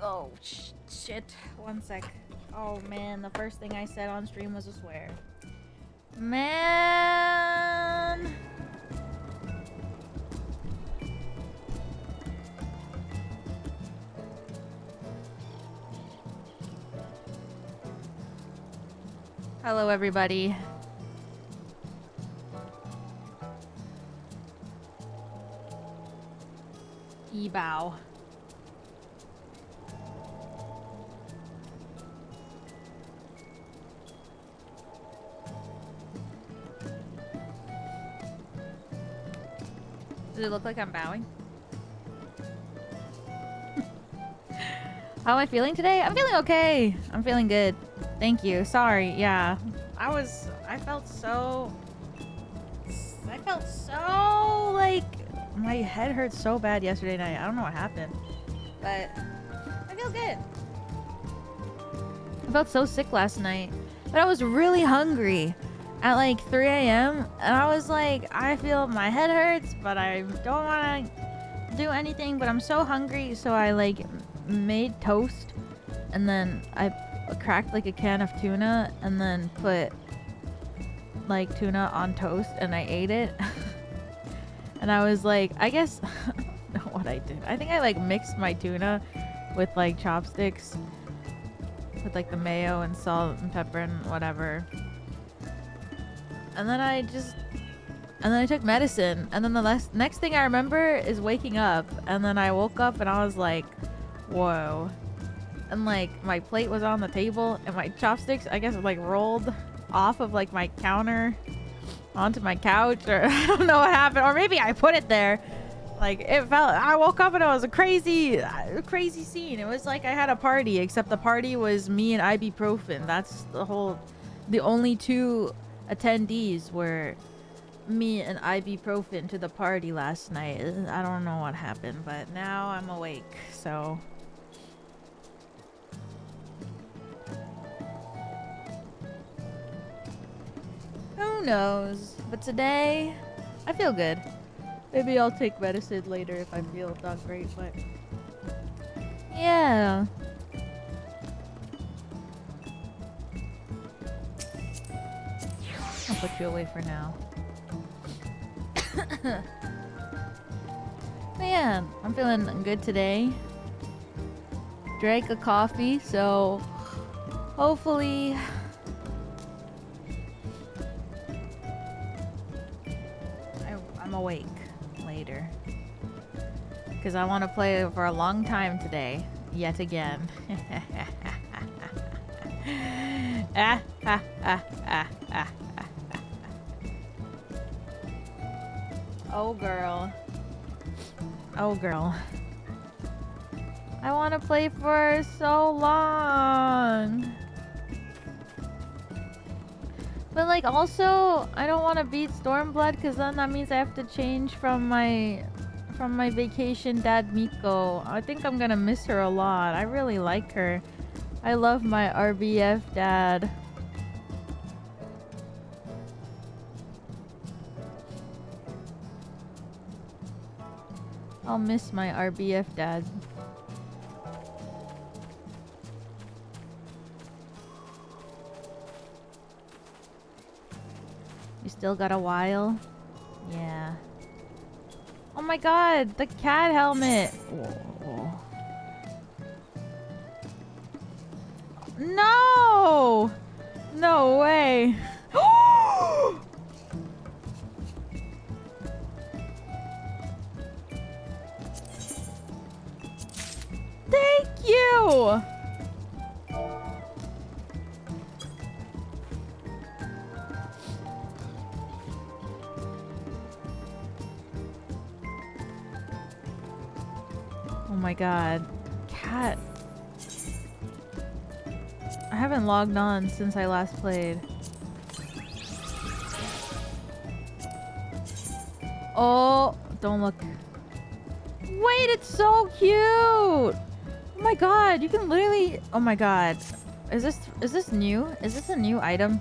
Oh, shit. One sec. Oh, man. The first thing I said on stream was a swear. Man. Hello, everybody. Ebow. Does it look like I'm bowing? How am I feeling today? I'm feeling okay. I'm feeling good. Thank you. Sorry. Yeah. I felt so like my head hurt so bad yesterday night. I don't know what happened. But I feel good. I felt so sick last night. But I was really hungry at like 3 a.m. and I was like, I feel my head hurts, but I don't want to do anything, but I'm so hungry, so I like made toast and then I cracked like a can of tuna and then put like tuna on toast and I ate it. And I was like, I guess I don't know what I did. I think I like mixed my tuna with like chopsticks with like the mayo and salt and pepper and whatever. And then I took medicine, and then the next thing I remember is waking up, and then I woke up and I was like, whoa. And like my plate was on the table and my chopsticks, I guess, like rolled off of like my counter onto my couch, or I don't know what happened, or maybe I put it there. Like it felt, I woke up and it was a crazy scene. It was like I had a party, except the party was me and ibuprofen. That's the only two attendees were me and ibuprofen to the party last night. I don't know what happened, but now I'm awake, so who knows? But today I feel good. Maybe I'll take medicine later if I feel not great, but yeah. I'll put you away for now. But yeah, I'm feeling good today. Drank a coffee, so hopefully I'm awake later. Because I want to play for a long time today. Yet again. Oh girl. Oh girl. I want to play for so long. But like also, I don't want to beat Stormblood because then that means I have to change from my vacation dad Miko. I think I'm gonna miss her a lot. I really like her. I love my RBF dad. I'll miss my RBF dad. You still got a while? Yeah. Oh my god, the cat helmet! Whoa. No! No way! Thank you! Oh my god. Cat. I haven't logged on since I last played. Oh, don't look. Wait, it's so cute! Oh my god, you can literally... Oh my god. Is this new? Is this a new item?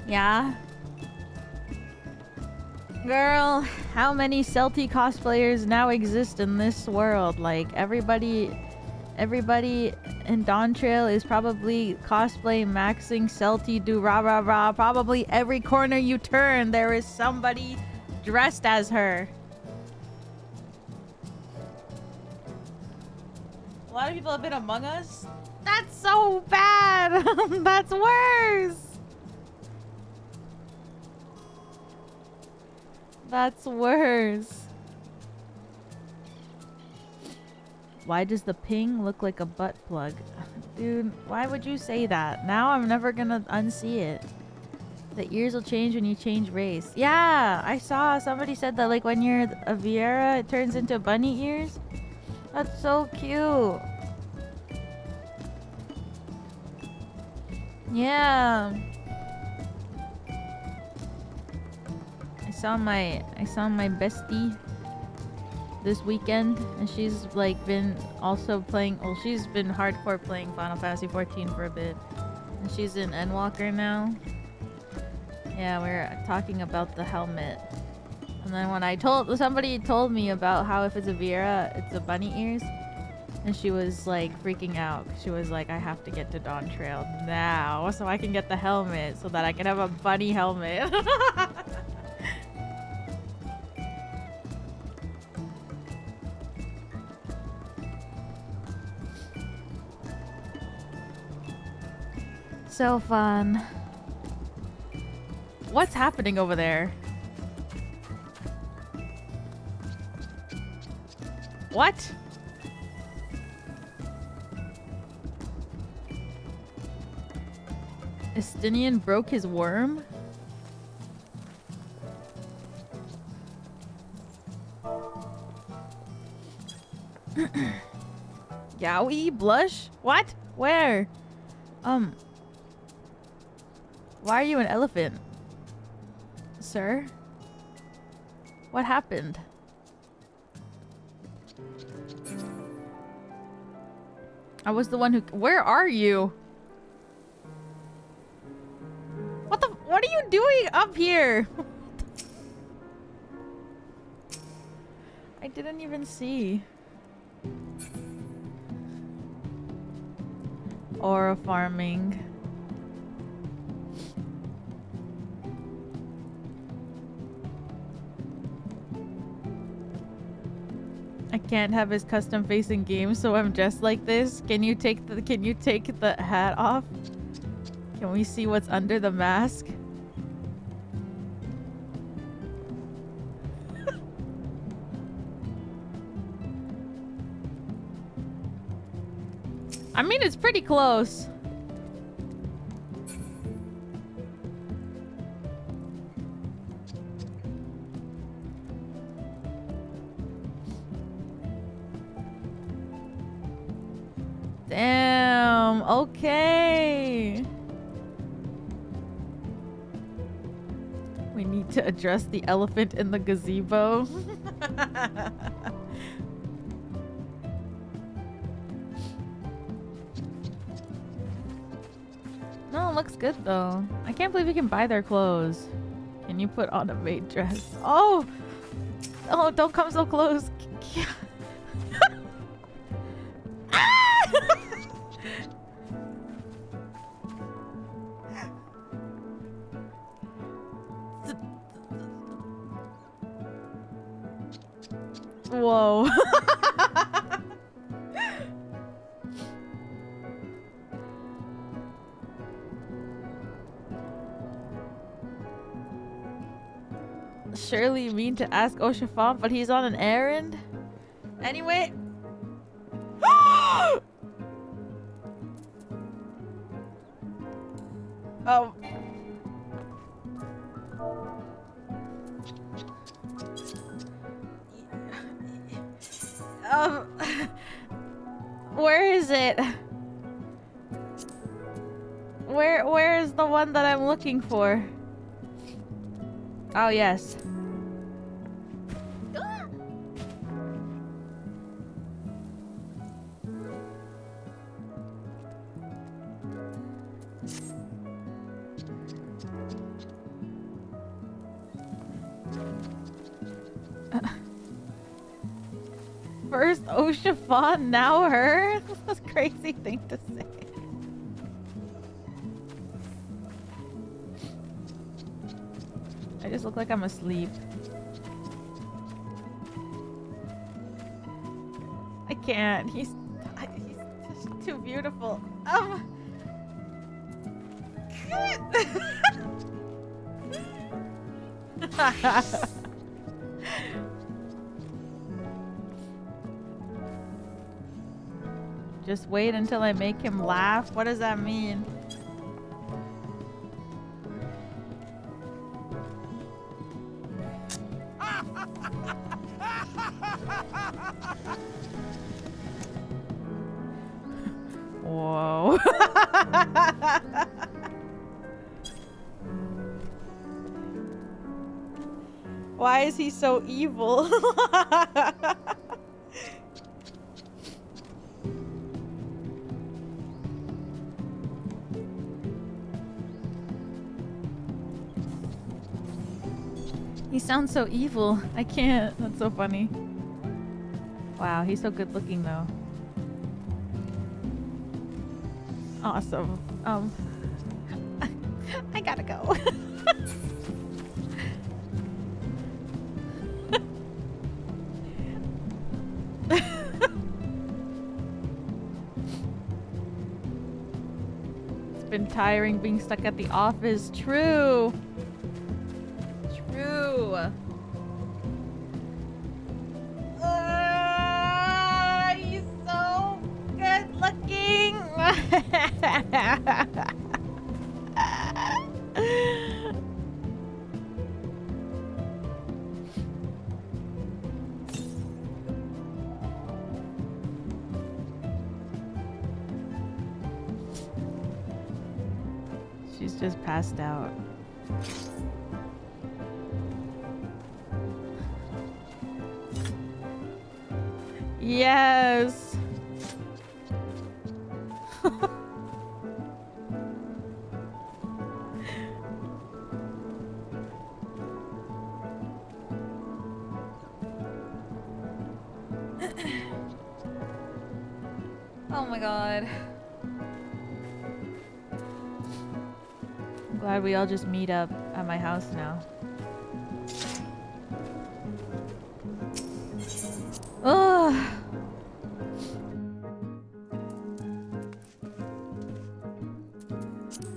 Yeah. Girl, how many Celty cosplayers now exist in this world? Like, everybody in Dawn Trail is probably cosplay maxing Celty do rah rah rah. Probably every corner you turn, there is somebody dressed as her. A lot of people have been Among Us. That's so bad. That's worse. That's worse. Why does the ping look like a butt plug? Dude, why would you say that? Now I'm never gonna unsee it. The ears will change when you change race. Yeah, I saw somebody said that like when you're a Viera, it turns into bunny ears. That's so cute. Yeah. I saw my bestie this weekend, and she's like been also playing. Well, she's been hardcore playing Final Fantasy XIV for a bit, and she's in Endwalker now. Yeah, we were talking about the helmet, and then when somebody told me about how if it's a Viera, it's a bunny ears, and she was like freaking out. She was like, I have to get to Dawn Trail now so I can get the helmet so that I can have a bunny helmet. So fun. What's happening over there? What? Estinian broke his worm? Yowie? Blush? What? Where? Why are you an elephant? Sir? What happened? I was the one who... Where are you? What are you doing up here? I didn't even see. Aura farming. I can't have his custom face in game, so I'm just like this. Can you take the hat off? Can we see what's under the mask? I mean, it's pretty close. Damn, okay. We need to address the elephant in the gazebo. No, it looks good though. I can't believe you can buy their clothes. Can you put on a maid dress? Oh! Oh, don't come so close. Whoa. Surely mean to ask Oshafan, but he's on an errand. Anyway. Oh. Where is it? Where is the one that I'm looking for? Oh, yes. Oh, chiffon, now her? That's a crazy thing to say. I just look like I'm asleep. I can't. He's just too beautiful. Just wait until I make him laugh. What does that mean? Whoa. Why is he so evil? He sounds so evil. I can't. That's so funny. Wow, he's so good looking though. Awesome. I gotta go. It's been tiring being stuck at the office. True. True. He's so good looking. She's just passed out. Yes. Oh my god. I'm glad we all just meet up at my house now. Ugh.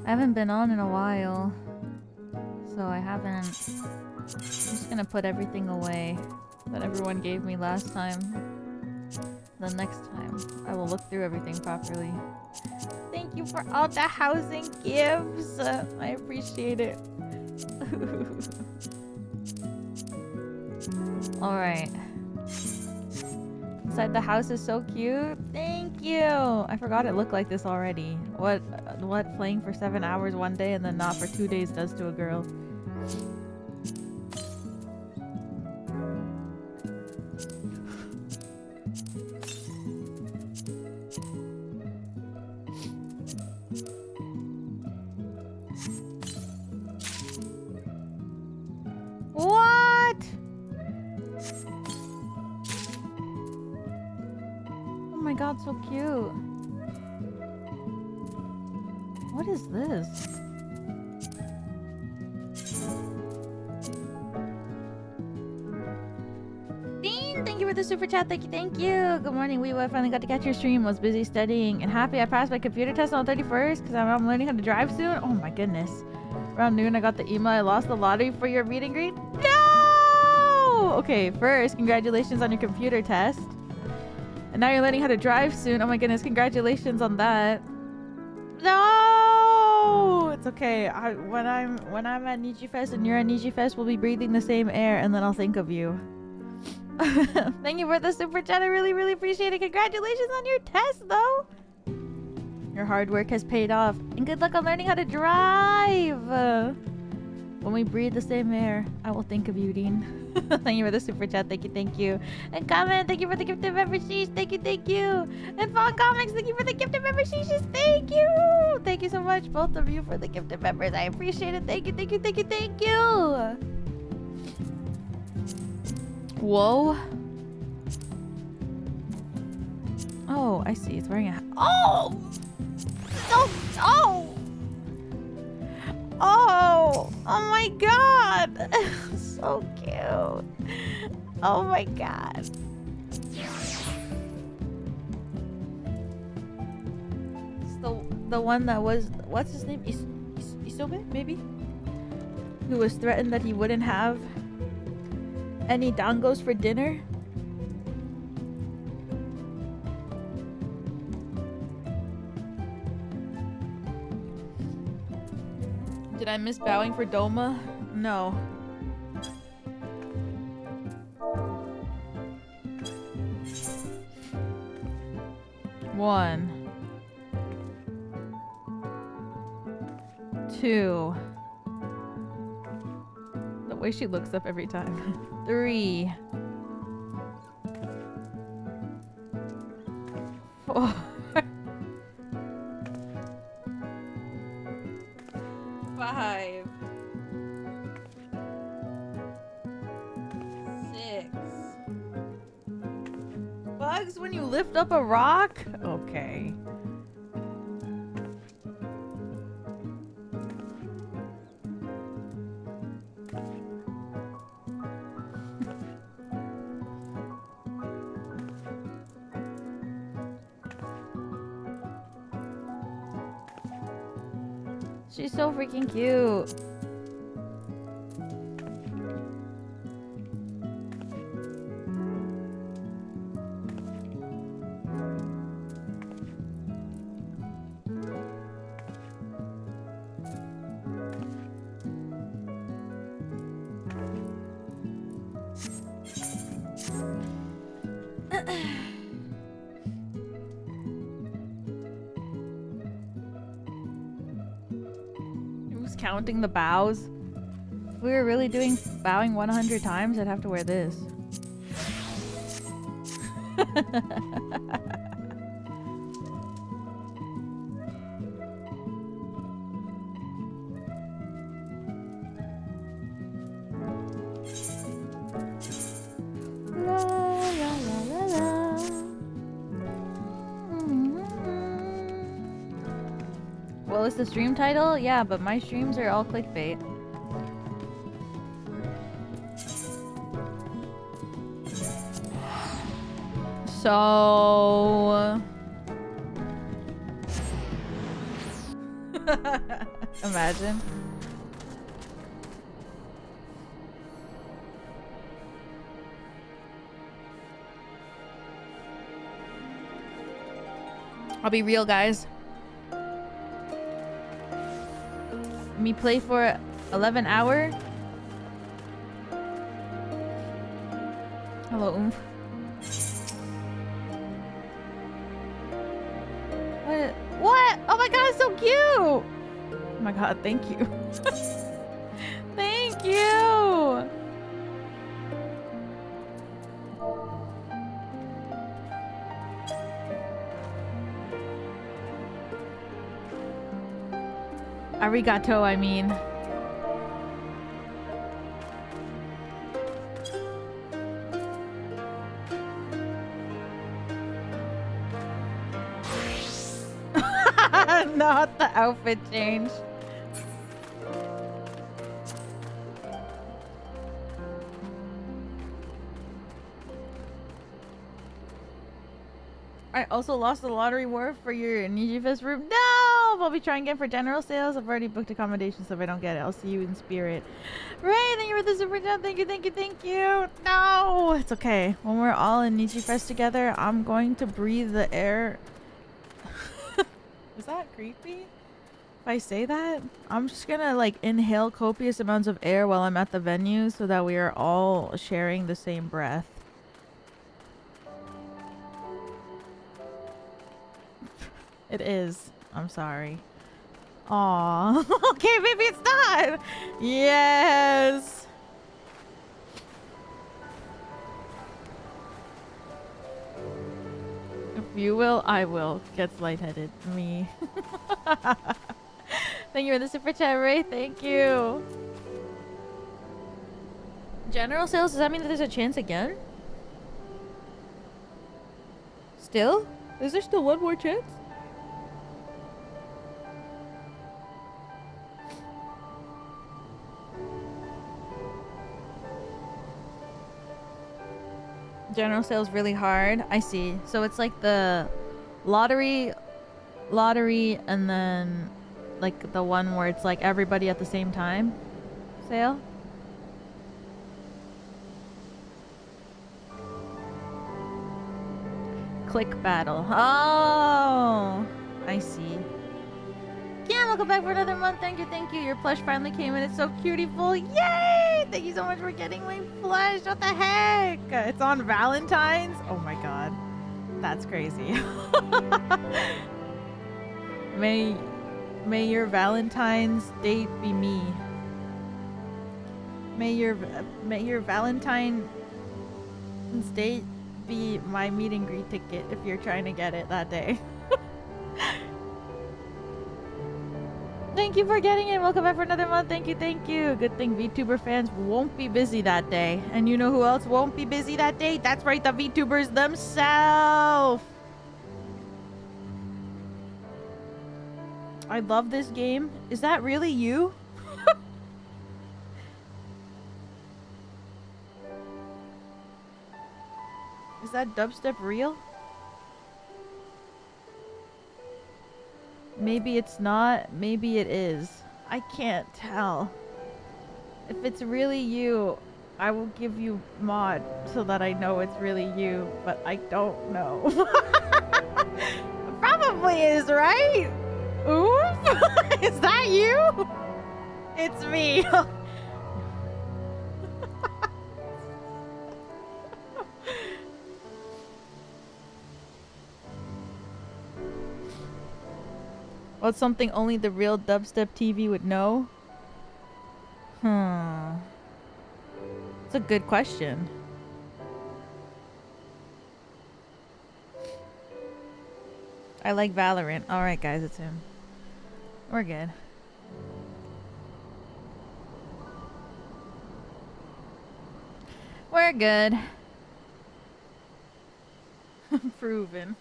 I haven't been on in a while, so I haven't. I'm just gonna put everything away that everyone gave me last time. The next time, I will look through everything properly. Thank you for all the housing gifts. I appreciate it. All right. Inside the house is so cute. Thank you. I forgot it looked like this already. What playing for 7 hours one day and then not for 2 days does to a girl. What? Oh my god, so cute. What is this? Dean, thank you for the super chat. Thank you, thank you. Good morning, I finally got to catch your stream. Was busy studying and happy I passed my computer test on the 31st because I'm learning how to drive soon. Oh my goodness. Around noon, I got the email. I lost the lottery for your meet and greet. No! Okay, first, congratulations on your computer test. And now you're learning how to drive soon. Oh my goodness, congratulations on that. No! It's okay. When I'm at NIJIFest and you're at NIJIFest, we'll be breathing the same air and then I'll think of you. Thank you for the super chat. I really, really appreciate it. Congratulations on your test, though. Your hard work has paid off. And good luck on learning how to drive. When we breathe the same air, I will think of you, Dean. Thank you for the super chat. Thank you, thank you. And comment, thank you for the gifted memberships. Thank you, thank you. And Fawn Comics, thank you for the gifted memberships. Thank you. Thank you so much, both of you, for the gifted members. I appreciate it. Thank you, thank you, thank you, thank you. Whoa. Oh, I see. It's wearing a... Oh! Oh! Oh! Oh! Oh my god! So cute. Oh my god. It's the one that was... What's his name? Isobe? Maybe? Who was threatened that he wouldn't have any dangos for dinner? Did I miss bowing for Doma? No. One. Two. The way she looks up every time. 3. 4. 5. 6. Bugs when you lift up a rock? Okay. She's so freaking cute. Counting the bows. If we were really doing bowing 100 times, I'd have to wear this. Well, it's the stream title? Yeah, but my streams are all clickbait. So... Imagine. I'll be real, guys. Me play for 11 hour. Hello, Oomph. What? Oh my god, it's so cute! Oh my god, thank you. Thank you! Arigato, I mean. Not the outfit change. I also lost the lottery war for your NIJIFest room. No! I'll be trying again for general sales. I've already booked accommodation, so if I don't get it, I'll see you in spirit. Ray, thank you for the super chat. Thank you, thank you, thank you. No! It's okay. When we're all in NIJIFest together, I'm going to breathe the air. Is that creepy? If I say that? I'm just gonna like inhale copious amounts of air while I'm at the venue so that we are all sharing the same breath. It is. I'm sorry. Aww. Okay, maybe it's not. Yes. If you will, I will. Gets lightheaded. Me. Thank you for the super chat, Ray. Thank you. General sales, does that mean that there's a chance again? Still? Is there still one more chance? General sales really hard. I see. So it's like the lottery, and then like the one where it's like everybody at the same time sale. Click battle. Oh, I see. Yeah, welcome back for another month. Thank you, thank you. Your plush finally came in. It's so cutiful. Yay! Thank you so much for getting my plush. What the heck? It's on Valentine's? Oh my god. That's crazy. May your Valentine's date be me. May your Valentine's date be my meet and greet ticket if you're trying to get it that day. Thank you for getting it. Welcome back for another month. Thank you, thank you. Good thing VTuber fans won't be busy that day. And you know who else won't be busy that day? That's right, the VTubers themselves. I love this game. Is that really you? Is that dubstep real? Maybe it's not, maybe it is. I can't tell. If it's really you, I will give you mod so that I know it's really you, but I don't know. Probably is, right? Oof! Is that you? It's me. What's something only the real dubstep TV would know? It's a good question. I like Valorant. Alright guys, it's him. We're good. We're good. Proven.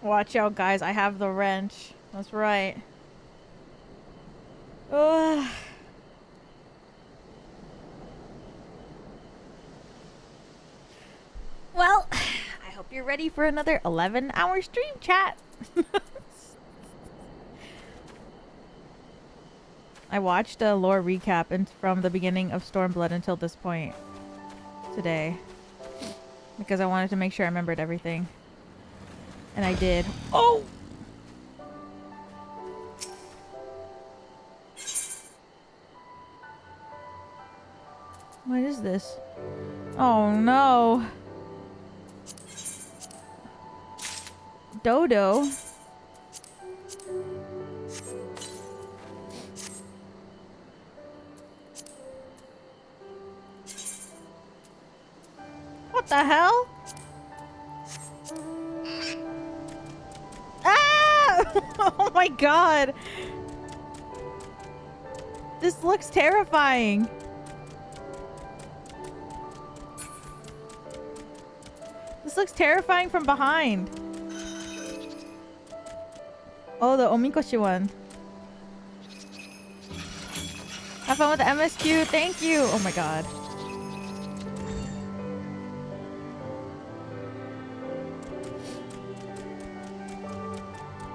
Watch out, guys. I have the wrench. That's right. Ugh. Well, I hope you're ready for another 11-hour stream, chat. I watched a lore recap from the beginning of Stormblood until this point today because I wanted to make sure I remembered everything. And I did. Oh! What is this? Oh no. Dodo. What the hell? Oh my god! This looks terrifying. This looks terrifying from behind. Oh, the Omikoshi one. Have fun with the MSQ. Thank you. Oh my god.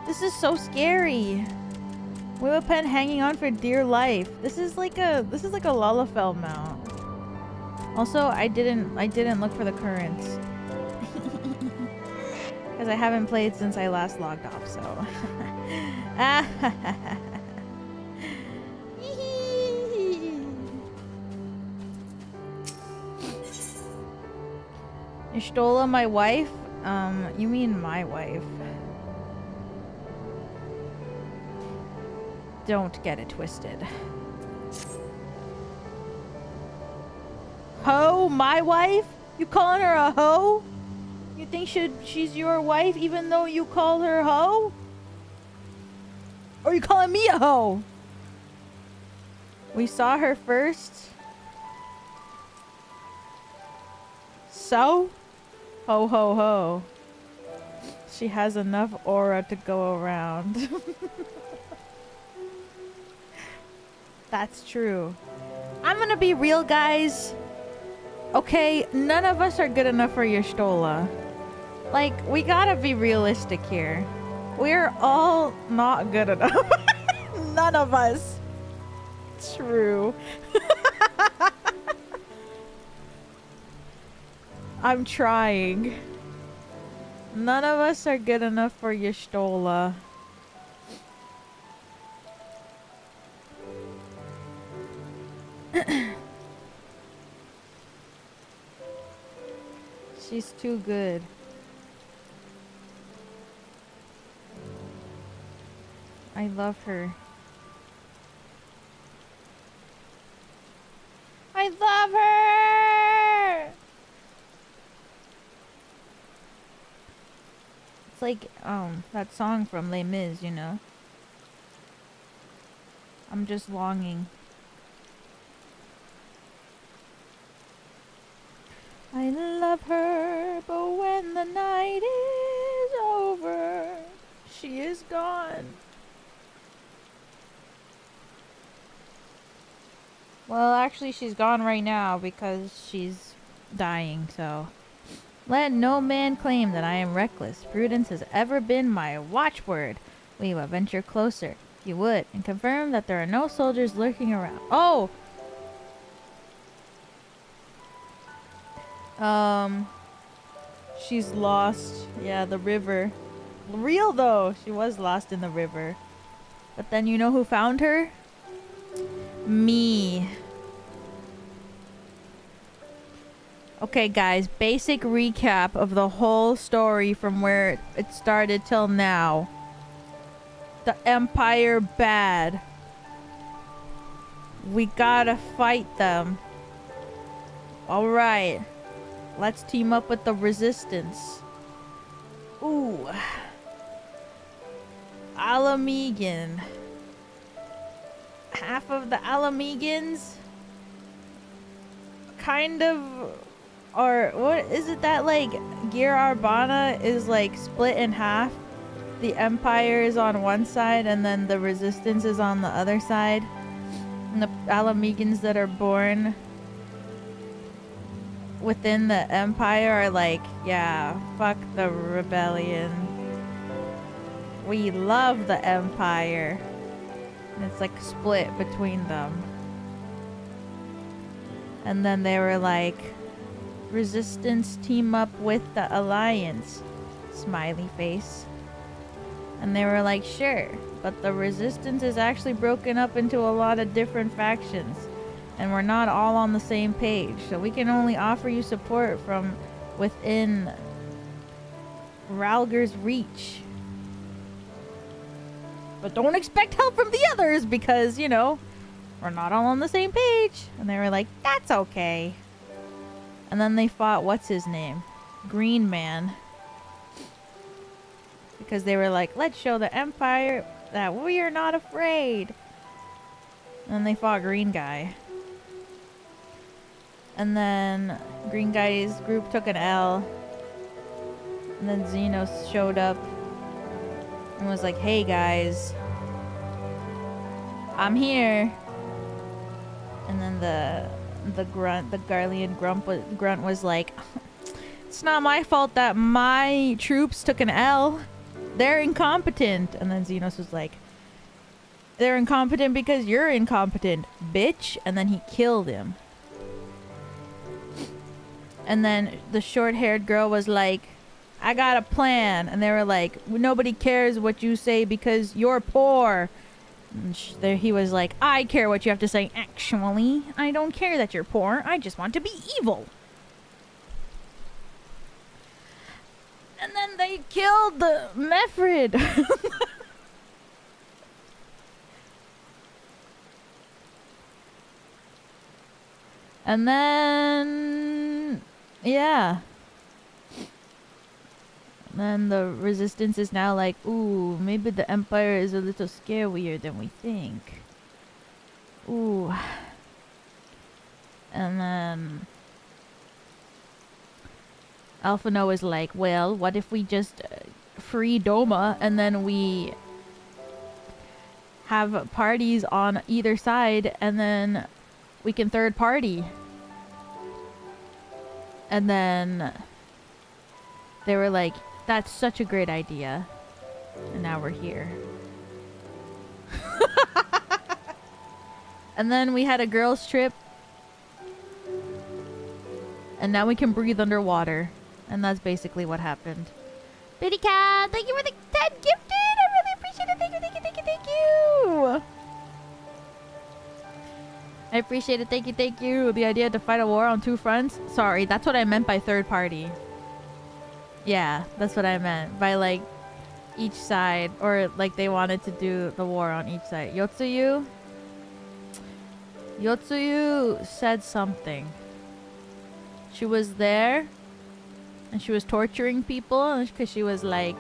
This is so scary. Willow pen hanging on for dear life. This is like a Lalafell mount. Also, I didn't look for the currents. Because I haven't played since I last logged off, so. You stole my wife? You mean my wife. Don't get it twisted. Ho? My wife? You calling her a hoe? You think she's your wife even though you call her hoe? Or you calling me a hoe? We saw her first So? Ho ho ho. She has enough aura to go around. That's true. I'm gonna be real, guys. Okay, none of us are good enough for your Stola. Like, we gotta be realistic here. We're all not good enough. None of us. True. I'm trying. None of us are good enough for your Stola. She's too good. I love her. I love her! It's like, that song from Les Mis, you know? I'm just longing. I love her, but when the night is over, she is gone. Well, actually, she's gone right now because she's dying, so. Let no man claim that I am reckless. Prudence has ever been my watchword. We will venture closer, if you would, and confirm that there are no soldiers lurking around. Oh! She's lost. Yeah, the river. Real though, she was lost in the river. But then you know who found her? Me. Okay, guys, basic recap of the whole story from where it started till now. The Empire bad. We gotta fight them. Alright. Let's team up with the resistance. Ooh. Alamegan. Half of the Alamegans kind of, or what is it that like Gear Arbana is like split in half? The Empire is on one side and then the resistance is on the other side. And the Alamegans that are born within the Empire are like, yeah, fuck the rebellion. We love the Empire. And it's like split between them. And then they were like, resistance team up with the Alliance. Smiley face. And they were like, sure. But the resistance is actually broken up into a lot of different factions. And we're not all on the same page. So we can only offer you support from within Ralger's reach. But don't expect help from the others because, you know, we're not all on the same page. And they were like, that's okay. And then they fought, what's his name? Green Man. Because they were like, let's show the Empire that we are not afraid. And they fought Green Guy. And then Green Guy's group took an L. And then Xenos showed up and was like, hey guys, I'm here. And then the Garlean grunt was like, it's not my fault that my troops took an L. They're incompetent. And then Xenos was like, they're incompetent because you're incompetent, bitch. And then he killed him. And then the short-haired girl was like, I got a plan. And they were like, nobody cares what you say because you're poor. And he was like, I care what you have to say. Actually, I don't care that you're poor. I just want to be evil. And then they killed the Mefrid. And then, yeah. And then the resistance is now like, ooh, maybe the Empire is a little scarier than we think. Ooh. And then Alphino is like, well, what if we just free Doma and then we have parties on either side and then we can third party. And then they were like, that's such a great idea. And now we're here. And then we had a girls trip. And now we can breathe underwater. And that's basically what happened. Bitty Cat, thank you for the 10 gifted. I really appreciate it. Thank you, thank you, thank you, thank you. I appreciate it. Thank you, thank you. The idea to fight a war on two fronts. Sorry, that's what I meant by third party. Yeah, that's what I meant by like each side, or like they wanted to do the war on each side. Yotsuyu said something. She was there and she was torturing people because she was like,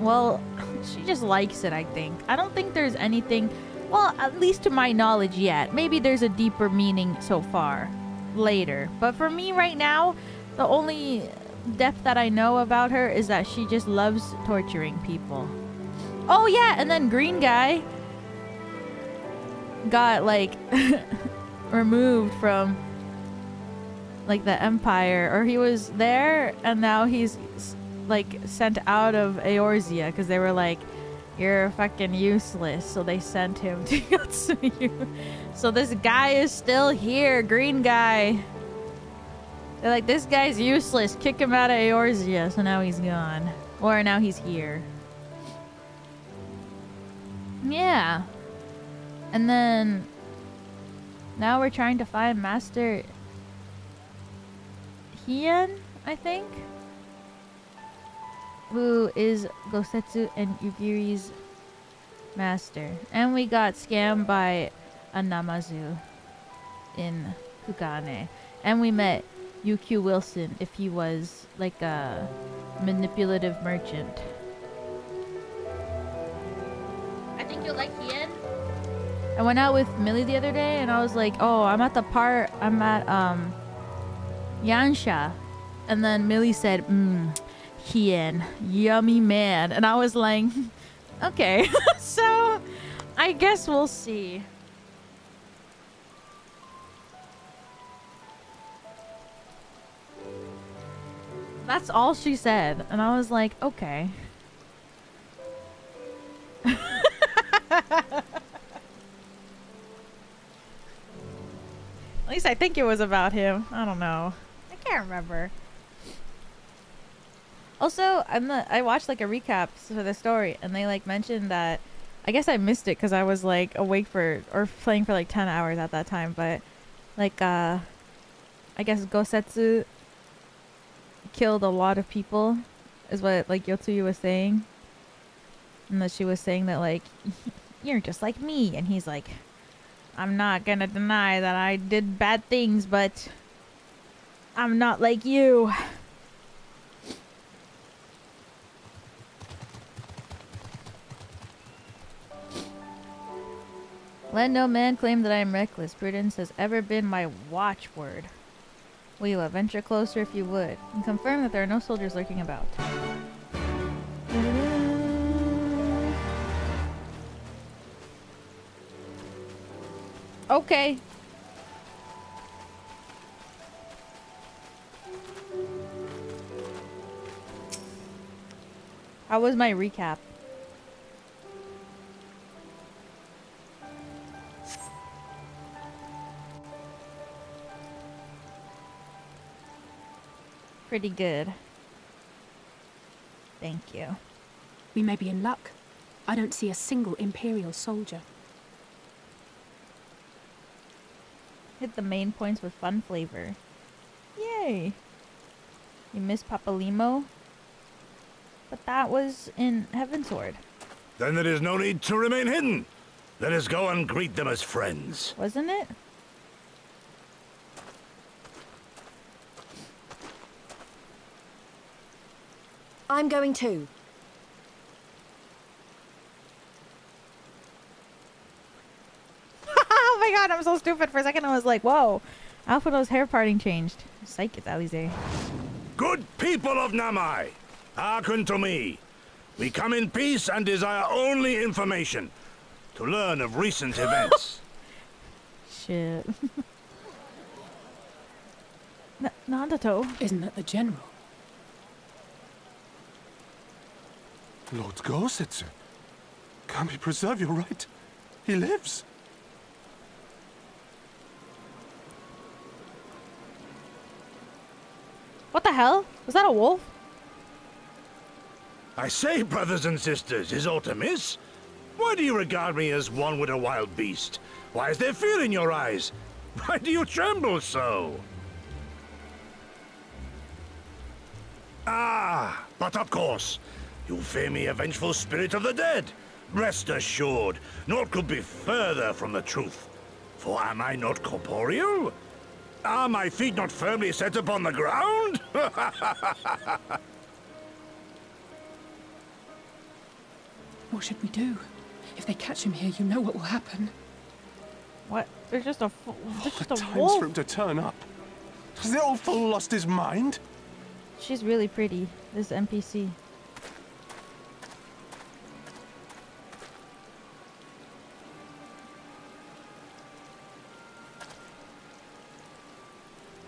well, she just likes it, I think. I don't think there's anything, well, at least to my knowledge yet. Maybe there's a deeper meaning so far later. But for me right now, the only depth that I know about her is that she just loves torturing people. Oh yeah, and then green guy got like removed from like the empire, or he was there and now he's like sent out of Eorzea because they were like, you're fucking useless, so they sent him to Yotsuyu. So this guy is still here, green guy. They're like, this guy's useless, kick him out of Eorzea. So now he's gone, or now he's here. Yeah. And then now we're trying to find Master Hien, I think, who is Gosetsu and Yugiri's master. And we got scammed by a Namazu in Kugane. And we met UQ Wilson if he was like a manipulative merchant. I think you'll like Hien. I went out with Millie the other day and I was like, oh, I'm at Yansha. And then Millie said, Hien, yummy man. And I was like, okay. So I guess we'll see. That's all she said. And I was like, okay. At least I think it was about him. I don't know. I can't remember. Also, I watched like a recap for the story, and they like mentioned that, I guess I missed it because I was like awake for, or playing for like 10 hours at that time, but like I guess Gosetsu killed a lot of people is what like Yotsuyu was saying. And that she was saying that like, you're just like me, and he's like, I'm not gonna deny that I did bad things, but I'm not like you. Let no man claim that I am reckless. Prudence has ever been my watchword. Will you venture closer if you would, and confirm that there are no soldiers lurking about? Okay. How was my recap? Pretty good. Thank you. We may be in luck. I don't see a single Imperial soldier. Hit the main points with fun flavor. Yay! You missed Papalimo? But that was in Heavensward. Then there is no need to remain hidden. Let us go and greet them as friends. Wasn't it? I'm going too. Oh my god, I'm so stupid. For a second I was like, whoa. Alphino's hair parting changed. Psych, it's Alize. Good people of Namai, hearken to me. We come in peace and desire only information to learn of recent events. Shit. Nandato. Isn't that the general? Lord Gosetsu. Can't we preserve your right? He lives. What the hell? Was that a wolf? I say, brothers and sisters, is aught amiss? Why do you regard me as one with a wild beast? Why is there fear in your eyes? Why do you tremble so? Ah, but of course, you fear me, a vengeful spirit of the dead. Rest assured, naught could be further from the truth. For am I not corporeal? Are my feet not firmly set upon the ground? What should we do? If they catch him here, you know what will happen. What? There's just a The time's wolf. for him to turn up. Has the old fool lost his mind? She's really pretty, this NPC.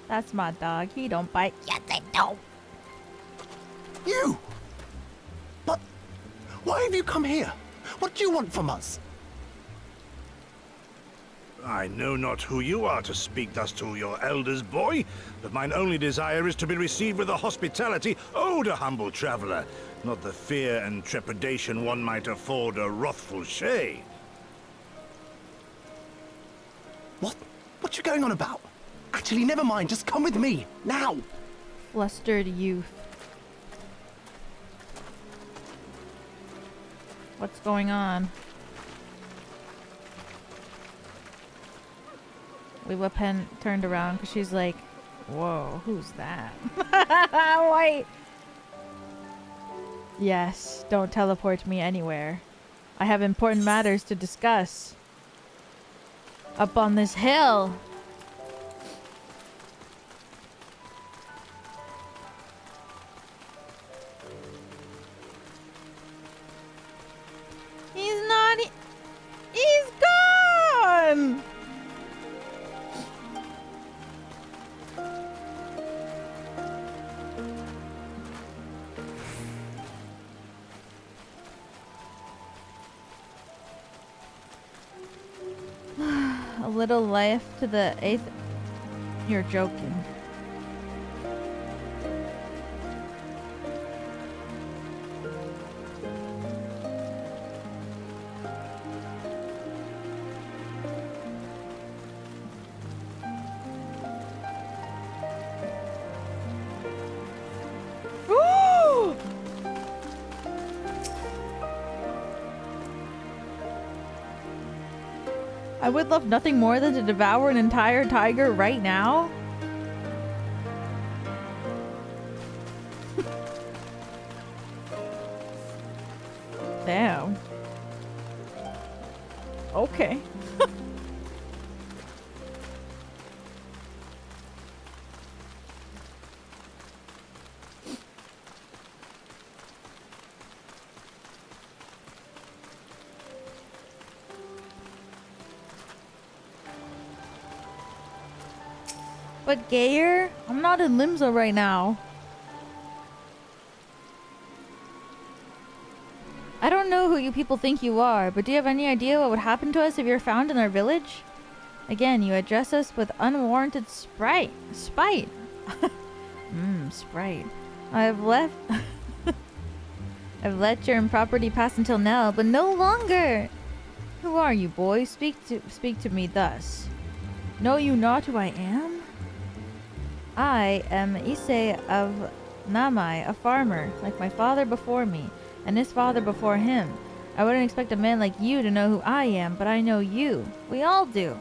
That's my dog. He don't bite. Yes, I do. You! But why have you come here? What do you want from us? I know not who you are to speak thus to your elders, boy, but mine only desire is to be received with the hospitality owed a humble traveler, not the fear and trepidation one might afford a wrathful shade. What you going on about? Actually, never mind. Just come with me, now! Flustered youth. What's going on? Weewa Pen turned around because she's like, whoa, who's that? Wait. Yes, don't teleport me anywhere. I have important matters to discuss. Up on this hill. He's not. He's gone. A little life to the 8th. You're joking. I would love nothing more than to devour an entire tiger right now. Damn. Okay. But gayer? I'm not in Limsa right now. I don't know who you people think you are, but do you have any idea what would happen to us if you're found in our village? Again, you address us with unwarranted spite. Spite. Sprite. I've let your improperty pass until now, but no longer. Who are you, boy? Speak to me thus. Know you not who I am? I am Issei of Namai, a farmer, like my father before me, and his father before him. I wouldn't expect a man like you to know who I am, but I know you. We all do.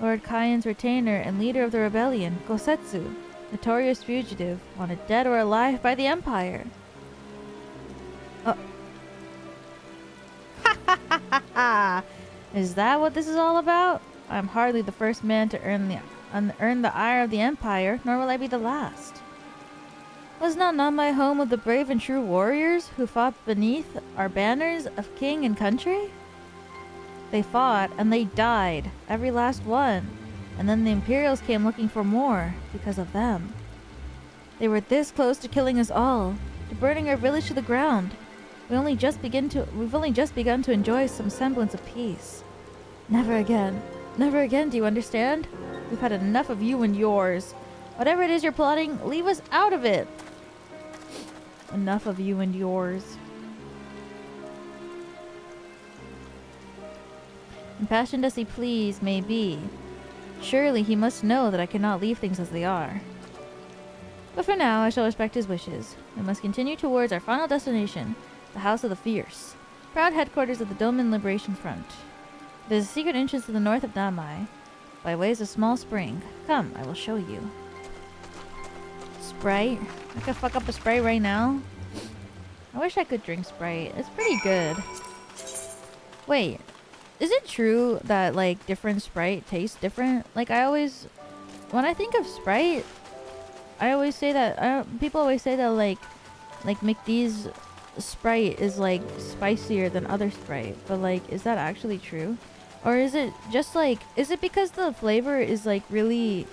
Lord Hien's retainer and leader of the rebellion, Gosetsu, notorious fugitive, wanted dead or alive by the Empire. Ha ha ha ha! Is that what this is all about? I'm hardly the first man to earn the earn the ire of the Empire, nor will I be the last. Was not Namai home of the brave and true warriors who fought beneath our banners of king and country? They fought and they died, every last one, and then the Imperials came looking for more because of them. They were this close to killing us all, to burning our village to the ground. We've only just begun to enjoy some semblance of peace. Never again. Never again, do you understand? We've had enough of you and yours. Whatever it is you're plotting, leave us out of it. Enough of you and yours. Impassioned as he please may be, surely he must know that I cannot leave things as they are. But for now, I shall respect his wishes. We must continue towards our final destination, the House of the Fierce, proud headquarters of the Doma Liberation Front. There's a secret entrance to the north of Namai, by ways of small spring. Come, I will show you. Sprite? I could fuck up a Sprite right now. I wish I could drink Sprite. It's pretty good. Wait, is it true that like different Sprite tastes different? Like when I think of Sprite, I always say that people always say that like McD's Sprite is like spicier than other Sprite, but like is that actually true? Or is it just like, is it because the flavor is like really...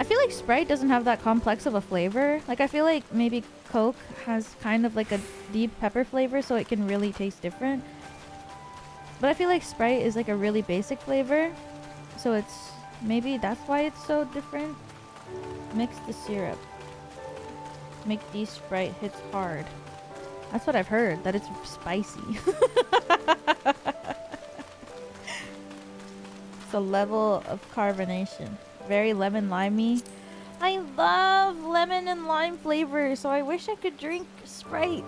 I feel like Sprite doesn't have that complex of a flavor. Like I feel like maybe Coke has kind of like a deep pepper flavor so it can really taste different. But I feel like Sprite is like a really basic flavor. So it's, maybe that's why it's so different. Mix the syrup. McD Sprite hits hard. That's what I've heard, that it's spicy. It's a level of carbonation. Very lemon limey. I love lemon and lime flavor, so I wish I could drink Sprite.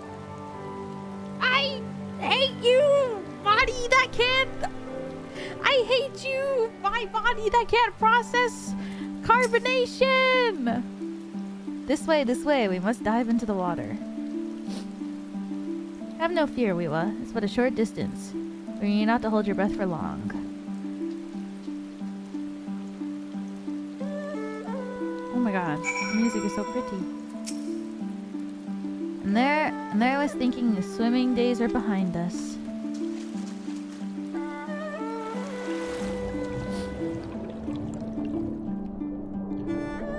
I hate you, body that can't... I hate you, my body that can't process carbonation. This way, we must dive into the water. Have no fear, Wiwa. It's but a short distance. We need not to hold your breath for long. Oh my god, the music is so pretty. And there I was thinking the swimming days are behind us.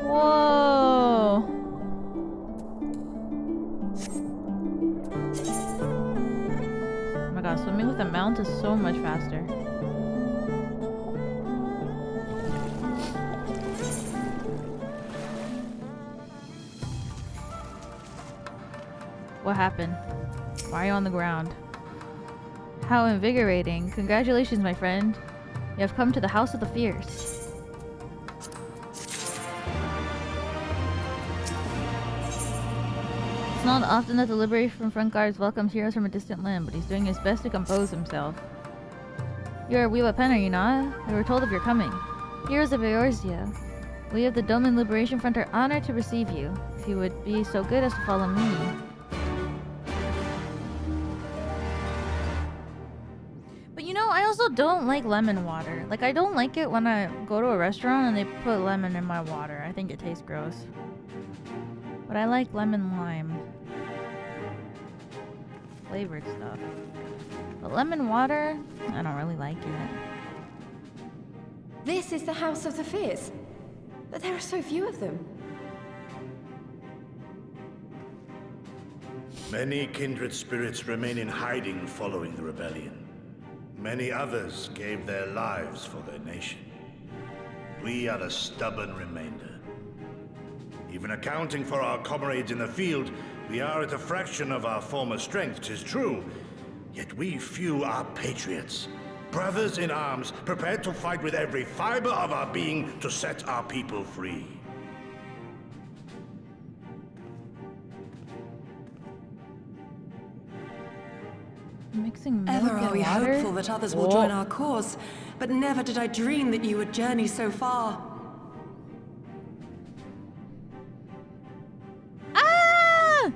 Whoa! Oh my god, swimming with a mount is so much faster. What happened? Why are you on the ground? How invigorating. Congratulations, my friend. You have come to the House of the Fierce. It's not often that the Liberation Front Guards welcomes heroes from a distant land, but he's doing his best to compose himself. You're a Wiwa Pen, are you not? We were told of your coming. Heroes of Eorzea. We of the Doma Liberation Front are honored to receive you, if you would be so good as to follow me. I also don't like lemon water. Like, I don't like it when I go to a restaurant and they put lemon in my water. I think it tastes gross. But I like lemon lime. Flavored stuff. But lemon water, I don't really like it. This is the House of the Fierce. But there are so few of them. Many kindred spirits remain in hiding following the rebellion. Many others gave their lives for their nation. We are the stubborn remainder. Even accounting for our comrades in the field, we are at a fraction of our former strength, 'tis true. Yet we few are patriots. Brothers in arms, prepared to fight with every fiber of our being to set our people free. Mixing milk Ever and are we water? hopeful that others will join our cause, but never did I dream that you would journey so far. Ah!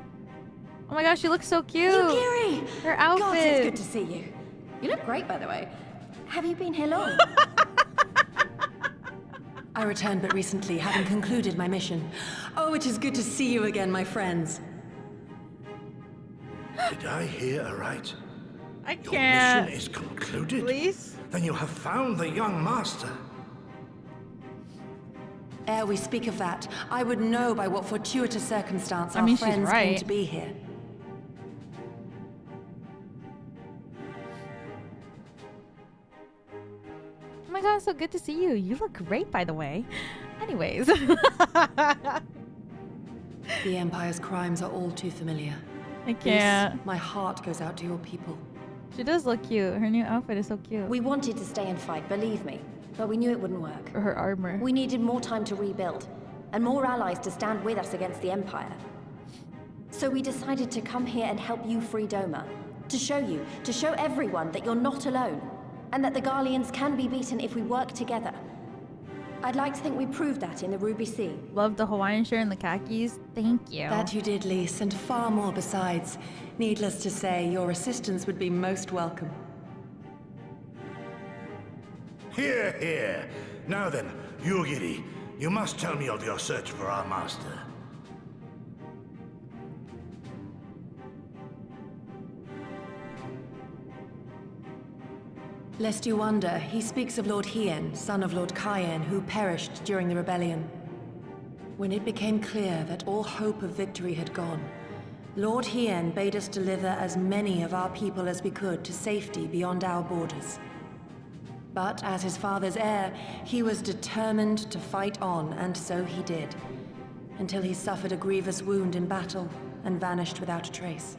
Oh my gosh, she looks so cute. Yugiri! Her outfit. God, it's good to see you. You look great, by the way. Have you been here long? I returned but recently, having concluded my mission. Oh, it is good to see you again, my friends. Did I hear aright? I Your can't. mission is concluded? Please? Then you have found the young master. Ere we speak of that, I would know by what fortuitous circumstance I our mean, she's friends came right. to be here. Oh my god, so good to see you. You look great, by the way. Anyways. The Empire's crimes are all too familiar. I can't. My heart goes out to your people. She does look cute. Her new outfit is so cute. We wanted to stay and fight, believe me. But we knew it wouldn't work. Or her armor. We needed more time to rebuild, and more allies to stand with us against the Empire. So we decided to come here and help you free Doma. To show everyone that you're not alone, and that the Garleans can be beaten if we work together. I'd like to think we proved that in the Ruby Sea. Love the Hawaiian shirt and the khakis. Thank you. That you did, Lise, and far more besides. Needless to say, your assistance would be most welcome. Here, here. Now then, Yugiri, you must tell me of your search for our master. Lest you wonder, he speaks of Lord Hien, son of Lord Hien, who perished during the rebellion. When it became clear that all hope of victory had gone, Lord Hien bade us deliver as many of our people as we could to safety beyond our borders. But as his father's heir, he was determined to fight on, and so he did, until he suffered a grievous wound in battle and vanished without a trace.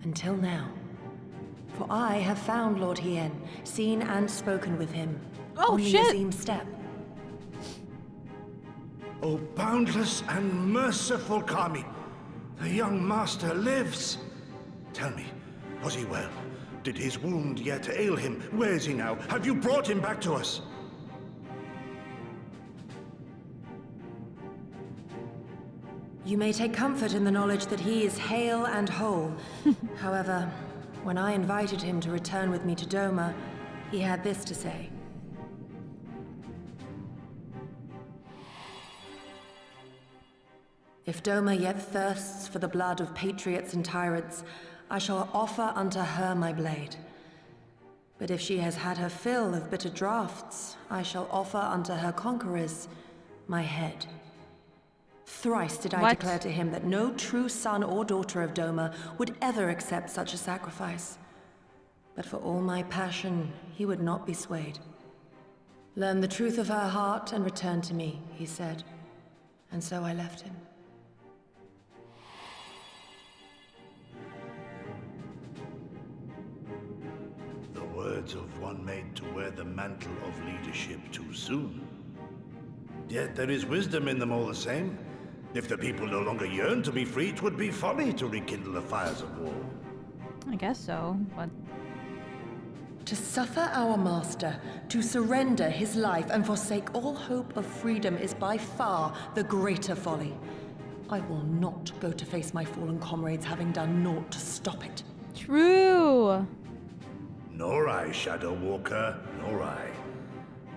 Until now. For I have found Lord Hien, seen and spoken with him. Oh, on shit. the Azim step. Oh, boundless and merciful Kami, the young master lives. Tell me, was he well? Did his wound yet ail him? Where is he now? Have you brought him back to us? You may take comfort in the knowledge that he is hale and whole. However, when I invited him to return with me to Doma, he had this to say. If Doma yet thirsts for the blood of patriots and tyrants, I shall offer unto her my blade. But if she has had her fill of bitter draughts, I shall offer unto her conquerors my head. Thrice did I What? declare to him that no true son or daughter of Doma would ever accept such a sacrifice. But for all my passion, he would not be swayed. Learn the truth of her heart and return to me, he said. And so I left him. The words of one made to wear the mantle of leadership too soon. Yet there is wisdom in them all the same. If the people no longer yearn to be free, 'twould be folly to rekindle the fires of war. I guess so, but To suffer our master, to surrender his life and forsake all hope of freedom is by far the greater folly. I will not go to face my fallen comrades having done naught to stop it. true. Nor I, Shadow Walker, nor I.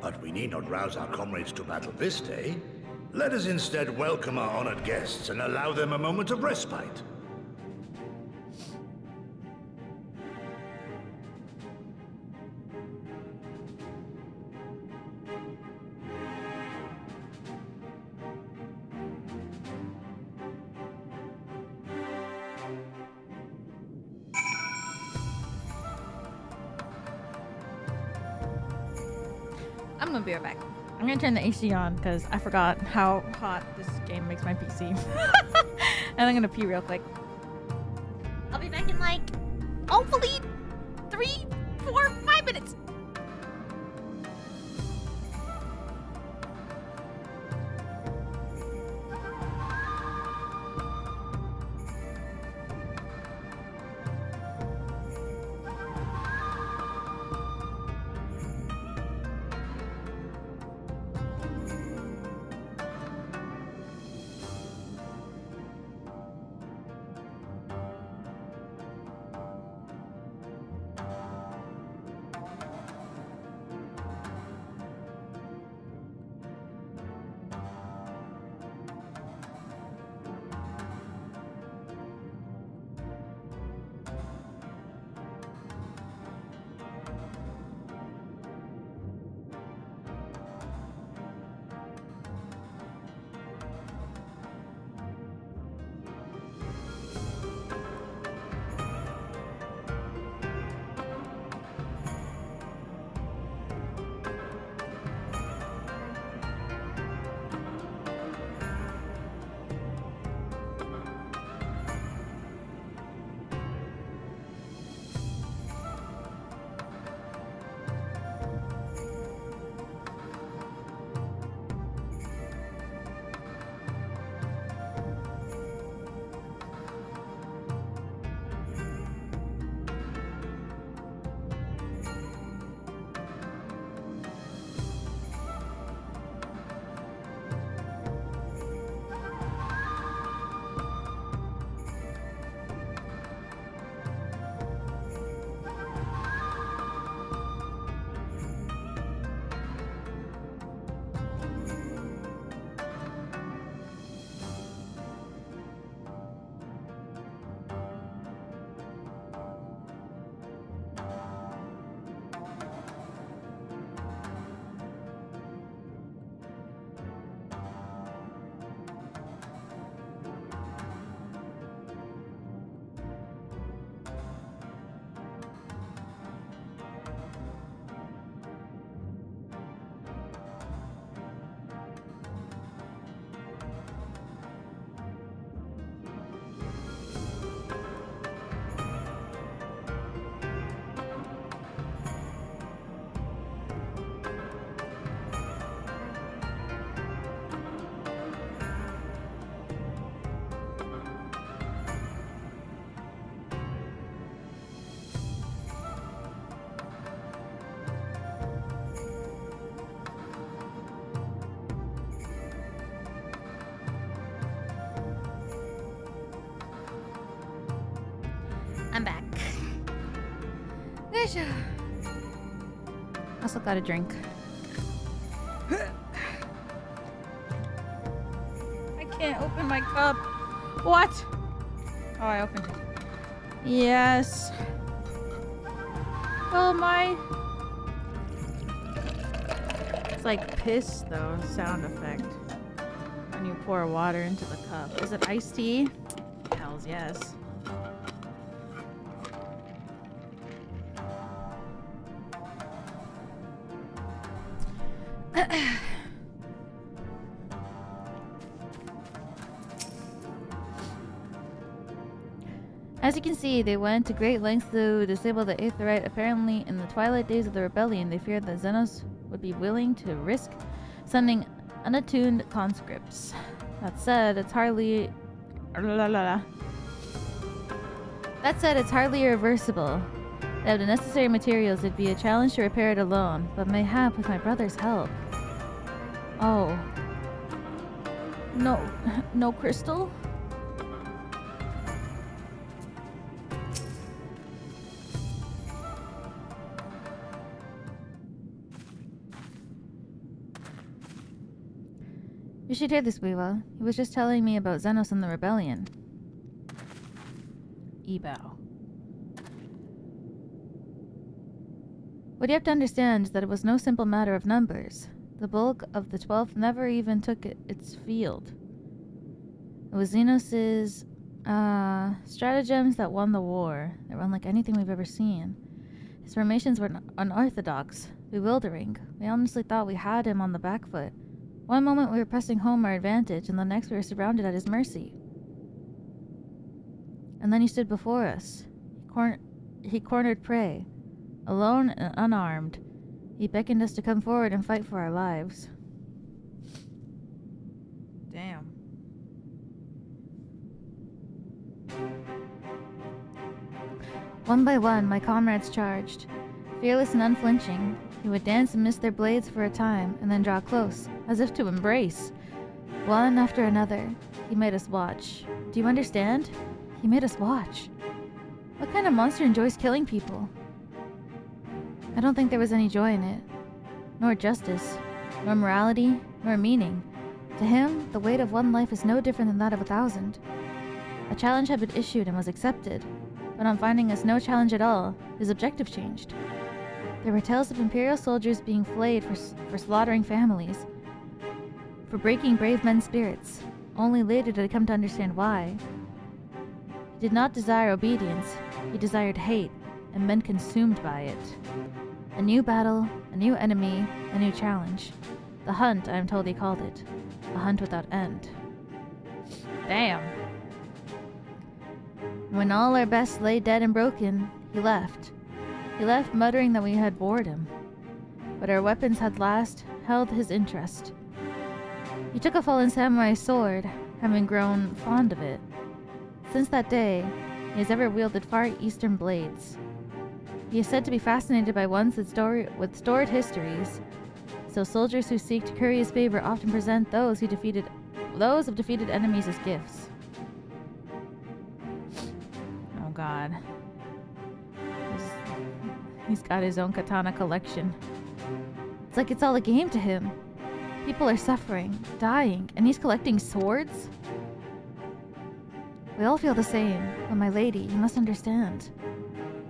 But we need not rouse our comrades to battle this day. Let us instead welcome our honored guests and allow them a moment of respite. I'm gonna be right back. I'm gonna turn the AC on because I forgot how hot this game makes my PC. And I'm gonna pee real quick. I'll be back in like, hopefully, 3, 4, 5 minutes. I'm back. Nisha. Also got a drink. I can't open my cup. What? Oh, I opened it. Yes. Oh my. It's like piss though, sound effect. When you pour water into the cup. Is it iced tea? Hells yes. As you can see, they went to great lengths to disable the Aetherite. Apparently, in the twilight days of the rebellion, they feared that Xenos would be willing to risk sending unattuned conscripts. That said, it's hardly irreversible. They have the necessary materials. It'd be a challenge to repair it alone, but mayhap with my brother's help. Oh. No crystal? You should hear this, Weewa. He was just telling me about Xenos and the rebellion. Ebow. What you have to understand is that it was no simple matter of numbers. The bulk of the 12th never even took its field. It was Xenos' stratagems that won the war. They were unlike anything we've ever seen. His formations were unorthodox, bewildering. We honestly thought we had him on the back foot. One moment we were pressing home our advantage, and the next we were surrounded at his mercy. And then he stood before us. He cornered prey. Alone and unarmed. He beckoned us to come forward and fight for our lives. Damn. One by one, my comrades charged. Fearless and unflinching, he would dance and miss their blades for a time, and then draw close, as if to embrace. One after another, he made us watch. Do you understand? He made us watch. What kind of monster enjoys killing people? I don't think there was any joy in it. Nor justice, nor morality, nor meaning. To him, the weight of one life is no different than that of 1,000. A challenge had been issued and was accepted, but on finding us no challenge at all, his objective changed. There were tales of Imperial soldiers being flayed for slaughtering families, for breaking brave men's spirits. Only later did I come to understand why. He did not desire obedience, he desired hate, and men consumed by it. A new battle, a new enemy, a new challenge. The hunt, I am told he called it. A hunt without end. Damn. When all our best lay dead and broken, he left. He left muttering that we had bored him. But our weapons had last held his interest. He took a fallen samurai sword, having grown fond of it. Since that day, he has ever wielded Far Eastern blades. He is said to be fascinated by ones with storied histories, so soldiers who seek to curry his favor often present those of defeated enemies as gifts. Oh god. He's got his own katana collection. It's like it's all a game to him. People are suffering, dying, and he's collecting swords? We all feel the same, but my lady, you must understand.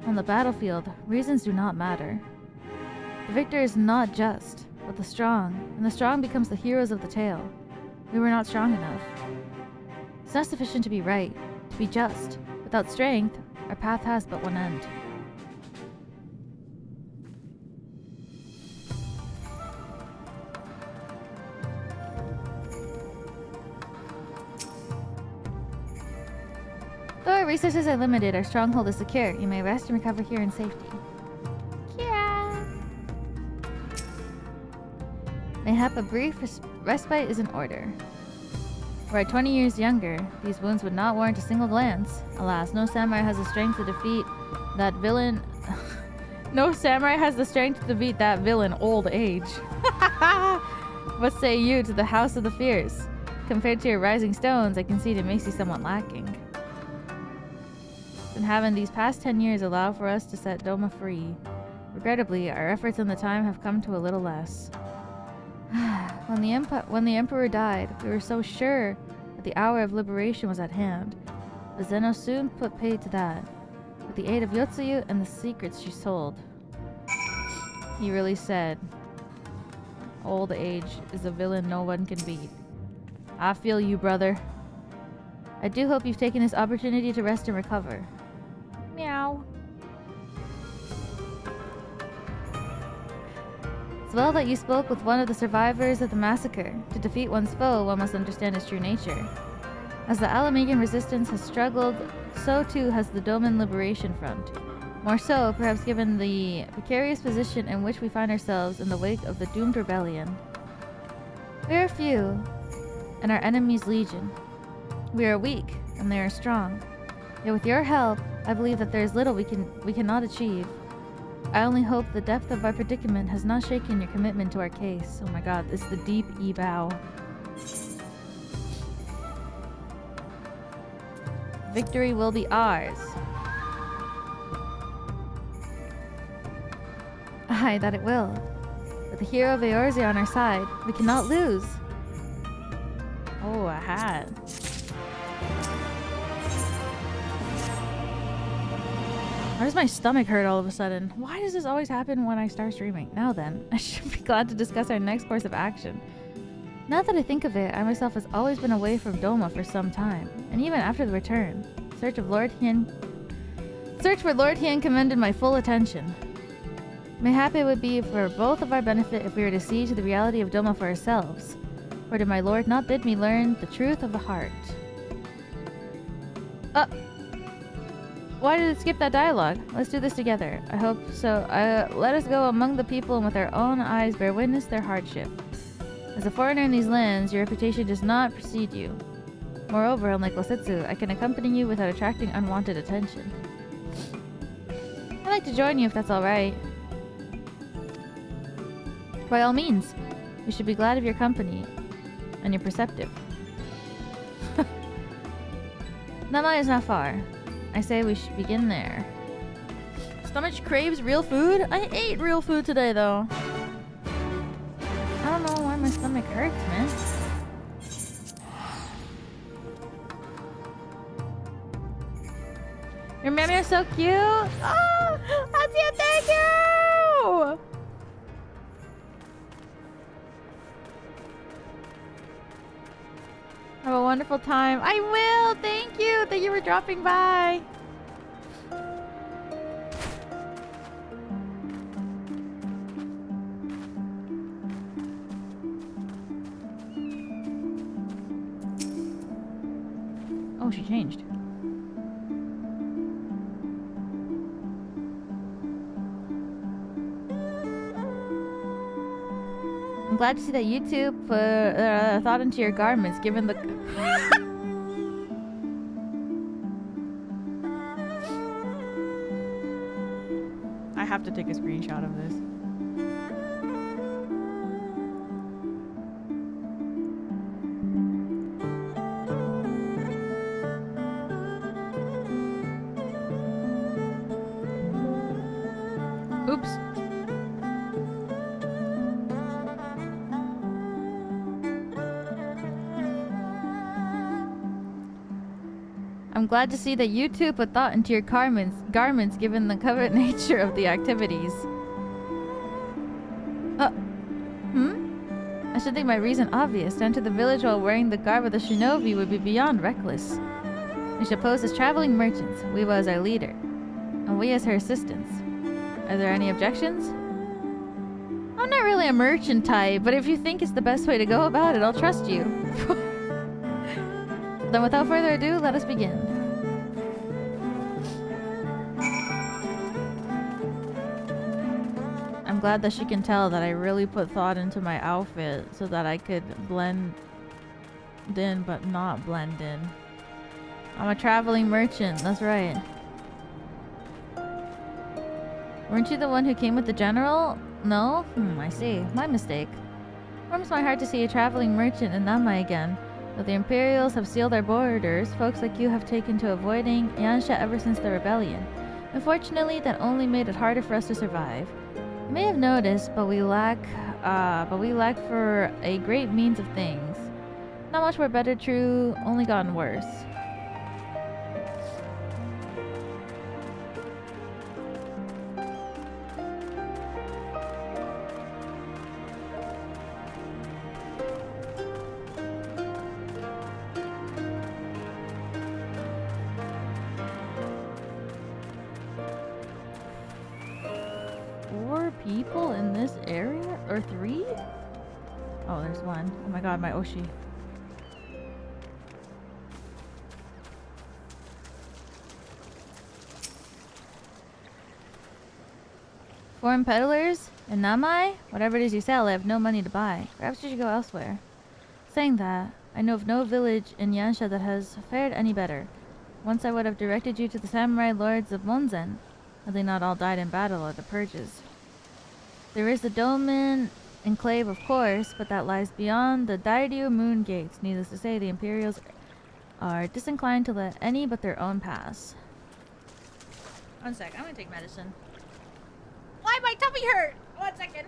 On the battlefield, reasons do not matter. The victor is not just, but the strong, and the strong becomes the heroes of the tale. We were not strong enough. It's not sufficient to be right, to be just. Without strength, our path has but one end. Though our resources are limited, our stronghold is secure. You may rest and recover here in safety. Yeah. Mayhap a brief respite is in order. Were I 20 years younger, these wounds would not warrant a single glance. Alas, no samurai has the strength to defeat that villain. No samurai has the strength to defeat that villain, old age. What say you to the House of the Fierce? Compared to your rising stones, I concede it makes you somewhat lacking. The and have in these past 10 years allowed for us to set Doma free. Regrettably, our efforts in the time have come to a little less. When the Emperor died, we were so sure that the hour of liberation was at hand. But Zeno soon put paid to that, with the aid of Yotsuyu and the secrets she sold. He really said, old age is a villain no one can beat. I feel you, brother. I do hope you've taken this opportunity to rest and recover. Meow. It's well that you spoke with one of the survivors of the massacre. To defeat one's foe, one must understand his true nature. As the Alamegan resistance has struggled, so too has the Doman Liberation Front. More so, perhaps given the precarious position in which we find ourselves in the wake of the doomed rebellion. We are few, and our enemies legion. We are weak, and they are strong. Yet with your help, I believe that there is little we cannot achieve. I only hope the depth of our predicament has not shaken your commitment to our case. Oh my god, this is the deep ebow. Victory will be ours. Aye, that it will. With the hero of Eorzea on our side, we cannot lose. Oh, a hat. Why does my stomach hurt all of a sudden? Why does this always happen when I start streaming? Now then, I should be glad to discuss our next course of action. Now that I think of it, I myself has always been away from Doma for some time, and even after the return. Search for Lord Hien commanded my full attention. Mayhap it would be for both of our benefit if we were to see to the reality of Doma for ourselves. For did my lord not bid me learn the truth of the heart? Why did it skip that dialogue? Let's do this together. I hope so. Let us go among the people and with our own eyes bear witness their hardship. As a foreigner in these lands, your reputation does not precede you. Moreover, unlike Osetsu, I can accompany you without attracting unwanted attention. I'd like to join you if that's alright. By all means, we should be glad of your company. And you're perceptive. Nama is not far. I say we should begin there. Stomach craves real food? I ate real food today, though. I don't know why my stomach hurts, man. Your mammy is so cute! Oh! Atsuya, thank you! Have a wonderful time. I will! Thank you! Thank you for dropping by! Oh, she changed. I'm glad to see that YouTube put thought into your garments, given the... I have to take a screenshot of this. Oops. I'm glad to see that you too put thought into your garments given the covert nature of the activities. I should think my reason obvious. To enter the village while wearing the garb of the shinobi would be beyond reckless. We shall pose as traveling merchants, Weeva as our leader, and we as her assistants. Are there any objections? I'm not really a merchant type, but if you think it's the best way to go about it, I'll trust you. Then without further ado, let us begin. I'm glad that she can tell that I really put thought into my outfit so that I could blend in but not blend in. I'm a traveling merchant, that's right. Weren't you the one who came with the general? No? I see. My mistake. Warms my heart to see a traveling merchant in Nama again. Though the Imperials have sealed our borders, folks like you have taken to avoiding Yansha ever since the rebellion. Unfortunately, that only made it harder for us to survive. You may have noticed, but we lack for a great means of things. Not much more better, true, only gotten worse. People in this area? Or 3? Oh, there's one. Oh my god, my Oshi. Foreign peddlers? In Namai? Whatever it is you sell, I have no money to buy. Perhaps you should go elsewhere. Saying that, I know of no village in Yansha that has fared any better. Once I would have directed you to the samurai lords of Monzen, had they not all died in battle or the purges. There is the Doman enclave, of course, but that lies beyond the Dairyu moon gates. Needless to say, the Imperials are disinclined to let any but their own pass. One sec, I'm gonna take medicine. Why my tummy hurt? 1 second.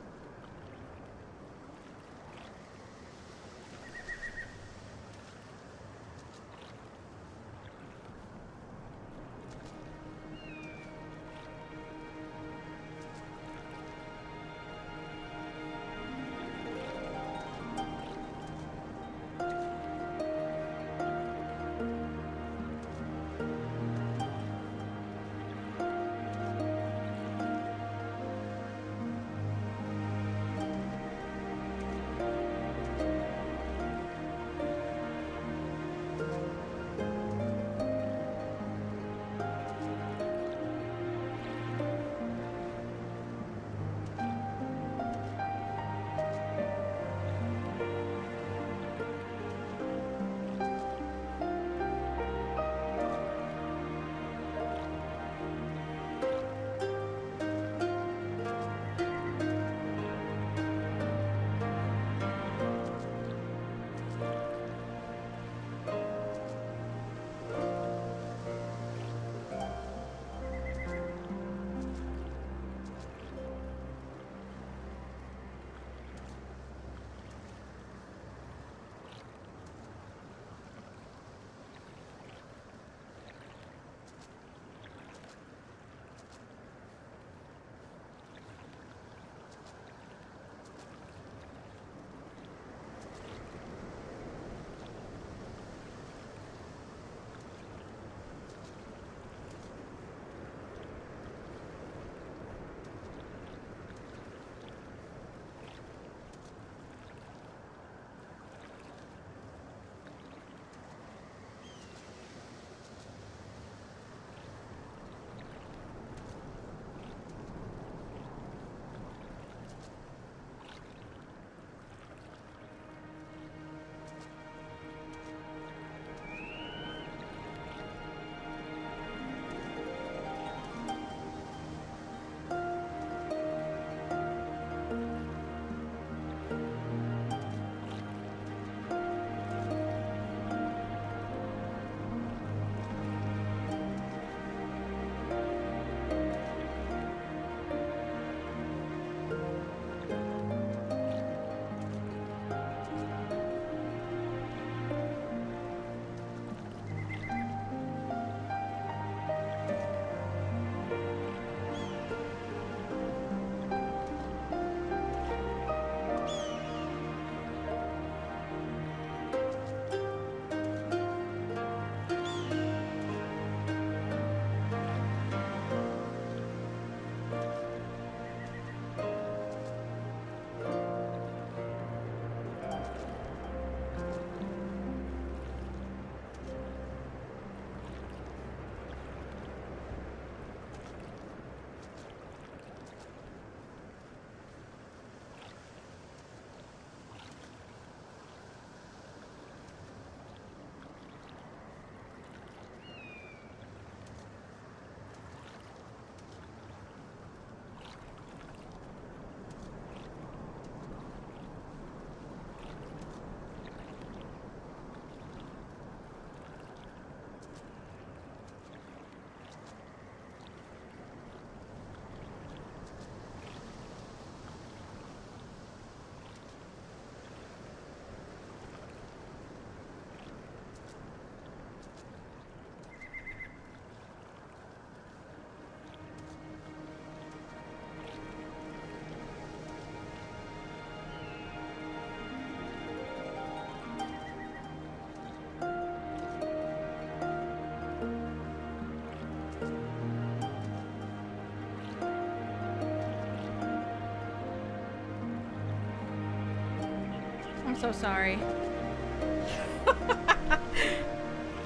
so sorry.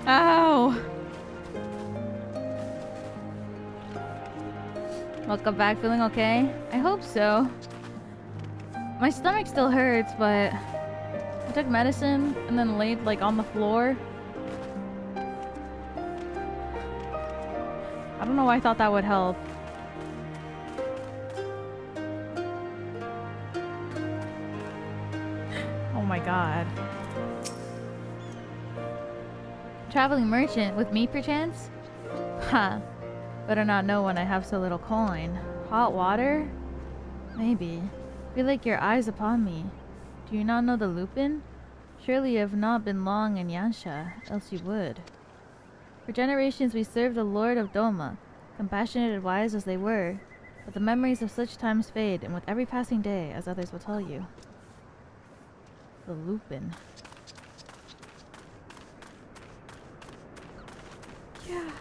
Ow! Welcome back, feeling okay? I hope so. My stomach still hurts, but I took medicine and then laid like on the floor. I don't know why I thought that would help. Oh my god. Traveling merchant with me perchance? Ha! Better not know when I have so little coin. Hot water? Maybe. Feel like your eyes upon me. Do you not know the Lupin? Surely you have not been long in Yansha, else you would. For generations we served the Lord of Doma, compassionate and wise as they were, but the memories of such times fade, and with every passing day, as others will tell you. The Lupin. Yeah.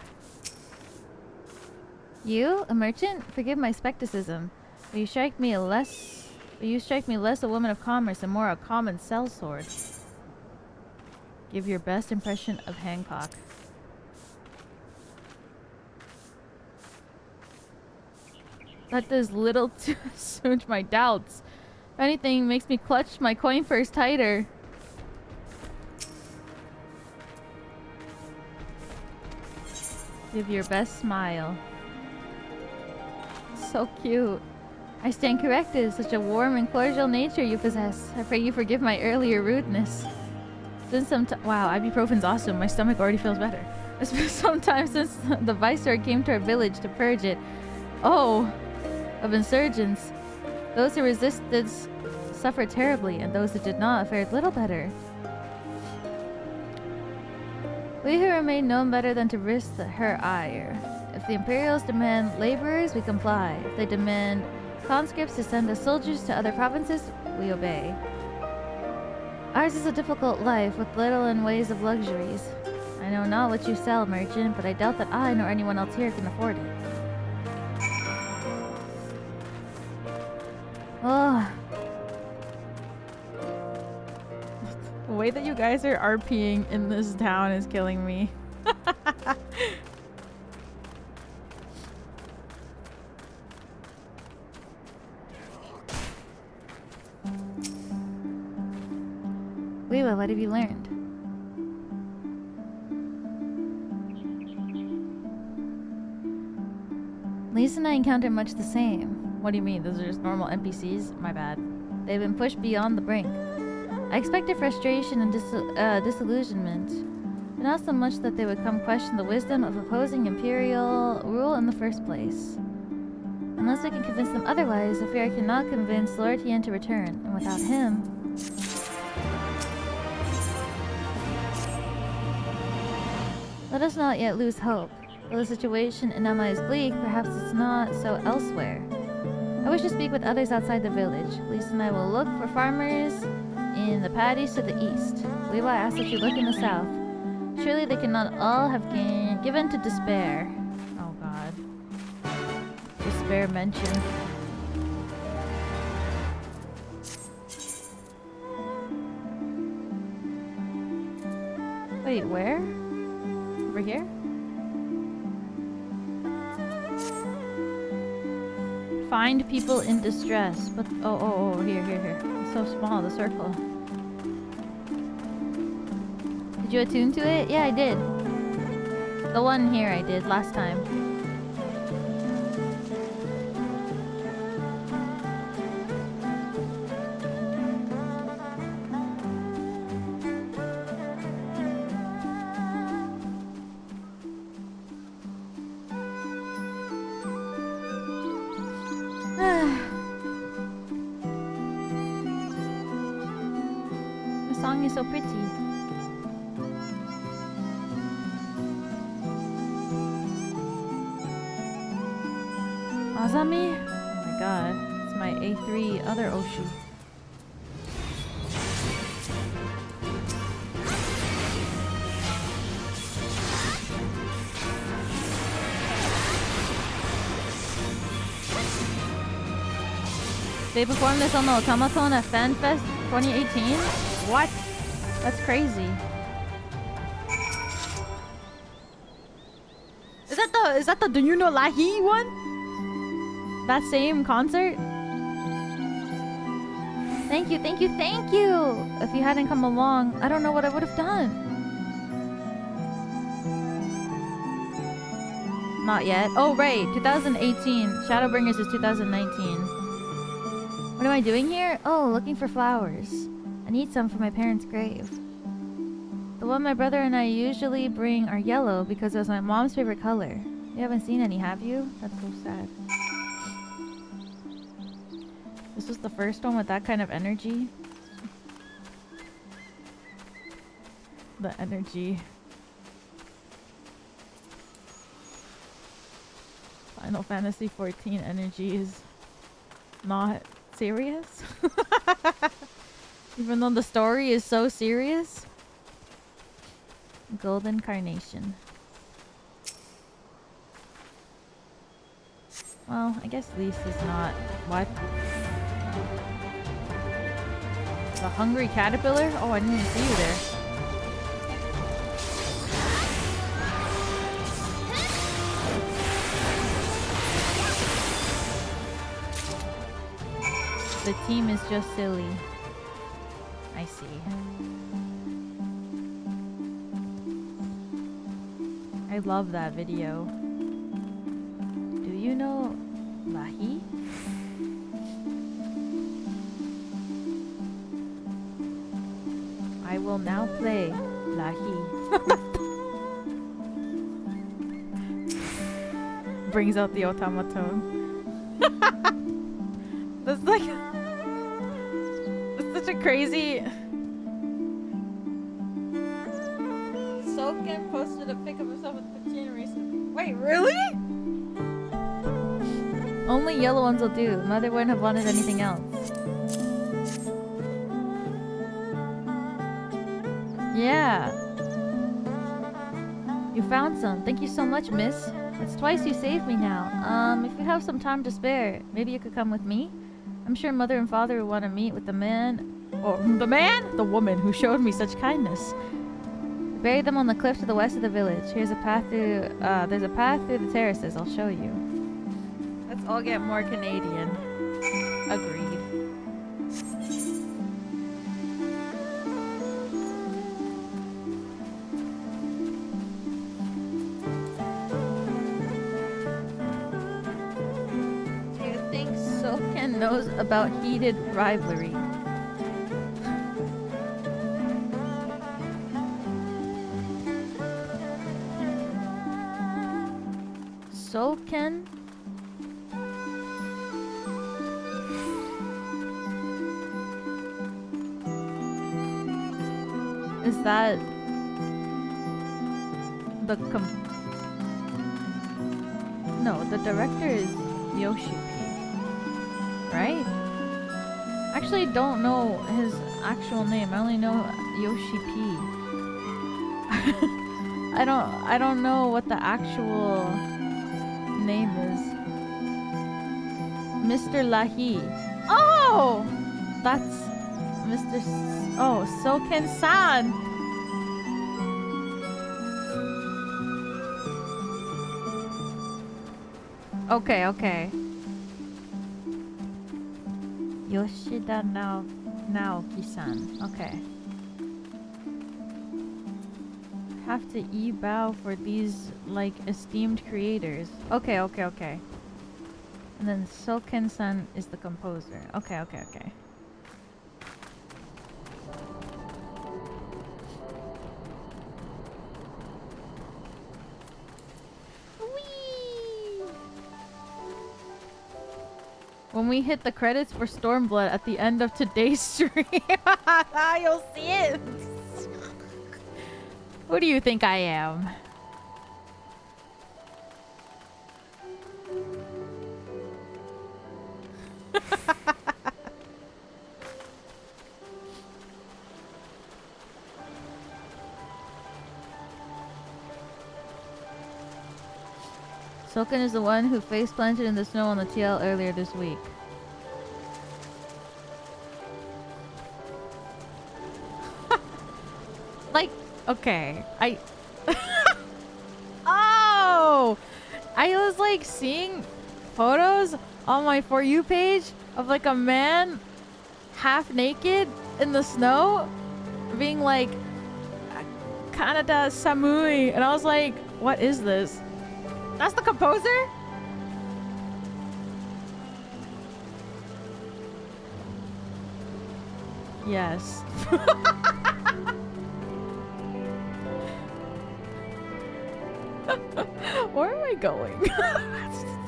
You, a merchant? Forgive my skepticism, but you strike me less a woman of commerce and more a common sellsword. Give your best impression of Hancock. That does little to assuage my doubts. If anything, makes me clutch my coin purse tighter. Give your best smile. So cute. I stand corrected. Such a warm and cordial nature you possess. I pray you forgive my earlier rudeness. It's been some time. Wow, ibuprofen's awesome. My stomach already feels better. It's been some time since the Viceroy came to our village to purge it. Oh, of insurgents. Those who resisted suffered terribly, and those who did not fared little better. We who remain known better than to risk her ire. If the Imperials demand laborers, we comply. If they demand conscripts to send as soldiers to other provinces, we obey. Ours is a difficult life, with little in ways of luxuries. I know not what you sell, merchant, but I doubt that I nor anyone else here can afford it. Oh. The way that you guys are RPing in this town is killing me. Leela, what have you learned? Lisa and I encounter much the same. What do you mean? Those are just normal NPCs? My bad. They've been pushed beyond the brink. I expected frustration and disillusionment, but not so much that they would come question the wisdom of opposing Imperial rule in the first place. Unless we can convince them otherwise, I fear I cannot convince Lord Hien to return, and without him... Let us not yet lose hope. Though the situation in Nama is bleak, perhaps it's not so elsewhere. I wish to speak with others outside the village. Lisa and I will look for farmers in the paddies to the east. Leela asks that you look in the south. Surely they cannot all have given to despair. Oh god. Despair mentioned. Wait, where? Over here? Find people in distress. But oh, here. It's so small, the circle. Did you attune to it? Yeah, I did. The one here I did last time. So pretty. Azami? Oh my god. It's my A3 other Oshi. They performed this on the Otamaton at FanFest 2018? What? That's crazy. Is that the Do You Know Lahi one? That same concert? Thank you, thank you, thank you! If you hadn't come along, I don't know what I would have done. Not yet. Oh, right. 2018. Shadowbringers is 2019. What am I doing here? Oh, looking for flowers. I need some for my parents' grave. The one my brother and I usually bring are yellow because it was my mom's favorite color. You haven't seen any, have you? That's so sad. This was the first one with that kind of energy. The energy. Final Fantasy XIV energy is not serious. Even though the story is so serious. Golden Carnation. Well, I guess Lise is not... What? The hungry caterpillar? Oh, I didn't even see you there. The team is just silly. I see. I love that video. Do you know Lahi? I will now play Lahi. Brings out the automaton. That's like... It's such a crazy... Soken posted a pic of himself with Pacino recently. Wait, really? Only yellow ones will do. Mother wouldn't have wanted anything else. Yeah. You found some. Thank you so much, miss. It's twice you saved me now. If you have some time to spare, maybe you could come with me? I'm sure mother and father would want to meet with the man... Or the man? The woman who showed me such kindness. Buried them on the cliff to the west of the village. Here's a path through... there's a path through the terraces. I'll show you. Let's all get more Canadian. Agreed. Do you think Soken knows about heated rivalry? Soken? Is that the No, the director is Yoshi P, right? Actually, don't know his actual name. I only know Yoshi P. I don't know what the actual name is. Mr. Lahi. Oh, that's Mr. Soken-san. Okay. Yoshida Naoki-san. Okay. Have to e-bow for these, like, esteemed creators. Okay. And then Soken-san is the composer. Okay. When we hit the credits for Stormblood at the end of today's stream, you'll see it. Who do you think I am? Soken is the one who face planted in the snow on the TL earlier this week. Okay. Oh! I was like seeing photos on my For You page of like a man half naked in the snow being like Kanada Samui, and I was like, what is this? That's the composer? Yes. Where am I going?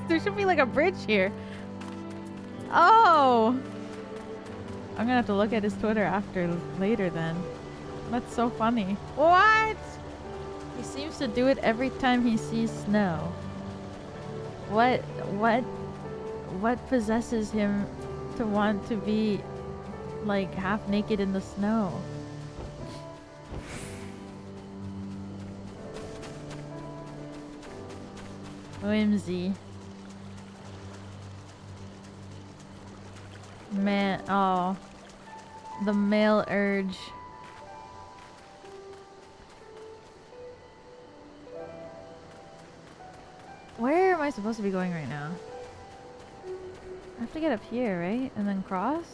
There should be like a bridge here. Oh! I'm gonna have to look at his Twitter later then. That's so funny. What? He seems to do it every time he sees snow. What possesses him to want to be like half naked in the snow? Whimsy. Man, oh. The male urge. Where am I supposed to be going right now? I have to get up here, right? And then cross?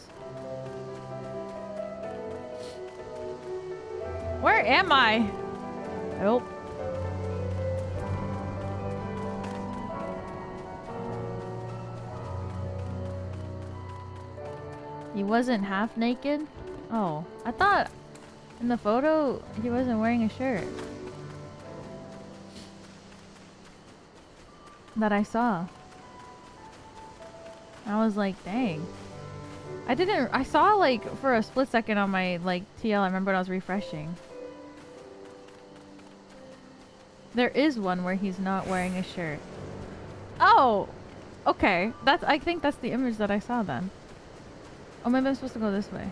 Where am I? Help. He wasn't half naked? Oh, I thought in the photo he wasn't wearing a shirt. That I saw. I was like, dang. I saw like for a split second on my like TL, I remember when I was refreshing. There is one where he's not wearing a shirt. Oh! Okay. I think that's the image that I saw then. Oh, maybe I'm supposed to go this way.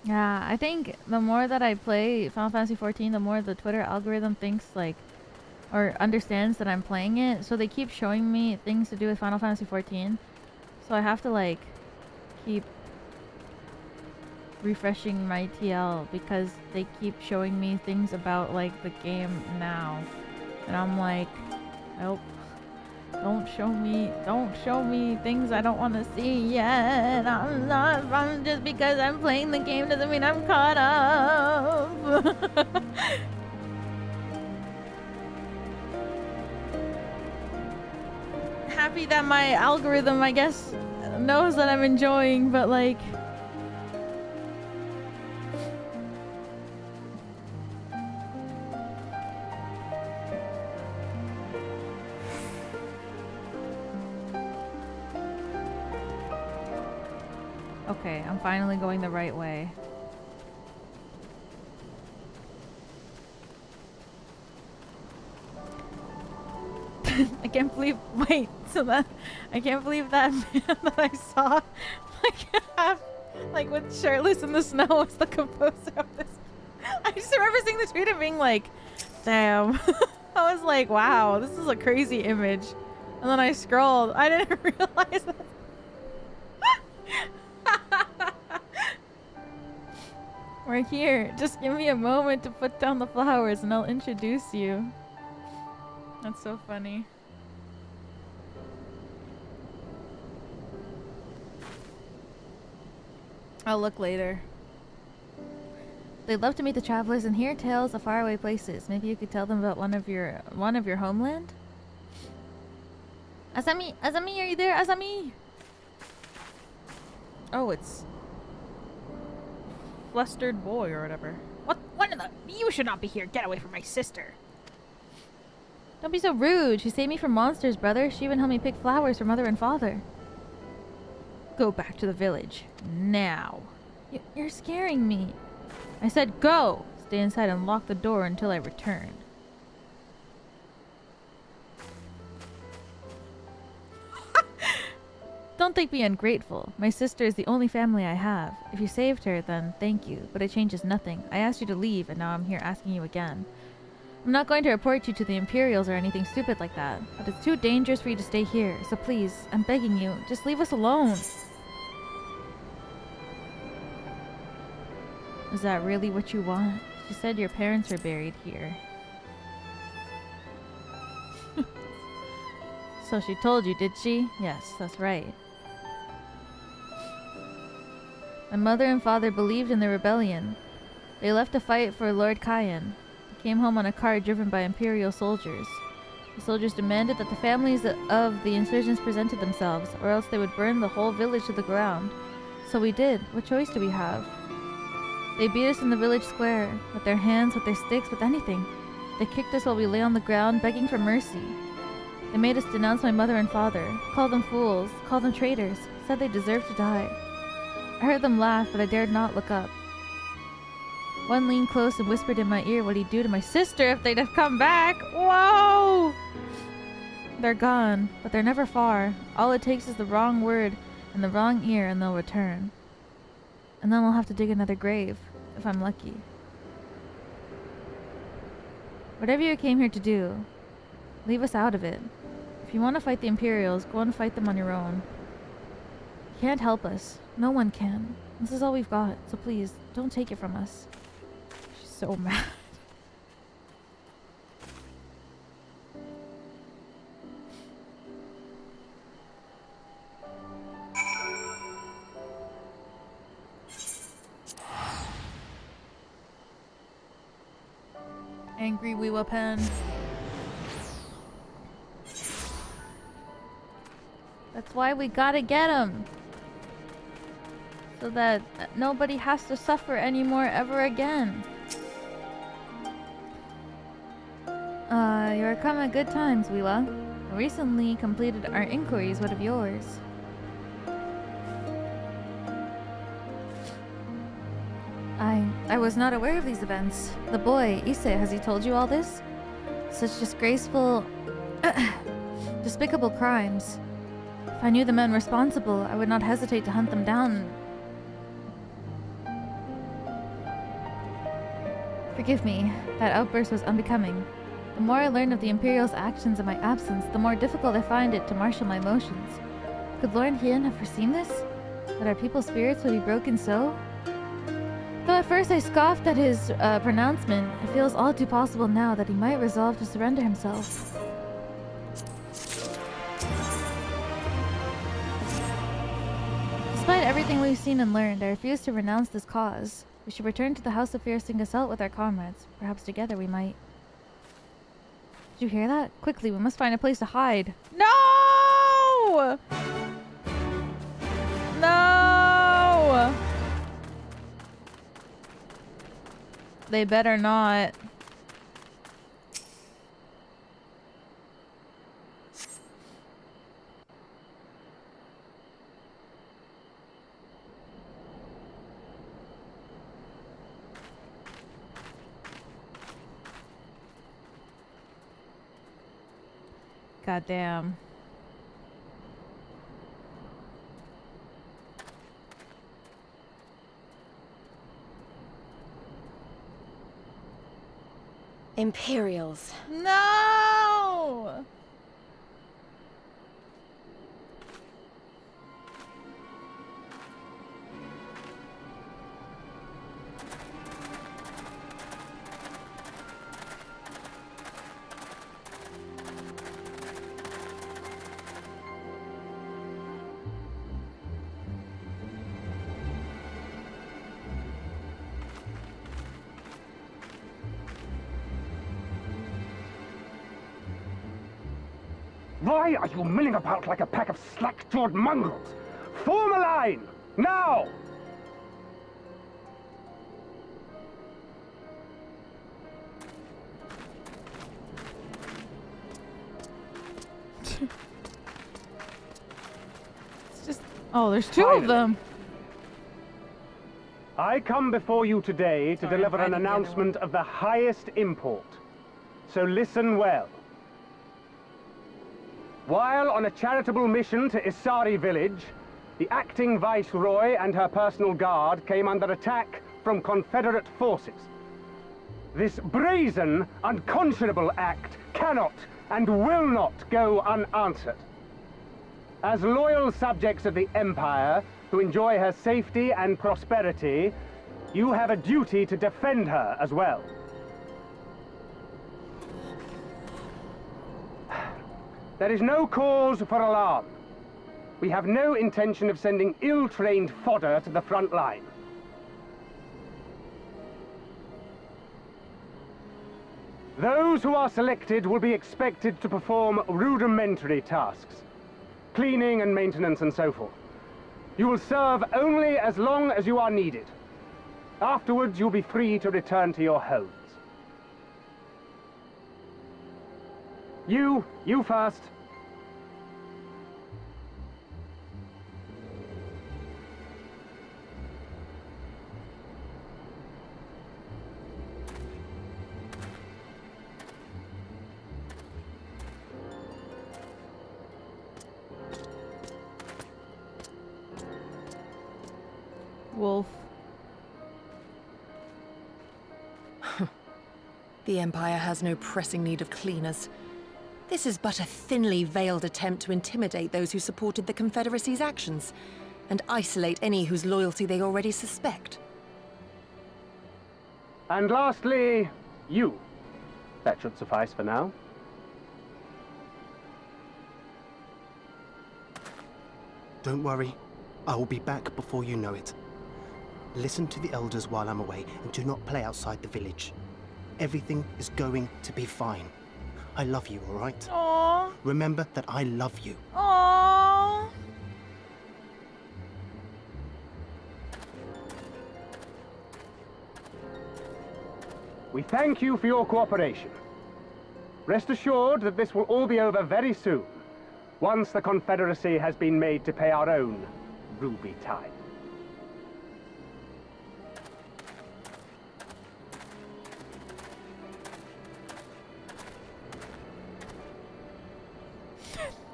Yeah, I think the more that I play Final Fantasy XIV, the more the Twitter algorithm thinks like, or understands that I'm playing it. So they keep showing me things to do with Final Fantasy XIV. So I have to like keep refreshing my TL because they keep showing me things about like the game now. And I'm like, nope. Don't show me things I don't want to see yet. I'm just because I'm playing the game doesn't mean I'm caught up. Happy that my algorithm, I guess, knows that I'm enjoying, but like... Okay, I'm finally going the right way. I can't believe, wait, so that, I can't believe that man that I saw, like with shirtless in the snow was the composer of this. I just remember seeing the tweet and being like, damn. I was like, wow, this is a crazy image. And then I scrolled, I didn't realize that. We're here. Just give me a moment to put down the flowers and I'll introduce you. That's so funny. I'll look later. They'd love to meet the travelers and hear tales of faraway places. Maybe you could tell them about one of your homeland? Asami, are you there? Asami! Oh, it's flustered boy or whatever. What in the... You should not be here. Get away from my sister. Don't be so rude. She saved me from monsters, brother. She even helped me pick flowers for mother and father. Go back to the village. Now. You're scaring me. I said go. Stay inside and lock the door until I return. Don't think me ungrateful. My sister is the only family I have. If you saved her, then thank you. But it changes nothing. I asked you to leave, and now I'm here asking you again. I'm not going to report you to the Imperials or anything stupid like that, but it's too dangerous for you to stay here, so please, I'm begging you, just leave us alone. Is that really what you want? She said your parents were buried here. So she told you, did she? Yes, that's right. My mother and father believed in the rebellion. They left to fight for Lord Hien. They came home on a car driven by Imperial soldiers. The soldiers demanded that the families of the insurgents presented themselves, or else they would burn the whole village to the ground. So we did. What choice do we have? They beat us in the village square, with their hands, with their sticks, with anything. They kicked us while we lay on the ground, begging for mercy. They made us denounce my mother and father, call them fools, call them traitors, said they deserved to die. I heard them laugh, but I dared not look up. One leaned close and whispered in my ear what he'd do to my sister if they'd have come back. Whoa! They're gone, but they're never far. All it takes is the wrong word and the wrong ear and they'll return. And then we'll have to dig another grave, if I'm lucky. Whatever you came here to do, leave us out of it. If you want to fight the Imperials, go and fight them on your own. You can't help us. No one can. This is all we've got, so please, don't take it from us. She's so mad. Angry Weewa Pen. That's why we gotta get him. So that nobody has to suffer anymore ever again. You're come at good times, Weewa. We recently completed our inquiries. What of yours? I was not aware of these events. The boy, Ise, has he told you all this? Such disgraceful, despicable crimes. If I knew the men responsible, I would not hesitate to hunt them down. Forgive me, that outburst was unbecoming. The more I learn of the Imperial's actions in my absence, the more difficult I find it to marshal my emotions. Could Lord Hien have foreseen this? That our people's spirits would be broken so? Though at first I scoffed at his pronouncement, it feels all too possible now that he might resolve to surrender himself. Despite everything we've seen and learned, I refuse to renounce this cause. We should return to the House of Fierce and Gasselt with our comrades. Perhaps together we might. Did you hear that? Quickly, we must find a place to hide. No! No! They better not. Goddamn. Imperials. No! Why are you milling about like a pack of slack-jawed mongrels? Form a line! Now! It's just... Oh, there's two of them. I come before you today to deliver an announcement of the highest import. So listen well. While on a charitable mission to Isari village, the acting viceroy and her personal guard came under attack from Confederate forces. This brazen, unconscionable act cannot and will not go unanswered. As loyal subjects of the Empire who enjoy her safety and prosperity, you have a duty to defend her as well. There is no cause for alarm. We have no intention of sending ill-trained fodder to the front line. Those who are selected will be expected to perform rudimentary tasks, cleaning and maintenance and so forth. You will serve only as long as you are needed. Afterwards, you'll be free to return to your homes. You first. Wolf. The Empire has no pressing need of cleaners. This is but a thinly veiled attempt to intimidate those who supported the Confederacy's actions, and isolate any whose loyalty they already suspect. And lastly, you. That should suffice for now. Don't worry. I will be back before you know it. Listen to the elders while I'm away, and do not play outside the village. Everything is going to be fine. I love you, all right? Aww. Remember that I love you. Aww. We thank you for your cooperation. Rest assured that this will all be over very soon, once the Confederacy has been made to pay our own ruby tithe.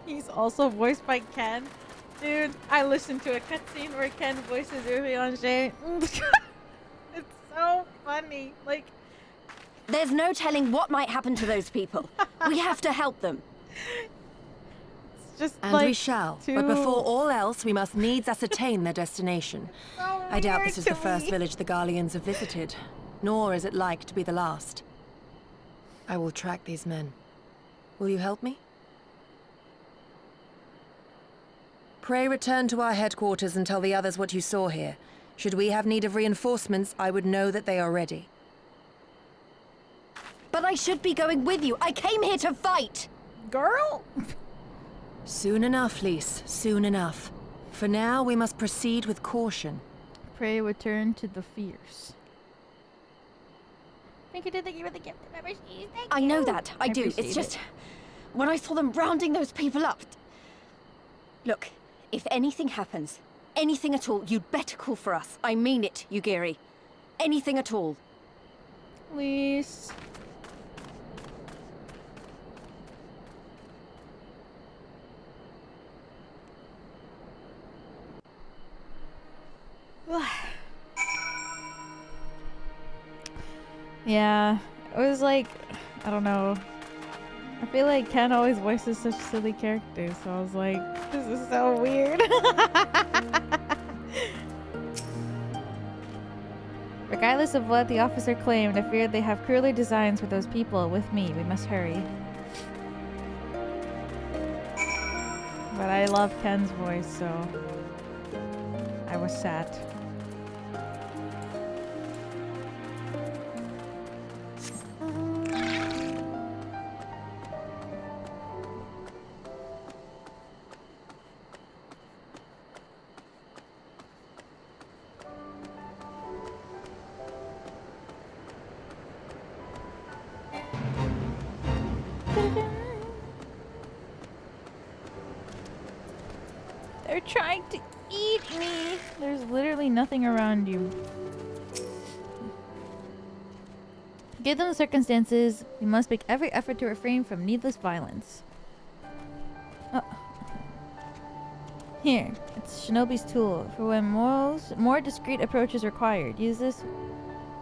He's also voiced by Ken. Dude, I listened to a cutscene where Ken voices Urianger. It's so funny. Like, there's no telling what might happen to those people. We have to help them. It's just And like we shall. But before all else, we must needs ascertain their destination. so I doubt weird this is to the first me. village the Garleans have visited, nor is it like to be the last. I will track these men. Will you help me? Pray return to our headquarters and tell the others what you saw here. Should we have need of reinforcements, I would know that they are ready. But I should be going with you. I came here to fight. Girl. Soon enough, Lise. Soon enough. For now, we must proceed with caution. Pray return to the fierce. Thank you for the gift of membership. Thank I know you. that. I do. appreciate It's just it. when I saw them rounding those people up. Look, if anything happens, anything at all, you'd better call for us. I mean it, Yugiri. Anything at all. Please. Yeah, it was like, I don't know. I feel like Ken always voices such silly characters, so I was like, this is so weird. Regardless of what the officer claimed, I feared they have crueler designs for those people. With me, we must hurry. But I love Ken's voice, so I was sad. They're trying to eat me. There's literally nothing around you. Given the circumstances, we must make every effort to refrain from needless violence. Oh. Here, it's Shinobi's tool for when more discreet approach is required. Use this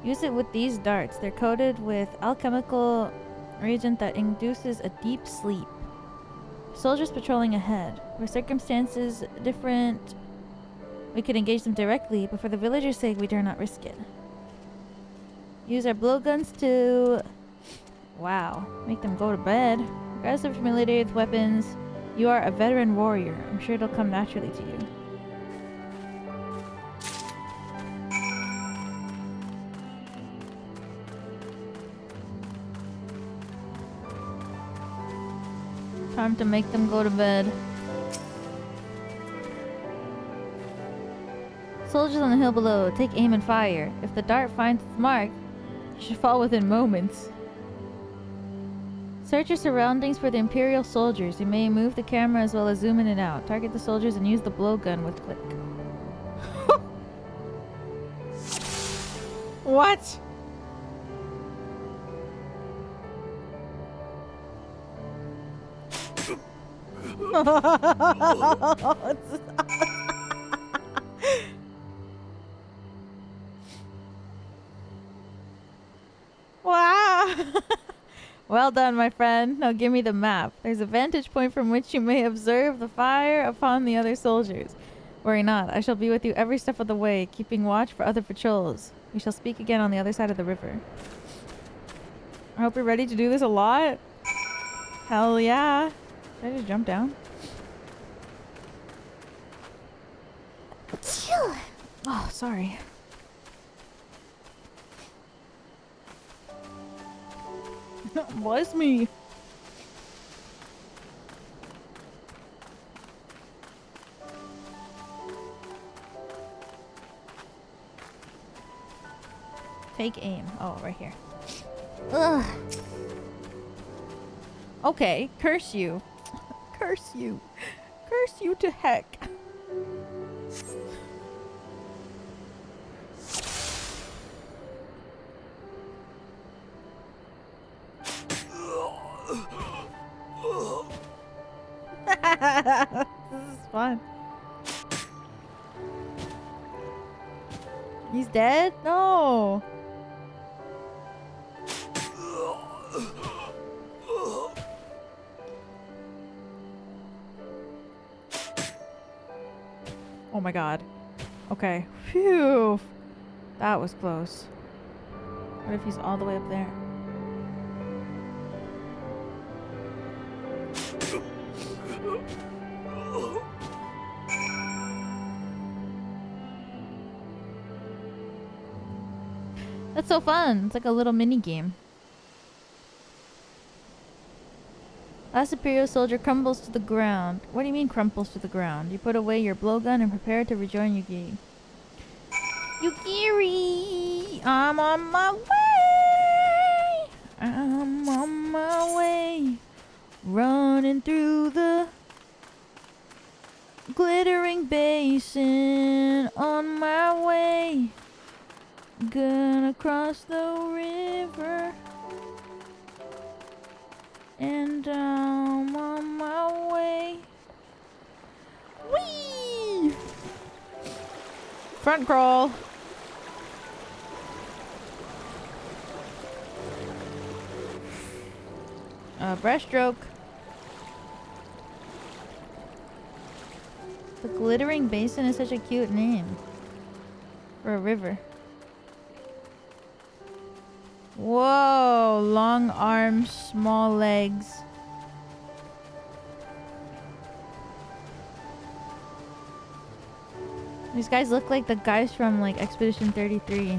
Use it with these darts. They're coated with alchemical reagent that induces a deep sleep. Soldiers patrolling ahead. Where circumstances different, we could engage them directly, but for the villagers' sake, we dare not risk it. Use our blowguns to... Wow. Make them go to bed. Regardless of familiarity with weapons, you are a veteran warrior. I'm sure it'll come naturally to you. Time to make them go to bed. Soldiers on the hill below, take aim and fire. If the dart finds its mark, you should fall within moments. Search your surroundings for the Imperial soldiers. You may move the camera as well as zoom in and out. Target the soldiers and use the blowgun with click. What? Wow. Well done, my friend. Now give me the map. There's a vantage point from which you may observe the fire upon the other soldiers. Worry not. I shall be with you every step of the way, keeping watch for other patrols. We shall speak again on the other side of the river. I hope you're ready to do this a lot. Hell yeah. Did I just jump down? Oh, sorry. Bless me. Take aim. Oh, right here. Ugh. Okay, curse you. Curse you. Curse you to heck. This is fun. He's dead? No. Oh my god. Okay. Phew. That was close. What if he's all the way up there? That's so fun. It's like a little mini game. Last Imperial soldier crumbles to the ground. What do you mean crumbles to the ground? You put away your blowgun and prepare to rejoin Yugiri. Yugiri! I'm on my way! I'm on my way. Running through the glittering basin. On my way. Gonna cross the river. And I'm on my way. Whee! Front crawl. Breaststroke. The glittering basin is such a cute name for a river. Whoa, long arms, small legs. These guys look like the guys from like Expedition 33.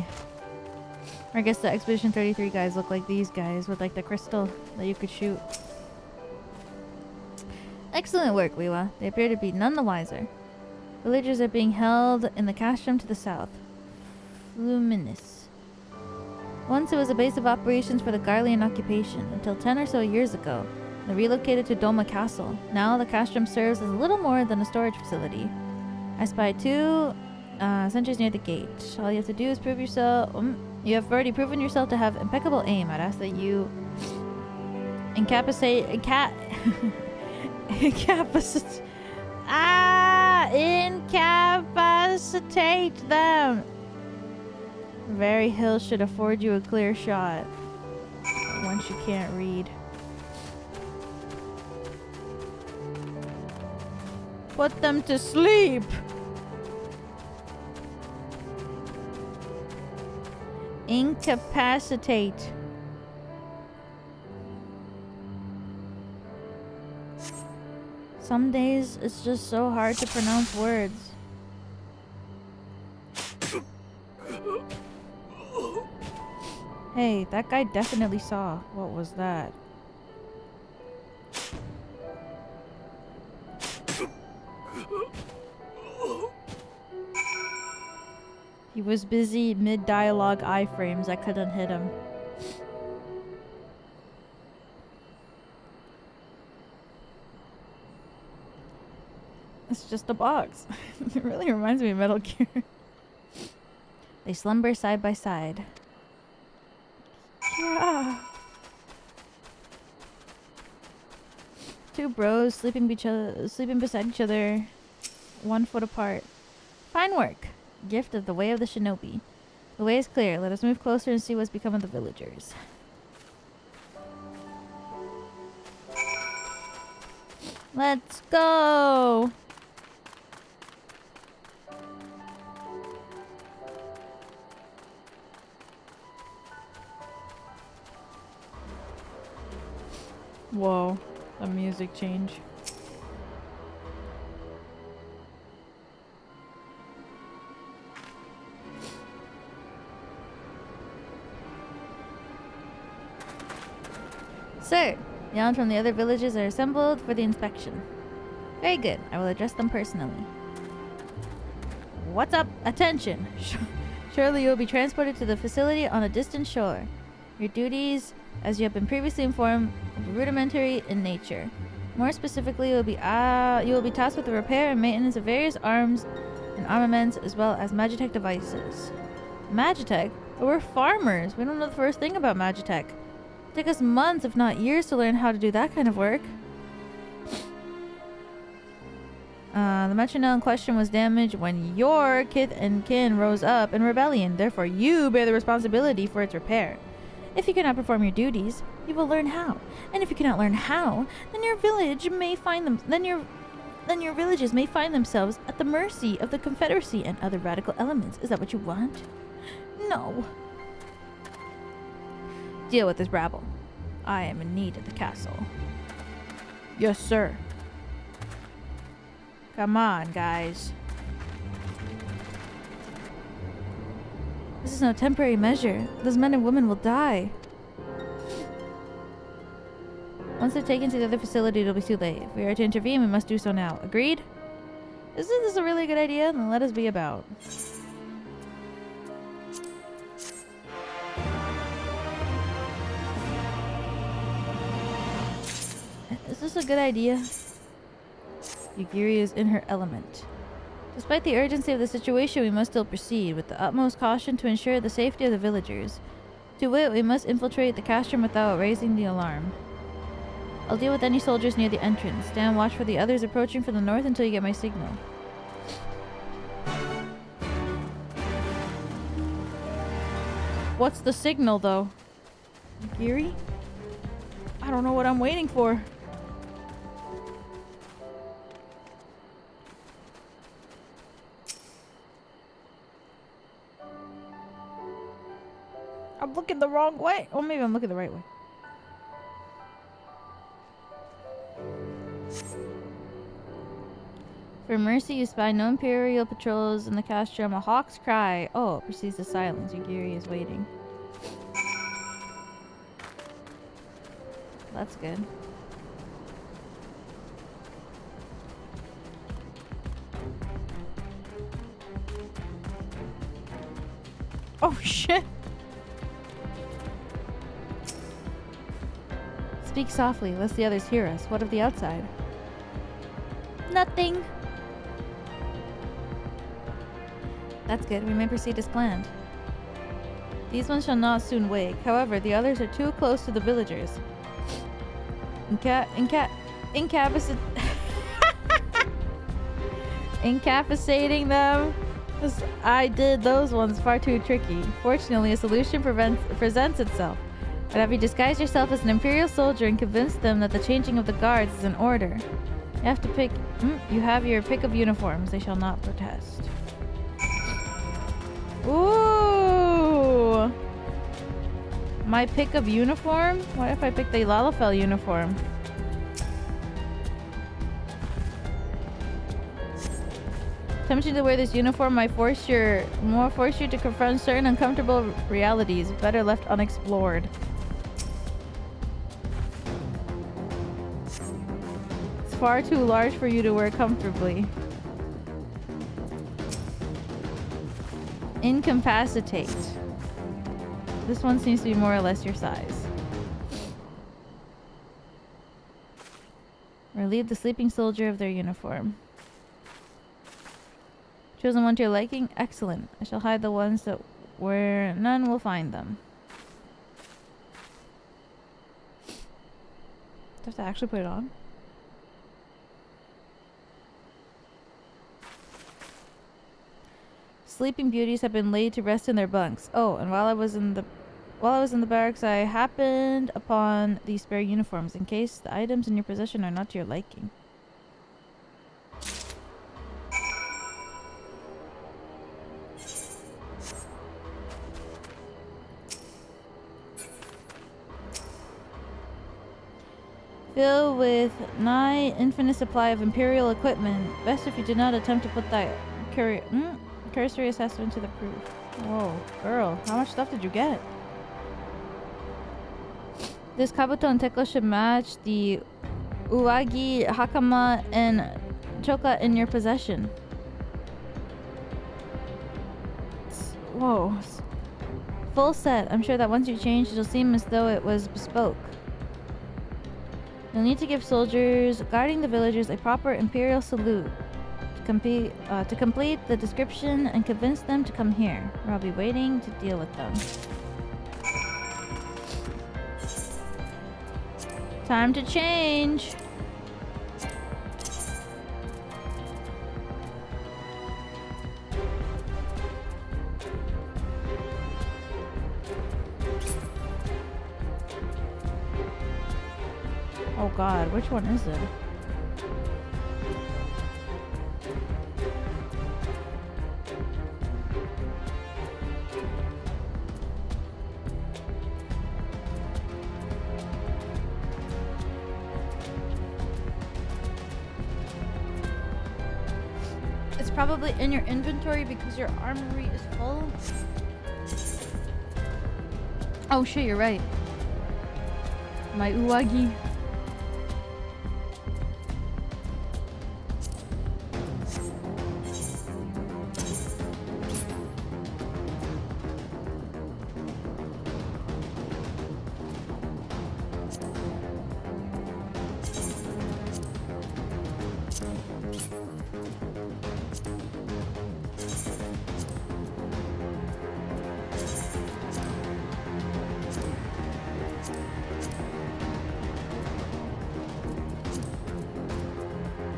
Or I guess the Expedition 33 guys look like these guys with like the crystal that you could shoot. Excellent work, Weewa. They appear to be none the wiser. Villagers are being held in the castrum to the south. Luminous. Once it was a base of operations for the Garlean occupation, until 10 or so years ago. They relocated to Doma Castle. Now the castrum serves as little more than a storage facility. I spied 2 sentries near the gate. All you have to do is prove yourself... you have already proven yourself to have impeccable aim. I'd ask that you... incapacitate them. Very hill should afford you a clear shot. Once you can't read. Put them to sleep! Incapacitate. Some days it's just so hard to pronounce words. Hey, that guy definitely saw. What was that? He was busy mid-dialogue iframes. I couldn't hit him. It's just a box. It really reminds me of Metal Gear. They slumber side by side. Yeah. Two bros sleeping beside each other, 1 foot apart. Fine work. Gift of the way of the shinobi. The way is clear. Let us move closer and see what's become of the villagers. Let's go! Whoa, a music change. Sir, the young from the other villages are assembled for the inspection. Very good. I will address them personally. What's up? Attention! Surely you will be transported to the facility on a distant shore. Your duties, as you have been previously informed, will be rudimentary in nature. More specifically, you will be tasked with the repair and maintenance of various arms and armaments, as well as Magitech devices. Magitech? But we're farmers. We don't know the first thing about Magitech. It took us months, if not years, to learn how to do that kind of work. The metronome in question was damaged when your kith and kin rose up in rebellion. Therefore, you bear the responsibility for its repair. If you cannot perform your duties, you will learn how. And if you cannot learn how, then your village may find them. Then your villages may find themselves at the mercy of the Confederacy and other radical elements. Is that what you want? No. Deal with this rabble. I am in need of the castle. Yes, sir. Come on, guys. This is no temporary measure. Those men and women will die. Once they're taken to the other facility, it'll be too late. If we are to intervene, we must do so now. Agreed? Isn't this a really good idea? Then let us be about. Is this a good idea? Yugiri is in her element. Despite the urgency of the situation, we must still proceed with the utmost caution to ensure the safety of the villagers. To wit, we must infiltrate the castrum without raising the alarm. I'll deal with any soldiers near the entrance. Stand watch for the others approaching from the north until you get my signal. What's the signal, though? Yugiri? I don't know what I'm waiting for. I'm looking the wrong way. Or maybe I'm looking the right way. For mercy, you spy no Imperial patrols in the castrum. A hawk's cry. Oh, it precedes the silence. Yugiri is waiting. That's good. Oh, shit. Speak softly, lest the others hear us. What of the outside? Nothing. That's good. We may proceed as planned. These ones shall not soon wake. However, the others are too close to the villagers. Incapacitating them I did those ones far too tricky. Fortunately, a solution presents itself. But have you disguised yourself as an Imperial soldier and convinced them that the changing of the guards is in order? You have to pick... you have your pick of uniforms. They shall not protest. Ooh! My pick of uniform? What if I pick the Lalafell uniform? Tempting to wear this uniform might force you to confront certain uncomfortable realities, better left unexplored. It's far too large for you to wear comfortably. Incapacitate. This one seems to be more or less your size. Relieve the sleeping soldier of their uniform. Chosen one to your liking? Excellent. I shall hide the ones that where none will find them. Do I have to actually put it on? Sleeping beauties have been laid to rest in their bunks. Oh, and while I was in the barracks, I happened upon these spare uniforms in case the items in your possession are not to your liking. Filled with nigh infinite supply of Imperial equipment. Best if you did not attempt to put that cursory assessment to the proof. Whoa, girl, how much stuff did you get? This kabuto and tekla should match the uagi, hakama, and choka in your possession. Whoa. Full set. I'm sure that once you change, it'll seem as though it was bespoke. You'll need to give soldiers guarding the villagers a proper Imperial salute to complete the description and convince them to come here, where I'll be waiting to deal with them. Time to change! Oh god, which one is it? It's probably in your inventory because your armory is full. Oh shit, you're right. My uwagi.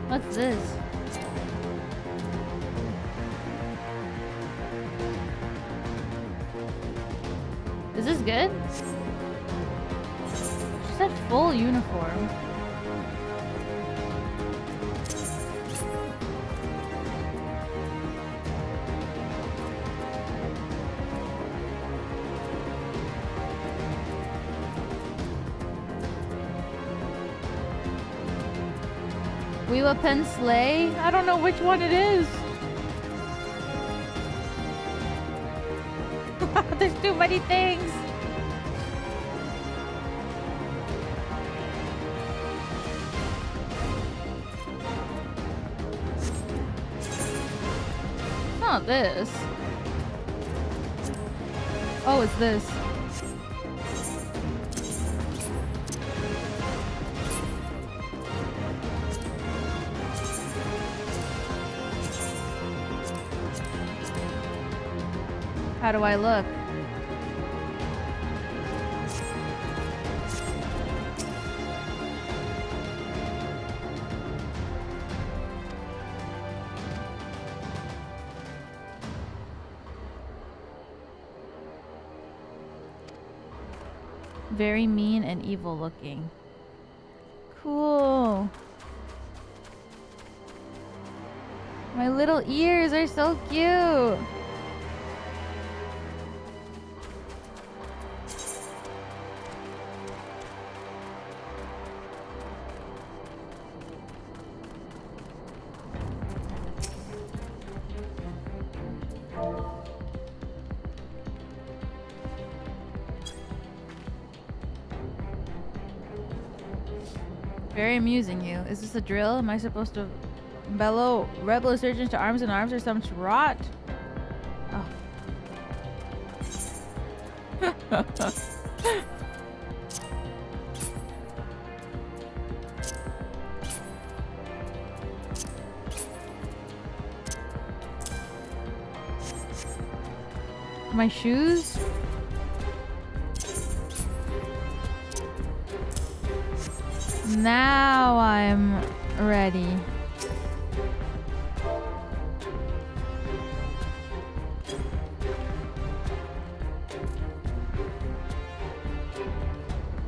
What's this? Is this good? She said full uniform. Weewa Pen Slay? I don't know which one it is. There's too many things. It's not this. Oh, it's this. How do I look? Very mean and evil looking. Cool. My little ears are so cute. Very amusing, you. Is this a drill? Am I supposed to bellow rebel insurgents to arms and arms or some rot? Oh. My shoes? Now I'm ready.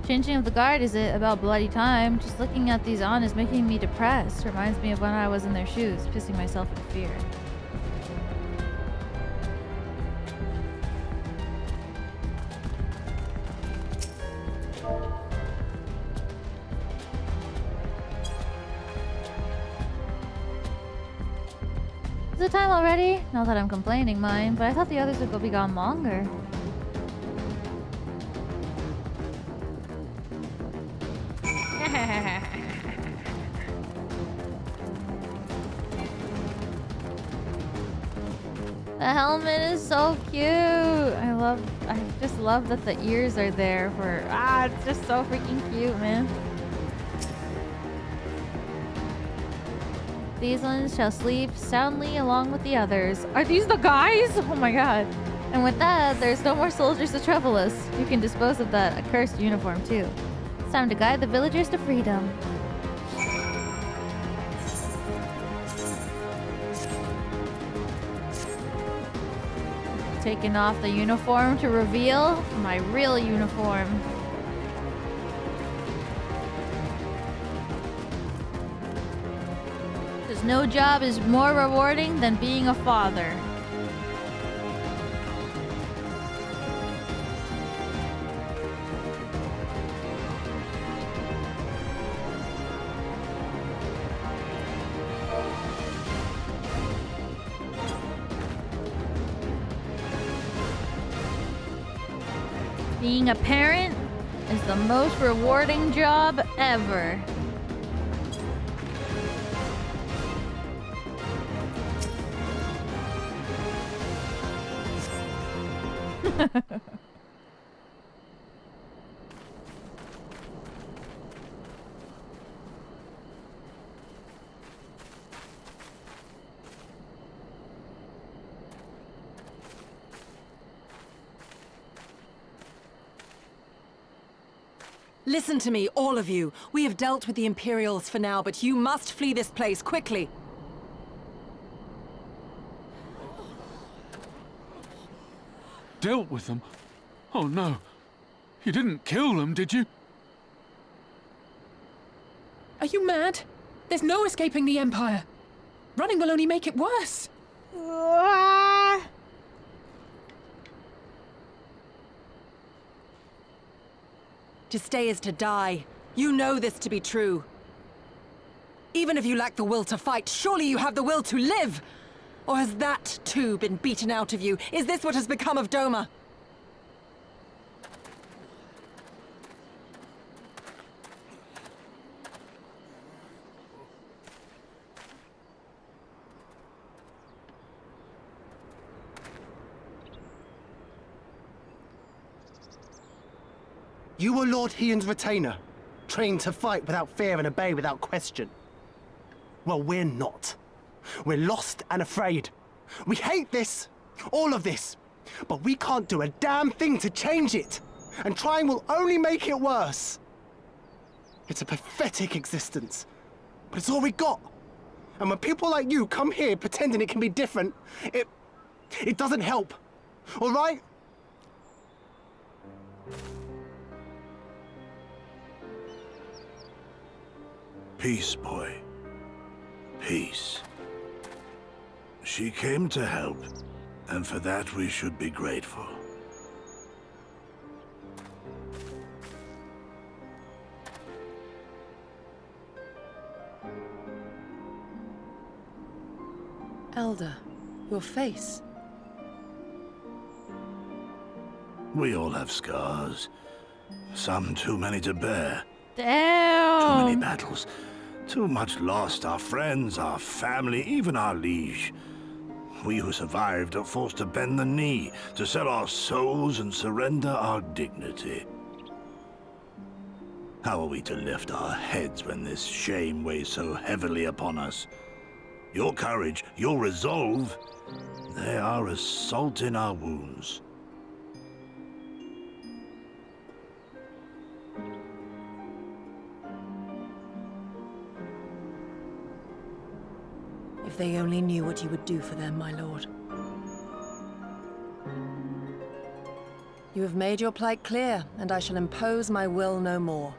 Changing of the guard, is it about bloody time? Just looking at these on is making me depressed. Reminds me of when I was in their shoes, pissing myself in fear. Is it time already? Not that I'm complaining, mind, but I thought the others would be gone longer. The helmet is so cute. I just love that the ears are there for, it's just so freaking cute, man. These ones shall sleep soundly along with the others. Are these the guys? Oh my god. And with that, there's no more soldiers to trouble us. You can dispose of that accursed uniform too. It's time to guide the villagers to freedom. Taking off the uniform to reveal my real uniform. Because no job is more rewarding than being a father. Being a parent is the most rewarding job ever. Listen to me, all of you. We have dealt with the Imperials for now, but you must flee this place quickly. Dealt with them? Oh no. You didn't kill them, did you? Are you mad? There's no escaping the Empire. Running will only make it worse. To stay is to die. You know this to be true. Even if you lack the will to fight, surely you have the will to live! Or has that, too, been beaten out of you? Is this what has become of Doma? You were Lord Hien's retainer, trained to fight without fear and obey without question. Well, we're not. We're lost and afraid. We hate this, all of this, but we can't do a damn thing to change it. And trying will only make it worse. It's a pathetic existence, but it's all we got. And when people like you come here pretending it can be different, it doesn't help, all right? Peace, boy. Peace. She came to help, and for that we should be grateful. Elder, your face. We all have scars. Some too many to bear. Damn. Too many battles. Too much lost. Our friends, our family, even our liege. We who survived are forced to bend the knee, to sell our souls and surrender our dignity. How are we to lift our heads when this shame weighs so heavily upon us? Your courage, your resolve, they are as salt in our wounds. If they only knew what you would do for them, my lord. You have made your plight clear, and I shall impose my will no more.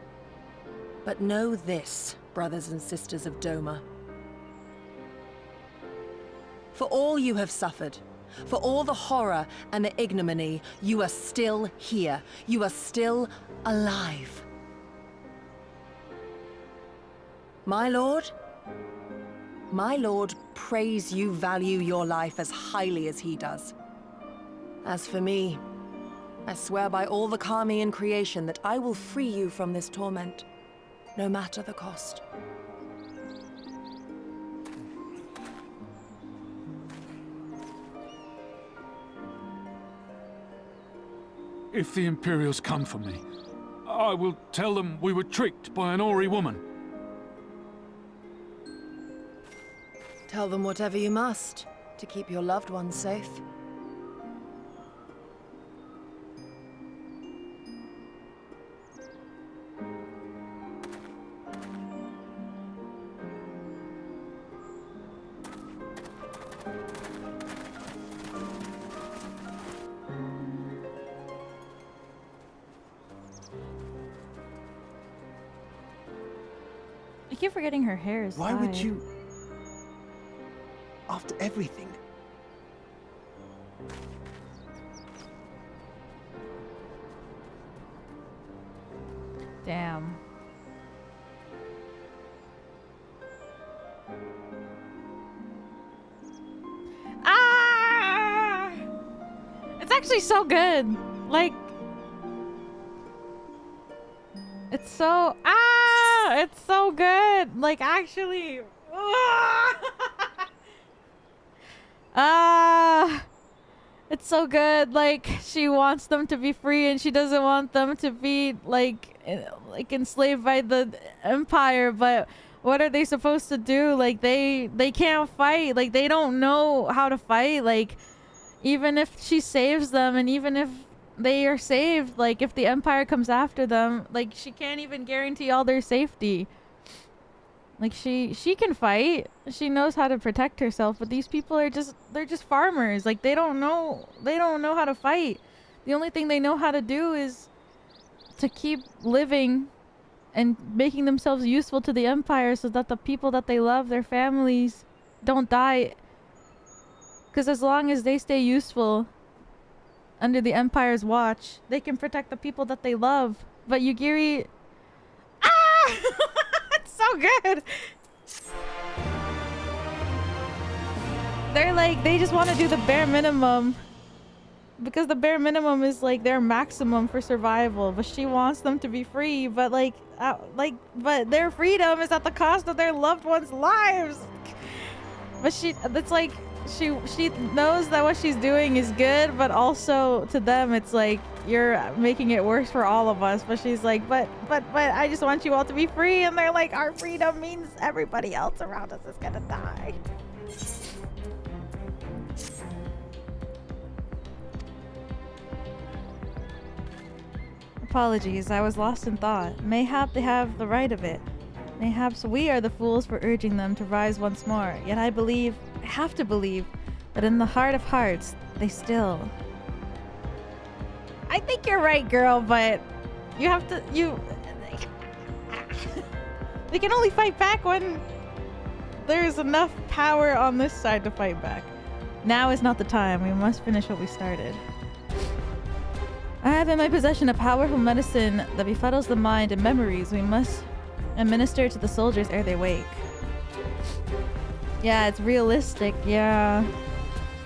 But know this, brothers and sisters of Doma. For all you have suffered, for all the horror and the ignominy, you are still here. You are still alive. My lord prays you value your life as highly as he does. As for me, I swear by all the Kami in creation that I will free you from this torment, no matter the cost. If the Imperials come for me, I will tell them we were tricked by an Ori woman. Tell them whatever you must, to keep your loved ones safe. I keep forgetting her hair is Why would dyed. you... After everything? Damn. Ah! It's actually so good. Like, it's so it's so good. Like, actually. It's so good. Like, she wants them to be free and she doesn't want them to be like enslaved by the Empire, but what are they supposed to do? Like, they can't fight. Like, they don't know how to fight. Like, even if she saves them and even if they are saved, like, if the Empire comes after them, like, she can't even guarantee all their safety. Like, she can fight. She knows how to protect herself, but these people are they're just farmers. Like, they don't know how to fight. The only thing they know how to do is to keep living and making themselves useful to the Empire so that the people that they love, their families, don't die. Because as long as they stay useful under the Empire's watch, they can protect the people that they love. But Yugiri... Ah! It's so good! They're like, they just want to do the bare minimum. Because the bare minimum is like their maximum for survival. But she wants them to be free. But but their freedom is at the cost of their loved ones' lives. But it's like, she knows that what she's doing is good, but also to them it's like, you're making it worse for all of us. But she's like, but I just want you all to be free. And they're like, our freedom means everybody else around us is gonna die. Apologies, I was lost in thought. Mayhap they have the right of it. Mayhaps we are the fools for urging them to rise once more. Yet I have to believe, that in the heart of hearts, they still... I think you're right, girl, but you have to... They can only fight back when there's enough power on this side to fight back. Now is not the time. We must finish what we started. I have in my possession a powerful medicine that befuddles the mind and memories. We must administer to the soldiers ere they wake. Yeah, it's realistic. Yeah.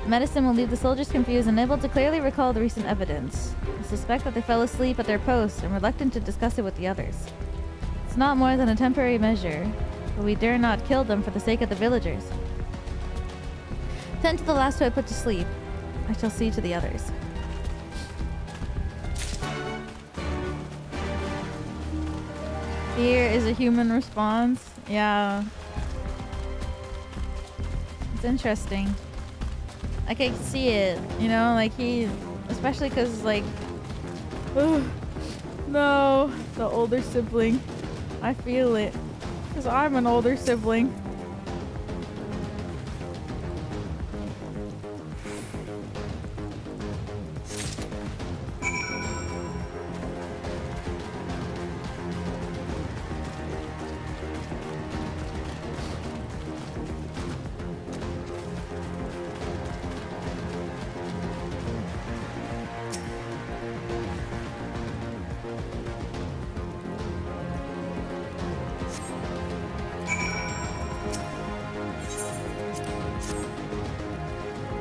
Medicine will leave the soldiers confused and unable to clearly recall the recent evidence. I suspect that they fell asleep at their posts and reluctant to discuss it with the others. It's not more than a temporary measure, but we dare not kill them for the sake of the villagers. Tend to the last who I put to sleep. I shall see to the others. Fear is a human response. Yeah. It's interesting. I can see it, you know, like he, especially because like, oh, no, the older sibling. I feel it, because I'm an older sibling.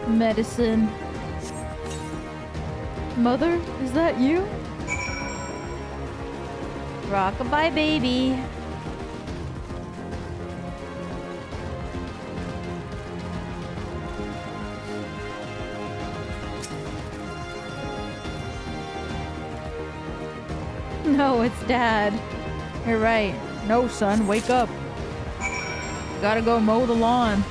Medicine. Mother, is that you? Rockabye, baby. No, it's Dad. You're right. No, son, wake up. Gotta go mow the lawn.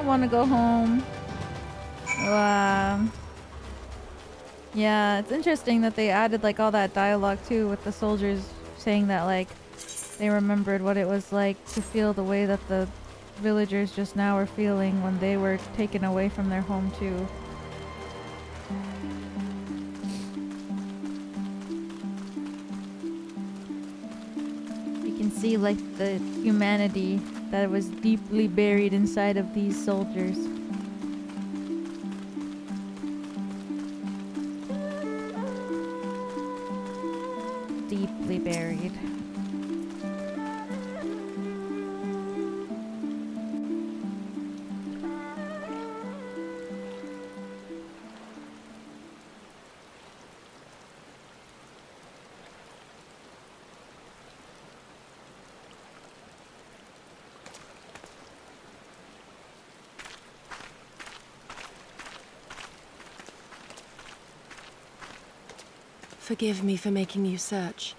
Want to go home. Yeah, it's interesting that they added like all that dialogue too, with the soldiers saying that like they remembered what it was like to feel the way that the villagers just now were feeling when they were taken away from their home too. You can see like the humanity that was deeply buried inside of these soldiers. Deeply buried. Forgive me for making you search.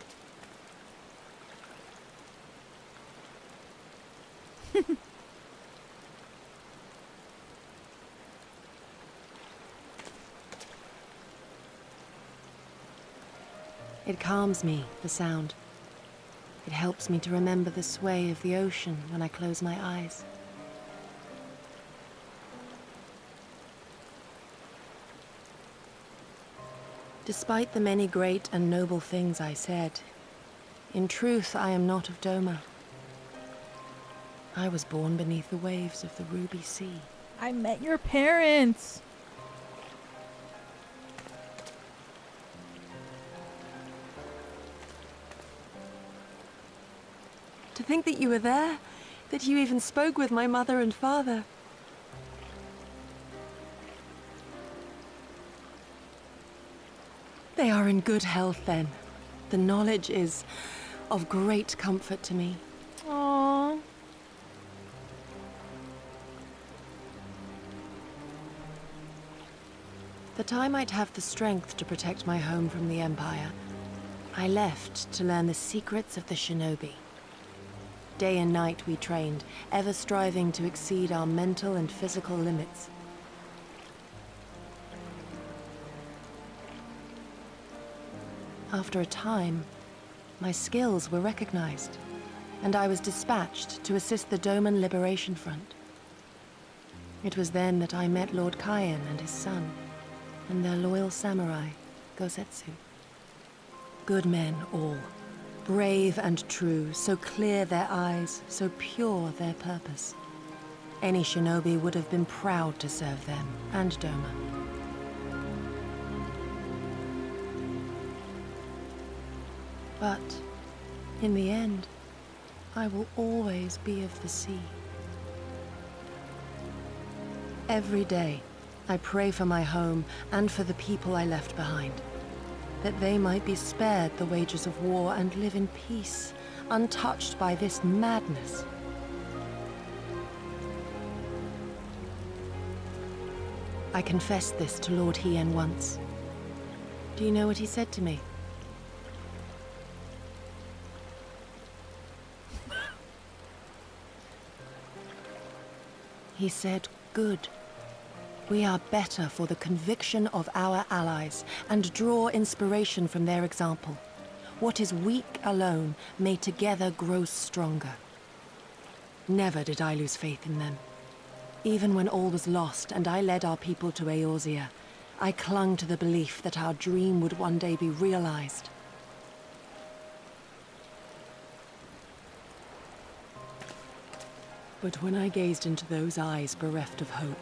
It calms me, the sound. It helps me to remember the sway of the ocean when I close my eyes. Despite the many great and noble things I said, in truth I am not of Doma. I was born beneath the waves of the Ruby Sea. I met your parents! To think that you were there, that you even spoke with my mother and father. They are in good health, then. The knowledge is of great comfort to me. Aww. That I might have the strength to protect my home from the Empire, I left to learn the secrets of the shinobi. Day and night we trained, ever striving to exceed our mental and physical limits. After a time, my skills were recognized, and I was dispatched to assist the Doman Liberation Front. It was then that I met Lord Hien and his son, and their loyal samurai, Gosetsu. Good men all, brave and true, so clear their eyes, so pure their purpose. Any shinobi would have been proud to serve them and Doma. But, in the end, I will always be of the sea. Every day, I pray for my home and for the people I left behind, that they might be spared the wages of war and live in peace, untouched by this madness. I confessed this to Lord Hien once. Do you know what he said to me? He said, "Good. We are better for the conviction of our allies and draw inspiration from their example. What is weak alone may together grow stronger." Never did I lose faith in them. Even when all was lost and I led our people to Eorzea, I clung to the belief that our dream would one day be realized. But when I gazed into those eyes bereft of hope,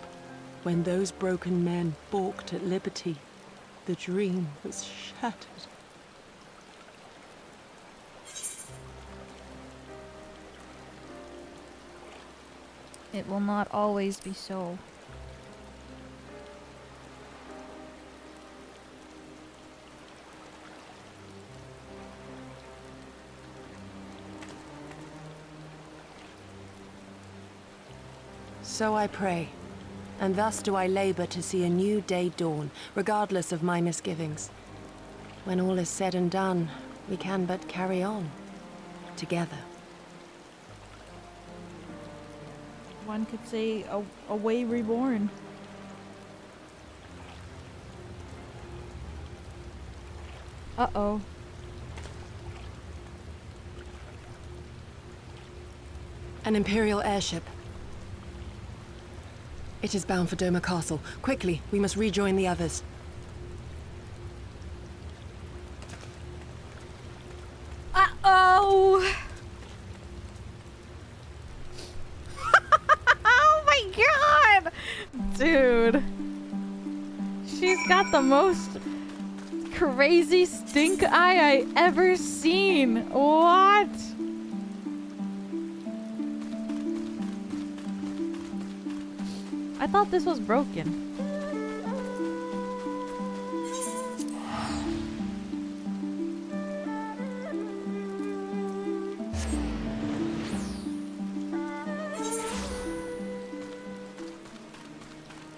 when those broken men balked at liberty, the dream was shattered. It will not always be so. So I pray, and thus do I labor to see a new day dawn, regardless of my misgivings. When all is said and done, we can but carry on, together. One could say a way reborn. Uh-oh. An Imperial airship. It is bound for Doma Castle. Quickly, we must rejoin the others. Uh-oh! Oh my god! Dude. She's got the most crazy stink eye I ever seen. What? I thought this was broken.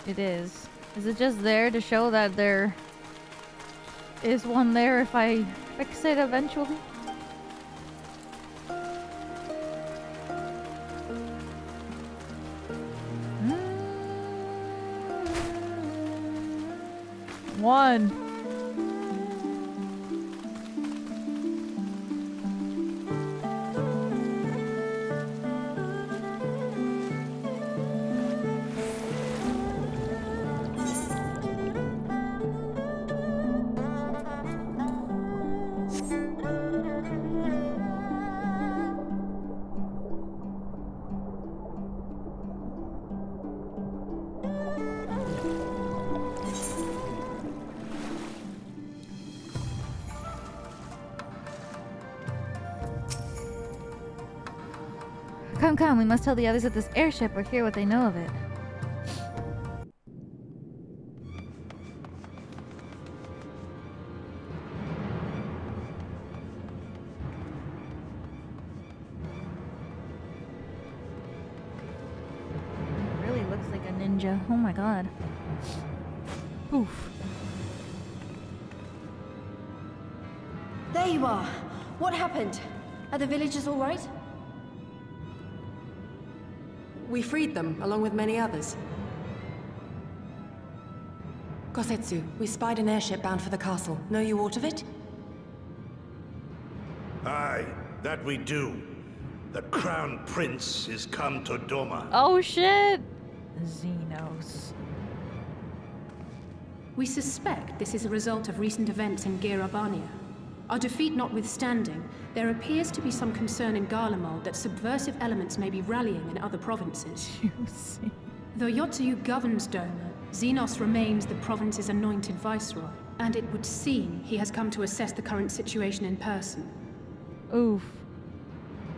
It is. Is it just there to show that there is one there if I fix it eventually? One. Come, we must tell the others at this airship or hear what they know of it. It really looks like a ninja. Oh my god. Oof. There you are. What happened? Are the villagers all right? We freed them, along with many others. Kosetsu, we spied an airship bound for the castle. Know you aught of it? Aye, that we do. The Crown Prince is come to Doma. Oh shit! Xenos. We suspect this is a result of recent events in Girabania. Our defeat notwithstanding, there appears to be some concern in Garlemald that subversive elements may be rallying in other provinces. Juicy. Though Yotsuyu governs Doma, Xenos remains the province's anointed viceroy, and it would seem he has come to assess the current situation in person. Oof.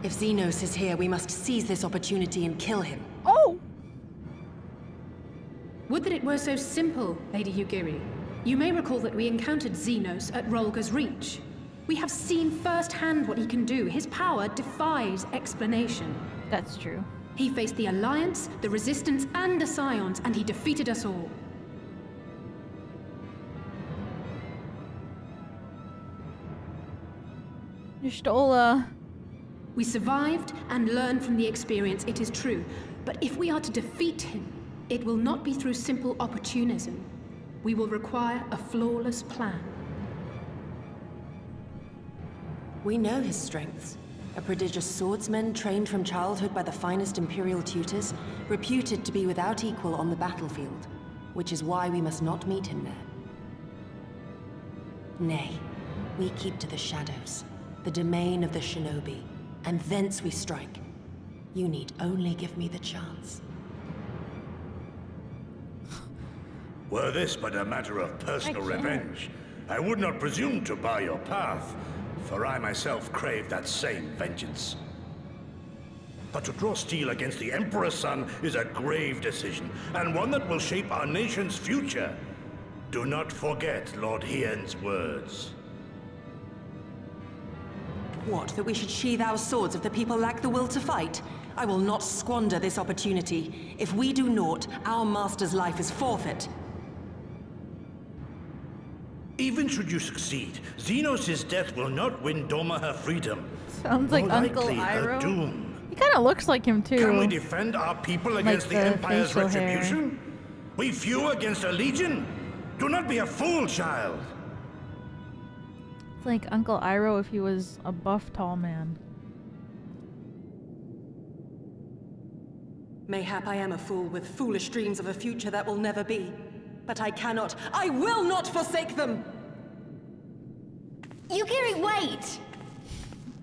If Xenos is here, we must seize this opportunity and kill him. Oh! Would that it were so simple, Lady Yugiri. You may recall that we encountered Xenos at Rolga's Reach. We have seen firsthand what he can do. His power defies explanation. That's true. He faced the Alliance, the Resistance, and the Scions, and he defeated us all. Y'shtola. We survived and learned from the experience, it is true. But if we are to defeat him, it will not be through simple opportunism. We will require a flawless plan. We know his strengths. A prodigious swordsman trained from childhood by the finest Imperial tutors, reputed to be without equal on the battlefield, which is why we must not meet him there. Nay, we keep to the shadows, the domain of the shinobi, and thence we strike. You need only give me the chance. Were this but a matter of personal revenge, I would not presume to bar your path, for I myself crave that same vengeance. But to draw steel against the Emperor's son is a grave decision, and one that will shape our nation's future. Do not forget Lord Hien's words. What, that we should sheathe our swords if the people lack the will to fight? I will not squander this opportunity. If we do naught, our master's life is forfeit. Even should you succeed, Xenos' death will not win Doma her freedom. Sounds like More Uncle likely, her Iroh. doom. He kind of looks like him too. Can we defend our people against the Empire's facial hair. retribution? We few against a legion? Do not be a fool, child. It's like Uncle Iroh if he was a buff tall man. Mayhap I am a fool with foolish dreams of a future that will never be. But I will not forsake them! Yugiri, wait!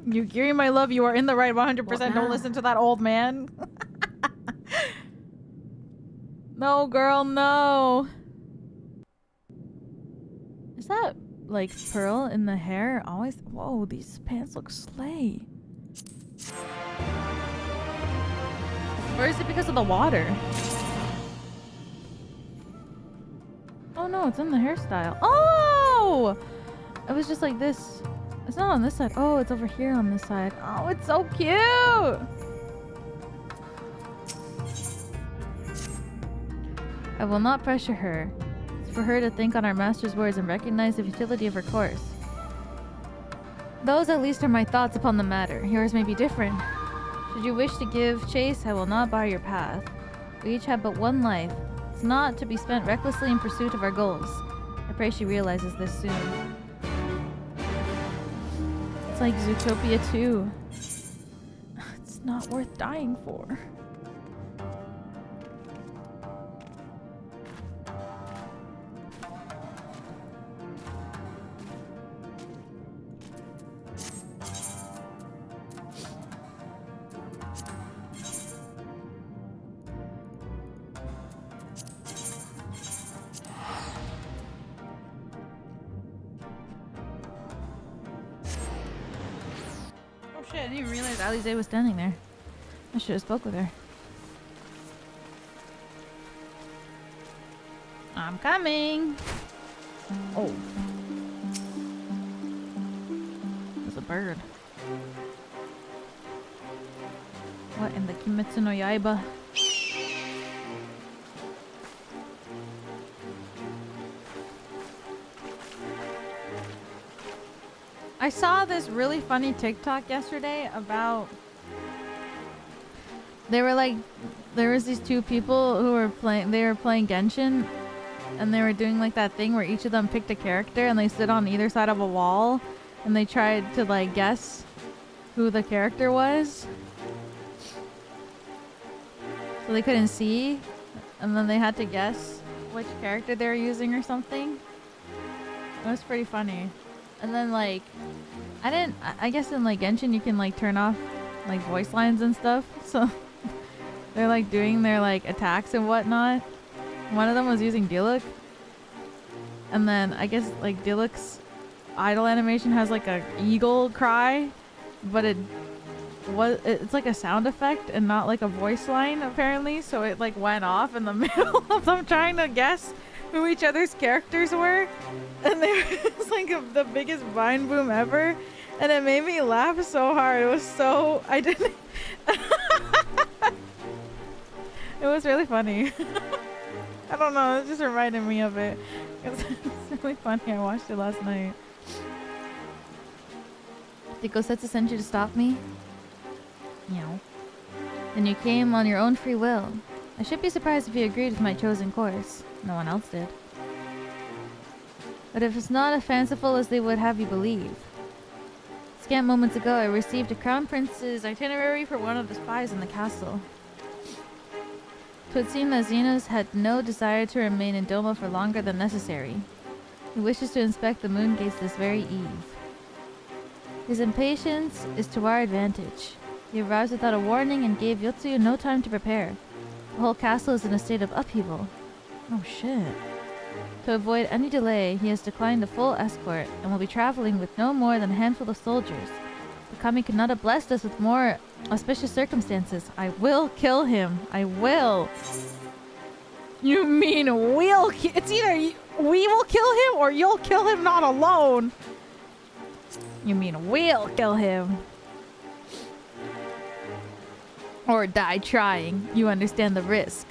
Yugiri, my love, you are in the right 100%. What Don't now? listen to that old man. No, girl, no. Is that like pearl in the hair? Always. Whoa, these pants look slay. Or is it because of the water? Oh no, it's in the hairstyle. Oh! It was just like this. It's not on this side. Oh, it's over here on this side. Oh, it's so cute! I will not pressure her. It's for her to think on our master's words and recognize the futility of her course. Those at least are my thoughts upon the matter. Yours may be different. Should you wish to give chase, I will not bar your path. We each have but one life. It's not to be spent recklessly in pursuit of our goals. I pray she realizes this soon. It's like Zootopia 2. It's not worth dying for. Shit, I didn't even realize Alize was standing there. I should have spoke with her. I'm coming! Oh. There's a bird. What in the Kimetsu no Yaiba? I saw this really funny TikTok yesterday about... They were like... There was these two people who were playing... They were playing Genshin. And they were doing like that thing where each of them picked a character and they stood on either side of a wall. And they tried to like guess who the character was. So they couldn't see. And then they had to guess which character they were using or something. It was pretty funny. And then like... I guess in like Genshin you can like turn off like voice lines and stuff. So they're like doing their like attacks and whatnot. One of them was using Diluc. And then I guess like Diluc's idle animation has like a eagle cry, but it's like a sound effect and not like a voice line apparently. So it like went off in the middle of them trying to guess who each other's characters were. And it was like the biggest vine boom ever. And it made me laugh so hard. It was so... I didn't... It was really funny. I don't know, it just reminded me of it. It's really funny. I watched it last night. Did Gosetsu send you to stop me? No. Then you came on your own free will. I should be surprised if you agreed with my chosen course. No one else did. But if it's not as fanciful as they would have you believe. Scant moments ago, I received a crown prince's itinerary for one of the spies in the castle. It would seem that Xenos had no desire to remain in Doma for longer than necessary. He wishes to inspect the moon gates this very eve. His impatience is to our advantage. He arrives without a warning and gave Yotsuyu no time to prepare. The whole castle is in a state of upheaval. Oh shit. To avoid any delay, he has declined a full escort and will be traveling with no more than a handful of soldiers. The kami could not have blessed us with more auspicious circumstances. I will kill him. I will. You mean we'll it's either we will kill him or you'll kill him not alone. You mean we'll kill him. Or die trying. You understand the risk.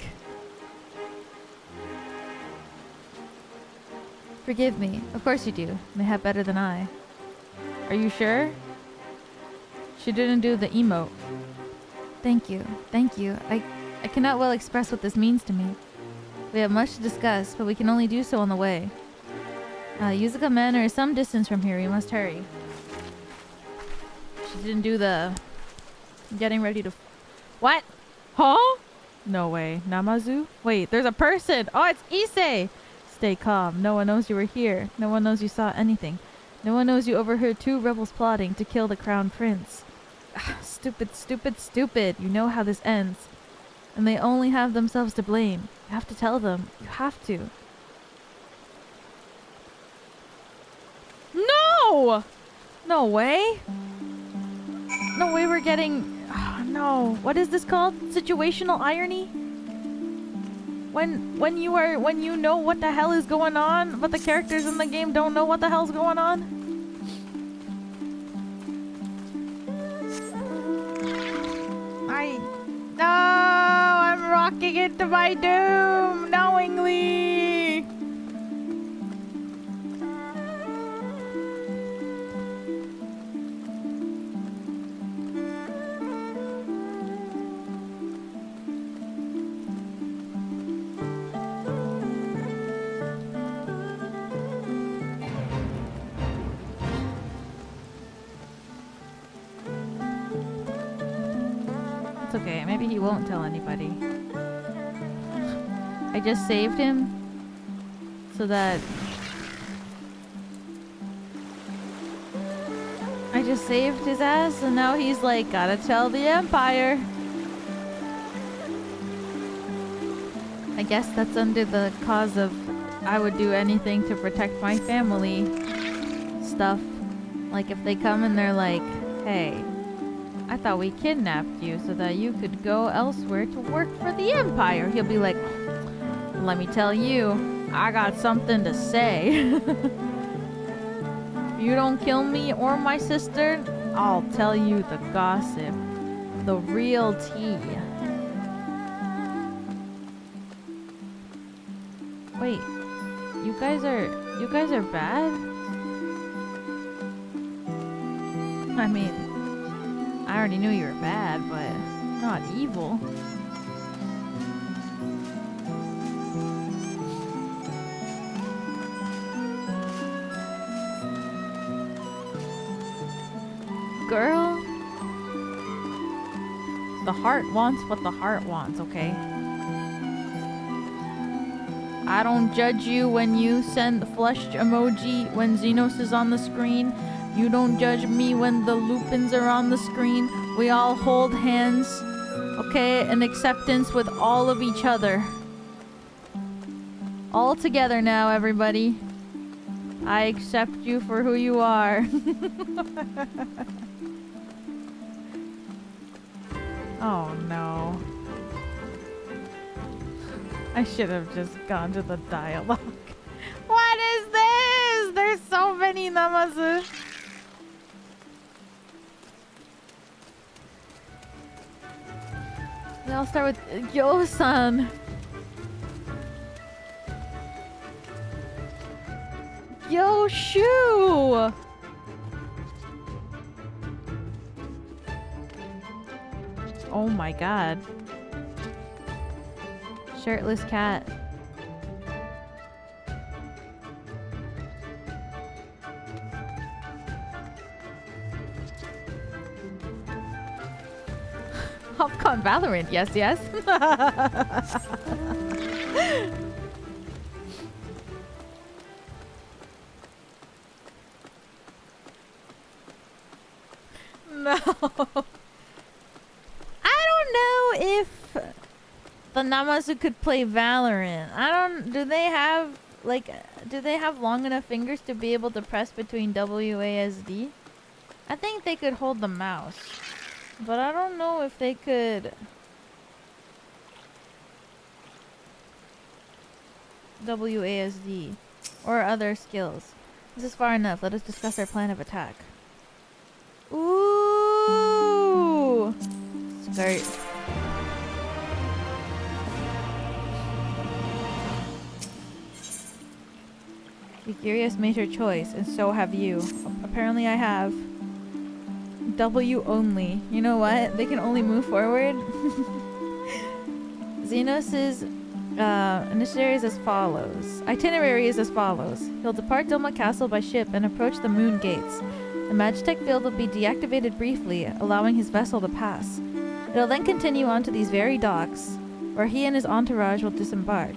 Forgive me. Of course you do. Mayhap better than I. Are you sure? She didn't do the emote. Thank you. Thank you. I cannot well express what this means to me. We have much to discuss, but we can only do so on the way. Yuzuka Manor is some distance from here. We must hurry. She didn't do the... Getting ready to... What? Huh? No way. Namazu? Wait, there's a person! Oh, it's Issei! Stay calm. No one knows you were here. No one knows you saw anything. No one knows you overheard two rebels plotting to kill the crown prince. Stupid, stupid, stupid. You know how this ends. And they only have themselves to blame. You have to tell them. You have to. No! No way. No way we're getting... Oh, no. What is this called? Situational irony? When you know what the hell is going on, but the characters in the game don't know what the hell's going on? No, I'm rocking into my doom knowingly. It's okay, maybe he won't tell anybody. I just saved him so that I just saved his ass and now he's like, gotta tell the Empire. I guess that's under the cause of I would do anything to protect my family stuff. Like if they come and they're like, hey, I thought we kidnapped you so that you could go elsewhere to work for the Empire. He'll be like, let me tell you, I got something to say. If you don't kill me or my sister, I'll tell you the gossip. The real tea. Wait, you guys are bad? I mean, I already knew you were bad, but not evil. Girl, the heart wants what the heart wants, okay? I don't judge you when you send the flushed emoji when Xenos is on the screen. You don't judge me when the Lupins are on the screen. We all hold hands, okay? In acceptance with all of each other. All together now, everybody. I accept you for who you are. Oh no. I should have just gone to the dialogue. What is this? There's so many Namazu. They all start with Yo-san. Yo-shu! Oh my god. Shirtless cat. Hopcon Valorant, yes, yes. No. If the Namazu could play Valorant, do they have long enough fingers to be able to press between WASD? I think they could hold the mouse, but I don't know if they could WASD or other skills. This is far enough. Let us discuss our plan of attack. Ooh! Skirt. Yugiri has made her choice, and so have you. Apparently I have. W only. You know what? They can only move forward. Xenos' itinerary is as follows. He'll depart Doma Castle by ship and approach the moon gates. The Magitech field will be deactivated briefly, allowing his vessel to pass. It'll then continue on to these very docks, where he and his entourage will disembark.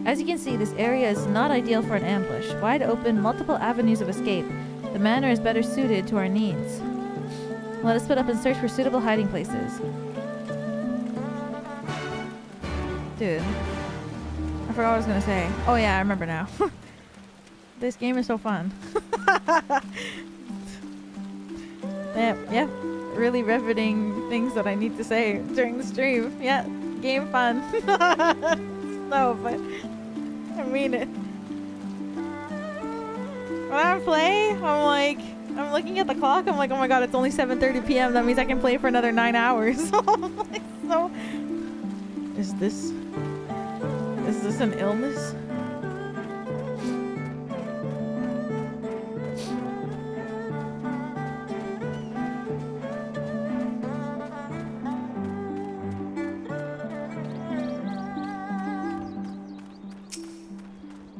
As you can see, this area is not ideal for an ambush. Wide open, multiple avenues of escape. The manor is better suited to our needs. Let us split up and search for suitable hiding places. Dude. I forgot what I was gonna say. Oh yeah, I remember now. This game is so fun. Yeah. Really riveting things that I need to say during the stream. Yeah, game fun. No, but I mean it. When I play, I'm looking at the clock. I'm like, oh my god, it's only 7:30 p.m. That means I can play for another 9 hours. So, is this an illness?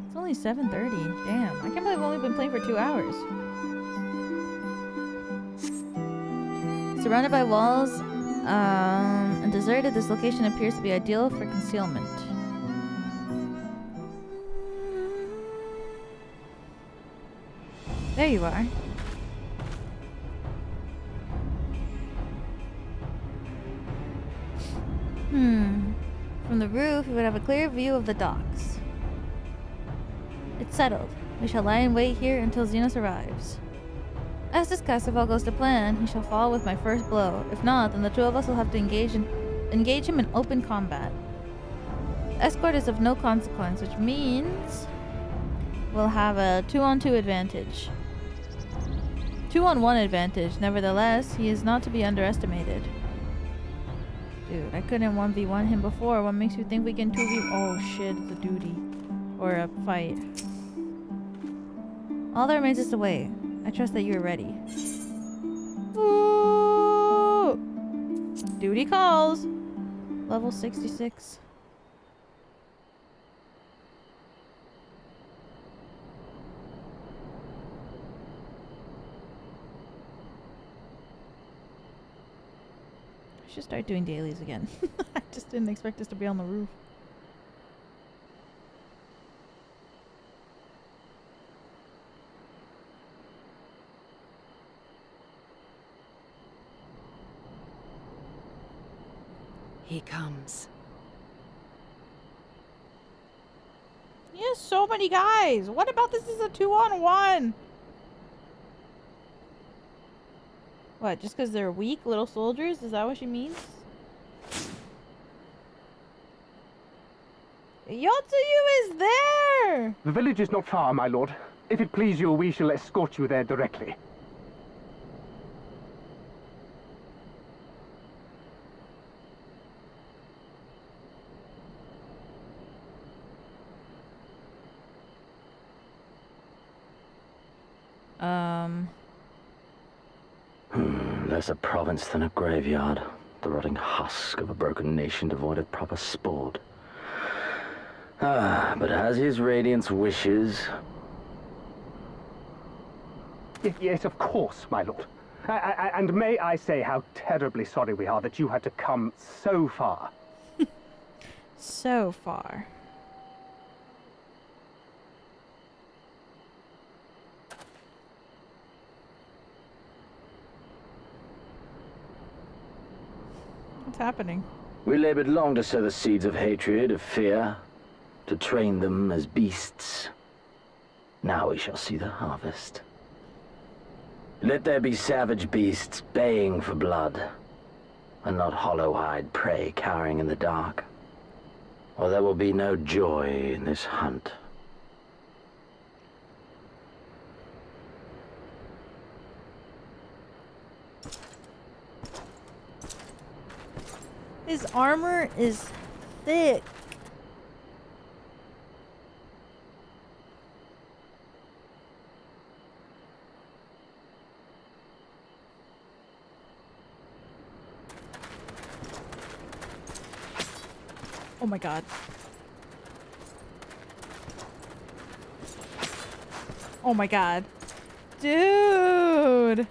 It's only 7:30. Damn, I can't believe I've only been playing for 2 hours. Surrounded by walls and deserted, this location appears to be ideal for concealment. There you are. From the roof, we would have a clear view of the docks. It's settled. We shall lie in wait here until Xenos arrives. As discussed, if all goes to plan, he shall fall with my first blow. If not, then the two of us will have to engage him in open combat. The escort is of no consequence, which means we'll have a 2-on-2 advantage. 2-on-1 advantage. Nevertheless, he is not to be underestimated. Dude, I couldn't 1v1 him before. What makes you think we can 2v... Oh shit, it's a duty. Or a fight. All that remains is to wait. I trust that you are ready. Ooh. Duty calls. Level 66. I should start doing dailies again. I just didn't expect us to be on the roof. He comes. He has so many guys. What about this is a 2-on-1? What, just because they're weak little soldiers? Is that what she means? Yotsuyu is there! The village is not far, my lord. If it please you, we shall escort you there directly. Less a province than a graveyard. The rotting husk of a broken nation devoid of proper sport. But as his radiance wishes... Yes, of course, my lord. And may I say how terribly sorry we are that you had to come so far. So far. What's happening? We labored long to sow the seeds of hatred, of fear, to train them as beasts. Now we shall see the harvest. Let there be savage beasts baying for blood, and not hollow-eyed prey cowering in the dark. Or there will be no joy in this hunt. His armor is thick. Oh my god. Oh my god. Dude.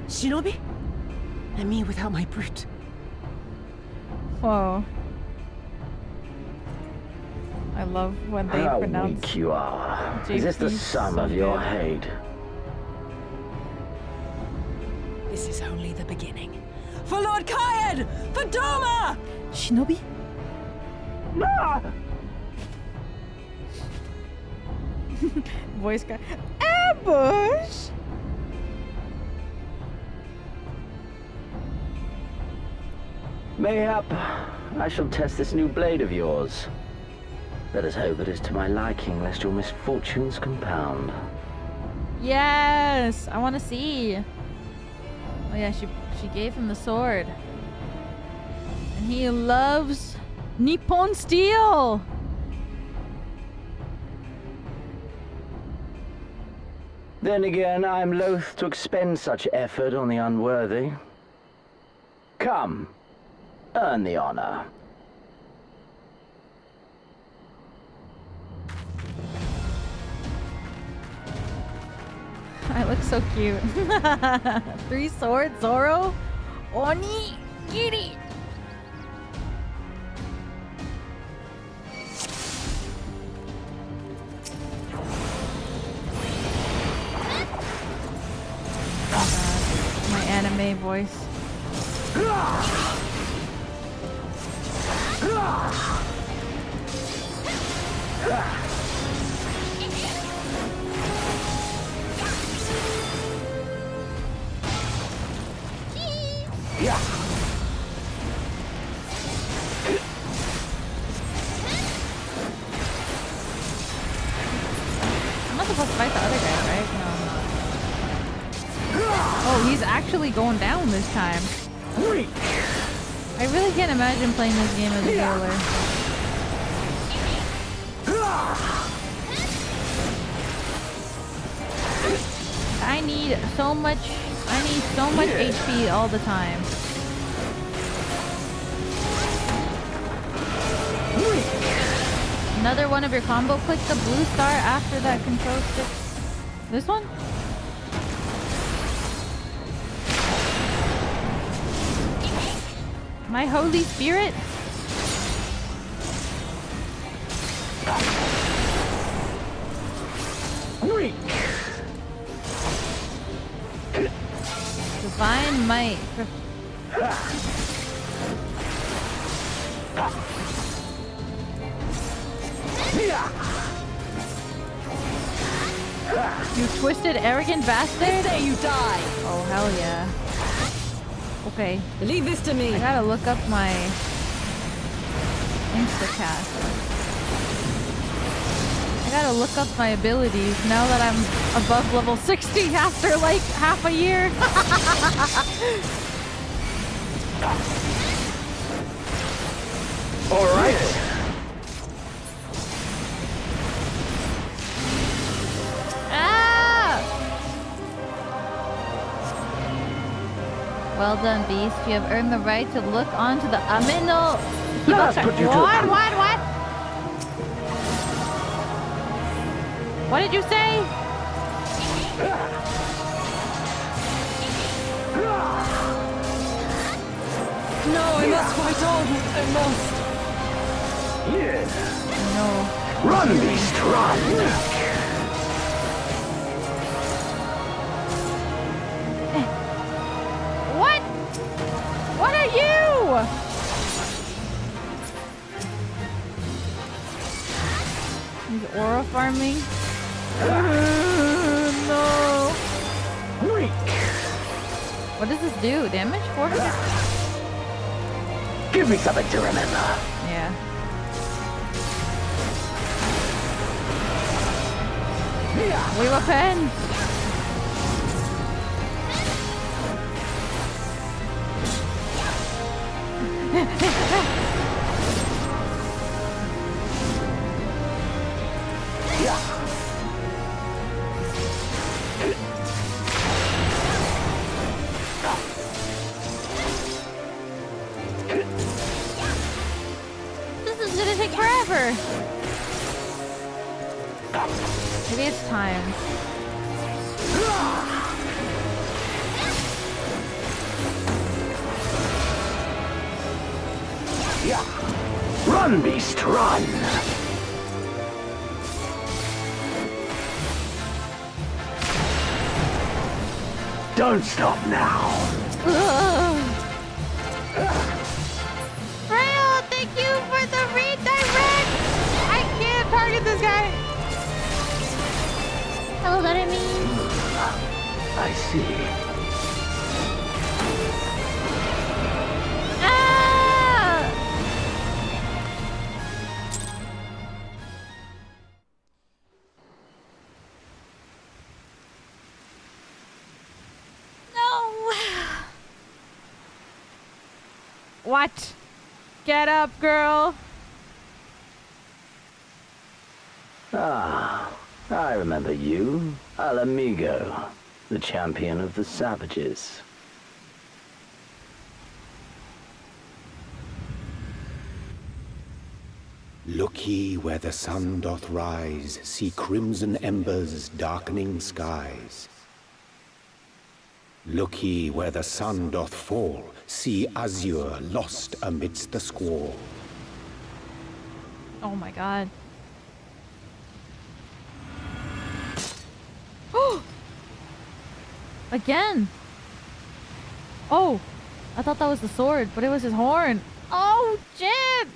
Shinobi? And me without my brute. Whoa. I love when they How pronounce weak you are. Is this the JP sum so of your good. hate? This is only the beginning. For Lord Hien! For Doma! Shinobi? Ah! Voice guy. Ambush! Mayhap I shall test this new blade of yours. Let us hope it is to my liking, lest your misfortunes compound. Yes! I want to see. Oh yeah, she gave him the sword. And he loves Nippon steel! Then again, I am loath to expend such effort on the unworthy. Come, earn the honor. I look so cute. 3 swords, Zoro, Oni, Giri. My anime voice. Yeah. I'm not supposed to fight the other guy, right? No, I'm not. Oh, he's actually going down this time. I really can't imagine playing this game as a healer. I need so much HP all the time. Another one of your combo. Click the blue star after that control stick. This one? My holy spirit? Divine might. You twisted, arrogant bastard! I say you die! Oh, hell yeah. Okay. Leave this to me! I gotta look up my instacast. I gotta look up my abilities now that I'm above level 60 after like half a year. Alright. Well done, Beast. You have earned the right to look onto the amino. What? What did you say? No, I must fight on. I must. Yes. No. Run, Beast, run. What are you? He's aura farming. No. What does this do? Damage? 400? Give me something to remember. Yeah. We were pen. This is gonna take forever. Maybe it's time. Run, Beast, run! Don't stop now. Rail, thank you for the redirect! I can't target this guy! Hello, that mean? I see. What? Get up, girl. Ah, I remember you. Al Amigo, the champion of the savages. Look ye where the sun doth rise, see crimson embers darkening skies. Look ye where the sun doth fall, see azure lost amidst the squall. Oh my god. Oh! Again! Oh! I thought that was the sword, but it was his horn. Oh, shit!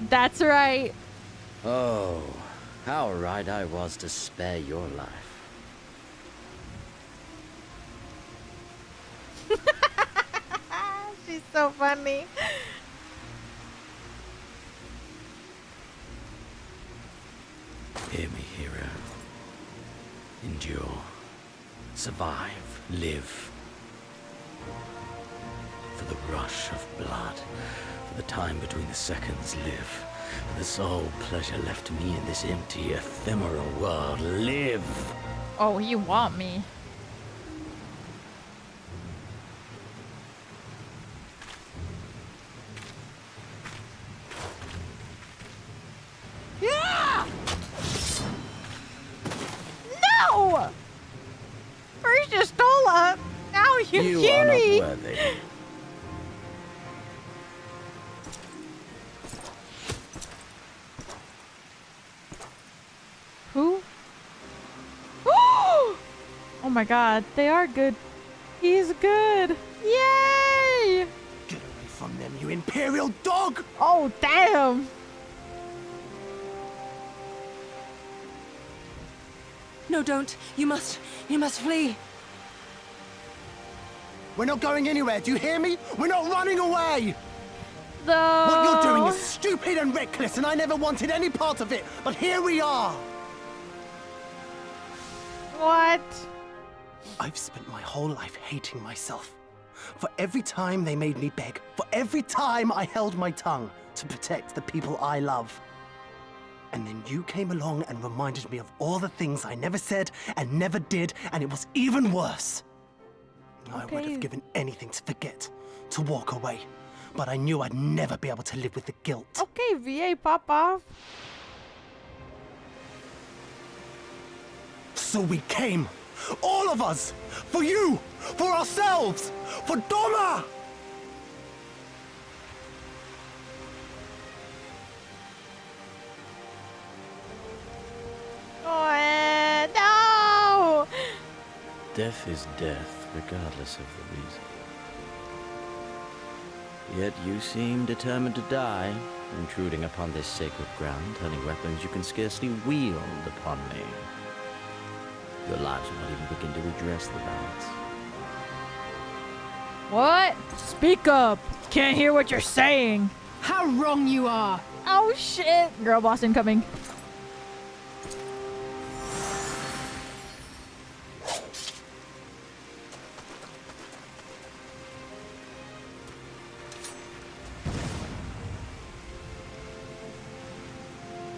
That's right. Oh, how right I was to spare your life. She's So funny. Hear me, hero. Endure. Survive. Live. For the rush of blood. For the time between the seconds. Live. For the sole pleasure left me in this empty, ephemeral world. Live. Oh, you want me. Yeah! No! First you stole her, now You are Yugiri! not worthy. Who? Oh my god, they are good. He's good. Yay! Get away from them, you Imperial dog! Oh, damn! No, don't. You must flee. We're not going anywhere, do you hear me? We're not running away! No! What you're doing is stupid and reckless, and I never wanted any part of it, but here we are! What? I've spent my whole life hating myself. For every time they made me beg, for every time I held my tongue to protect the people I love. And then you came along and reminded me of all the things I never said and never did, and it was even worse. I would have given anything to forget, to walk away. But I knew I'd never be able to live with the guilt. Okay, VA, pop off. So we came, all of us, for you, for ourselves, for Doma! Oh, no! Death is death, regardless of the reason. Yet you seem determined to die, intruding upon this sacred ground, turning weapons you can scarcely wield upon me. Your lives will not even begin to redress the balance. What? Speak up! Can't hear what you're saying! How wrong you are! Oh shit! Girl boss incoming.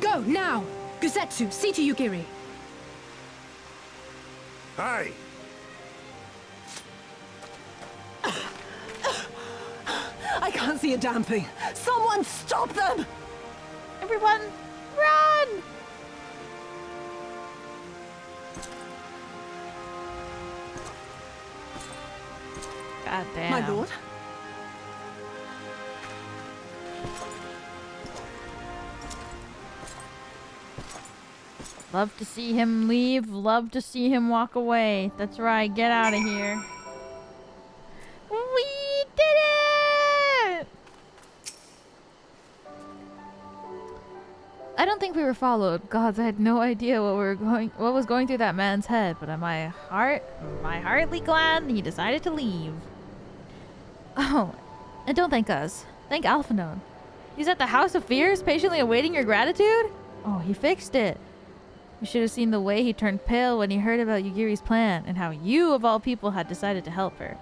Go, now! Gusetsu, see to Yugiri. Hey! I can't see a damn thing. Someone stop them! Everyone, run! God damn. My lord? Love to see him leave. Love to see him walk away. That's right. Get out of here. We did it! I don't think we were followed. Gods, I had no idea what was going through that man's head. But my heartily glad he decided to leave. Oh, and don't thank us. Thank Alphanone. He's at the House of Fears, patiently awaiting your gratitude. Oh, he fixed it. You should have seen the way he turned pale when he heard about Yugiri's plan and how you, of all people, had decided to help her.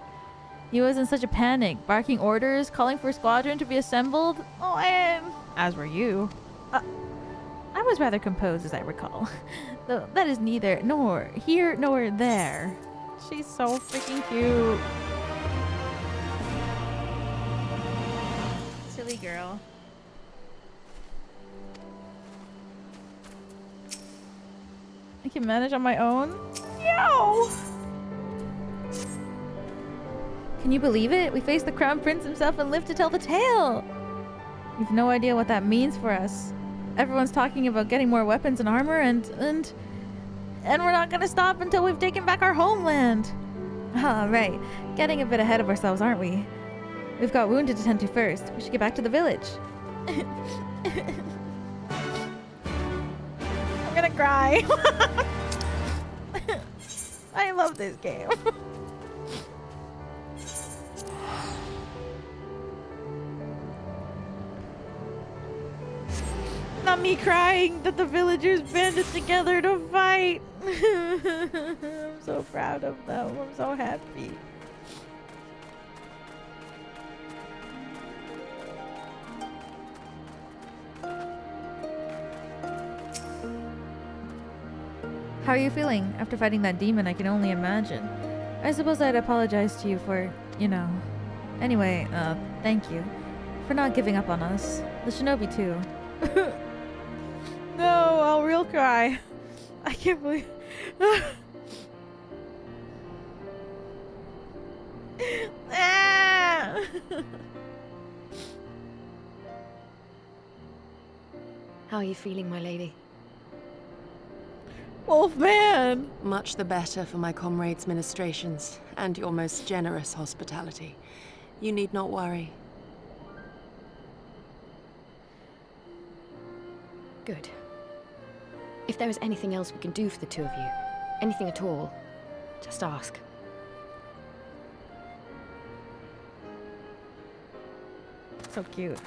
He was in such a panic, barking orders, calling for a squadron to be assembled. Oh, and as were you. I was rather composed, as I recall. Though that is neither nor here nor there. She's so freaking cute. Silly girl. I can manage on my own? Yo! Can you believe it? We faced the Crown Prince himself and lived to tell the tale! You've no idea what that means for us. Everyone's talking about getting more weapons and armor and we're not gonna stop until we've taken back our homeland! Ah, right. Getting a bit ahead of ourselves, aren't we? We've got wounded to tend to first. We should get back to the village. I'm gonna cry. I love this game. not me crying that the villagers banded together to fight. I'm so proud of them. I'm so happy. How are you feeling after fighting that demon? I can only imagine. I suppose I'd apologize to you for, you know. Anyway, thank you for not giving up on us. The shinobi too. No, I'll real cry. I can't believe. Ah! How are you feeling, my lady? Wolfman! Much the better for my comrades' ministrations and your most generous hospitality. You need not worry. Good. If there is anything else we can do for the two of you, anything at all, just ask. So cute.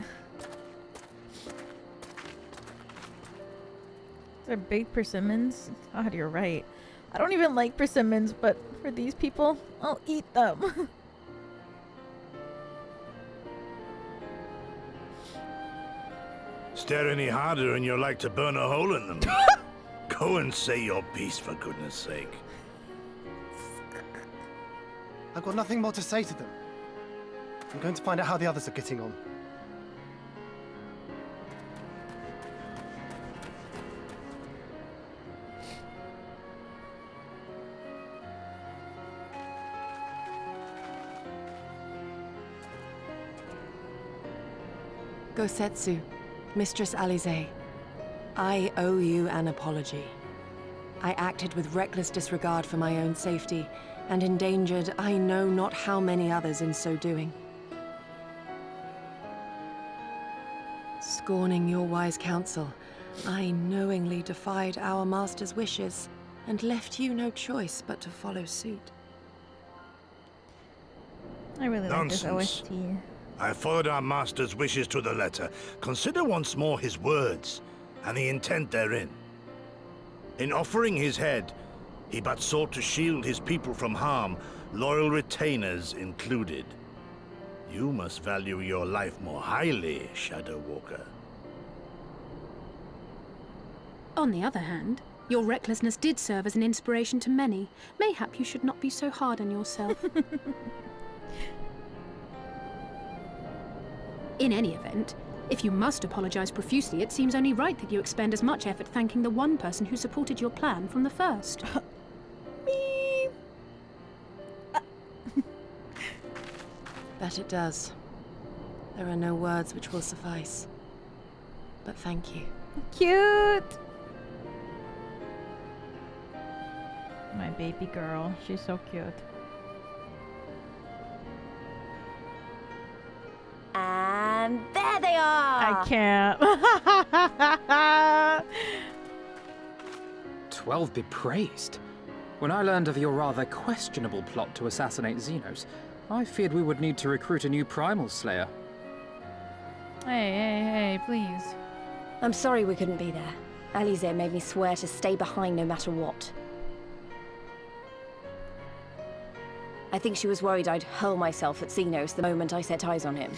They're big persimmons. God, you're right. I don't even like persimmons, but for these people, I'll eat them. Stare any harder and you're like to burn a hole in them. Go and say your piece, for goodness sake. I've got nothing more to say to them. I'm going to find out how the others are getting on. Gosetsu, Mistress Alize, I owe you an apology. I acted with reckless disregard for my own safety, and endangered I know not how many others in so doing. Scorning your wise counsel, I knowingly defied our master's wishes, and left you no choice but to follow suit. I really like this OST. I followed our master's wishes to the letter. Consider once more his words, and the intent therein. In offering his head, he but sought to shield his people from harm, loyal retainers included. You must value your life more highly, Shadow Walker. On the other hand, your recklessness did serve as an inspiration to many. Mayhap you should not be so hard on yourself. In any event, if you must apologize profusely, it seems only right that you expend as much effort thanking the one person who supported your plan from the first. Me. That it does. There are no words which will suffice. But thank you. Cute. My baby girl. She's so cute. And there they are! I can't. 12 be praised. When I learned of your rather questionable plot to assassinate Xenos, I feared we would need to recruit a new primal slayer. Hey, please. I'm sorry we couldn't be there. Alize made me swear to stay behind no matter what. I think she was worried I'd hurl myself at Xenos the moment I set eyes on him.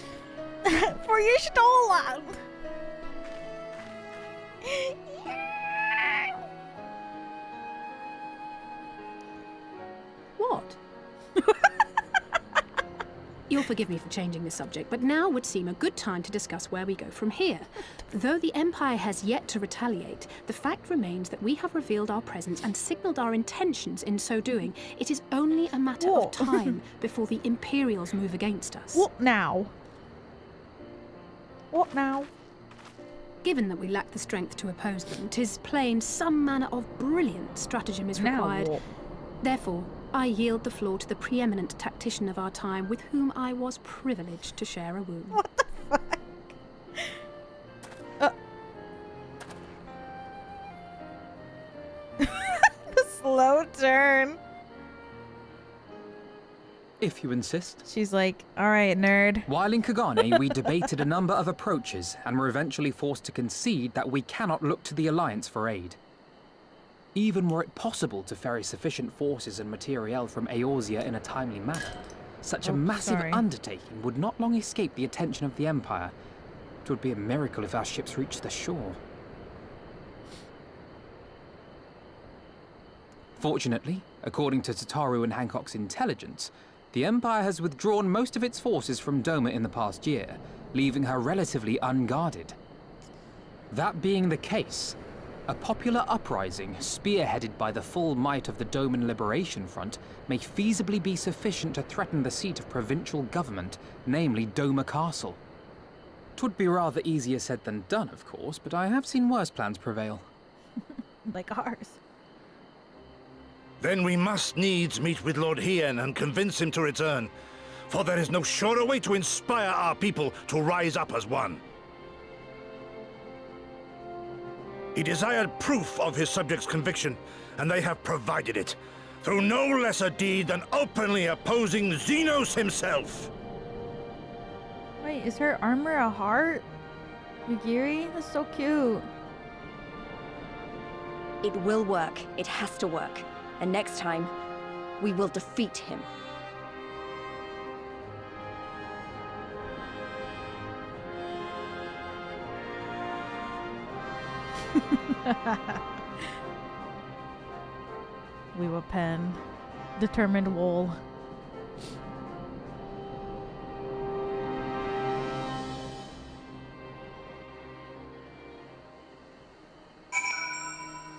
For your stolen! What? You'll forgive me for changing the subject, but now would seem a good time to discuss where we go from here. Though the Empire has yet to retaliate, the fact remains that we have revealed our presence and signaled our intentions in so doing. It is only a matter of time before the Imperials move against us. What now? What now? Given that we lack the strength to oppose them, 'tis plain some manner of brilliant stratagem is required. Now. Therefore, I yield the floor to the preeminent tactician of our time, with whom I was privileged to share a womb. What the fuck? The slow turn. if you insist. She's like, all right, nerd. While in Kagane, we debated a number of approaches and were eventually forced to concede that we cannot look to the Alliance for aid. Even were it possible to ferry sufficient forces and materiel from Eorzea in a timely manner, such a massive undertaking would not long escape the attention of the Empire. It would be a miracle if our ships reached the shore. Fortunately, according to Tataru and Hancock's intelligence, the Empire has withdrawn most of its forces from Doma in the past year, leaving her relatively unguarded. That being the case, a popular uprising, spearheaded by the full might of the Doman Liberation Front, may feasibly be sufficient to threaten the seat of provincial government, namely Doma Castle. 'Twould be rather easier said than done, of course, but I have seen worse plans prevail. Like ours. Then we must needs meet with Lord Hien and convince him to return, for there is no surer way to inspire our people to rise up as one. He desired proof of his subjects' conviction, and they have provided it, through no less a deed than openly opposing Xenos himself. Wait, is her armor a heart? Yugiri? That's so cute. It will work. It has to work. And next time, we will defeat him. We will pen. Determined wool.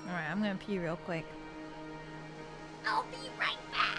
Alright, I'm gonna pee real quick. I'll be right back.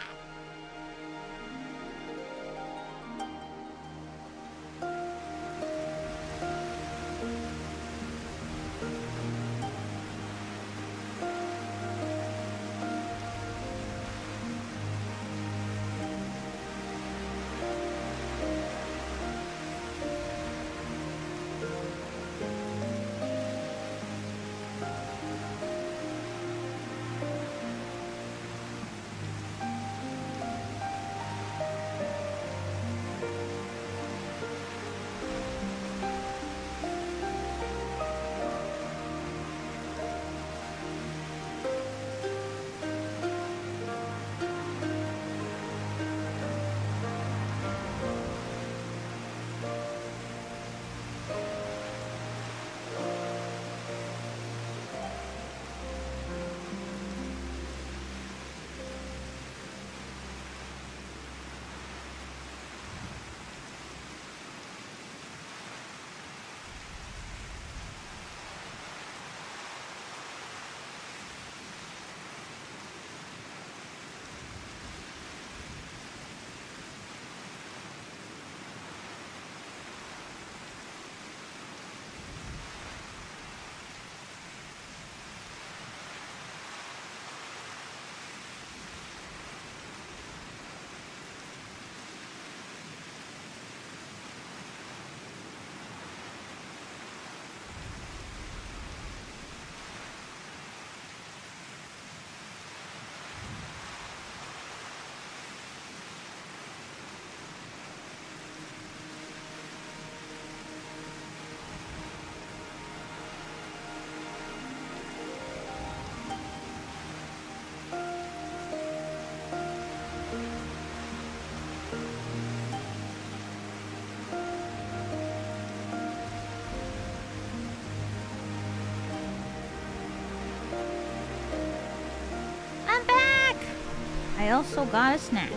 I also got a snack.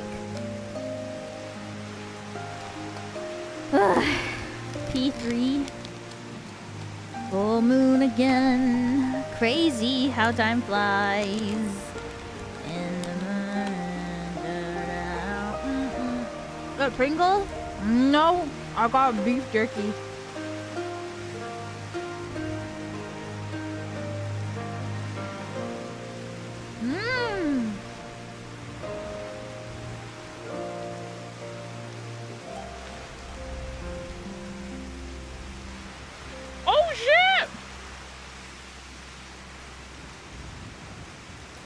P3. Full moon again. Crazy how time flies. Got Pringle? No, I got beef jerky.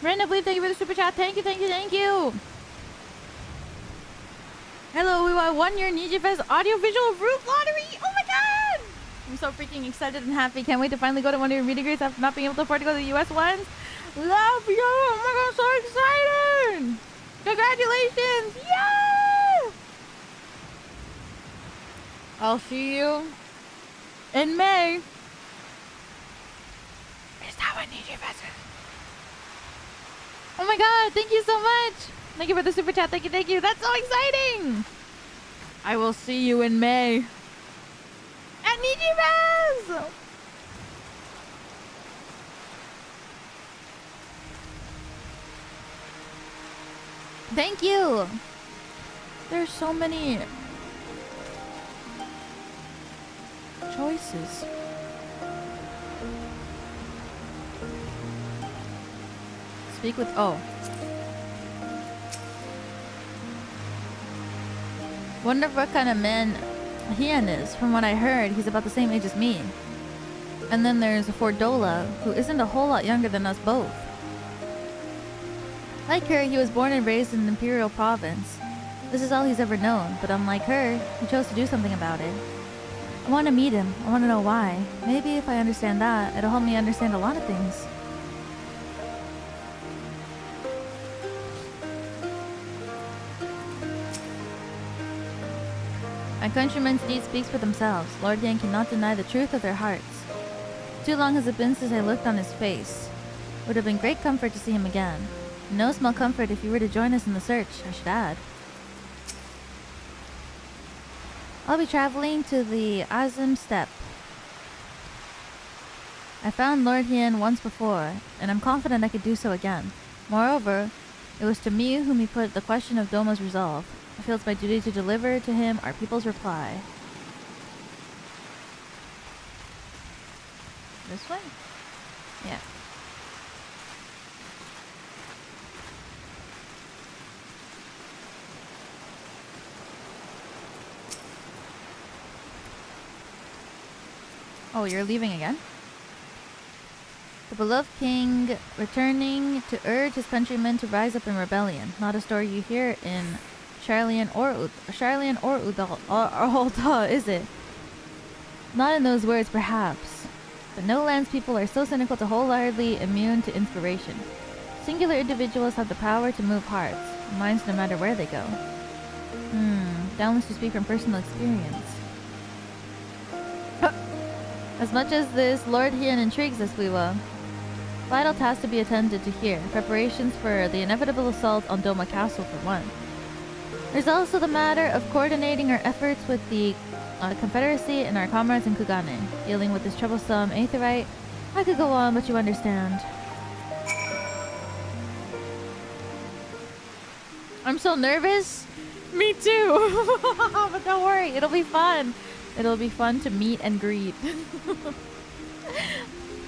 Brenda, please, thank you for the super chat. Thank you, thank you, thank you. Hello, we won 1 year NIJIFest audiovisual roof lottery. Oh my god! I'm so freaking excited and happy. Can't wait to finally go to one of your meet and greets after not being able to afford to go to the US ones. Love you! Oh my god, so excited! Congratulations! Yeah! I'll see you in May. Is that what NIJIFest is? Oh my god, thank you so much! Thank you for the super chat. Thank you, thank you. That's so exciting! I will see you in May. At NIJIFest! Thank you! There's so many choices. Speak with... Oh. Wonder what kind of man Hien is. From what I heard, he's about the same age as me. And then there's Fordola, who isn't a whole lot younger than us both. Like her, he was born and raised in an imperial province. This is all he's ever known, but unlike her, he chose to do something about it. I want to meet him. I want to know why. Maybe if I understand that, it'll help me understand a lot of things. My countrymen's deed speaks for themselves. Lord Hien cannot deny the truth of their hearts. Too long has it been since I looked on his face. It would have been great comfort to see him again. No small comfort if you were to join us in the search, I should add. I'll be traveling to the Azim Steppe. I found Lord Hien once before, and I'm confident I could do so again. Moreover, it was to me whom he put the question of Doma's resolve. I feel it's my duty to deliver to him our people's reply. This way? Yeah. Oh, you're leaving again? The beloved king returning to urge his countrymen to rise up in rebellion. Not a story you hear in Charlian or Ulta, is it? Not in those words, perhaps. But no land's people are so cynical to wholeheartedly immune to inspiration. Singular individuals have the power to move hearts, minds no matter where they go. Doubtless to speak from personal experience. As much as this Lord Hien intrigues us, we will. Vital tasks to be attended to here. Preparations for the inevitable assault on Doma Castle for one. There's also the matter of coordinating our efforts with the Confederacy and our comrades in Kugane. Dealing with this troublesome Aetherite. I could go on, but you understand. I'm so nervous. Me too. But don't worry, it'll be fun. It'll be fun to meet and greet.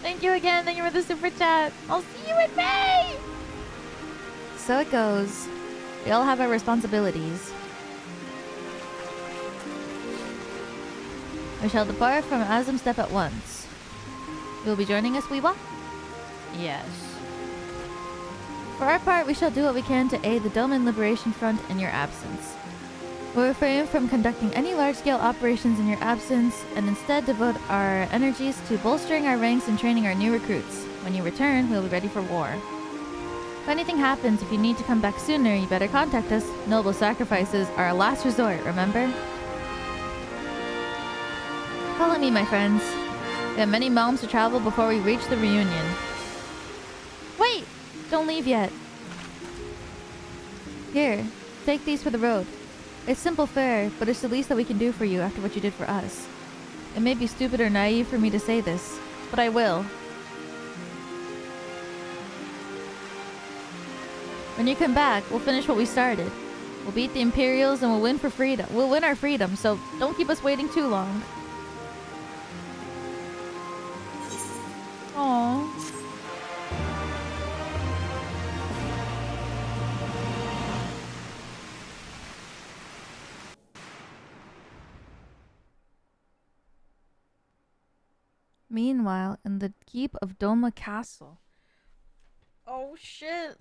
Thank you again. Thank you for the super chat. I'll see you in May. So it goes. We all have our responsibilities. We shall depart from Azim Steppe at once. You will be joining us, Weewa? Yes. For our part, we shall do what we can to aid the Doma Liberation Front in your absence. We'll refrain from conducting any large-scale operations in your absence, and instead devote our energies to bolstering our ranks and training our new recruits. When you return, we'll be ready for war. If anything happens, if you need to come back sooner, you better contact us. Noble sacrifices are a last resort, remember? Follow me, my friends. We have many realms to travel before we reach the reunion. Wait! Don't leave yet. Here, take these for the road. It's simple fare, but it's the least that we can do for you after what you did for us. It may be stupid or naive for me to say this, but I will. When you come back, we'll finish what we started. We'll beat the Imperials and we'll win for freedom. We'll win our freedom, so don't keep us waiting too long. Aww. Meanwhile, in the keep of Doma Castle. Oh shit.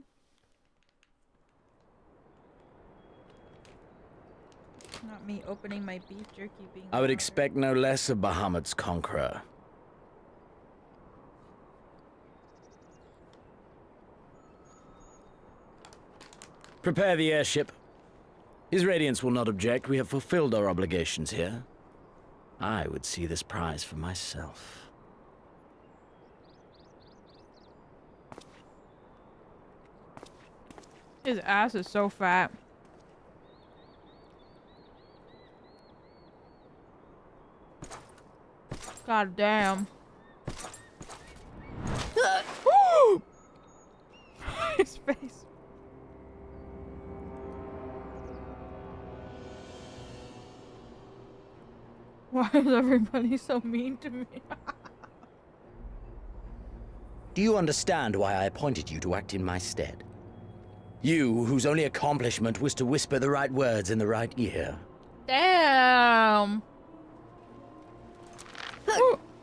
Not me opening my beef jerky being. I would expect no less of Bahamut's conqueror. Prepare the airship. His Radiance will not object. We have fulfilled our obligations here. I would see this prize for myself. His ass is so fat. God damn. His face. Why is everybody so mean to me? Do you understand why I appointed you to act in my stead? You, whose only accomplishment was to whisper the right words in the right ear. Damn.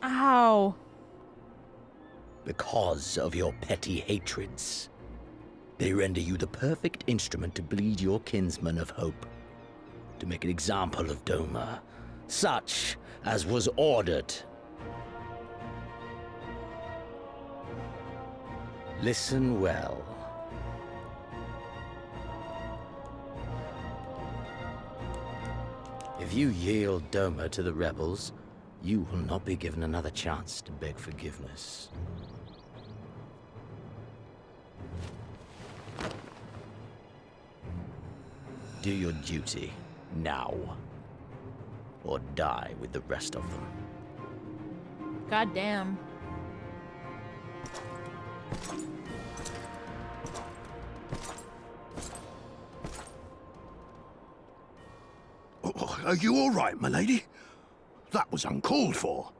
Ow. Because of your petty hatreds. They render you the perfect instrument to bleed your kinsman of hope. To make an example of Doma. Such as was ordered. Listen well. If you yield Doma to the rebels, you will not be given another chance to beg forgiveness. Do your duty now, or die with the rest of them. God damn. Are you all right, my lady? That was uncalled for.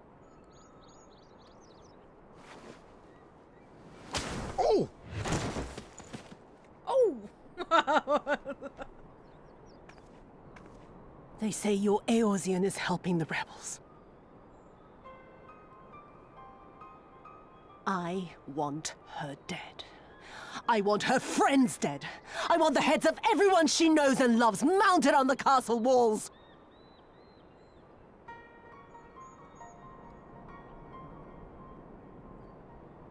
Oh! Oh! They say your Eosian is helping the rebels. I want her dead. I want her friends dead. I want the heads of everyone she knows and loves mounted on the castle walls.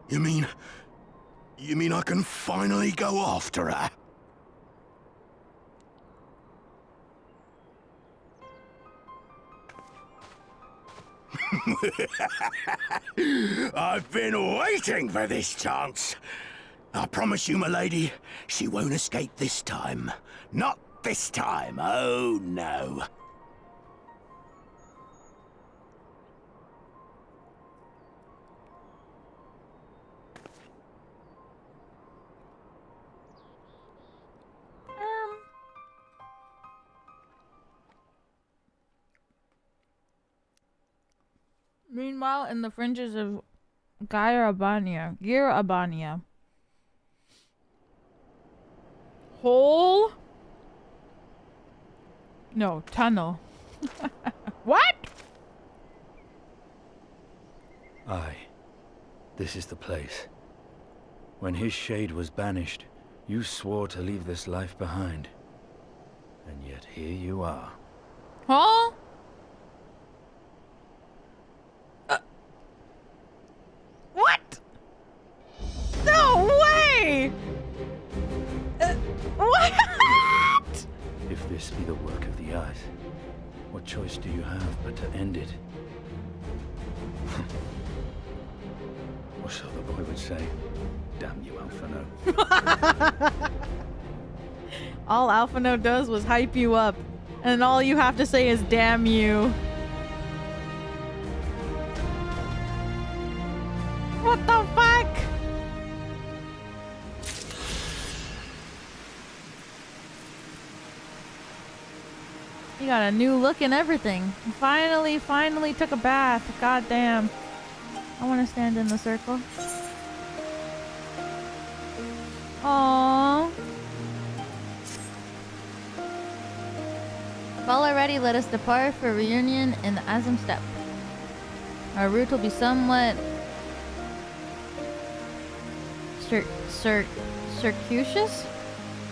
You mean I can finally go after her? I've been waiting for this chance. I promise you, my lady, she won't escape this time. Not this time, oh no. Meanwhile, in the fringes of Girabania. Hole? No, tunnel. What? Aye. This is the place. When his shade was banished, you swore to leave this life behind. And yet here you are. Huh? What? No way! What? If this be the work of the eyes, what choice do you have but to end it? Or so the boy would say. Damn you, Alphino. All Alphino does was hype you up, and all you have to say is damn you. What the fuck? You got a new look and everything. Finally took a bath. God damn. I want to stand in the circle. Aww. All are ready, let us depart for reunion in the Azim Steppe. Our route will be somewhat circuitous.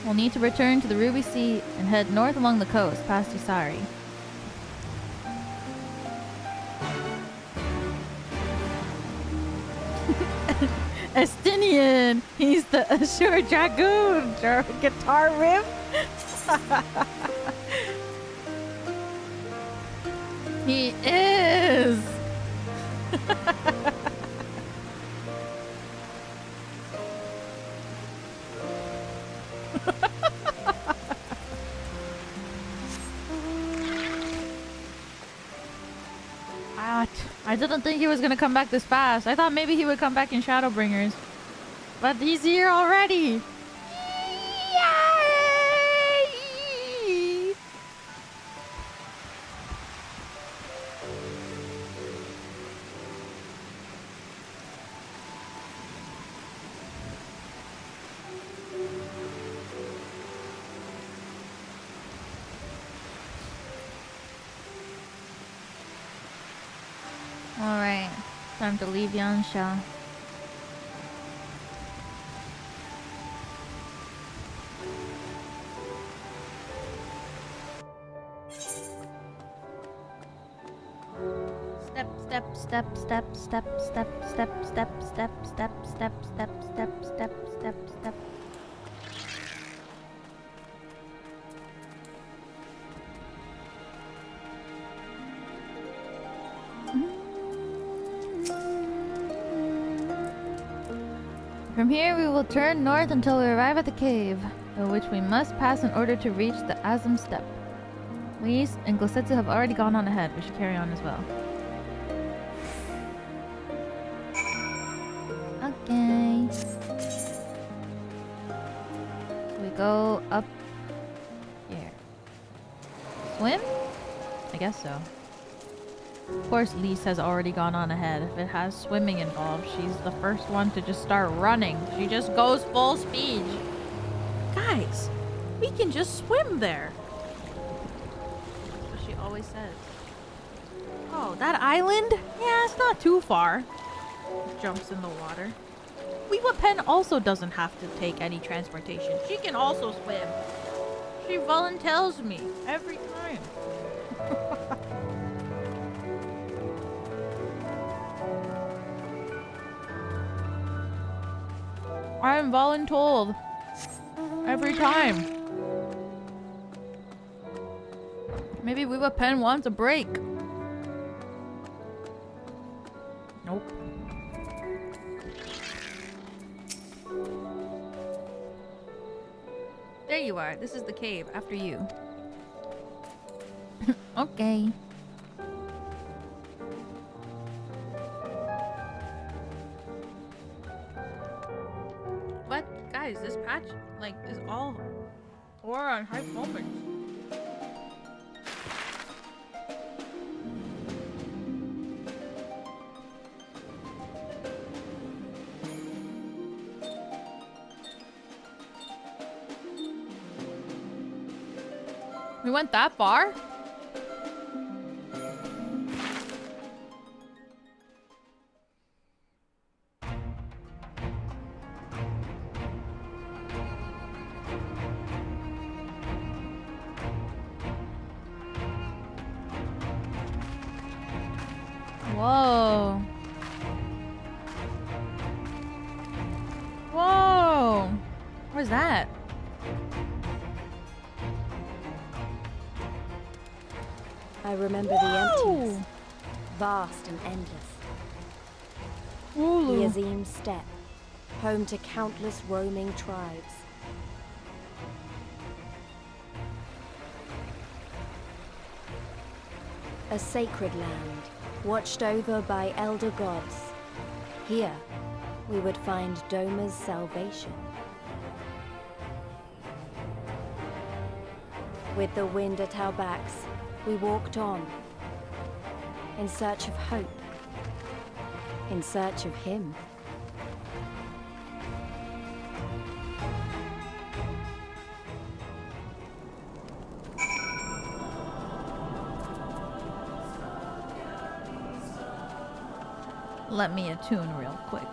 We'll need to return to the Ruby Sea and head north along the coast, past Isari. Estinian! He's the Azure Dragoon! Guitar riff? He is! I didn't think he was gonna come back this fast. I thought maybe he would come back in Shadowbringers. But he's here already! Yay! Alright, time to leave Yansha. Step, step, step, step, step, step, step, step, step, step, step, step, step, step. From here we will turn north until we arrive at the cave, which we must pass in order to reach the Azim Steppe. Lise and Glosetsu have already gone on ahead. We should carry on as well. Okay. We go up here. Swim? I guess so. Of course, Lise has already gone on ahead. If it has swimming involved, she's the first one to just start running. She just goes full speed. Guys, we can just swim there. That's what she always says. Oh, that island? Yeah, it's not too far. Jumps in the water. Weewa Pen also doesn't have to take any transportation. She can also swim. She volunteers me every time. I am voluntold every time. Maybe Weewa Pen wants a break. Nope. There you are. This is the cave. After you. Okay. But guys, this patch is all horror on high moments. We went that far? Whoa. Whoa. What is that? I remember the emptiness, vast and endless. Ooh. The Azim Steppe, home to countless roaming tribes. A sacred land, watched over by elder gods. Here, we would find Doma's salvation. With the wind at our backs, we walked on, in search of hope, in search of him. Let me attune real quick.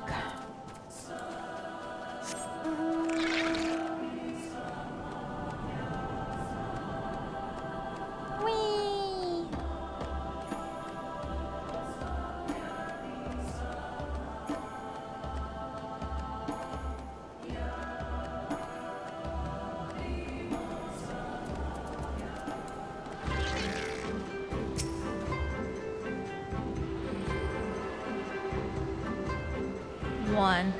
on.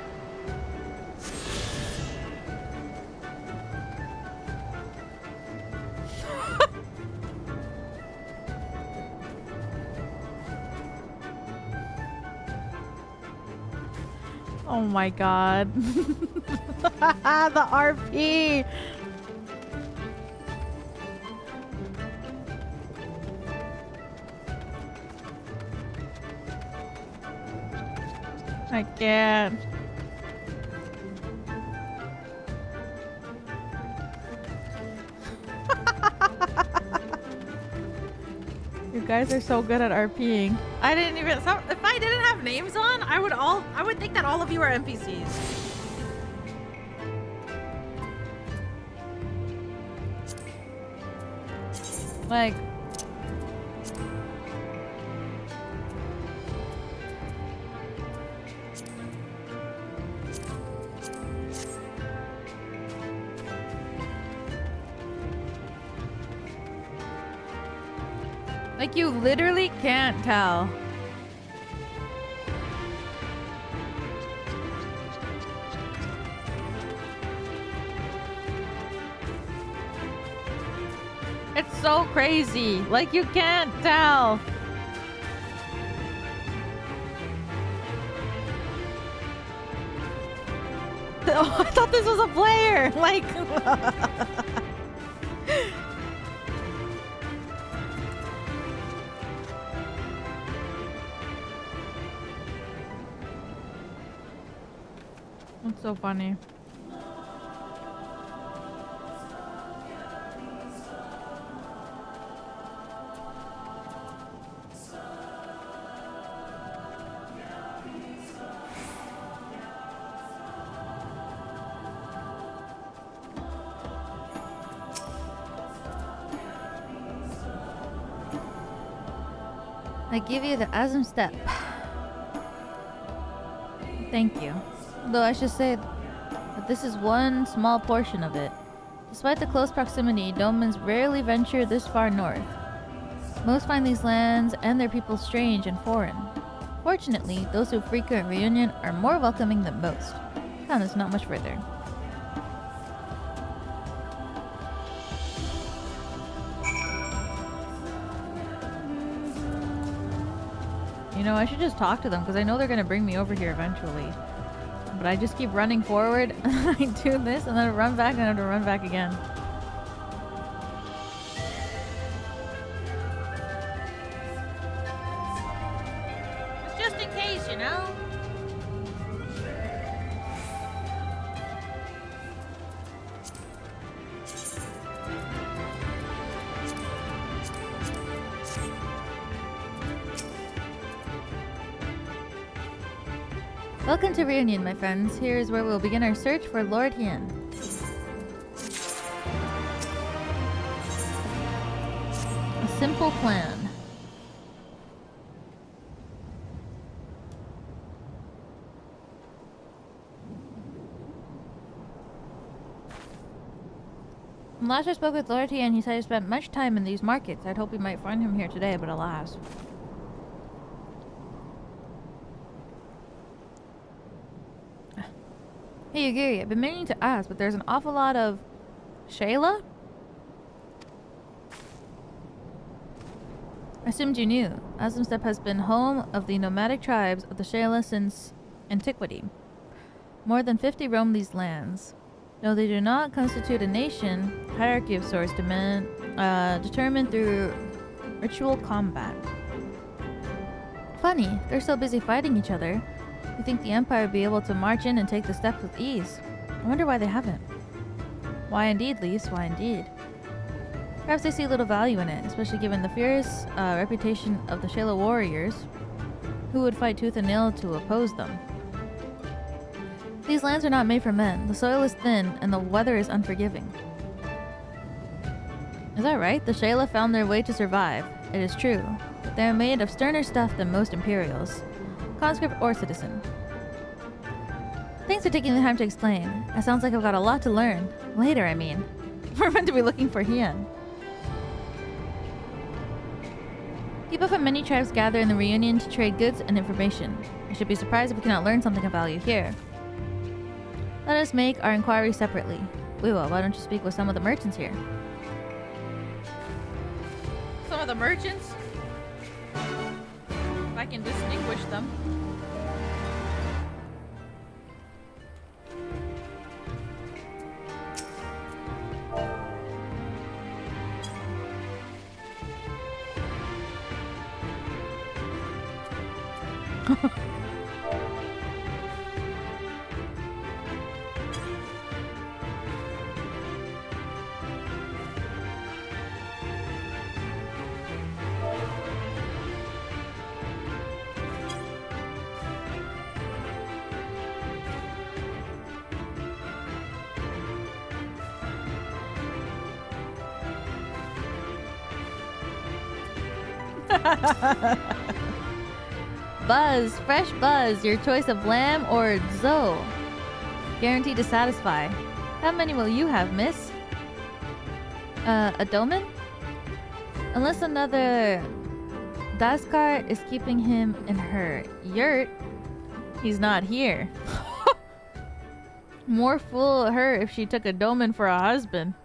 Oh my god. The RP. I can't. You guys are so good at RPing. I didn't even. If I didn't have names on, I would think that all of you are NPCs. Like. Like, you literally can't tell. It's so crazy. Like, you can't tell. Oh, I thought this was a player. Like... That's so funny. I give you the Azim step. Thank you. Though I should say that this is one small portion of it. Despite the close proximity, Domans rarely venture this far north. Most find these lands and their people strange and foreign. Fortunately, those who frequent Reunion are more welcoming than most. Found this not much further. You know, I should just talk to them because I know they're going to bring me over here eventually. But I just keep running forward and I do this and then I run back and I have to run back again. Just in case, you know? Welcome to Reunion, my friends. Here is where we'll begin our search for Lord Hien. A simple plan. When last I spoke with Lord Hien, he said he spent much time in these markets. I'd hope we might find him here today, but alas. Hey Yugiri, I've been meaning to ask, but there's an awful lot of... Shayla? I assumed you knew. Azimstep has been home of the nomadic tribes of the Shayla since antiquity. More than 50 roam these lands. Though they do not constitute a nation, hierarchy of sorts determined through ritual combat. Funny, they're so busy fighting each other. You think the Empire would be able to march in and take the steps with ease. I wonder why they haven't. Why indeed, Lise, why indeed? Perhaps they see little value in it, especially given the fierce reputation of the Shayla warriors, who would fight tooth and nail to oppose them. These lands are not made for men. The soil is thin, and the weather is unforgiving. Is that right? The Shayla found their way to survive. It is true, but they are made of sterner stuff than most Imperials. Conscript or citizen. Thanks for taking the time to explain. It sounds like I've got a lot to learn. Later, I mean. We're meant to be looking for Hien. People from many tribes gather in the reunion to trade goods and information. I should be surprised if we cannot learn something of value here. Let us make our inquiry separately. Weewah, why don't you speak with some of the merchants here? Some of the merchants? If I can distinguish them. Buzz, fresh Buzz, your choice of lamb or zo. Guaranteed to satisfy. How many will you have, miss? A Doman? Unless another Daskar is keeping him in her yurt, he's not here. More fool her if she took a Doman for a husband.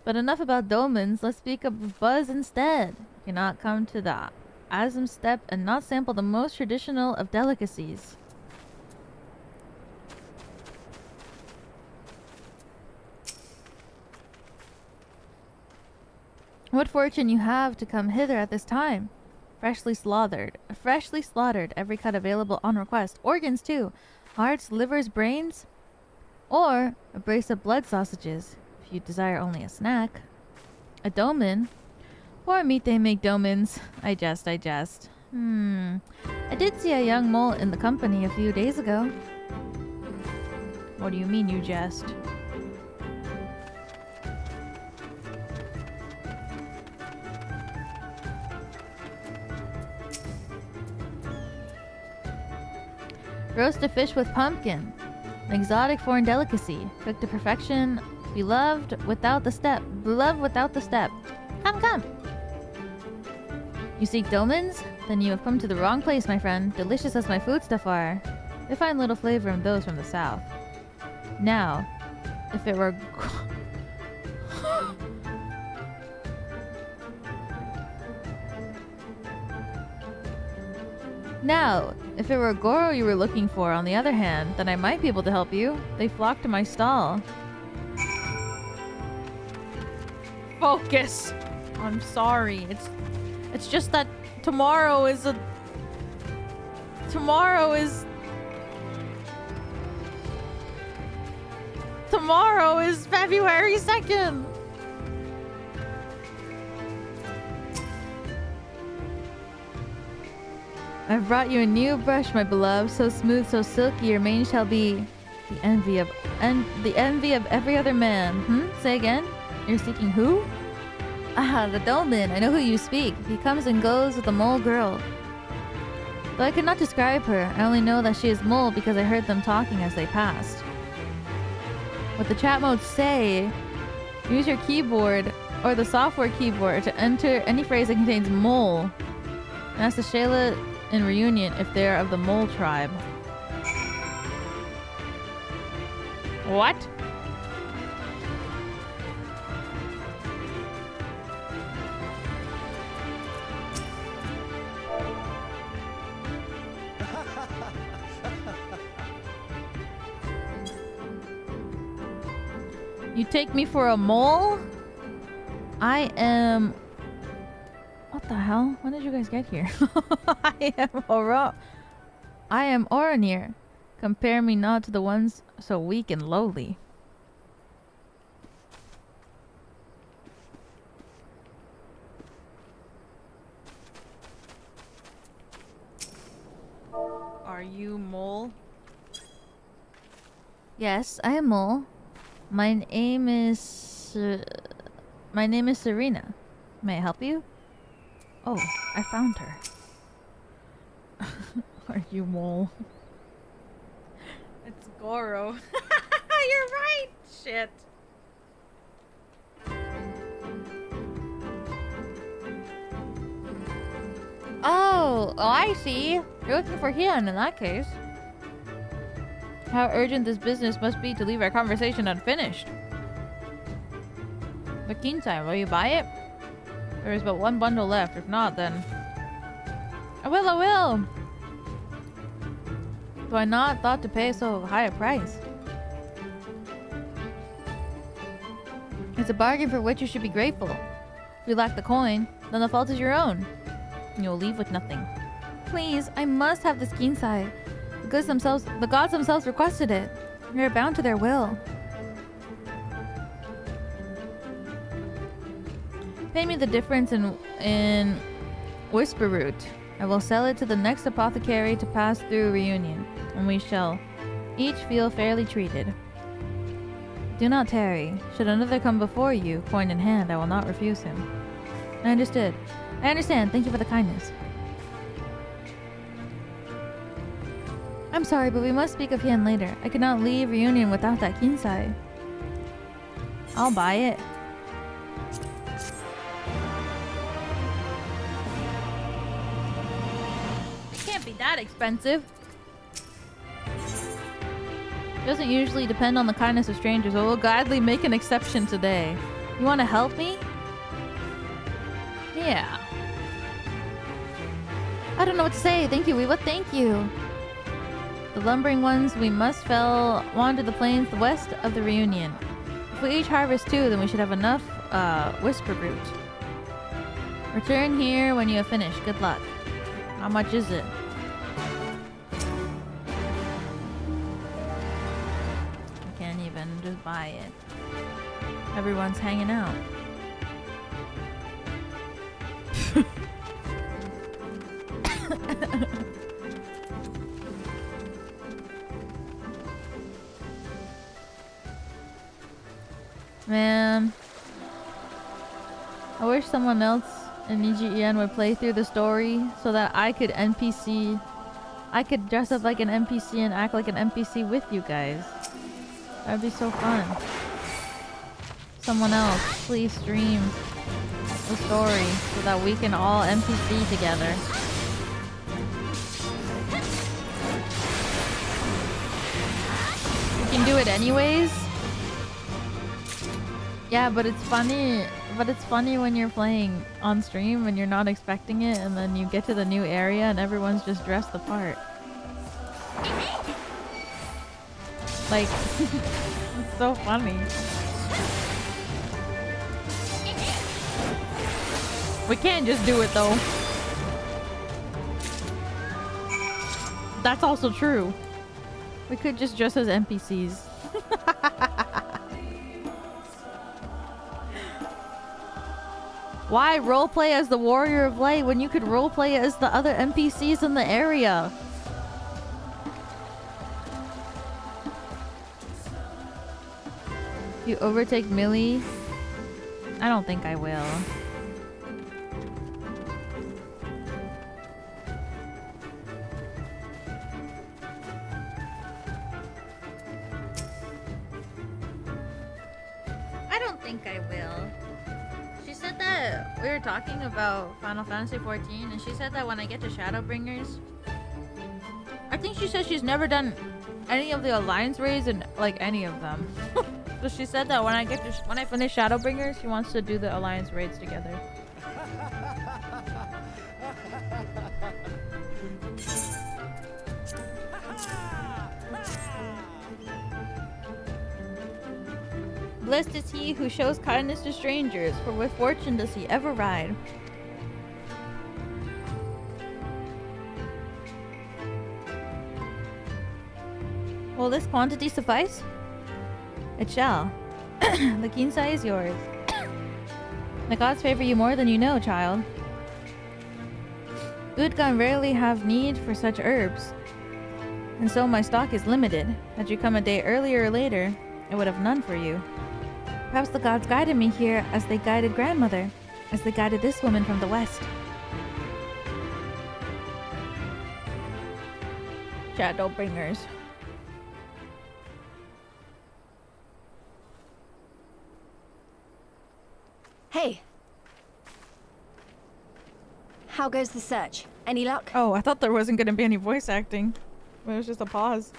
But enough about Domans, let's speak of Buzz instead. Cannot come to the Azim step and not sample the most traditional of delicacies. What fortune you have to come hither at this time. Freshly slaughtered, every cut available on request. Organs too, hearts, livers, brains, or a brace of blood sausages, if you desire only a snack. A Doman. Poor meat they make Domans. I jest. I did see a young mole in the company a few days ago. What do you mean you jest? Roast a fish with pumpkin. An exotic foreign delicacy. Cooked to perfection. Beloved without the step. Come. You seek Domans? Then you have come to the wrong place, my friend. Delicious as my foodstuff are, they find little flavor in those from the south. Now, if it were... Now, if it were Goro you were looking for, on the other hand, then I might be able to help you. They flock to my stall. Focus! I'm sorry. It's just that tomorrow is February 2nd. I've brought you a new brush, my beloved, so smooth, so silky, your mane shall be the envy of every other man. Say again? You're seeking who? Ah, the Doman. I know who you speak. He comes and goes with the mole girl. Though I could not describe her, I only know that she is mole because I heard them talking as they passed. What the chat modes say, use your keyboard or the software keyboard to enter any phrase that contains mole. And ask the Shayla in reunion if they are of the mole tribe. What? You take me for a mole? I am... What the hell? When did you guys get here? I am Oranir. Compare me not to the ones so weak and lowly. Are you mole? Yes, I am mole. My name is Serena. May I help you? Oh, I found her. Are you mole? It's Goro. You're right! Shit. Oh, I see. You're looking for Hien in that case. How urgent this business must be to leave our conversation unfinished. The Kinsai, will you buy it? There is but one bundle left. If not, then... I will! Do I not thought to pay so high a price? It's a bargain for which you should be grateful. If you lack the coin, then the fault is your own. And you'll leave with nothing. Please, I must have this Kinsai. The gods themselves requested it. We are bound to their will. Pay me the difference in Whisper Root. I will sell it to the next apothecary to pass through Reunion, and we shall each feel fairly treated. Do not tarry. Should another come before you, coin in hand, I will not refuse him. I understood. I understand. Thank you for the kindness. I'm sorry, but we must speak of Hien later. I could not leave Reunion without that Kinsai. I'll buy it. It can't be that expensive. Doesn't usually depend on the kindness of strangers, but we'll gladly make an exception today. You want to help me? Yeah. I don't know what to say. Thank you, Weeva. Thank you. The lumbering ones we must fell wander the plains west of the Reunion. If we each harvest 2, then we should have enough Whisper Root. Return here when you have finished. Good luck. How much is it? I can't even just buy it. Everyone's hanging out. Man, I wish someone else in NIJISANJI EN would play through the story so that I could dress up like an NPC and act like an NPC with you guys. That'd be so fun. Someone else, please stream the story so that we can all NPC together. We can do it anyways. Yeah, but it's funny. But it's funny when you're playing on stream and you're not expecting it, and then you get to the new area and everyone's just dressed the part. Like, it's so funny. We can't just do it though. That's also true. We could just dress as NPCs. Why roleplay as the Warrior of Light when you could roleplay as the other NPCs in the area? You overtake Millie? I don't think I will. I don't think I will. She said that we were talking about Final Fantasy XIV, and she said that when I get to Shadowbringers, I think she said she's never done any of the Alliance raids and like any of them. So she said that when I finish Shadowbringers, she wants to do the Alliance raids together. Blessed is he who shows kindness to strangers, for with fortune does he ever ride. Will this quantity suffice? It shall. The Kinsai is yours. The gods favor you more than you know, child. Udgan rarely have need for such herbs, and so my stock is limited. Had you come a day earlier or later, I would have none for you. Perhaps the gods guided me here as they guided grandmother, as they guided this woman from the west. Shadowbringers. Hey. How goes the search? Any luck? Oh, I thought there wasn't going to be any voice acting. It was just a pause.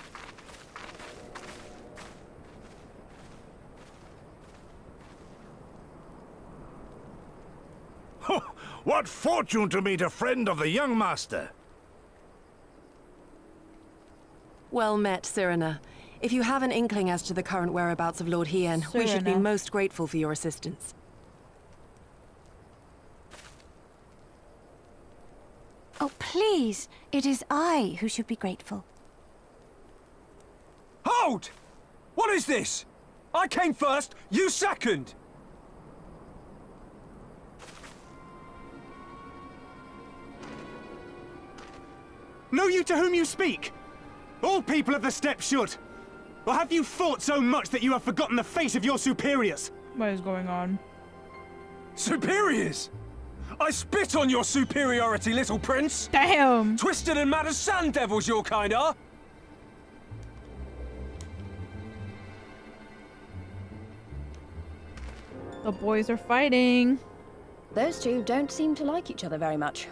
What fortune to meet a friend of the young master! Well met, Cyrena. If you have an inkling as to the current whereabouts of Lord Hien, we should be Cyrena. most grateful for your assistance. Oh, please! It is I who should be grateful. Hold! What is this? I came first, you second! Know you to whom you speak? All people of the steppe should. Or have you fought so much that you have forgotten the face of your superiors? What is going on? Superiors? I spit on your superiority, little prince! Damn! Twisted and mad as sand devils your kind are! The boys are fighting. Those two don't seem to like each other very much.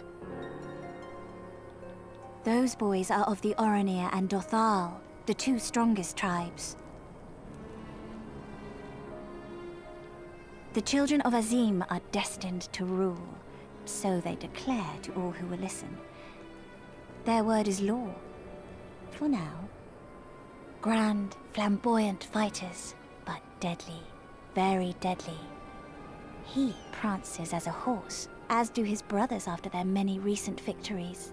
Those boys are of the Oranir and Dothal, the two strongest tribes. The children of Azim are destined to rule, so they declare to all who will listen. Their word is law, for now. Grand, flamboyant fighters, but deadly, very deadly. He prances as a horse, as do his brothers after their many recent victories.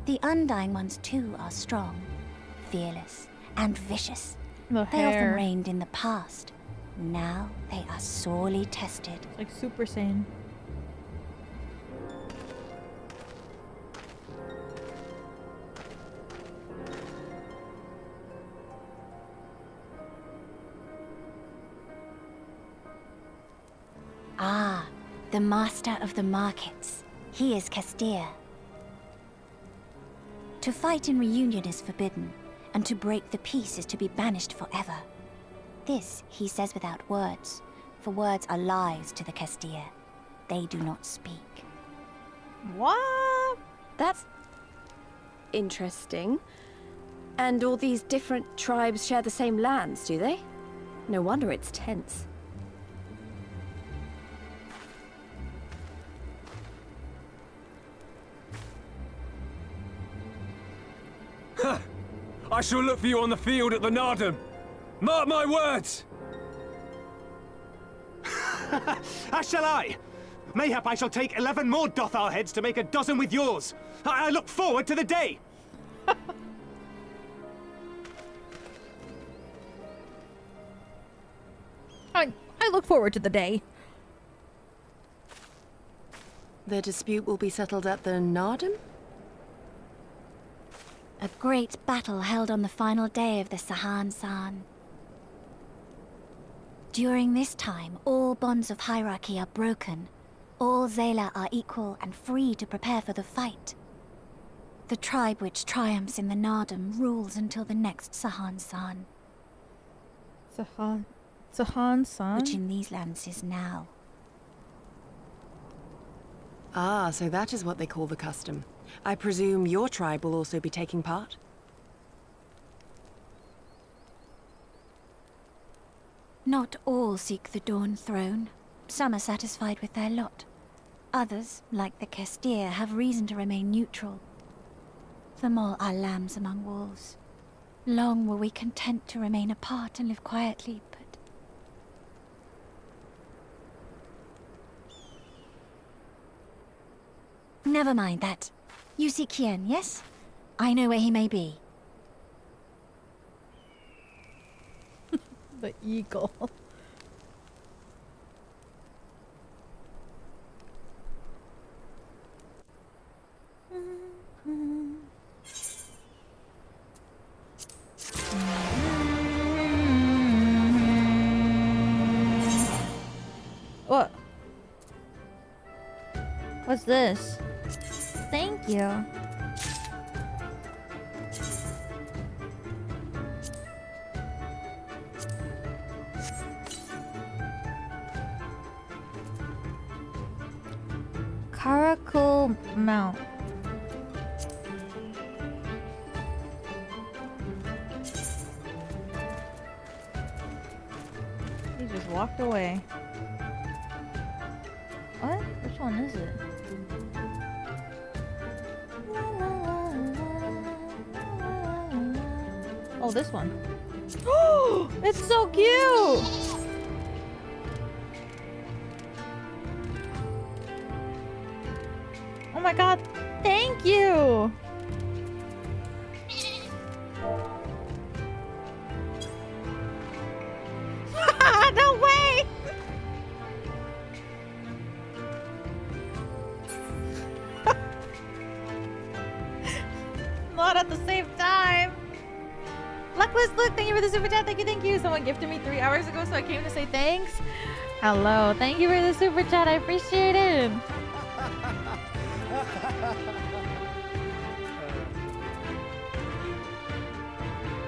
The Undying ones too are strong, fearless, and vicious. The They often hair. reigned in the past. Now they are sorely tested. It's like Super Saiyan. Ah, the master of the markets. He is Castir. To fight in reunion is forbidden, and to break the peace is to be banished forever. This he says without words, for words are lies to the Castir. They do not speak. What? That's interesting. And all these different tribes share the same lands, do they? No wonder it's tense. I shall look for you on the field at the Nadam. Mark my words! As shall I. Mayhap I shall take 11 more Dothal heads to make a dozen with yours. I look forward to the day. I look forward to the day. The dispute will be settled at the Nadam? A great battle held on the final day of the Sahan San. During this time, all bonds of hierarchy are broken. All Zayla are equal and free to prepare for the fight. The tribe which triumphs in the Nadam rules until the next Sahan San. Sahan San? Which in these lands is now. Ah, so that is what they call the custom. I presume your tribe will also be taking part? Not all seek the Dawn Throne. Some are satisfied with their lot. Others, like the Castir, have reason to remain neutral. Them all are lambs among wolves. Long were we content to remain apart and live quietly, but... Never mind that. You seek Hien, yes? I know where he may be. The eagle. What? What's this? Thank you. Karakul Mount. He just walked away. What? Which one is it? Oh, this one. Oh, it's so cute! Oh my god, thank you! No way! Not at the same time! Luckless Luke, thank you for the super chat. Thank you. Someone gifted me 3 hours ago, so I came to say thanks. Hello, thank you for the super chat. I appreciate it.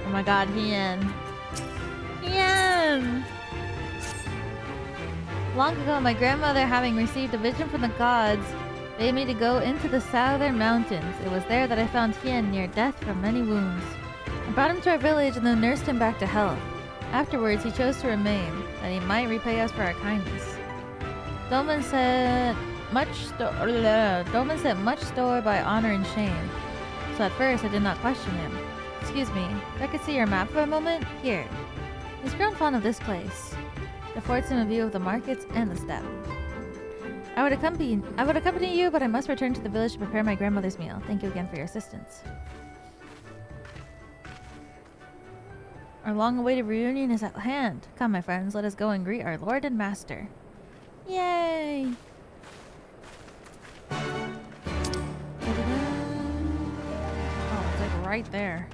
Oh my god, Hien. Hien! Long ago, my grandmother, having received a vision from the gods, bade me to go into the southern mountains. It was there that I found Hien near death from many wounds. I brought him to our village and then nursed him back to health. Afterwards, he chose to remain, that he might repay us for our kindness. Doma set much store by honor and shame, so at first I did not question him. Excuse me, if I could see your map for a moment? Here. He's grown fond of this place. It affords him a view of the markets and the steppe. I would accompany you, but I must return to the village to prepare my grandmother's meal. Thank you again for your assistance. Our long-awaited reunion is at hand. Come, my friends, let us go and greet our Lord and Master. Yay! Oh, it's like right there.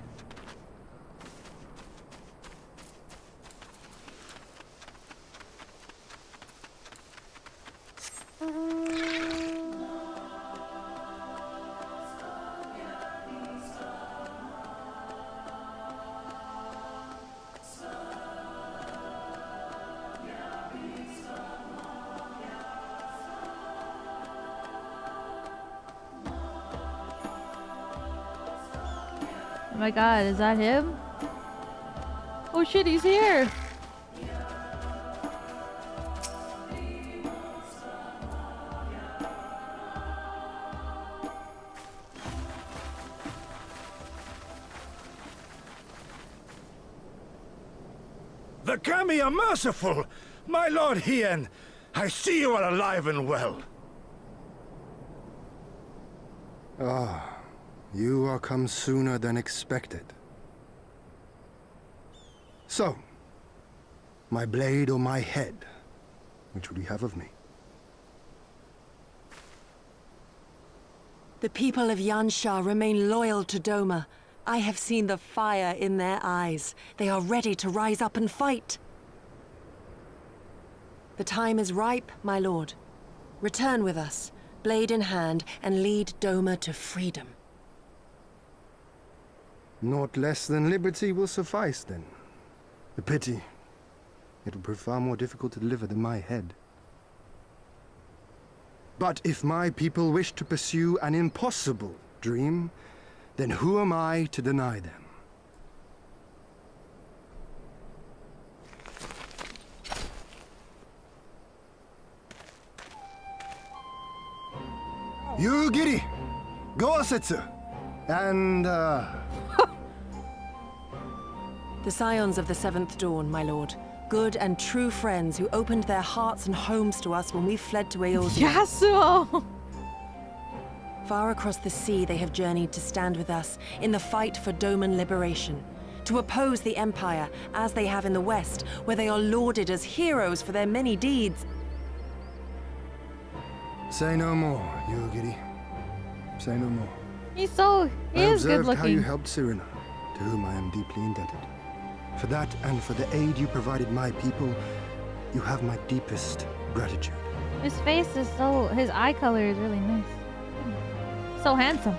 Oh my god, is that him? Oh shit, he's here! The Kami are merciful! My Lord Hien, I see you are alive and well. Ah, you are come sooner than expected. So, my blade or my head? Which would you have of me? The people of Yansha remain loyal to Doma. I have seen the fire in their eyes. They are ready to rise up and fight. The time is ripe, my lord. Return with us, blade in hand, and lead Doma to freedom. Naught less than liberty will suffice, then. A pity. It will prove far more difficult to deliver than my head. But if my people wish to pursue an impossible dream, then who am I to deny them? Yugiri! Gosetsu! And, The scions of the Seventh Dawn, my lord. Good and true friends who opened their hearts and homes to us when we fled to Eorzea. Yasuo! Far across the sea they have journeyed to stand with us in the fight for Doman liberation. To oppose the Empire, as they have in the West, where they are lauded as heroes for their many deeds. say no more, Yugiri. Say no more. He is good observed looking. how you helped Serena, to whom I am deeply indebted. For that and for the aid you provided my people, you have my deepest gratitude. His face is his eye color is really nice. So handsome.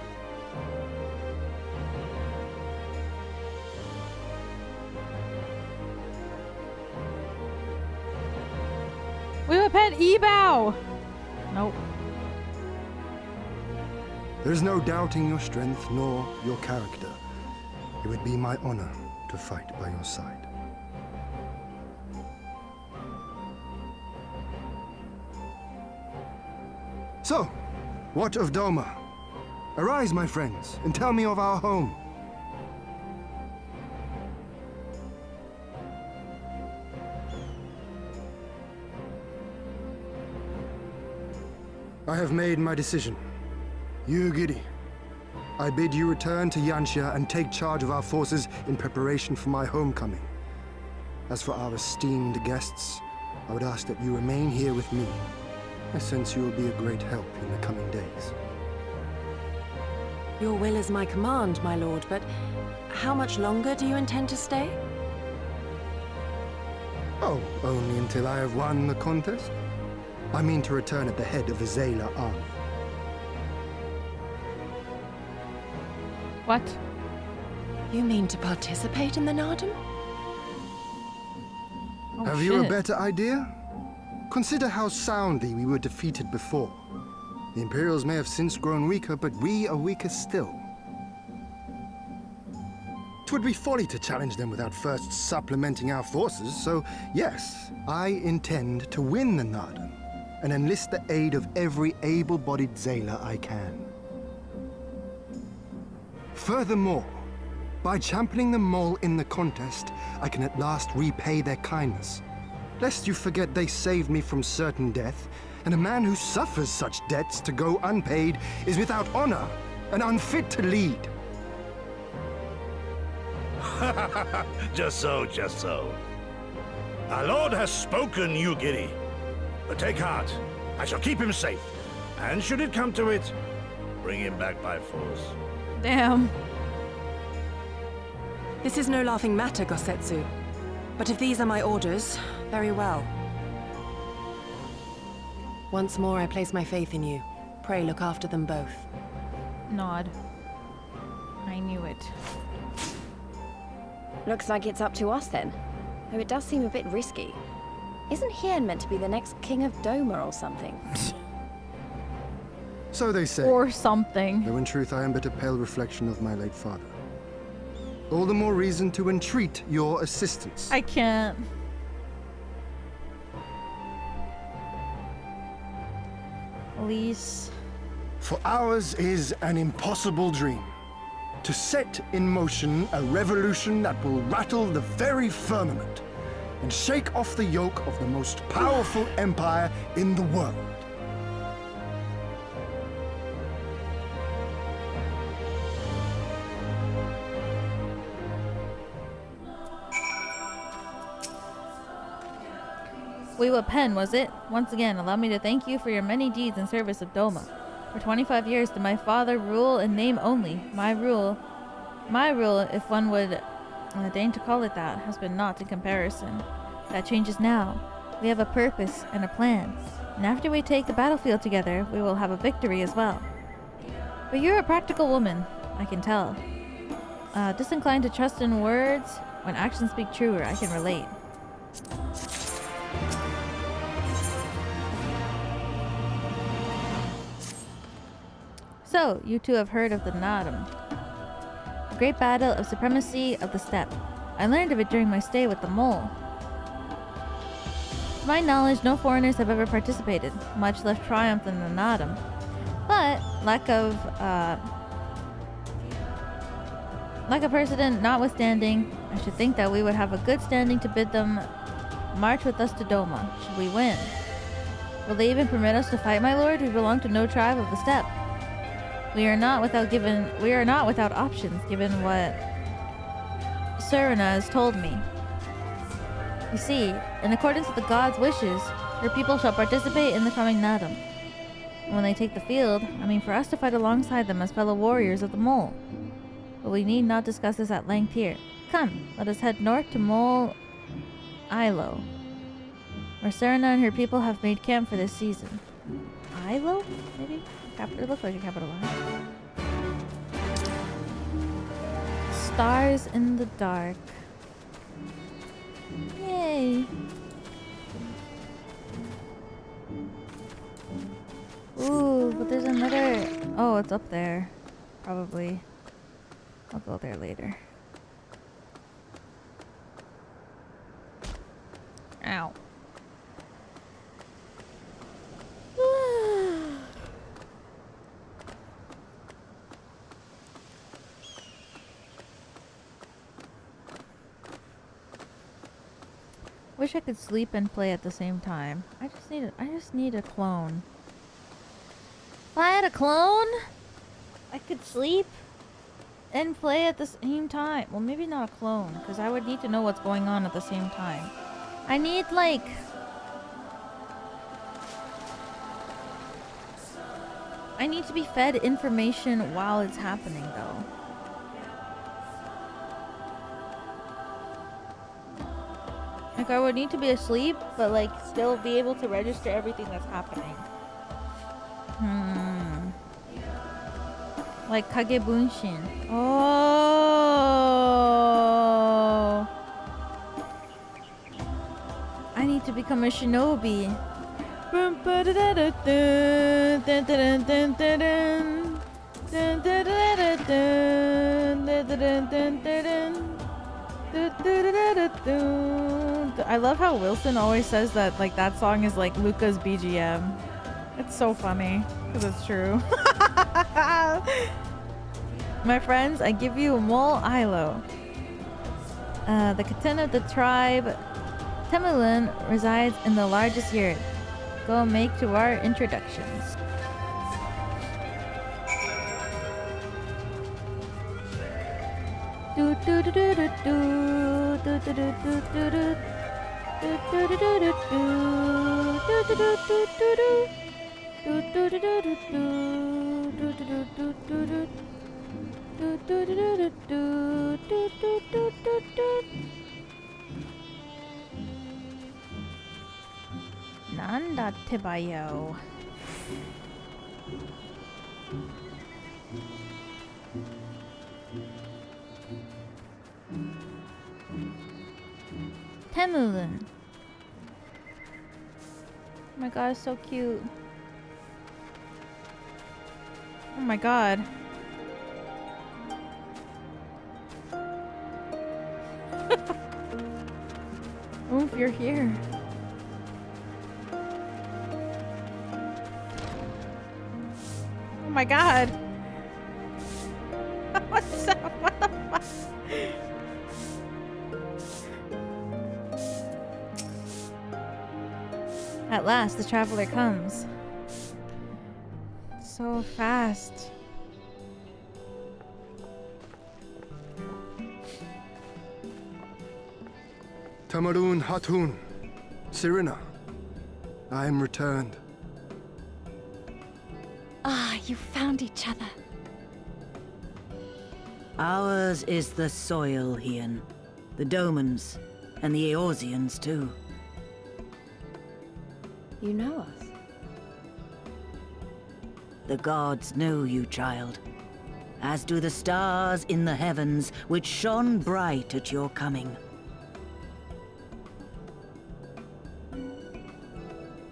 We have a pet ebow. Nope. There is no doubting your strength nor your character. It would be my honor to fight by your side. So, what of Doma? Arise, my friends, and tell me of our home. I have made my decision. Yugiri, I bid you return to Yanxia and take charge of our forces in preparation for my homecoming. As for our esteemed guests, I would ask that you remain here with me. I sense you will be a great help in the coming days. Your will is my command, my lord, but how much longer do you intend to stay? Oh, only until I have won the contest? I mean to return at the head of the Zayla army. What? You mean to participate in the Nadam? Oh, have you a better idea? Consider how soundly we were defeated before. The Imperials may have since grown weaker, but we are weaker still. It would be folly to challenge them without first supplementing our forces, so yes, I intend to win the Nadam and enlist the aid of every able-bodied Zayla I can. Furthermore, by championing them all in the contest, I can at last repay their kindness. Lest you forget they saved me from certain death, and a man who suffers such debts to go unpaid is without honor and unfit to lead. Just so, just so. Our lord has spoken, Yugiri. But take heart. I shall keep him safe. And should it come to it, bring him back by force. Damn. This is no laughing matter, Gosetsu. But if these are my orders, very well. Once more, I place my faith in you. Pray look after them both. Nod. I knew it. Looks like it's up to us then. Though it does seem a bit risky. Isn't Hien meant to be the next king of Doma or something? So they say. Or something. Though in truth I am but a pale reflection of my late father. All the more reason to entreat your assistance. I can't. Please. For ours is an impossible dream. To set in motion a revolution that will rattle the very firmament and shake off the yoke of the most powerful empire in the world. Weiwa Pen, was it? Once again, allow me to thank you for your many deeds in service of Doma. For 25 years did my father rule in name only. My rule, if one would deign to call it that, has been naught in comparison. That changes now. We have a purpose and a plan. And after we take the battlefield together, we will have a victory as well. But you're a practical woman, I can tell. Disinclined to trust in words, when actions speak truer, I can relate. So, you two have heard of the Nadam. The great battle of supremacy of the steppe. I learned of it during my stay with the mole. To my knowledge, no foreigners have ever participated, much less triumphed in the Nadam. But, lack of precedent notwithstanding, I should think that we would have a good standing to bid them march with us to Doma, should we win. Will they even permit us to fight, my lord? We belong to no tribe of the steppe. We are not without options, given what Serena has told me. You see, in accordance with the gods' wishes, her people shall participate in the coming Nadam. And when they take the field, I mean for us to fight alongside them as fellow warriors of the mole. But we need not discuss this at length here. Come, let us head north to Mole Ilo, where Serena and her people have made camp for this season. Ilo? Maybe? It looks like a capital I. Stars in the dark. Yay! Ooh, but there's another... Oh, it's up there. Probably. I'll go there later. Ow. Wish I could sleep and play at the same time. I just need a clone. If I had a clone, I could sleep and play at the same time. Well, maybe not a clone, because I would need to know what's going on at the same time. I need, like... I need to be fed information while it's happening, though. Like, I would need to be asleep, but, like, still be able to register everything that's happening. Like Kage Bunshin. Oh! I need to become a shinobi. I love how Wilson always says that, like, that song is like Luca's BGM. It's so funny, because it's true. My friends, I give you Mol Ilo. The captain of the tribe Temulin resides in the largest yurt. Go make to our introductions. Do do do do do do do do do do do. Nanda Tibayo. Temulin. Oh my god, it's so cute. Oh my god. Oof, you're here. Oh my god. What's up? What the fuck? At last, the traveler comes. So fast. Tamarun Hatun, Sirina, I am returned. Ah, you found each other. Ours is the soil, Hien. The Domans, and the Eorzeans too. You know us? The gods know you, child. As do the stars in the heavens, which shone bright at your coming.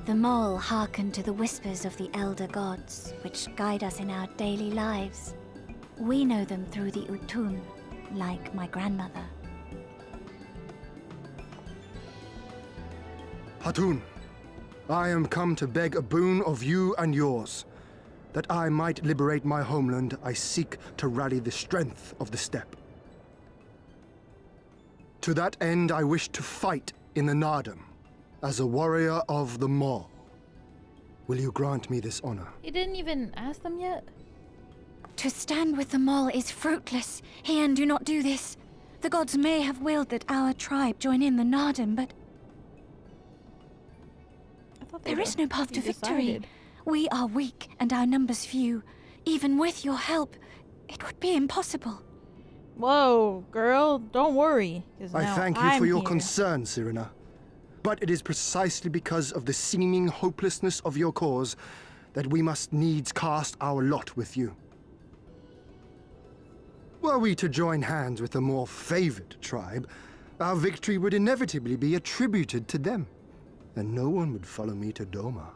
The mole hearkened to the whispers of the elder gods, which guide us in our daily lives. We know them through the Utun, like my grandmother. Hatun, I am come to beg a boon of you and yours. That I might liberate my homeland, I seek to rally the strength of the steppe. To that end, I wish to fight in the Nadam, as a warrior of the Maw. Will you grant me this honor? You didn't even ask them yet? To stand with the mole is fruitless. Hien, do not do this. The gods may have willed that our tribe join in the Nadam, but there is no path to victory. We are weak and our numbers few. Even with your help, it would be impossible. Whoa, girl, don't worry. I thank you for your concern, Sirina. But it is precisely because of the seeming hopelessness of your cause that we must needs cast our lot with you. Were we to join hands with a more favored tribe, our victory would inevitably be attributed to them, and no one would follow me to Doma.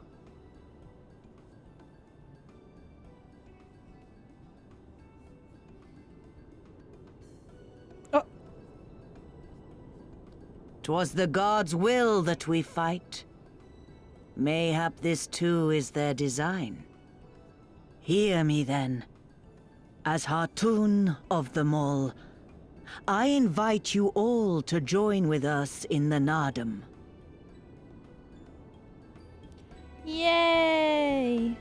'Twas the gods' will that we fight. Mayhap this too is their design. Hear me then. As Hartoon of them all, I invite you all to join with us in the Nadam. Yay!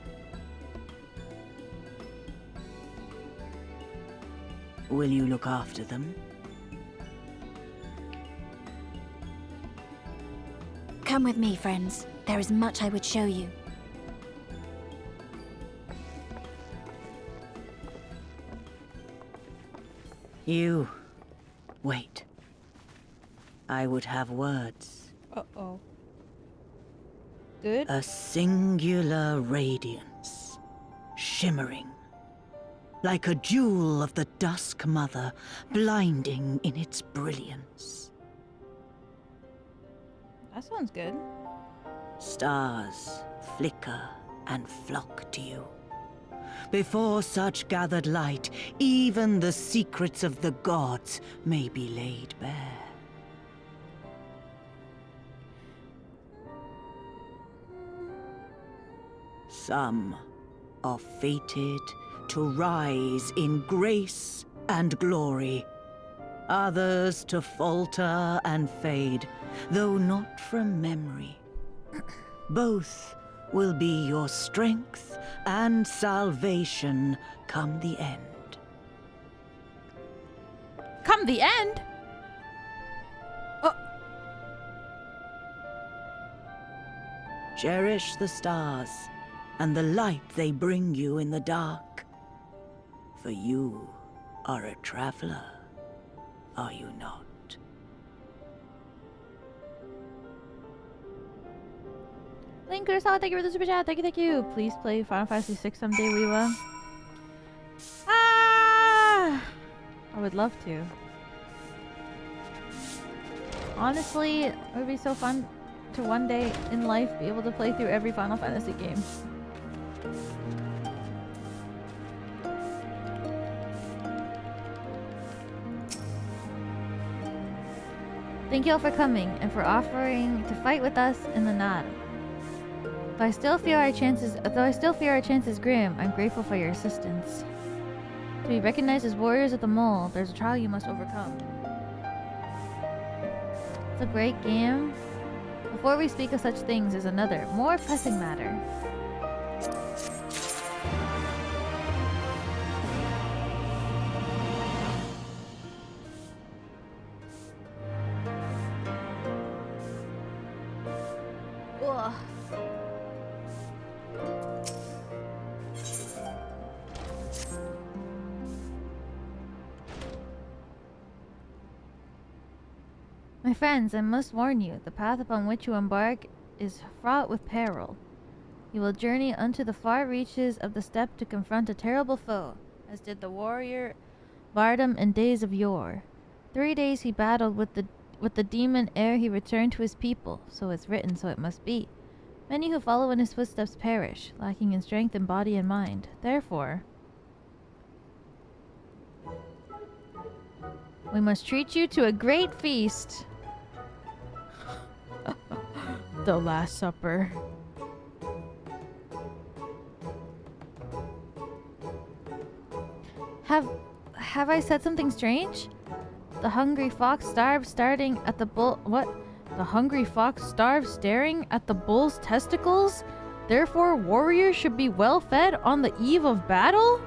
Will you look after them? Come with me, friends. There is much I would show you. You... wait. I would have words. Uh-oh. Good? A singular radiance, shimmering, like a jewel of the Dusk Mother, blinding in its brilliance. That sounds good. Stars flicker and flock to you. Before such gathered light, even the secrets of the gods may be laid bare. Some are fated to rise in grace and glory. Others to falter and fade, though not from memory. Both will be your strength and salvation come the end. Come the end? Oh. Cherish the stars and the light they bring you in the dark. For you are a traveler, are you not? Linker, thank you for the super chat. Thank you, thank you. Please play Final Fantasy VI someday, we will. Ah! I would love to. Honestly, it would be so fun to one day in life be able to play through every Final Fantasy game. Thank you all for coming and for offering to fight with us in the Nadam. Though I still fear our chances grim, I'm grateful for your assistance. To be recognized as warriors of the mole, there's a trial you must overcome. It's a great game. Before we speak of such things, there's another, more pressing matter. Ugh. My friends, I must warn you, the path upon which you embark is fraught with peril. You will journey unto the far reaches of the steppe to confront a terrible foe, as did the warrior Bardam in days of yore. 3 days he battled with the demon ere he returned to his people, so it's written, so it must be. Many who follow in his footsteps perish, lacking in strength in body and mind. Therefore, we must treat you to a great feast. The Last Supper. Have I said something strange? The hungry fox starved staring at the bull. What? The hungry fox starved staring at the bull's testicles? Therefore, warriors should be well fed on the eve of battle?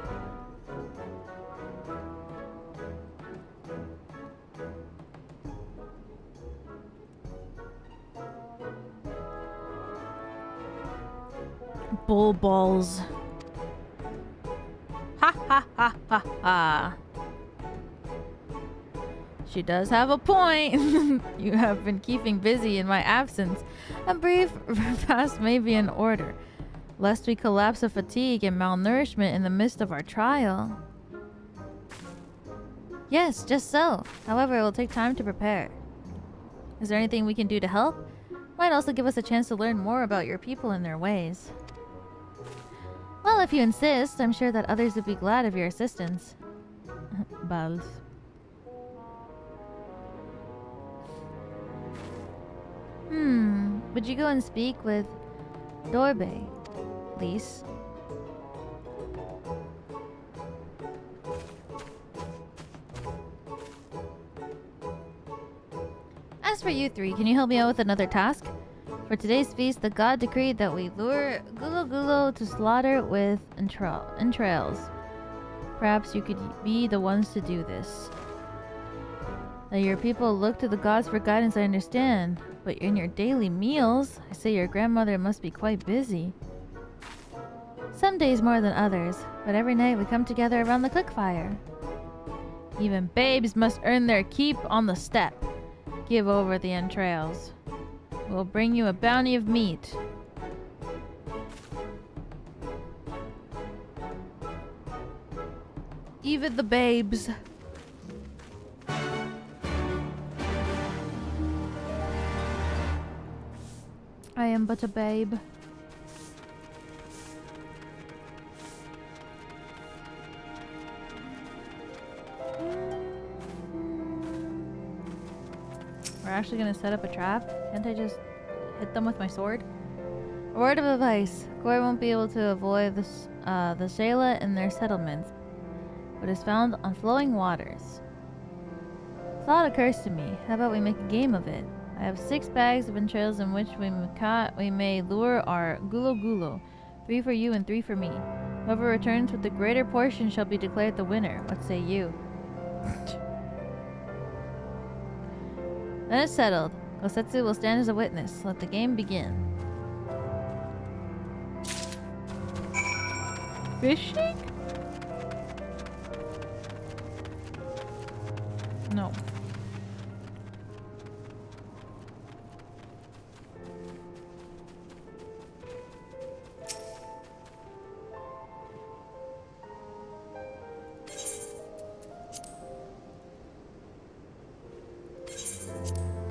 Bull balls. Ha ha ha ha ha. She does have a point. You have been keeping busy in my absence. A brief fast may be in order, lest we collapse of fatigue and malnourishment in the midst of our trial. Yes, just so. However, it will take time to prepare. Is there anything we can do to help? Might also give us a chance to learn more about your people and their ways. Well, if you insist, I'm sure that others would be glad of your assistance. Balls. Would you go and speak with Dorbe, please? As for you three, can you help me out with another task? For today's feast, the god decreed that we lure Gulo Gulo to slaughter with entrails. Perhaps you could be the ones to do this. That your people look to the gods for guidance, I understand. But in your daily meals, I say your grandmother must be quite busy. Some days more than others, but every night we come together around the cook fire. Even babes must earn their keep on the step. Give over the entrails. We'll bring you a bounty of meat. Even the babes. I am but a babe. We're actually gonna set up a trap. Can't I just hit them with my sword? A word of advice. Koi won't be able to avoid the Shayla in their settlements, but is found on flowing waters. Thought occurs to me. How about we make a game of it? I have 6 bags of entrails in which we may lure our Gulo Gulo. 3 for you and 3 for me. Whoever returns with the greater portion shall be declared the winner. What say you? Then it's settled. Kosetsu will stand as a witness. Let the game begin. Fishing? No.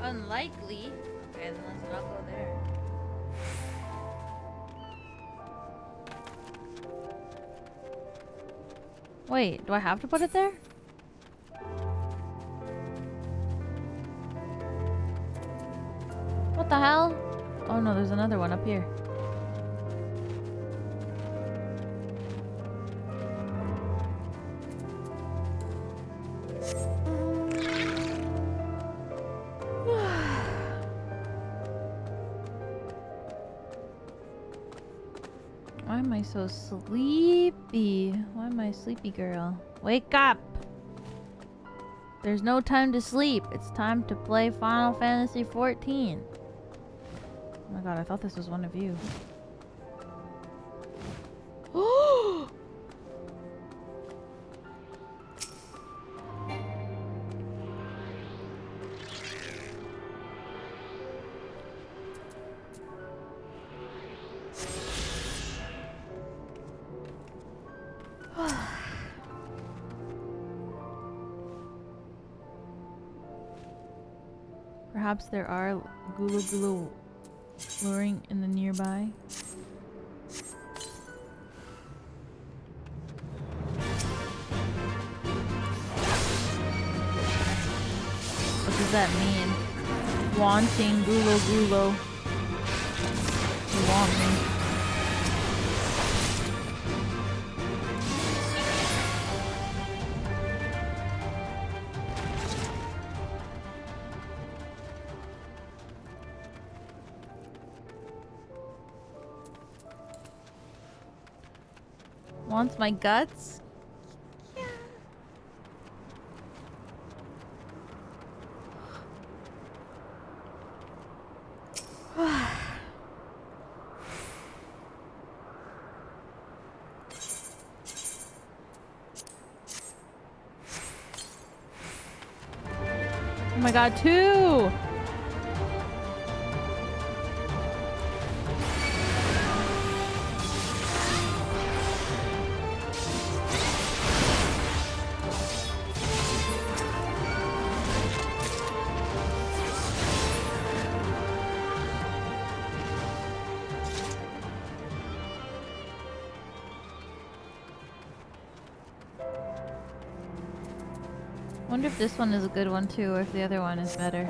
Unlikely. Okay, then let's not go there. Wait, do I have to put it there? What the hell? Oh no, there's another one up here. Why am I so sleepy? Why am I a sleepy girl? Wake up! There's no time to sleep. It's time to play Final Fantasy XIV. Oh my god, I thought this was one of you. Perhaps there are Gulo Gulo luring in the nearby. What does that mean? Wanting Gulo Gulo. You want me. Wants my guts? Yeah. Oh my god, 2! I wonder if this one is a good one too, or if the other one is better.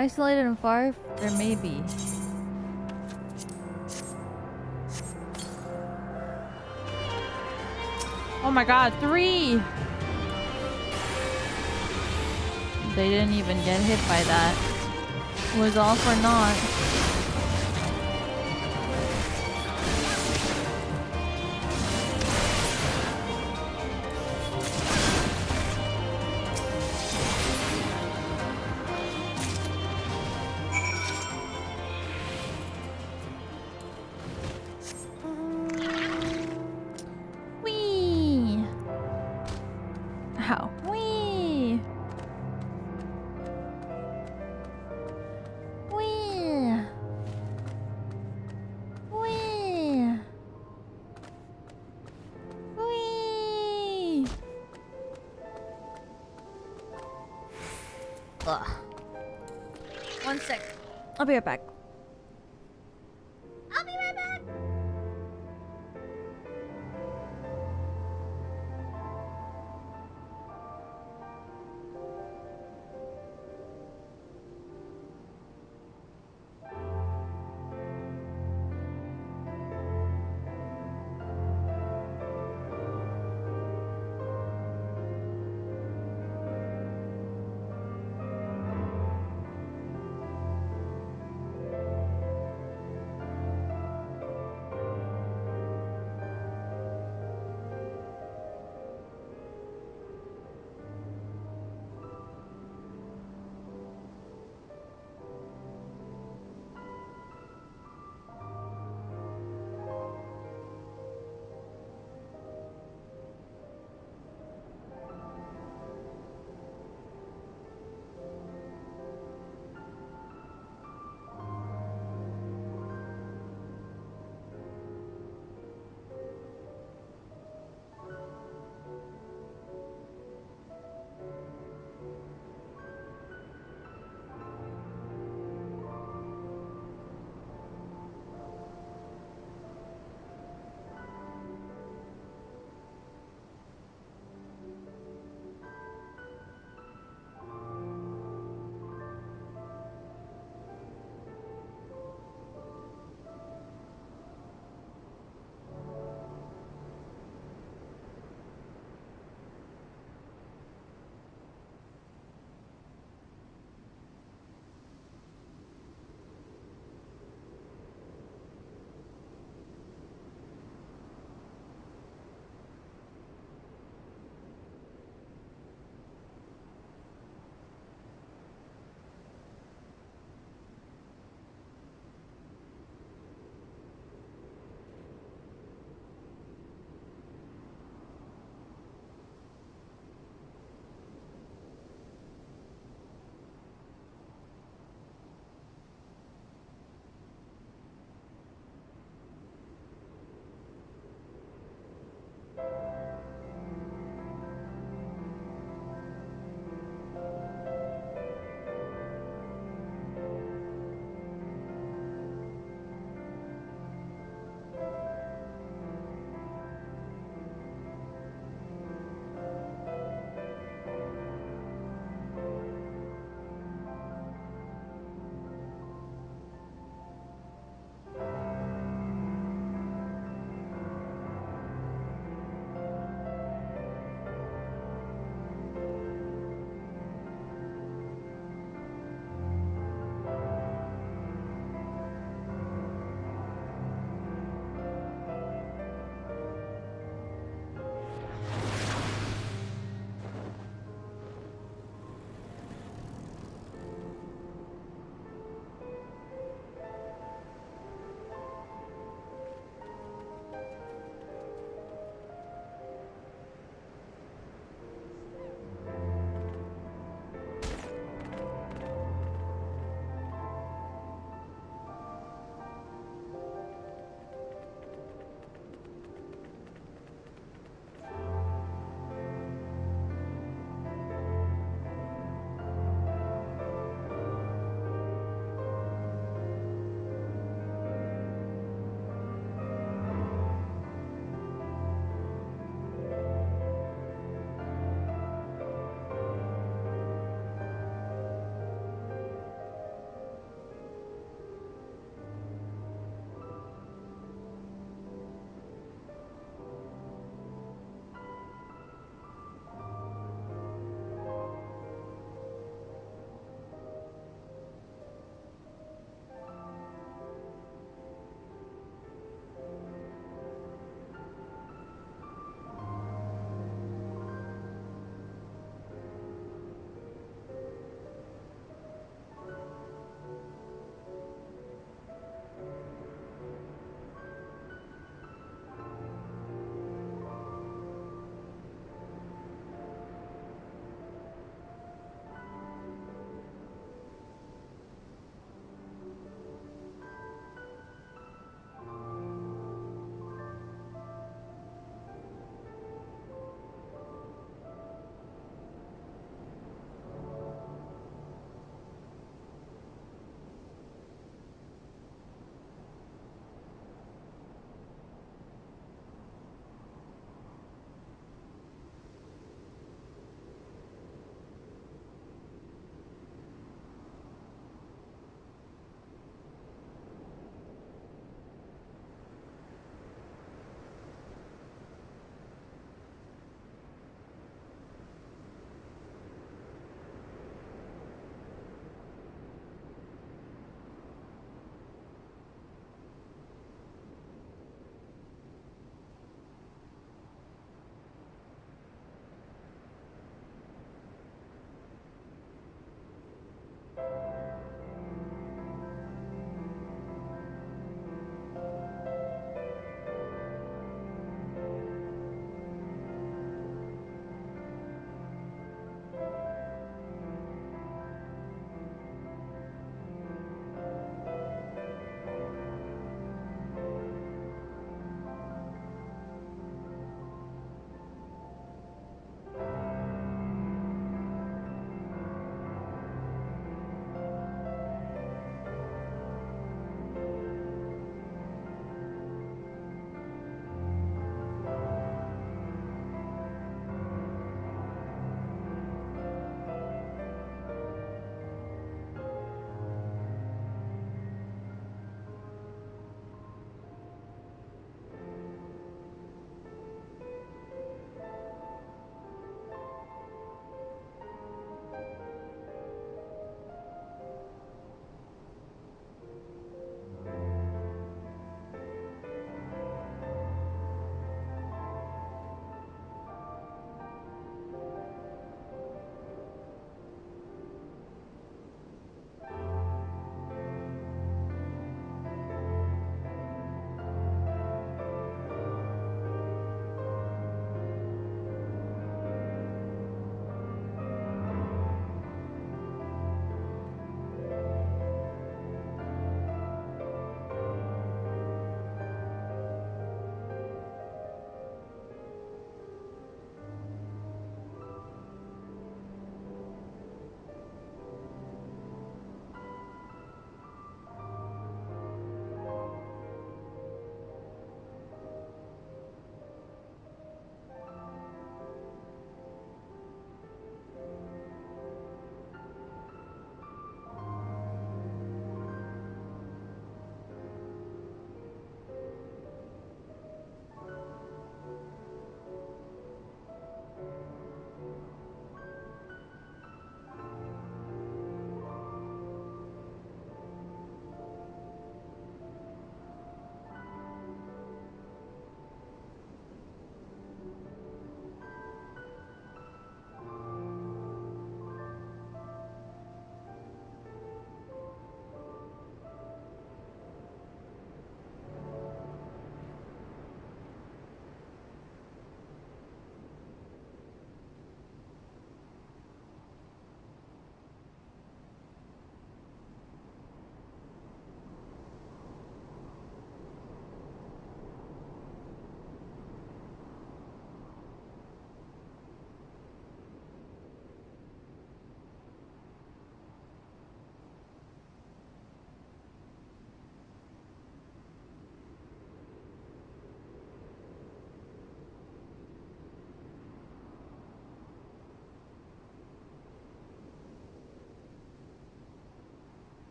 Isolated and far? There may be. Oh my god, 3! They didn't even get hit by that. It was all for naught. Whee! Ow. Whee! Whee! Whee! Whee! Ugh. 1 sec. I'll be right back. I'll be right back!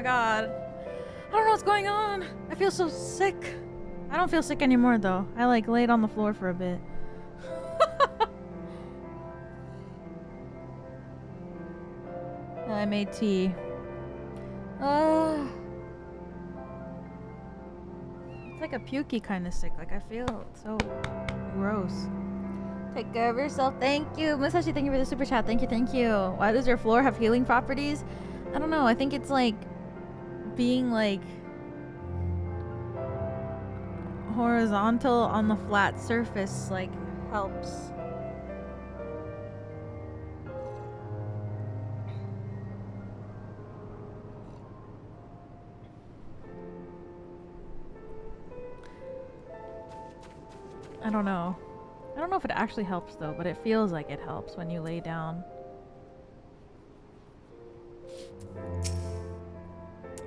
my god. I don't know what's going on. I feel so sick. I don't feel sick anymore though. I like laid on the floor for a bit. I made tea. It's like a pukey kind of sick. Like I feel so gross. Take care of yourself. Thank you. Musashi, thank you for the super chat. Thank you, thank you. Why does your floor have healing properties? I don't know. I think it's like being like horizontal on the flat surface like helps. I don't know. I don't know if it actually helps though, but it feels like it helps when you lay down.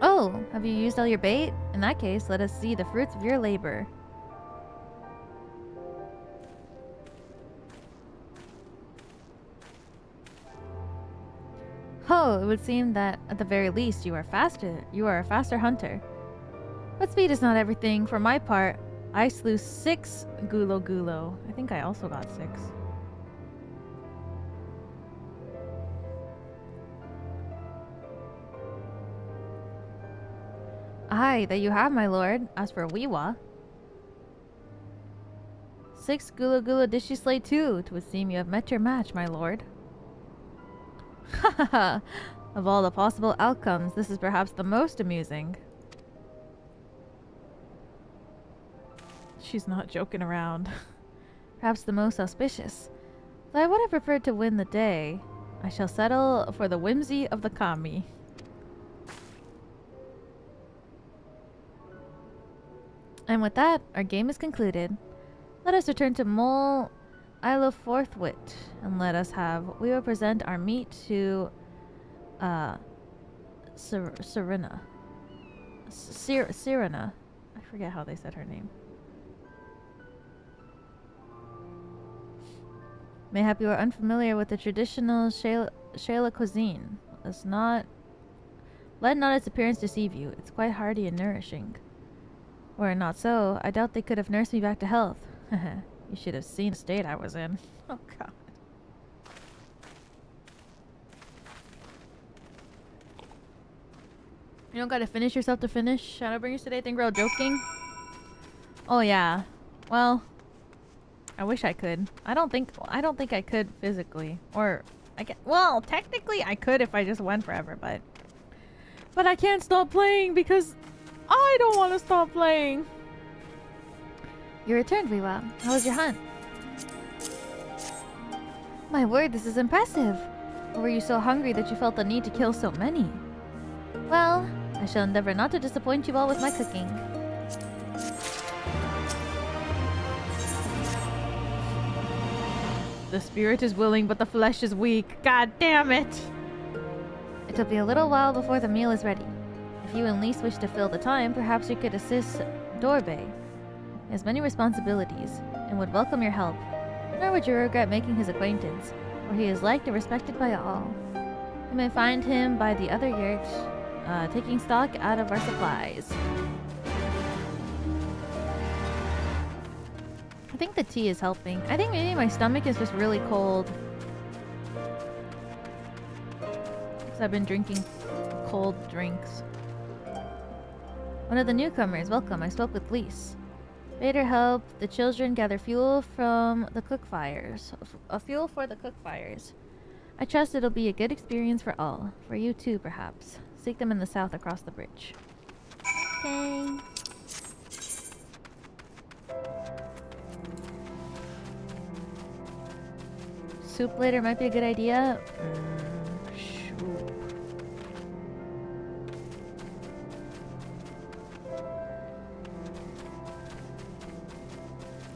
Oh, have you used all your bait? In that case, let us see the fruits of your labor. Oh, it would seem that at the very least you are faster. You are a faster hunter. But speed is not everything. For my part, I slew 6 gulo. I think I also got 6. Aye, that you have, my lord. As for Wiwa, 6 gulo did she slay too. 'Twould seem you have met your match, my lord. Hahaha. Of all the possible outcomes, this is perhaps the most amusing. She's not joking around. Perhaps the most auspicious. Though I would have preferred to win the day, I shall settle for the whimsy of the kami. And with that, our game is concluded. Let us return to Mole Isle forthwith, and we will present our meat to Serena. I forget how they said her name. Mayhap you are unfamiliar with the traditional Shayla cuisine. Let not its appearance deceive you. It's quite hearty and nourishing. Were it not so, I doubt they could have nursed me back to health. You should have seen the state I was in. Oh god. You don't gotta finish yourself to finish Shadowbringers today? Think we're all joking? Oh yeah. Well, I wish I could. I don't think I could physically. Or well, technically I could if I just went forever, but I can't stop playing because I don't want to stop playing. You returned, Wiwa. How was your hunt? My word, this is impressive. Or were you so hungry that you felt the need to kill so many? Well, I shall endeavor not to disappoint you all with my cooking. The spirit is willing, but the flesh is weak. God damn it! It'll be a little while before the meal is ready. If you and Lise wish to fill the time, perhaps you could assist Dorbe. He has many responsibilities, and would welcome your help. Nor would you regret making his acquaintance, for he is liked and respected by all. You may find him by the other yurt, taking stock out of our supplies. I think the tea is helping. I think maybe my stomach is just really cold. Because I've been drinking cold drinks. One of the newcomers, welcome. I spoke with Lise. Bade her help the children gather fuel from the cook fires. Fuel for the cook fires. I trust it'll be a good experience for all. For you too, perhaps. Seek them in the south across the bridge. Okay. Soup later might be a good idea. Soup.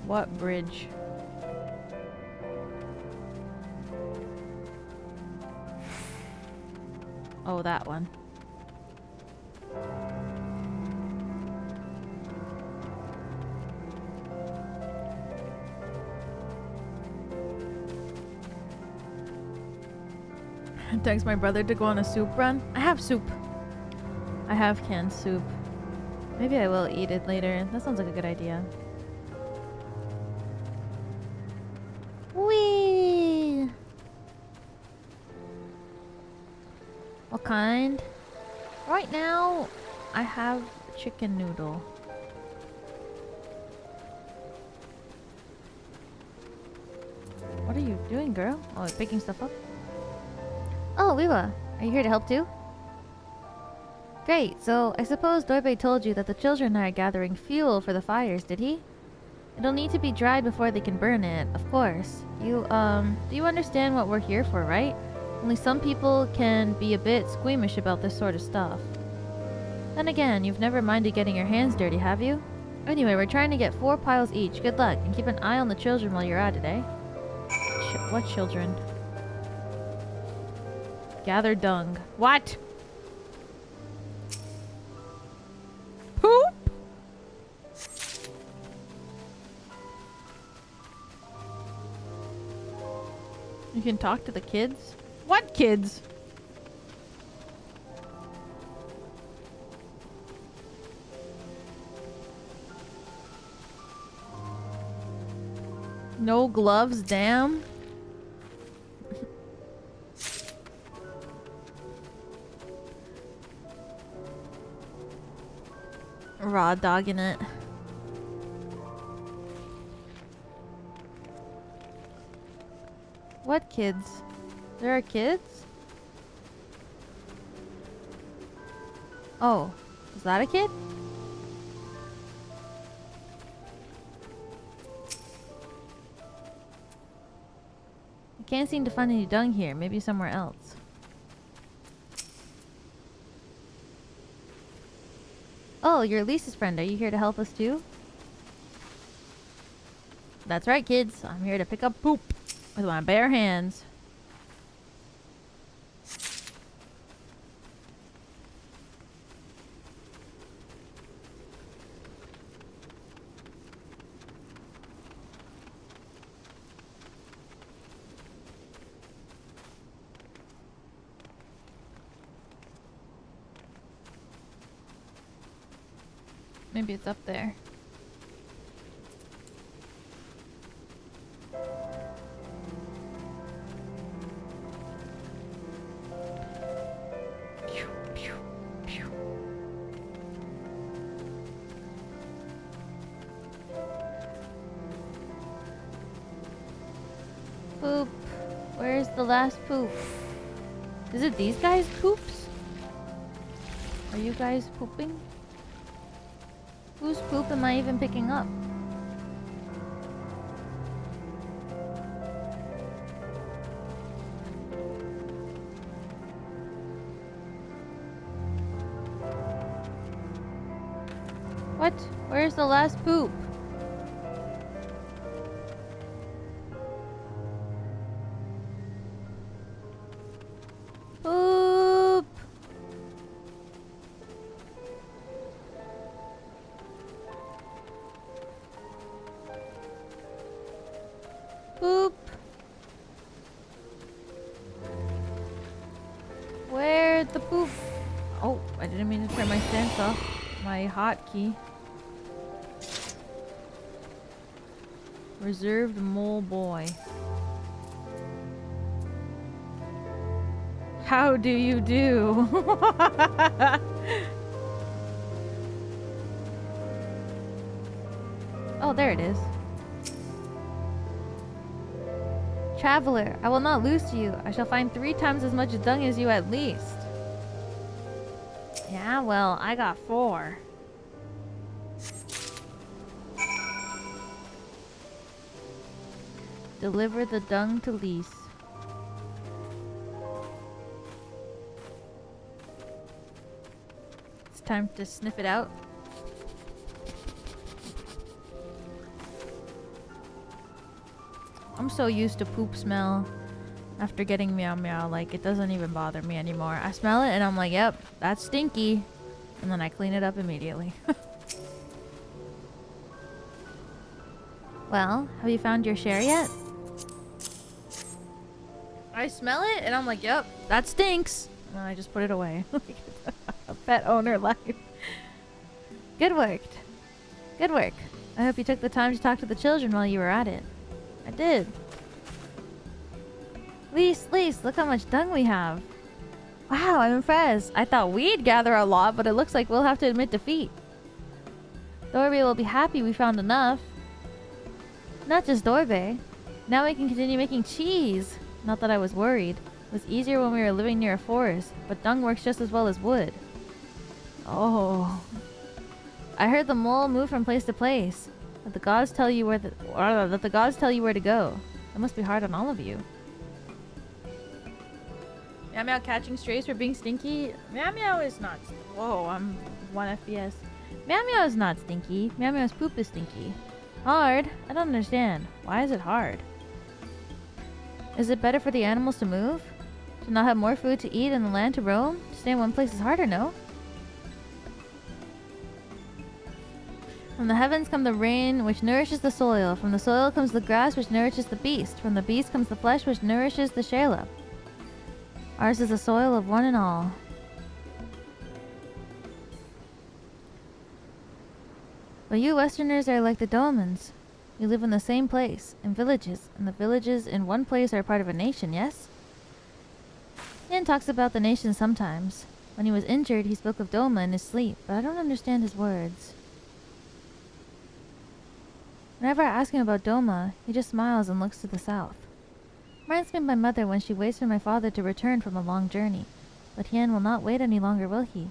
What bridge? Oh, that one. Text my brother to go on a soup run. I have soup. I have canned soup. Maybe I will eat it later. That sounds like a good idea. Whee! What kind? Right now, I have chicken noodle. What are you doing, girl? Oh, you're picking stuff up? Oh, Liwa, are you here to help too? Great, so I suppose Doibe told you that the children are gathering fuel for the fires, did he? It'll need to be dried before they can burn it, of course. Do you understand what we're here for, right? Only some people can be a bit squeamish about this sort of stuff. Then again, you've never minded getting your hands dirty, have you? Anyway, we're trying to get 4 piles each. Good luck, and keep an eye on the children while you're at it, eh? What children? Gather dung. What? Poop? You can talk to the kids? What kids? No gloves, damn. Raw dogging it. What kids? There are kids? Oh, is that a kid? I can't seem to find any dung here. Maybe somewhere else. Oh, you're Lisa's friend. Are you here to help us too? That's right, kids. I'm here to pick up poop with my bare hands. Maybe it's up there. Poop. Where's the last poop? Is it these guys' poops? Are you guys pooping? Whose poop am I even picking up? What? Where's the last poop? Poop! Poop! Where'd the poop? Oh, I didn't mean to turn my stance off. My hotkey. Reserved mole boy. How do you do? Oh, there it is. Traveler, I will not lose to you. I shall find 3 times as much dung as you at least. Yeah, well, I got 4. Deliver the dung to Lise. It's time to sniff it out. I'm so used to poop smell after getting meow meow, like it doesn't even bother me anymore. I smell it and I'm like, yep, that's stinky. And then I clean it up immediately. Well, have you found your share yet? I smell it and I'm like, yep, that stinks. And then I just put it away. A pet owner life. Good work. Good work. I hope you took the time to talk to the children while you were at it. I did. Lise, look how much dung we have. Wow, I'm impressed. I thought we'd gather a lot, but it looks like we'll have to admit defeat. Dorbe will be happy we found enough. Not just Dorbe. Now we can continue making cheese. Not that I was worried. It was easier when we were living near a forest, but dung works just as well as wood. Oh. I heard the mole move from place to place. That the gods tell you where to go. That must be hard on all of you. Meow Meow catching strays for being stinky. Meow Meow is not. Whoa, I'm 1 FPS. Meow Meow is not stinky. Meow Meow's poop is stinky. Hard? I don't understand. Why is it hard? Is it better for the animals to move? To not have more food to eat and the land to roam? To stay in one place is harder, no? From the heavens comes the rain, which nourishes the soil. From the soil comes the grass, which nourishes the beast. From the beast comes the flesh, which nourishes the Shelah. Ours is the soil of one and all. But you Westerners are like the Domans. You live in the same place, in villages, and the villages in one place are part of a nation, yes? Hien talks about the nation sometimes. When he was injured, he spoke of Doma in his sleep, but I don't understand his words. Whenever I ask him about Doma, he just smiles and looks to the south. Reminds me of my mother when she waits for my father to return from a long journey. But Hien will not wait any longer, will he?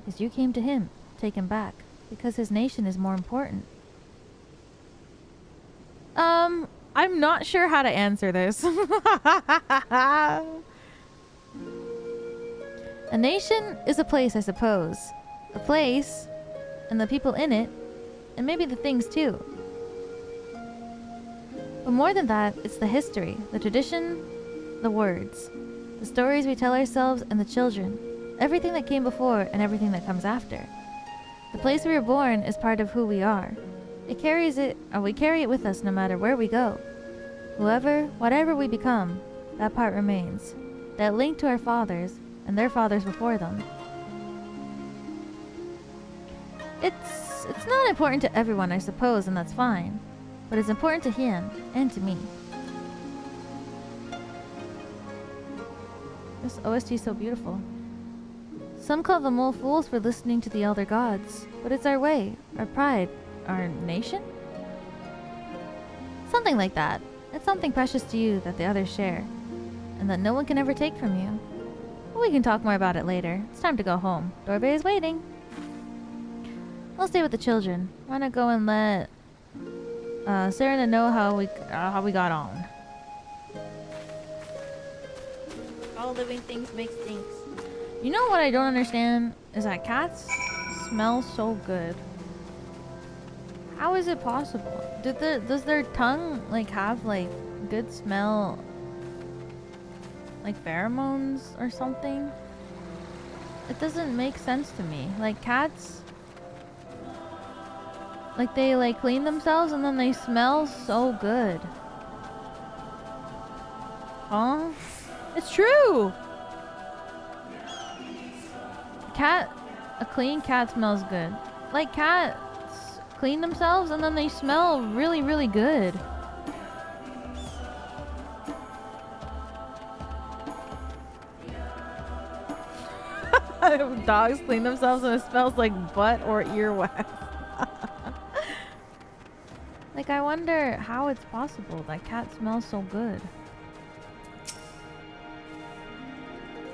Because you came to him, take him back. Because his nation is more important. I'm not sure how to answer this. A nation is a place, I suppose. A place, and the people in it, and maybe the things too. But more than that, it's the history, the tradition, the words, the stories we tell ourselves and the children, everything that came before and everything that comes after. The place we were born is part of who we are. We carry it with us no matter where we go. Whatever we become, that part remains. That link to our fathers and their fathers before them. It's not important to everyone, I suppose, and that's fine. But it's important to Hien and to me. This OST is so beautiful. Some call the mole fools for listening to the elder gods, but it's our way, our pride, our nation? Something like that. It's something precious to you that the others share, and that no one can ever take from you. But we can talk more about it later. It's time to go home. Dorbe is waiting. I'll stay with the children. Why not go and let Serena know how we got on? All living things make stinks. You know what I don't understand is that cats smell so good. How is it possible? Does their tongue like have like good smell, like pheromones or something? It doesn't make sense to me. Like cats, like they like clean themselves and then they smell so good. Huh? It's true. A clean cat smells good. Like cats clean themselves and then they smell really, really good. Dogs clean themselves and it smells like butt or earwax. Like I wonder how it's possible that cat smells so good.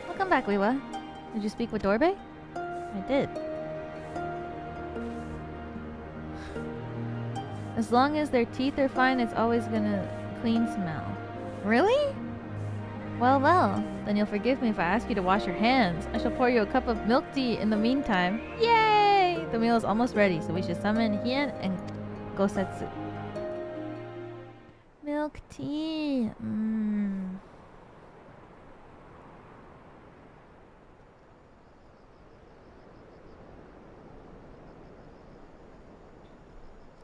Welcome back, Liwa. Did you speak with Dorbe? I did. As long as their teeth are fine, it's always gonna clean smell. Really? Well, then you'll forgive me if I ask you to wash your hands. I shall pour you a cup of milk tea in the meantime. Yay! The meal is almost ready, so we should summon Hien and Gosetsu. Milk tea.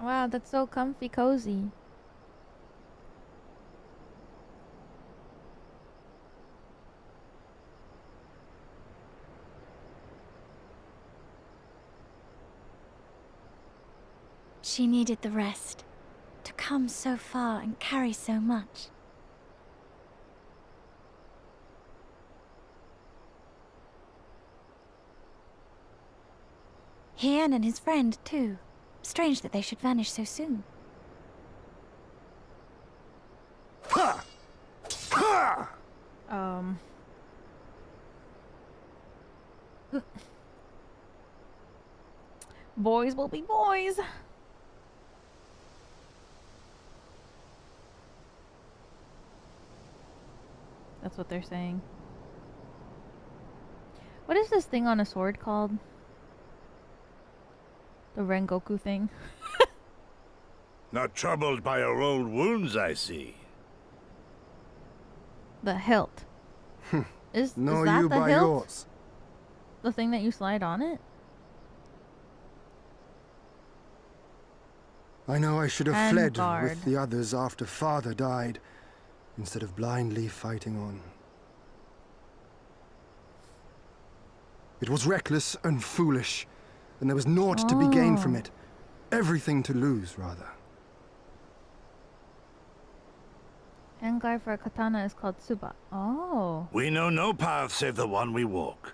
Wow, that's so comfy cozy. She needed the rest. To come so far and carry so much. Hien and his friend, too. Strange that they should vanish so soon. Boys will be boys. That's what they're saying. What is this thing on a sword called? The Rengoku thing. Not troubled by your old wounds, I see. The hilt. is that you the by hilt? yours. The thing that you slide on it? I know I should have And fled guard. with the others after Father died, instead of blindly fighting on. It was reckless and foolish, and there was naught to be gained from it. Everything to lose, rather. End guard for a katana is called Tsuba. Oh. We know no path save the one we walk.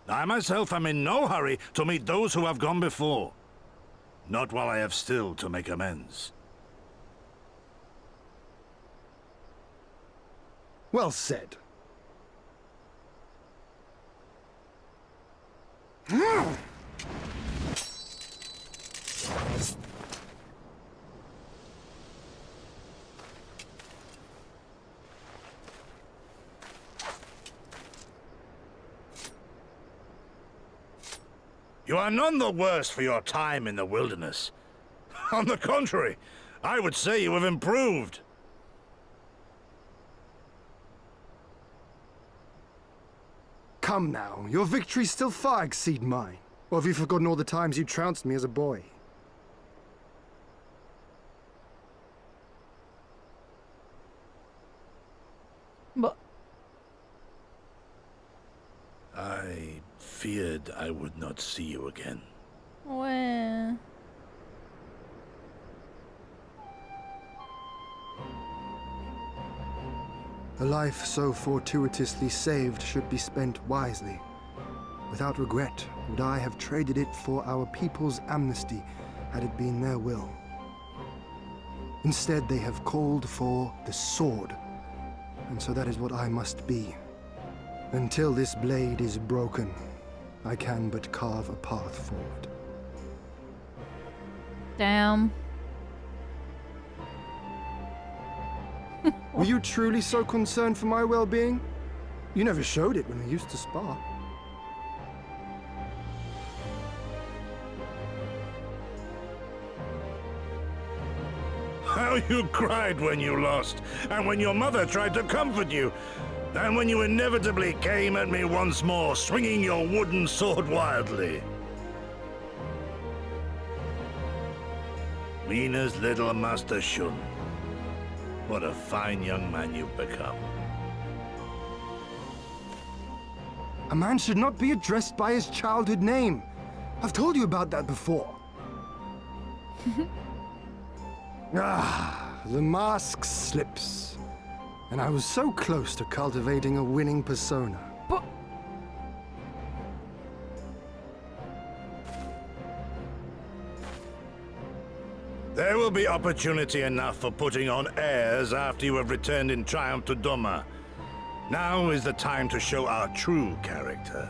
I myself am in no hurry to meet those who have gone before. Not while I have still to make amends. Well said. You are none the worse for your time in the wilderness. On the contrary, I would say you have improved. Come now, your victories still far exceed mine. Or have you forgotten all the times you trounced me as a boy? But I feared I would not see you again. well, A life so fortuitously saved should be spent wisely. Without regret, would I have traded it for our people's amnesty had it been their will. Instead, they have called for the sword, and so that is what I must be. Until this blade is broken, I can but carve a path forward. damn. Were you truly so concerned for my well-being? You never showed it when we used to spar. How you cried when you lost, and when your mother tried to comfort you, and when you inevitably came at me once more, swinging your wooden sword wildly. Mina's little Master Shun. What a fine young man you've become. A man should not be addressed by his childhood name. I've told you about that before. The mask slips. And I was so close to cultivating a winning persona. But There will be opportunity enough for putting on airs after you have returned in triumph to Doma. Now is the time to show our true character.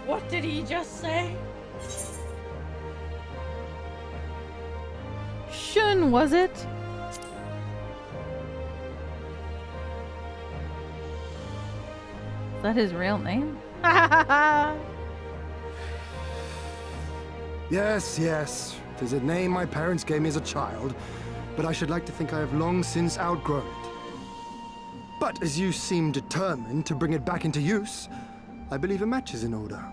what did he just say? Shun, was it? Is that his real name? Yes, yes. It is a name my parents gave me as a child, but I should like to think I have long since outgrown it. But as you seem determined to bring it back into use, I believe a match is in order.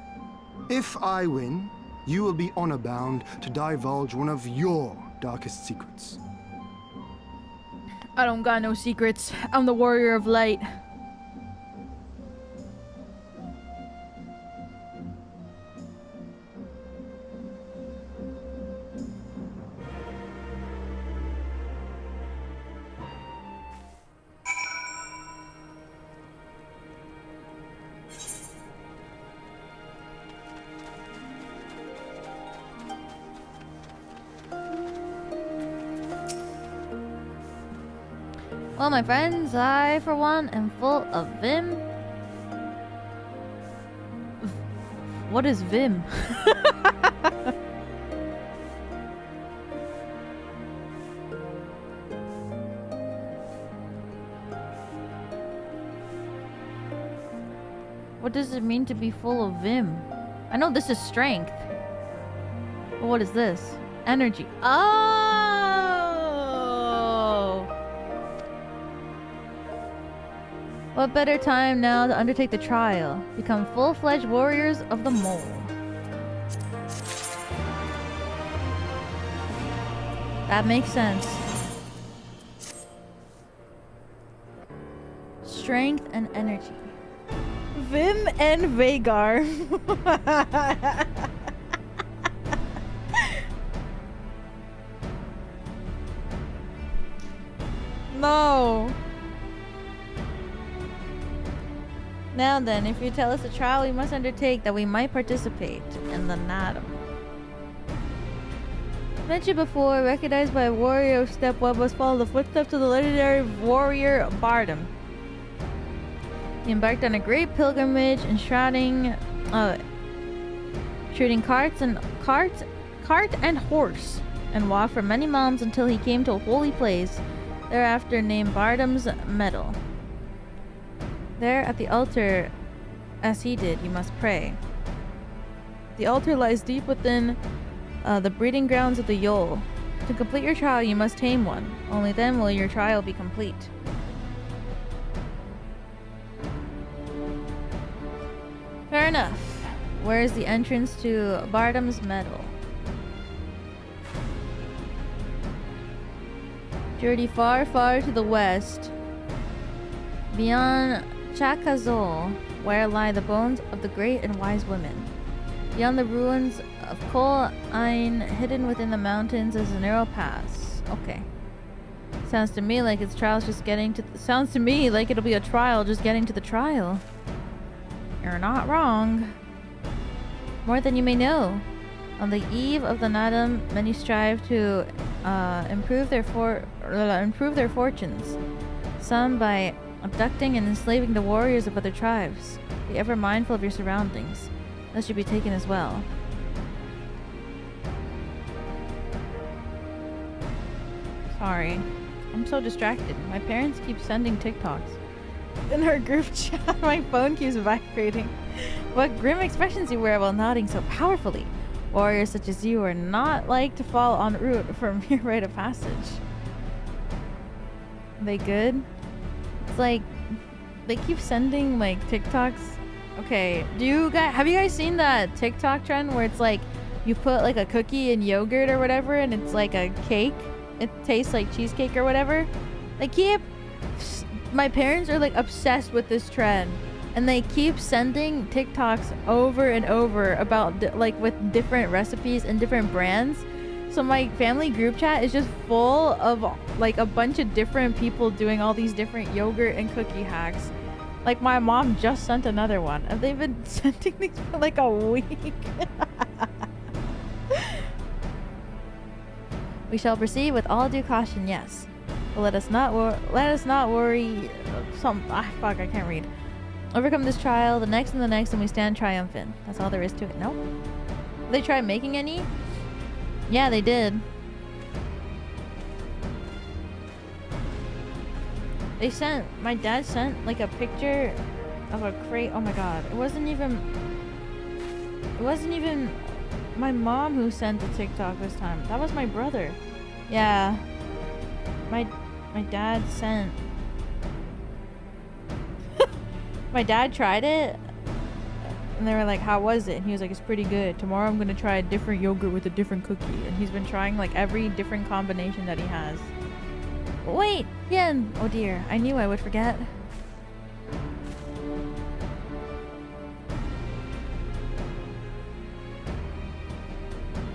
If I win, you will be honor-bound to divulge one of your darkest secrets. I don't got no secrets. I'm the warrior of light. Well, my friends, I, for one, am full of vim. What is vim? What does it mean to be full of vim? I know this is strength. But what is this? Energy. Oh! What better time now to undertake the trial? Become full-fledged warriors of the mole. That makes sense. Strength and energy. Vim and Vagar. No. Now then, if you tell us a trial we must undertake that we might participate in the Nadam. Mentioned before, recognized by a warrior of step 1 must follow the footsteps of the legendary warrior Bardam. He embarked on a great pilgrimage enshrouding shooting cart and horse, and walked for many miles until he came to a holy place, thereafter named Bardam's Meadow. There at the altar, as he did, you must pray. The altar lies deep within the breeding grounds of the Yol. To complete your trial, you must tame one. Only then will your trial be complete. Fair enough. Where is the entrance to Bardam's Meadow? Journey far, far to the west, beyond Chakazol, where lie the bones of the great and wise women. Beyond the ruins of Kol Ain, hidden within the mountains, is a narrow pass. Okay. Sounds to me like it's trials just getting to. Sounds to me like it'll be a trial just getting to the trial. You're not wrong. More than you may know. On the eve of the Nadam, many strive to improve their fortunes. Some by abducting and enslaving the warriors of other tribes. Be ever mindful of your surroundings. That should be taken as well. Sorry. I'm so distracted. My parents keep sending TikToks. In our group chat, my phone keeps vibrating. What grim expressions you wear while nodding so powerfully. Warriors such as you are not like to fall en route for a mere rite of passage. Are they good? It's like they keep sending like TikToks. Okay, have you guys seen that TikTok trend where it's like you put like a cookie in yogurt or whatever and it's like a cake? It tastes like cheesecake or whatever. My parents are like obsessed with this trend, and they keep sending TikToks over and over about like with different recipes and different brands. So my family group chat is just full of like a bunch of different people doing all these different yogurt and cookie hacks. Like my mom just sent another one, and they've been sending these for like a week. We shall proceed with all due caution, yes. But let us not worry. I can't read. Overcome this trial, the next, and we stand triumphant. That's all there is to it. Nope. They tried making any? Yeah, they did. My dad sent like a picture of a crate. Oh my god. It wasn't even my mom who sent the TikTok this time. That was my brother. Yeah. My dad sent. My dad tried it, and they were like, how was it? And he was like, it's pretty good. Tomorrow I'm gonna try a different yogurt with a different cookie. And he's been trying like every different combination that he has. Wait, Hien! Oh dear, I knew I would forget.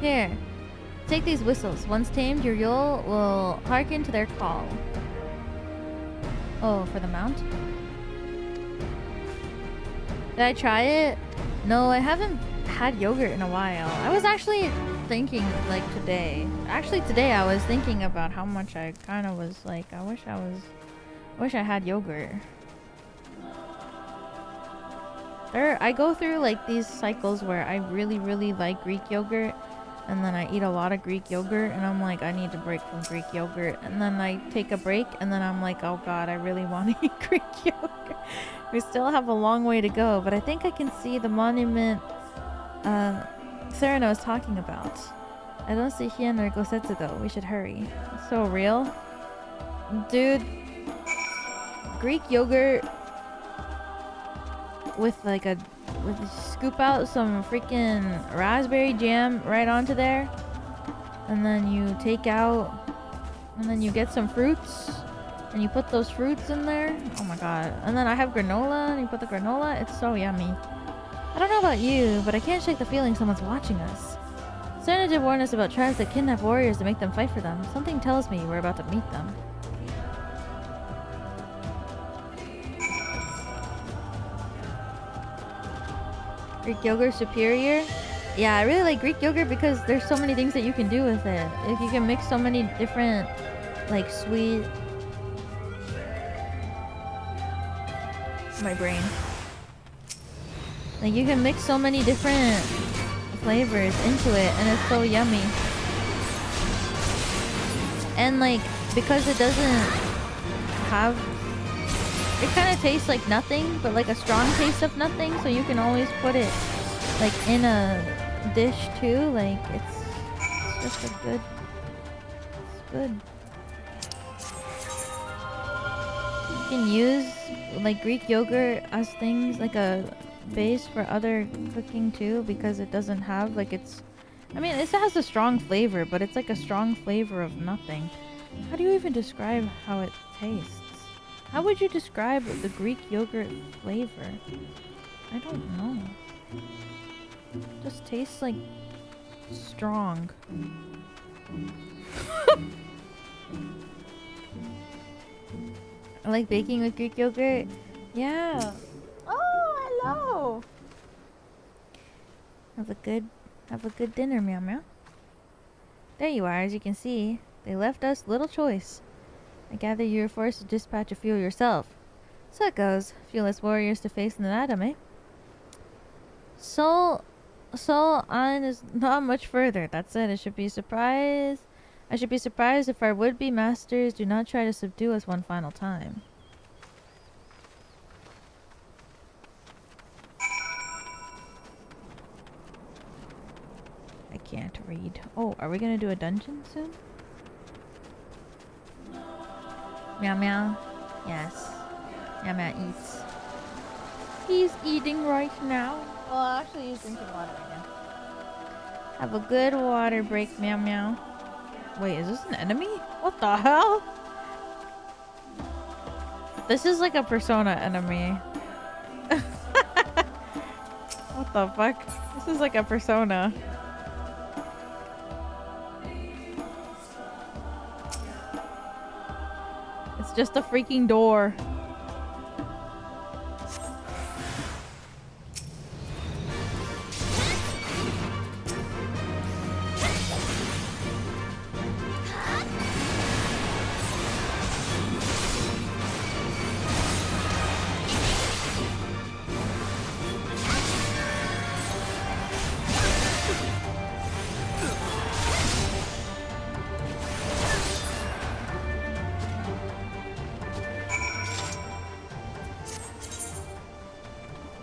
Here, take these whistles. Once tamed, your Yol will hearken to their call. Oh, for the mount? Did I try it? No, I haven't had yogurt in a while. I was actually thinking, like, today. Actually, today I was thinking about how much I kind of was like, I wish I was Wish I had yogurt. I go through like these cycles where I really like Greek yogurt, and then I eat a lot of Greek yogurt, and I'm like, I need to break from Greek yogurt, and then I take a break, and then I'm like, oh god, I really want to eat Greek yogurt. We still have a long way to go, but I think I can see the monument Serena was talking about. I don't see Hien or Gosetsu though. We should hurry. It's so real. Dude, Greek yogurt with like scoop out some freaking raspberry jam right onto there, and then you take out, and then you get some fruits and you put those fruits in there. Oh my god. And then I have granola, and you put the granola. It's so yummy. I don't know about you, but I can't shake the feeling someone's watching us. Serena did warn us about tribes that kidnap warriors to make them fight for them. Something tells me we're about to meet them. Greek yogurt superior? Yeah, I really like Greek yogurt because there's so many things that you can do with it. If you can mix so many different, like, sweet... My brain. Like, you can mix so many different flavors into it, and it's so yummy. And, like, because it doesn't have... It kind of tastes like nothing, but like a strong taste of nothing, so you can always put it like in a dish too. Like it's just a good, it's good. You can use like Greek yogurt as things like a base for other cooking too, because it doesn't have like I mean, it has a strong flavor, but it's like a strong flavor of nothing. How do you even describe how it tastes? How would you describe the Greek yogurt flavor? I don't know. It just tastes like strong. I like baking with Greek yogurt. Yeah. Oh, hello. Have a good dinner, meow meow. There you are. As you can see, they left us little choice. I gather you were forced to dispatch a few yourself. So it goes. Few-less warriors to face in the Nadam, eh? Seoul on is not much further. That's it. I should be surprised if our would-be masters do not try to subdue us one final time. I can't read. Oh, are we gonna do a dungeon soon? Meow meow. Yes. Meow meow eats. He's eating right now. Well, actually, he's drinking water right now. Have a good water break, meow meow. Wait, is this an enemy? What the hell? This is like a Persona enemy. What the fuck? This is like a Persona. It's just a freaking door.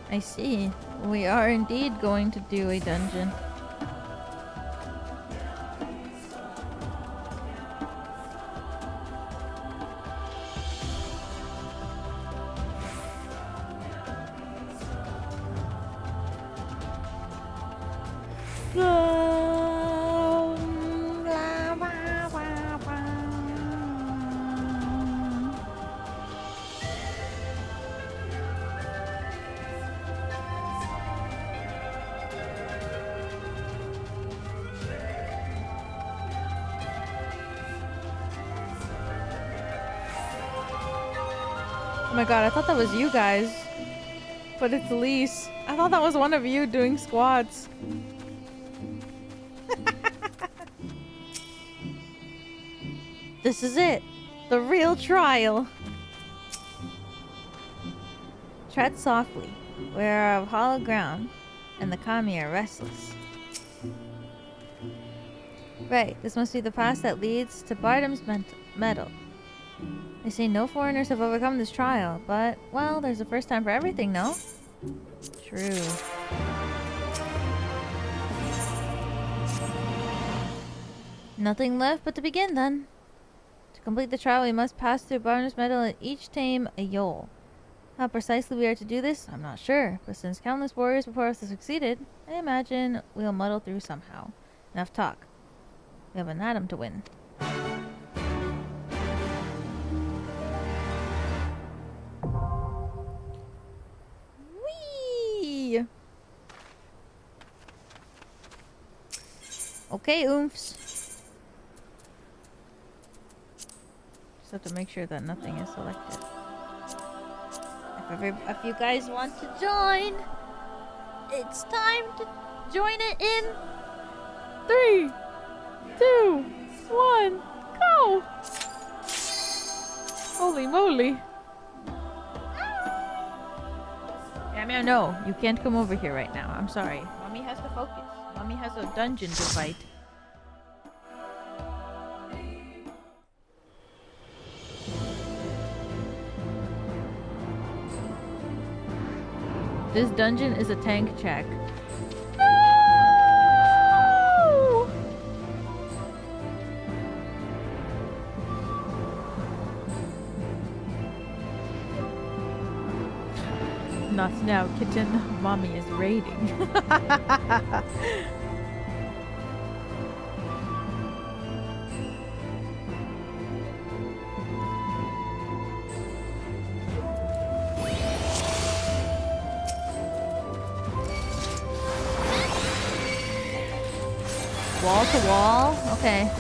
I see. We are indeed going to do a dungeon. Oh my god, I thought that was you guys. But it's Elise. I thought that was one of you doing squats. This is it. The real trial. Tread softly. We are of hollow ground, and the kami are restless. Right, this must be the path that leads to Bardam's medal. They say no foreigners have overcome this trial, but, well, there's a first time for everything, no? True. Nothing left but to begin, then. To complete the trial, we must pass through Bardam's medal and each tame a Yol. How precisely we are to do this, I'm not sure, but since countless warriors before us have succeeded, I imagine we'll muddle through somehow. Enough talk. We have a Nadam to win. Whee! Okay, oomphs. Just have to make sure that nothing is selected. If you guys want to join, it's time to join it in 3, 2, 1, go! Holy moly. Yeah, man, no, you can't come over here right now. I'm sorry. Mommy has to focus. Mommy has a dungeon to fight. This dungeon is a tank check. No! Not now, kitten. Mommy is raiding. Wall to wall? Okay.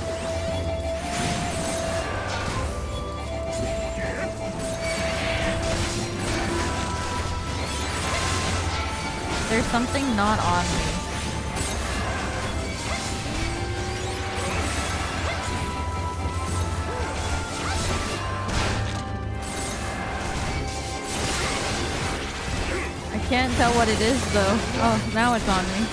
There's something not on me. I can't tell what it is though. Oh, now it's on me.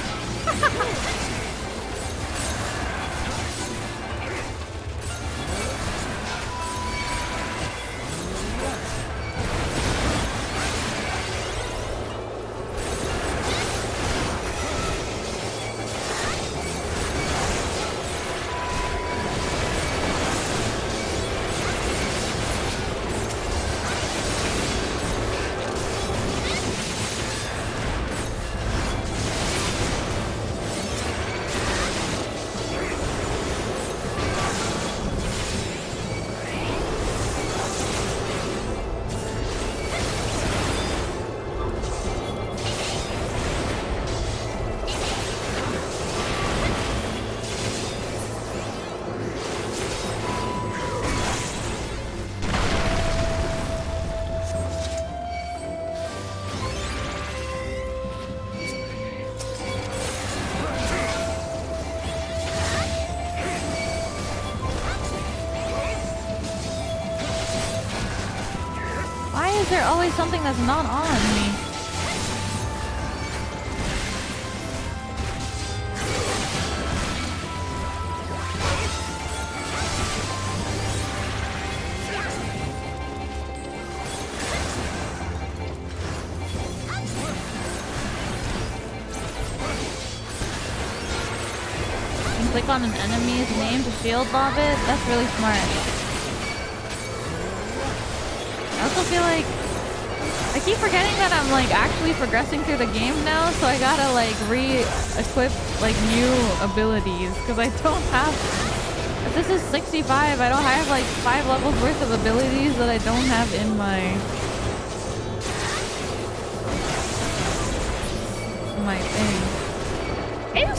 Is there always something that's not on me? You can click on an enemy's name to shield lob it? That's really smart. I also feel like I keep forgetting that I'm like actually progressing through the game now, so I gotta like re-equip like new abilities because I don't have. If this is 65, I don't have like 5 levels worth of abilities that I don't have in my thing. Ew.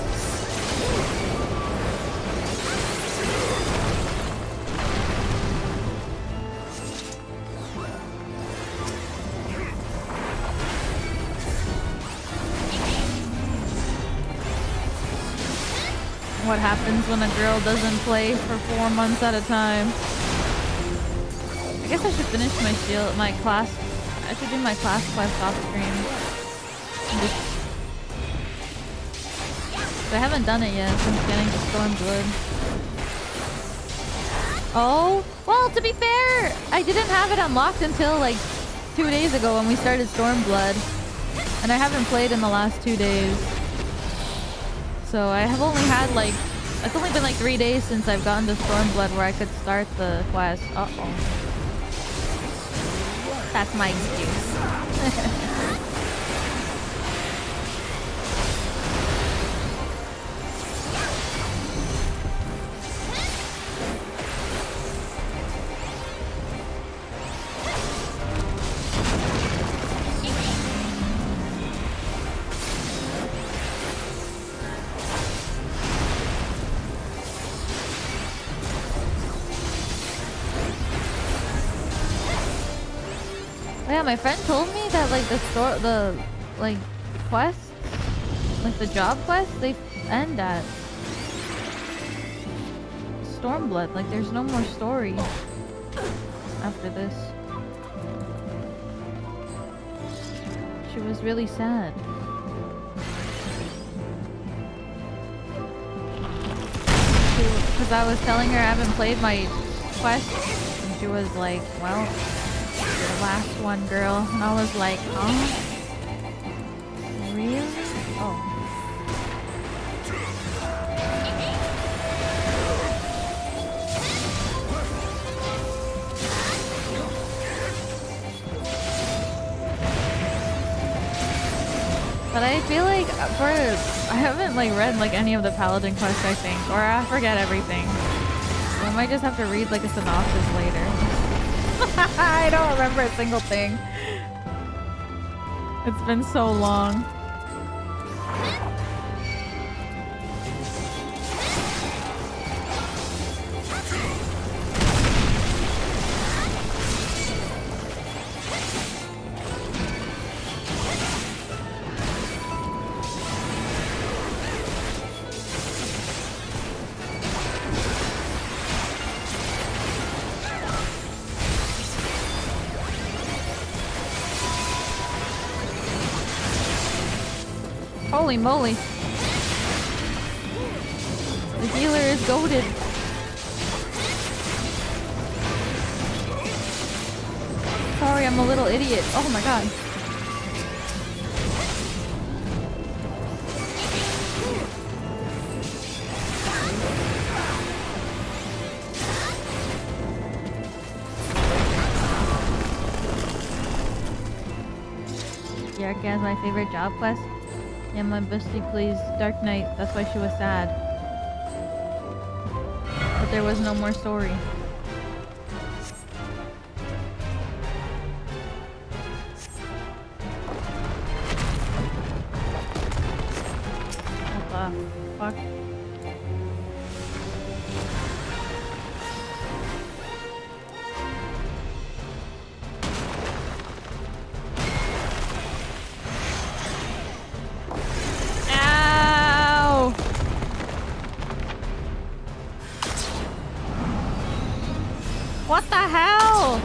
What happens when a girl doesn't play for 4 months at a time? I guess I should finish my class. I I should do my class quest off stream. I haven't done it yet since getting to Stormblood. Oh, well, to be fair, I didn't have it unlocked until like 2 days ago when we started Stormblood. And I haven't played in the last 2 days. So I have only had like, it's only been like 3 days since I've gotten to Stormblood where I could start the quest. Uh-oh. That's my excuse. Yeah, my friend told me that like the quests, like the job quests, they end at Stormblood. Like there's no more story after this. She was really sad. Because I was telling her I haven't played my quest, and she was like, well, the last one, girl. And I was like, huh? Really? Oh. But I feel like I haven't like read like any of the Paladin quests, I think, or I forget everything. So I might just have to read like a synopsis later. I don't remember a single thing. It's been so long. Holy moly. The healer is goated. Sorry, I'm a little idiot. Oh my god. Yarka is my favorite job quest. Yeah, my bestie plays Dark Knight. That's why she was sad. But there was no more story. What the fuck? What the hell?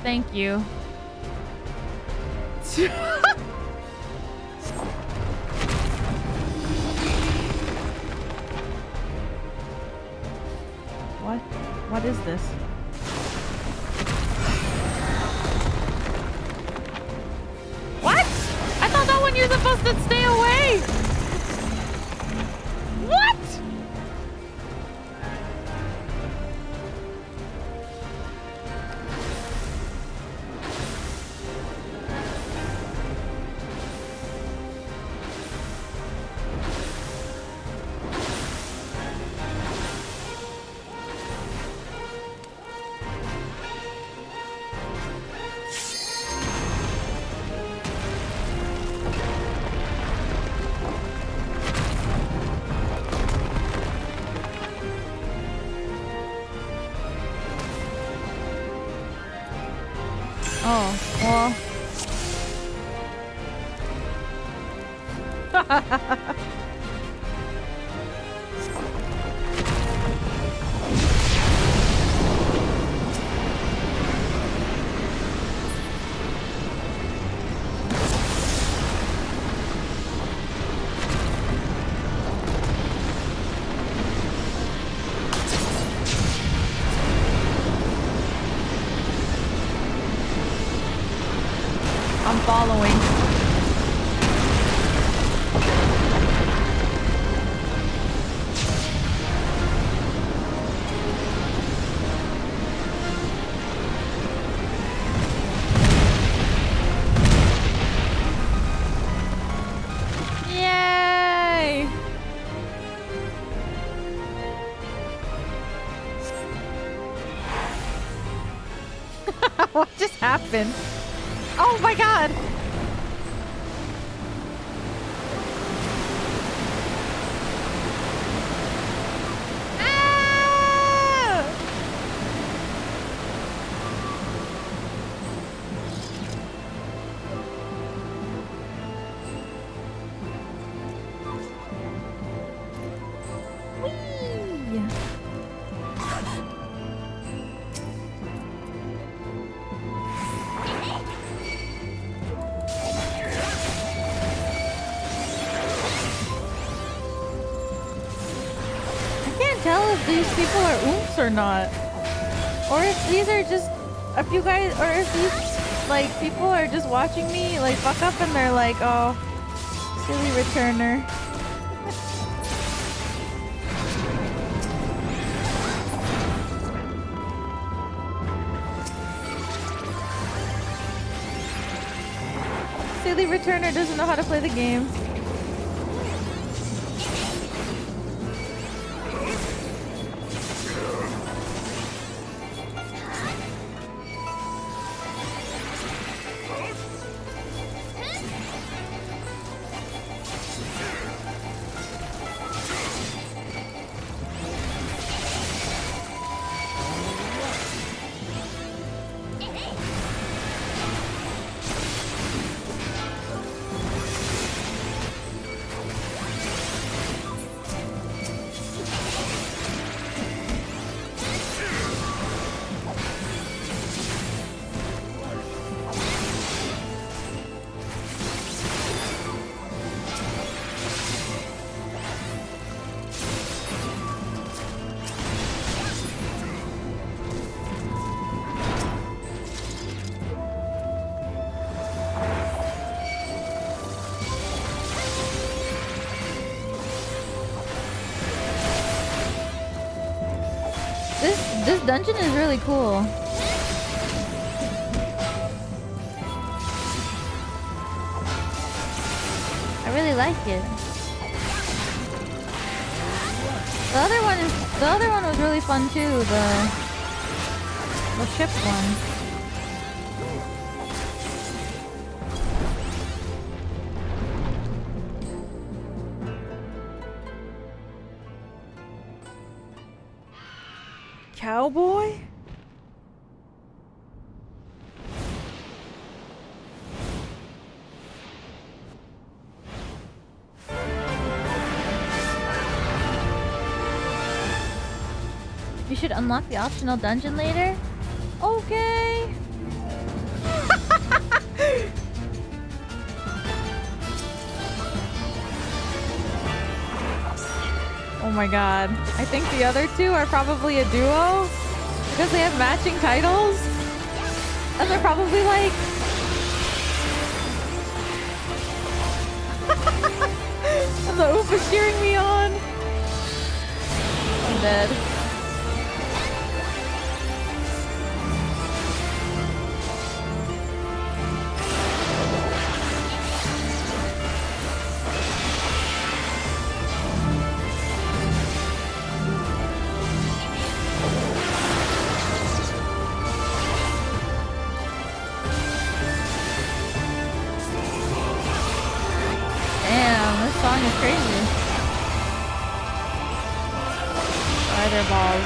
Thank you. What? What is this? You're supposed to stay away! What? Oh, well. I'm following. Yay! What just happened? Oh my god! Ah! Whee! Tell if these people are oomps or not, or if these are just a few guys, or if these like people are just watching me like fuck up and they're like, oh, silly returner. Silly returner doesn't know how to play the game. This dungeon is really cool. I really like it. The other one was really fun too, the ship one. Cowboy? You should unlock the optional dungeon later? Okay. Oh my god. I think the other two are probably a duo because they have matching titles. And they're probably like... and the oof is cheering me on. I'm dead. Balls.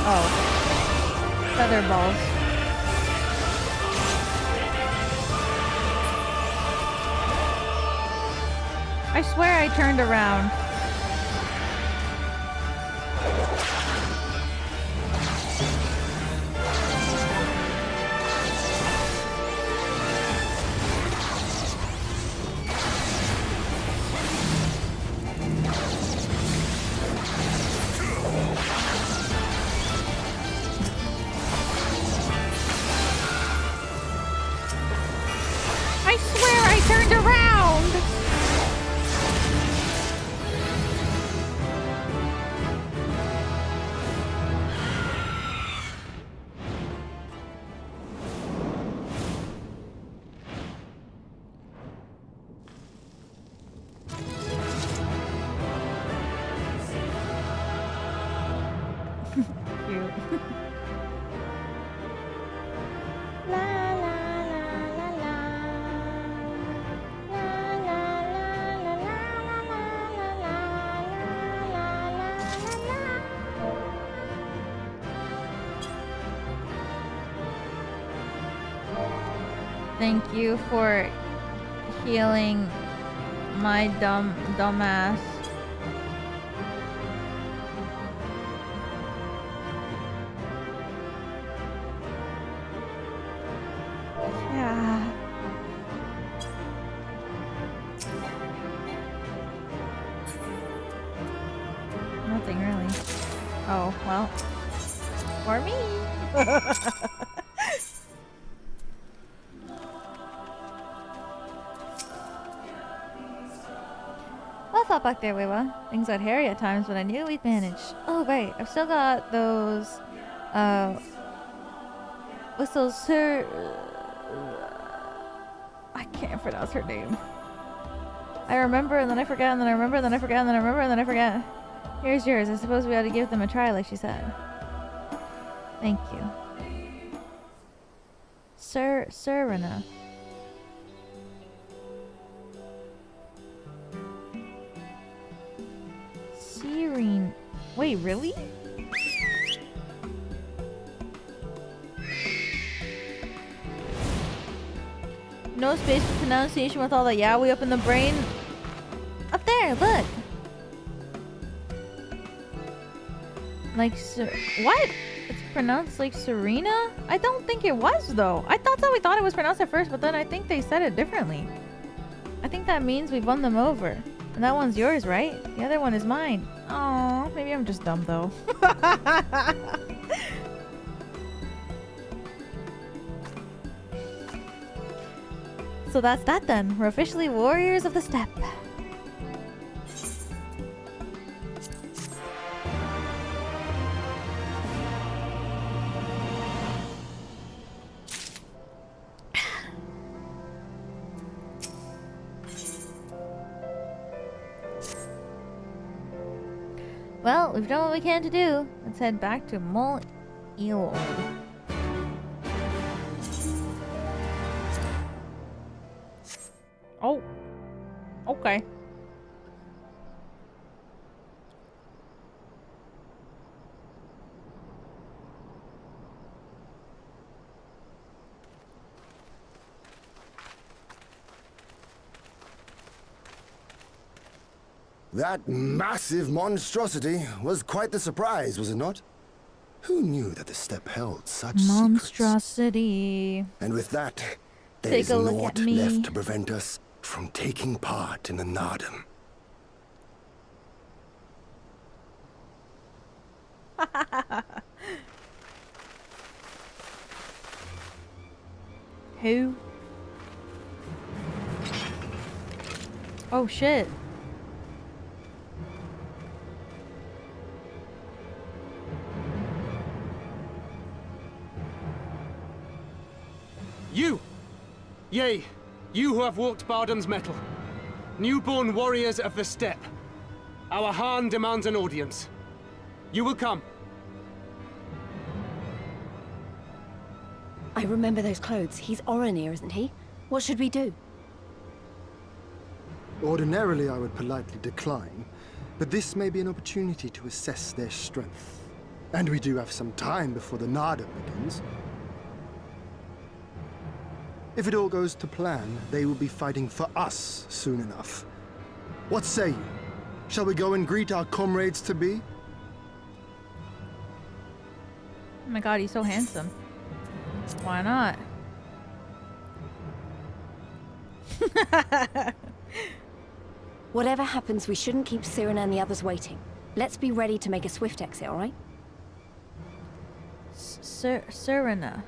Oh. Feather balls. I swear I turned around. I swear I turned around! Cute. Thank you for healing my dumbass. Yeah. Nothing really. Oh, well. For me. What's up back there, Wewa? Things got hairy at times, but I knew we'd manage. Oh, right. I've still got those, what's those, I can't pronounce her name. I remember, and then I forget, and then I remember, and then I forget, and then I remember, and then I forget. Here's yours. I suppose we ought to give them a try, like she said. Thank you. Serena. Serene. Wait, really? No space for pronunciation with all the yaoi up in the brain. Up there, look. Like, what? It's pronounced like Serena? I don't think it was, though. I thought that we thought it was pronounced at first, but then I think they said it differently. I think that means we've won them over. And that one's yours, right? The other one is mine. Aw, maybe I'm just dumb, though. So that's that then. We're officially warriors of the steppe. Well, we've done what we can to do. Let's head back to Mol Eel. Oh. Okay. That massive monstrosity was quite the surprise, was it not? Who knew that the steppe held such monstrosity? Secrets? And with that, there Take is a look naught at me. left to prevent us from taking part in the Nadam. Who? Oh shit. You! Yea, you who have walked Bardam's metal. Newborn warriors of the steppe. Our Hien demands an audience. You will come. I remember those clothes. He's Oranir, isn't he? What should we do? Ordinarily, I would politely decline, but this may be an opportunity to assess their strength. And we do have some time before the Nadam begins. If it all goes to plan, they will be fighting for us soon enough. What say you? Shall we go and greet our comrades to be? Oh my god, he's so handsome. Why not? Whatever happens, we shouldn't keep Cyrano and the others waiting. Let's be ready to make a swift exit, alright? Cyrano.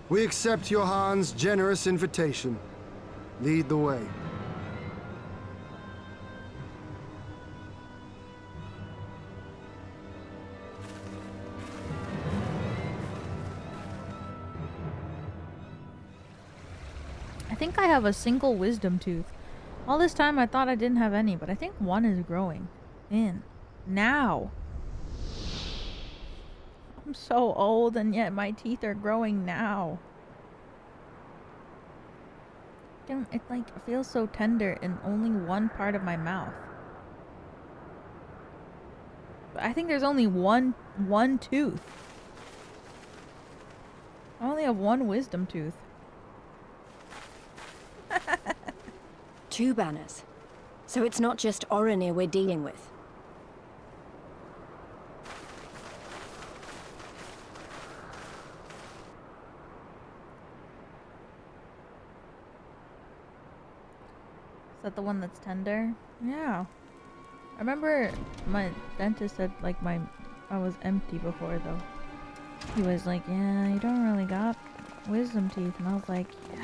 We accept Johan's generous invitation. Lead the way. I think I have a single wisdom tooth. All this time I thought I didn't have any, but I think one is growing in. Now. I'm so old and yet my teeth are growing now. It like feels so tender in only one part of my mouth. But I think there's only one tooth. I only have one wisdom tooth. 2 banners. So it's not just Oronir we're dealing with. Is that the one that's tender? Yeah. I remember my dentist said like I was empty before though. He was like, yeah, you don't really got wisdom teeth, and I was like, yes.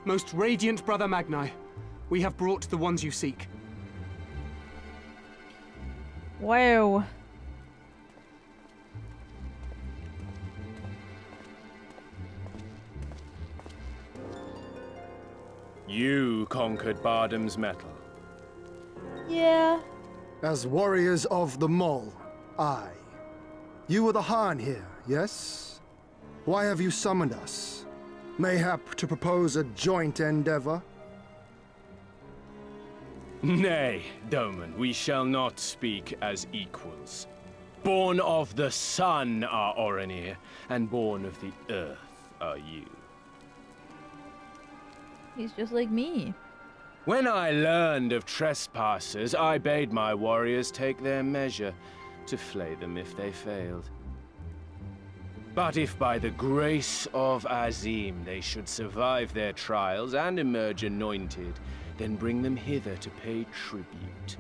Most radiant Brother Magni, we have brought the ones you seek. Wow. You conquered Bardam's metal. Yeah. As warriors of the Mole, aye. You were the Hien here, yes? Why have you summoned us? Mayhap to propose a joint endeavor? Nay, Doman, we shall not speak as equals. Born of the sun are Oronir, and born of the earth are you. He's just like me. When I learned of trespassers, I bade my warriors take their measure, to flay them if they failed. But if by the grace of Azim they should survive their trials and emerge anointed, then bring them hither to pay tribute.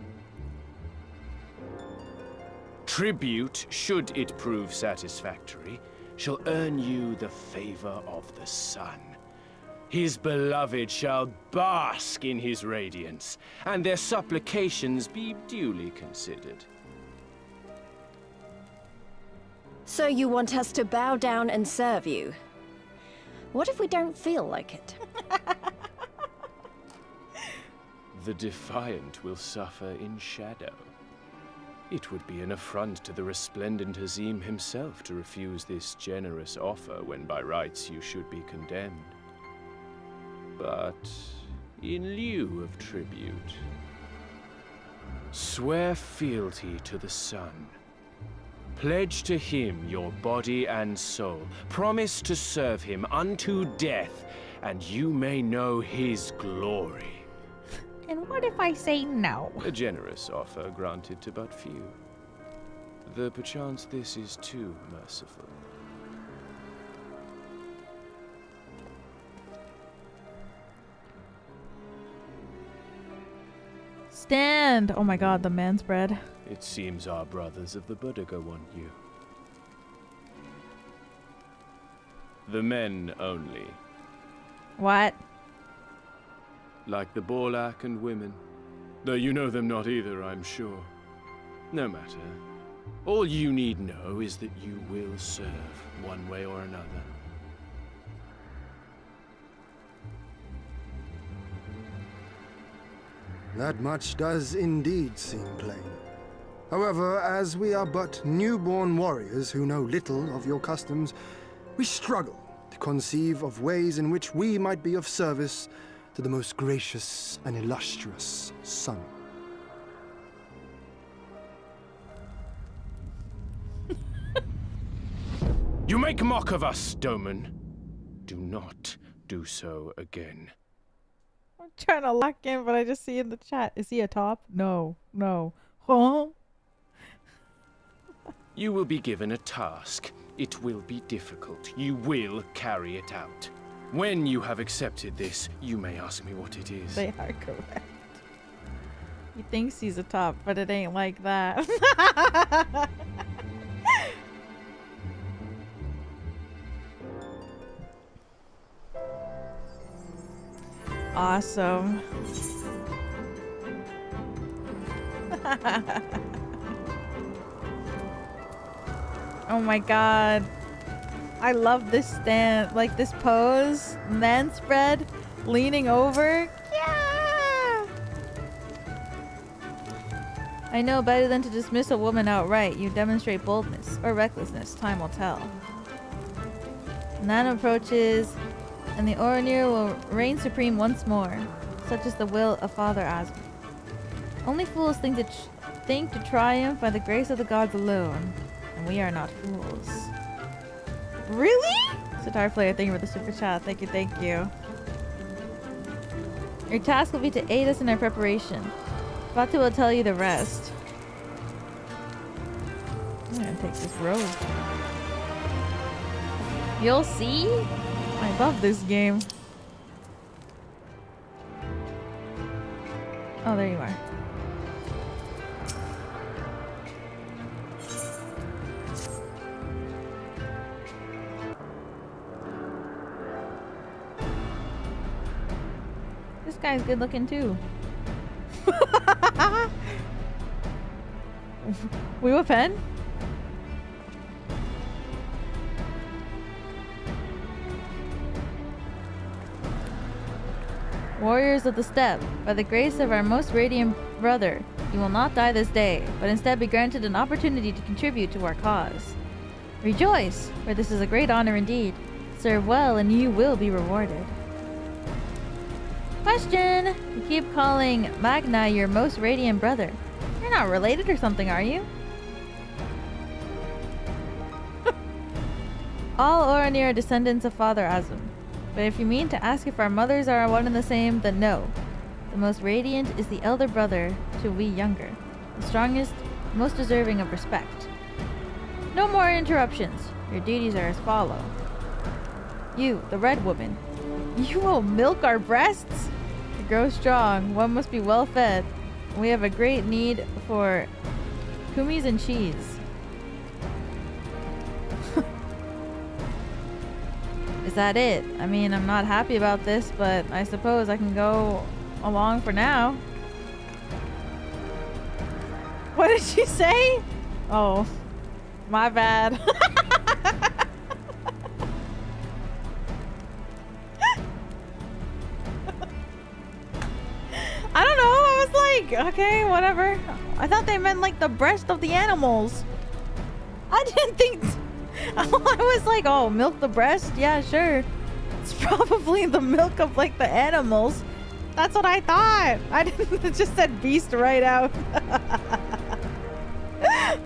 Tribute, should it prove satisfactory, shall earn you the favor of the sun. His beloved shall bask in his radiance, and their supplications be duly considered. So you want us to bow down and serve you? What if we don't feel like it? The defiant will suffer in shadow. It would be an affront to the resplendent Azim himself to refuse this generous offer when by rights you should be condemned. But in lieu of tribute, swear fealty to the sun. Pledge to him your body and soul. Promise to serve him unto death, and you may know his glory. And what if I say no? A generous offer granted to but few. Though perchance this is too merciful. Stand! Oh my god, the man spread. It seems our brothers of the Buddha want you. The men only. What? Like the Borlak and women. Though you know them not either, I'm sure. No matter. All you need know is that you will serve, one way or another. That much does indeed seem plain. However, as we are but newborn warriors who know little of your customs, we struggle to conceive of ways in which we might be of service to the most gracious and illustrious sun. You make mock of us, Doman. Do not do so again. I'm trying to lock in, but I just see in the chat. Is he a top? No. No. Huh? You will be given a task. It will be difficult. You will carry it out. When you have accepted this, you may ask me what it is. They are correct. He thinks he's a top, but it ain't like that. Awesome. Oh my god. I love this stand, like this pose, man spread, leaning over. Yeah! I know better than to dismiss a woman outright. You demonstrate boldness or recklessness. Time will tell. Nadam approaches, and the Oranir will reign supreme once more. Such is the will of Father Asm. Only fools think to triumph by the grace of the gods alone. And we are not fools. Really? Sitar Player, thank you for the super chat. Thank you, thank you. Your task will be to aid us in our preparation. Batu will tell you the rest. I'm gonna take this road. You'll see? I love this game. Oh, there you are. This guy's good looking too. We were pen? Warriors of the Steppe, by the grace of our most radiant brother, you will not die this day, but instead be granted an opportunity to contribute to our cause. Rejoice, for this is a great honor indeed. Serve well, and you will be rewarded. Question! You keep calling Magna your most radiant brother. You're not related or something, are you? All Oranir are descendants of Father Asm. But if you mean to ask if our mothers are one and the same, then no. The most radiant is the elder brother to we younger. The strongest, most deserving of respect. No more interruptions. Your duties are as follow. You, the red woman. You will milk our breasts? To grow strong, one must be well fed. We have a great need for kumis and cheese. Is that it? I mean, I'm not happy about this, but I suppose I can go along for now. What did she say? Oh, my bad. I don't know. I was like, okay, whatever. I thought they meant like the breast of the animals. I didn't think... I was like, oh, milk the breast? Yeah, sure. It's probably the milk of like the animals. That's what I thought. I didn't. It just said beast right out. I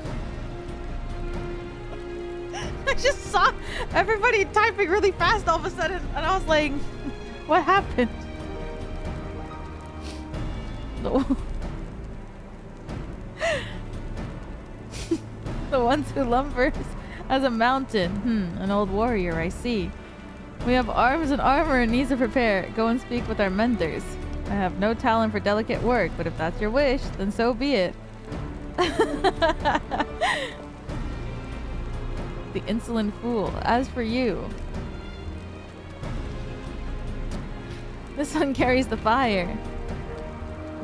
just saw everybody typing really fast all of a sudden, and I was like, what happened? The ones who lumbers as a mountain. An old warrior, I see. We have arms and armor and needs to prepare. Go and speak with our menders. I have no talent for delicate work, but if that's your wish, then so be it. The insolent fool. As for you... This one carries the fire.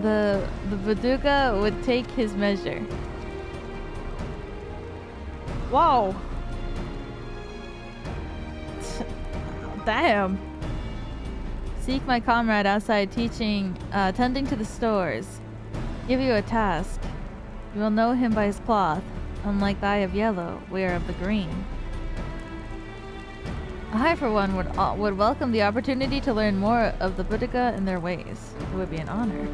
The Baduga would take his measure. Whoa! Damn. Seek my comrade outside tending to the stores. Give you a task. You will know him by his cloth. Unlike I of yellow, we are of the green. I, for one, would welcome the opportunity to learn more of the Boudica and their ways. It would be an honor.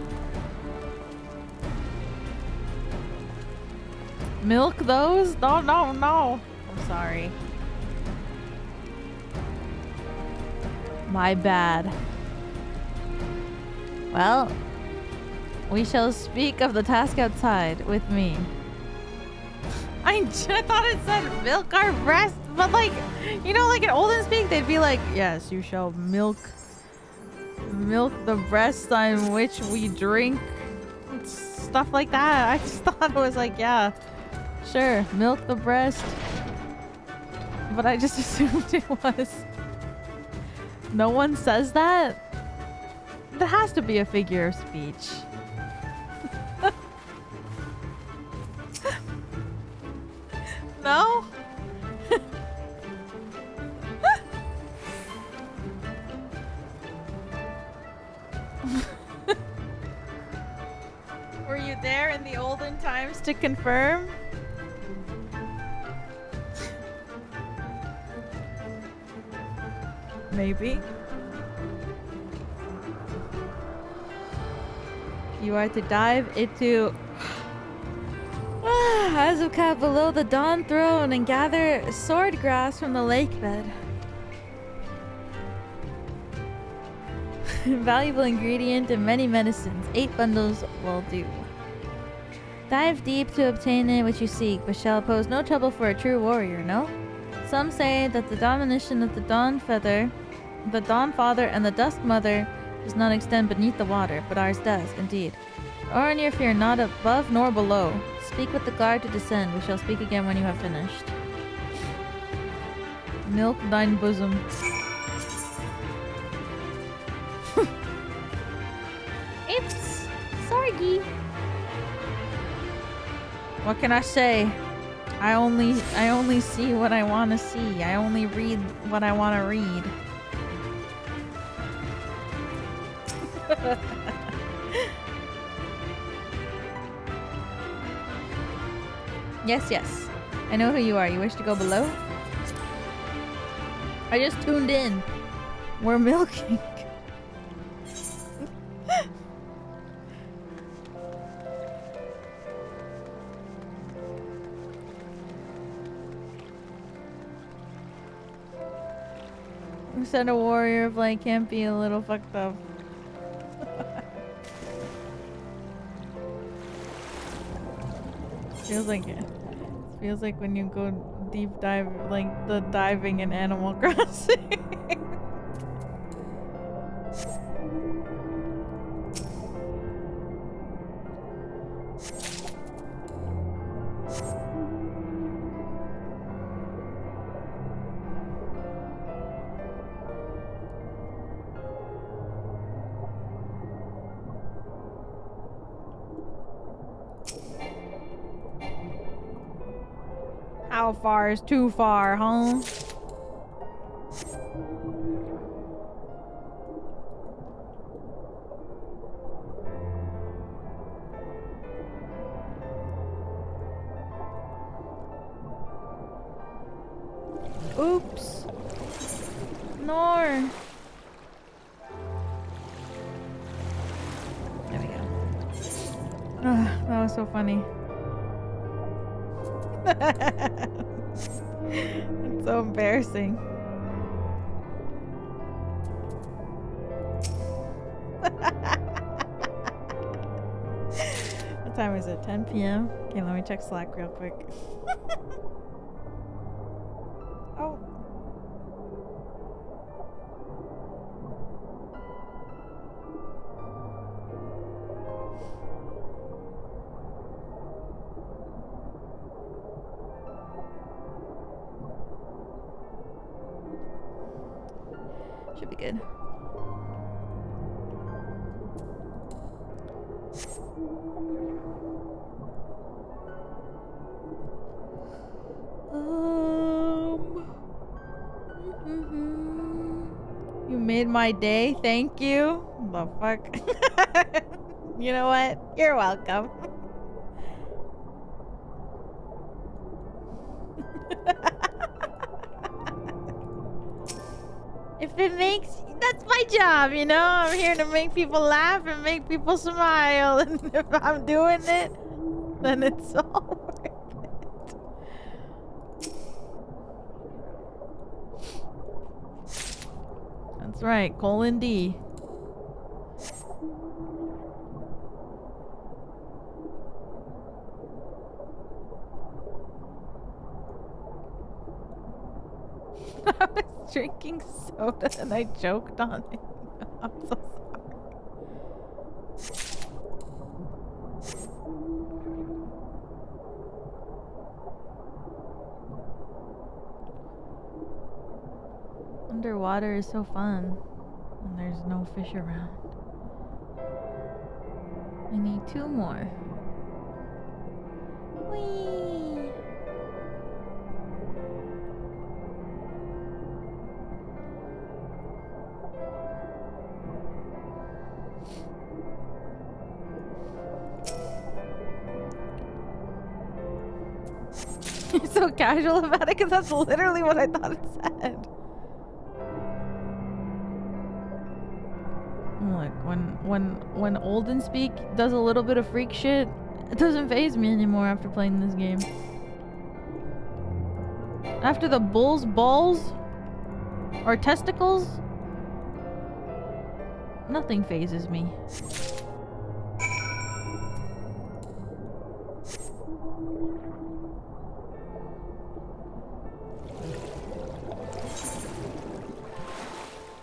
Milk those? No, no, no. I'm sorry. My bad. Well, we shall speak of the task outside with me. I thought it said milk our breast, but like, you know, like in olden speak, they'd be like, yes, you shall milk the breast on which we drink. Stuff like that. I just thought it was like, yeah, sure, milk the breast. But I just assumed it was. No one says that? There has to be a figure of speech. No? Were you there in the olden times to confirm? Maybe. You are to dive into Azuka below the Dawn Throne and gather sword grass from the lake bed. Valuable ingredient and many medicines. 8 bundles will do. Dive deep to obtain it which you seek, but shall pose no trouble for a true warrior, no? Some say that the domination of the Dawn Feather, the Dawn Father, and the Dusk Mother does not extend beneath the water, but ours does, indeed. Oranir fear not above nor below. Speak with the guard to descend. We shall speak again when you have finished. Milk thine bosom. It's Sargi. What can I say? I only see what I want to see. I only read what I want to read. Yes, yes. I know who you are. You wish to go below? I just tuned in. We're milking. Who said a warrior of light can't be a little fucked up? Feels like when you go deep dive, like the diving in Animal Crossing. How far is too far, huh? Oops. Nor. There we go. That was so funny. It's so embarrassing. What time is it? 10 p.m. Okay, let me check Slack real quick. Oh. Should be good. You made my day. Thank you. The fuck? You know what? You're welcome. If it makes, that's my job, you know? I'm here to make people laugh and make people smile. And if I'm doing it, then it's all worth it. That's That's right, colon D. I was drinking soda and I choked on it. I'm so sorry. Underwater is so fun when there's no fish around. I need 2 more. Whee! You're so casual about it because that's literally what I thought it said. Like when Olden Speak does a little bit of freak shit, it doesn't faze me anymore after playing this game. After the bull's balls or testicles, nothing phases me.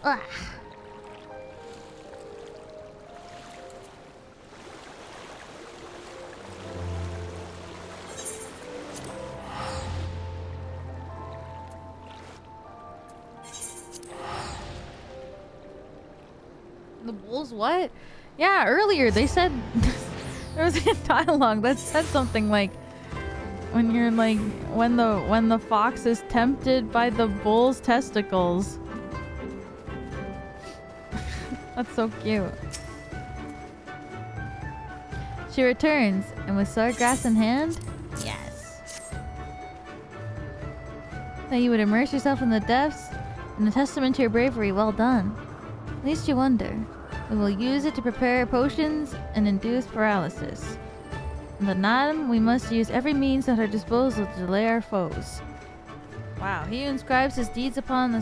Ah. The bulls what? Yeah, earlier they said there was a dialogue that said something like when you're like when the fox is tempted by the bull's testicles. That's so cute. She returns, and with swordgrass in hand, yes. That you would immerse yourself in the depths, and a testament to your bravery, well done. Least you wonder. We will use it to prepare potions and induce paralysis. In the Nadam, we must use every means at our disposal to delay our foes. Wow, he who inscribes his deeds upon the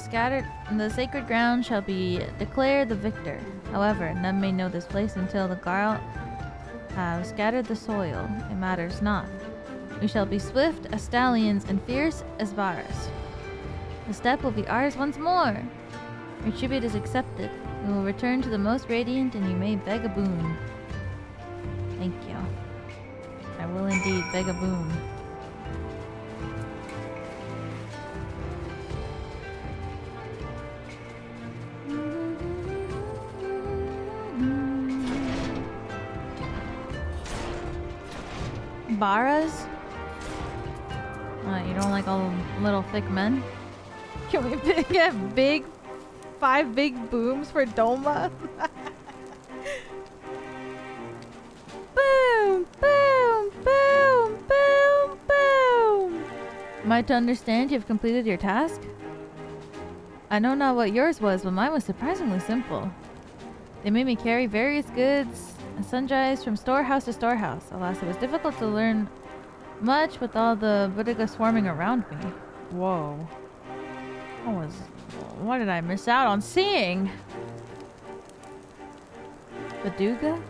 sacred ground shall be declared the victor. However, none may know this place until the Garl have scattered the soil. It matters not. We shall be swift as stallions and fierce as bars. The step will be ours once more. Your tribute is accepted. We will return to the most radiant, and you may beg a boon. Thank you. I will indeed beg a boon. Baras? You don't like all little thick men? Can we get big 5 big booms for Doma? Boom! Boom! Boom! Boom! Boom! Am I to understand you have completed your task? I know not what yours was, but mine was surprisingly simple. They made me carry various goods and sundries from storehouse to storehouse. Alas, it was difficult to learn much with all the Buddha swarming around me. Whoa. What did I miss out on seeing? Baduga?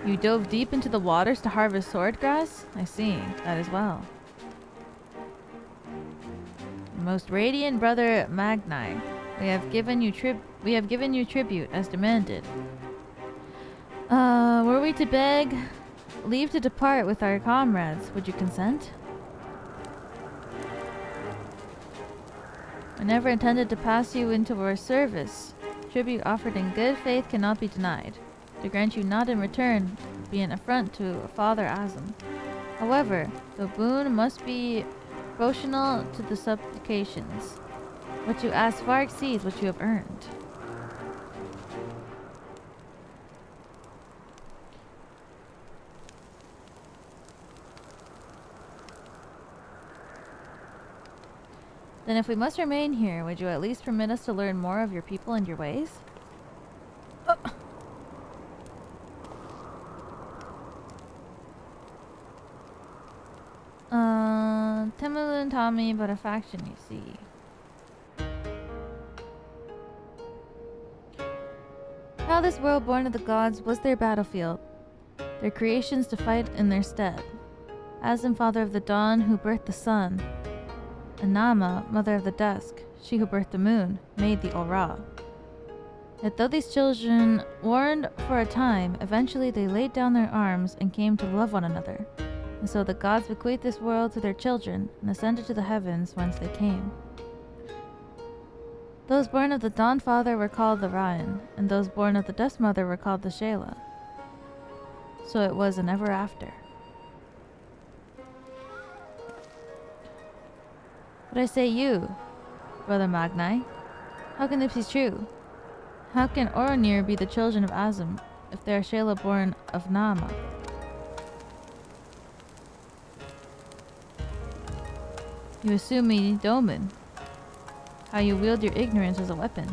You dove deep into the waters to harvest swordgrass? I see, that as well. Most radiant brother Magni, we have given you tribute as demanded. Were we to beg leave to depart with our comrades, would you consent? I never intended to pass you into our service. Tribute offered in good faith cannot be denied. To grant you not in return would be an affront to Father Azam. However, the boon must be proportional to the supplications. What you ask far exceeds what you have earned. Then if we must remain here, would you at least permit us to learn more of your people and your ways? Timulu and Tommy, but a faction, you see. this world born of the gods was their battlefield, their creations to fight in their stead. Azim, father of the dawn, who birthed the sun, and Nama, mother of the dusk, she who birthed the moon, made the Aura. Yet though these children warned for a time, eventually they laid down their arms and came to love one another. And so the gods bequeathed this world to their children and ascended to the heavens whence they came. Those born of the Dawn Father were called the Ryan, and those born of the Dust Mother were called the Shayla. So it was an ever after. But I say you, Brother Magnai, how can this be true? How can Oronir be the children of Azim if they are Shayla born of Nama? You assume me Doman. How you wield your ignorance as a weapon.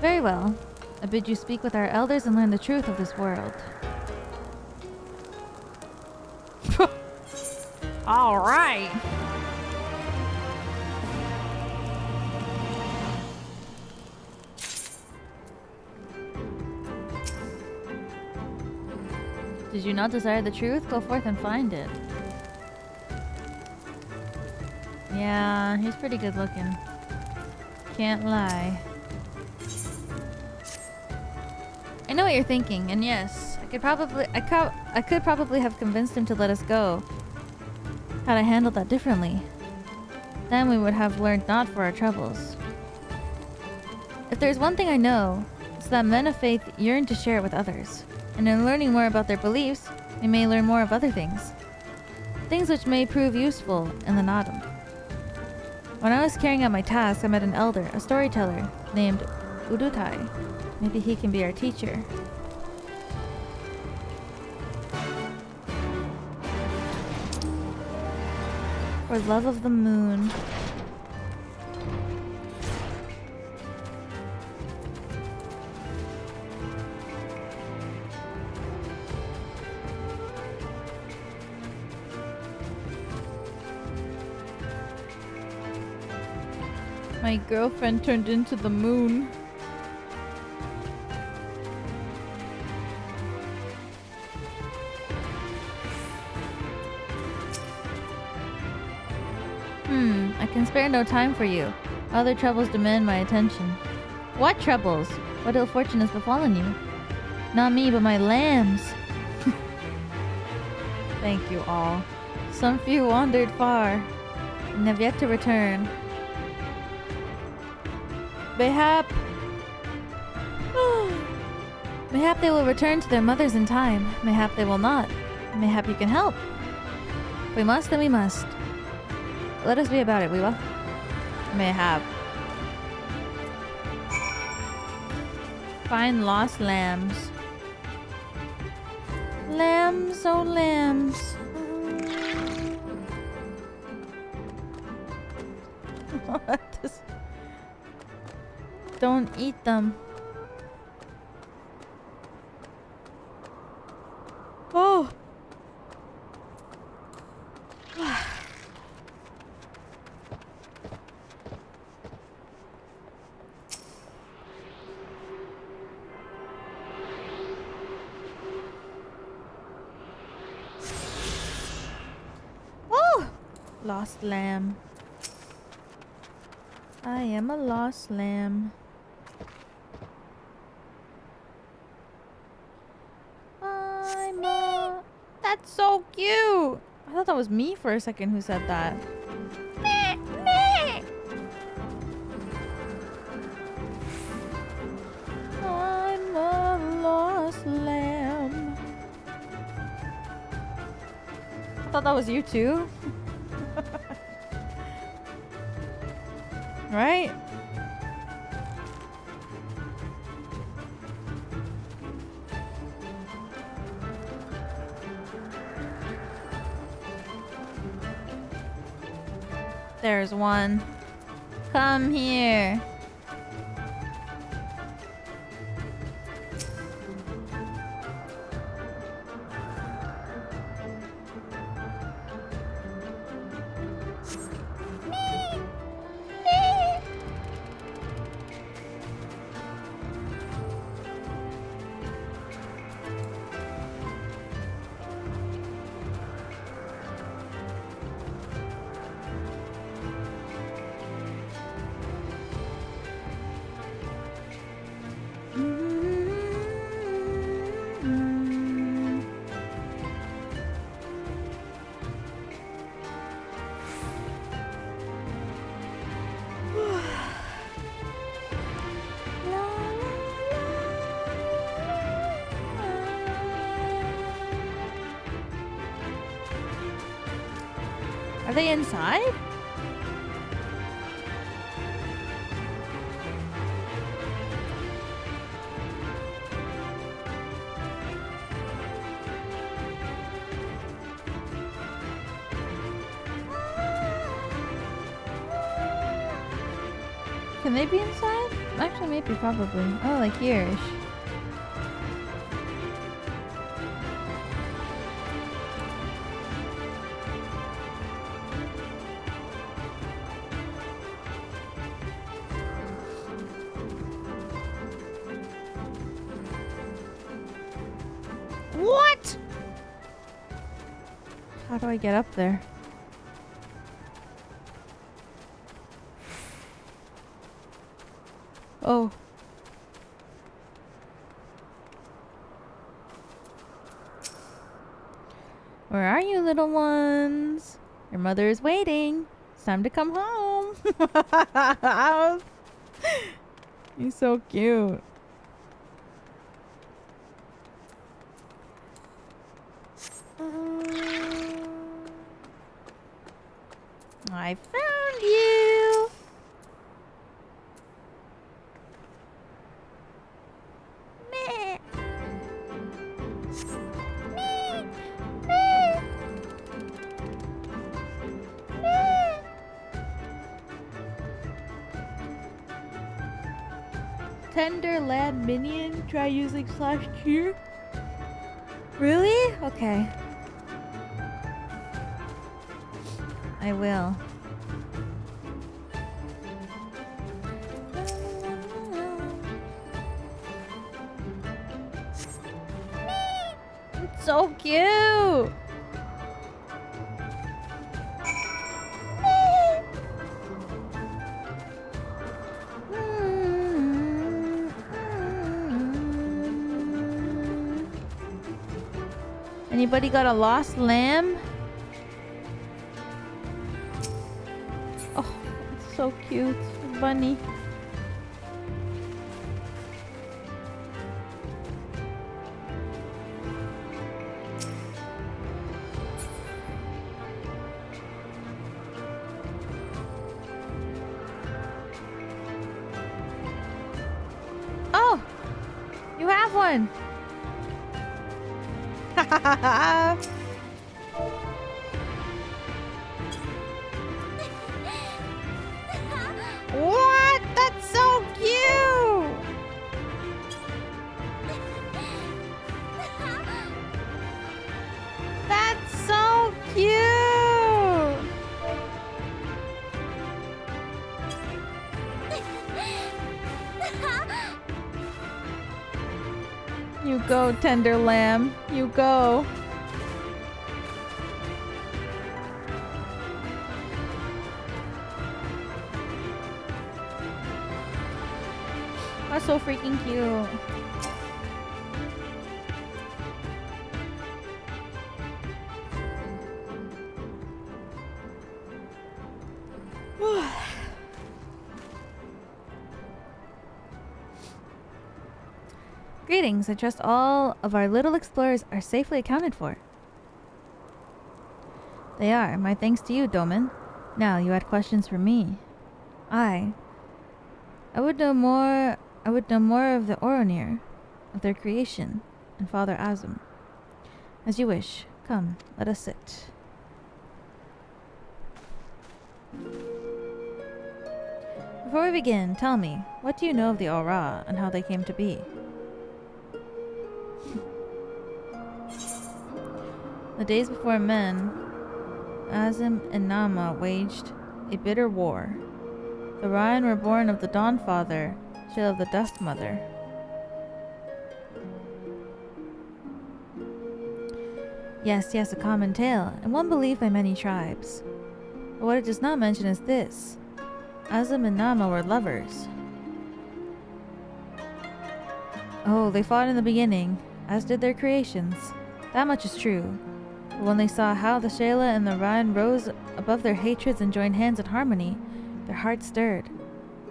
Very well. I bid you speak with our elders and learn the truth of this world. All right. Did you not desire the truth? Go forth and find it. Yeah, he's pretty good looking. Can't lie. I know what you're thinking, and yes, I could probably have convinced him to let us go. Had I handled that differently, then we would have learned naught for our troubles. If there's one thing I know, it's that men of faith yearn to share it with others, and in learning more about their beliefs, we may learn more of other things. Things which may prove useful in the Nadam. When I was carrying out my task, I met an elder, a storyteller, named Udutai. Maybe he can be our teacher. For love of the moon. My girlfriend turned into the moon. I can spare no time for you. Other troubles demand my attention. What troubles? What ill fortune has befallen you? Not me, but my lambs. Thank you all. Some few wandered far and have yet to return. Mayhap they will return to their mothers in time. Mayhap they will not. Mayhap you can help. If we must, then we must. Let us be about it, Weewa. Mayhap. Find lost lambs. Lambs, oh lambs. Don't eat them. Oh. Oh! Lost lamb. I am a lost lamb. That's so cute! I thought that was me for a second who said that. I'm a lost lamb. I thought that was you too. Right? There's one. Come here. Are they inside? Can they be inside? Actually, maybe, probably. Oh, like here-ish. What? How do I get up there? Oh. Where are you, little ones? Your mother is waiting. It's time to come home. He's so cute. I found you. Meh. Meh. Meh. Meh. Tender lab minion. Try using /Q. Really? Okay. I will. It's so cute. Anybody got a lost lamb? Oh, it's so cute. Bunny. Oh! You have one! What? That's so cute! That's so cute! You go, tender lamb. You go. That's so freaking cute. Greetings. I trust all of our little explorers are safely accounted for. They are. My thanks to you, Doman. Now, you had questions for me. I would know more of the Oronir, of their creation, and Father Azum. As you wish. Come, let us sit. Before we begin, tell me, what do you know of the Aura and how they came to be? The days before men, Azum and Nama waged a bitter war. The Ryan were born of the Dawn Father, chill of the Dust Mother. Yes, a common tale, and one believed by many tribes. But what it does not mention is this. Azum and Nama were lovers. Oh, they fought in the beginning, as did their creations. That much is true. But when they saw how the Shayla and the Ryan rose above their hatreds and joined hands in harmony, their hearts stirred,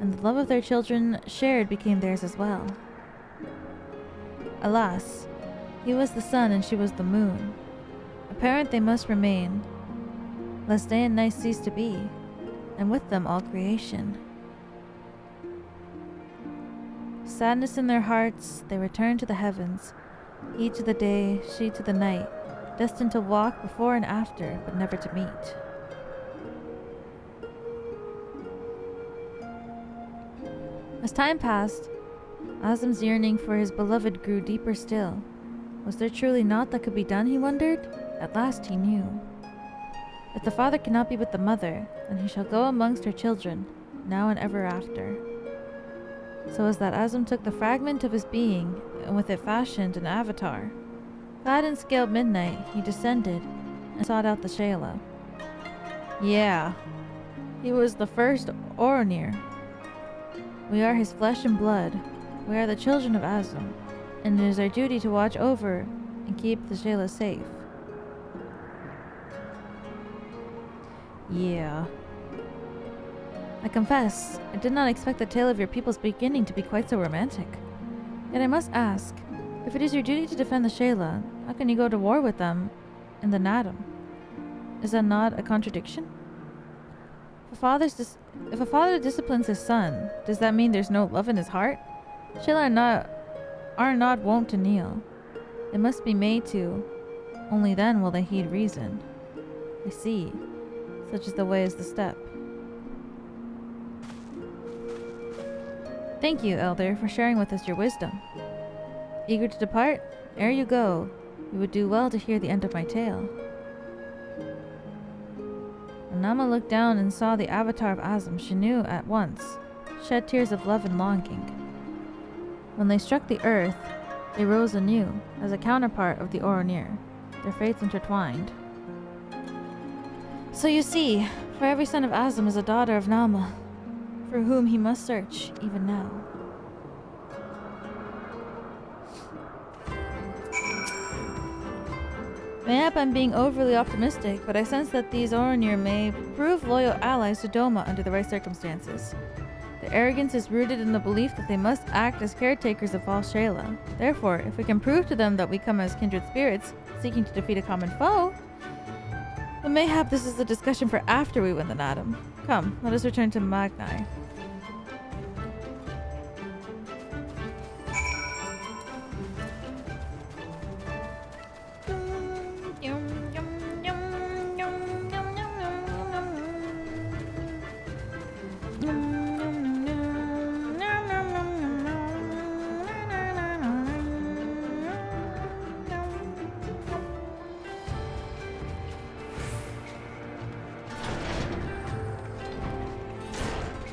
and the love of their children shared became theirs as well. Alas, he was the sun and she was the moon. A parent they must remain. lest day and night cease to be, and with them all creation. Sadness in their hearts, they return to the heavens, he to the day, she to the night, destined to walk before and after, but never to meet. As time passed, Azim's yearning for his beloved grew deeper still. Was there truly naught that could be done, he wondered? At last he knew. If the father cannot be with the mother, then he shall go amongst her children, now and ever after. So as that Azim took the fragment of his being, and with it fashioned an avatar. Clad in scaled midnight, he descended, and sought out the Shayla. Yeah, he was the first Oronir. We are his flesh and blood. We are the children of Azim, and it is our duty to watch over and keep the Shayla safe. Yeah. I confess, I did not expect the tale of your people's beginning to be quite so romantic. Yet I must ask, if it is your duty to defend the Shayla, how can you go to war with them in the Nadam? Is that not a contradiction? If a father disciplines his son, does that mean there's no love in his heart? Shayla are not wont to kneel. They must be made to. Only then will they heed reason. I see. Such is the way as the step. Thank you, Elder, for sharing with us your wisdom. Eager to depart? Ere you go, you would do well to hear the end of my tale. When Nama looked down and saw the avatar of Azim, she knew at once, shed tears of love and longing. When they struck the earth, they rose anew, as a counterpart of the Oronir, their fates intertwined. So you see, for every son of Azim is a daughter of Nama, for whom he must search, even now. Mayhap I'm being overly optimistic, but I sense that these Oronir may prove loyal allies to Doma under the right circumstances. Their arrogance is rooted in the belief that they must act as caretakers of all Shayla. Therefore, if we can prove to them that we come as kindred spirits, seeking to defeat a common foe, then mayhap this is a discussion for after we win the Nadam. Come, let us return to Magni.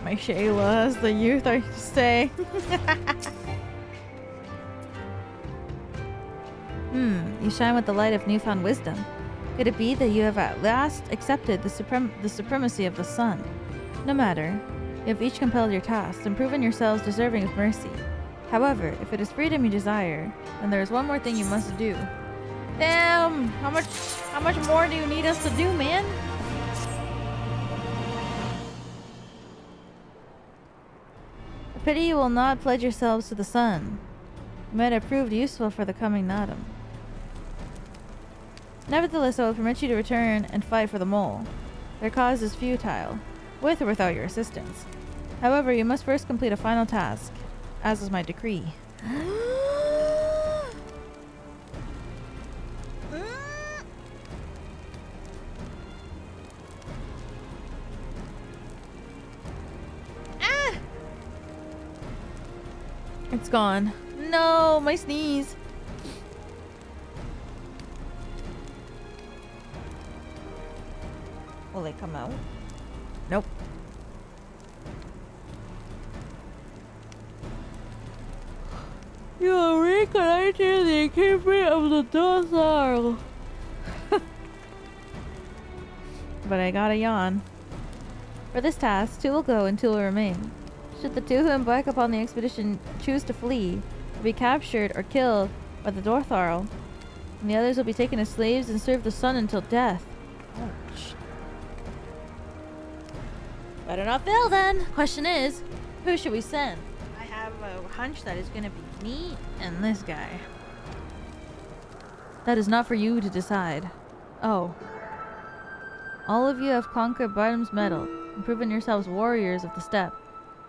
My Shayla, as the youth are to say. You shine with the light of newfound wisdom. Could it be that you have at last accepted the supremacy of the sun? No matter. You have each compelled your tasks and proven yourselves deserving of mercy. However, if it is freedom you desire, then there is one more thing you must do. Damn! How much more do you need us to do, man? I pity you will not pledge yourselves to the sun. It might have proved useful for the coming Nadam. Nevertheless, I will permit you to return and fight for the mole. Their cause is futile, with or without your assistance. However, you must first complete a final task, as is my decree. It's gone. No, my sneeze. Will they come out? Nope. You are reconnecting the equipment of the docile. But I got a yawn. For this task, 2 will go and 2 will remain. Should the 2 who embark upon the expedition choose to flee, or be captured or killed by the Dortharl, and the others will be taken as slaves and serve the sun until death. Ouch. Better not fail then. Question is, who should we send? I have a hunch that it's gonna be me and this guy. That is not for you to decide. Oh. All of you have conquered Barnum's medal and proven yourselves warriors of the steppe.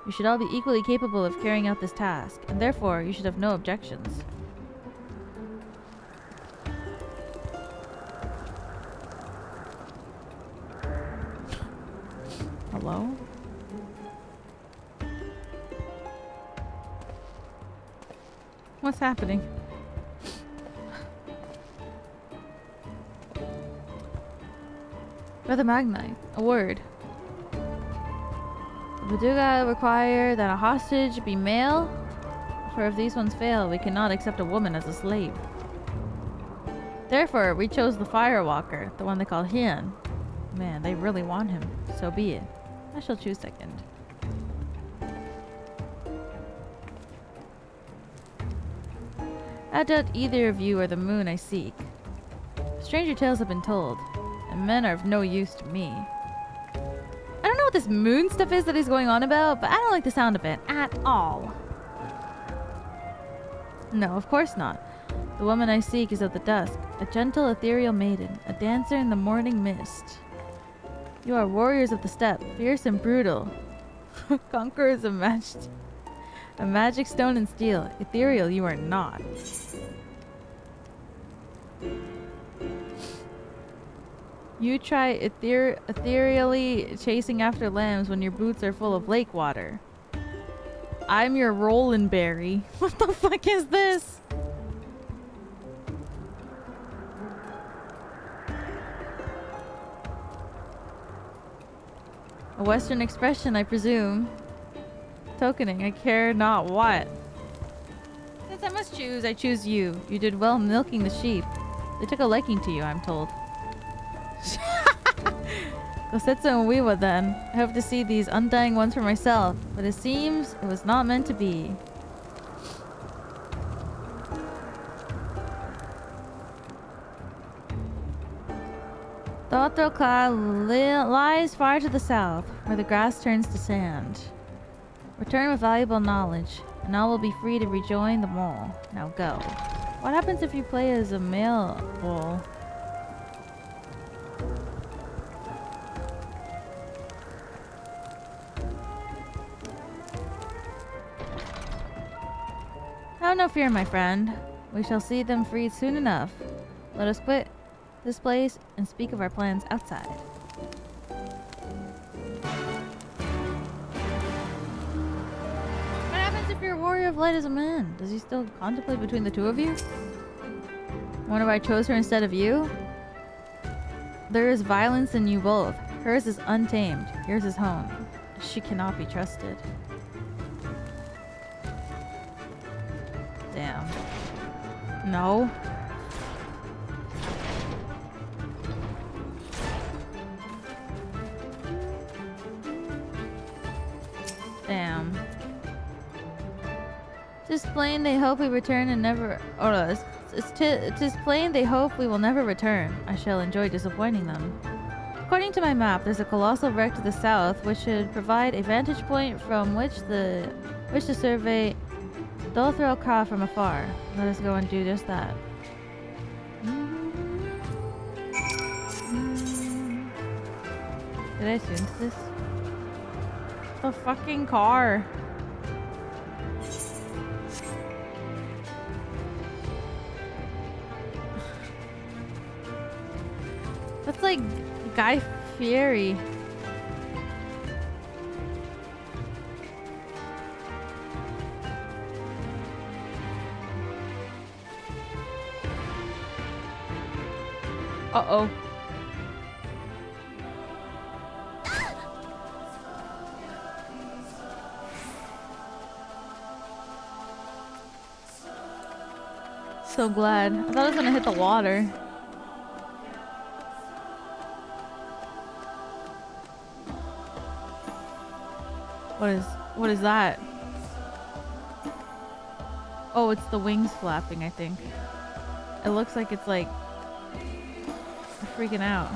You should all be equally capable of carrying out this task, and therefore you should have no objections. Hello? What's happening? Brother Magnite, a word. The Baduga require that a hostage be male, for if these ones fail, we cannot accept a woman as a slave. Therefore, we chose the Firewalker, the one they call Hien. Man, they really want him. So be it. I shall choose second. I doubt either of you are the moon I seek. Stranger tales have been told, and men are of no use to me. I don't know what this moon stuff is that he's going on about, but I don't like the sound of it at all. No, of course not. The woman I seek is of the dusk, a gentle ethereal maiden, a dancer in the morning mist. You are warriors of the steppe, fierce and brutal. Conquerors of a magic stone and steel. Ethereal you are not. You try ethereally chasing after lambs when your boots are full of lake water. I'm your Rollin' Berry. What the fuck is this? A Western expression, I presume. Tokening, I care not what. Since I must choose, I choose you. You did well milking the sheep. They took a liking to you, I'm told. Gosetsu and Wiwa then. I hope to see these undying ones for myself, but it seems it was not meant to be. The Otroka lies far to the south, where the grass turns to sand. Return with valuable knowledge, and all will be free to rejoin the mole. Now go. What happens if you play as a male bull? Have no fear, my friend. We shall see them freed soon enough. Let us quit this place and speak of our plans outside. What happens if your warrior of light is a man? Does he still contemplate between the two of you? Wonder why I chose her instead of you? There is violence in you both. Hers is untamed. Yours is home. She cannot be trusted. Damn. No. Damn. Tis plain they hope we return and never. Oh no, tis plain they hope we will never return. I shall enjoy disappointing them. According to my map, there's a colossal wreck to the south, which should provide a vantage point from which to survey Dothro Ka from afar. Let us go and do just that. Did I tune to this? The fucking car. That's like Guy Fieri. Uh-oh. So glad. I thought I was gonna hit the water. What is that? Oh, it's the wings flapping, I think. It looks like it's like freaking out.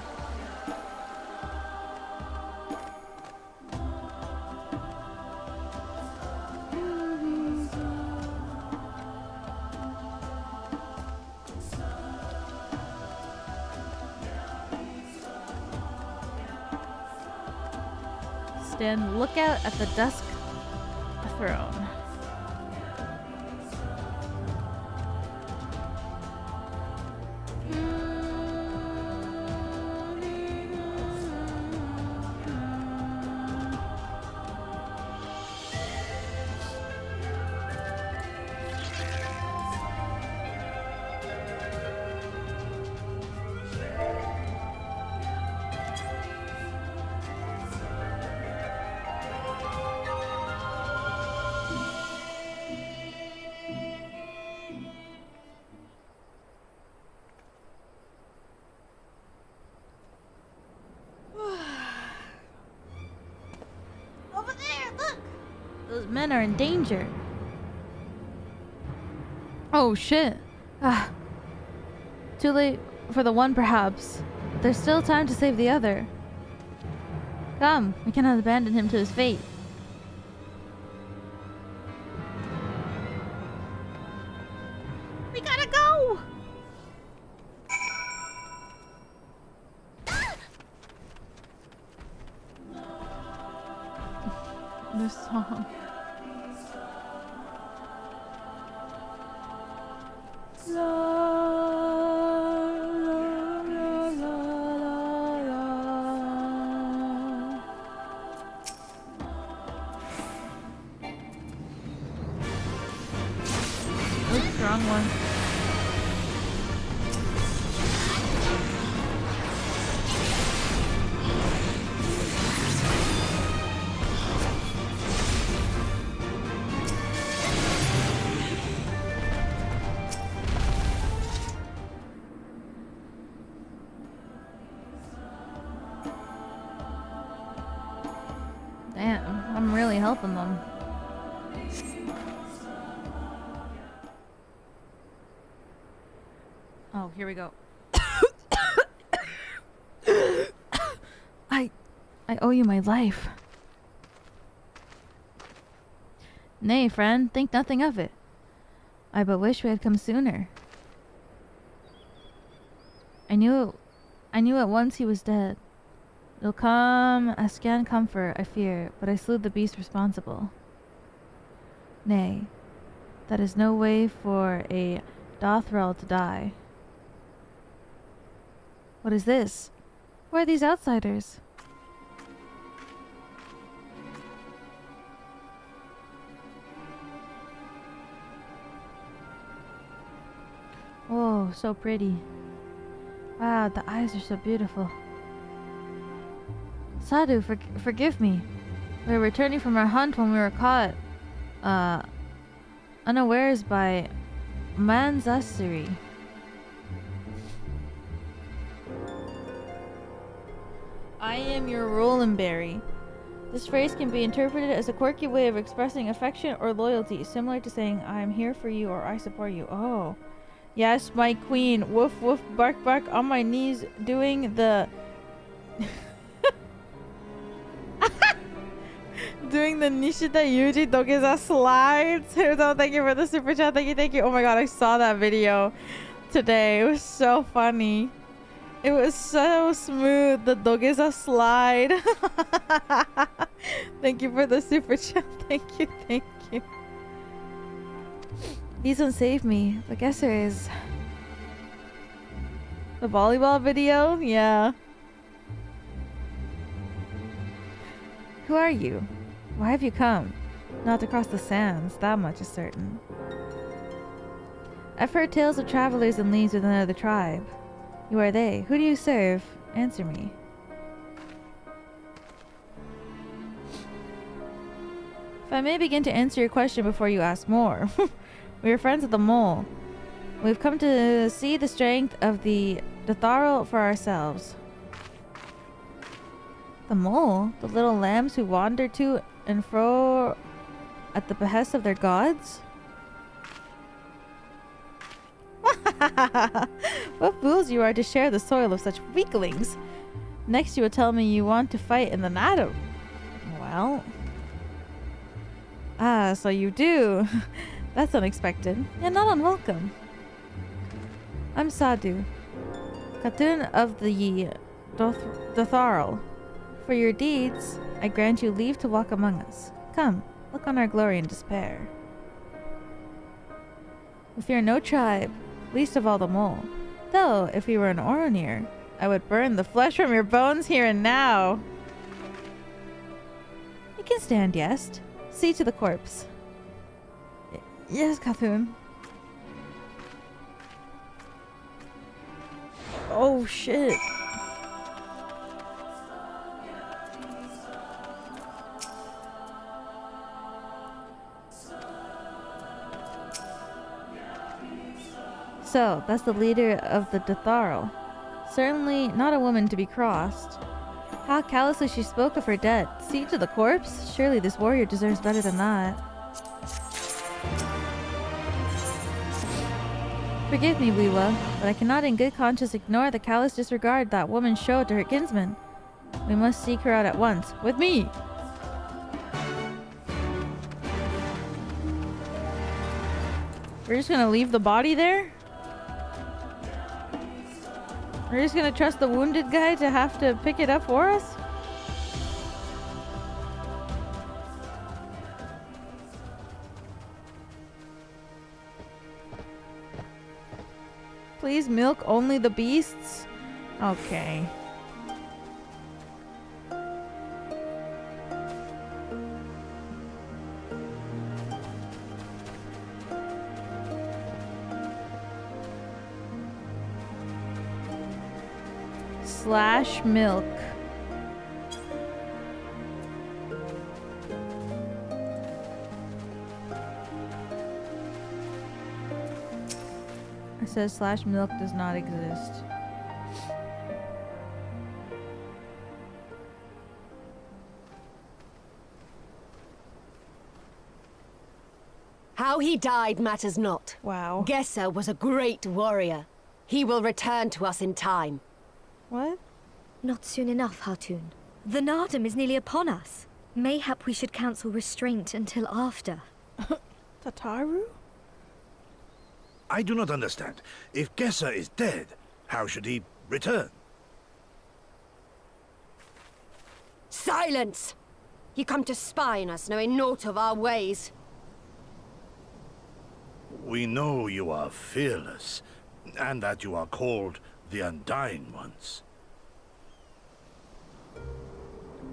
stand, look out at the dusk throne. Men are in danger. Oh shit. Ah. Too late for the one, perhaps. But there's still time to save the other. Come, we cannot abandon him to his fate. We gotta go! This song. Strong one. Damn, I'm really helping them. Oh, here we go. I owe you my life. Nay, friend, think nothing of it. I but wish we had come sooner. I knew at once he was dead. It'll come as scant comfort, I fear, but I slew the beast responsible. Nay, that is no way for a Dothrel to die. What is this? Who are these outsiders? Oh, so pretty. Wow, the eyes are so beautiful. Sadhu, forgive me. We were returning from our hunt when we were caught, unawares by Manzasuri. I am your Rolandberry. This phrase can be interpreted as a quirky way of expressing affection or loyalty, similar to saying, I am here for you or I support you. Oh. Yes, my queen. Woof woof, bark bark, on my knees, doing the... doing the Nishida Yuji Dogeza slide. Thank you for the super chat. Thank you. Oh my god, I saw that video today. It was so funny. It was so smooth, the Dogeza slide. Thank you for the super chat. Thank you. These don't save me, but guess there is. The volleyball video? Yeah. Who are you? Why have you come? Not to cross the sands, that much is certain. I've heard tales of travelers and leads with another tribe. You are they. Who do you serve? Answer me. If I may begin to answer your question before you ask more. We are friends of the mole. We've come to see the strength of the Dothrel for ourselves. The mole? The little lambs who wander to and fro at the behest of their gods? What fools you are to share the soil of such weaklings! Next you will tell me you want to fight in the Nadam. Well... Ah, so you do. That's unexpected, and not unwelcome. I'm Sadhu, Khatun of the Dothrel, For your deeds, I grant you leave to walk among us. Come, look on our glory and despair. We fear no tribe, least of all the mole. Though, if we were an Oronir, I would burn the flesh from your bones here and now. You can stand, yes. See to the corpse. Yes, Cthulhu. Oh, shit. So, that's the leader of the Detharl. Certainly not a woman to be crossed. How callously she spoke of her dead. See to the corpse? Surely this warrior deserves better than that. Forgive me, Weewa, but I cannot in good conscience ignore the callous disregard that woman showed to her kinsman. We must seek her out at once. With me! We're just gonna leave the body there? We're just gonna trust the wounded guy to have to pick it up for us? Please milk only the beasts? Okay. Slash milk. It says slash milk does not exist. How he died matters not. Wow. Gesser was a great warrior. He will return to us in time. What? Not soon enough, Hartoon. The Nadam is nearly upon us. Mayhap we should counsel restraint until after. Tataru? I do not understand. If Gesser is dead, how should he return? Silence! You come to spy on us, knowing naught of our ways. We know you are fearless, and that you are called the Undying Ones.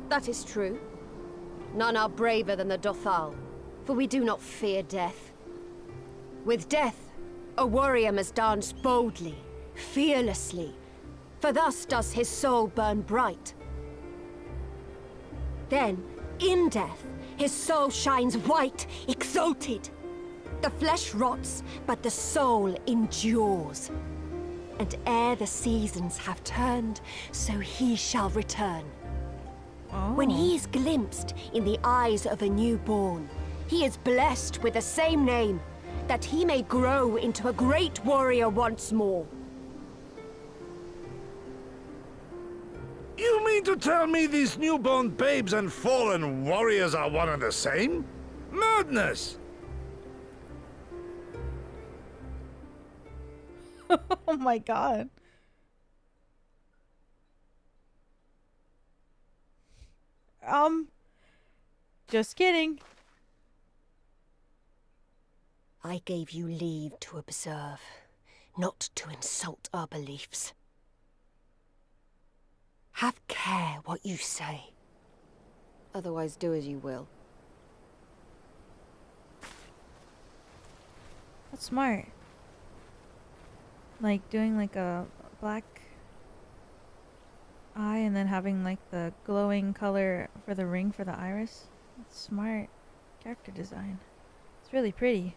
That is true. None are braver than the Dothal, for we do not fear death. With death, a warrior must dance boldly, fearlessly, for thus does his soul burn bright. Then, in death, his soul shines white, exalted. The flesh rots, but the soul endures. And ere the seasons have turned, so he shall return. Oh. When he is glimpsed in the eyes of a newborn, he is blessed with the same name, that he may grow into a great warrior once more. You mean to tell me these newborn babes and fallen warriors are one and the same? Madness! Oh my god. Just kidding. I gave you leave to observe, not to insult our beliefs. Have care what you say. Otherwise do as you will. That's smart. Like doing like a black eye and then having like the glowing color for the ring for the iris. That's smart character design. It's really pretty.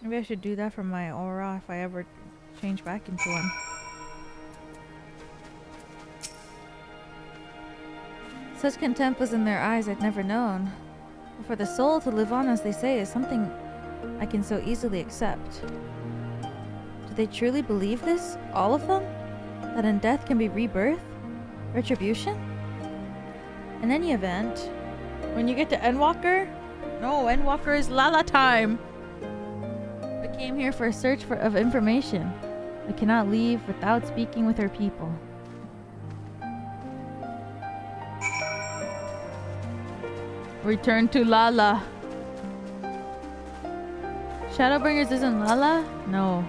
Maybe I should do that for my aura if I ever change back into one. Such contempt was in their eyes I'd never known. But for the soul to live on as they say is something I can so easily accept. Do they truly believe this? All of them? That in death can be rebirth? Retribution? In any event, when you get to Endwalker? No, Endwalker is Lala time! We came here for a search of information. We cannot leave without speaking with our people. Return to Lala. Shadowbringers isn't Lala? No.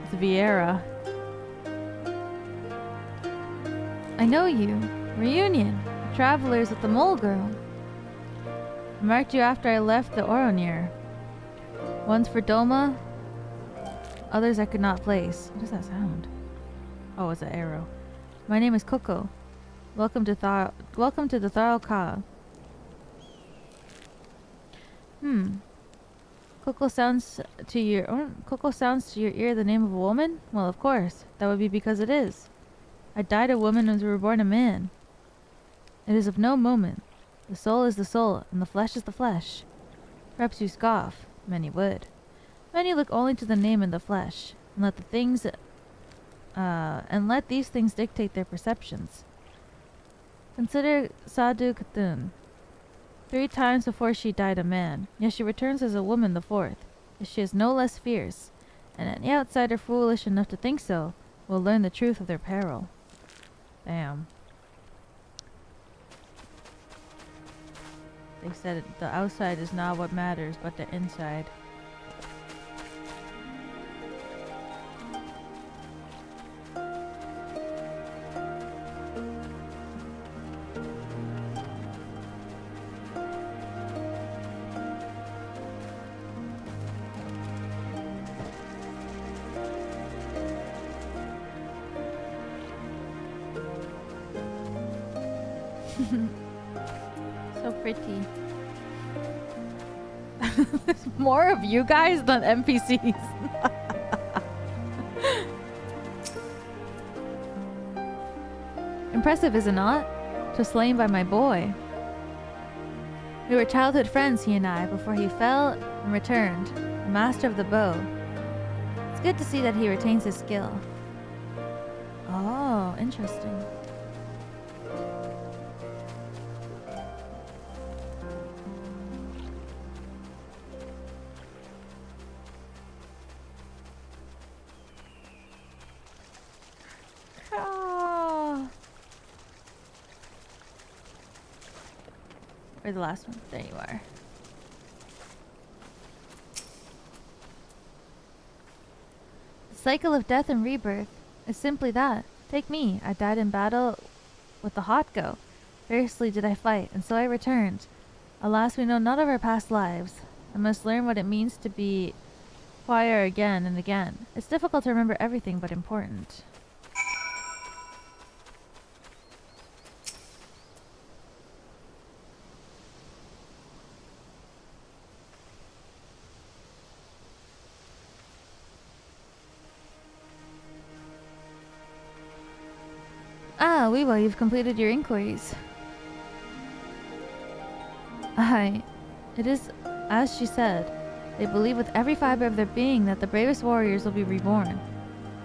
It's Vieira. I know you. Reunion. Travelers with the mole girl. I marked you after I left the Oronir. One's for Doma. Others I could not place. What does that sound? Oh, it's an arrow. My name is Coco. Welcome to the Thar Ka. Coco sounds to your ear the name of a woman? Well, of course. That would be because it is. I died a woman and was reborn a man. It is of no moment. The soul is the soul, and the flesh is the flesh. Perhaps you scoff. Many would. Many look only to the name and the flesh, and let these things dictate their perceptions. Consider Sadhu Khatun. 3 times before she died a man, yet she returns as a woman the 4th. Yet she is no less fierce, and any outsider foolish enough to think so will learn the truth of their peril. Damn. They said the outside is not what matters, but the inside. So pretty. There's more of you guys than NPCs. Impressive, is it not? To slain by my boy. We were childhood friends, he and I, before he fell and returned, the master of the bow. It's good to see that he retains his skill. Oh, interesting. Where's the last one? There you are. The cycle of death and rebirth is simply that. Take me. I died in battle with the hot go. Fiercely did I fight, and so I returned. Alas, we know none of our past lives. I must learn what it means to be choir again and again. It's difficult to remember everything, but important. Ah, Weewa, you've completed your inquiries. Aye, it is as she said. They believe with every fiber of their being that the bravest warriors will be reborn.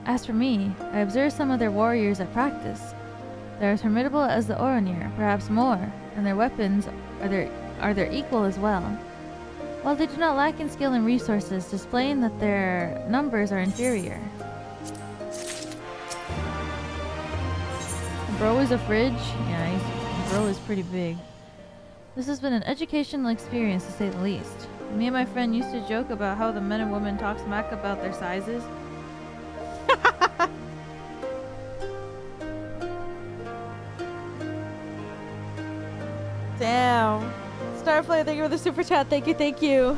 As for me, I observed some of their warriors at practice. They are as formidable as the Oronir, perhaps more, and their weapons are their equal as well. While they do not lack in skill and resources, displaying that their numbers are inferior. Bro is a fridge? Yeah, bro is pretty big. This has been an educational experience to say the least. Me and my friend used to joke about how the men and women talk smack about their sizes. Damn. Starflame, thank you for the super chat. Thank you, thank you.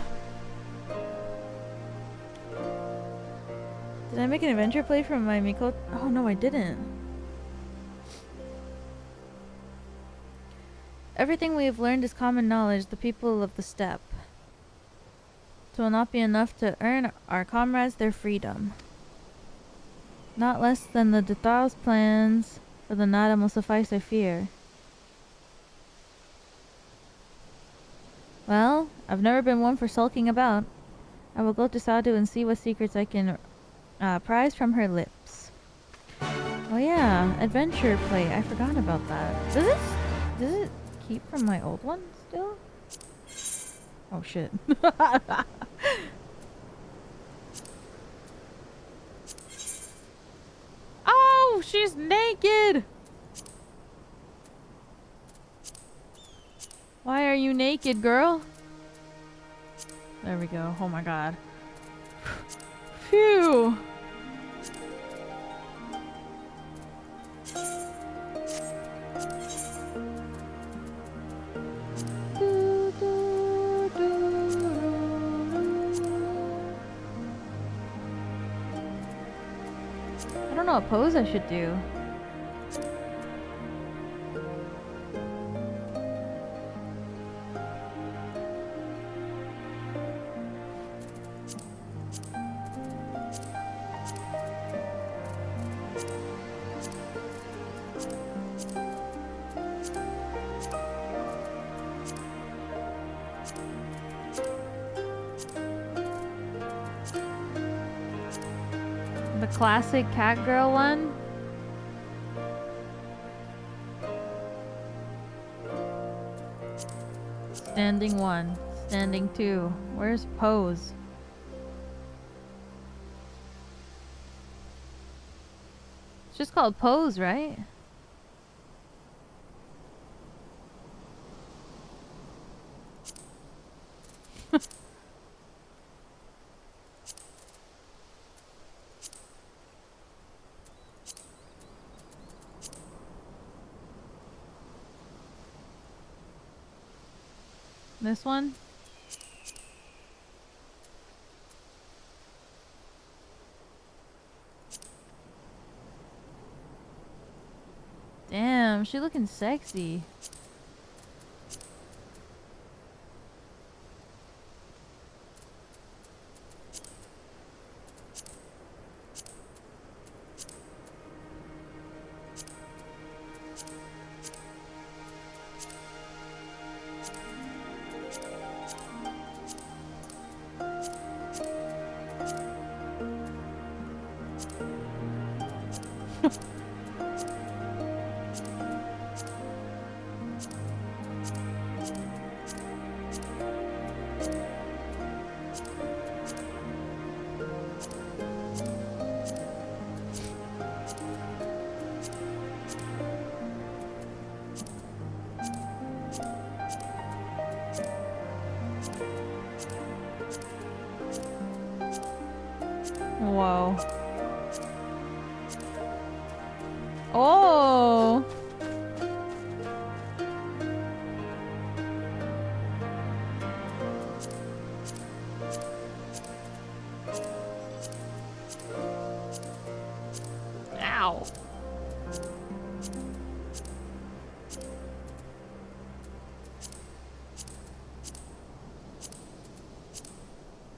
Did I make an adventure play from my Miko? Oh no, I didn't. Everything we have learned is common knowledge, the people of the steppe. It will not be enough to earn our comrades their freedom. Not less than the Dethal's plans for the Nadam will suffice, I fear. Well, I've never been one for sulking about. I will go to Sadhu and see what secrets I can prize from her lips. Oh yeah, adventure play. I forgot about that. Does it keep from my old one still? Oh shit. Oh, she's naked. Why are you naked, girl? There we go. Oh my god. Phew. I don't know what pose I should do. The classic cat girl one. Standing 1, standing 2. Where's pose? It's just called pose, right? This one? Damn, she looking sexy. Whoa. Oh. Ow.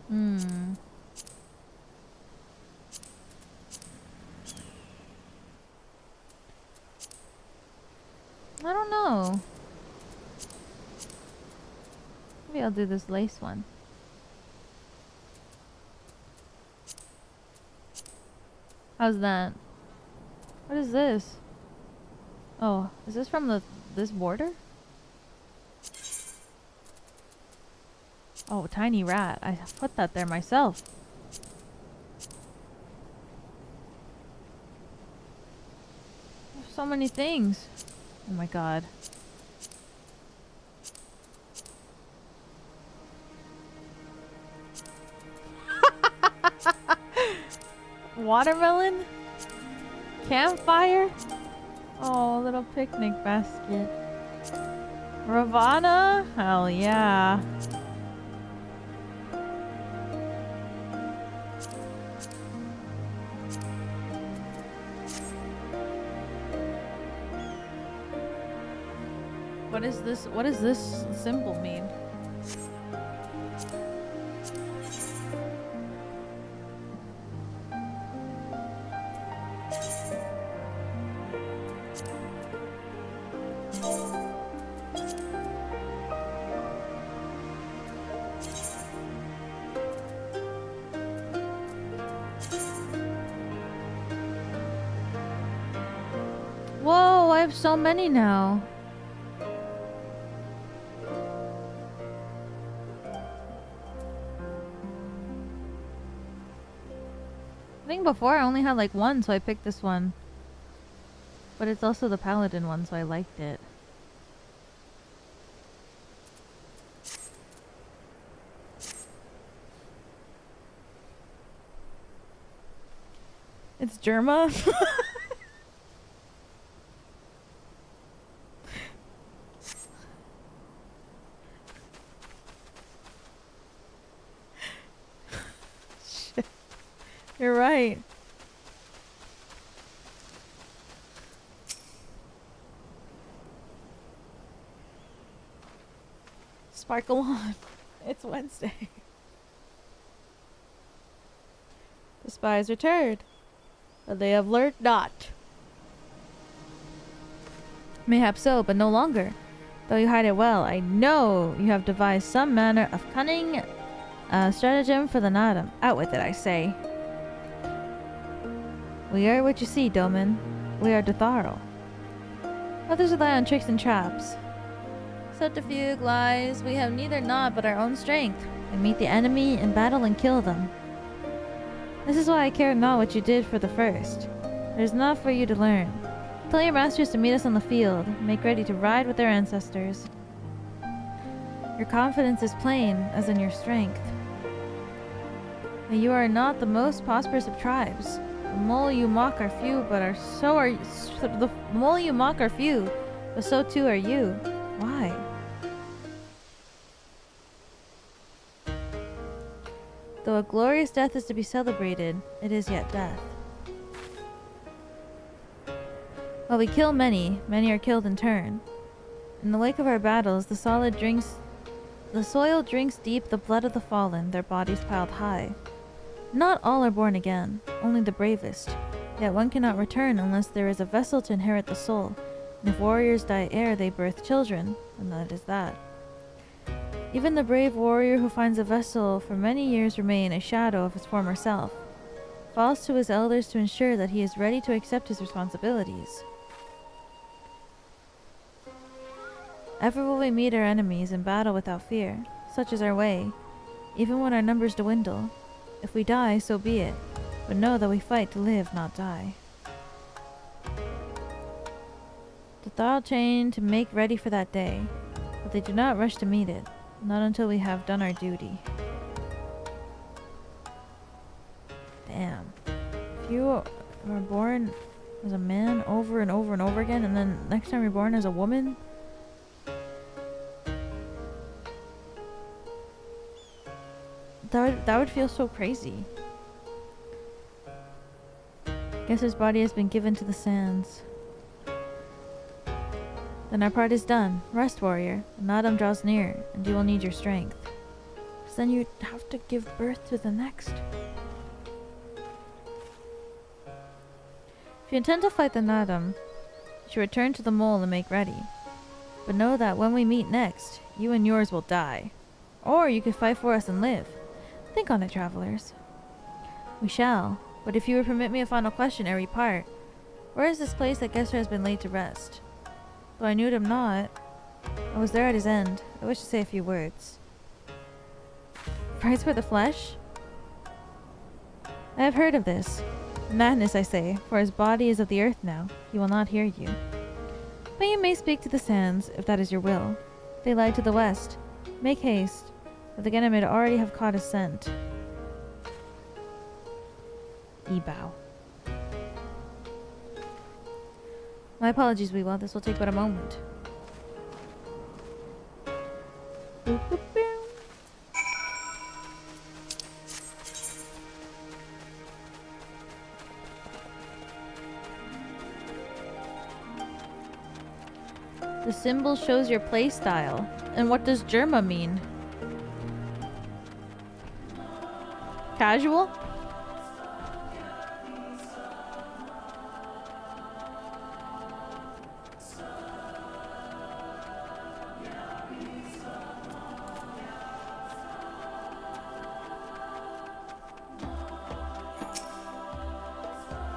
Hmm. I don't know. Maybe I'll do this lace one. How's that? What is this? Oh, is this from this border? Oh, tiny rat. I put that there myself. There's so many things. Oh my god. Watermelon? Campfire? Oh, a little picnic basket. Ravana? Hell yeah. What is this? What does this symbol mean? Whoa, I have so many now. I think before I only had like one, so I picked this one. But it's also the paladin one, so I liked it. It's Germa? Shit. You're right. Sparkle on. It's Wednesday. The spies returned, but they have learned not. Mayhap so, but no longer. Though you hide it well, I know you have devised some manner of cunning stratagem for the Nadam. Out with it, I say. We are what you see, Doman. We are Dotharl. Others rely on tricks and traps. Subterfuge, lies. We have neither not but our own strength. We meet the enemy in battle and kill them. This is why I care not what you did for the first. There's enough for you to learn. Tell your masters to meet us on the field. Make ready to ride with their ancestors. Your confidence is plain, as in your strength. And you are not the most prosperous of tribes. The mole you mock are few, but are so are the mole you mock are few, but so too are you. Why? Though a glorious death is to be celebrated, it is yet death. While we kill many, many are killed in turn. In the wake of our battles, the soil drinks deep the blood of the fallen, their bodies piled high. Not all are born again, only the bravest. Yet one cannot return unless there is a vessel to inherit the soul. And if warriors die ere they birth children, then that is that. Even the brave warrior who finds a vessel for many years remain a shadow of his former self. Falls to his elders to ensure that he is ready to accept his responsibilities. Ever will we meet our enemies in battle without fear. Such is our way, even when our numbers dwindle. If we die, so be it, but know that we fight to live, not die. The Thal chain to make ready for that day, but they do not rush to meet it. Not until we have done our duty. Damn. If you are born as a man over and over and over again, and then next time you're born as a woman, that would feel so crazy. Guess his body has been given to the sands. Then our part is done. Rest, warrior. Nadam draws near, and you will need your strength. Because then you have to give birth to the next. If you intend to fight the Nadam, you should return to the mole and make ready. But know that when we meet next, you and yours will die. Or you could fight for us and live. Think on it, travelers. We shall, but if you would permit me a final question ere we part, where is this place that Gesser has been laid to rest? Though I knew him not, I was there at his end. I wish to say a few words. Price for the flesh? I have heard of this. Madness, I say, for his body is of the earth now. He will not hear you. But you may speak to the sands, if that is your will. They lie to the west. Make haste, for the Ganymede already have caught his scent. Ebow. My apologies, Weewell. This will take but a moment. Boop, boop, boop. The symbol shows your playstyle. And what does Germa mean? Casual?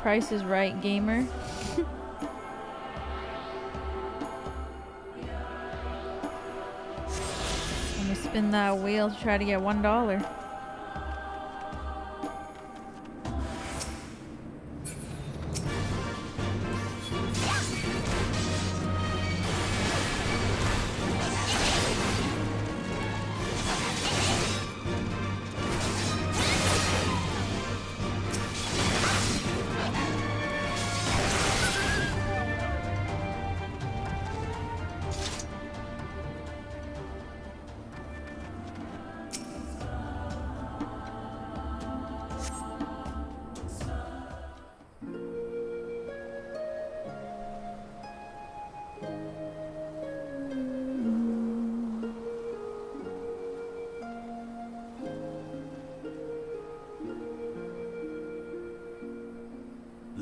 Price is Right, gamer. Let me spin that wheel to try to get $1.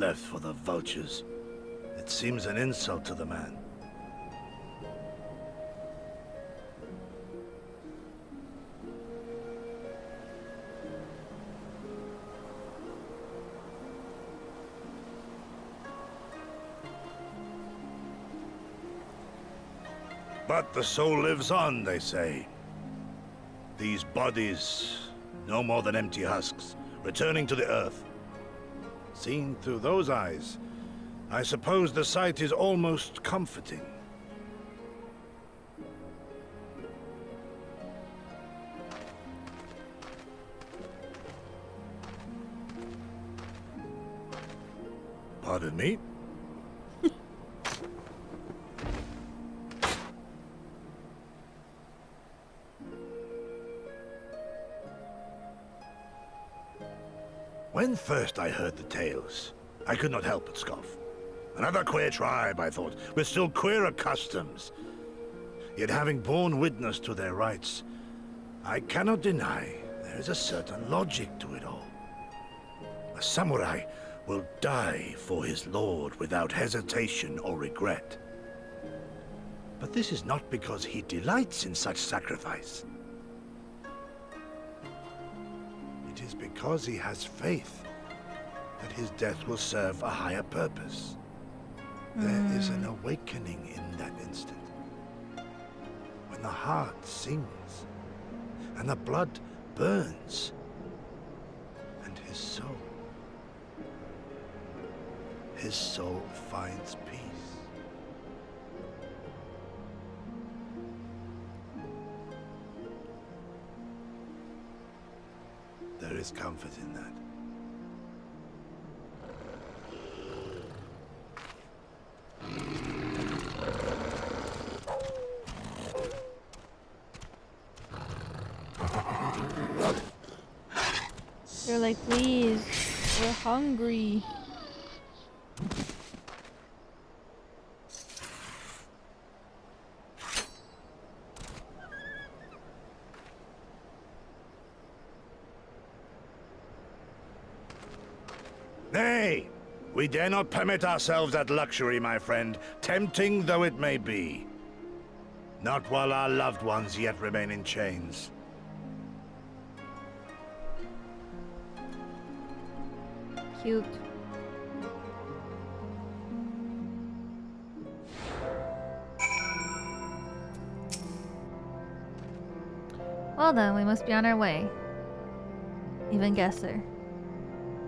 left for the vultures. It seems an insult to the man. But the soul lives on, they say. These bodies, no more than empty husks, returning to the earth. Seen through those eyes, I suppose the sight is almost comforting. Pardon me? When first I heard the tales, I could not help but scoff. Another queer tribe, I thought, with still queerer customs. Yet having borne witness to their rites, I cannot deny there is a certain logic to it all. A samurai will die for his lord without hesitation or regret. But this is not because he delights in such sacrifice. It is because he has faith that his death will serve a higher purpose. There is an awakening in that instant. When the heart sings, and the blood burns, and his soul finds peace. There is comfort in that. They're like, please, we're hungry. Nay, we dare not permit ourselves that luxury, my friend, tempting though it may be. Not while our loved ones yet remain in chains. Cute. Well then, we must be on our way. Even guesser.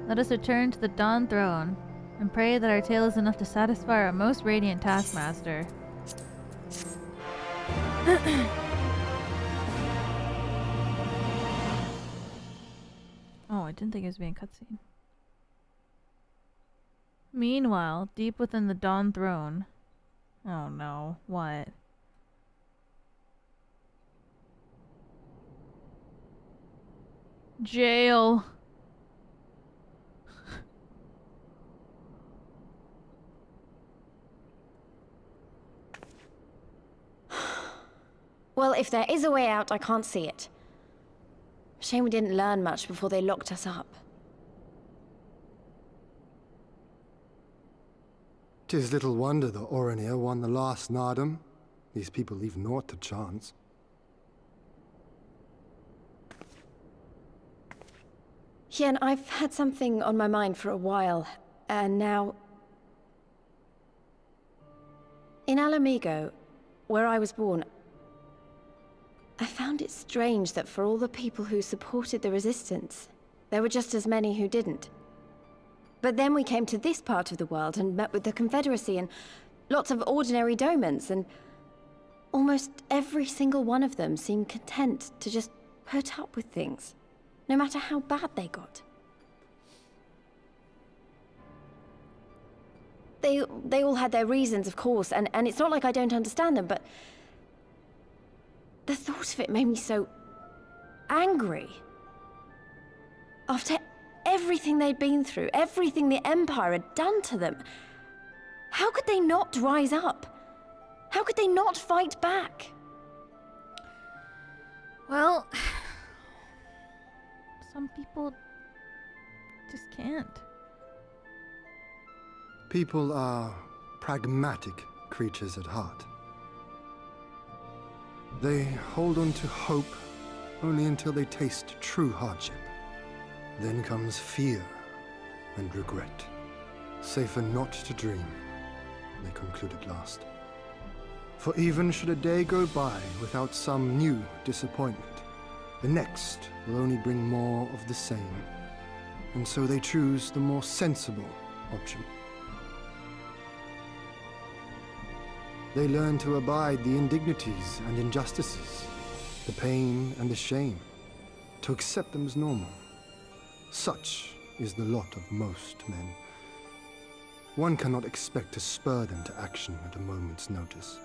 Let us return to the Dawn Throne, and pray that our tale is enough to satisfy our most radiant taskmaster. Oh, I didn't think it was being cutscene. Meanwhile, deep within the Dawn Throne... Oh no, what? Jail! Well, if there is a way out, I can't see it. Shame we didn't learn much before they locked us up. 'Tis little wonder the Oranir won the last Nadam. These people leave naught to chance. Hien, I've had something on my mind for a while, and now... In Alamigo, where I was born, I found it strange that for all the people who supported the resistance, there were just as many who didn't. But then we came to this part of the world and met with the Confederacy and lots of ordinary Domans, and almost every single one of them seemed content to just put up with things, no matter how bad they got. They all had their reasons, of course, and it's not like I don't understand them, but the thought of it made me so angry. After everything they'd been through, everything the Empire had done to them, how could they not rise up? How could they not fight back? Well, some people just can't. People are pragmatic creatures at heart. They hold on to hope only until they taste true hardship. Then comes fear and regret. Safer not to dream, they conclude at last. For even should a day go by without some new disappointment, the next will only bring more of the same. And so they choose the more sensible option. They learn to abide the indignities and injustices, the pain and the shame, to accept them as normal. Such is the lot of most men. One cannot expect to spur them to action at a moment's notice.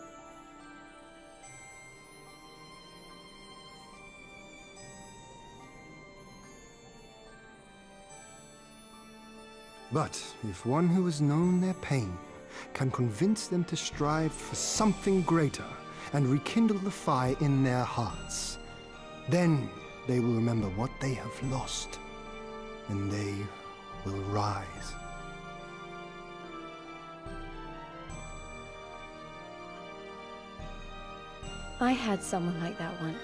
But if one who has known their pain can convince them to strive for something greater and rekindle the fire in their hearts, then they will remember what they have lost, and they will rise. I had someone like that once.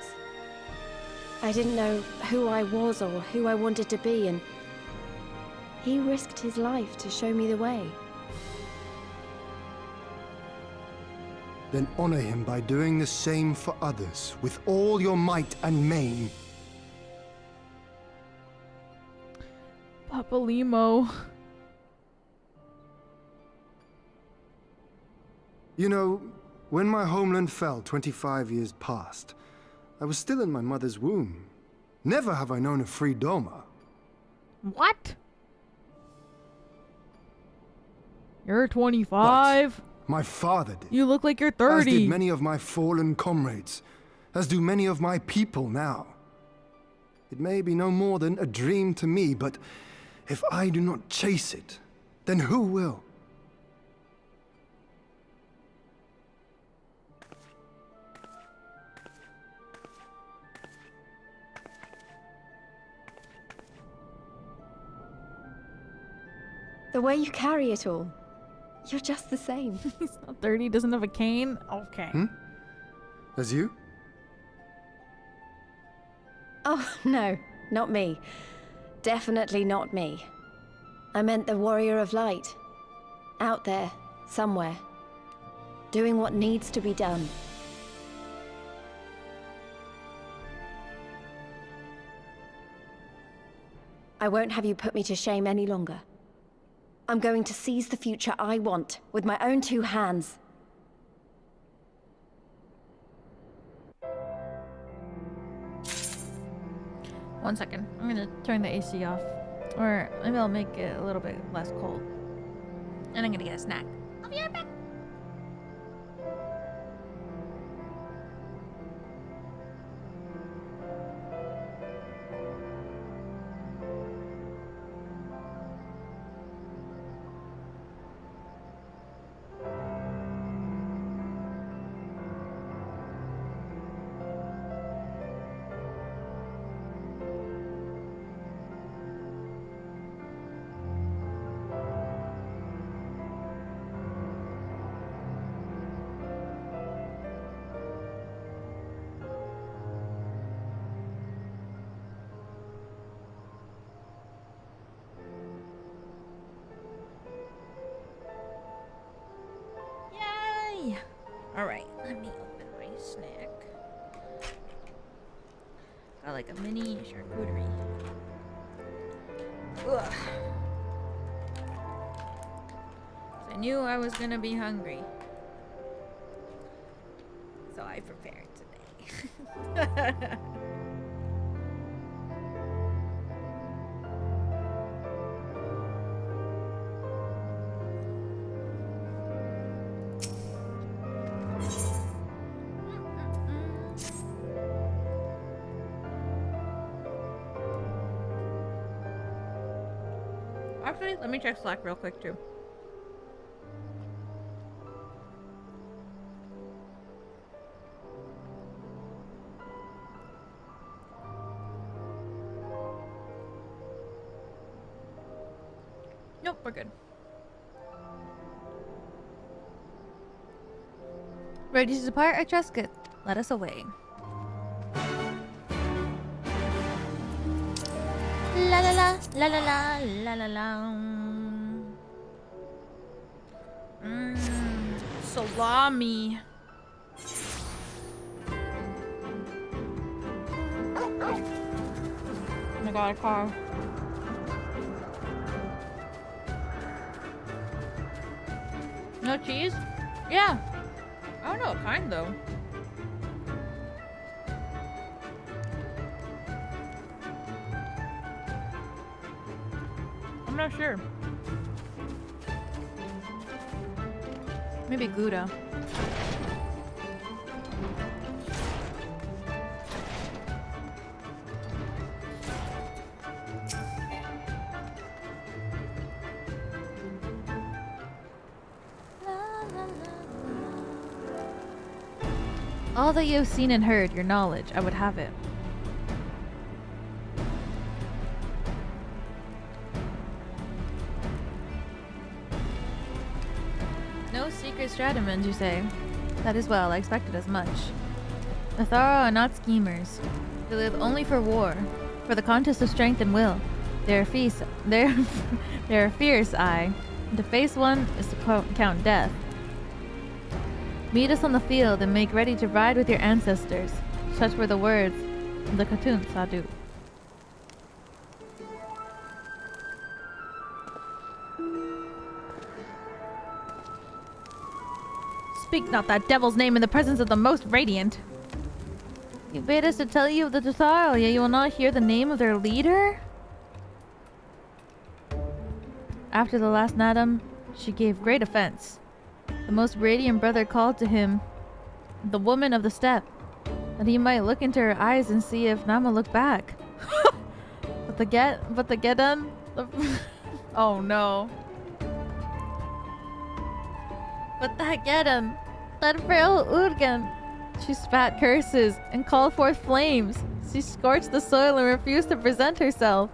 I didn't know who I was or who I wanted to be, and he risked his life to show me the way. Then honor him by doing the same for others, with all your might and main. Papa Limo. You know, when my homeland fell 25 years past, I was still in my mother's womb. Never have I known a free Doma. What? You're 25? But my father did. You look like you're 30. As did many of my fallen comrades. As do many of my people now. It may be no more than a dream to me, but if I do not chase it, then who will? The way you carry it all. You're just the same. He's not 30, doesn't have a cane? Okay. As you? Oh, no, not me. Definitely not me. I meant the Warrior of Light. Out there, somewhere. Doing what needs to be done. I won't have you put me to shame any longer. I'm going to seize the future I want, with my own two hands. One second. I'm gonna turn the AC off. Or maybe I'll make it a little bit less cold. And I'm gonna get a snack. I'll be right back. Alright, let me open my snack. Got like a mini charcuterie. Ugh. I knew I was gonna be hungry. So I prepared today. Actually, let me check Slack real quick too. Nope, we're good. Ready to depart? I trust. Good. Let us away. La la la la la la la la la. Salami. I got a car. No cheese? Yeah. I don't know what kind though. I'm not sure. Maybe Gouda. All that you have seen and heard, your knowledge, I would have it. No secret stratagem, you say? That is well, I expected as much. The thorough are not schemers. They live only for war, for the contest of strength and will. They are fierce, aye. To face one is to count death. Meet us on the field and make ready to ride with your ancestors. Such were the words of the Khatun Sadu. Speak not that devil's name in the presence of the most radiant. You bade us to tell you of the Dothal, yet you will not hear the name of their leader? After the last Nadam, she gave great offense. The most radiant brother called to him the woman of the steppe, that he might look into her eyes and see if Nama looked back. but the Gedan, oh no. But that Gedan, that frail Urgen, she spat curses and called forth flames. She scorched the soil and refused to present herself.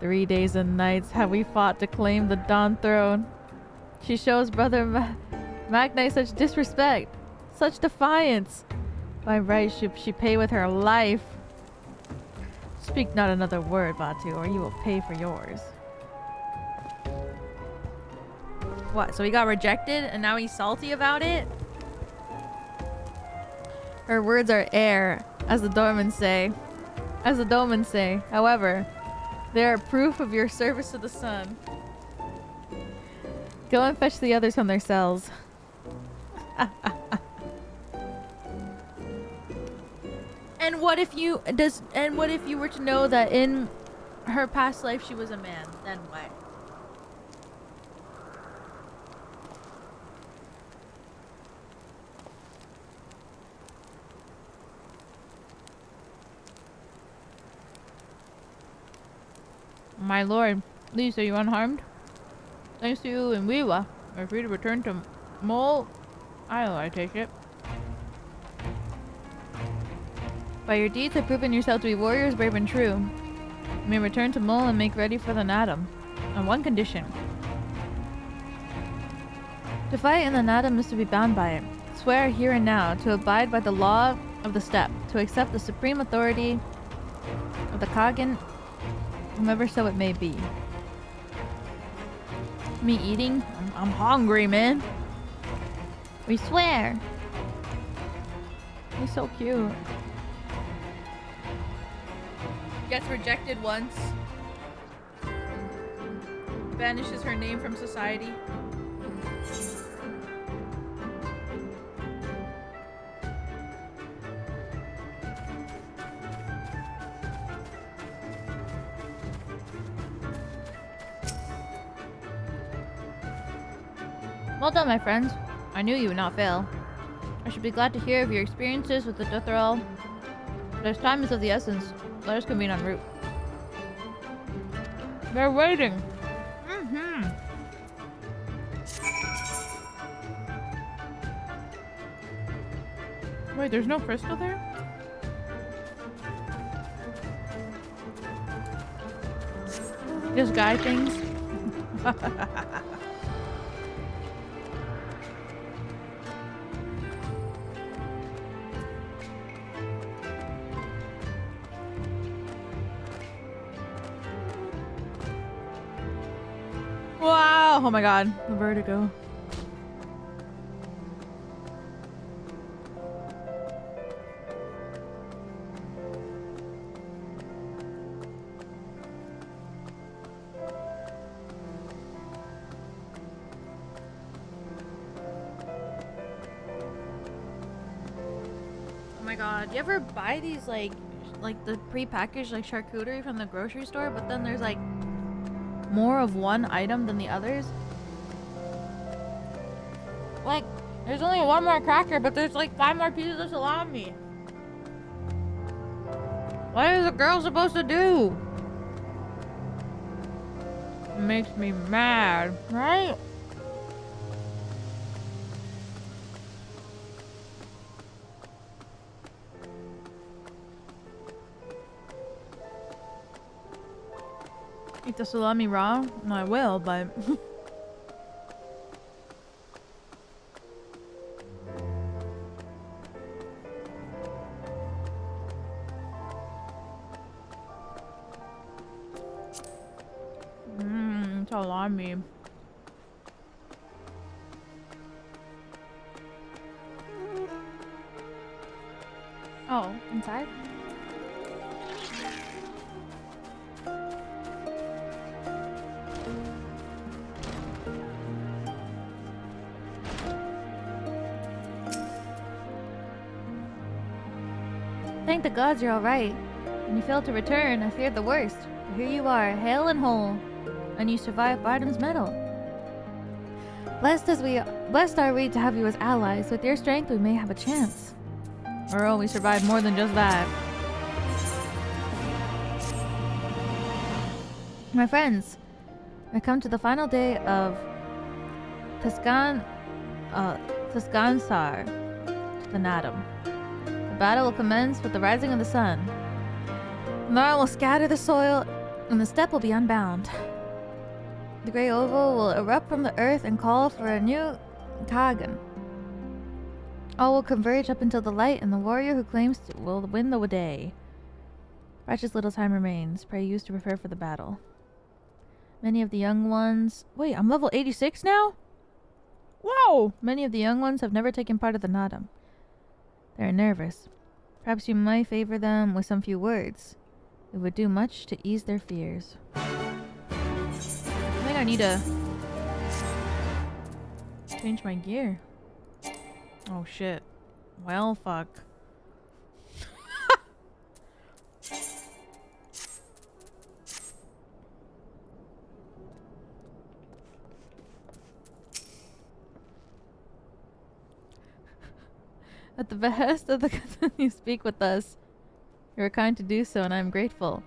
3 days and nights have we fought to claim the Dawn throne. She shows Brother Magnite such disrespect, such defiance. By right should she pay with her life. Speak not another word, Batu, or you will pay for yours. What, so he got rejected and now he's salty about it? Her words are air, as the Dormans say. However, they are proof of your service to the sun. Go and fetch the others from their cells. And what if you were to know that in her past life she was a man? Then what? My lord, please, are you unharmed? Thanks to you and Wiwa, we're free to return to Mole Isle, I take it. By your deeds have proven yourself to be warriors brave and true. You may return to Mole and make ready for the Nadam, on one condition. To fight in the Nadam is to be bound by it. Swear here and now to abide by the law of the steppe, to accept the supreme authority of the Kagan, whomever so it may be. Me eating? I'm hungry, man. We swear. He's so cute. Gets rejected once. Banishes her name from society. Well done, my friends. I knew you would not fail. I should be glad to hear of your experiences with the Dothral. But as time is of the essence, let us convene en route. They're waiting. Wait, there's no crystal there? Just guy things? Oh my god, the vertigo. Oh my god, you ever buy these like the pre-packaged like charcuterie from the grocery store, but then there's like more of one item than the others? Like, there's only one more cracker, but there's like 5 more pieces of salami. What is a girl supposed to do? It makes me mad, right? Eat the salami raw? No, I will, but... salami. Oh, inside? Thank the gods you're alright. When you failed to return, I feared the worst. But here you are, hale and whole, and you survived Bardam's medal. Blessed are we to have you as allies. With your strength, we may have a chance. Or oh, we survived more than just that. My friends, I come to the final day of Tuscansar to the Nadam. The battle will commence with the rising of the sun. Nara will scatter the soil, and the steppe will be unbound. The grey oval will erupt from the earth and call for a new Kagan. All will converge up until the light, and the warrior who claims will win the day. Precious little time remains. Pray use to prepare for the battle. Many of the young ones... Wait, I'm level 86 now? Whoa! Many of the young ones have never taken part of the Nadam. They are nervous. Perhaps you might favor them with some few words. It would do much to ease their fears. I think I need to change my gear. Oh shit. Well, fuck. At the behest of the God you speak with us. You are kind to do so, and I am grateful.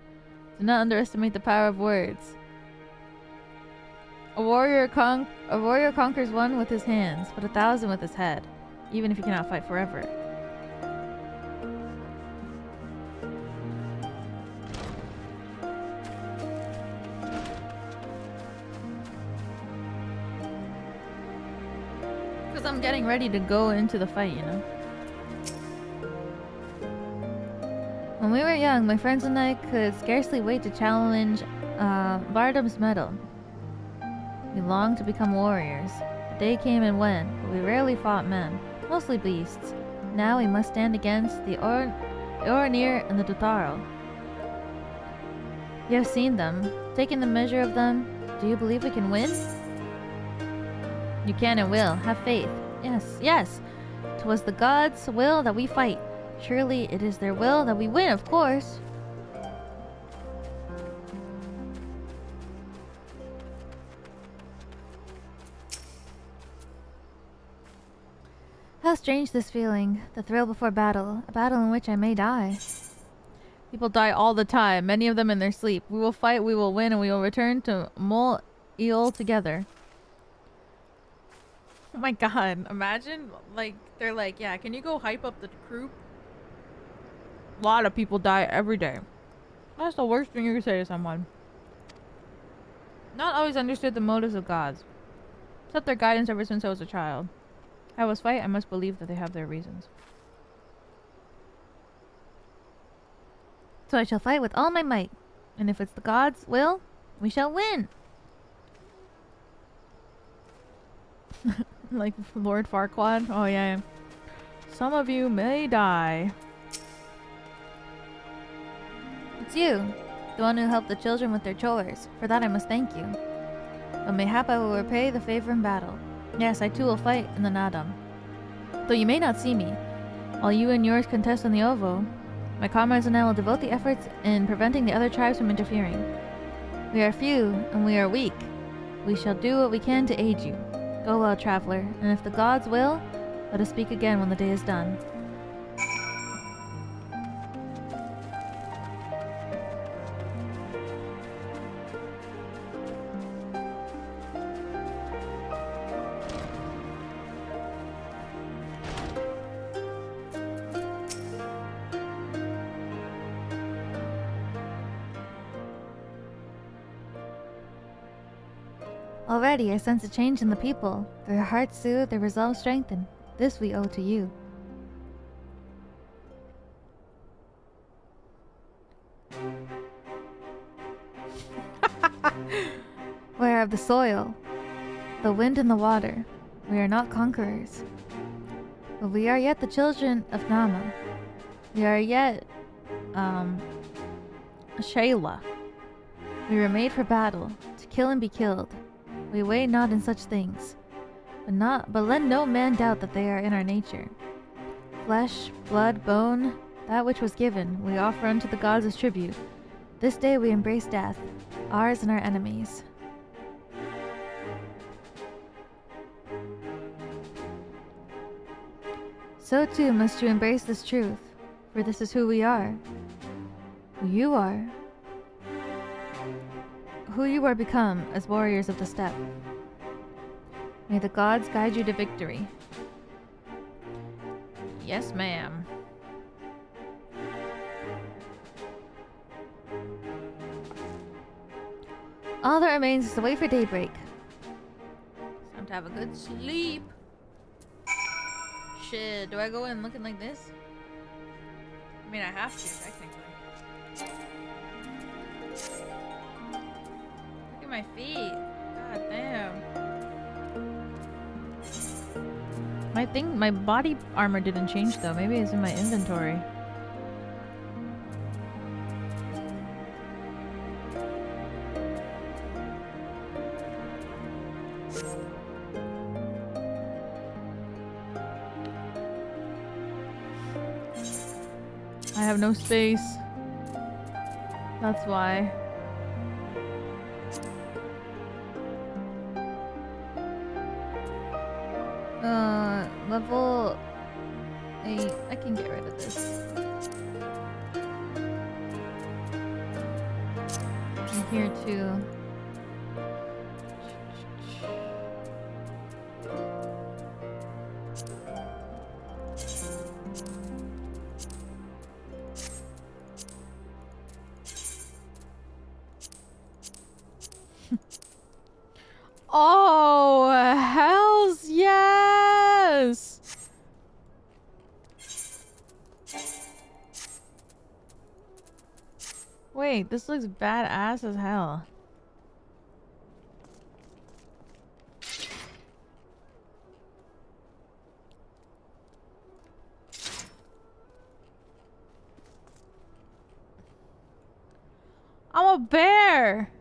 Do not underestimate the power of words. A warrior conquers one with his hands, but 1,000 with his head, even if he cannot fight forever. Because I'm getting ready to go into the fight, you know? When we were young, my friends and I could scarcely wait to challenge Bardam's medal. We longed to become warriors. The day came and went, but we rarely fought men, mostly beasts. Now we must stand against the Oranir and the Dotaro. You have seen them, taken the measure of them. Do you believe we can win? You can and will. Have faith. Yes, yes. 'Twas the gods' will that we fight. Surely it is their will that we win, of course. How strange this feeling, the thrill before battle, a battle in which I may die. People die all the time, many of them in their sleep. We will fight, we will win, and we will return to Mol Eol together. Oh my god, imagine, like, they're like, yeah, can you go hype up the crew? A lot of people die every day. That's the worst thing you can say to someone. Not always understood the motives of gods. Except their guidance ever since I was a child. I was fight, I must believe that they have their reasons. So I shall fight with all my might. And if it's the gods' will, we shall win! Like Lord Farquaad? Oh yeah. Some of you may die. It's you, the one who helped the children with their chores. For that I must thank you. But mayhap I will repay the favor in battle. Yes, I too will fight in the Nadam. Though you may not see me, while you and yours contest in the Ovo, my comrades and I will devote the efforts in preventing the other tribes from interfering. We are few, and we are weak. We shall do what we can to aid you. Go well, traveler, and if the gods will, let us speak again when the day is done. Already I sense a change in the people. Their hearts soothed, their resolve strengthened. This we owe to you. We are of the soil, the wind and the water. We are not conquerors. But we are yet the children of Nama. We are yet, Shayla. We were made for battle, to kill and be killed. We weigh not in such things, but let no man doubt that they are in our nature. Flesh, blood, bone, that which was given, we offer unto the gods as tribute. This day we embrace death, ours and our enemies. So too must you embrace this truth, for this is who we are. Who you are. Who you are become as warriors of the steppe. May the gods guide you to victory. Yes, ma'am. All that remains is to wait for daybreak. It's time to have a good sleep. Shit, do I go in looking like this? I mean, I have to, technically. My feet. God damn. My body armor didn't change though. Maybe it's in my inventory. I have no space. That's why. Level 8. I can get rid of this. And here too. Oh, hells yes! Wait, this looks badass as hell. I'm a bear!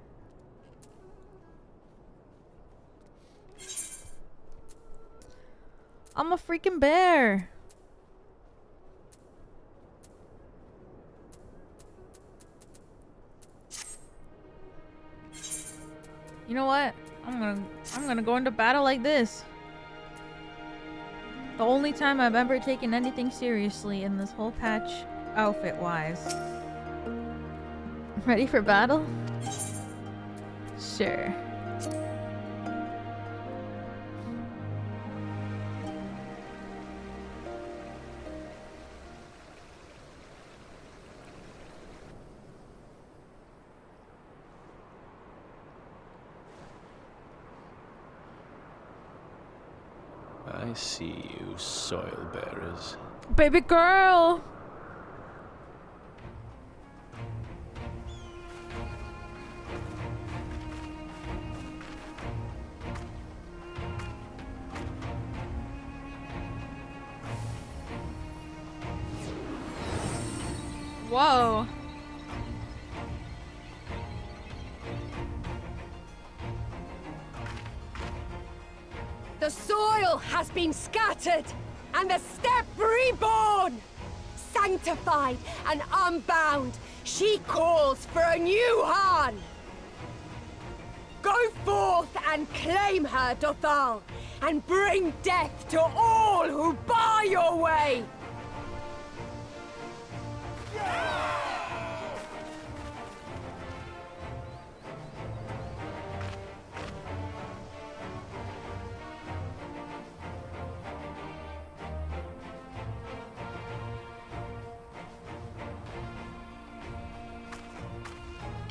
I'm a freaking bear. You know what? I'm gonna go into battle like this. The only time I've ever taken anything seriously in this whole patch, outfit-wise. Ready for battle? Sure. I see you, soil bearers. Baby girl! Whoa. The soil has been scattered, and the steppe reborn! Sanctified and unbound, she calls for a new Han! Go forth and claim her, Dothal, and bring death to all who bar your way!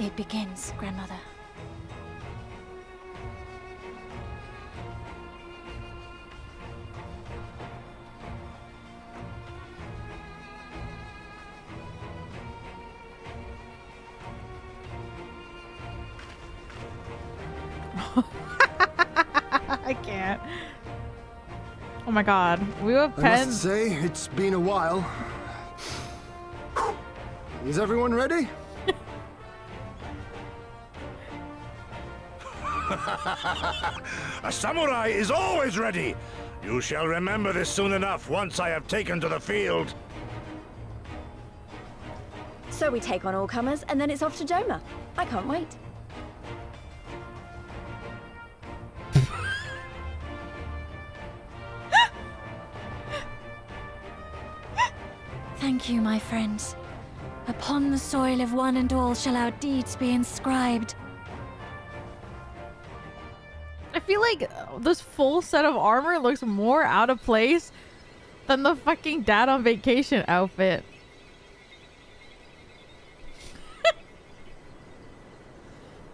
It begins, Grandmother. I can't. Oh my god. We have I pens. must say, it's been a while. Is everyone ready? A samurai is always ready! You shall remember this soon enough once I have taken to the field. So we take on all comers, and then it's off to Doma. I can't wait. Thank you, my friends. Upon the soil of one and all shall our deeds be inscribed. I feel like this full set of armor looks more out of place than the fucking dad on vacation outfit.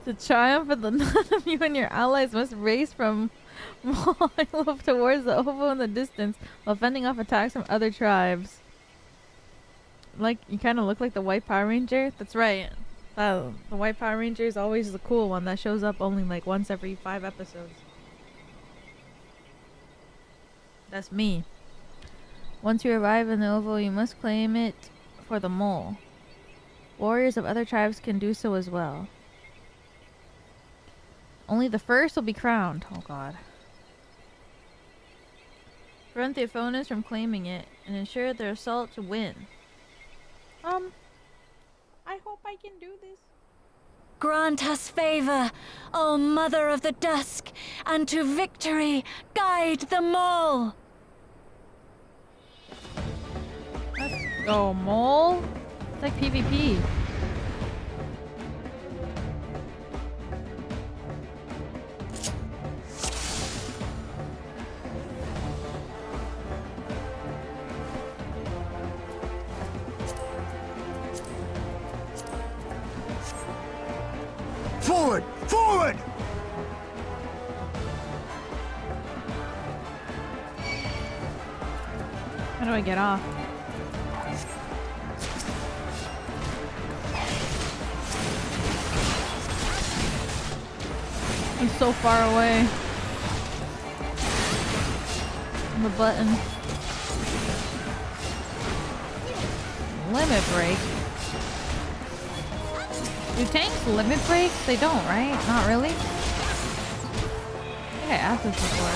To triumph of the none of you and your allies must race from Moilo towards the oval in the distance while fending off attacks from other tribes. Like, you kind of look like the White Power Ranger? That's right. The White Power Ranger is always the cool one that shows up only like once every 5 episodes. That's me. Once you arrive in the oval, you must claim it for the mole. Warriors of other tribes can do so as well. Only the first will be crowned. Oh god. Prevent the opponents from claiming it and ensure their assault to win. I hope I can do this. Grant us favor, O Mother of the Dusk, and to victory guide them all. Oh, mole? It's like PvP. Forward! Forward! How do I get off? I'm so far away from the button. Limit break. Do tanks limit break? They don't, right? Not really? I think I asked this before.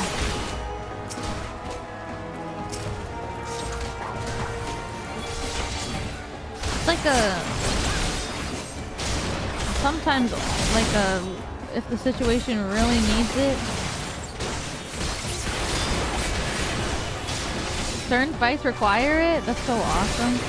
It's like a... Sometimes, like a... If the situation really needs it. Certain fights require it? That's so awesome.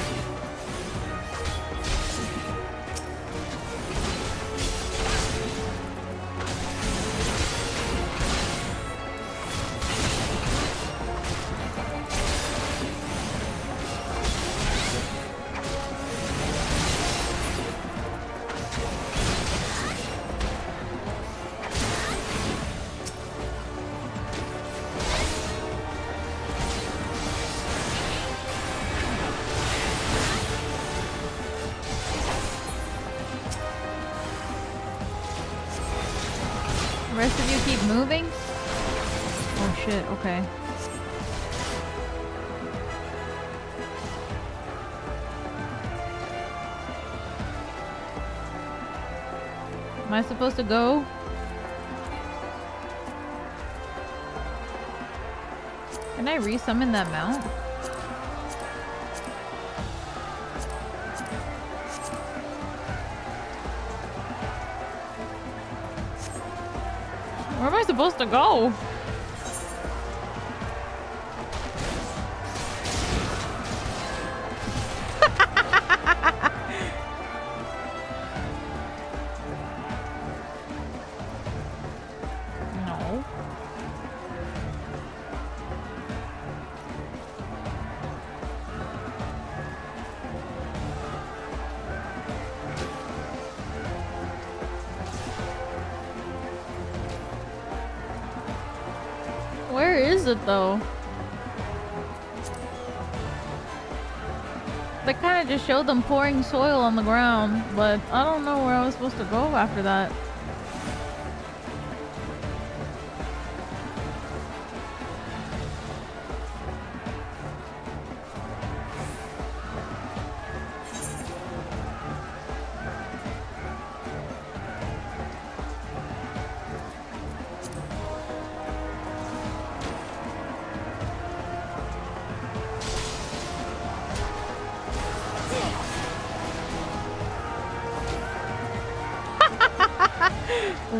The rest of you keep moving? Oh shit, okay. Am I supposed to go? Can I resummon that mount? Where am I supposed to go? No. Where is it though? They kind of just showed them pouring soil on the ground, but I don't know where I was supposed to go after that.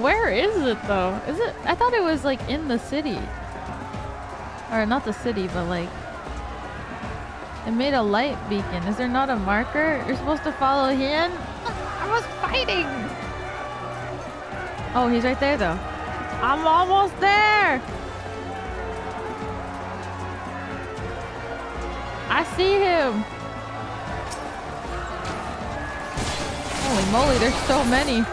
Where is it though? Is it? I thought it was like in the city. Or not the city, but like it made a light beacon. Is there not a marker? You're supposed to follow Hien? I was fighting! Oh, he's right there though. I'm almost there! I see him! Holy moly, there's so many.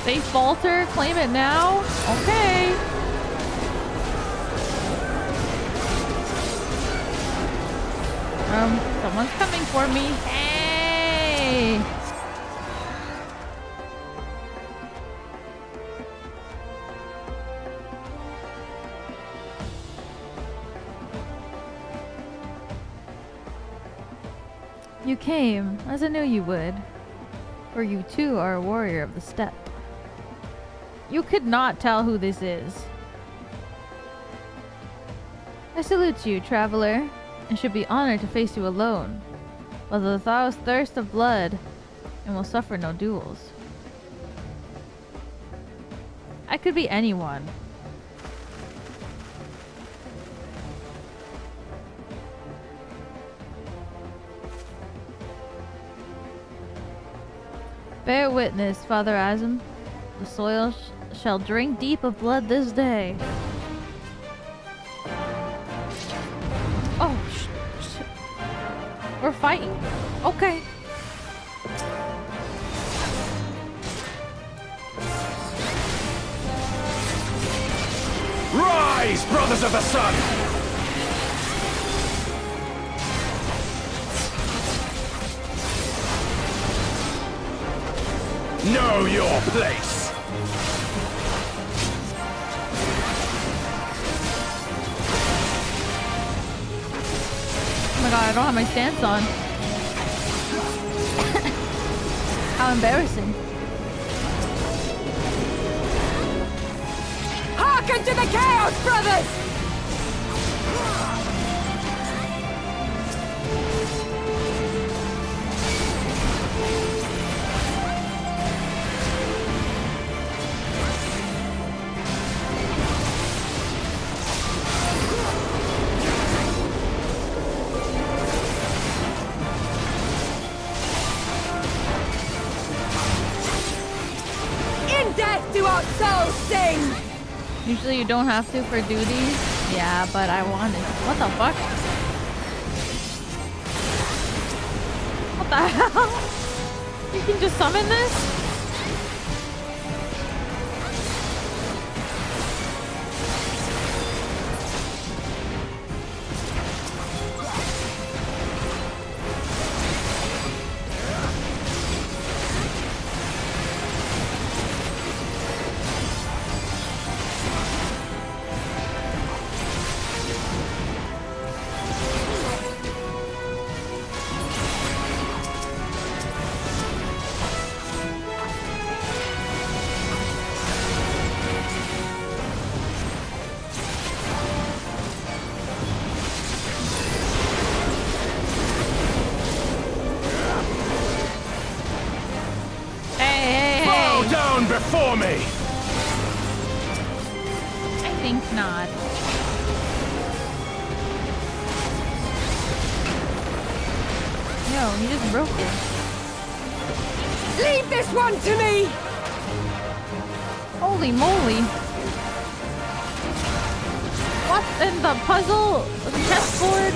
They falter, claim it now? Okay. Someone's coming for me. Hey! You came, as I knew you would. For you too are a warrior of the steppe. You could not tell who this is. I salute you, traveler, and should be honored to face you alone, while the Thaos thirst of blood and will suffer no duels. I could be anyone. Bear witness, Father Azim. The soil shall drink deep of blood this day. Oh, we're fighting. Okay. Rise, brothers of the sun! Know your place! Oh my god, I don't have my stance on. How embarrassing. Hearken to the chaos, brothers! Do our souls sing! Usually you don't have to for duty. Yeah, but I wanted. What the fuck? What the hell? You can just summon this? for me! I think not. No, he just broke it. Leave this one to me! Holy moly. What in the puzzle? Chessboard?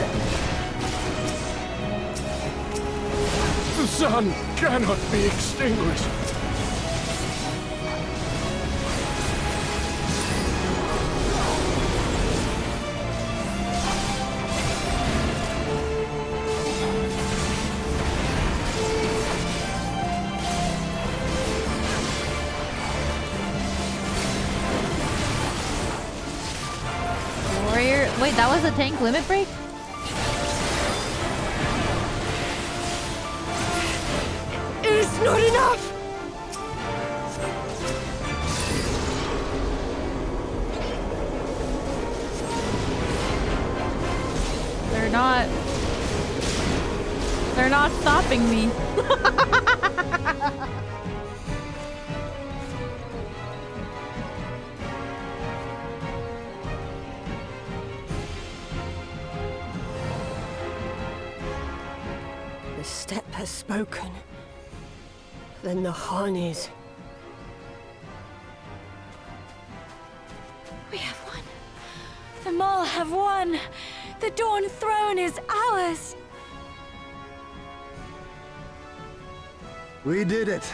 The sun cannot be extinguished. Wait, that was a tank limit break? It's not enough! They're not stopping me. The steppe has spoken. Then the Han is. We have won. The Mall have won. The Dawn Throne is ours. We did it.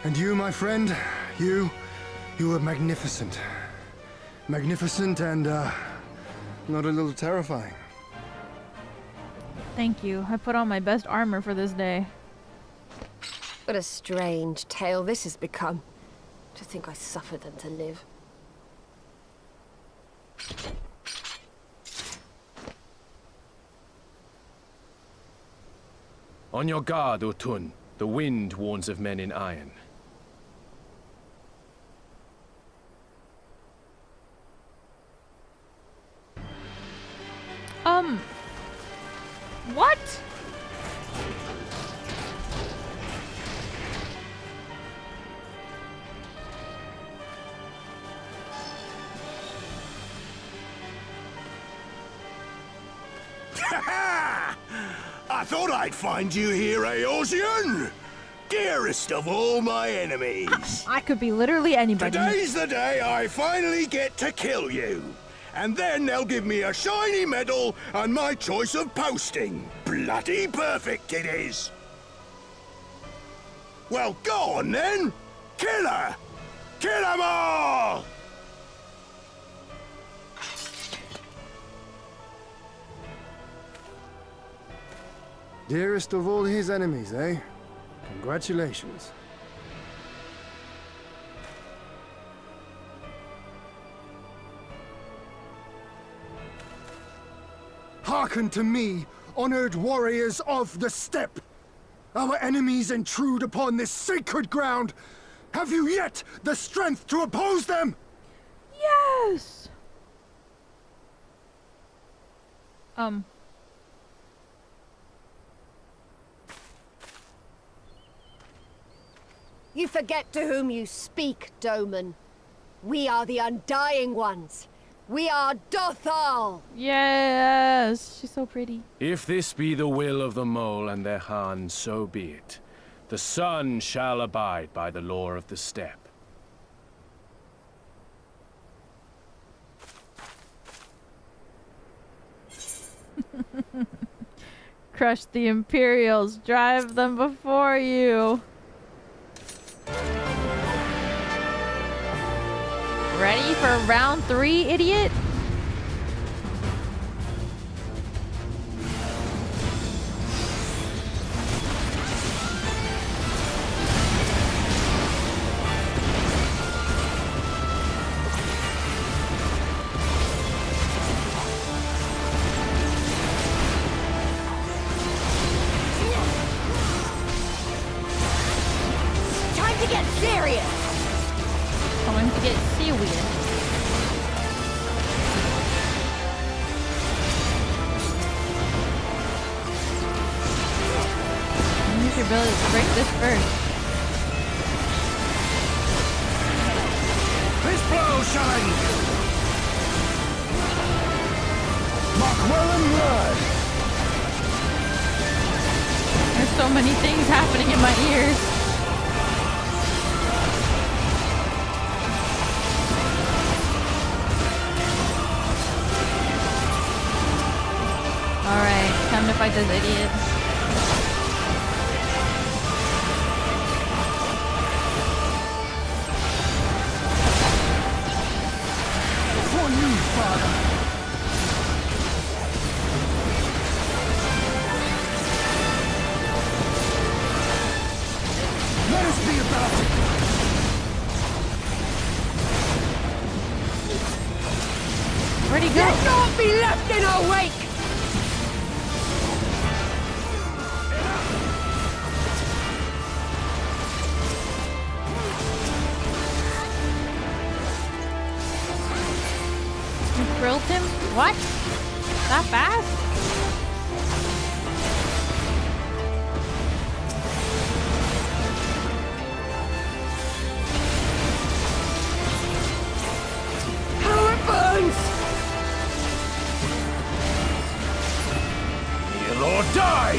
And you, my friend, you were magnificent. Magnificent and, not a little terrifying. Thank you. I put on my best armor for this day. What a strange tale this has become. To think I suffered them to live. On your guard, Utun. The wind warns of men in iron. What? I thought I'd find you here, Eosian! Dearest of all my enemies! I could be literally anybody. Today's the day I finally get to kill you! And then they'll give me a shiny medal and my choice of posting. Bloody perfect it is! Well, go on then! Kill her! Kill them all! Dearest of all his enemies, eh? Congratulations. Hearken to me, honored warriors of the steppe! Our enemies intrude upon this sacred ground! Have you yet the strength to oppose them? Yes! You forget to whom you speak, Doman. We are the Undying Ones. We are Dothal! Yes! She's so pretty. If this be the will of the mole and their Han, so be it. The sun shall abide by the law of the steppe. Crush the Imperials. Drive them before you. Ready for round 3, idiot? Time to get serious! Time to get serious. Use your ability to break this first. strength! Mark well and learn! There's so many things happening in my ears. Alright, time to fight those idiots. For you, Father! Let us be about it! Where'd he go? Let not be left in our wake! You grilled him? What? That fast? How it burns! Kneel or die!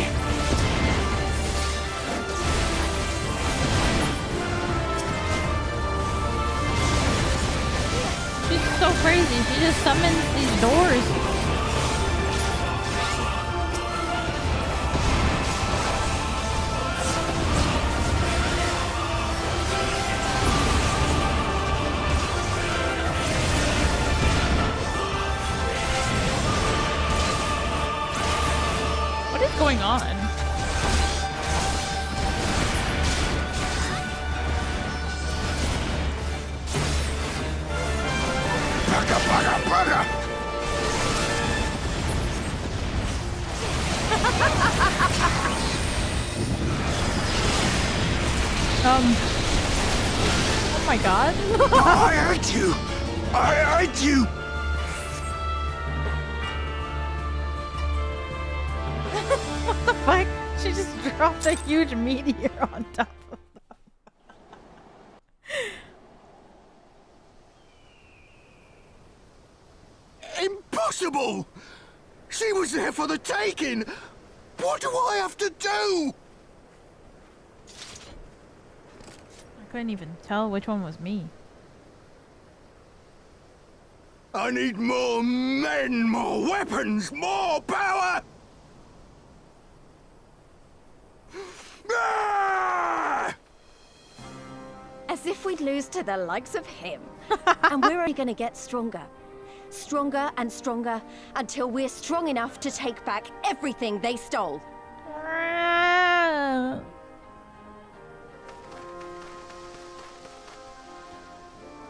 She's so crazy. She just summons these doors. What is going on? Bugger, bugger, bugger! Oh my god. I hate you! I hate you! What the fuck? She just dropped a huge meteor on top of them. Impossible! She was there for the taking! What do I have to do? I couldn't even tell which one was me. I need more men, more weapons, more power! Ah! As if we'd lose to the likes of him. And we're only gonna get stronger. Stronger and stronger until we're strong enough to take back everything they stole.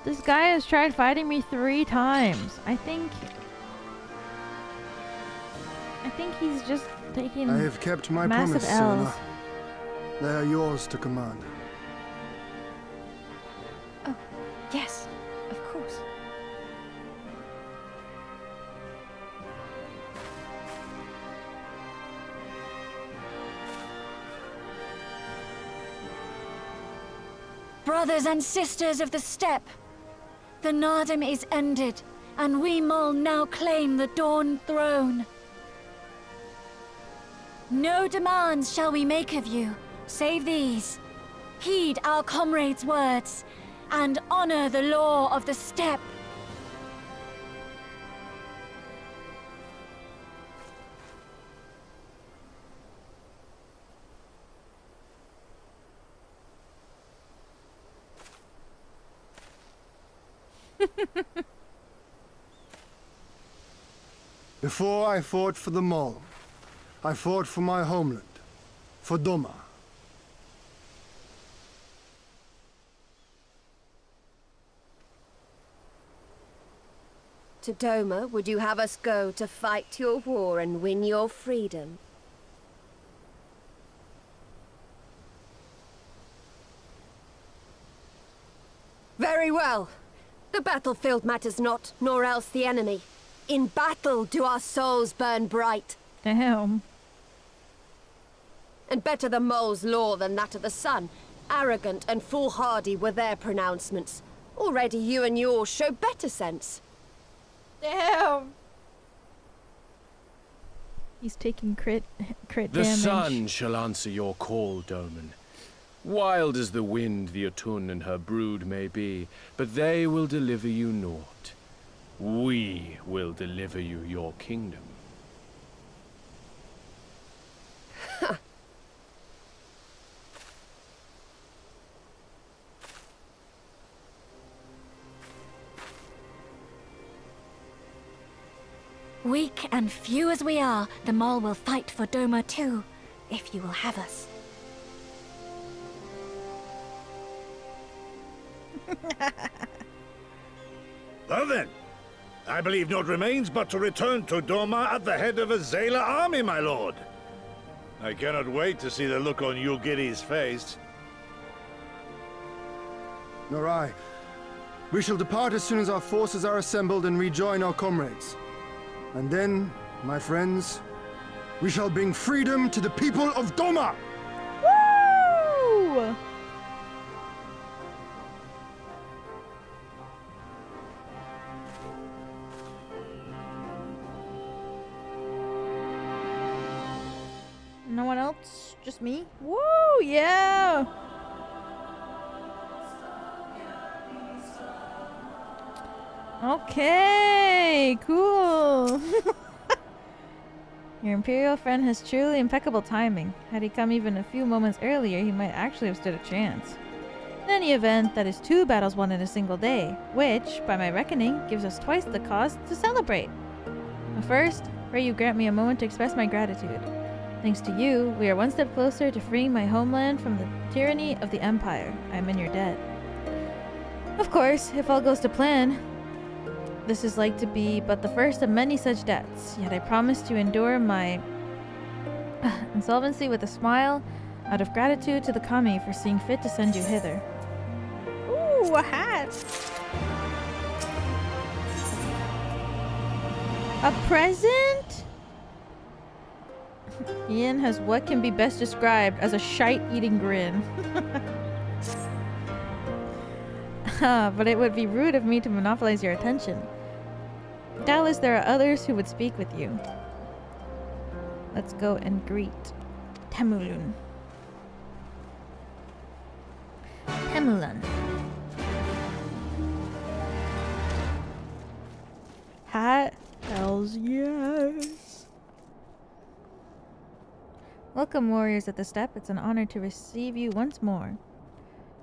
This guy has tried fighting me 3 times. I think he's just taking I have kept my massive promise, L's. Serena. They are yours to command. Oh, yes, of course. Brothers and sisters of the steppe, the Nadam is ended, and we Mol now claim the Dawn Throne. No demands shall we make of you, save these. Heed our comrades' words, and honor the law of the steppe. Before I fought for the Mol, I fought for my homeland, for Doma. To Doma, would you have us go to fight your war and win your freedom? Very well. The battlefield matters not, nor else the enemy. In battle do our souls burn bright. Damn. And better the Mole's law than that of the sun. Arrogant and foolhardy were their pronouncements. Already you and yours show better sense. Damn. He's taking crit damage. The sun shall answer your call, Doman. Wild as the wind the Otun and her brood may be, but they will deliver you naught. We will deliver you your kingdom. Weak and few as we are, the Mole will fight for Doma too, if you will have us. Well then, I believe naught remains but to return to Doma at the head of a Zayla army, my lord. I cannot wait to see the look on Yugiri's face. Nor I. We shall depart as soon as our forces are assembled and rejoin our comrades. And then, my friends, we shall bring freedom to the people of Doma! Woo! No one else? Just me? Woo! Yeah! Okay, cool. Your Imperial friend has truly impeccable timing. Had he come even a few moments earlier, he might actually have stood a chance. In any event, that is 2 battles won in a single day, which, by my reckoning, gives us twice the cause to celebrate. But first, pray you grant me a moment to express my gratitude. Thanks to you, we are one step closer to freeing my homeland from the tyranny of the Empire. I am in your debt. Of course, if all goes to plan, this is like to be but the first of many such debts, yet I promise to endure my insolvency with a smile, out of gratitude to the kami for seeing fit to send you hither. Ooh, a hat! A present? Hien has what can be best described as a shite-eating grin. But it would be rude of me to monopolize your attention. Doubtless there are others who would speak with you. Let's go and greet Temulun. Temulun. Hat? Hells yes. Welcome, warriors at the step. It's an honor to receive you once more.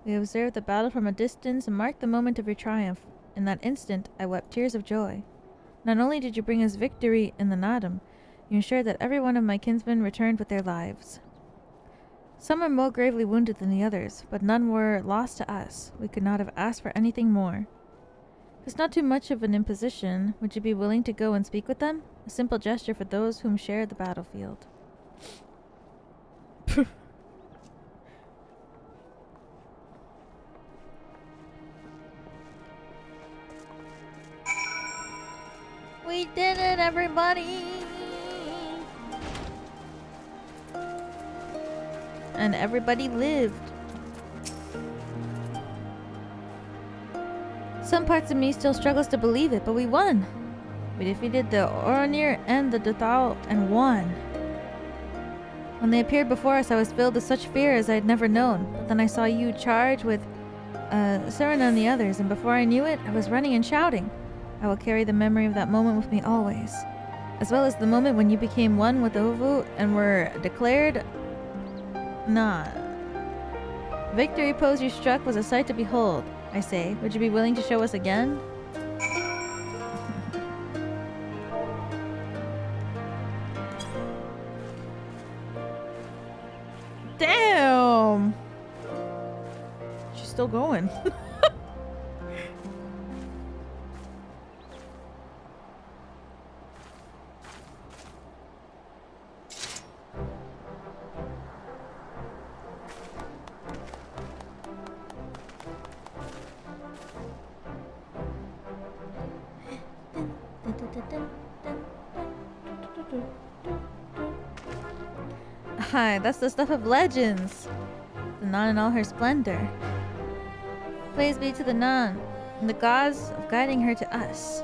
We observed the battle from a distance and marked the moment of your triumph. In that instant, I wept tears of joy. Not only did you bring us victory in the Nadam, you ensured that every one of my kinsmen returned with their lives. Some are more gravely wounded than the others, but none were lost to us. We could not have asked for anything more. If it's not too much of an imposition, would you be willing to go and speak with them? A simple gesture for those whom share the battlefield. We did it, everybody! And everybody lived. Some parts of me still struggles to believe it, but we won. We defeated the Oronir and the Dothal and won. When they appeared before us, I was filled with such fear as I had never known. But then I saw you charge with Serena and the others, and before I knew it, I was running and shouting. I will carry the memory of that moment with me always, as well as the moment when you became one with Ovu and were declared... Victory pose you struck was a sight to behold. I say, would you be willing to show us again? Damn! She's still going. Hi, that's the stuff of legends. The Nan in all her splendor. Praise be to the Nan. and the gods of guiding her to us.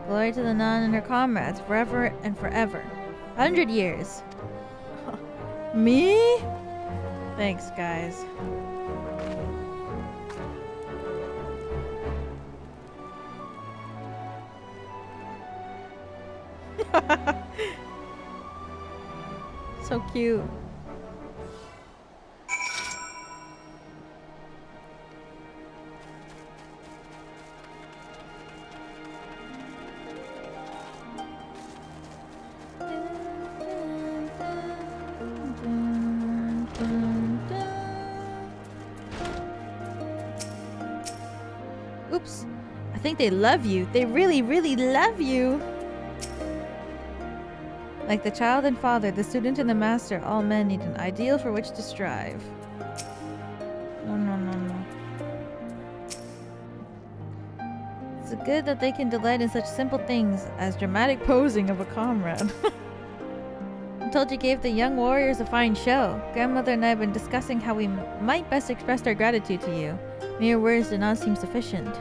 Glory to the nun and her comrades forever and forever. 100 years. Me? Thanks, guys. So cute. Oops. I think they love you. They really, really love you. Like the child and father, the student and the master, all men need an ideal for which to strive. No, no, no, no. It's good that they can delight in such simple things as dramatic posing of a comrade. I'm told you gave the young warriors a fine show. Grandmother and I have been discussing how we might best express our gratitude to you. Mere words do not seem sufficient.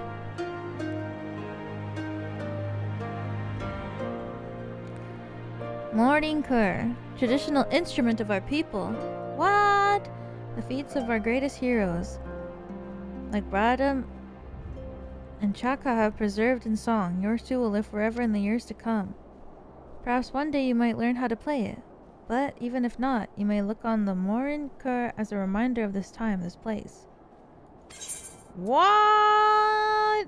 Morning Kur, traditional instrument of our people. What? The feats of our greatest heroes, like Radam and Chaka, have preserved in song. Yours too will live forever in the years to come. Perhaps one day you might learn how to play it, but even if not, you may look on the Morning Kur as a reminder of this time, this place. What?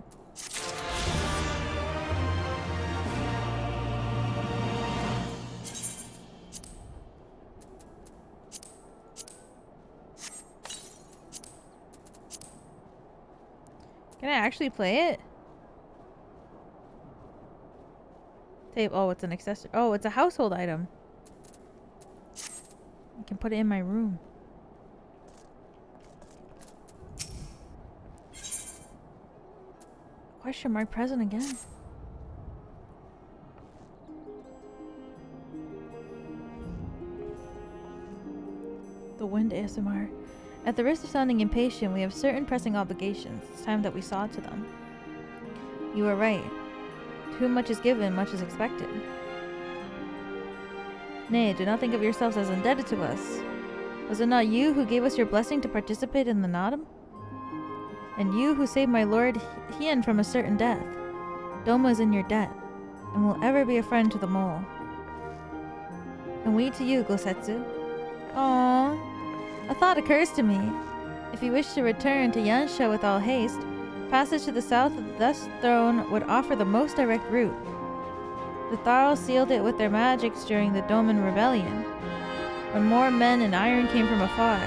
Can I actually play it? Tape. Oh, it's an accessory. Oh, it's a household item. I can put it in my room. Question mark present again. The wind ASMR. At the risk of sounding impatient, we have certain pressing obligations. It's time that we saw to them. You are right. To whom much is given, much is expected. Nay, do not think of yourselves as indebted to us. Was it not you who gave us your blessing to participate in the Nadam? And you who saved my Lord Hien from a certain death. Doma is in your debt, and will ever be a friend to the mole. And we to you, Gosetsu. Aww. A thought occurs to me. If you wish to return to Yansha with all haste, passage to the south of the Dust Throne would offer the most direct route. The Tharl sealed it with their magics during the Doman Rebellion, when more men in iron came from afar.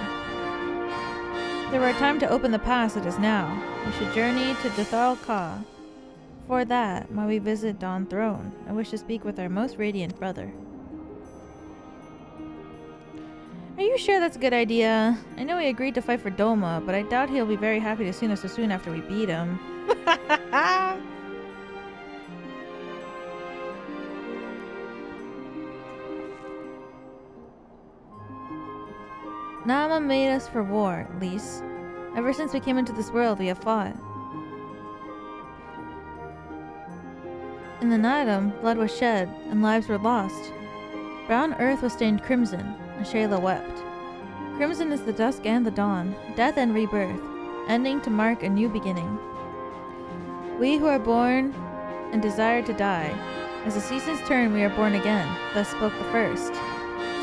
If there were a time to open the pass, it is now. We should journey to Dathal Ka. For that, might we visit Dawn Throne. I wish to speak with our most radiant brother. Are you sure that's a good idea? I know he agreed to fight for Doma, but I doubt he'll be very happy to see us so soon after we beat him. Nama made us for war, Lise. Ever since we came into this world, we have fought. In the Nadam, blood was shed, and lives were lost. Brown earth was stained crimson, and Shayla wept. Crimson is the dusk and the dawn, death and rebirth, ending to mark a new beginning. We who are born and desire to die, as the seasons turn we are born again, thus spoke the first.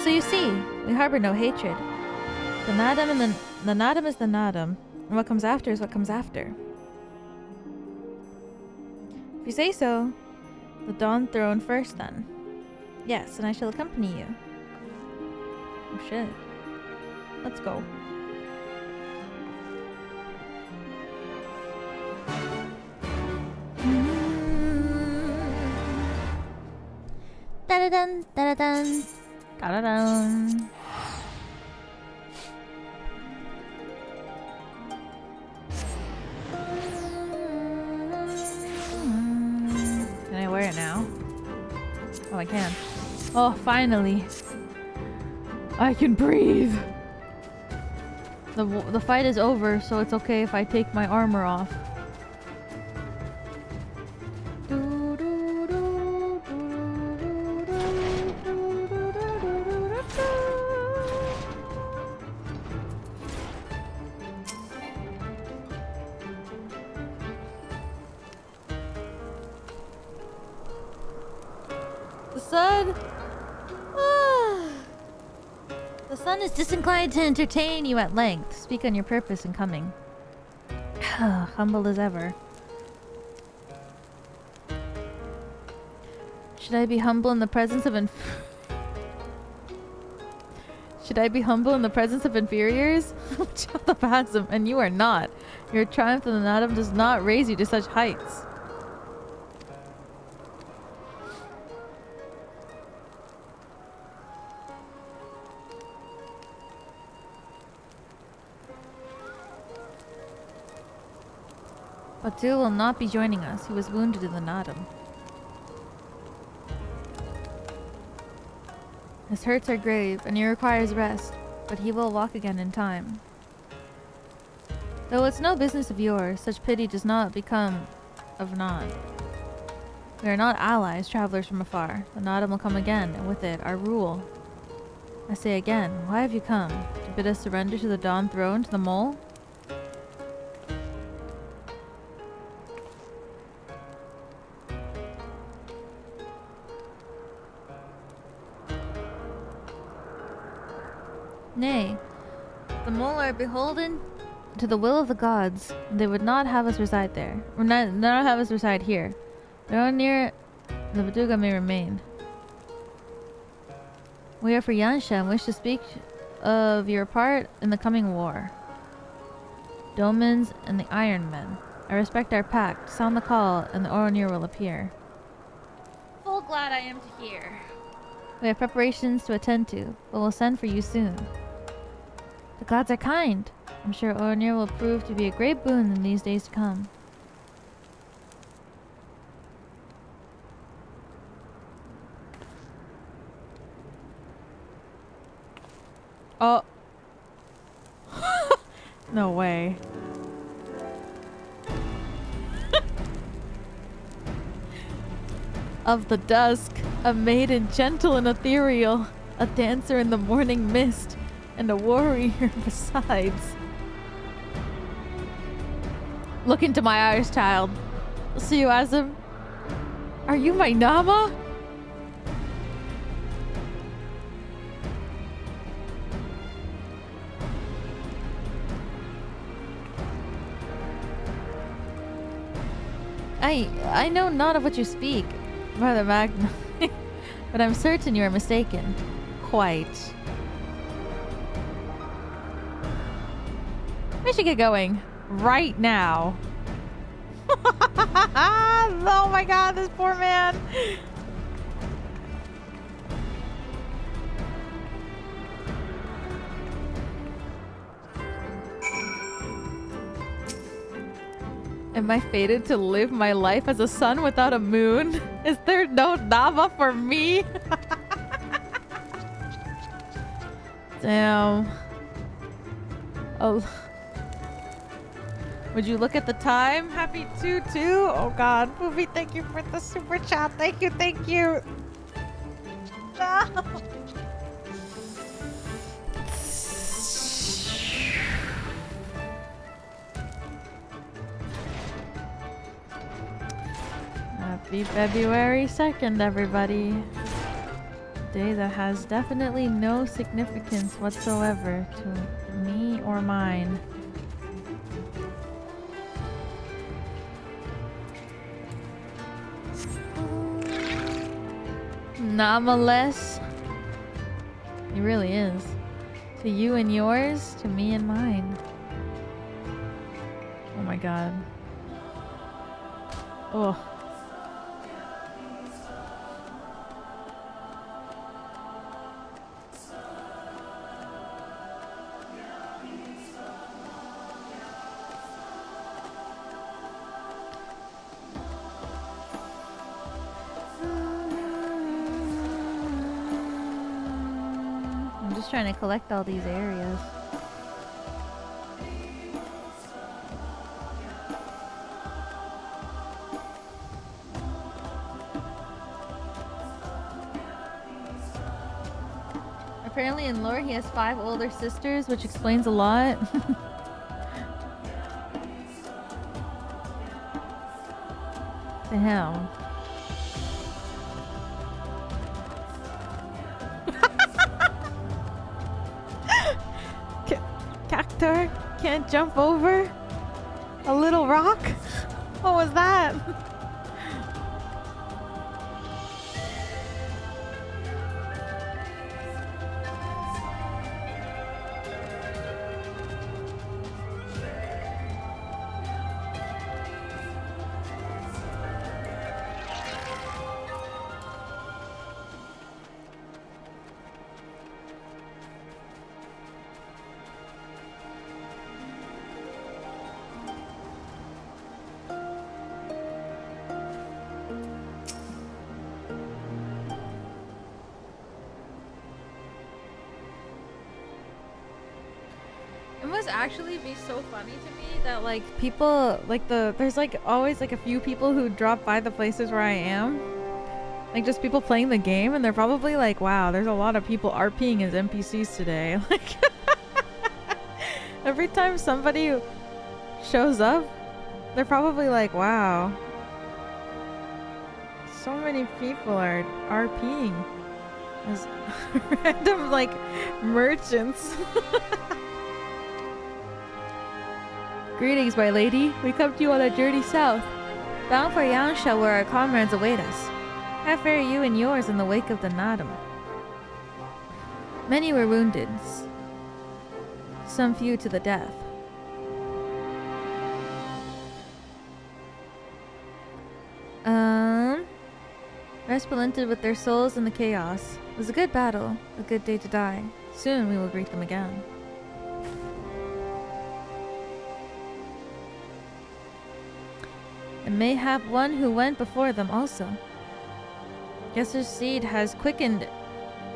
So you see, we harbor no hatred. The Nadam and the Nadam is the Nadam, and what comes after is what comes after. If you say so, the Dawn Throne first then. Yes, and I shall accompany you. Oh shit. Let's go. Da-da-dun, da-da-dun, da-da-dun. Can I wear it now? Oh, I can. Oh, finally. I can breathe. The fight is over, so it's okay if I take my armor off. sun. The sun is disinclined to entertain you at length. Speak on your purpose in coming. Humble as ever. Should I be humble in the presence of Should I be humble in the presence of inferiors? Child of Hasm, and you are not. Your triumph in the Nadam does not raise you to such heights. Batu will not be joining us. He was wounded in the Nadam. His hurts are grave, and he requires rest, but he will walk again in time. Though it's no business of yours, such pity does not become of naught. We are not allies, travelers from afar. The Nadam will come again, and with it, our rule. I say again, why have you come? To bid us surrender to the Dawn Throne, to the Mole? Nay, the Mole are beholden to the will of the gods. They would not have us reside there. Or not have us reside here. Though near the Baduga may remain. We are for Yansha and wish to speak of your part in the coming war. Domans and the Iron Men. I respect our pact. Sound the call and the Oronir will appear. Full glad I am to hear. We have preparations to attend to, but we'll send for you soon. The gods are kind. I'm sure Oronir will prove to be a great boon in these days to come. Oh. No way. Of the dusk, a maiden gentle and ethereal, a dancer in the morning mist, and a warrior besides. Look into my eyes, child. See you, Azim. Are you my Nama? I know not of what you speak, Brother Magna, but I'm certain you are mistaken. Quite. We should get going right now. Oh my god, this poor man. Am I fated to live my life as a sun without a moon? Is there no Nama for me? Damn. Oh. Would you look at the time? Happy 2-2? Oh god. Poofy, thank you for the super chat. Thank you, thank you. No. Happy February 2nd, everybody. Day that has definitely no significance whatsoever to me or mine. Namaless. He really is. To you and yours, to me and mine. Oh my god. Oh. Trying to collect all these areas. Apparently in lore he has 5 older sisters, which explains a lot. The hell? can't jump over a little rock? What was that? Actually be so funny to me that like people like there's like always like a few people who drop by the places where I am, like just people playing the game, and they're probably like, wow, there's a lot of people RPing as NPCs today. Like every time somebody shows up, they're probably like, wow, so many people are RPing as random like merchants. Greetings, my lady. We come to you on a journey south, bound for Yangsha, where our comrades await us. How fare you and yours in the wake of the Nadam? Many were wounded, some few to the death. Resplendent with their souls in the chaos. It was a good battle, a good day to die. Soon we will greet them again. And mayhap one who went before them also. Guess his seed has quickened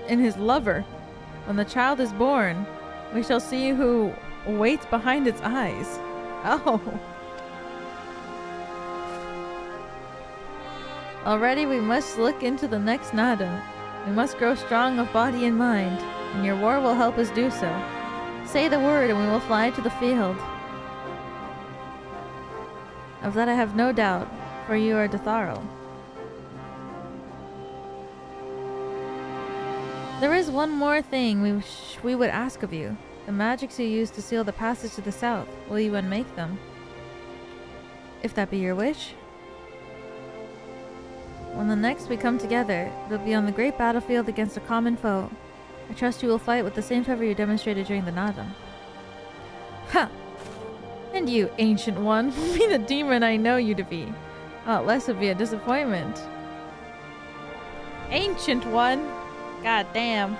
in his lover. When the child is born, we shall see who waits behind its eyes. Oh. Already we must look into the next Nadam. We must grow strong of body and mind, and your war will help us do so. Say the word and we will fly to the field. Of that I have no doubt, for you are Datharo. There is one more thing we would ask of you. The magics you use to seal the passage to the south, will you unmake them? If that be your wish. When the next we come together, it'll be on the great battlefield against a common foe. I trust you will fight with the same fervor you demonstrated during the Nadam. Ha! And you, Ancient One, be the demon I know you to be. Less would be a disappointment. Ancient One! God damn.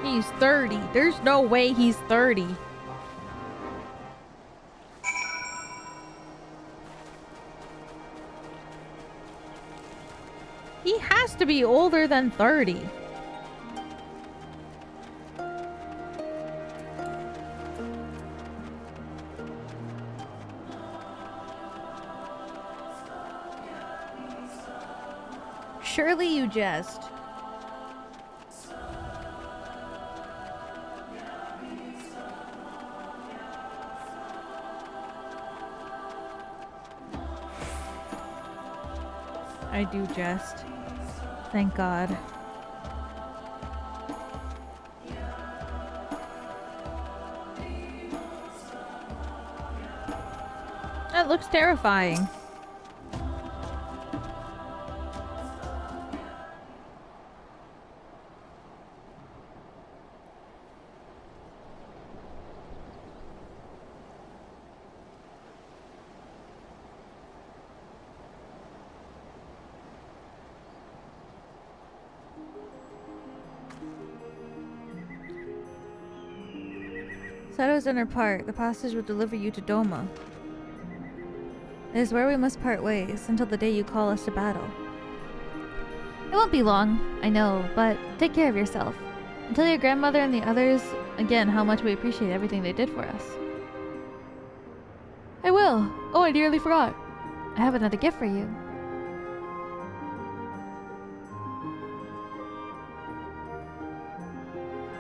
He's 30. There's no way he's 30. He has to be older than 30. Surely you jest. I do jest. Thank God. That looks terrifying. Shadow's inner part, the passage will deliver you to Doma. It is where we must part ways, until the day you call us to battle. It won't be long, I know, but take care of yourself. And tell your grandmother and the others again how much we appreciate everything they did for us. I will! Oh, I nearly forgot. I have another gift for you.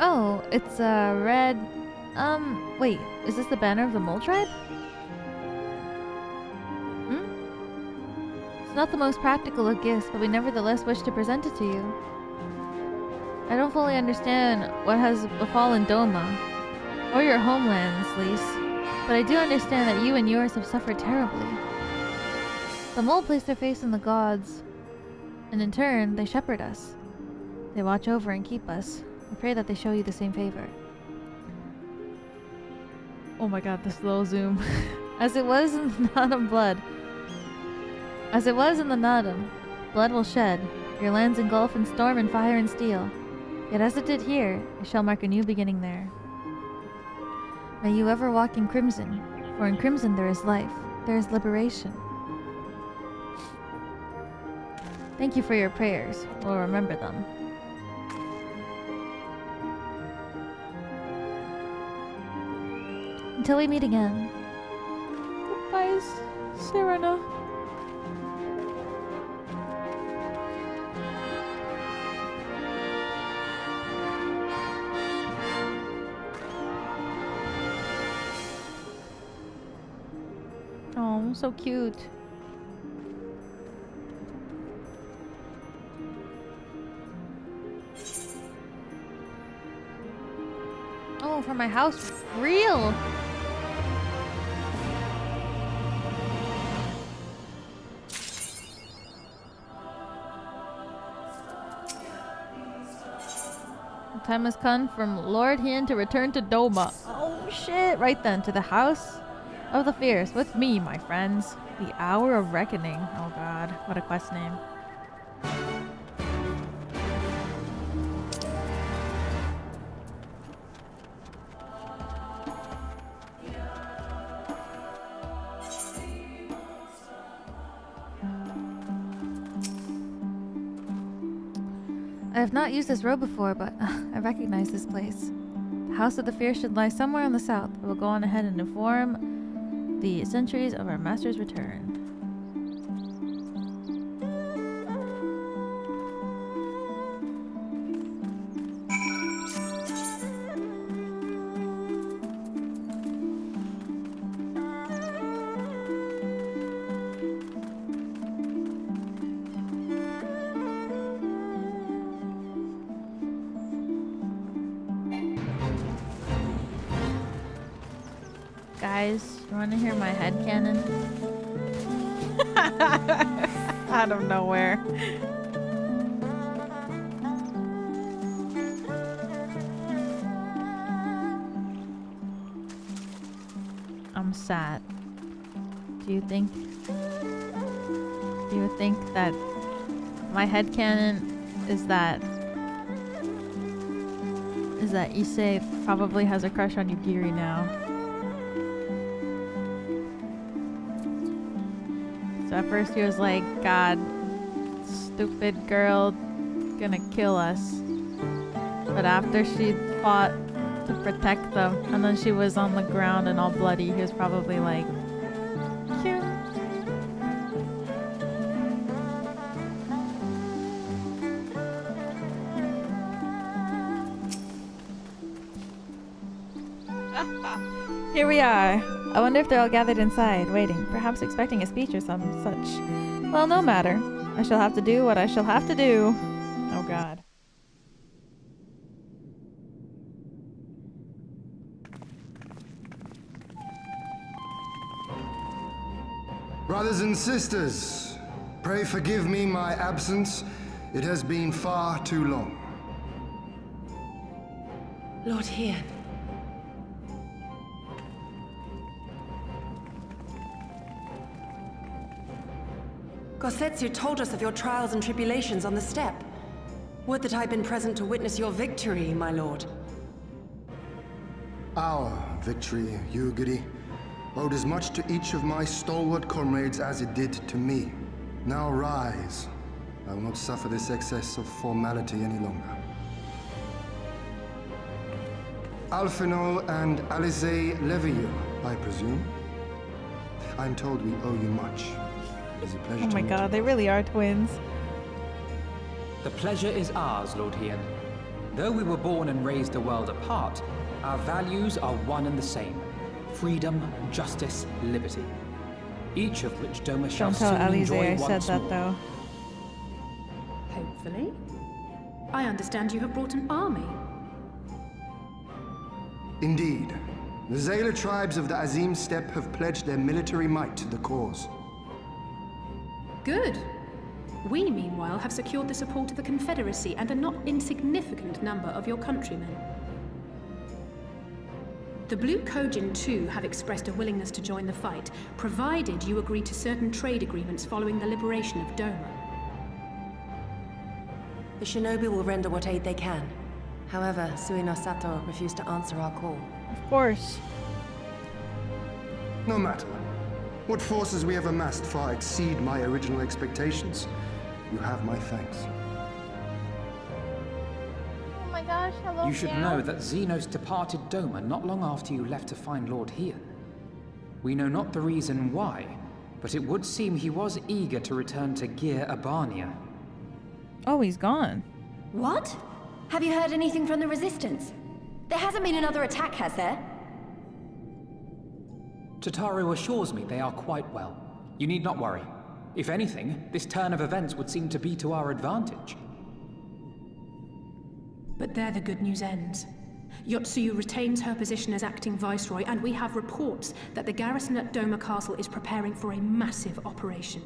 Oh, it's a red... wait, is this the banner of the Mole Tribe? Hmm? It's not the most practical of gifts, but we nevertheless wish to present it to you. I don't fully understand what has befallen Doma, or your homelands, Lise, but I do understand that you and yours have suffered terribly. The mole placed their faith in the gods, and in turn, they shepherd us. They watch over and keep us. We pray that they show you the same favor. Oh my god, this little zoom. As it was in the Nadam blood will shed, your lands engulf in storm and fire and steel. Yet as it did here, it shall mark a new beginning there. May you ever walk in crimson, for in crimson there is life, there is liberation. Thank you for your prayers. We'll remember them. Until we meet again. Goodbye, Serena. Oh, so cute. Oh, for my house. Real. The time has come from Lord Hien to return to Doma. Oh shit! Right then, to the house of the fierce with me, my friends. The hour of reckoning. Oh god, what a quest name. I have not used this road before, but I recognize this place. The House of the Fierce should lie somewhere on the south. I will go on ahead and inform the sentries of our master's return. Guys, you want to hear my headcanon? Out of nowhere. I'm sad. Do you think that my headcanon is that Issei probably has a crush on Yugiri now? So at first he was like, God, stupid girl, gonna kill us. But after she fought to protect them, and then she was on the ground and all bloody, he was probably like, cute. Here we are. I wonder if they're all gathered inside, waiting, perhaps expecting a speech or some such. Well, no matter. I shall have to do what I shall have to do. Oh god. Brothers and sisters, pray forgive me my absence. It has been far too long. Lord Hien. Gosetsu told us of your trials and tribulations on the steppe. Would that I'd been present to witness your victory, my lord. Our victory, Yugiri, owed as much to each of my stalwart comrades as it did to me. Now rise. I will not suffer this excess of formality any longer. Alfino and Alice Levieux, I presume. I'm told we owe you much. It is a pleasure Oh my to god, they really are twins. The pleasure is ours, Lord Hien. Though we were born and raised a world apart, our values are one and the same. Freedom, justice, liberty. each of which Doma shall Don't tell soon Alize enjoy I said once that more. though. Hopefully. I understand you have brought an army. Indeed. The Zayla tribes of the Azim Steppe have pledged their military might to the cause. Good. We, meanwhile, have secured the support of the Confederacy and a not insignificant number of your countrymen. The Blue Kojin, too, have expressed a willingness to join the fight, provided you agree to certain trade agreements following the liberation of Doma. The shinobi will render what aid they can. However, Suino Sato refused to answer our call. Of course. No matter. What forces we have amassed far exceed my original expectations. You have my thanks. Oh my gosh, hello. You should know that Xenos departed Doma not long after you left to find Lord Hien. We know not the reason why, but it would seem he was eager to return to Gir Abania. Oh, he's gone. What? Have you heard anything from the Resistance? There hasn't been another attack, has there? Tataru assures me they are quite well. You need not worry. If anything, this turn of events would seem to be to our advantage. But there the good news ends. Yotsuyu retains her position as acting viceroy, and we have reports that the garrison at Doma Castle is preparing for a massive operation.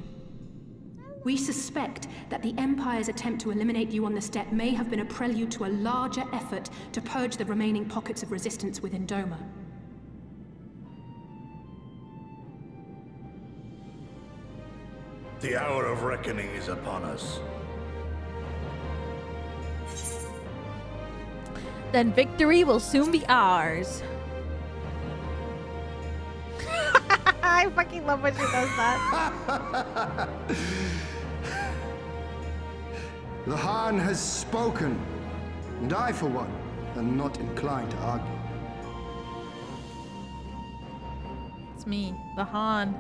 We suspect that the Empire's attempt to eliminate you on the steppe may have been a prelude to a larger effort to purge the remaining pockets of resistance within Doma. The hour of reckoning is upon us. Then victory will soon be ours. I fucking love when she does that. The Han has spoken, and I, for one, am not inclined to argue. It's me, the Han.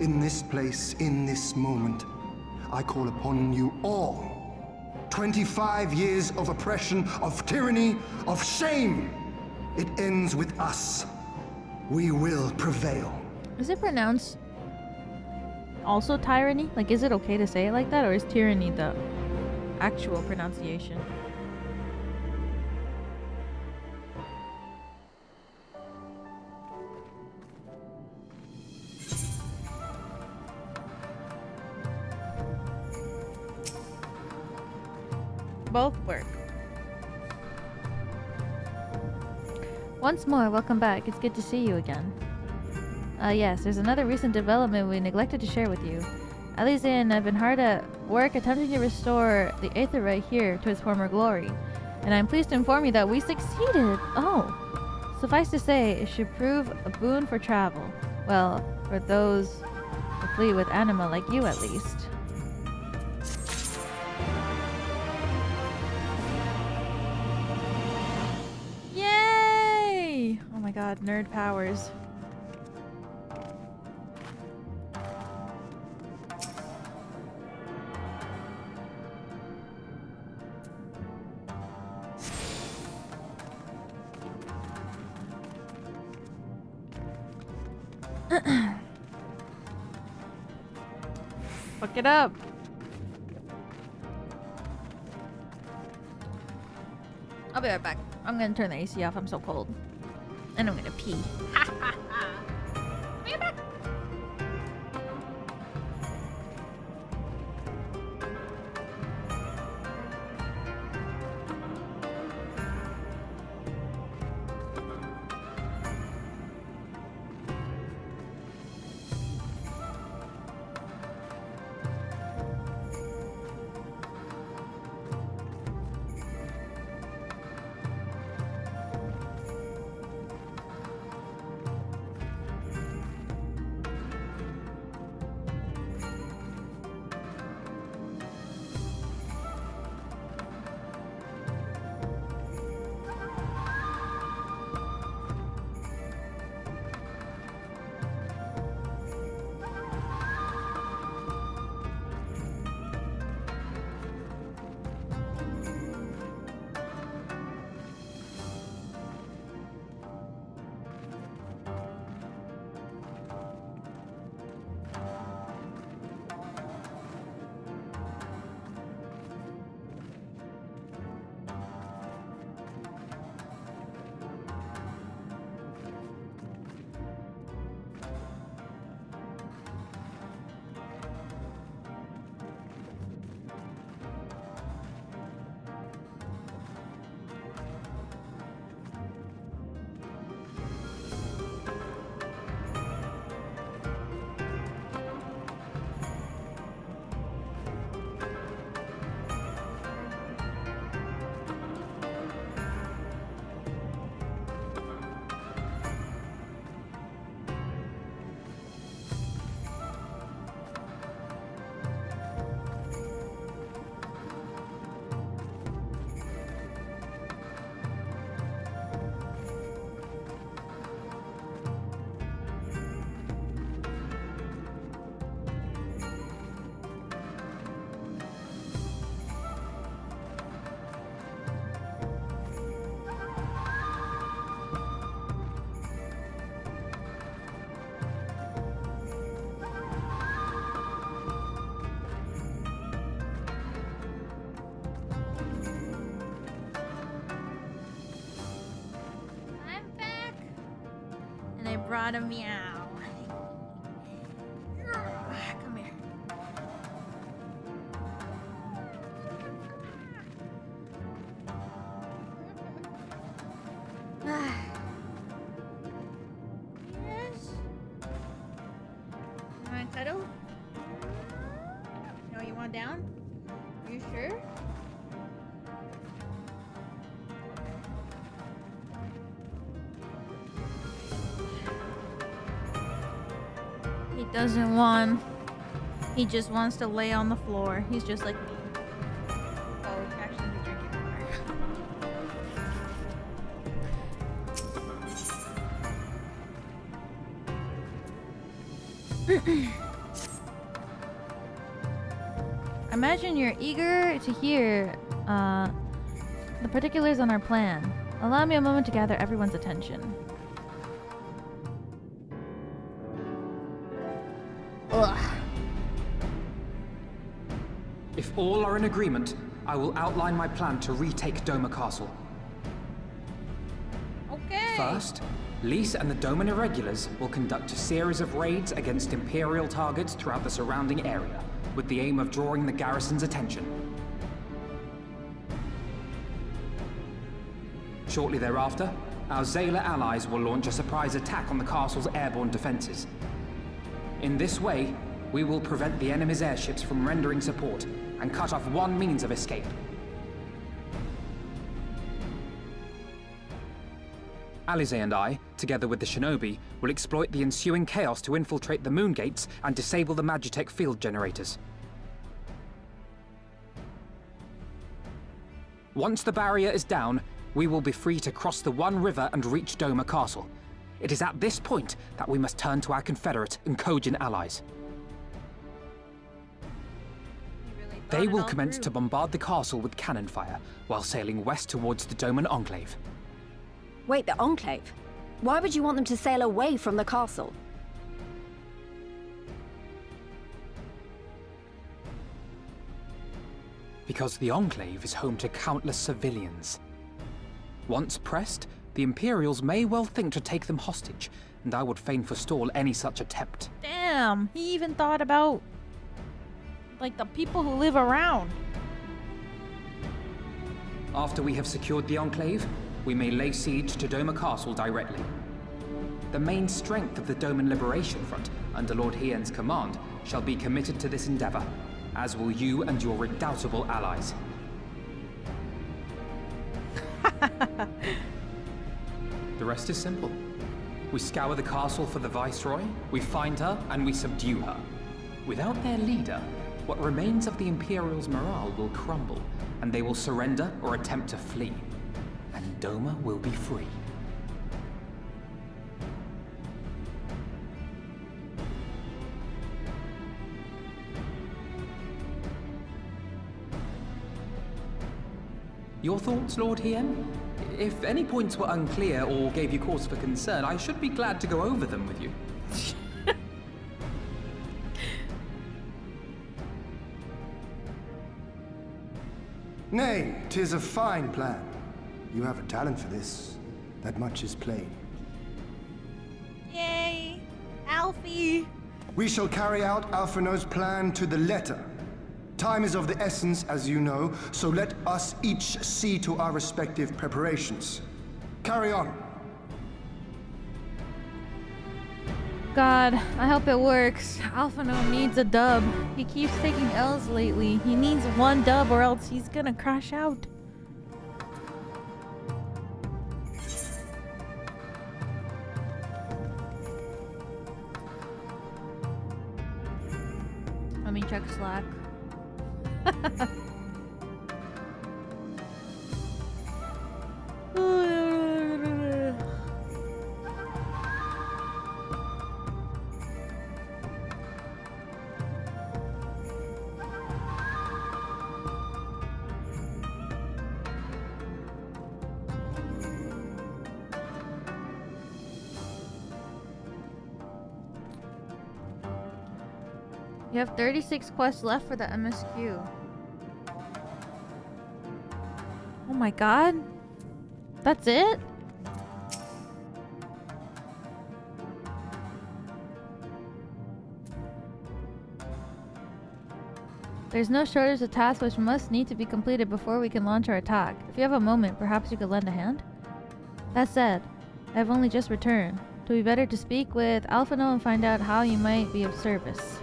In this place, in this moment, I call upon you all. 25 years of oppression, of tyranny, of shame. It ends with us. We will prevail. Is it pronounced also tyranny? Like, is it okay to say it like that, or is tyranny the actual pronunciation? Both work. Once more, welcome back. It's good to see you again. Yes, there's another recent development we neglected to share with you. Alize and I've been hard at work attempting to restore the Aether right here to its former glory. And I'm pleased to inform you that we succeeded! Oh! Suffice to say, it should prove a boon for travel. Well, for those who flee with anima like you at least. Yay! Oh my god, nerd powers. Fuck it up. I'll be right back. I'm gonna turn the AC off. I'm so cold. And I'm gonna pee. Ha ha ha. Be right back. And they brought a meow. Come here. Yes. You want to cuddle? No, you want down? Are you sure? He doesn't want. He just wants to lay on the floor. He's just like me. Oh, actually, he's drinking water. Imagine you're eager to hear the particulars on our plan. Allow me a moment to gather everyone's attention. Ugh. If all are in agreement, I will outline my plan to retake Doma Castle. Okay. First, Lise and the Doman Irregulars will conduct a series of raids against Imperial targets throughout the surrounding area, with the aim of drawing the garrison's attention. Shortly thereafter, our Zayla allies will launch a surprise attack on the castle's airborne defenses. In this way, we will prevent the enemy's airships from rendering support and cut off one means of escape. Alize and I, together with the shinobi, will exploit the ensuing chaos to infiltrate the moon gates and disable the Magitech field generators. Once the barrier is down, we will be free to cross the One River and reach Doma Castle. It is at this point that we must turn to our Confederate and Kojin allies. They will commence to bombard the castle with cannon fire, while sailing west towards the Doman Enclave. Wait, the Enclave? Why would you want them to sail away from the castle? Because the Enclave is home to countless civilians. Once pressed, the Imperials may well think to take them hostage, and I would fain forestall any such attempt. Damn, he even thought about, like, the people who live around. After we have secured the Enclave, we may lay siege to Doma Castle directly. The main strength of the Doman Liberation Front, under Lord Hien's command, shall be committed to this endeavor, as will you and your redoubtable allies. The rest is simple. We scour the castle for the Viceroy, we find her, and we subdue her. Without their leader, what remains of the Imperials' morale will crumble, and they will surrender or attempt to flee. And Doma will be free. Your thoughts, Lord Hien? If any points were unclear or gave you cause for concern, I should be glad to go over them with you. Nay, 'tis a fine plan. You have a talent for this. That much is plain. Yay! Alfie! We shall carry out Alphino's plan to the letter. Time is of the essence, as you know, so let us each see to our respective preparations. Carry on. God, I hope it works. Alphino needs a dub. He keeps taking L's lately. He needs one dub or else he's gonna crash out. Let me check Slack. You have 36 quests left for the MSQ. Oh my god. That's it? There's no shortage of tasks which must need to be completed before we can launch our attack. If you have a moment, perhaps you could lend a hand? That said, I have only just returned. It would be better to speak with Alphino and find out how you might be of service.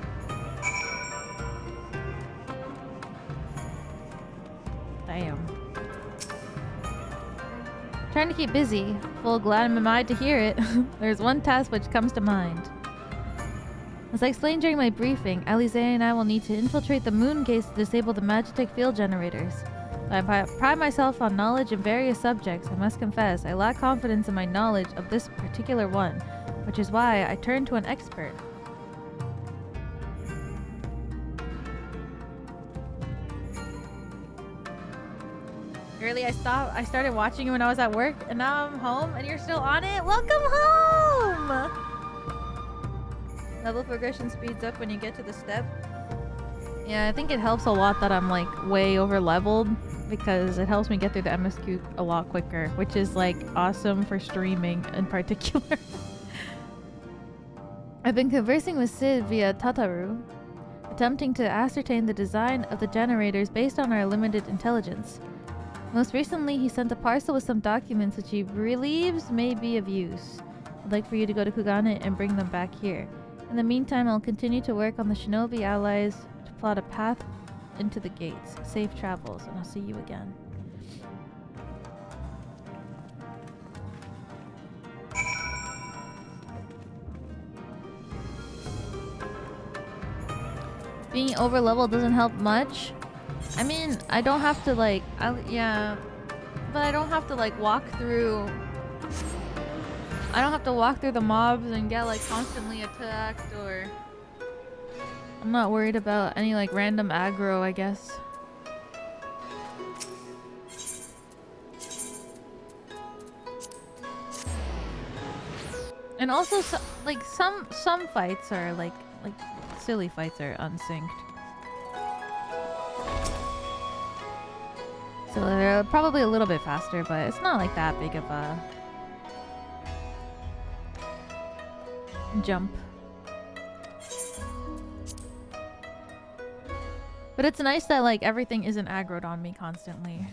Damn. Trying to keep busy. Full glad am I to hear it. There's one task which comes to mind. As I explained during my briefing, Alize and I will need to infiltrate the moon gates to disable the Magitech field generators. I pride myself on knowledge in various subjects. I must confess, I lack confidence in my knowledge of this particular one, which is why I turned to an expert. Really, I started watching it when I was at work, and now I'm home, and you're still on it? Welcome home! Level progression speeds up when you get to the step. Yeah, I think it helps a lot that I'm like way over leveled, because it helps me get through the MSQ a lot quicker, which is like awesome for streaming in particular. I've been conversing with Sid via Tataru, attempting to ascertain the design of the generators based on our limited intelligence. Most recently, he sent a parcel with some documents which he believes may be of use. I'd like for you to go to Kugane and bring them back here. In the meantime, I'll continue to work on the shinobi allies to plot a path into the gates. Safe travels, and I'll see you again. Being over leveled doesn't help much. I mean, I don't have to like, yeah, but I don't have to like walk through. I don't have to walk through the mobs and get like constantly attacked, or I'm not worried about any like random aggro, I guess. And also, some fights are like silly fights are unsynced. So they're probably a little bit faster, but it's not like that big of a jump. But it's nice that like everything isn't aggroed on me constantly.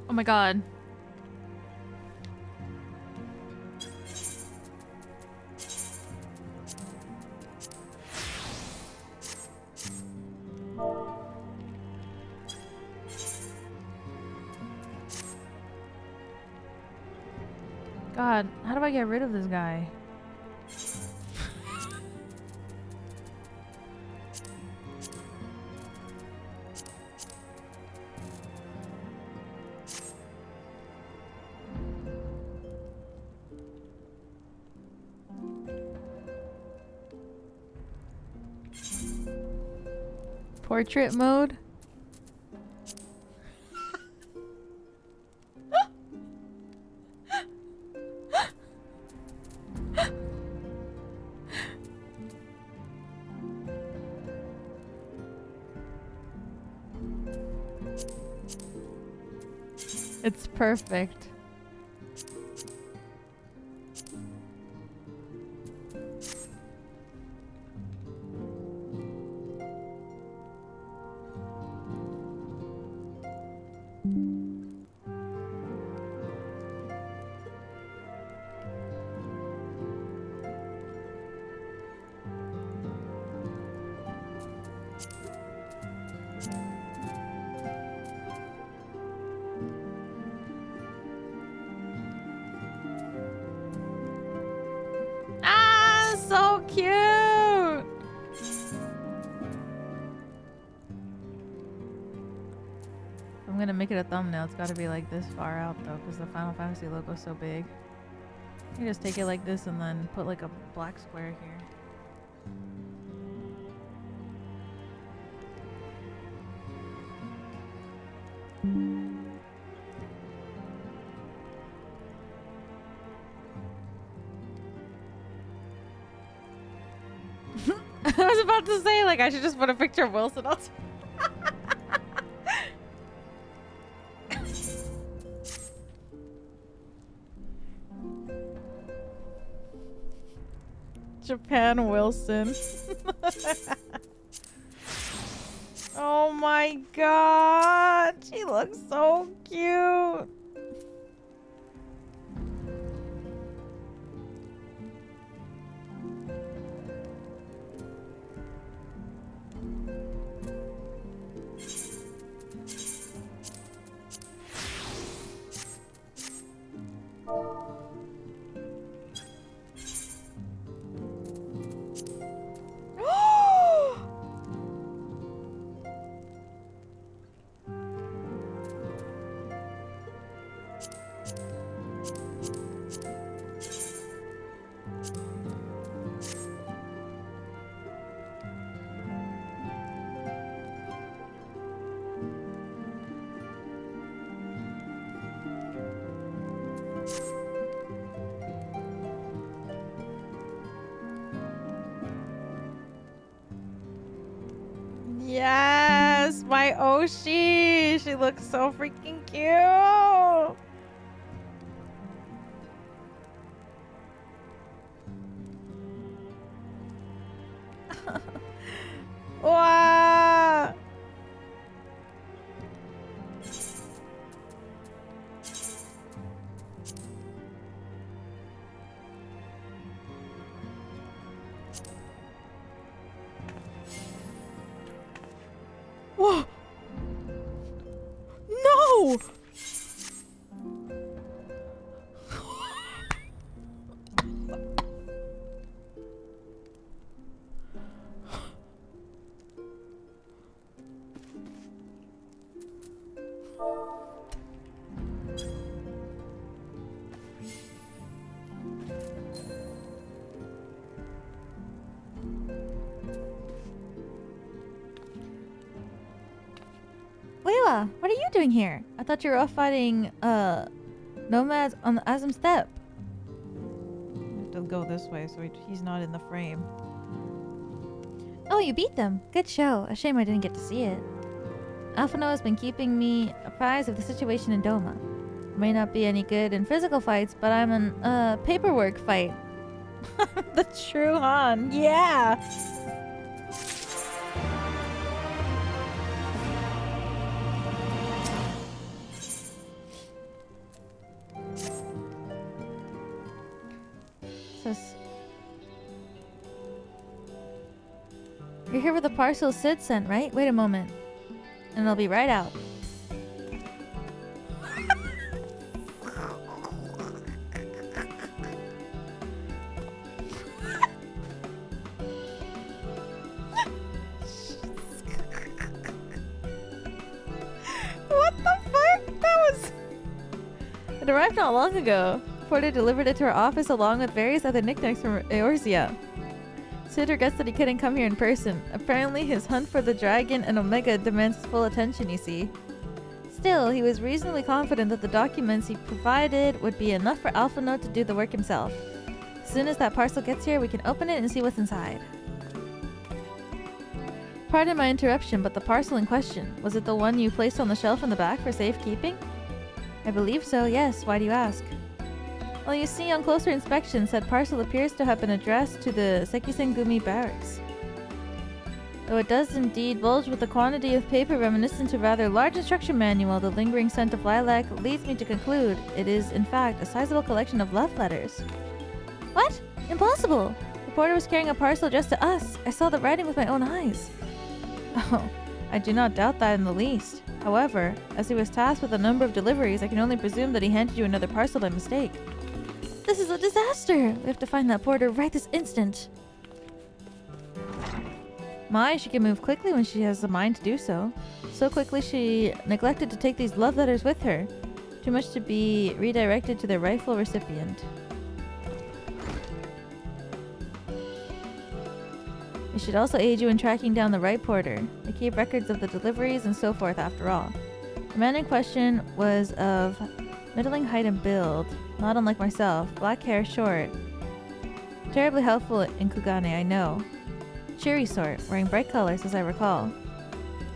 Oh my god. God, how do I get rid of this guy? Portrait mode? It's perfect. So cute! I'm gonna make it a thumbnail. It's gotta be like this far out though, because the Final Fantasy logo is so big. You can just take it like this and then put like a black square here. I was about to say, like, I should just put a picture of Wilson on. Japan Wilson. Oh my god, she looks so cute. Yes, my Oshi. She looks so freaking cute. Wow. Whoa. No. Layla, what are you doing here? I thought you were off fighting nomads on the Azim Steppe. I have to go this way so he's not in the frame. Oh, you beat them. Good show. A shame I didn't get to see it. Alphino has been keeping me apprised of the situation in Doma. May not be any good in physical fights, but I'm in paperwork fight. The true Han. Yeah. You're here with the parcel Sid sent, right? Wait a moment. And it'll be right out. What the fuck? That was... It arrived not long ago. Porter delivered it to our office along with various other knickknacks from Eorzea. Sid regrets that he couldn't come here in person. Apparently his hunt for the dragon and Omega demands his full attention, you see. Still, he was reasonably confident that the documents he provided would be enough for Alphino to do the work himself. As soon as that parcel gets here, we can open it and see what's inside. Pardon my interruption, but the parcel in question, was it the one you placed on the shelf in the back for safekeeping? I believe so, yes. Why do you ask? Well, you see, on closer inspection, said parcel appears to have been addressed to the Sekisengumi barracks. Though it does indeed bulge with a quantity of paper reminiscent to a rather large instruction manual, the lingering scent of lilac leads me to conclude it is, in fact, a sizable collection of love letters. What? Impossible! The porter was carrying a parcel addressed to us. I saw the writing with my own eyes. Oh, I do not doubt that in the least. However, as he was tasked with a number of deliveries, I can only presume that he handed you another parcel by mistake. This is a disaster! We have to find that porter right this instant. My, she can move quickly when she has the mind to do so. So quickly she neglected to take these love letters with her. Too much to be redirected to their rightful recipient. It should also aid you in tracking down the right porter. They keep records of the deliveries and so forth after all. The man in question was of middling height and build, not unlike myself. Black hair, short. Terribly helpful in Kugane, I know. Cheery sort, wearing bright colors as I recall.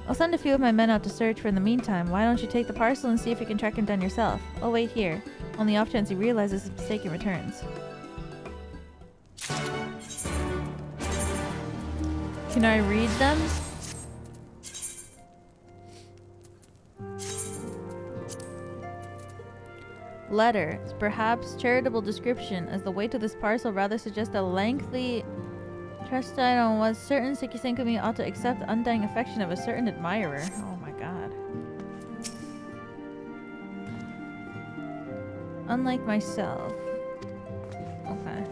I'll send a few of my men out to search for in the meantime. Why don't you take the parcel and see if you can track him down yourself? I'll wait here, on the off chance he realizes his mistake and returns. Can I read them? Letter. It's perhaps charitable description, as the weight of this parcel rather suggests a lengthy trust on what certain Sekisenkumi ought to accept the undying affection of a certain admirer. Oh my god. Unlike myself. Okay.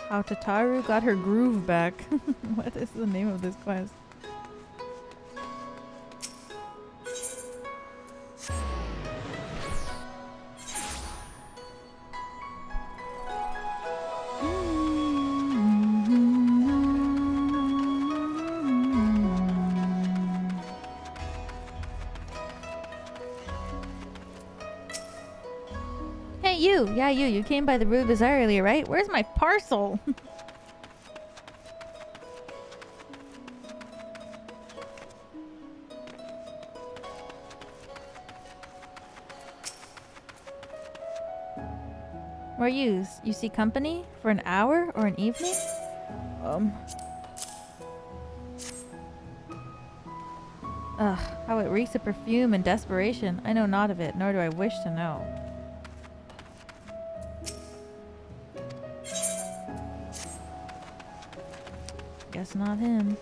How Tataru got her groove back. What is the name of this quest? Yeah, you came by the Rude Bazaar earlier, right? Where's my parcel? Where you see company? For an hour or an evening? Ugh, how it reeks of perfume and desperation. I know not of it, nor do I wish to know. Guess not him.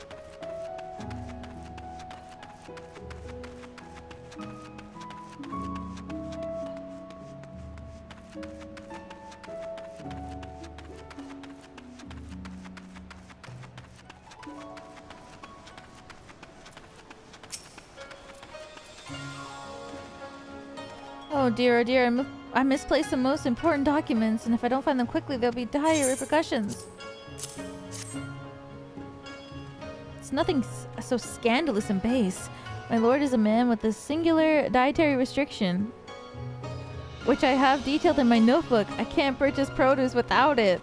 Oh dear, I misplaced the most important documents, and if I don't find them quickly, there'll be dire repercussions. It's nothing so scandalous and base. My lord is a man with a singular dietary restriction, which I have detailed in my notebook. I can't purchase produce without it.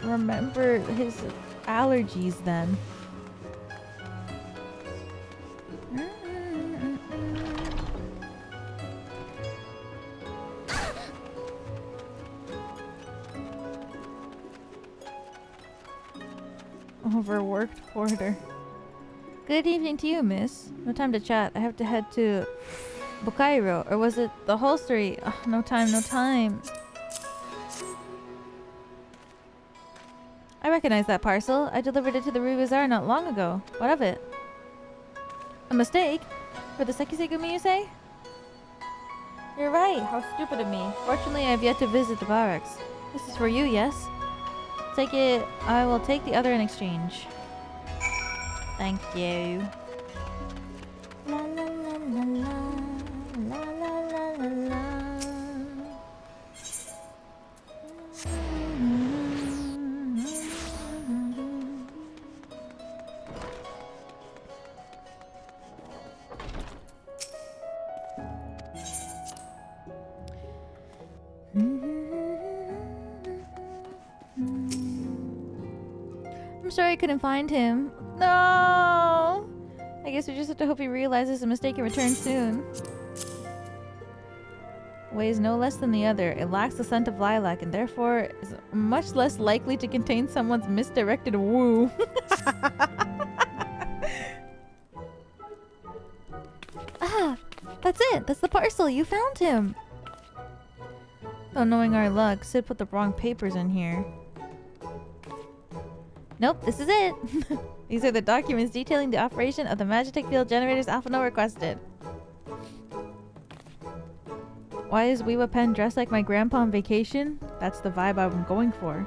Remember his allergies then. Overworked porter. Good evening to you, miss. No time to chat. I have to head to Bokairo. Or was it the holstery? Oh, no time, no time. I recognize that parcel. I delivered it to the Rue Bazaar not long ago. What of it? A mistake? For the Sekiseigumi, you say? You're right. How stupid of me. Fortunately, I have yet to visit the barracks. This is for you, yes? Take it. I will take the other in exchange. Thank you. La la la la la la la la la. I'm sorry I couldn't find him. No! I guess we just have to hope he realizes the mistake and returns soon. Weighs no less than the other. It lacks the scent of lilac and therefore is much less likely to contain someone's misdirected woo. Ah! That's it! That's the parcel! You found him! Though knowing our luck, Sid put the wrong papers in here. Nope, this is it! These are the documents detailing the operation of the Magitech field generators Alpha No requested. Why is Weewa Pen dressed like my grandpa on vacation? That's the vibe I'm going for.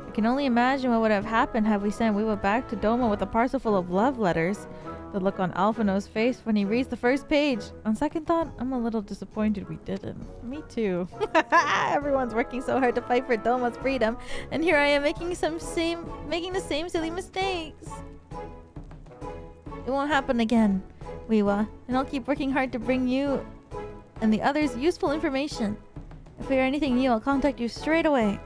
I can only imagine what would have happened had we sent Weewa back to Doma with a parcel full of love letters. The look on Alphino's face when he reads the first page. On second thought, I'm a little disappointed we didn't. Me too. Everyone's working so hard to fight for Doma's freedom, and here I am making the same silly mistakes. It won't happen again, Wiwa, and I'll keep working hard to bring you and the others useful information. If we hear anything new, I'll contact you straight away.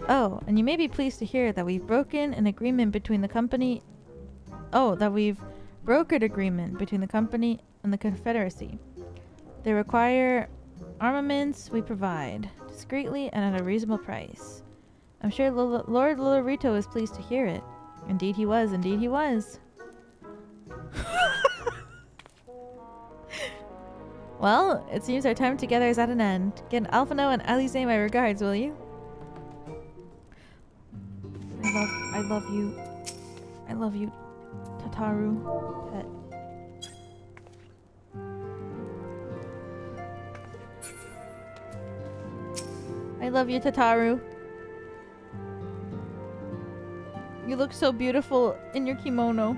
Oh, and you may be pleased to hear that we've broken an agreement between the company... brokered agreement between the company and the Confederacy. They require armaments we provide, discreetly and at a reasonable price. I'm sure Lord Lolorito is pleased to hear it. Indeed he was, indeed he was. Well, it seems our time together is at an end. Get Alphino and Alize my regards, will you? I love you. I love you, Tataru. Pet. I love you, Tataru. You look so beautiful in your kimono.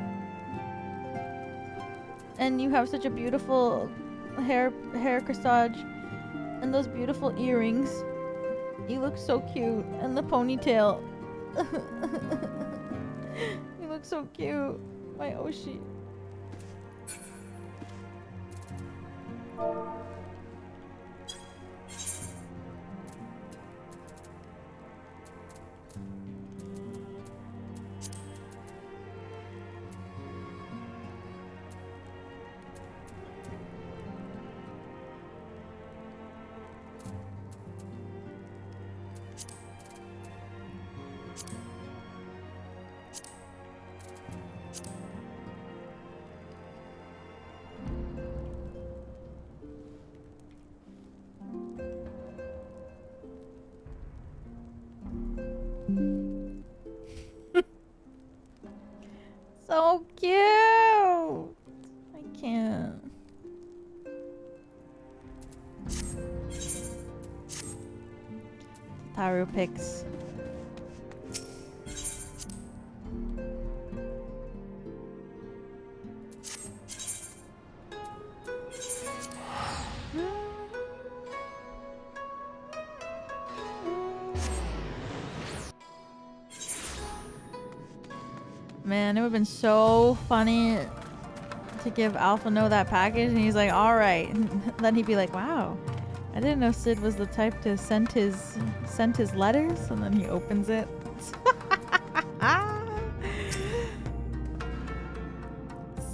And you have such a beautiful hair corsage. And those beautiful earrings. You look so cute. And the ponytail. You look so cute. My Oshi. So cute! I can't. Taru picks. Man, it would have been so funny to give Alphino that package and he's like, alright. Then he'd be like, wow, I didn't know Sid was the type to send his letters, and then he opens it.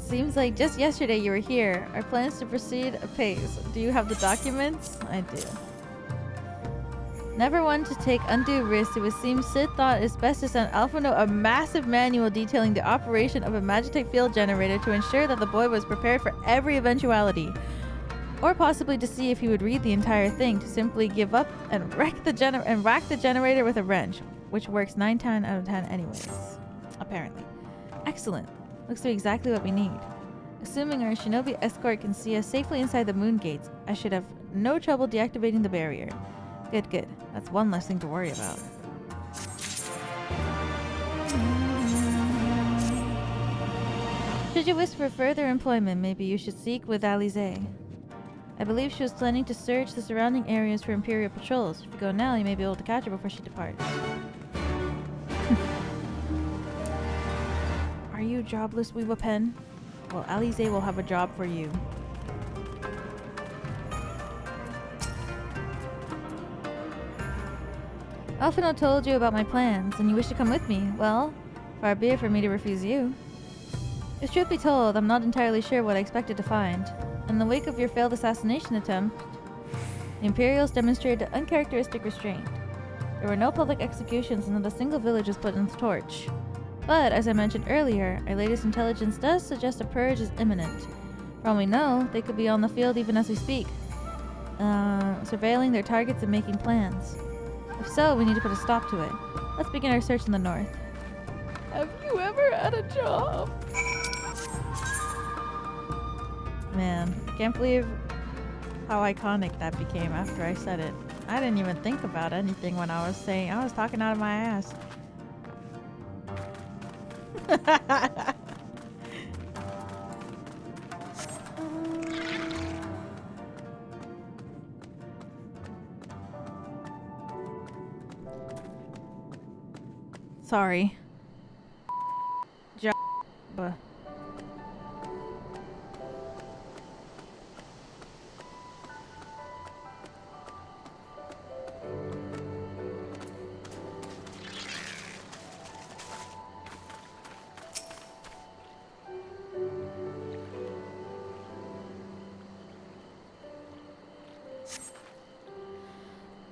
Seems like just yesterday you were here. Our plans to proceed apace. Do you have the documents? I do. Never one to take undue risks, it would seem Sid thought it's best to send Alphino a massive manual detailing the operation of a Magitech field generator to ensure that the boy was prepared for every eventuality. Or possibly to see if he would read the entire thing, to simply give up and wreck the generator with a wrench, which works 9 times out of 10 anyways. Apparently. Excellent. Looks to be exactly what we need. Assuming our shinobi escort can see us safely inside the moon gates, I should have no trouble deactivating the barrier. Good, good. That's one less thing to worry about. Should you wish for further employment, maybe you should seek with Alize. I believe she was planning to search the surrounding areas for Imperial patrols. If you go now, you may be able to catch her before she departs. Are you jobless, Weewa Pen? Well, Alize will have a job for you. Alphino told you about my plans, and you wish to come with me. Well, far be it for me to refuse you. If truth be told, I'm not entirely sure what I expected to find. In the wake of your failed assassination attempt, the Imperials demonstrated uncharacteristic restraint. There were no public executions and not a single village was put in the torch. But, as I mentioned earlier, our latest intelligence does suggest a purge is imminent. For all we know, they could be on the field even as we speak, surveilling their targets and making plans. If so, we need to put a stop to it. Let's begin our search in the north. Have you ever had a job? Man, I can't believe how iconic that became after I said it. I didn't even think about anything when I was saying, I was talking out of my ass. Sorry.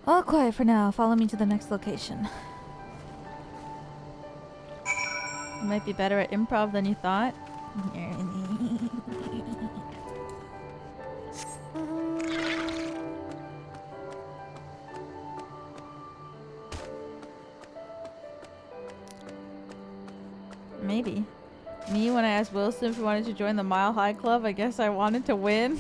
All quiet for now. Follow me to the next location. You might be better at improv than you thought. Maybe. Me, when I asked Wilson if he wanted to join the Mile High Club, I guess I wanted to win.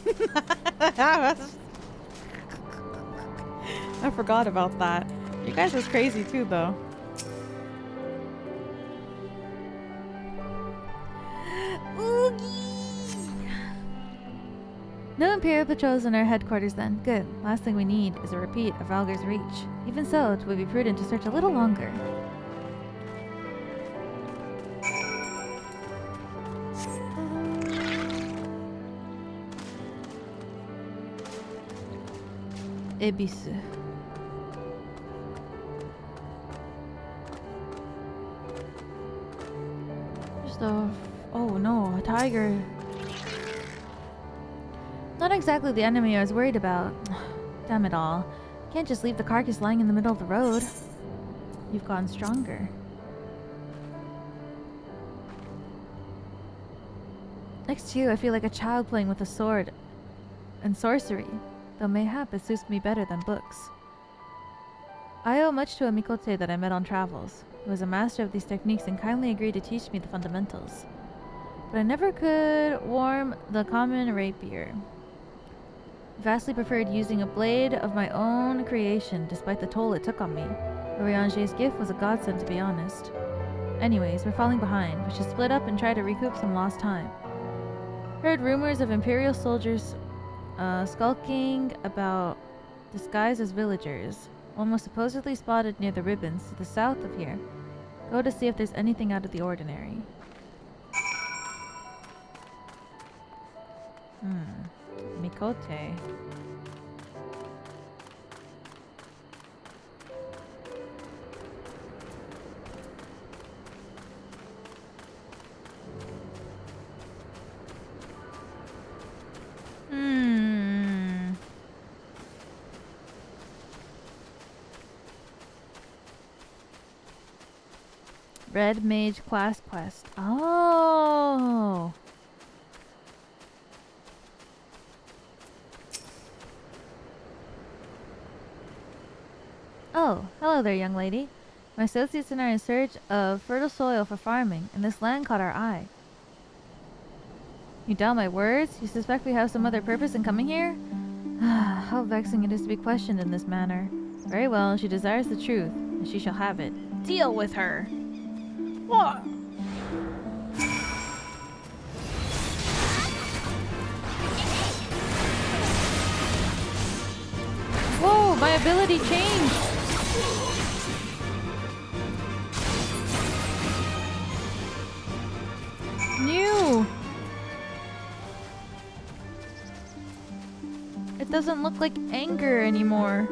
I forgot about that. You guys was crazy too, though. No Imperial patrols in our headquarters then. Good. Last thing we need is a repeat of Valgar's reach. Even so, it would be prudent to search a little longer. Ebisu. Oh no, a tiger. Not exactly the enemy I was worried about. Damn it all. Can't just leave the carcass lying in the middle of the road. You've gotten stronger. Next to you, I feel like a child playing with a sword and sorcery, though mayhap it suits me better than books. I owe much to a Mikote that I met on travels, who was a master of these techniques and kindly agreed to teach me the fundamentals. But I never could warm the common rapier. Vastly preferred using a blade of my own creation, despite the toll it took on me. Oriange's gift was a godsend, to be honest. Anyways, we're falling behind. We should split up and try to recoup some lost time. Heard rumors of Imperial soldiers skulking about disguised as villagers. One was supposedly spotted near the ribbons to the south of here. Go to see if there's anything out of the ordinary. Mikote. Red Mage class quest. Oh. Oh, hello there, young lady. My associates and I are in search of fertile soil for farming, and this land caught our eye. You doubt my words? You suspect we have some other purpose in coming here? How vexing it is to be questioned in this manner. Very well, she desires the truth, and she shall have it. Deal with her! What? Whoa, my ability changed! New! It doesn't look like anger anymore.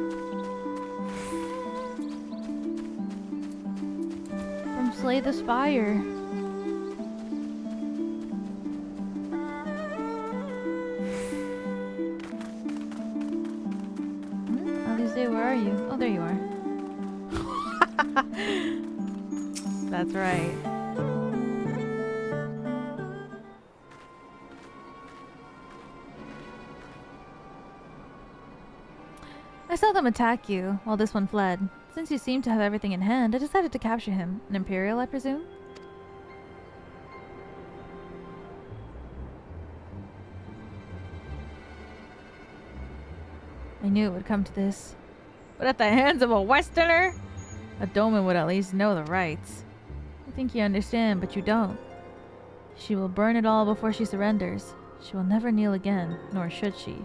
From Slay the Spire. Alize, where are you? Oh, there you are. That's right. I saw them attack you, while this one fled. Since you seem to have everything in hand, I decided to capture him. An Imperial, I presume? I knew it would come to this. But at the hands of a Westerner? A Doma would at least know the rights. I think you understand, but you don't. She will burn it all before she surrenders. She will never kneel again, nor should she.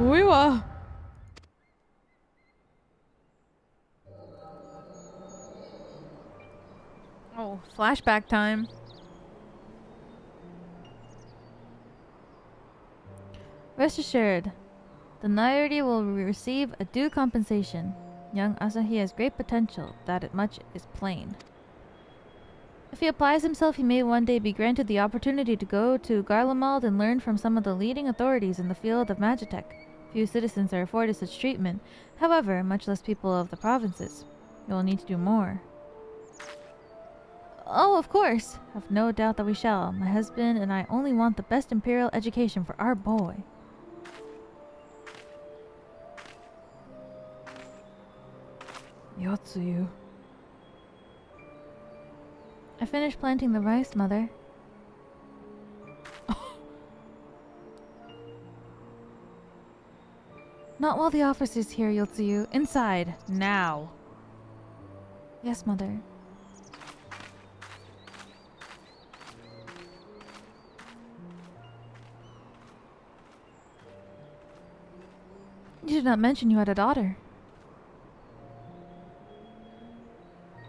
Uiwa. Oh, flashback time. Rest assured, the Nairi will receive a due compensation. Young Asahi has great potential, that much is plain. If he applies himself, he may one day be granted the opportunity to go to Garlemald and learn from some of the leading authorities in the field of Magitech. Few citizens are afforded such treatment, however, much less people of the provinces. You will need to do more. Oh, of course. I've no doubt that we shall. My husband and I only want the best Imperial education for our boy. Yotsuyu. I finished planting the rice, Mother. Not while the officer's here, Yotsuyu. Inside. Now. Yes, Mother. You did not mention you had a daughter.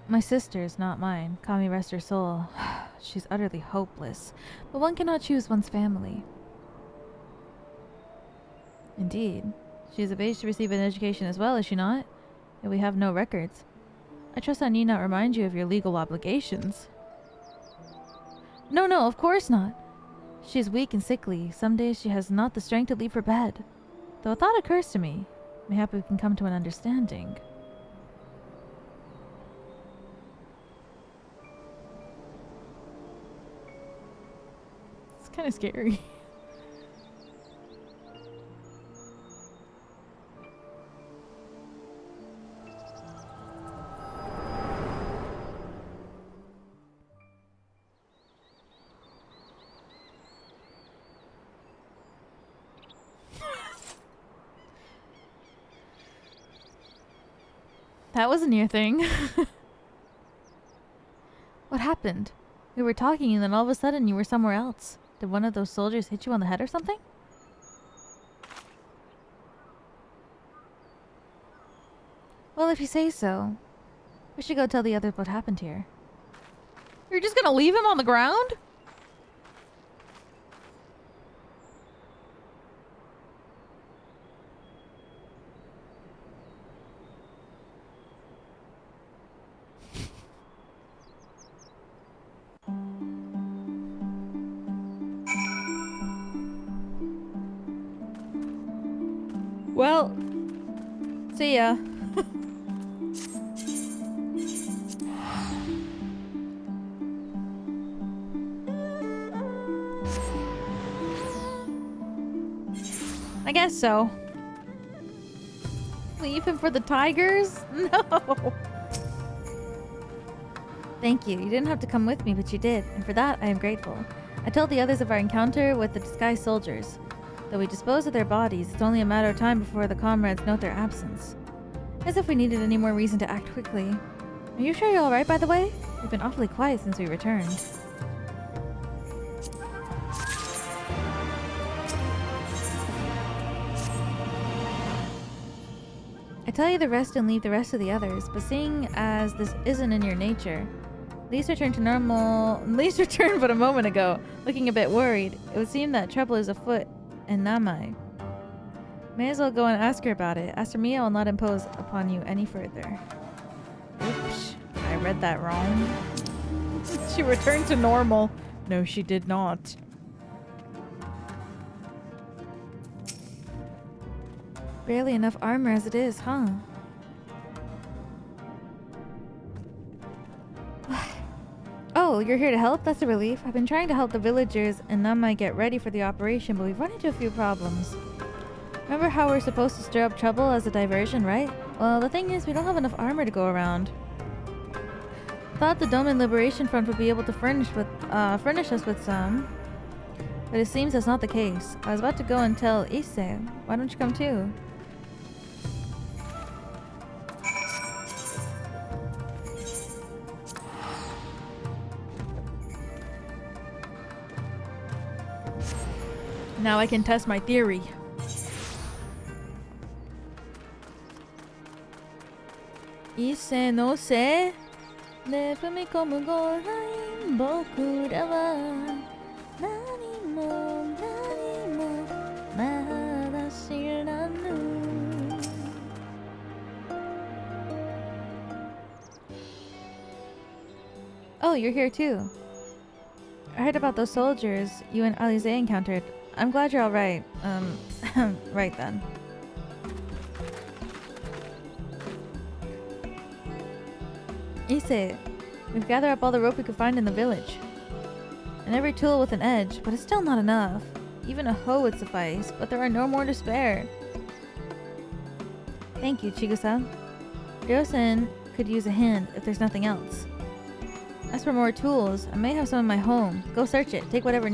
My sister's, not mine. Kami rest her soul. She's utterly hopeless. But one cannot choose one's family. Indeed. She is of age to receive an education as well, is she not? Yet we have no records. I trust I need not remind you of your legal obligations. No, of course not. She is weak and sickly. Some days she has not the strength to leave her bed. Though a thought occurs to me. Mayhap we can come to an understanding. It's kind of scary. That wasn't your thing. What happened? We were talking and then all of a sudden you were somewhere else. Did one of those soldiers hit you on the head or something? Well, if you say so. We should go tell the others what happened here. You're just gonna leave him on the ground? Well, see ya. I guess so. Leave him for the tigers? No. Thank you. You didn't have to come with me, but you did, and for that I am grateful. I told the others of our encounter with the disguised soldiers. Though we dispose of their bodies, it's only a matter of time before the comrades note their absence. As if we needed any more reason to act quickly. Are you sure you're alright, by the way? You've been awfully quiet since we returned. I tell you the rest and leave the rest of the others, but seeing as this isn't in your nature, Lee's returned to normal. Lee's returned but a moment ago, looking a bit worried. It would seem that trouble is afoot in Namai. May as well go and ask her about it. As for me, I will not impose upon you any further. Oops, I read that wrong. She returned to normal. No, she did not. Barely enough armor as it is, huh? Oh, you're here to help? That's a relief. I've been trying to help the villagers and Namai get ready for the operation, but we've run into a few problems. Remember how we're supposed to stir up trouble as a diversion, right? Well, the thing is, we don't have enough armor to go around. Thought the Doma Liberation Front would be able to furnish us with some, but it seems that's not the case. I was about to go and tell Issei. Why don't you come too? Now I can test my theory. Ise no se de fumikomu go line boku ra wa nani mo mada shiranu. Oh, you're here too. I heard about those soldiers you and Alize encountered. I'm glad you're all right. Right then. Ise, we've gathered up all the rope we could find in the village. And every tool with an edge, but it's still not enough. Even a hoe would suffice, but there are no more to spare. Thank you, Chigusa. Ryo-sen could use a hand if there's nothing else. As for more tools, I may have some in my home. Go search it. Take whatever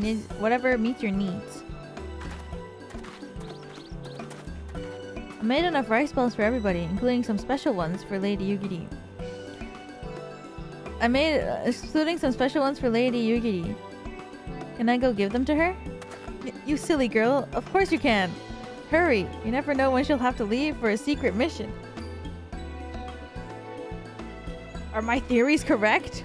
meets your needs. I made enough rice balls for everybody, including some special ones for Lady Yugiri. Excluding some special ones for Lady Yugiri. Can I go give them to her? You silly girl. Of course you can. Hurry. You never know when she'll have to leave for a secret mission. Are my theories correct?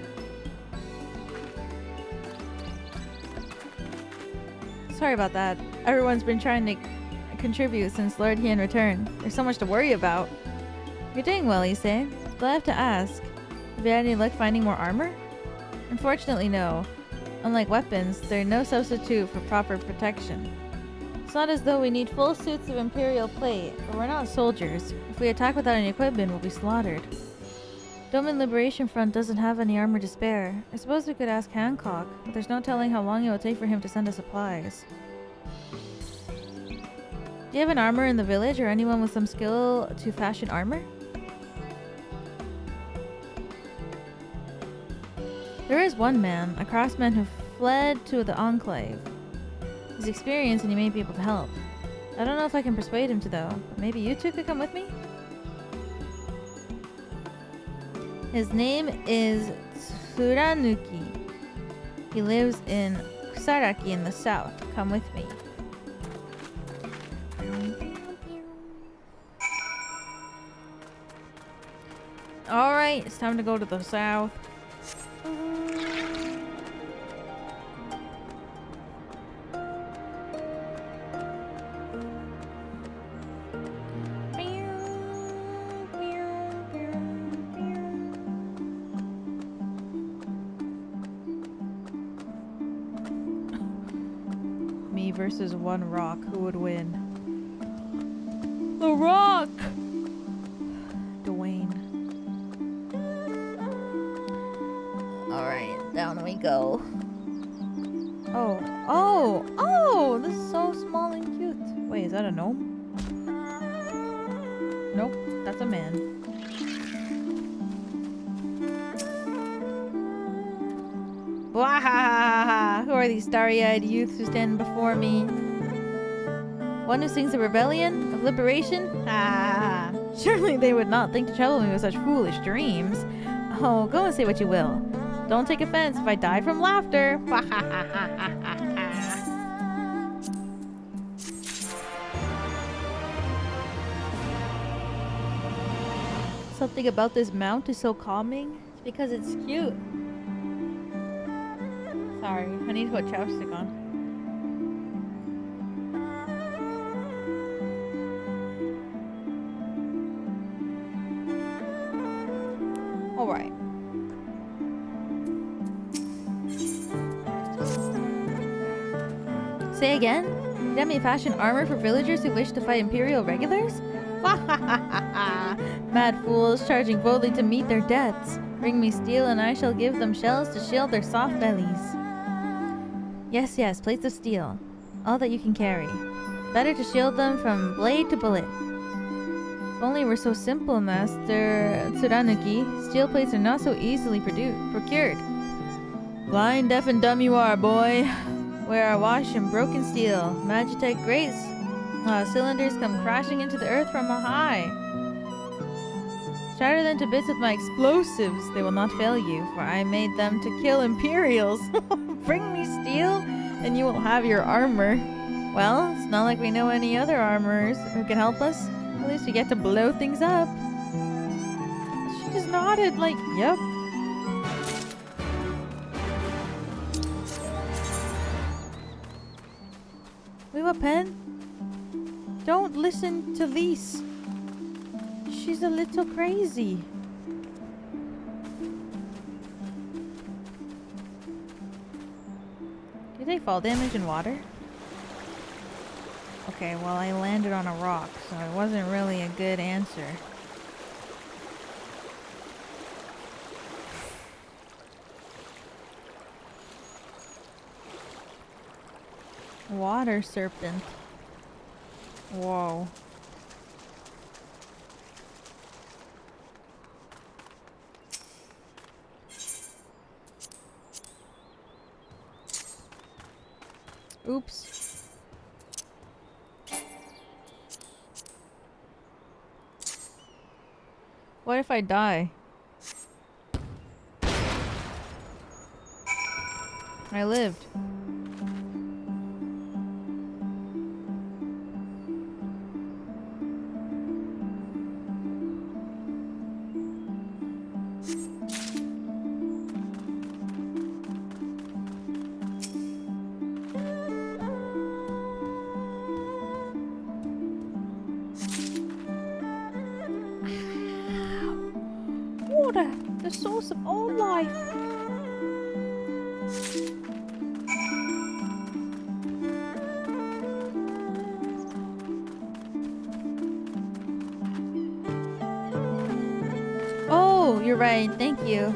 Sorry about that. Everyone's been trying to contribute since Lord Hien returned. There's so much to worry about. You're doing well, Issei. But I have to ask, have you had any luck finding more armor? Unfortunately, no. Unlike weapons, they're no substitute for proper protection. It's not as though we need full suits of Imperial plate, but we're not soldiers. If we attack without any equipment, we'll be slaughtered. Doma Liberation Front doesn't have any armor to spare. I suppose we could ask Hancock, but there's no telling how long it will take for him to send us supplies. Do you have an armor in the village or anyone with some skill to fashion armor? There is one man, a craftsman who fled to the Enclave. He's experienced and he may be able to help. I don't know if I can persuade him to though, but maybe you two could come with me? His name is Tsuranuki. He lives in Kusaraki in the south. Come with me. Alright, it's time to go to the south. Me versus one rock, who would win? The Rock! Dwayne. Alright, down we go. Oh, this is so small and cute. Wait, is that a gnome? Nope, that's a man. Wahahaha! Who are these starry-eyed youths who stand before me? One who sings a rebellion of liberation? Ah, surely they would not think to trouble me with such foolish dreams. Oh, go and say what you will. Don't take offense if I die from laughter. Something about this mount is so calming. It's because it's cute. Sorry, I need to put chapstick on. Alright. Say again? You let me fashion armor for villagers who wish to fight Imperial regulars? Mad fools charging boldly to meet their deaths. Bring me steel and I shall give them shells to shield their soft bellies. Yes, yes, plates of steel. All that you can carry. Better to shield them from blade to bullet. If only we're so simple, Master Tsuranuki. Steel plates are not so easily procured. Blind, deaf, and dumb you are, boy. Where are wash and broken steel, Magitech grace, cylinders come crashing into the earth from on high. Shatter them to bits with my explosives, they will not fail you, for I made them to kill Imperials. Bring me steel, and you will have your armor. Well, it's not like we know any other armorers who can help us. At least we get to blow things up. She nodded like, yep. We have a pen? Don't listen to Lise. She's a little crazy. Did they fall damage in water? Okay, well I landed on a rock, so it wasn't really a good answer. Water serpent. Whoa. Oops. What if I die? I lived. Water, the source of all life. Oh, you're right. Thank you.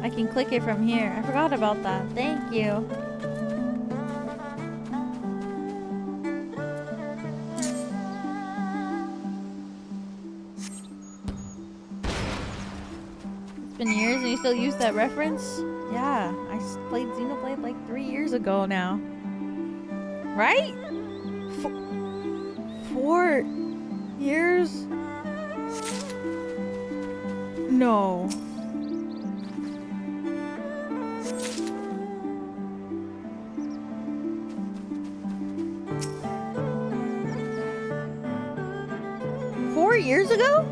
I can click it from here. I forgot about that. Thank you. It's been years and you still use that reference? Yeah, I played Xenoblade like 3 years ago now. Right? 4 years? No. Years ago?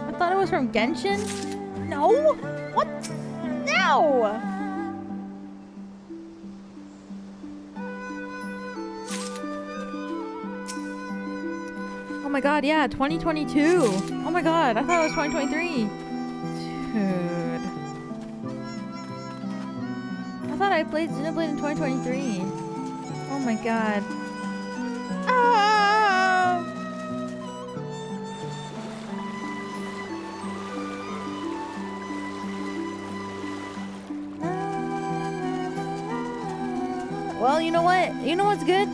I thought it was from Genshin? No? What? No! Oh my god, yeah, 2022. Oh my god, I thought it was 2023. Dude. I thought I played Xenoblade in 2023. Oh my god. Ah! Well, you know what? You know what's good?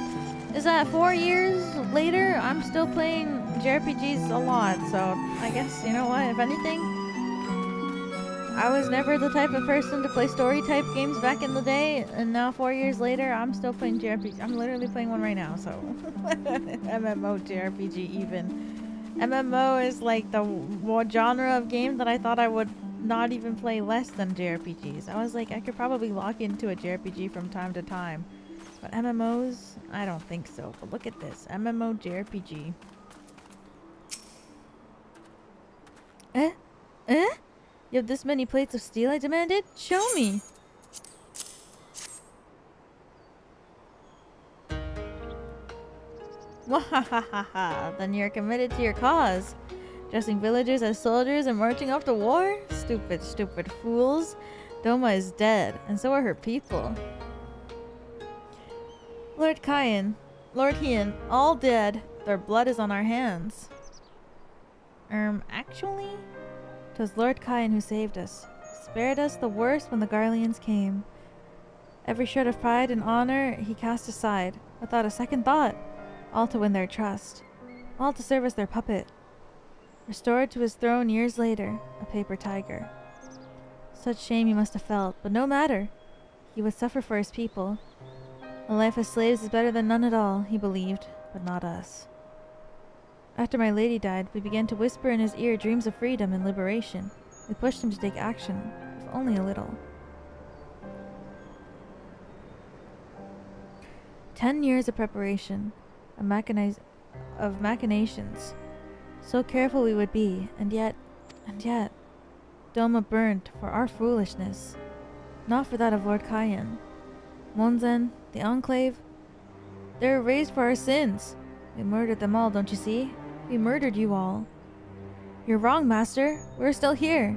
Is that 4 years later, I'm still playing JRPGs a lot. So, I guess, you know what? If anything, I was never the type of person to play story type games back in the day, and now 4 years later, I'm still playing JRPGs. I'm literally playing one right now, so MMO JRPG even. MMO is like the genre of game that I thought I would not even play less than JRPGs. I was like, I could probably lock into a JRPG from time to time, but MMOs, I don't think so. But look at this, MMO JRPG. You have this many plates of steel, I demanded? Show me! Wahahaha, then you're committed to your cause. Dressing villagers as soldiers and marching off to war? Stupid, stupid fools. Doma is dead, and so are her people. Lord Hien, Lord Hien, all dead. Their blood is on our hands. Actually? It was Lord Hien who saved us. Spared us the worst when the Garleans came. Every shred of pride and honor he cast aside, without a second thought. All to win their trust. All to serve as their puppet. Restored to his throne years later, a paper tiger. Such shame he must have felt, but no matter. He would suffer for his people. A life as slaves is better than none at all, he believed, but not us. After my lady died, we began to whisper in his ear dreams of freedom and liberation. We pushed him to take action, if only a little. 10 years of preparation, of machinations. So careful we would be, and yet, Doma burned for our foolishness, not for that of Lord Hien. Monzen, the Enclave, they're erased for our sins. We murdered them all, don't you see? We murdered you all. You're wrong, Master. We're still here.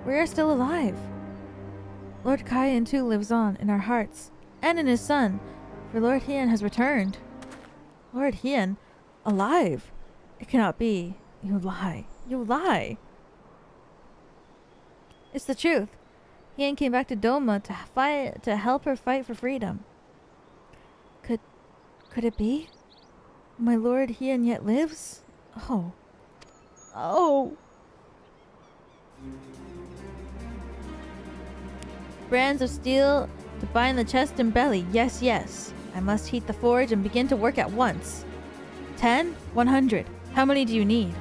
We are still alive. Lord Hien too lives on in our hearts, and in his son, for Lord Hien has returned. Lord Hien? Alive? It cannot be. You lie. You lie. It's the truth. Hien came back to Doma to help her fight for freedom. Could it be? My Lord Hien yet lives? Oh. Oh. Brands of steel to bind the chest and belly. Yes, yes. I must heat the forge and begin to work at once. 10? 100. How many do you need?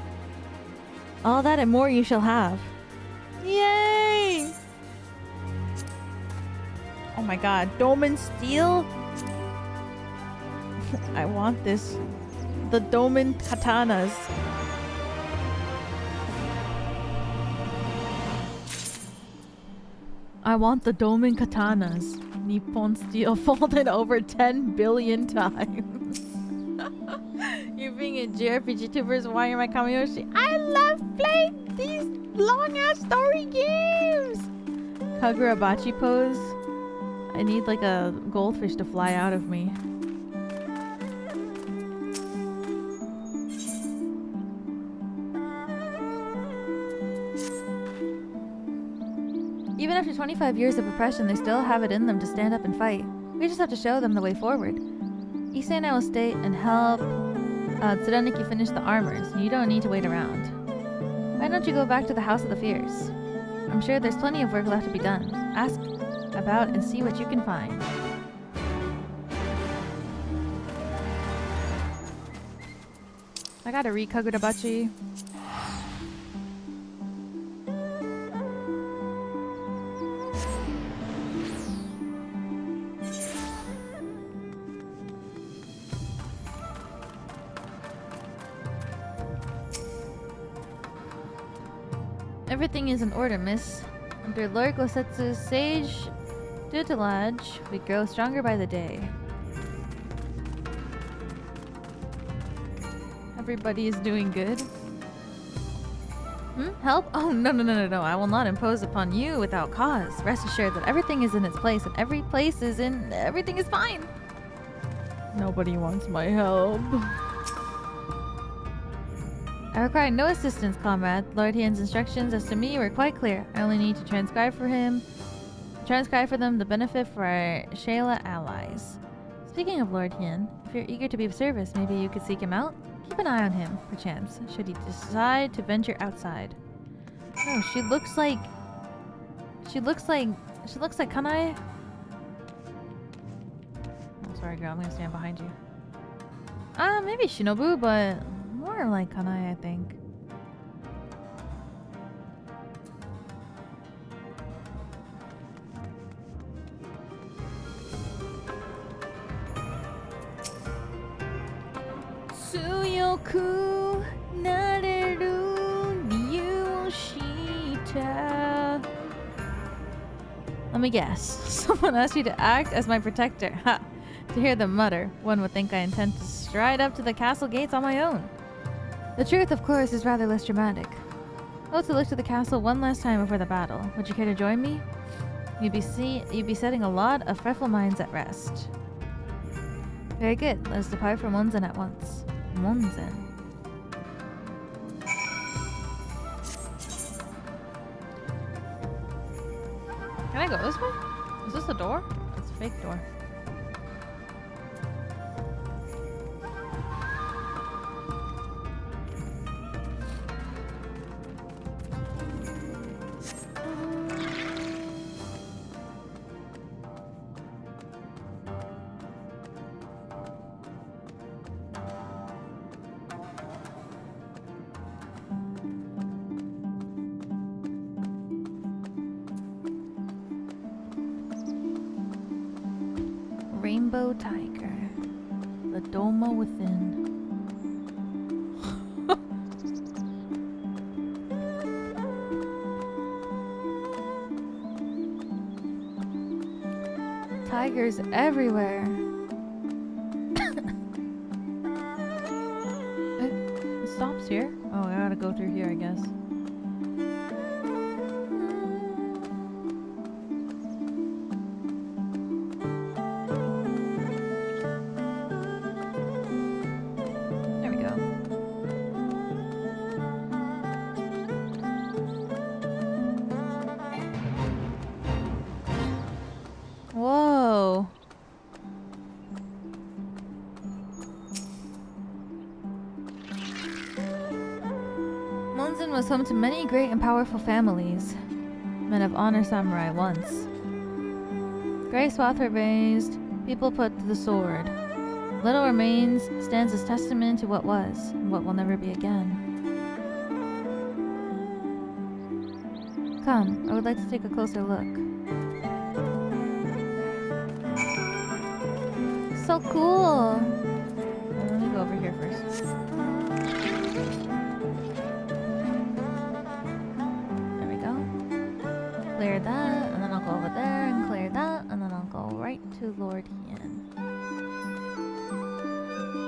All that and more you shall have. Yay! Oh my god. Doman steel? I want this. The Doman katanas. I want the Doman katanas. Nippon steel folded over 10 billion times. You're being a JRPG tubers. Why am I Kamiyoshi? I love playing these long ass story games. Kagurabachi pose. I need like a goldfish to fly out of me. Even after 25 years of oppression, they still have it in them to stand up and fight. We just have to show them the way forward. Issei and I will stay and help Tsuraniki finish the armors. You don't need to wait around. Why don't you go back to the House of the Fierce? I'm sure there's plenty of work left to be done. Ask about and see what you can find. I gotta read Kagurabachi. Everything is in order, miss. Under Lord Gosetsu's sage tutelage, we grow stronger by the day. Everybody is doing good. Help? Oh, no. I will not impose upon you without cause. Rest assured that everything is in its place and everything is fine. Nobody wants my help. I require no assistance, comrade. Lord Hien's instructions as to me were quite clear. I only need to transcribe for them the benefit for our Shayla allies. Speaking of Lord Hien, if you're eager to be of service, maybe you could seek him out? Keep an eye on him, perchance, should he decide to venture outside. Oh, she looks like Kanai. Oh, sorry girl, I'm gonna stand behind you. Maybe Shinobu, but more like Kanai, I think. Tsuyoku nareru ryu shita. Let me guess. Someone asked you to act as my protector. Ha! To hear them mutter, one would think I intend to stride up to the castle gates on my own. The truth, of course, is rather less dramatic. Oh, to look to the castle one last time before the battle. Would you care to join me? You'd be setting a lot of fretful minds at rest. Very good. Let us depart from Monzen at once. Monzen. Can I go this way? Is this a door? It's a fake door. Rainbow Tiger. Doma within. Tigers everywhere. It stops here? Oh, I gotta go through here, I guess. There we go. Whoa. Monzin was home to many great and powerful families. Men of honor samurai once. Grey swath were raised, people put to the sword. Little remains stands as testament to what was, and what will never be again. Come, I would like to take a closer look. So cool! Well, let me go over here first. There we go. Clear that, and then I'll go over there and clear that, and then I'll go right to Lord Hien.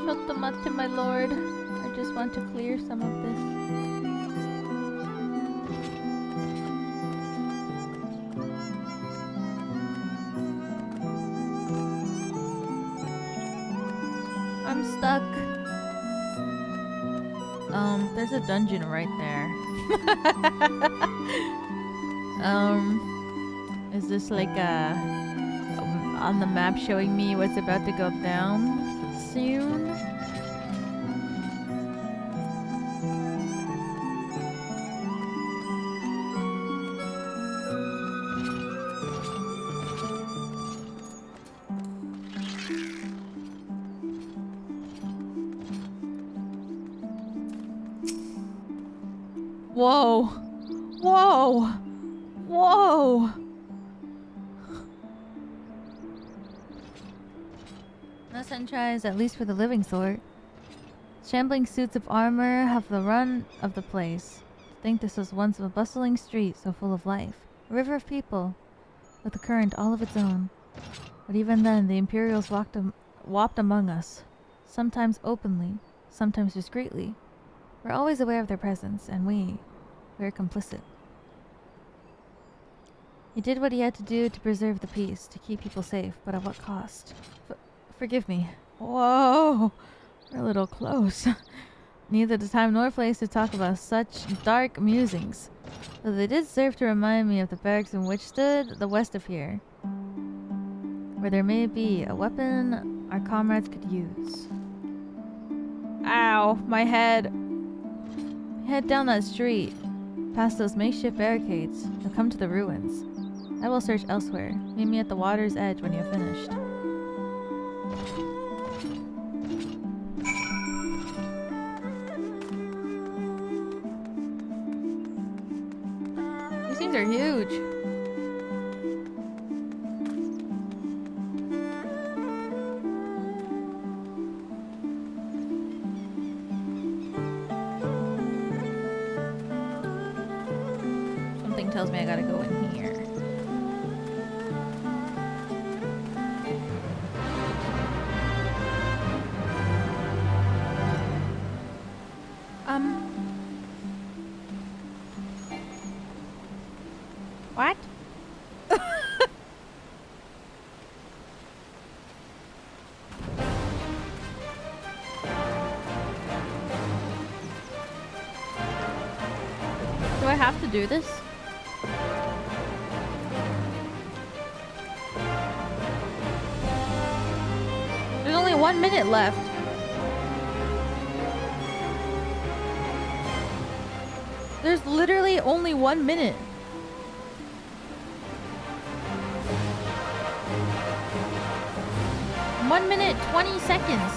Shotomatte, my lord. I just want to clear some of this. I'm stuck. There's a dungeon right there. Is this like on the map showing me what's about to go down soon? Whoa! Whoa! Whoa! No sunshine, at least for the living sort. Shambling suits of armor have the run of the place. To think this was once a bustling street so full of life. A river of people, with a current all of its own. But even then, the Imperials walked among us. Sometimes openly, sometimes discreetly. We're always aware of their presence, and we're complicit. He did what he had to do to preserve the peace, to keep people safe, but at what cost? Forgive me. Whoa! We're a little close. Neither the time nor place to talk about such dark musings, though they did serve to remind me of the barracks in which stood the west of here, where there may be a weapon our comrades could use. Ow! My head! Head down that street, past those makeshift barricades, and come to the ruins. I will search elsewhere. Meet me at the water's edge when you're finished. These things are huge. Tells me I gotta go in here. What? Do I have to do this? There's only 1 minute left. There's literally only 1 minute. One minute, 20 seconds.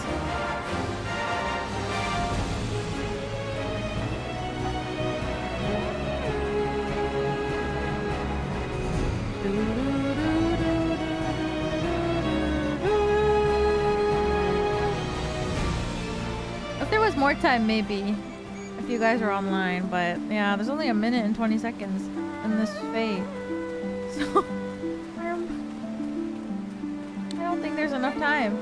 more time maybe if you guys are online, but yeah, there's only 1 minute and 20 seconds in this fate. So I don't think there's enough time.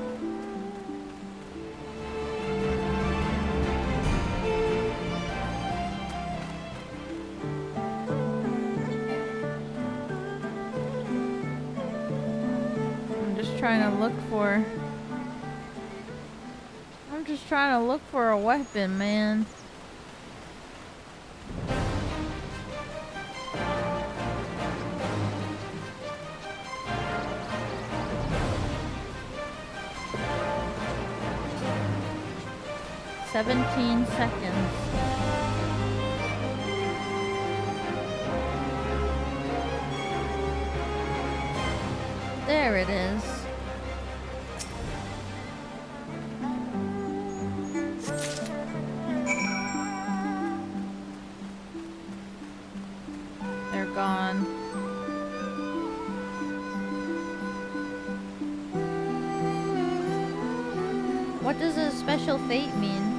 I'm just trying to look for a weapon, man. "17 seconds. There it is. They're gone. What does a special fate mean?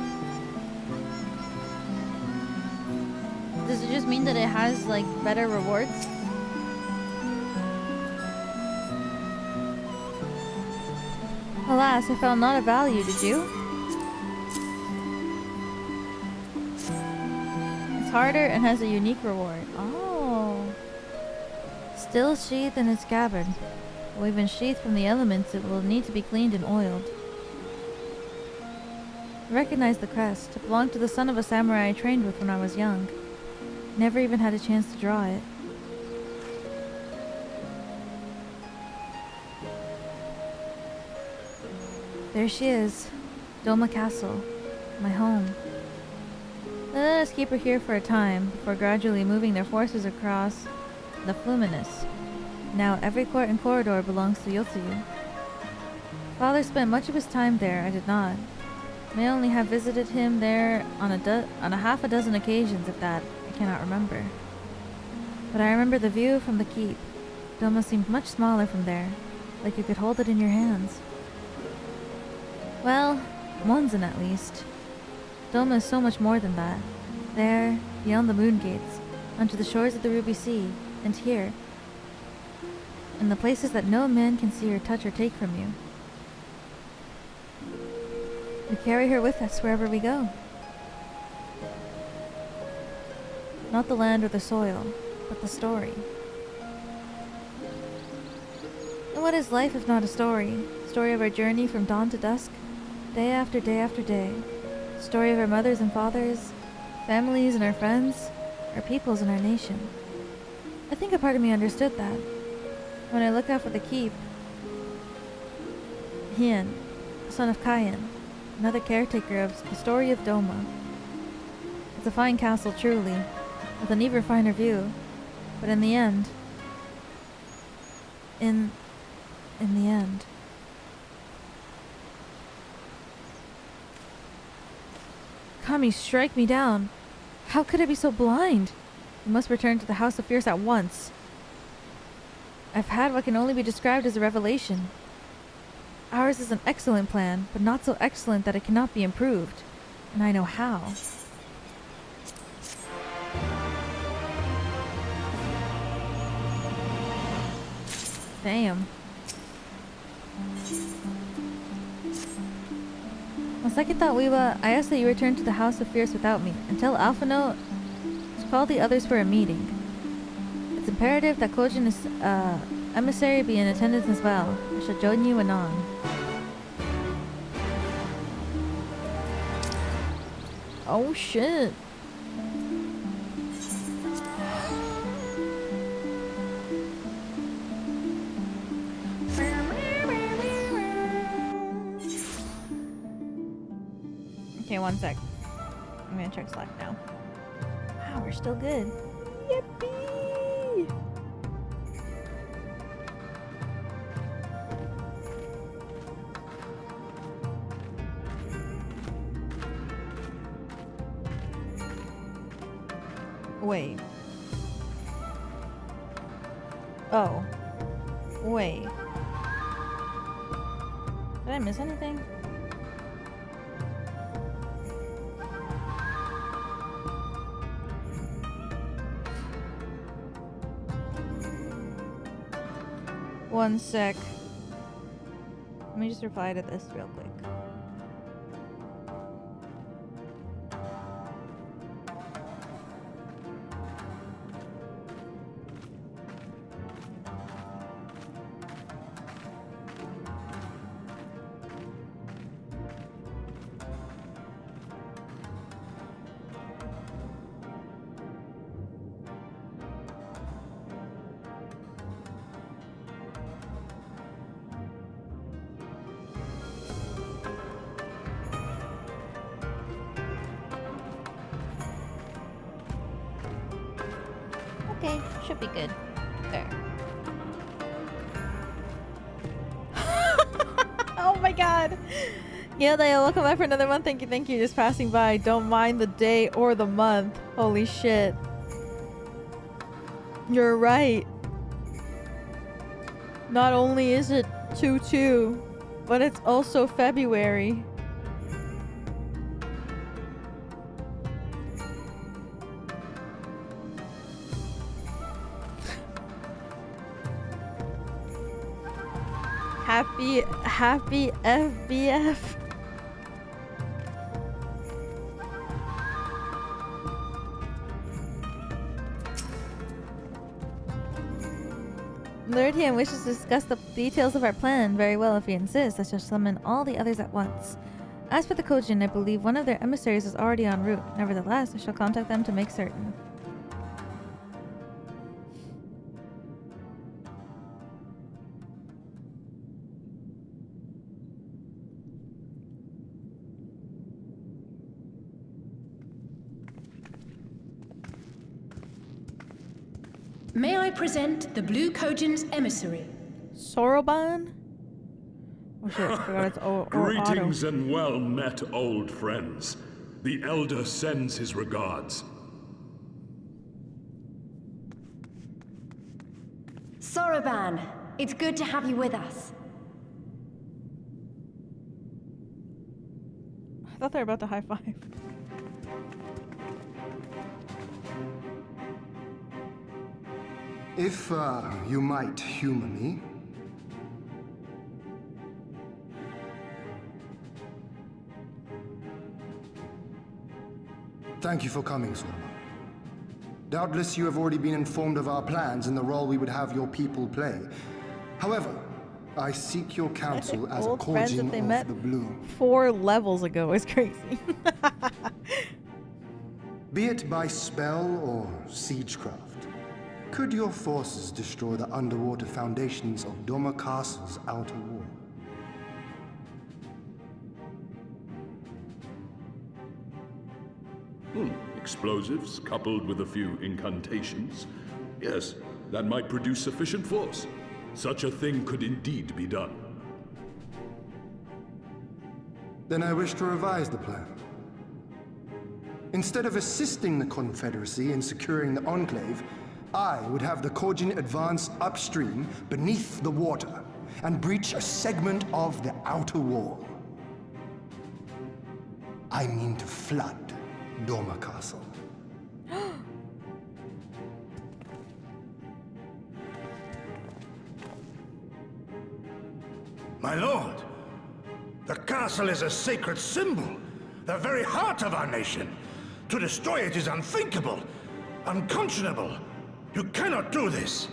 Does it just mean that it has, like, better rewards? Alas, I found not a value, did you? It's harder and has a unique reward. Oh. Still sheathed in its scabbard. Though even sheathed from the elements, it will need to be cleaned and oiled. I recognize the crest. It belonged to the son of a samurai I trained with when I was young. Never even had a chance to draw it. There she is, Doma Castle, my home. Let us keep her here for a time, before gradually moving their forces across the Fluminous. Now every court and corridor belongs to Yotsuyu. Father spent much of his time there, I did not. May only have visited him there on a half a dozen occasions, if that. I cannot remember. But I remember the view from the keep. Doma seemed much smaller from there, like you could hold it in your hands. Well, Monzen at least. Doma is so much more than that. There, beyond the moon gates, onto the shores of the Ruby Sea, and here, in the places that no man can see or touch or take from you. We carry her with us wherever we go. Not the land or the soil, but the story. And what is life if not a story? Story of our journey from dawn to dusk, day after day after day. Story of our mothers and fathers, families and our friends, our peoples and our nation. I think a part of me understood that. When I look out for the keep, Hien, son of Hien, another caretaker of the story of Doma. It's a fine castle, truly, with an even finer view, but in the end, in the end. Kami, strike me down. How could I be so blind? We must return to the House of Fierce at once. I've had what can only be described as a revelation. Ours is an excellent plan, but not so excellent that it cannot be improved. And I know how. Damn. On second thought, Weewa, I ask that you return to the House of Fierce without me, and tell Alphino to call the others for a meeting. It's imperative that Kojin's emissary be in attendance as well. I shall join you anon. Oh shit. Okay, one sec. I'm gonna check Slack now. Wow, we're still good. Yippee! Wait. Oh. Wait. Did I miss anything? 1 sec. Let me just reply to this real quick. Okay, should be good. There. Oh my god! Yeah, Dale, welcome back for another month. Thank you. Just passing by. Don't mind the day or the month. Holy shit. You're right. Not only is it 2/2, but it's also February. Happy FBF. Lord Hien wishes to discuss the details of our plan. Very well, if he insists, I shall summon all the others at once. As for the Kojin, I believe one of their emissaries is already en route. Nevertheless, I shall contact them to make certain. May I present the Blue Kojin's emissary? Soroban? Oh shit, I forgot it's Greetings and well met, old friends. The Elder sends his regards. Soroban, it's good to have you with us. I thought they were about to high five. If, you might humor me. Thank you for coming, Soroban. Doubtless you have already been informed of our plans and the role we would have your people play. However, I seek your counsel as a Kojin of the Blue. 4 levels ago is crazy. Be it by spell or siegecraft, could your forces destroy the underwater foundations of Doma Castle's outer wall? Explosives coupled with a few incantations. Yes, that might produce sufficient force. Such a thing could indeed be done. Then I wish to revise the plan. Instead of assisting the Confederacy in securing the Enclave, I would have the Kojin advance upstream beneath the water and breach a segment of the outer wall. I mean to flood Doma Castle. My lord, the castle is a sacred symbol, the very heart of our nation. To destroy it is unthinkable, unconscionable. You cannot do this.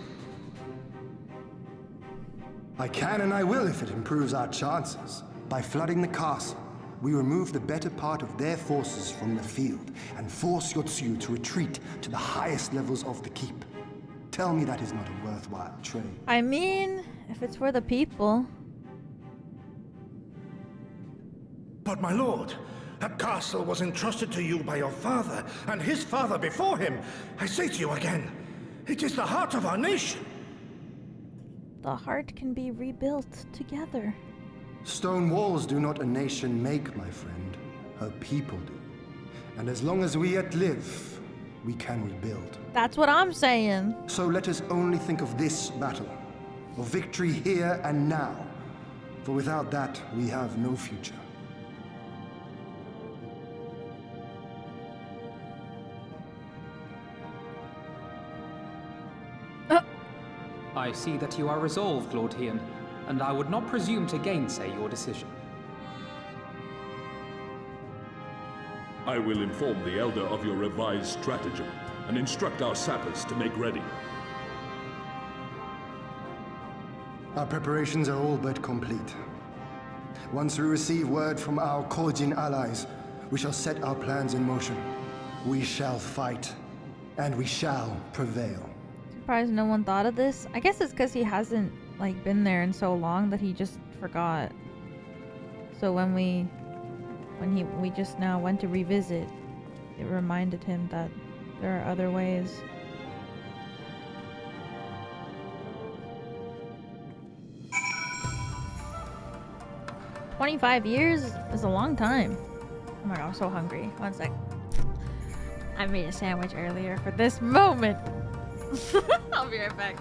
I can and I will if it improves our chances. By flooding the castle, we remove the better part of their forces from the field and force Yotsuyu to retreat to the highest levels of the keep. Tell me that is not a worthwhile trade. I mean, if it's for the people. But my lord, that castle was entrusted to you by your father and his father before him. I say to you again, it is the heart of our nation. The heart can be rebuilt together. Stone walls do not a nation make, my friend. Her people do. And as long as we yet live, we can rebuild. That's what I'm saying. So let us only think of this battle, of victory here and now. For without that, we have no future. I see that you are resolved, Lord Hien, and I would not presume to gainsay your decision. I will inform the Elder of your revised stratagem and instruct our sappers to make ready. Our preparations are all but complete. Once we receive word from our Kojin allies, we shall set our plans in motion. We shall fight, and we shall prevail. Surprised no one thought of this. I guess it's because he hasn't like been there in so long that he just forgot. So when we just now went to revisit, it reminded him that there are other ways. "25 years is a long time." Oh my god, I'm so hungry. One sec. I made a sandwich earlier for this moment. I'll be right back.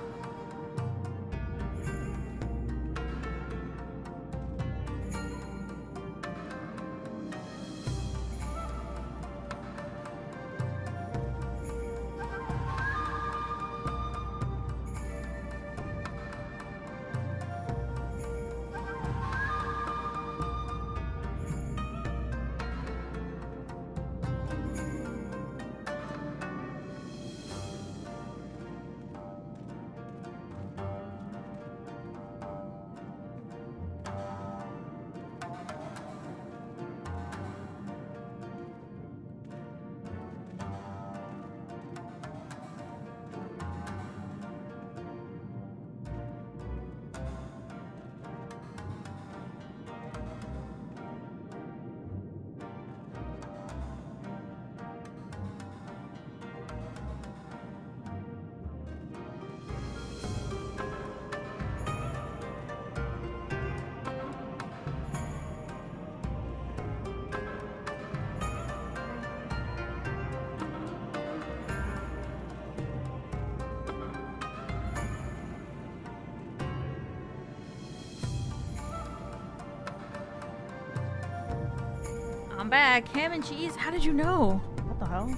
I'm back. Ham and cheese? How did you know? What the hell?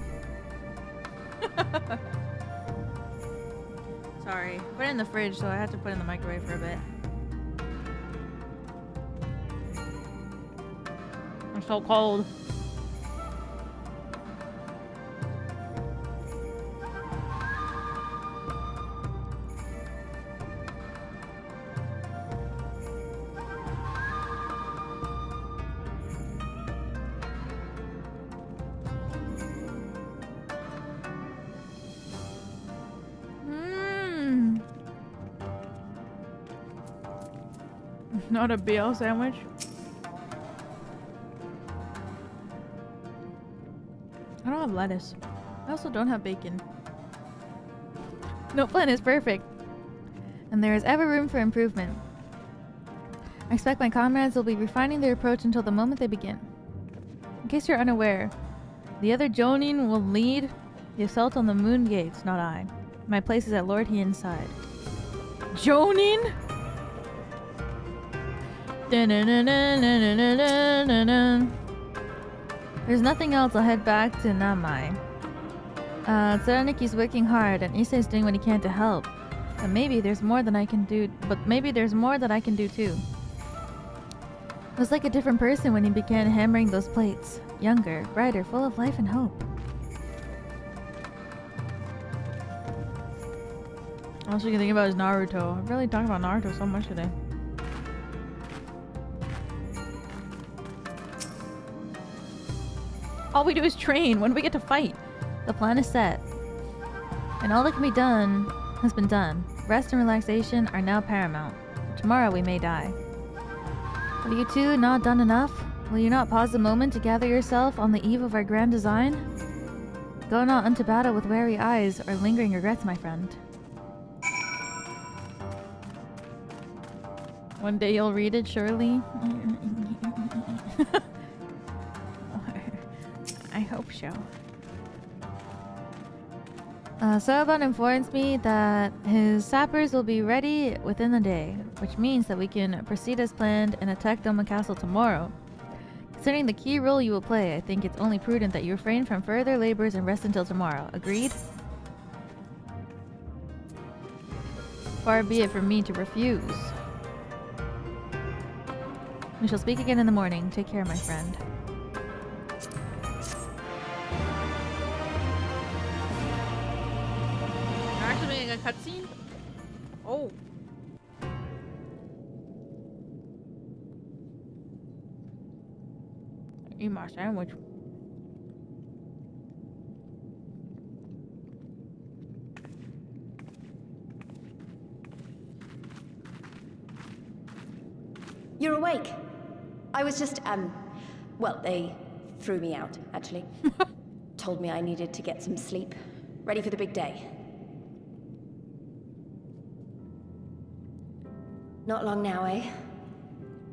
Sorry. Put it in the fridge, so I had to put it in the microwave for a bit. I'm so cold. Not a BL sandwich. I don't have lettuce. I also don't have bacon. No plan is perfect, and there is ever room for improvement. I expect my comrades will be refining their approach until the moment they begin. In case you're unaware, the other Jonin will lead the assault on the Moon Gates, not I. My place is at Lord Hien's side. Jonin? There's nothing else. I'll head back to Namai. Tsuraniki's working hard and Issei's doing what he can to help. But maybe there's more that I can do. Too. It was like a different person when he began hammering those plates. Younger, brighter, full of life and hope. All she can think about is Naruto. I've really talked about Naruto so much today. All we do is train. When do we get to fight? The plan is set. And all that can be done has been done. Rest and relaxation are now paramount. Tomorrow we may die. Have you two not done enough? Will you not pause a moment to gather yourself on the eve of our grand design? Go not unto battle with wary eyes or lingering regrets, my friend. One day you'll read it, surely. I hope so. Soban informs me that his sappers will be ready within the day, which means that we can proceed as planned and attack Doma Castle tomorrow. Considering the key role you will play, I think it's only prudent that you refrain from further labors and rest until tomorrow. Agreed? Far be it from me to refuse. We shall speak again in the morning. Take care, my friend. You're actually making a cutscene? Oh. Eat my sandwich. You're awake. I was just, well, they threw me out, actually. Told me I needed to get some sleep. Ready for the big day. Not long now, eh?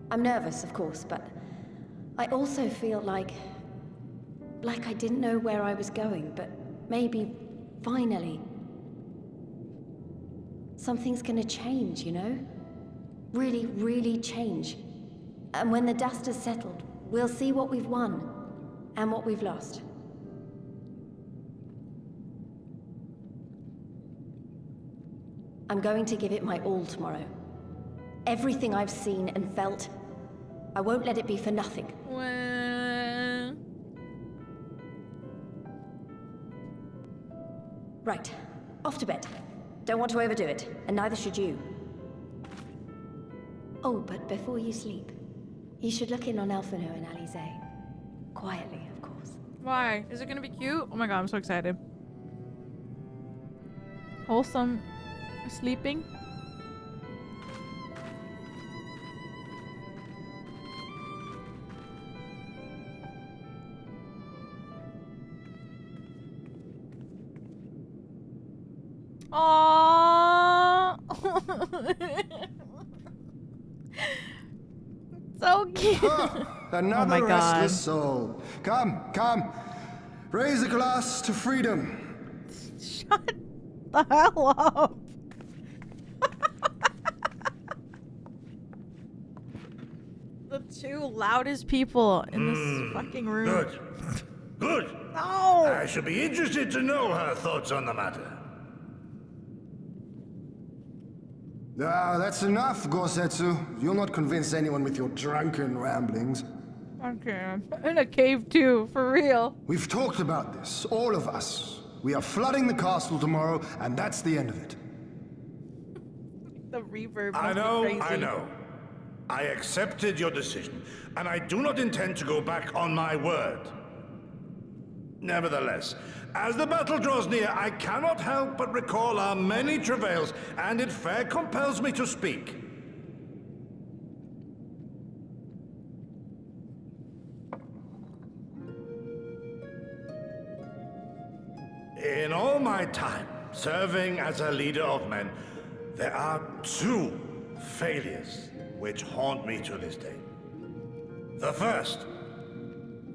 I'm nervous, of course, but I also feel like I didn't know where I was going, but maybe, finally, something's gonna change, you know? Really, really change. And when the dust has settled, we'll see what we've won and what we've lost. I'm going to give it my all tomorrow. Everything I've seen and felt, I won't let it be for nothing. Right, off to bed. Don't want to overdo it, and neither should you. Oh, but before you sleep, you should look in on Elfino and Alize. Quietly, of course. Why? Is it gonna be cute? Oh my god, I'm so excited. Wholesome sleeping. Aww. So cute. Another oh my god. restless soul. Come, come. Raise a glass to freedom. Shut the hell up. The two loudest people in this fucking room. Good. Good. No. I should be interested to know her thoughts on the matter. Ah, that's enough, Gosetsu. You'll not convince anyone with your drunken ramblings. Okay, I'm in a cave too, for real. We've talked about this, all of us. We are flooding the castle tomorrow, and that's the end of it. The reverb. I must be know, crazy. I know. I accepted your decision, and I do not intend to go back on my word. Nevertheless, as the battle draws near, I cannot help but recall our many travails, and it fair compels me to speak. In all my time serving as a leader of men, there are two failures which haunt me to this day. The first,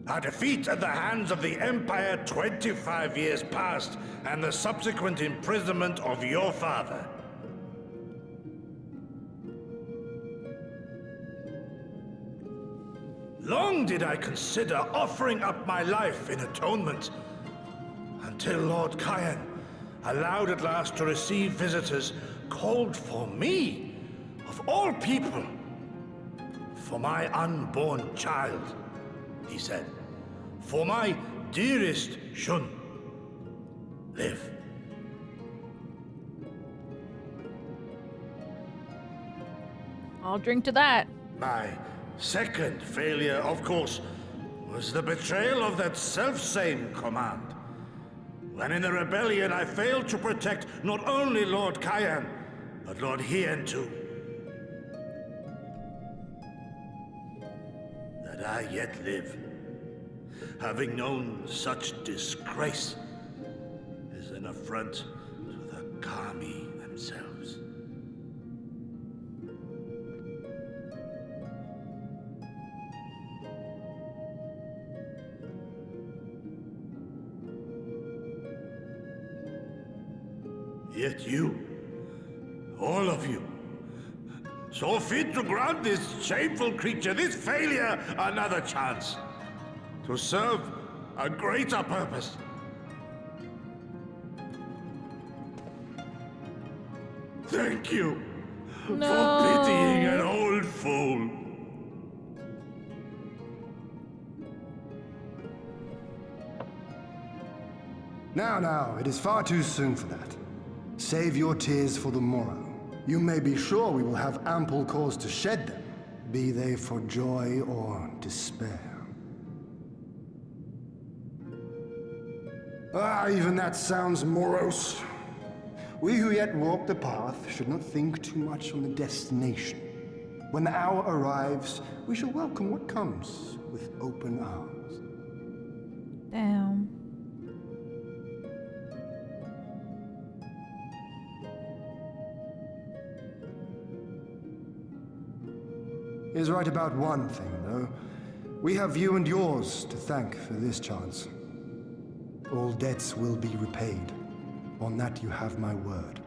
a defeat at the hands of the Empire 25 years past, and the subsequent imprisonment of your father. Long did I consider offering up my life in atonement, until Lord Hien, allowed at last to receive visitors, called for me, of all people, for my unborn child. He said, for my dearest Shun, live. I'll drink to that. My second failure, of course, was the betrayal of that self-same command. When in the rebellion I failed to protect not only Lord Hien, but Lord Hien too. That I yet live, having known such disgrace, is an affront to the Kami themselves. Yet you, all of you, saw fit to grant this shameful creature, this failure, another chance to serve a greater purpose. Thank you No. for pitying an old fool. Now, it is far too soon for that. Save your tears for the morrow. You may be sure we will have ample cause to shed them, be they for joy or despair. Even that sounds morose. We who yet walk the path should not think too much on the destination. When the hour arrives, we shall welcome what comes with open arms. Damn. He is right about one thing, though. We have you and yours to thank for this chance. All debts will be repaid. On that you have my word.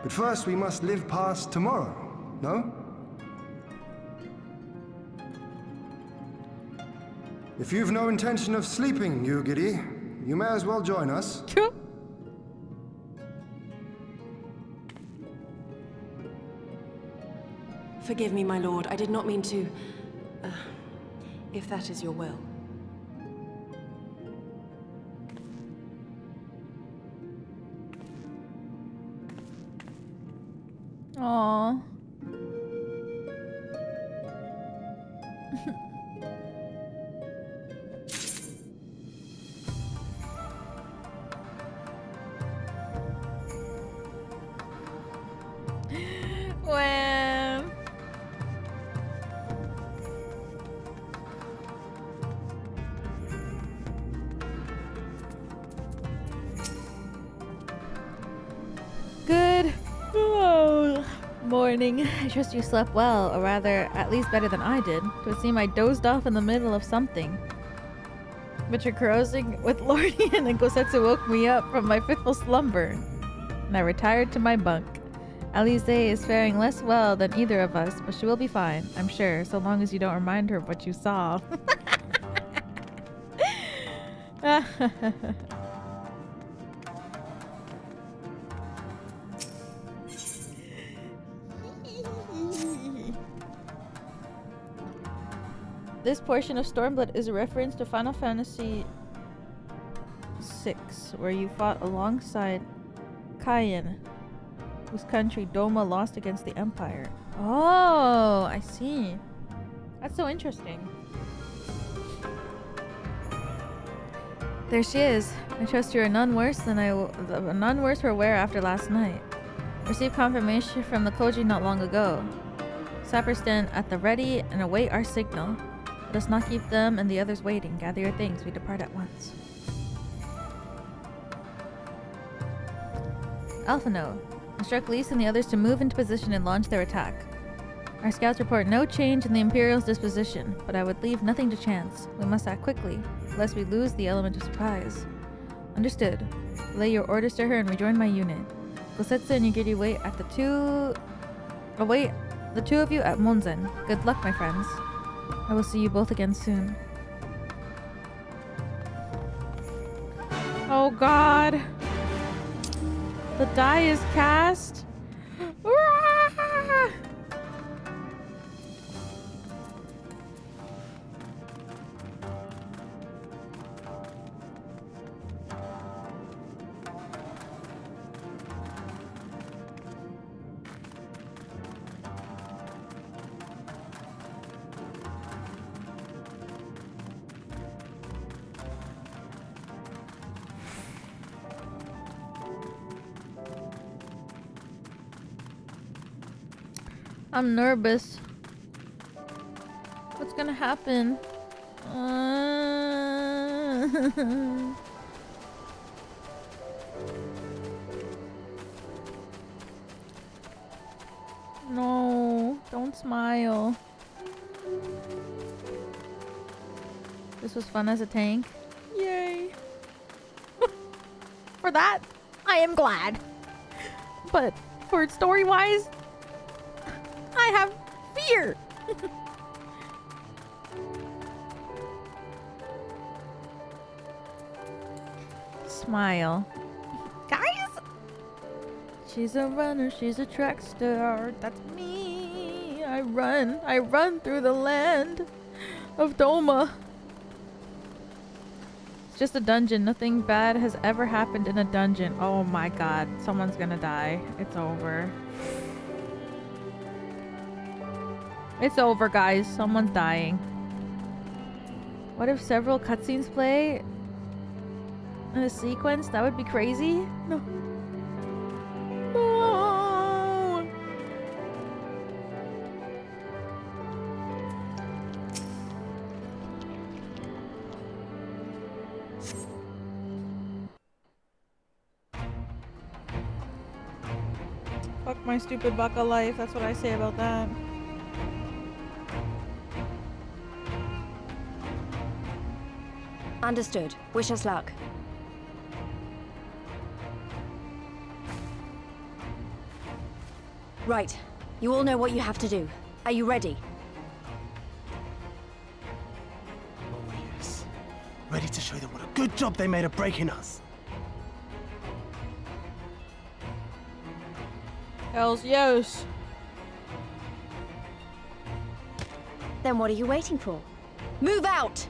But first we must live past tomorrow, no? If you've no intention of sleeping, Yugiri, you may as well join us. Forgive me, my lord. I did not mean to... if that is your will. Aww. When... Good morning. I trust you slept well, or rather, at least better than I did. It would seem I dozed off in the middle of something. But your carousing with Lord Hien and Gosetsu woke me up from my fitful slumber, and I retired to my bunk. Alize is faring less well than either of us, but she will be fine, I'm sure, so long as you don't remind her of what you saw. This portion of Stormblood is a reference to Final Fantasy VI, where you fought alongside Hien, whose country Doma lost against the Empire. Oh, I see. That's so interesting. There she is. I trust you're none worse were aware after last night. Received confirmation from the Koji not long ago. Sappers stand at the ready and await our signal. Let us not keep them and the others waiting. Gather your things. We depart at once. Alphano. Instruct Lise and the others to move into position and launch their attack. Our scouts report no change in the Imperial's disposition, but I would leave nothing to chance. We must act quickly, lest we lose the element of surprise. Understood. Relay your orders to her and rejoin my unit. Gosetsu and Yugiri wait the two of you at Monzen. Good luck, my friends. I will see you both again soon. Oh god. The die is cast. I'm nervous. What's gonna happen? No, don't smile. This was fun as a tank. Yay. For that, I am glad. But for story-wise, I have fear. Smile. Guys? She's a runner, she's a track star. That's me. I run through the land of Doma. It's just a dungeon. Nothing bad has ever happened in a dungeon. Oh my god, someone's gonna die. It's over. It's over, guys. Someone's dying. What if several cutscenes play in a sequence? That would be crazy. No. No. Fuck my stupid baka life. That's what I say about that. Understood. Wish us luck. Right. You all know what you have to do. Are you ready? Oh, yes. Ready to show them what a good job they made of breaking us. Hells yes. Then what are you waiting for? Move out!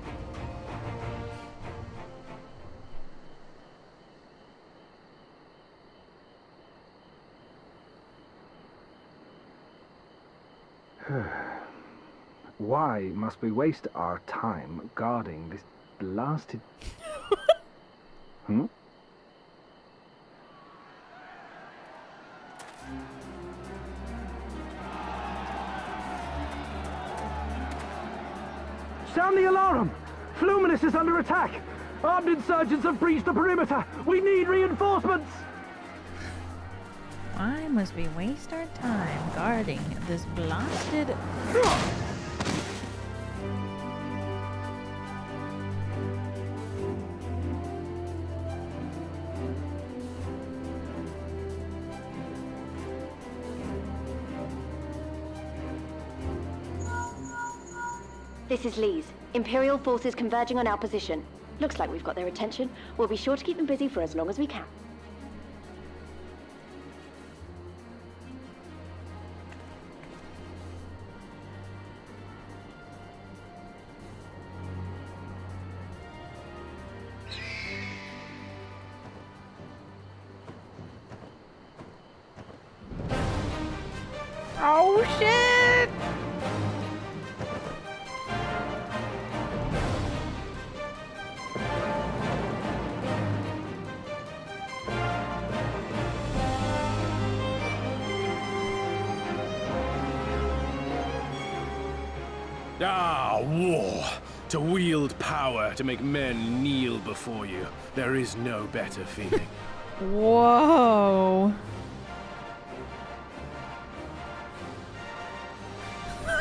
Why must we waste our time guarding this blasted... Hmm? Sound the alarm! Fluminous is under attack! Armed insurgents have breached the perimeter! We need reinforcements! Why must we waste our time guarding this blasted... This is Lee's. Imperial forces converging on our position. Looks like we've got their attention. We'll be sure to keep them busy for as long as we can. Oh shit! Ah, war! To wield power, to make men kneel before you. There is no better feeling. Whoa.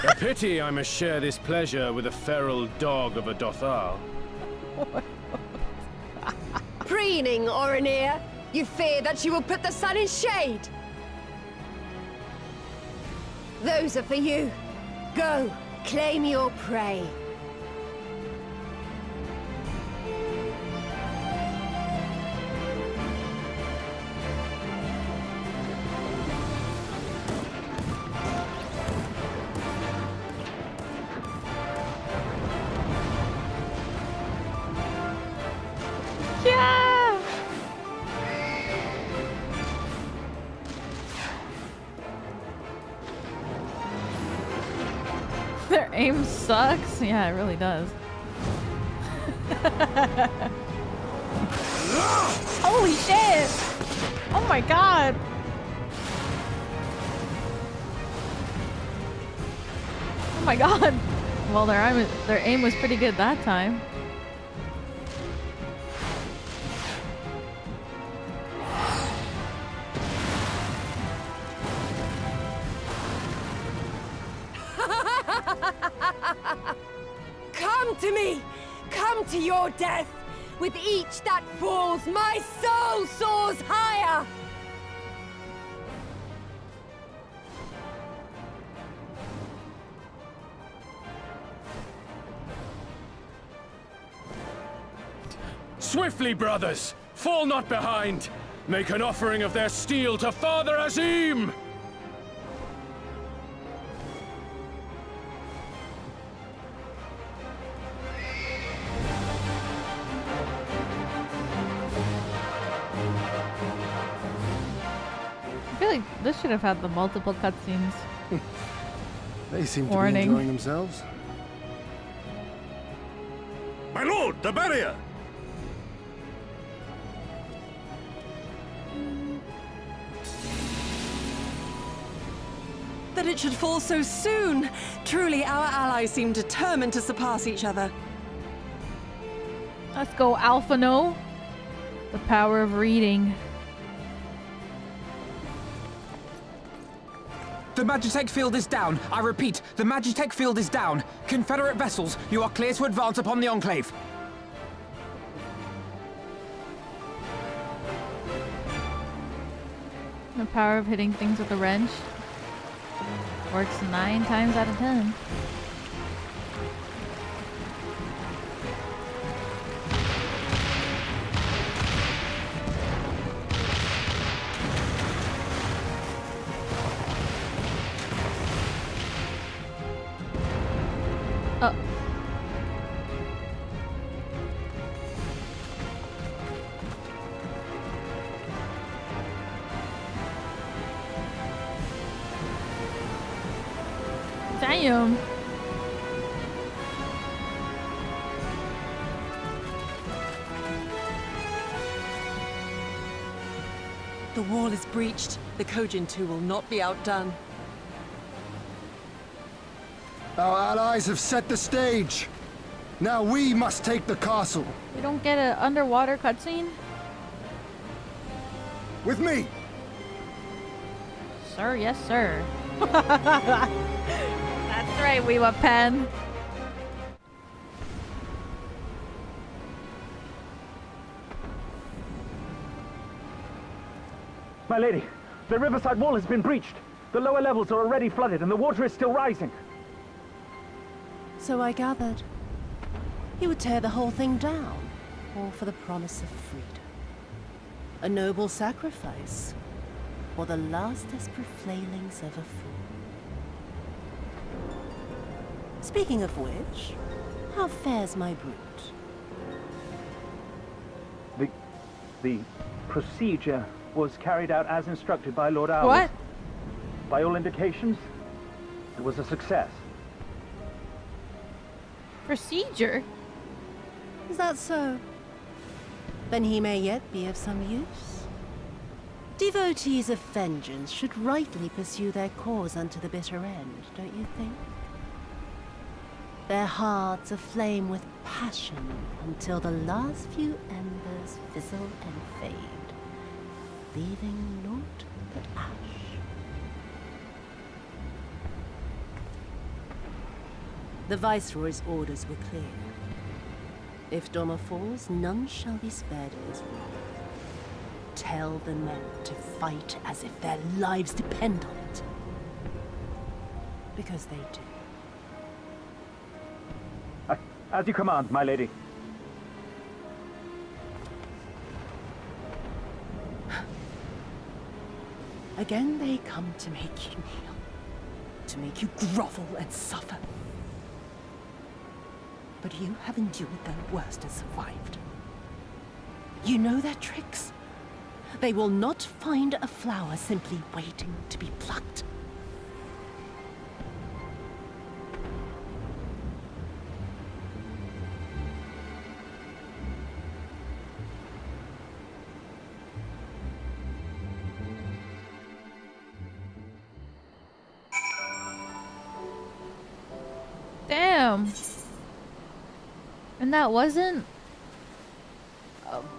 A pity I must share this pleasure with a feral dog of a Dothal. Preening, Oreneer! You fear that she will put the sun in shade! Those are for you. Go, claim your prey. Yeah! Their aim sucks. Yeah, it really does. Holy shit! Oh my god! Oh my god! Well, their aim was pretty good that time. Come to me! Come to your death! With each that falls, my soul soars higher! Swiftly, brothers! Fall not behind! make an offering of their steel to Father Azim! I feel like this should have had the multiple cutscenes. They seem to Warning. be enjoying themselves. My lord, the barrier! That it should fall so soon! Truly, our allies seem determined to surpass each other. Let's go, Alphano. The power of reading. The Magitech field is down. I repeat, the Magitech field is down. Confederate vessels, you are clear to advance upon the Enclave. The power of hitting things with a wrench works 9 times out of 10. Oh. Damn. The wall is breached. The Kojin 2 will not be outdone. Our allies have set the stage. Now we must take the castle. You don't get an underwater cutscene? With me! Sir, yes, sir. That's right, Weewa Pen. My lady, the riverside wall has been breached. The lower levels are already flooded and the water is still rising. So I gathered. He would tear the whole thing down, all for the promise of freedom. A noble sacrifice, or the last desperate flailings of a fool. Speaking of which, how fares my brute? The procedure was carried out as instructed by Lord Owl. What? By all indications, it was a success. Procedure? Is that so? Then he may yet be of some use. Devotees of vengeance should rightly pursue their cause unto the bitter end, don't you think? Their hearts aflame with passion until the last few embers fizzle and fade, leaving naught but ash. The Viceroy's orders were clear. If Doma falls, none shall be spared his wrath. Tell the men to fight as if their lives depend on it. Because they do. As you command, my lady. Again they come to make you kneel. To make you grovel and suffer. But you have endured their worst and survived. You know their tricks. They will not find a flower simply waiting to be plucked. Damn. And that wasn't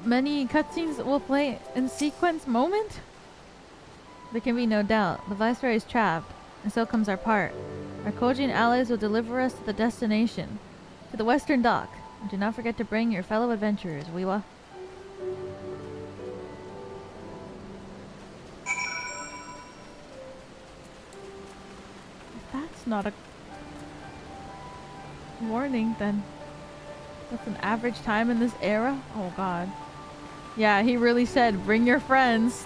many cutscenes that will play in sequence moment? There can be no doubt. The Viceroy is trapped, and so comes our part. Our Kojin allies will deliver us to the destination, to the western dock. And do not forget to bring your fellow adventurers, Weewa. If that's not a warning, then what's an average time in this era? Oh god. Yeah, he really said, bring your friends.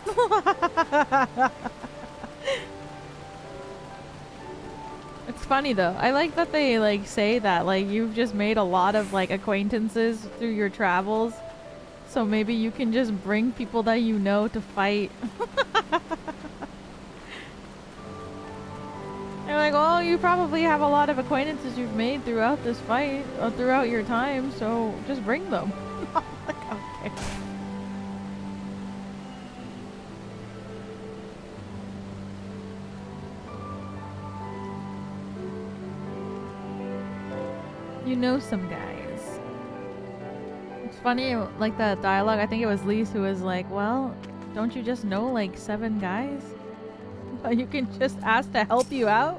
It's funny though. I like that they like say that like you've just made a lot of like acquaintances through your travels. So maybe you can just bring people that you know to fight. They're like, oh, you probably have a lot of acquaintances you've made throughout this fight, throughout your time, so just bring them. Like, okay. You know some guys. It's funny, like the dialogue, I think it was Lise who was like, well, don't you just know like 7 guys? You can just ask to help you out?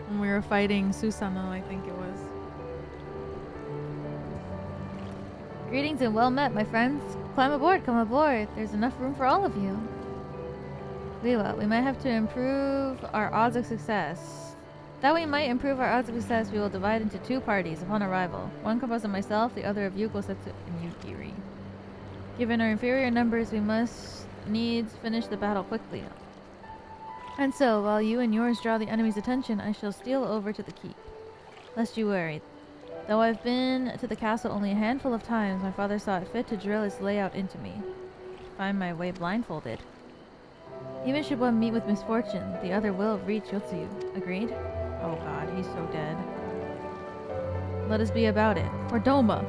When we were fighting Susanoo, I think it was. Greetings and well met, my friends. Climb aboard, come aboard. There's enough room for all of you. We might have to improve our odds of success. That we might improve our odds of success, we will divide into 2 parties upon arrival. One composed of myself, the other of Yuko, Setsu, and Yugiri. Given our inferior numbers, we must needs finish the battle quickly. And so, while you and yours draw the enemy's attention, I shall steal over to the keep. Lest you worry. Though I've been to the castle only a handful of times, my father saw it fit to drill its layout into me. Find my way blindfolded. Even should one meet with misfortune, the other will reach Yotsuyu. Agreed? Oh god, he's so dead. Let us be about it. For Doma!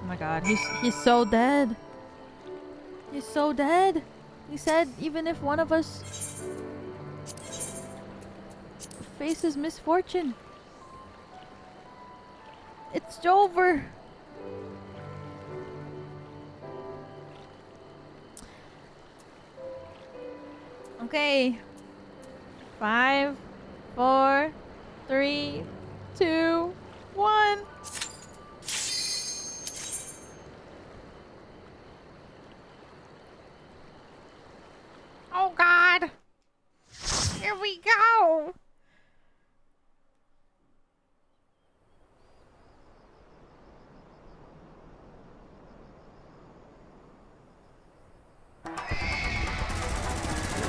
Oh my god, he's so dead! He's so dead! He said even if one of us faces misfortune, it's over! Okay. 5, 4, 3, 2, 1. Oh god. Here we go.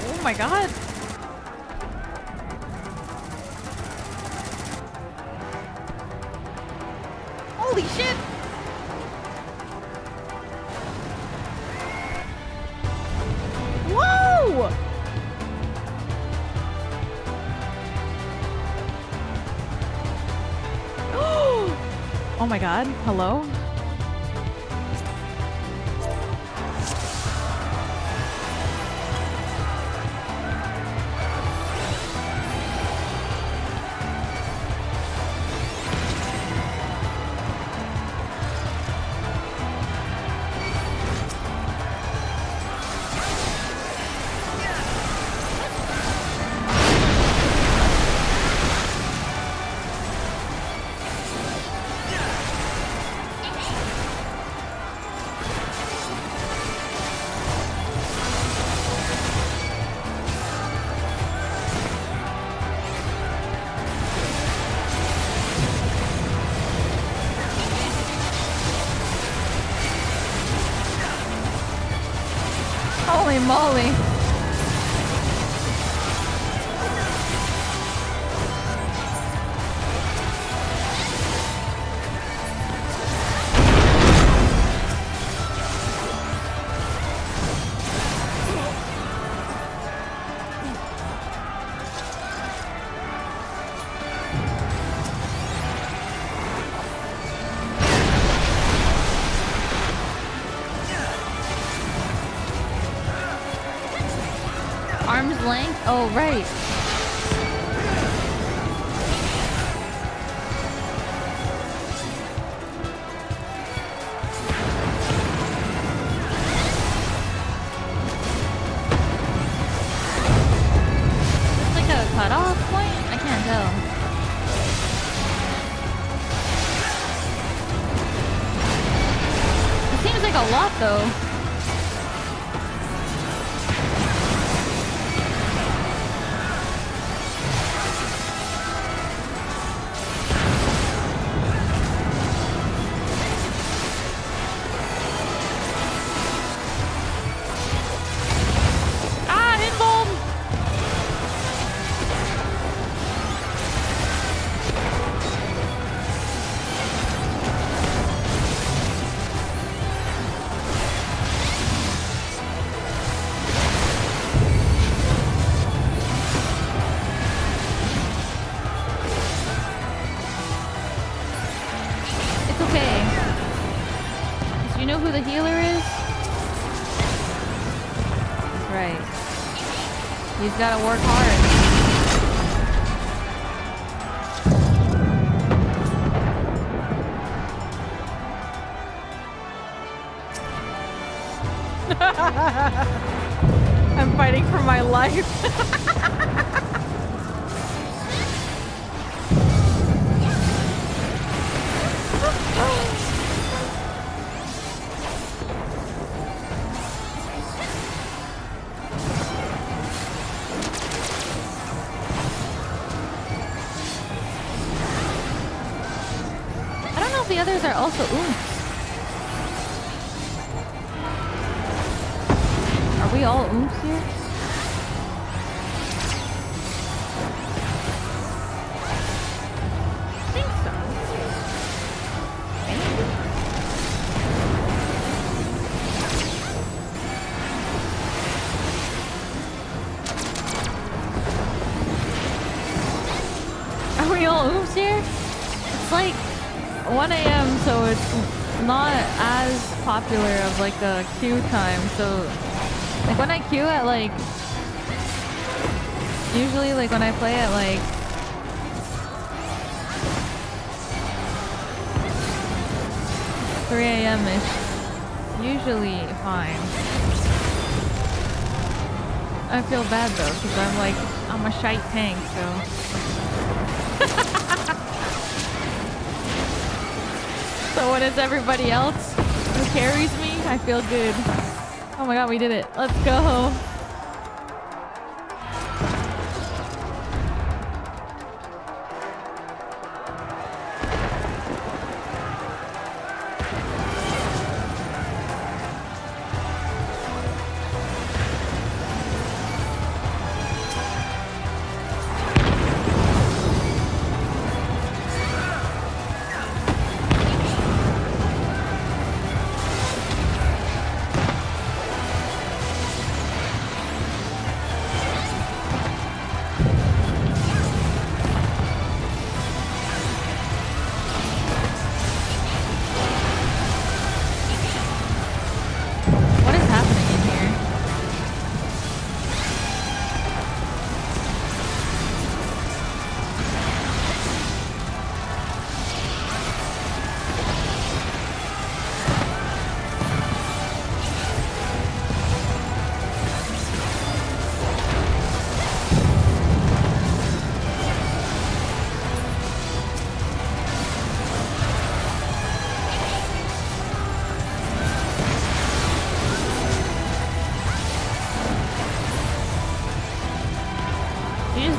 Oh my god. Holy shit. Whoa! Oh my god. Hello? Holy moly. Arm's length? Oh, right. It's like a cutoff point? I can't tell. It seems like a lot, though. You know who the healer is? That's right. He's gotta work hard. I'm fighting for my life. I don't know if the others are also oomps. Are we all oomps here? I think so. Are we all oomps here? It's like 1 a.m. so it's not as popular of like a queue time, so like when I queue at like, usually like when I play at like 3 a.m.-ish, usually fine. I feel bad though, because I'm like, I'm a shite tank, so. So when it's everybody else who carries me, I feel good. Oh my god, we did it. Let's go.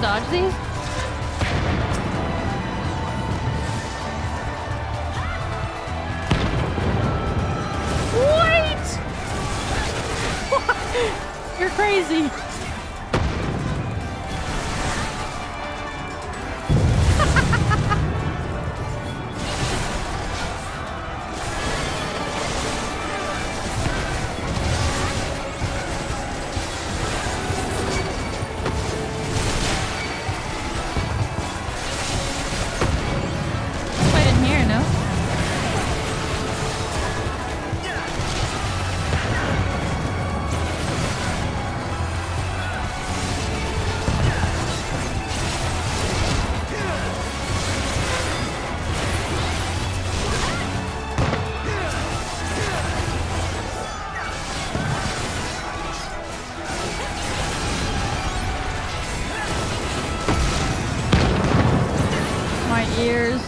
Dodge these? What? You're crazy. Ears.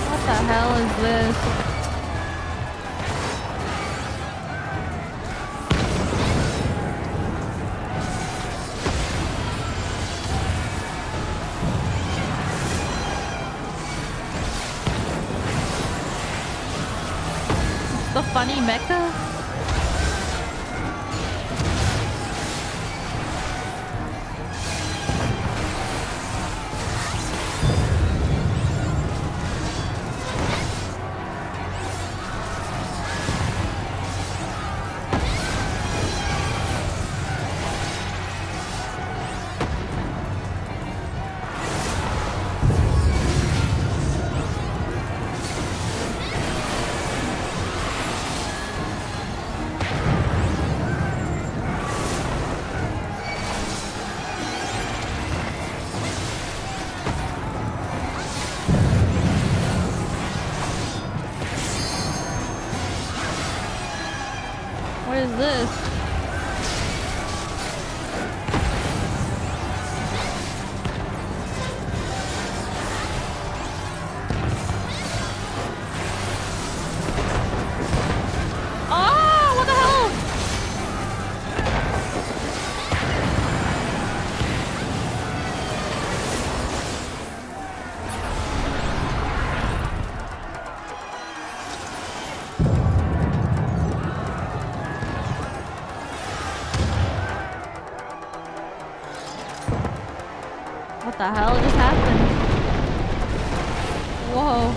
What the hell is this? The funny mecha? is this? Oh, what the hell? What the hell just happened? Whoa.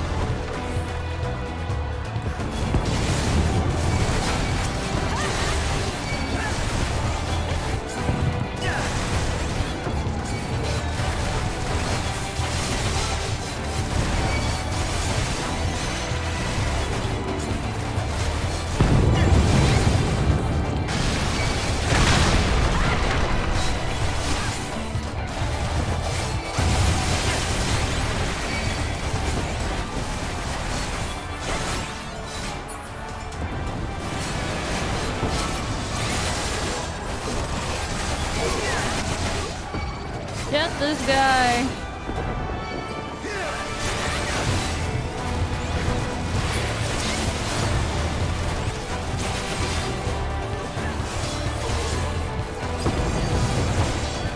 Get this guy.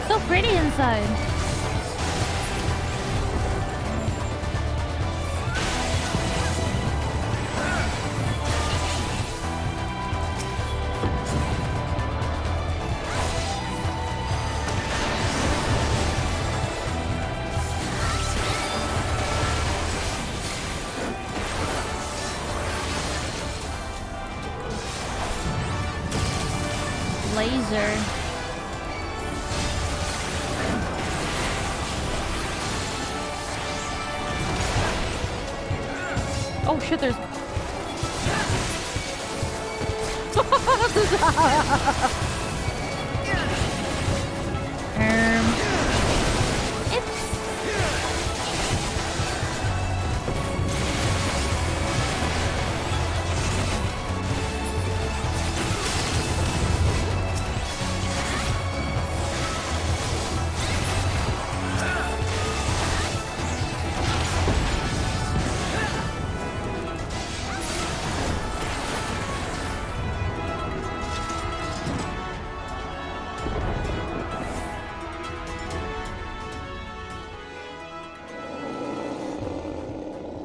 So pretty inside. Laser. Oh shit, there's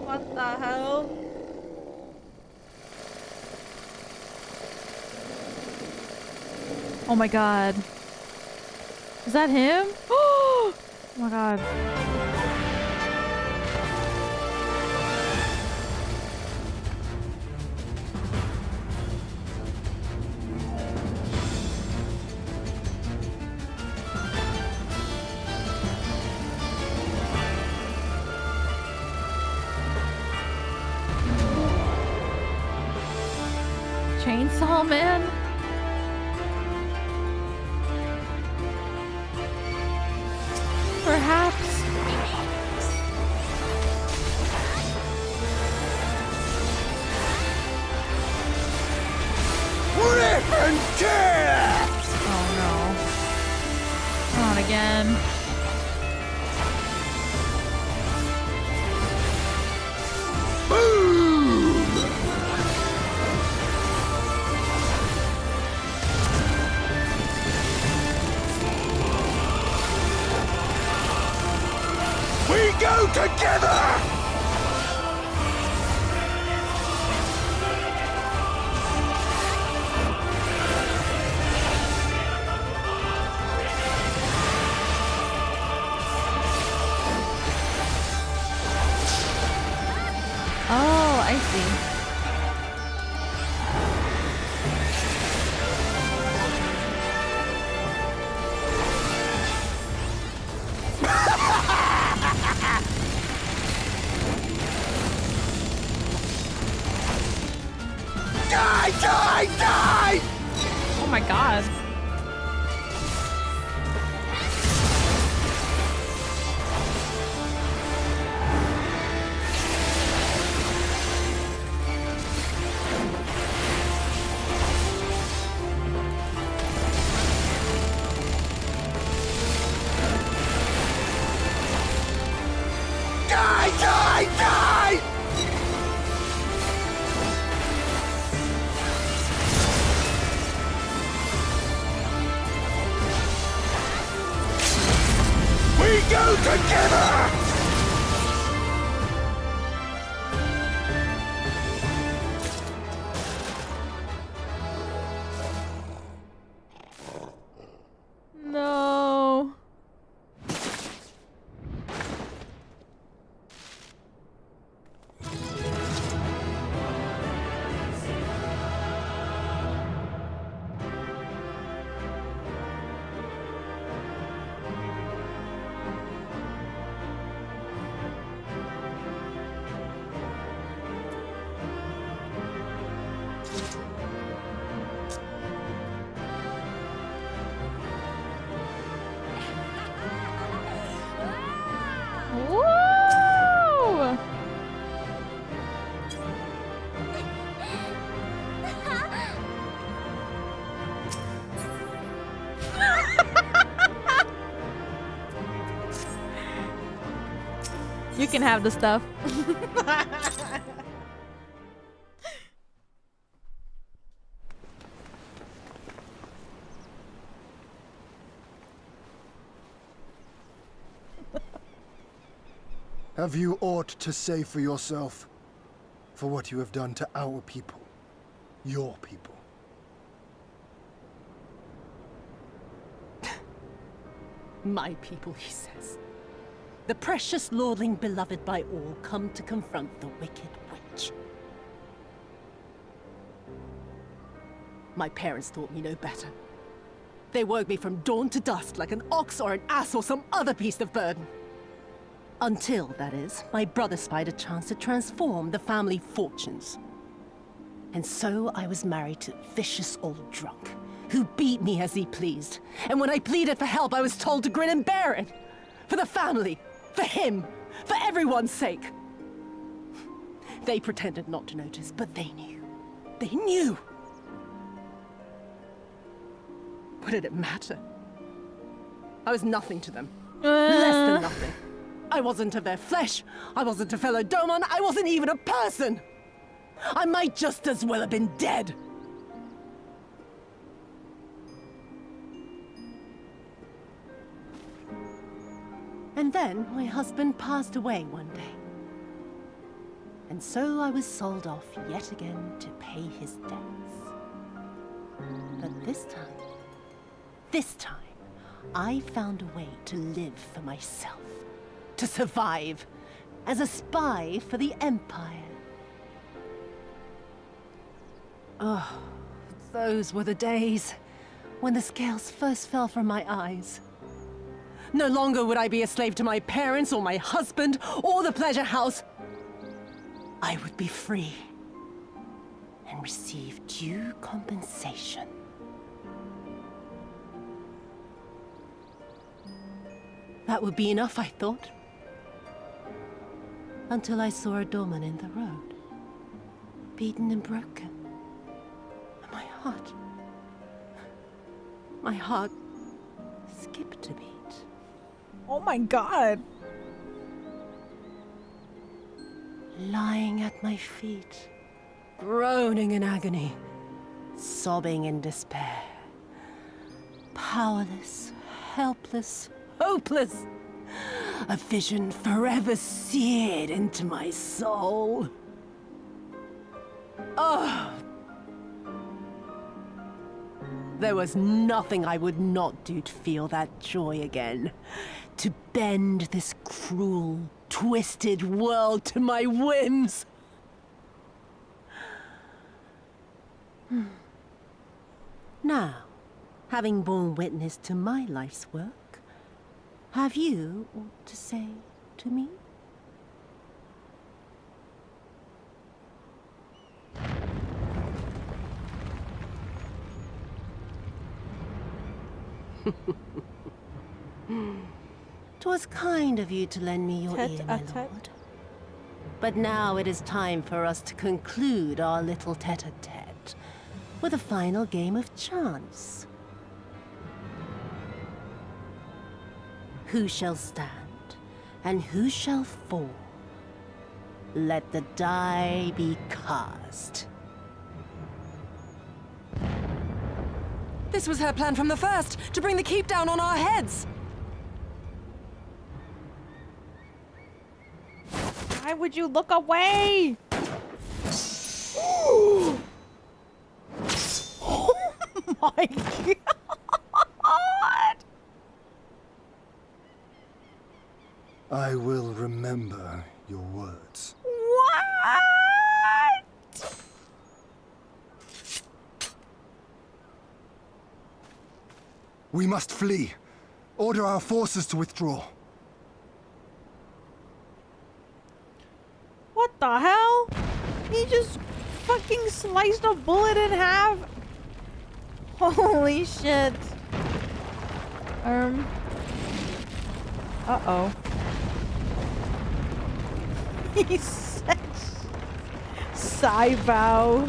what the hell? Oh my god. Is that him? Oh my god. Chainsaw Man? Perhaps. Rip and tear! Oh no. Not again. We go together! Oh, I see. Die, die, die! Oh my god. can have the stuff. Have you aught to say for yourself? For what you have done to our people? Your people? My people, he says. The precious lordling beloved by all come to confront the wicked witch. My parents taught me no better. They worked me from dawn to dusk like an ox or an ass or some other beast of burden. Until, that is, my brother spied a chance to transform the family fortunes. And so I was married to a vicious old drunk, who beat me as he pleased. And when I pleaded for help, I was told to grin and bear it. For the family, for him, for everyone's sake. They pretended not to notice, but they knew. They knew! What did it matter? I was nothing to them. Less than nothing. I wasn't of their flesh. I wasn't a fellow Doman. I wasn't even a person. I might just as well have been dead. And then my husband passed away one day. And so I was sold off yet again to pay his debts. But this time, I found a way to live for myself. To survive as a spy for the Empire. Oh, those were the days when the scales first fell from my eyes. No longer would I be a slave to my parents or my husband or the pleasure house. I would be free and receive due compensation. That would be enough, I thought. Until I saw a Doman in the road, beaten and broken. And my heart skipped a beat. Oh my god. Lying at my feet, groaning in agony, sobbing in despair. Powerless, helpless, hopeless. A vision forever seared into my soul. Oh! There was nothing I would not do to feel that joy again. To bend this cruel, twisted world to my whims. Now, having borne witness to my life's work, have you aught to say to me? "'Twas kind of you to lend me your ear, my lord. But now it is time for us to conclude our little tete-a-tete with a final game of chance. Who shall stand, and who shall fall? Let the die be cast." This was her plan from the first, to bring the keep down on our heads. Why would you look away? Oh my god. I will remember your words. What? We must flee. Order our forces to withdraw. What the hell? He just fucking sliced a bullet in half. Holy shit. Uh-oh. He said Saibo.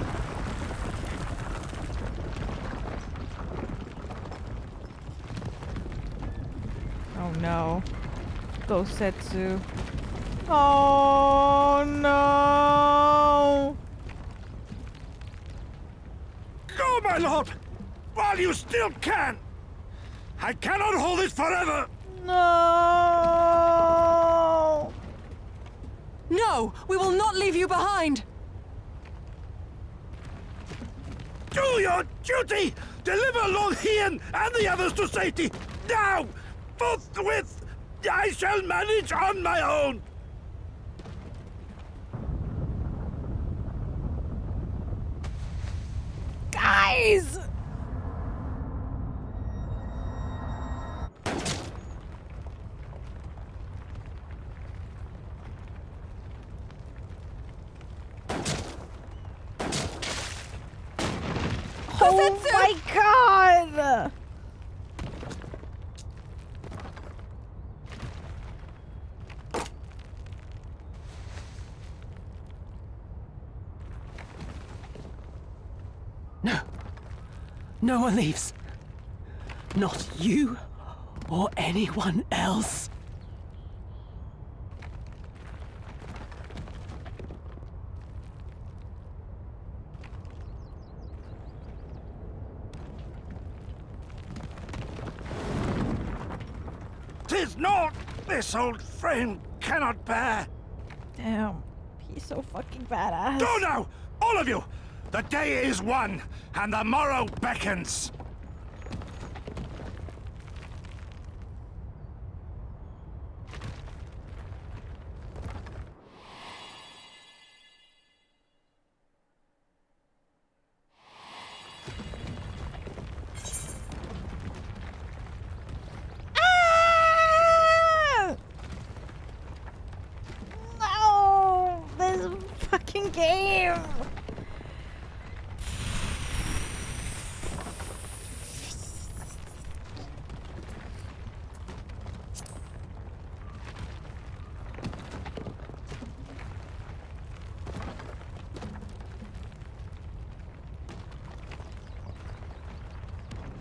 Oh no. Gosetsu. Oh no! Go, my lord! While you still can! I cannot hold it forever! No! No! We will not leave you behind! Do your duty! Deliver Lord Hien and the others to safety! Now! Forthwith! I shall manage on my own! Guys! Oh my god! No. No one leaves. Not you or anyone else. Tis not this old frame cannot bear. Damn, he's so fucking badass. Go now, all of you! The day is won, and the morrow beckons. No! This fucking game!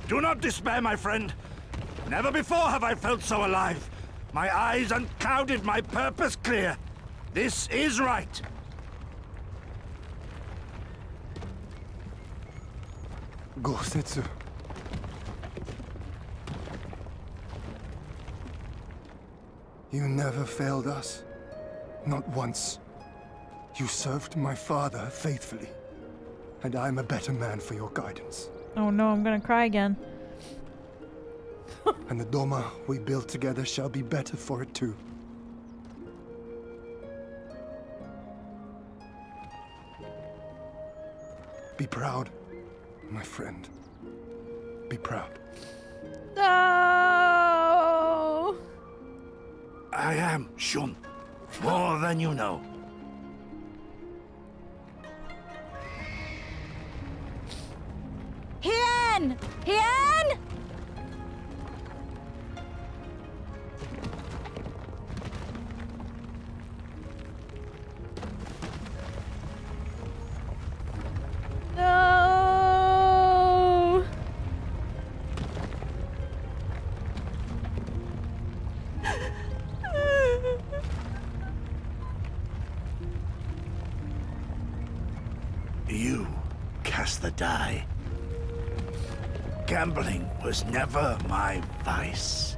Do not despair, my friend. Never before have I felt so alive. My eyes unclouded, my purpose clear. This is right. Gosetsu. You never failed us. Not once. You served my father faithfully. And I'm a better man for your guidance. Oh no, I'm gonna cry again. And the Doma we build together shall be better for it too. Be proud, my friend. Be proud. No! I am, Shun. More than you know. Hien! Hien! No! You cast the die. Gambling was never my vice.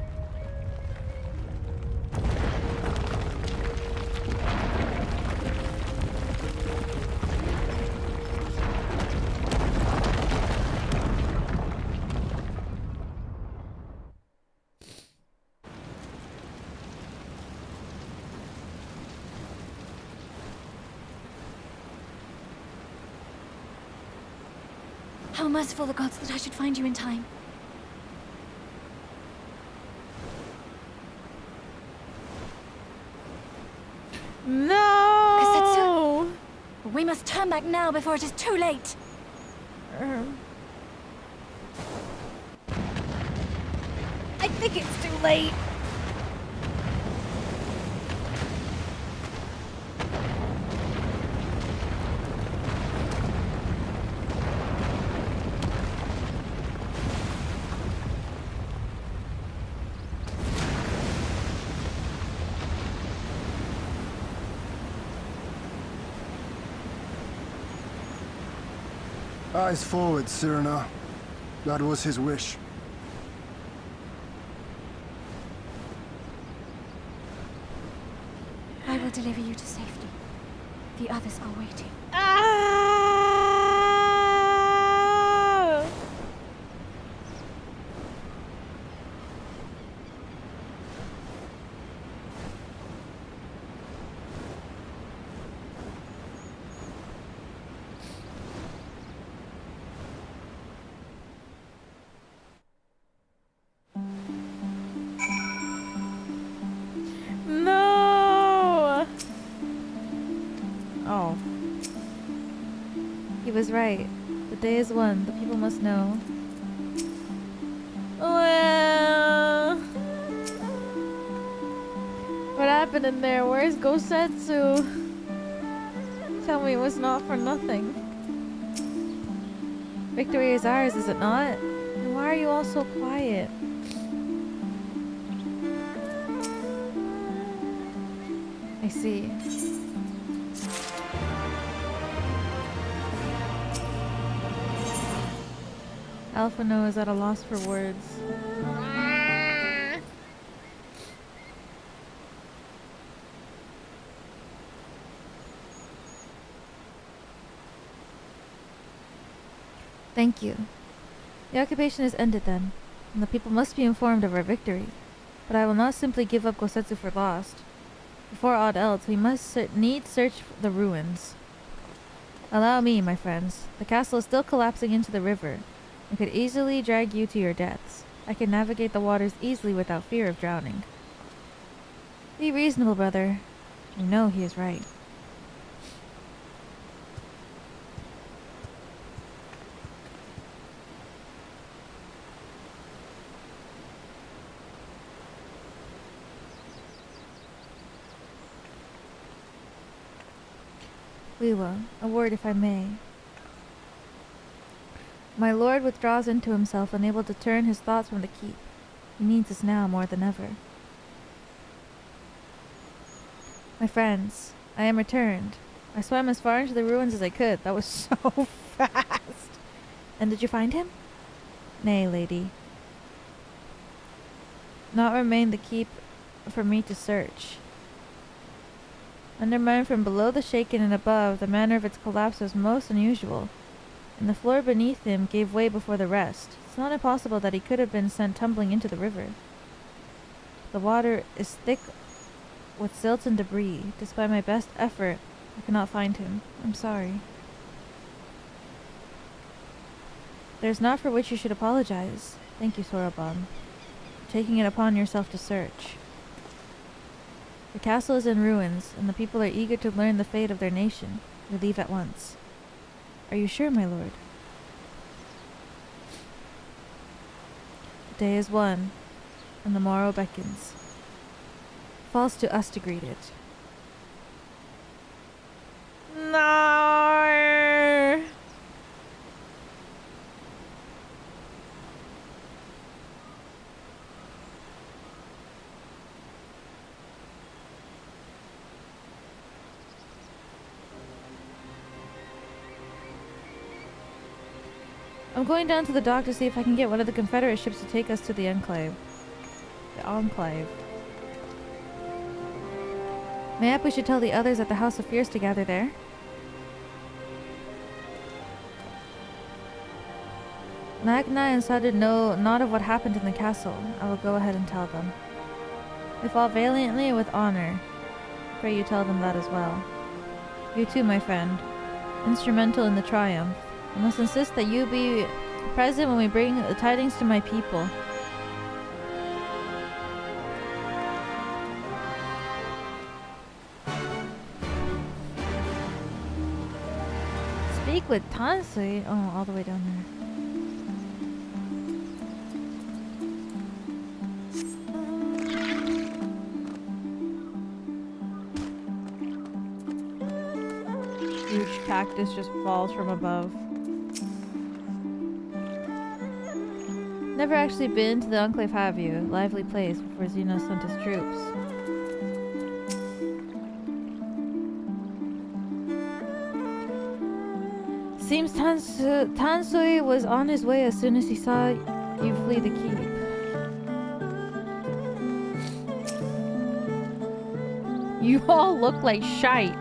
How merciful the gods that I should find you in time. No! Kasetsu! We must turn back now before it is too late. I think it's too late. Eyes forward, Cyrano. That was his wish. I will deliver you to safety. The others are waiting. No! Oh. He was right. The day is won. The people must know. Well... What happened in there? Where's Gosetsu? Tell me it was not for nothing. Victory is ours, is it not? And why are you all so quiet? I see. Alphino is at a loss for words. Thank you. The occupation is ended then, and the people must be informed of our victory. But I will not simply give up Gosetsu for lost. Before aught else, we must search the ruins. Allow me, my friends. The castle is still collapsing into the river, and could easily drag you to your deaths. I can navigate the waters easily without fear of drowning. Be reasonable, brother. You know he is right. Liwa, a word if I may. My lord withdraws into himself, unable to turn his thoughts from the keep. He needs us now more than ever. My friends, I am returned. I swam as far into the ruins as I could. That was so fast. And did you find him? Nay, lady. Not remain the keep for me to search. Undermined from below the shaken and above, the manner of its collapse was most unusual, and the floor beneath him gave way before the rest. It's not impossible that he could have been sent tumbling into the river. The water is thick with silt and debris. Despite my best effort, I cannot find him. I'm sorry. There's naught for which you should apologize. Thank you, Soroban, for taking it upon yourself to search. The castle is in ruins, and the people are eager to learn the fate of their nation. We leave at once. Are you sure, my lord? The day is won, and the morrow beckons. Falls to us to greet it. No! I'm going down to the dock to see if I can get one of the Confederate ships to take us to the Enclave. The Enclave. Mayhap we should tell the others at the House of Fears to gather there. Magna and Sadid know not of what happened in the castle. I will go ahead and tell them. We fought valiantly and with honor. Pray you tell them that as well. You too, my friend. Instrumental in the triumph. I must insist that you be present when we bring the tidings to my people. Speak with Tansui. Oh, all the way down there. Huge cactus just falls from above. Never actually been to the Enclave, have you? Lively place before Zeno sent his troops. Seems Tansui was on his way as soon as he saw you flee the keep. You all look like shite.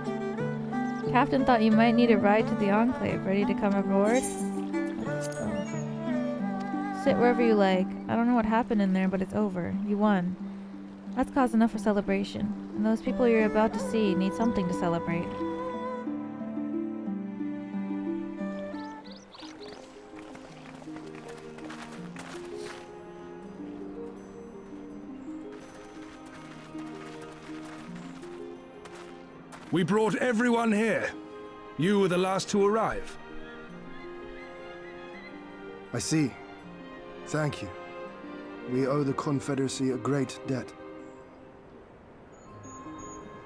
Captain thought you might need a ride to the Enclave. Ready to come aboard? Sit wherever you like. I don't know what happened in there, but it's over. You won. That's cause enough for celebration. And those people you're about to see need something to celebrate. We brought everyone here. You were the last to arrive. I see. Thank you. We owe the Confederacy a great debt.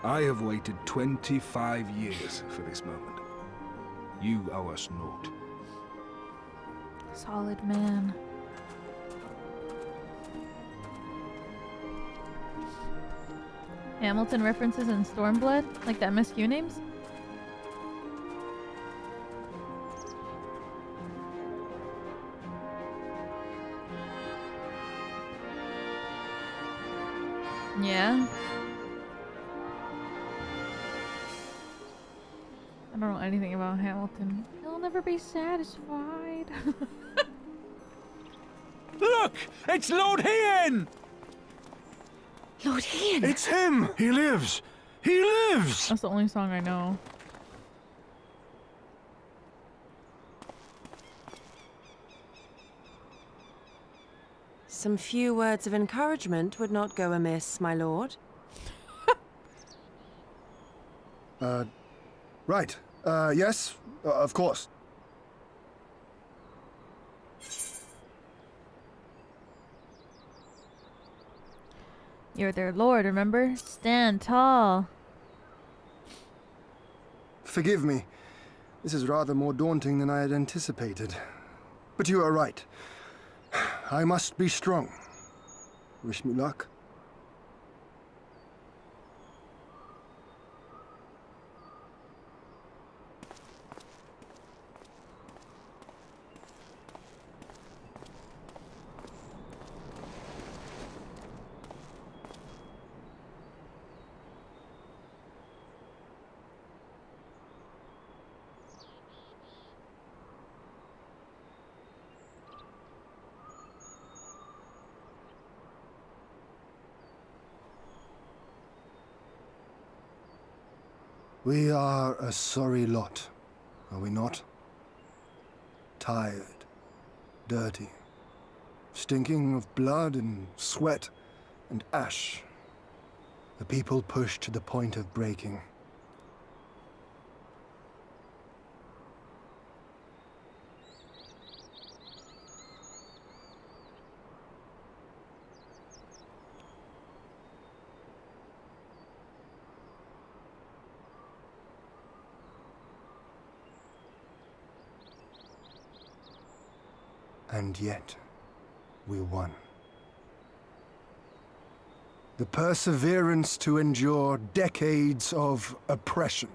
I have waited 25 years for this moment. You owe us naught. Solid man. Hamilton references in Stormblood? Like that MSQ names? Yeah. I don't know anything about Hamilton. He'll never be satisfied. Look! It's Lord Hien! Lord Hien! It's him! He lives! He lives! That's the only song I know. Some few words of encouragement would not go amiss, my lord. Right. Yes, of course. You're their lord, remember? Stand tall. Forgive me. This is rather more daunting than I had anticipated. But you are right. I must be strong. Wish me luck. We are a sorry lot, are we not? Tired, dirty, stinking of blood and sweat and ash. The people pushed to the point of breaking. And yet, we won. The perseverance to endure decades of oppression.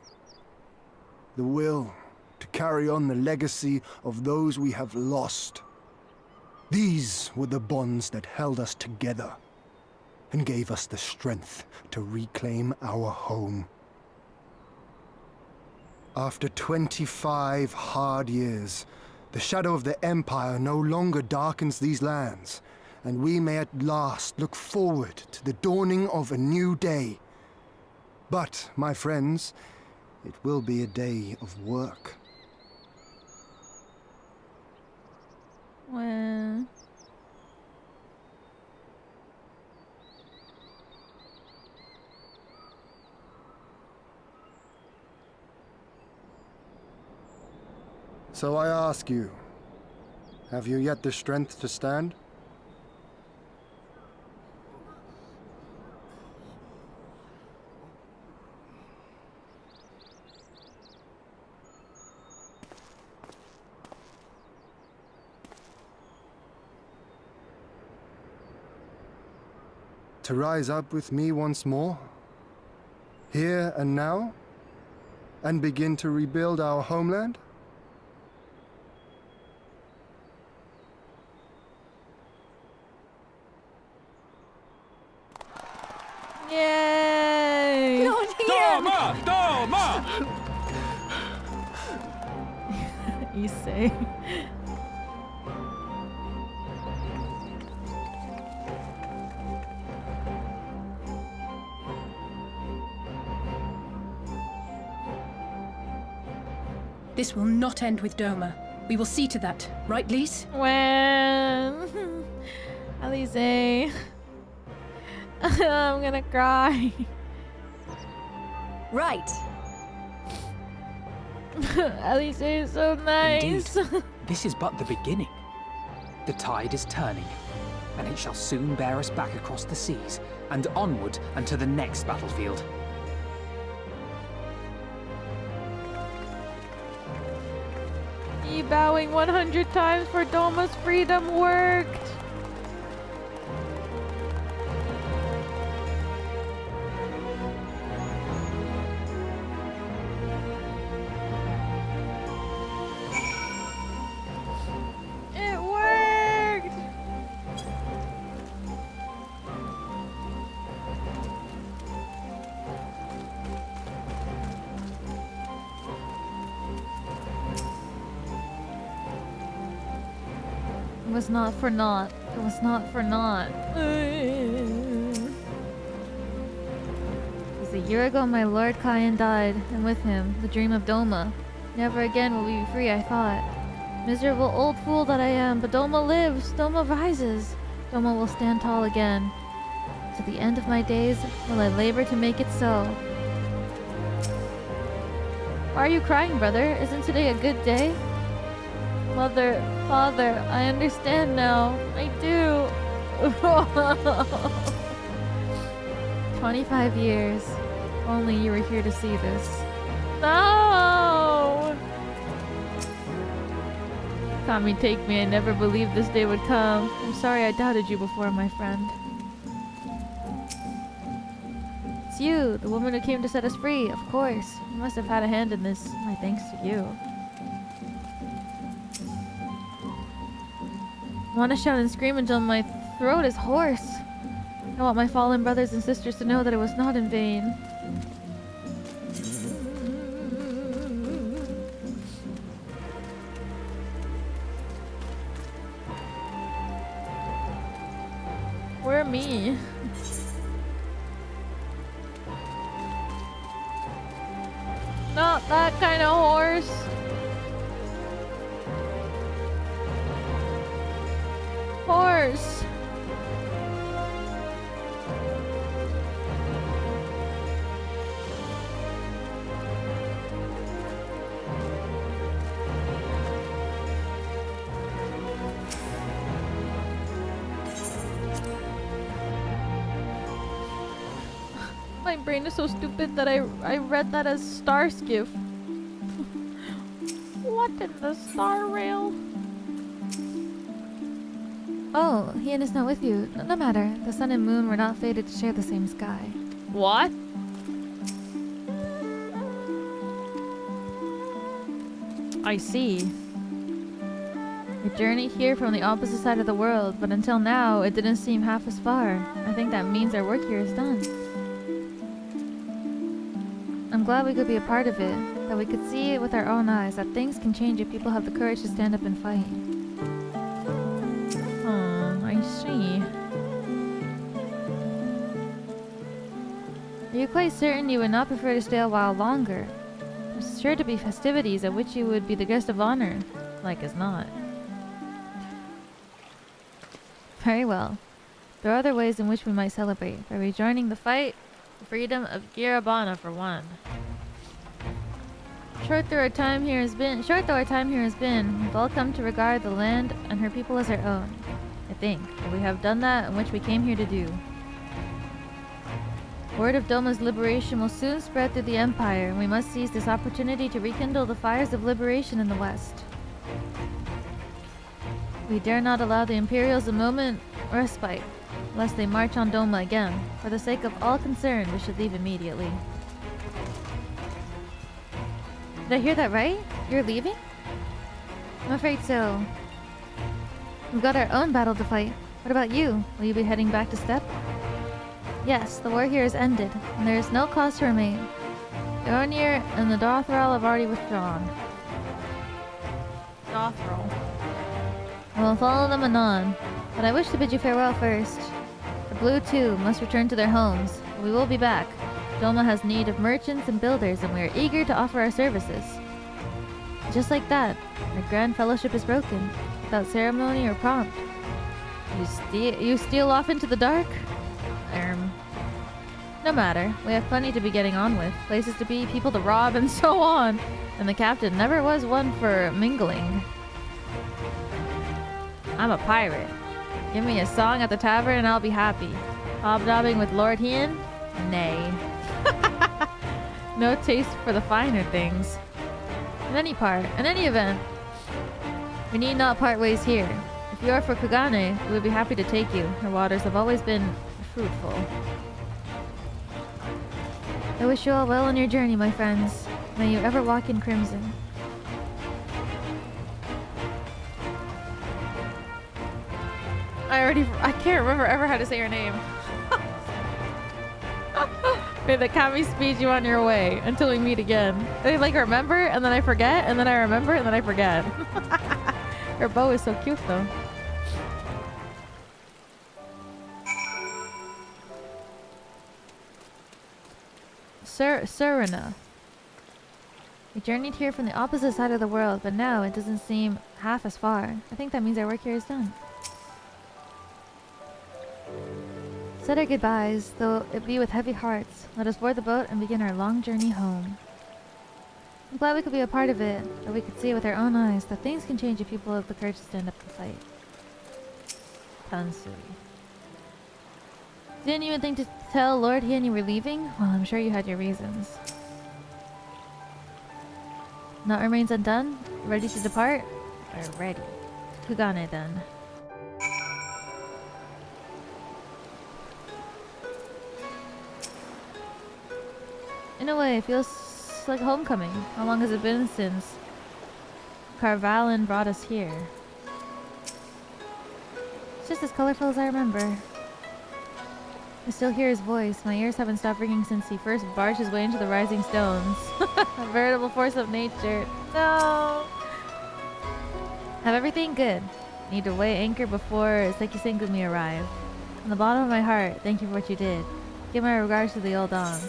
The will to carry on the legacy of those we have lost. These were the bonds that held us together and gave us the strength to reclaim our home. After 25 hard years, the shadow of the Empire no longer darkens these lands, and we may at last look forward to the dawning of a new day. But, my friends, it will be a day of work. Well... So I ask you, have you yet the strength to stand? To rise up with me once more? Here and now? And begin to rebuild our homeland? Issei. This will not end with Doma. We will see to that, right, Lise? When Alize, I'm gonna cry. Right. Alize is so nice. Indeed, this is but the beginning. The tide is turning, and it shall soon bear us back across the seas and onward and to the next battlefield. Bowing 100 times for Doma's freedom worked. It worked. It was not for naught. It was not for naught. It was a year ago my Lord Hien died, and with him, the dream of Doma. Never again will we be free, I thought. Miserable old fool that I am, but Doma lives. Doma rises. Doma will stand tall again. To the end of my days, will I labor to make it so. Why are you crying, brother? Isn't today a good day? Mother, father, I understand now. I do. 25 years. Only you were here to see this. No! Kami, take me. I never believed this day would come. I'm sorry I doubted you before, my friend. It's you, the woman who came to set us free, of course. You must have had a hand in this. My thanks to you. I want to shout and scream until my throat is hoarse. I want my fallen brothers and sisters to know that it was not in vain. Where me? Not that kind of horse. Horse. My brain is so stupid that I read that as star skiff. What in the star rail? Oh, Hien is not with you. No matter. The sun and moon were not fated to share the same sky. What? I see. You journeyed here from the opposite side of the world, but until now, it didn't seem half as far. I think that means our work here is done. I'm glad we could be a part of it, that we could see it with our own eyes, that things can change if people have the courage to stand up and fight. I see. Are you quite certain you would not prefer to stay a while longer? There's sure to be festivities at which you would be the guest of honor. Like as not. Very well. There are other ways in which we might celebrate. By rejoining the fight, the freedom of Girabana for one. Short though our time here has been, we've all come to regard the land and her people as our own. I think that we have done that in which we came here to do. Word of Doma's liberation will soon spread through the Empire, and we must seize this opportunity to rekindle the fires of liberation in the West. We dare not allow the Imperials a moment respite, lest they march on Doma again. For the sake of all concerned, we should leave immediately. Did I hear that right? You're leaving? I'm afraid so. We've got our own battle to fight. What about you? Will you be heading back to Steppe? Yes, the war here is ended, and there is no cause to remain. The Ornir and the Dothral have already withdrawn. Nothril. I will follow them anon, but I wish to bid you farewell first. The Blue too must return to their homes, but we will be back. Doma has need of merchants and builders, and we are eager to offer our services. Just like that, our grand fellowship is broken, without ceremony or prompt. You steal off into the dark? No matter. We have plenty to be getting on with, places to be, people to rob, and so on. And the captain never was one for mingling. I'm a pirate. Give me a song at the tavern and I'll be happy. Hobnobbing with Lord Hien? Nay. No taste for the finer things. In any event, we need not part ways here. If you are for Kugane, we would be happy to take you. Her waters have always been fruitful. I wish you all well on your journey, my friends. May you ever walk in crimson. I can't remember ever how to say her name. May the Kami speed you on your way until we meet again. I like remember, and then I forget, and then I remember, and then I forget. Her bow is so cute though. Surina. We journeyed here from the opposite side of the world, but now it doesn't seem half as far. I think that means our work here is done. Said our goodbyes, though it be with heavy hearts. Let us board the boat and begin our long journey home. I'm glad we could be a part of it, that we could see with our own eyes that things can change if people have the courage to stand up and fight. Tansui. Didn't even think to tell Lord Hien you were leaving? Well, I'm sure you had your reasons. Naught remains undone? Ready to depart? We're ready. Kugane then. In a way, it feels like homecoming. How long has it been since Carvalin brought us here? It's just as colorful as I remember. I still hear his voice. My ears haven't stopped ringing since he first barged his way into the rising stones. A veritable force of nature. No! Have everything good. Need to weigh anchor before Sekisengumi arrive. From the bottom of my heart, thank you for what you did. Give my regards to the old Dom.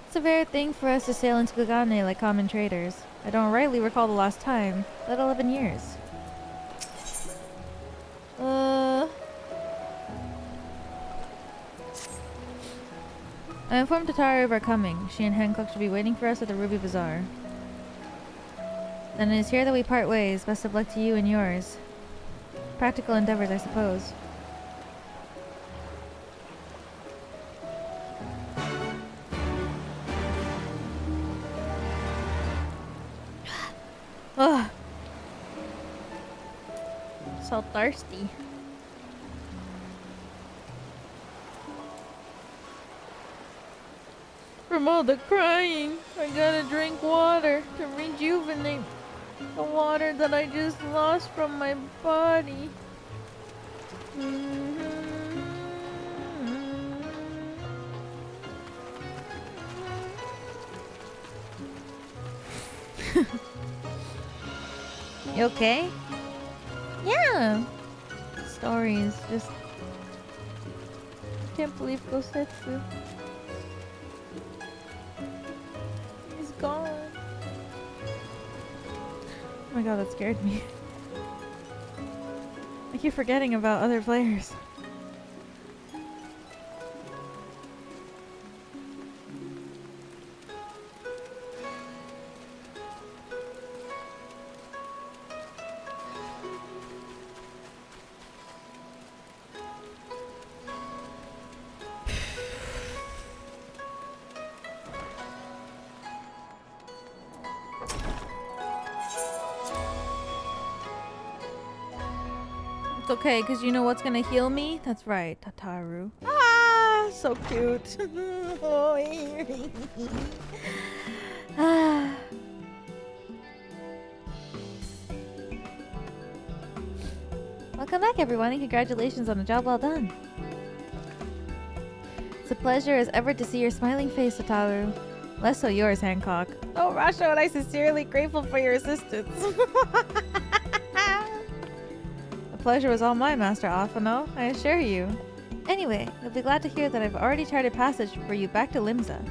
It's a rare thing for us to sail into Kugane like common traders. I don't rightly recall the last time, but 11 years. I informed Tataru of our coming. She and Hancock should be waiting for us at the Ruby Bazaar. Then it is here that we part ways. Best of luck to you and yours. Practical endeavors, I suppose. Ugh. So thirsty. From all the crying, I gotta drink water to rejuvenate the water that I just lost from my body. You okay? Yeah. Stories, just can't believe Gosetsu. He's gone. Oh my god, that scared me. I keep forgetting about other players. Okay, because you know what's gonna heal me? That's right, Tataru. Ah, so cute. Welcome back, everyone, and congratulations on a job well done. It's a pleasure as ever to see your smiling face, Satoru. Less so yours, Hancock. Oh, Rasho, and I sincerely grateful for your assistance. The pleasure was all mine, Master Afano, I assure you. Anyway, you'll be glad to hear that I've already charted passage for you back to Limsa.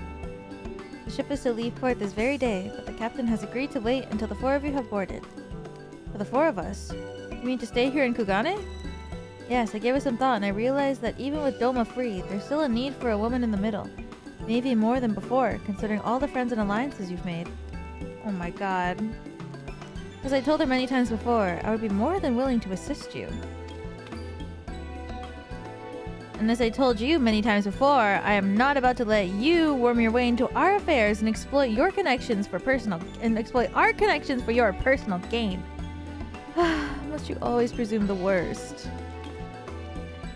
The ship is to leave port this very day, but the captain has agreed to wait until the 4 of you have boarded. For the 4 of us? You mean to stay here in Kugane? Yes, I gave it some thought and I realized that even with Doma free, there's still a need for a woman in the middle. Maybe more than before, considering all the friends and alliances you've made. Oh my god. As I told her many times before, I would be more than willing to assist you. And as I told you many times before, I am not about to let you worm your way into our affairs and exploit our connections for your personal gain. Must you always presume the worst?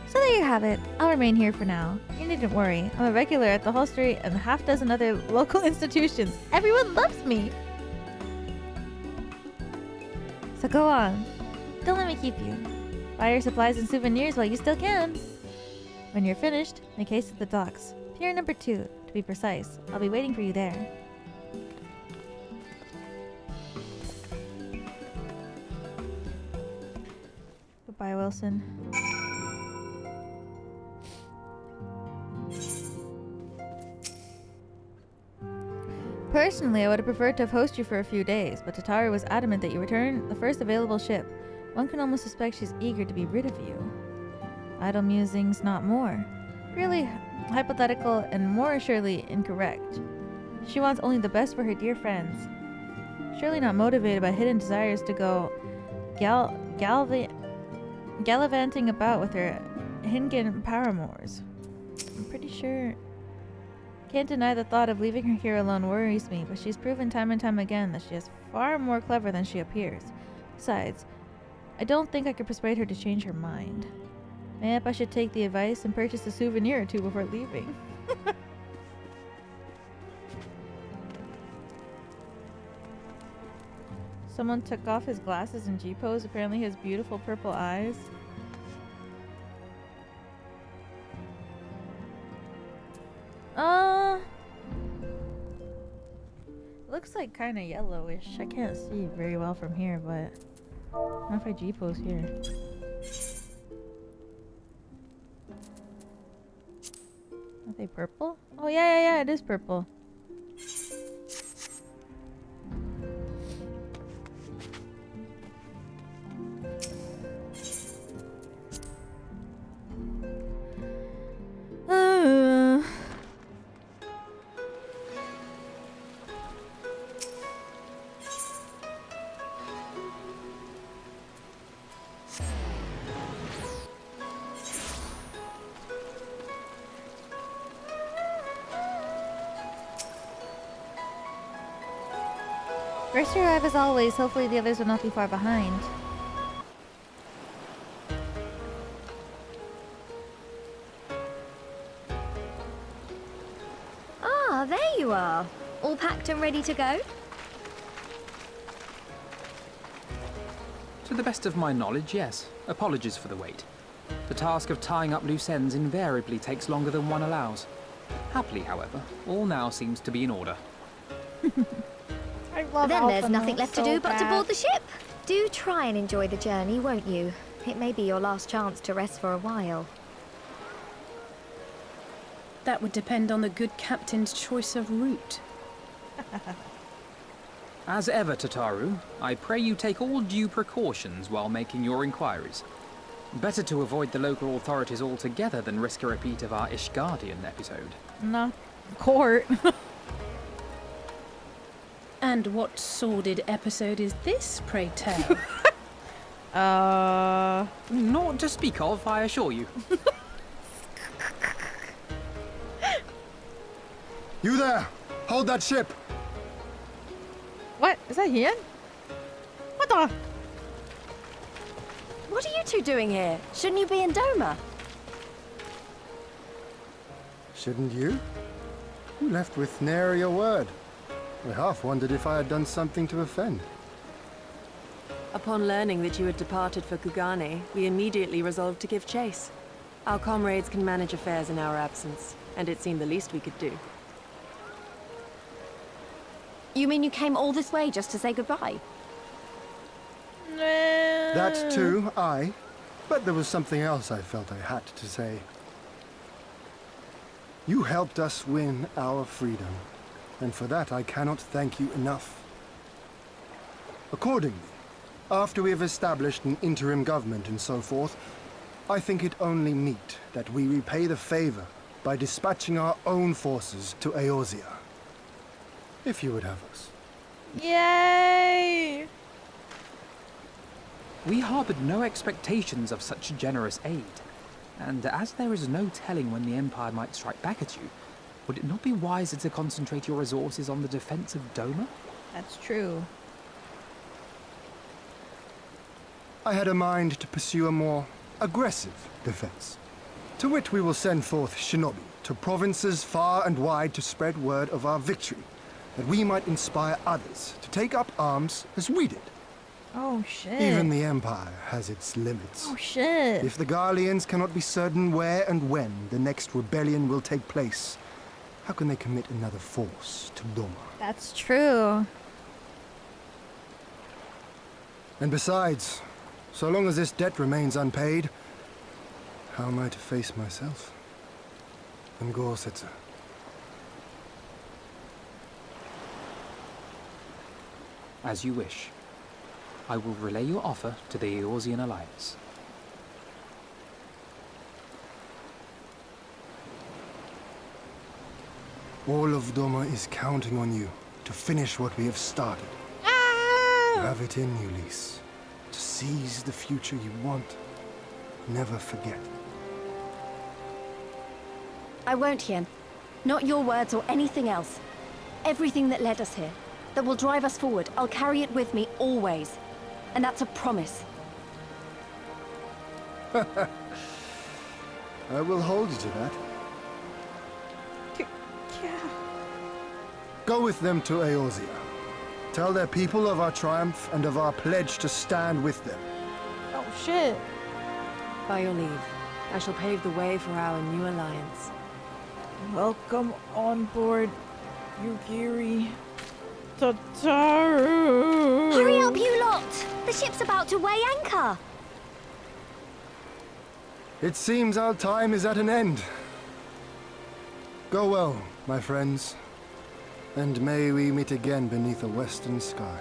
So there you have it. I'll remain here for now. You needn't worry. I'm a regular at the hostelry and a half-dozen other local institutions. Everyone loves me! So go on. Don't let me keep you. Buy your supplies and souvenirs while you still can. When you're finished, make haste to the docks. Pier number 2, to be precise. I'll be waiting for you there. Goodbye, Wilson. Personally, I would have preferred to have hosted you for a few days, but Tataru was adamant that you return the first available ship. One can almost suspect she's eager to be rid of you. Idle musings, not more. Really hypothetical and more surely incorrect. She wants only the best for her dear friends. Surely not motivated by hidden desires to go gallivanting about with her Hingen paramours. I'm pretty sure... Can't deny the thought of leaving her here alone worries me, but she's proven time and time again that she is far more clever than she appears. Besides, I don't think I could persuade her to change her mind. Maybe I should take the advice and purchase a souvenir or two before leaving. Someone took off his glasses in G-pose. Apparently he has beautiful purple eyes. Looks like kind of yellowish. I can't see very well from here, but what if I G-pose here? Are they purple? Oh yeah, it is purple. First to arrive as always, hopefully the others will not be far behind. Ah, there you are. All packed and ready to go? To the best of my knowledge, yes. Apologies for the wait. The task of tying up loose ends invariably takes longer than one allows. Happily, however, all now seems to be in order. Then there's nothing left to do but to board the ship. Do try and enjoy the journey, won't you? It may be your last chance to rest for a while. That would depend on the good captain's choice of route. As ever, Tataru, I pray you take all due precautions while making your inquiries. Better to avoid the local authorities altogether than risk a repeat of our Ishgardian episode. Not court. And what sordid episode is this, pray tell? Not to speak of, I assure you. You there! Hold that ship! What? Is that Hien? What the? What are you two doing here? Shouldn't you be in Doma? Shouldn't you? You left with nary a word. I half wondered if I had done something to offend. Upon learning that you had departed for Kugane, we immediately resolved to give chase. Our comrades can manage affairs in our absence. and it seemed the least we could do. You mean you came all this way just to say goodbye? That too, aye. But there was something else I felt I had to say. You helped us win our freedom, and for that I cannot thank you enough. Accordingly, after we have established an interim government and so forth, I think it only meet that we repay the favor by dispatching our own forces to Eorzea. If you would have us. Yay! We harbored no expectations of such generous aid, and as there is no telling when the Empire might strike back at you, would it not be wiser to concentrate your resources on the defense of Doma? That's true. I had a mind to pursue a more aggressive defense, to which we will send forth shinobi to provinces far and wide to spread word of our victory, that we might inspire others to take up arms as we did. Oh shit. Even the Empire has its limits. Oh shit. If the Garleans cannot be certain where and when the next rebellion will take place, how can they commit another force to Doma? That's true. And besides, so long as this debt remains unpaid, how am I to face myself? And Gorsetzer? As you wish. I will relay your offer to the Eorzean Alliance. All of Doma is counting on you to finish what we have started. You have it in you, Lise. To seize the future you want. Never forget. I won't, Hien. Not your words or anything else. Everything that led us here, that will drive us forward, I'll carry it with me always. And that's a promise. I will hold you to that. Go with them to Eorzea. Tell their people of our triumph and of our pledge to stand with them. Oh shit. By your leave, I shall pave the way for our new alliance. Welcome on board, Yugiri. Tataru! Hurry up, you lot! The ship's about to weigh anchor! It seems our time is at an end. Go well, my friends. And may we meet again beneath a western sky.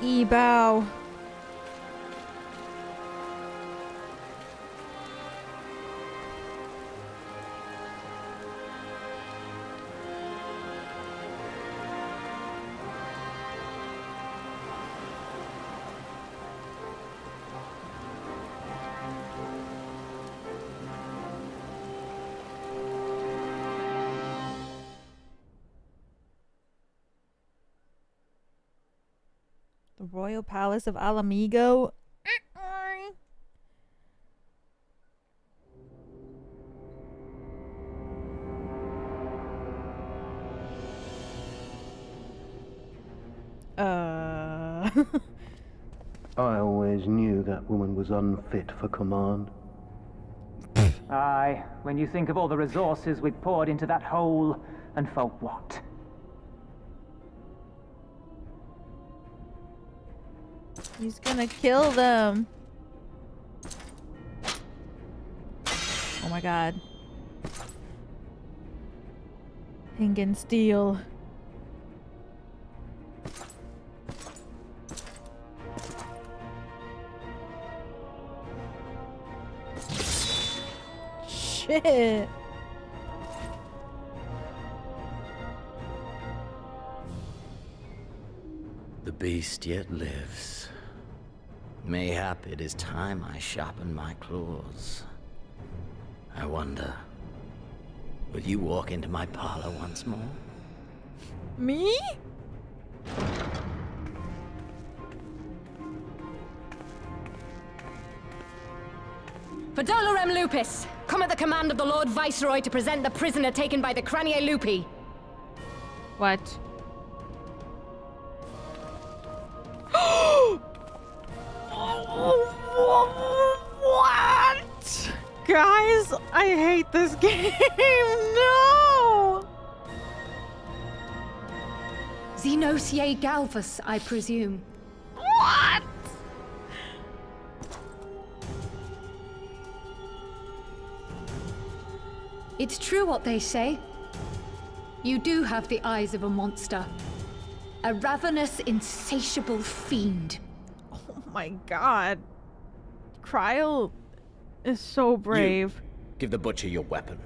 Ebow. The Royal Palace of Alamigo. I always knew that woman was unfit for command. Aye, when you think of all the resources we've poured into that hole, and for what? He's gonna kill them. Oh my god. Pink and steel. Shit. The beast yet lives. Mayhap it is time I sharpen my claws. I wonder, will you walk into my parlor once more? Me? For Dolorem Lupus, come at the command of the Lord Viceroy to present the prisoner taken by the Cranie Lupi. What? What? Guys, I hate this game. No! Xenosier Galvus, I presume. What? It's true what they say. You do have the eyes of a monster. A ravenous, insatiable fiend. Oh my god. Cryle is so brave. You, give the butcher your weapon.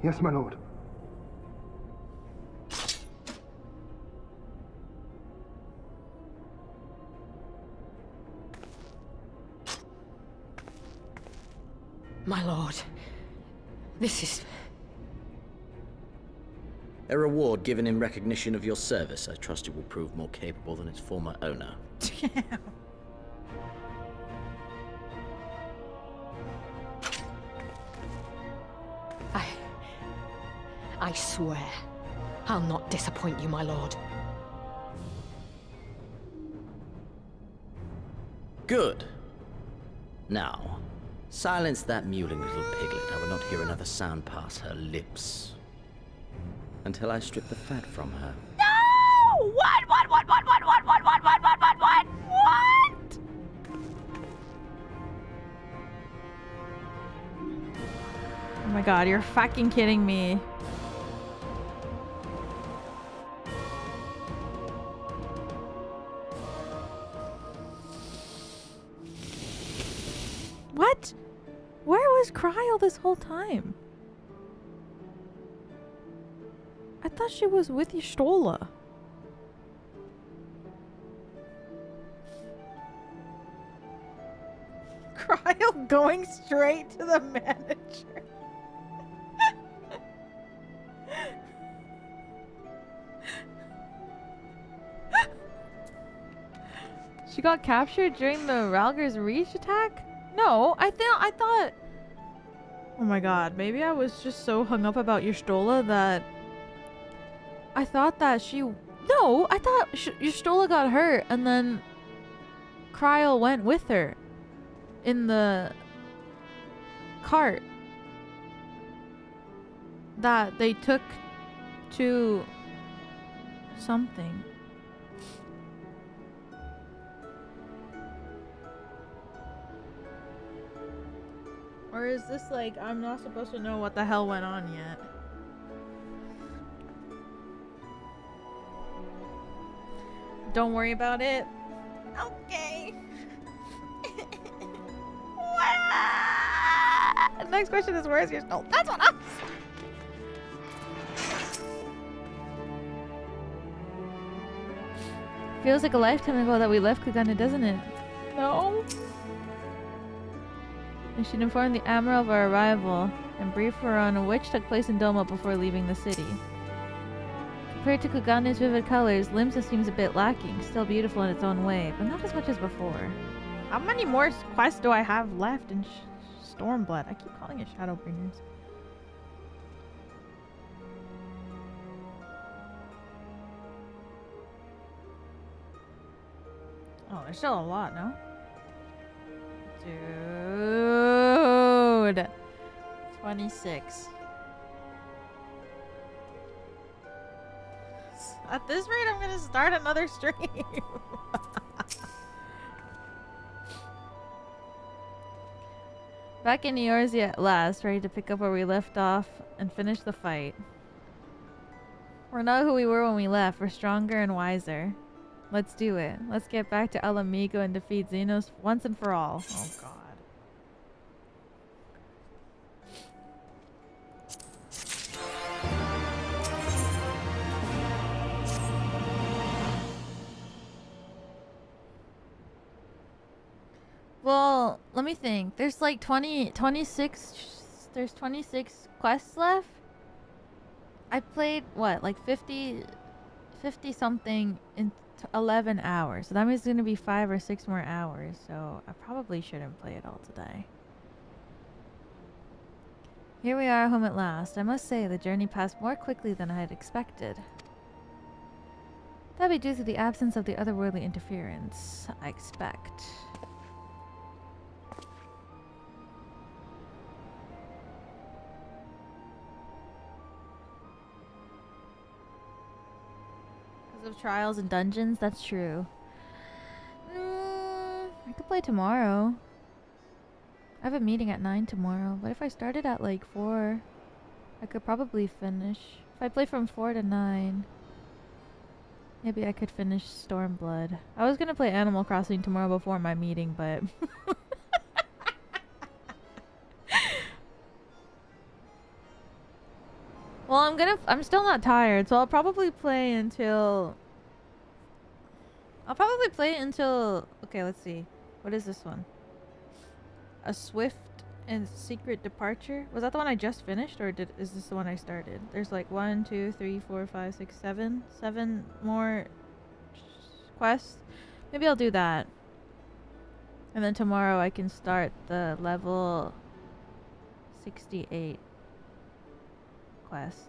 Yes, my lord. My lord, this is... A reward given in recognition of your service. I trust it will prove more capable than its former owner. I swear, I'll not disappoint you, my lord. Good. Now, silence that mewling little piglet. I will not hear another sound pass her lips. Until I strip the fat from her. No! What? Oh my god, you're fucking kidding me. What? Where was Cryle this whole time? I thought she was with Y'shtola. Cryle going straight to the manager. She got captured during the Ralger's Reach attack? No, I thought... Oh my god, maybe I was just so hung up about Y'shtola that... I thought that she... No, I thought Y'shtola got hurt and then Cryle went with her in the cart that they took to something. Or is this like, I'm not supposed to know what the hell went on yet? Don't worry about it. Okay. Next question is, where's your snow? That's what I'm... Feels like a lifetime ago that we left Kugana, doesn't it? No. We should inform the Admiral of our arrival and brief her on which took place in Doma before leaving the city. Compared to Kugana's vivid colors, Limsa seems a bit lacking, still beautiful in its own way, but not as much as before. How many more quests do I have left in Stormblood? I keep calling it Shadowbringers. Oh, there's still a lot, no? Dude. 26. At this rate, I'm gonna start another stream. Back in Eorzea at last, ready to pick up where we left off and finish the fight. We're not who we were when we left. We're stronger and wiser. Let's do it. Let's get back to Alamigo and defeat Xenos once and for all. Oh god. Well, let me think. There's like 26 quests left. I played, what, like 50 something in 11 hours. So that means it's going to be 5 or 6 more hours. So I probably shouldn't play it all today. Here we are home at last. I must say the journey passed more quickly than I had expected. That'd be due to the absence of the otherworldly interference, I expect. Because of trials and dungeons, that's true. I could play tomorrow. I have a meeting at 9 tomorrow. What if I started at like 4? I could probably finish. If I play from 4 to 9, maybe I could finish Stormblood. I was gonna play Animal Crossing tomorrow before my meeting, but well, I'm still not tired, so I'll probably play until okay, let's see. What is this one? A Swift and Secret Departure? Was that the one I just finished, or is this the one I started? There's like 1, 2, 3, 4, 5, 6, 7. 7 more quests. Maybe I'll do that. And then tomorrow I can start the level 68 quests.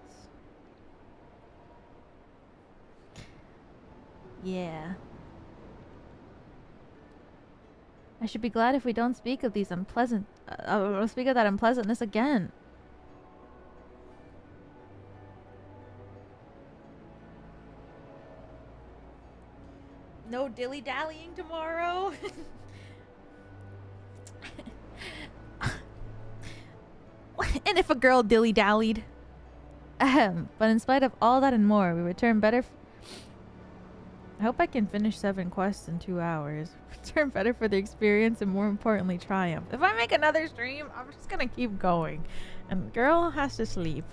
Yeah. I should be glad if we don't speak of these unpleasant... speak of that unpleasantness again. No dilly-dallying tomorrow. And if a girl dilly-dallied. But in spite of all that and more, we return better... I hope I can finish 7 quests in 2 hours. Return better for the experience and more importantly, triumph. If I make another stream, I'm just gonna keep going. And girl has to sleep.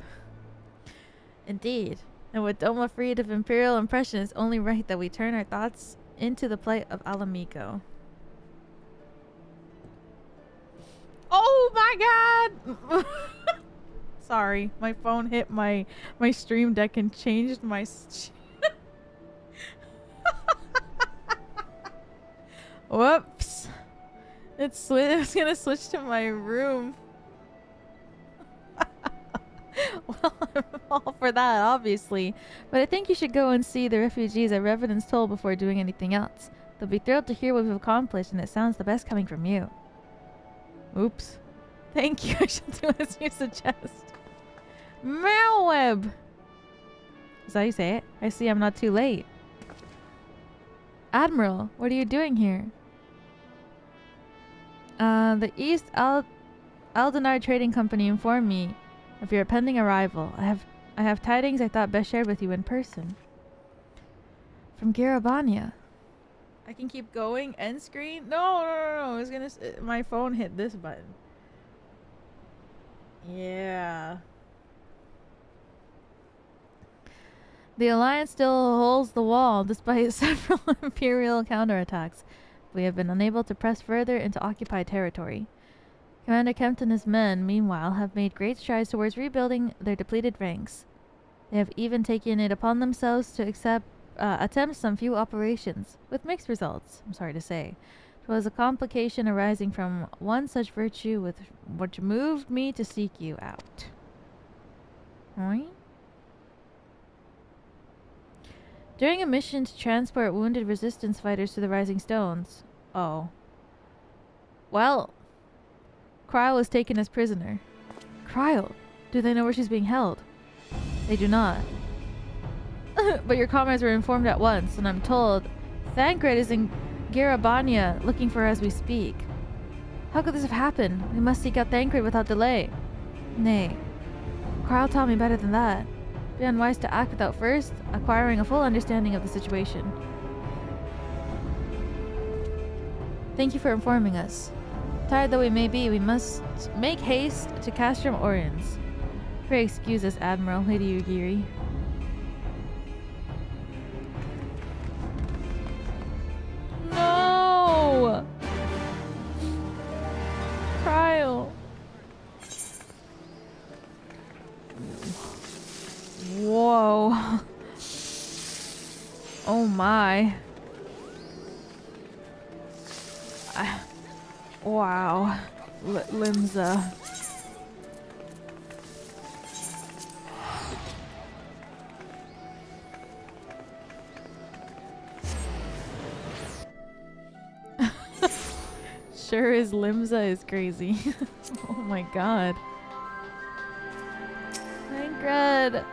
Indeed. And with Doma freed of Imperial impression, it's only right that we turn our thoughts into the plight of Alamico. Oh my god! Sorry, my phone hit my stream deck and changed my... Whoops. It's gonna switch to my room. Well, I'm all for that, obviously. But I think you should go and see the refugees at Revenant's Toll before doing anything else. They'll be thrilled to hear what we've accomplished, and it sounds the best coming from you. Oops. Thank you. I shall do as you suggest. Malweb! Is that how you say it? I see I'm not too late. Admiral, what are you doing here? The East Aldenar Trading Company informed me of your pending arrival. I have tidings I thought best shared with you in person. From Garabania. I can keep going. End screen? No. I was gonna... my phone hit this button. Yeah. The Alliance still holds the wall despite several Imperial counterattacks. We have been unable to press further into occupied territory. Commander Kempt and his men, meanwhile, have made great strides towards rebuilding their depleted ranks. They have even taken it upon themselves to attempt some few operations, with mixed results, I'm sorry to say. It was a complication arising from one such virtue which moved me to seek you out. Right? During a mission to transport wounded resistance fighters to the Rising Stones. Oh. Well, Cryle was taken as prisoner. Cryle? Do they know where she's being held? They do not. But your comrades were informed at once, and I'm told Thancred is in Garabania looking for her as we speak. How could this have happened? We must seek out Thancred without delay. Nay. Cryle taught me better than that. Be unwise to act without first acquiring a full understanding of the situation. Thank you for informing us. Tired though we may be, we must make haste to Castrum Oriens. Pray excuse us, Admiral, Lady Yugiri. No! Cryle. Whoa. Oh my. Wow. Limsa. Sure is Limsa is crazy. Oh my god. Ingrid.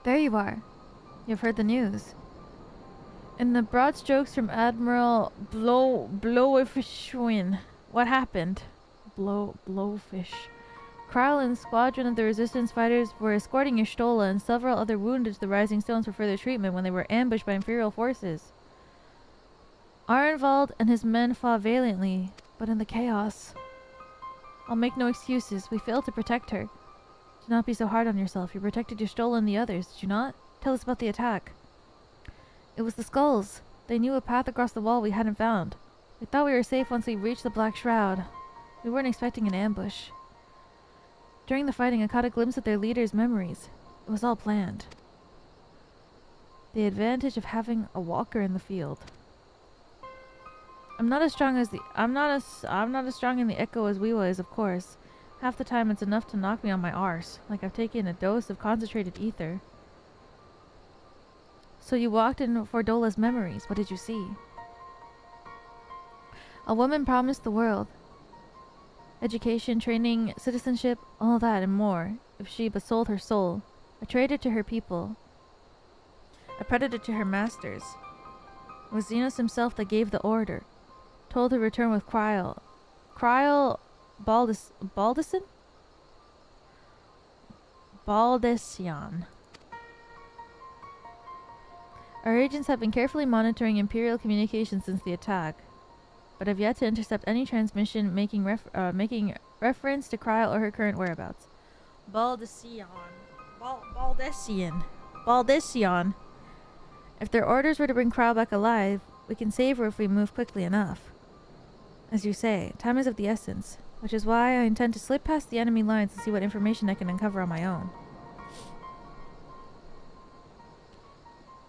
There you are. You've heard the news. In the broad strokes from Admiral Blowfish. What happened? Blowfish. Kryle and squadron of the resistance fighters were escorting Y'shtola and several other wounded to the Rising Stones for further treatment when they were ambushed by Imperial forces. Arenvald and his men fought valiantly, but in the chaos. I'll make no excuses. We failed to protect her. Do not be so hard on yourself. You protected Y'shtola and the others, did you not? Tell us about the attack. It was the skulls. They knew a path across the wall we hadn't found. We thought we were safe once we reached the Black Shroud. We weren't expecting an ambush. During the fighting, I caught a glimpse of their leader's memories. It was all planned. The advantage of having a walker in the field. I'm not as strong in the echo as Weewa is, of course. Half the time it's enough to knock me on my arse, like I've taken a dose of concentrated ether. So you walked in for Dola's memories. What did you see? A woman promised the world. Education, training, citizenship, all that and more, if she but sold her soul. A traitor to her people. A predator to her masters. It was Xenos himself that gave the order. Told her to return with Kryle. Kryle Baldecian? Our agents have been carefully monitoring Imperial communications since the attack, but have yet to intercept any transmission making reference to Kryle or her current whereabouts. Baldecian. If their orders were to bring Kryle back alive, we can save her if we move quickly enough. As you say, time is of the essence, which is why I intend to slip past the enemy lines and see what information I can uncover on my own.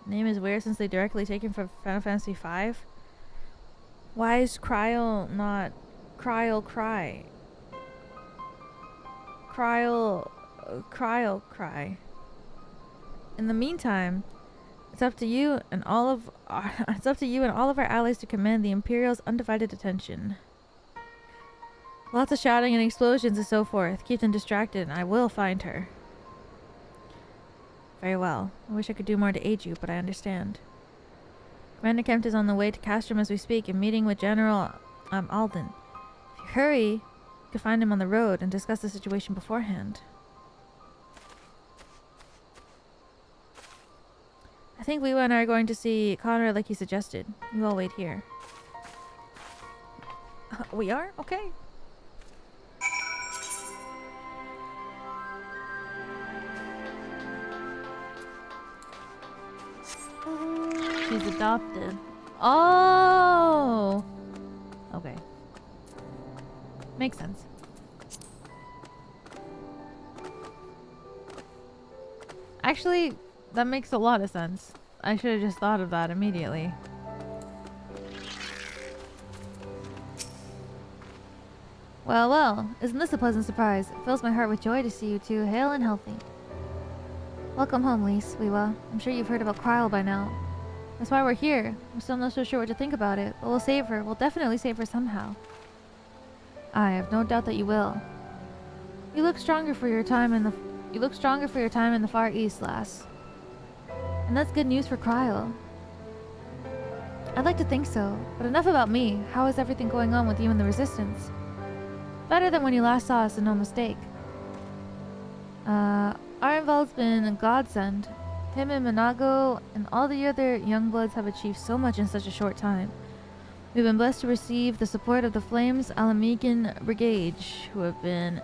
Name is weird since they directly taken from Final Fantasy V. Why is Kryle not Kryle Cry? Kryle Cry. In the meantime, it's up to you and all of our allies to command the Imperial's undivided attention. Lots of shouting and explosions and so forth. Keep them distracted and I will find her. Very well. I wish I could do more to aid you, but I understand. Commander Kempt is on the way to Castrum as we speak and meeting with General Alden. If you hurry, you can find him on the road and discuss the situation beforehand. I think Weewa and I are going to see Conrad like he suggested. You all wait here. We are? Okay. She's adopted. Oh! Okay. Makes sense. Actually, that makes a lot of sense. I should have just thought of that immediately. Well, well, isn't this a pleasant surprise? It fills my heart with joy to see you two hale and healthy. Welcome home, Lise, Weewa. I'm sure you've heard about Kryle by now. That's why we're here. I'm still not so sure what to think about it, but we'll save her. We'll definitely save her somehow. I have no doubt that you will. You look stronger for your time in the Far East, lass. And that's good news for Kryle. I'd like to think so, but enough about me. How is everything going on with you and the Resistance? Better than when you last saw us, and no mistake. Arenvald's been a godsend. Him and Minago and all the other youngbloods have achieved so much in such a short time. We've been blessed to receive the support of the Flames Alamegan Brigade, who have been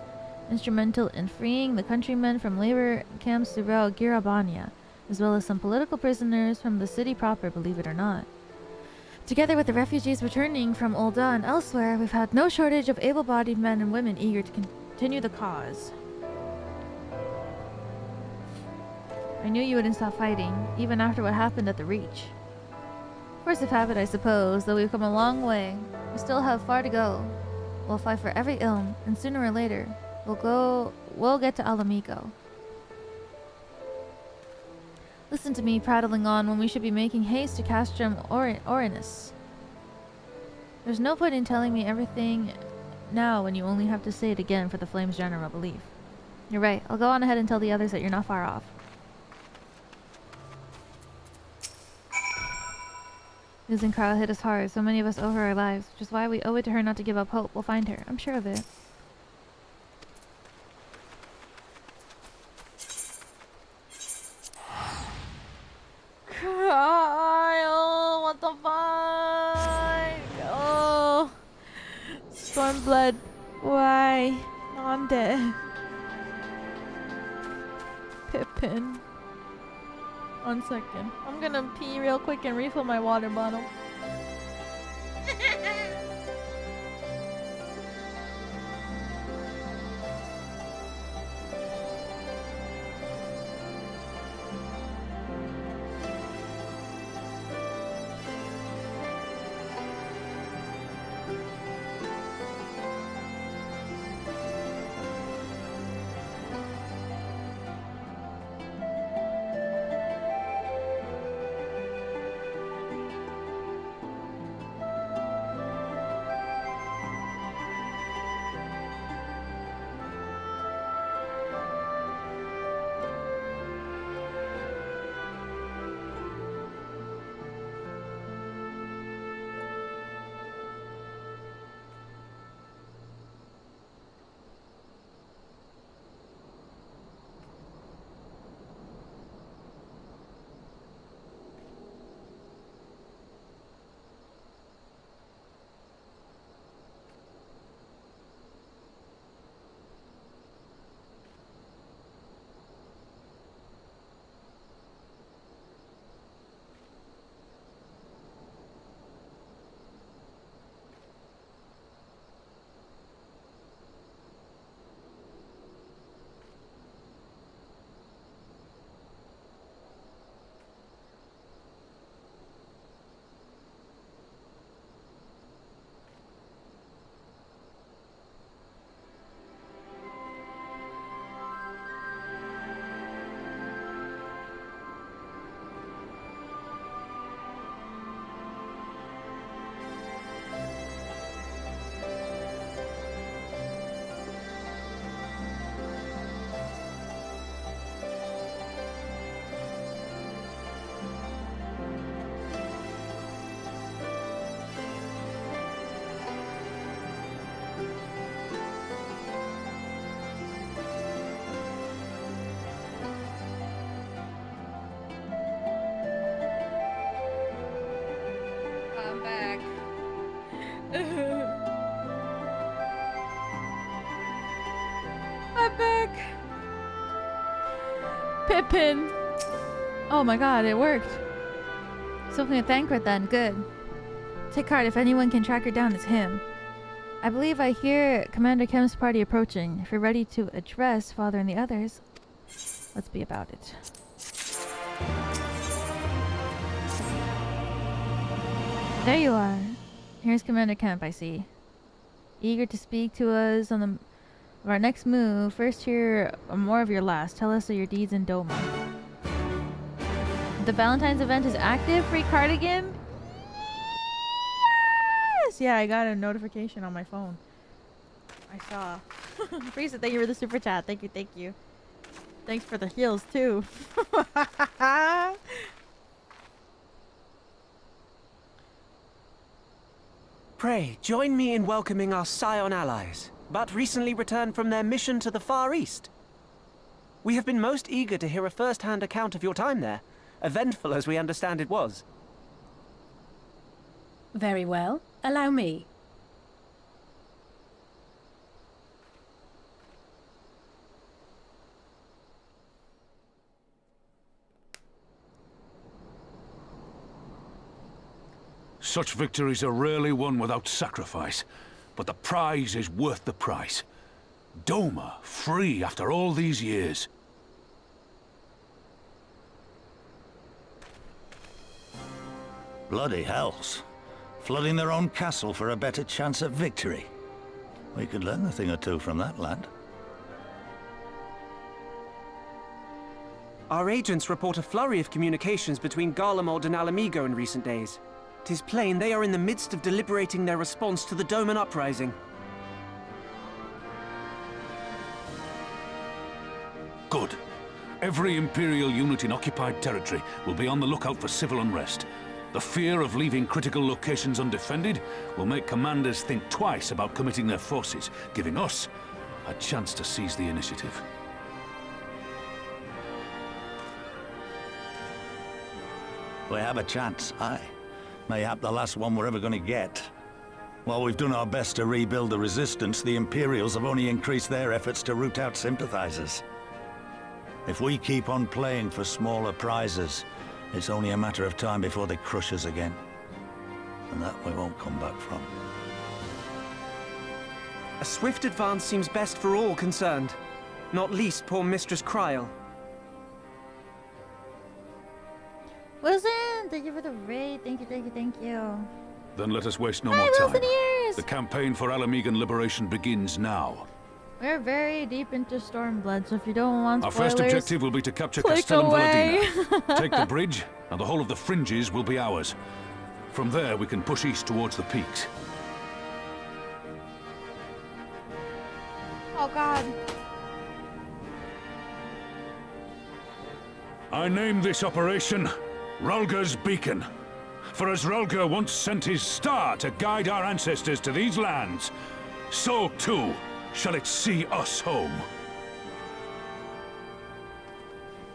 instrumental in freeing the countrymen from labor camps throughout Girabania, as well as some political prisoners from the city proper, believe it or not. Together with the refugees returning from Ul'dah and elsewhere, we've had no shortage of able-bodied men and women eager to continue the cause. I knew you wouldn't stop fighting, even after what happened at the Reach. Force of habit, I suppose, though we've come a long way. We still have far to go. We'll fight for every ilm, and sooner or later, we'll get to Alamigo. Listen to me prattling on when we should be making haste to Castrum Orinus. There's no point in telling me everything now when you only have to say it again for the Flame's general belief. You're right. I'll go on ahead and tell the others that you're not far off. Losing Carl hit us hard. So many of us owe her our lives, which is why we owe it to her not to give up hope. We'll find her. I'm sure of it. Kyle, what the fuck? Oh, Stormblood, why? Nande. Pippin. 1 second. I'm gonna pee real quick and refill my water bottle. Pippin! Oh my god, it worked. Something to thank her then. Good. Take heart, if anyone can track her down, it's him. I believe I hear Commander Kem's party approaching. If you're ready to address Father and the others, let's be about it. There you are. Here's Commander Kemp, I see. Eager to speak to us on our next move. First hear more of your last. Tell us of your deeds in Doma. The Valentine's event is active. Free cardigan? Yes! Yeah, I got a notification on my phone. I saw. Freeze it. Thank you for the super chat. Thank you, thank you. Thanks for the heals, too. Pray, join me in welcoming our Scion allies, but recently returned from their mission to the Far East. We have been most eager to hear a first-hand account of your time there, eventful as we understand it was. Very well. Allow me. Such victories are rarely won without sacrifice, but the prize is worth the price. Doma, free after all these years. Bloody hells. Flooding their own castle for a better chance at victory. We could learn a thing or two from that lad. Our agents report a flurry of communications between Garlemald and Alamigo in recent days. 'Tis plain they are in the midst of deliberating their response to the Doman uprising. Good. Every Imperial unit in occupied territory will be on the lookout for civil unrest. The fear of leaving critical locations undefended will make commanders think twice about committing their forces, giving us a chance to seize the initiative. We have a chance, aye. Mayhap the last one we're ever going to get. While we've done our best to rebuild the resistance, the Imperials have only increased their efforts to root out sympathizers. If we keep on playing for smaller prizes, it's only a matter of time before they crush us again. And that we won't come back from. A swift advance seems best for all concerned, not least poor Mistress Kryl. Wilson, thank you for the raid. Thank you, thank you, thank you. Then let us waste no Hi, more time. Wilson ears! The campaign for Alamigan liberation begins now. We're very deep into Stormblood, so if you don't want Our spoilers, first objective will be to capture click Castellum away. Valadina. Take the bridge, and the whole of the fringes will be ours. From there, we can push east towards the peaks. Oh God. I name this operation Rulga's Beacon. For as Rulga once sent his star to guide our ancestors to these lands, so too shall it see us home.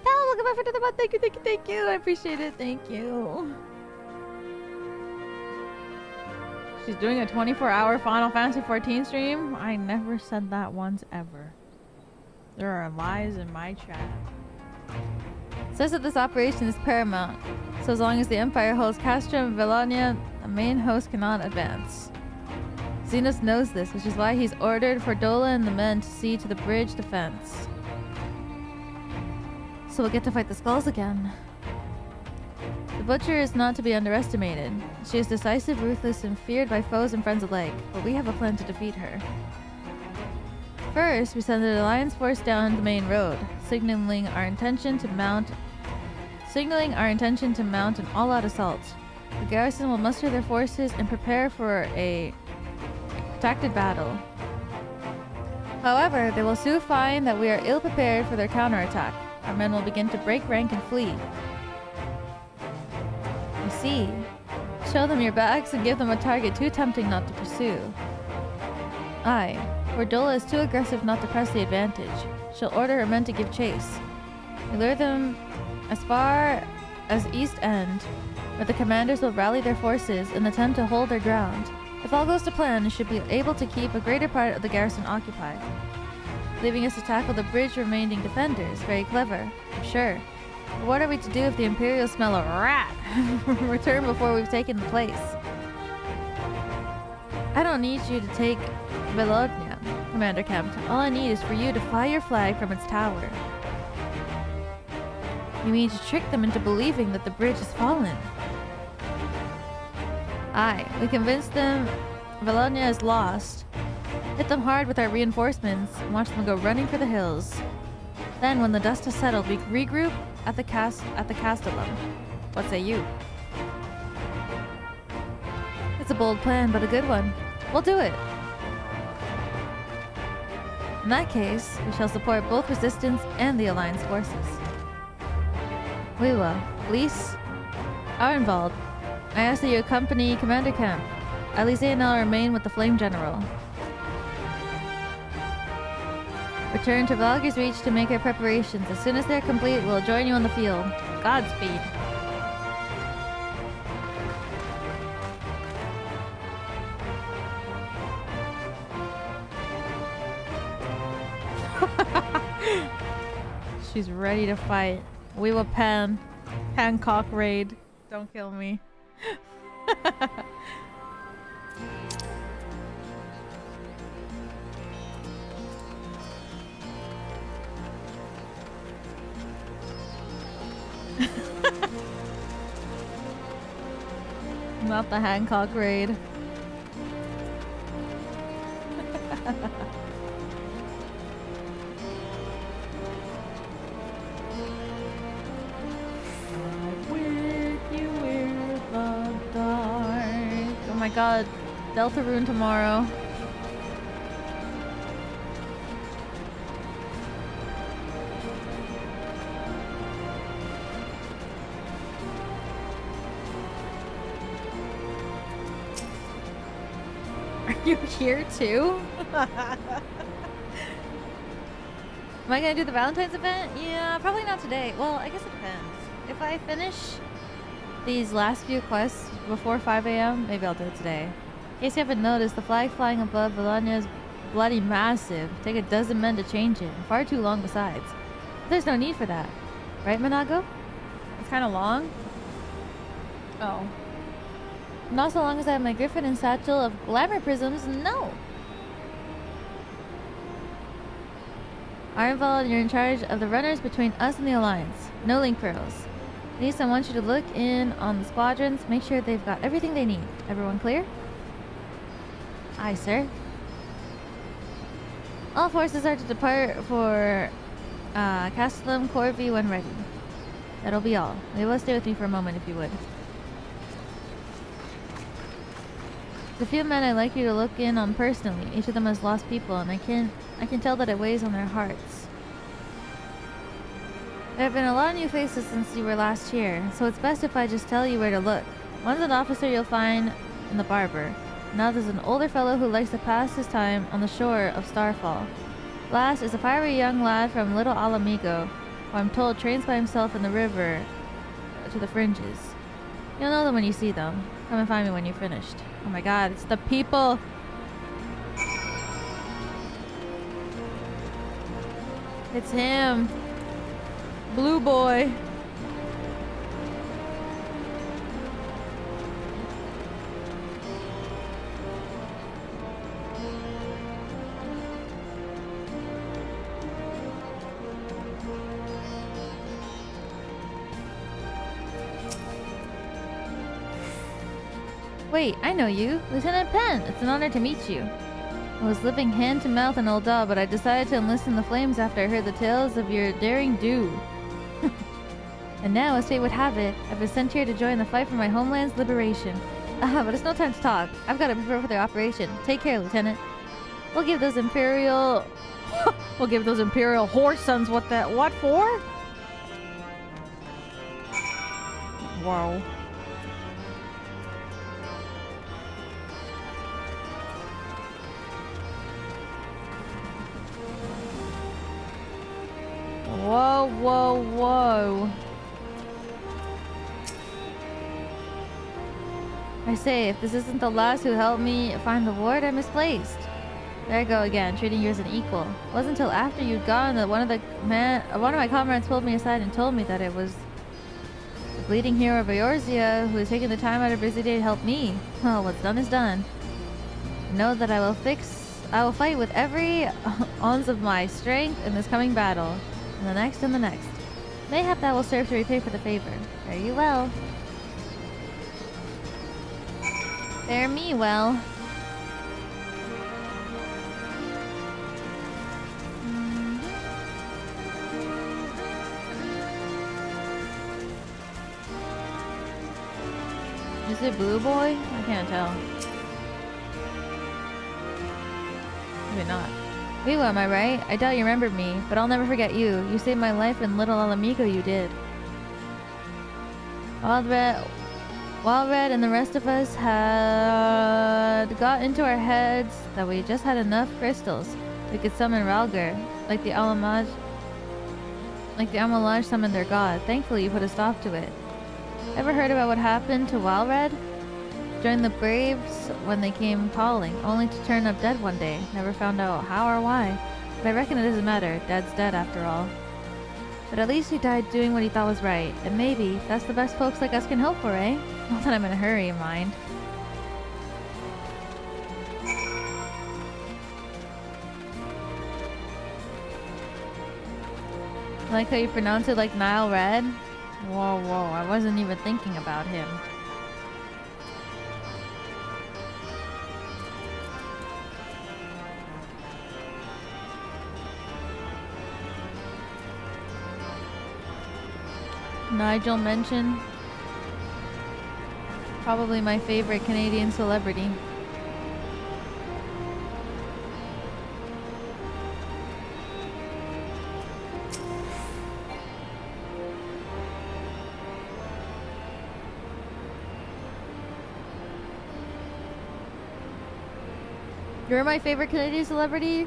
Oh, welcome back for another month. Thank you, thank you, thank you. I appreciate it. Thank you. She's doing a 24-hour Final Fantasy XIV stream? I never said that once ever. There are lies in my chat. It says that this operation is paramount, so as long as the Empire holds Castrum Velonia, the main host cannot advance. Xenos knows this, which is why he's ordered Fordola and the men to see to the bridge defense. So we'll get to fight the skulls again. The Butcher is not to be underestimated. She is decisive, ruthless, and feared by foes and friends alike, but we have a plan to defeat her. First, we send the Alliance force down the main road, signaling our intention to mount an all-out assault. The garrison will muster their forces and prepare for a protracted battle. However, they will soon find that we are ill-prepared for their counterattack. Our men will begin to break rank and flee. You see, show them your backs and give them a target too tempting not to pursue. Aye, Fordola is too aggressive not to press the advantage. She'll order her men to give chase. We lure them as far as East End, where the commanders will rally their forces and attempt to hold their ground. If all goes to plan, we should be able to keep a greater part of the garrison occupied, leaving us to tackle the bridge remaining defenders. Very clever, I'm sure. But what are we to do if the Imperials smell a rat? Return before we've taken the place. I don't need you to take Velonia, Commander Kemp. All I need is for you to fly your flag from its tower. You mean to trick them into believing that the bridge has fallen? Aye, we convince them Velonia is lost. Hit them hard with our reinforcements and watch them go running for the hills. Then, when the dust has settled, we regroup at the Castellum. What say you? It's a bold plan, but a good one. We'll do it. In that case, we shall support both Resistance and the Alliance forces. We will. Lise, Arenvald, I ask that you accompany Commander Kemp. Alize and I will remain with the Flame General. Return to Valgyr's Reach to make our preparations. As soon as they're complete, we'll join you on the field. Godspeed. She's ready to fight. We will Hancock raid. Don't kill me. Not the Hancock raid. Oh my god, Deltarune tomorrow. Are you here too? Am I gonna do the Valentine's event? Yeah, probably not today. Well, I guess it depends. If I finish these last few quests before 5 a.m., maybe I'll do it today. In case you haven't noticed, the flag flying above Vilania is bloody massive. Take a dozen men to change it. Far too long besides. There's no need for that. Right, Manago? It's kind of long. Oh. Not so long as I have my griffin and satchel of glamour prisms, no! Ironfall, you're in charge of the runners between us and the Alliance. No link pearls. Denise, I want you to look in on the squadrons, make sure they've got everything they need. Everyone clear? Aye, sir. All forces are to depart for Castellum Corvi when ready. That'll be all. Maybe stay with me for a moment if you would. There's a few men I'd like you to look in on personally. Each of them has lost people, and I can tell that it weighs on their hearts. There have been a lot of new faces since you were last here, so it's best if I just tell you where to look. One's an officer you'll find in the barber. Another's an older fellow who likes to pass his time on the shore of Starfall. Last is a fiery young lad from Little Alamigo, who I'm told trains by himself in the river to the fringes. You'll know them when you see them. Come and find me when you're finished. Oh my god, it's the people! It's him! Blue boy! Wait, I know you. Lieutenant Penn. It's an honor to meet you. I was living hand to mouth in Old Daw, but I decided to enlist in the flames after I heard the tales of your daring do. And now, as fate would have it, I've been sent here to join the fight for my homeland's liberation. But it's no time to talk. I've got to prepare for their operation. Take care, Lieutenant. We'll give those Imperial... we'll give those Imperial horse sons what for? Wow. Whoa, whoa, whoa. I say, if this isn't the last who helped me find the ward, I'm misplaced. There I go again, treating you as an equal. It wasn't until after you'd gone that one of my comrades pulled me aside and told me that it was the bleeding hero of Eorzea who has taken the time out of busy day to help me. Well, what's done is done. Know that I will fight with every ounce of my strength in this coming battle. And the next and the next. Mayhap that will serve to repay for the favor. Fare you well. Fare me well. Is it Blue Boy? I can't tell. Maybe not. Viva, am I right? I doubt you remember me, but I'll never forget you. You saved my life in Little Alamigo, you did. Wild Red and the rest of us had got into our heads that we just had enough crystals. We could summon Ralgar, like the Amalaj summoned their god. Thankfully, you put a stop to it. Ever heard about what happened to Wild Red? Joined the Braves when they came calling, only to turn up dead one day. Never found out how or why. But I reckon it doesn't matter. Dad's dead after all. But at least he died doing what he thought was right. And maybe that's the best folks like us can hope for, eh? Not that I'm in a hurry, mind. I like how you pronounce it like Nile Red. Whoa, whoa, I wasn't even thinking about him. Nigel mention. Probably my favorite Canadian celebrity. You're my favorite Canadian celebrity?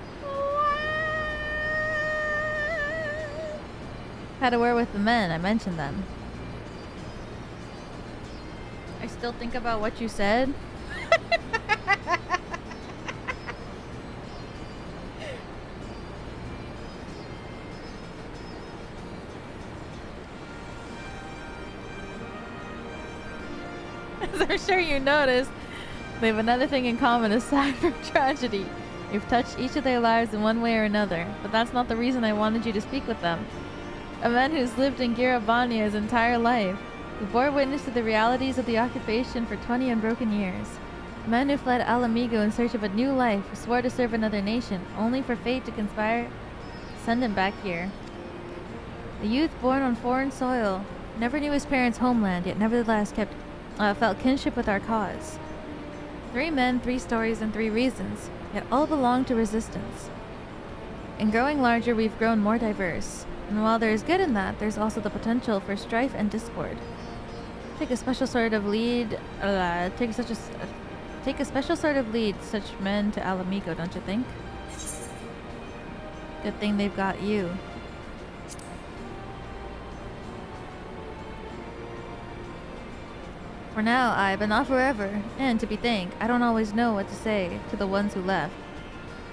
Had to wear with the men, I mentioned them. I still think about what you said. As I'm sure you noticed, they have another thing in common aside from tragedy. You've touched each of their lives in one way or another, but that's not the reason I wanted you to speak with them. A man who's lived in Girabania his entire life, who bore witness to the realities of the occupation for 20 unbroken years. A man who fled Alamigo in search of a new life, who swore to serve another nation, only for fate to conspire to send him back here. A youth born on foreign soil, never knew his parents' homeland, yet nevertheless felt kinship with our cause. 3 men, 3 stories, and 3 reasons, yet all belong to resistance. In growing larger, we've grown more diverse, and while there is good in that, there's also the potential for strife and discord. Take a special sort of lead, take a special sort of lead such men to Alamigo, don't you think? Good thing they've got you. For now, but not forever. And to be thanked, I don't always know what to say to the ones who left.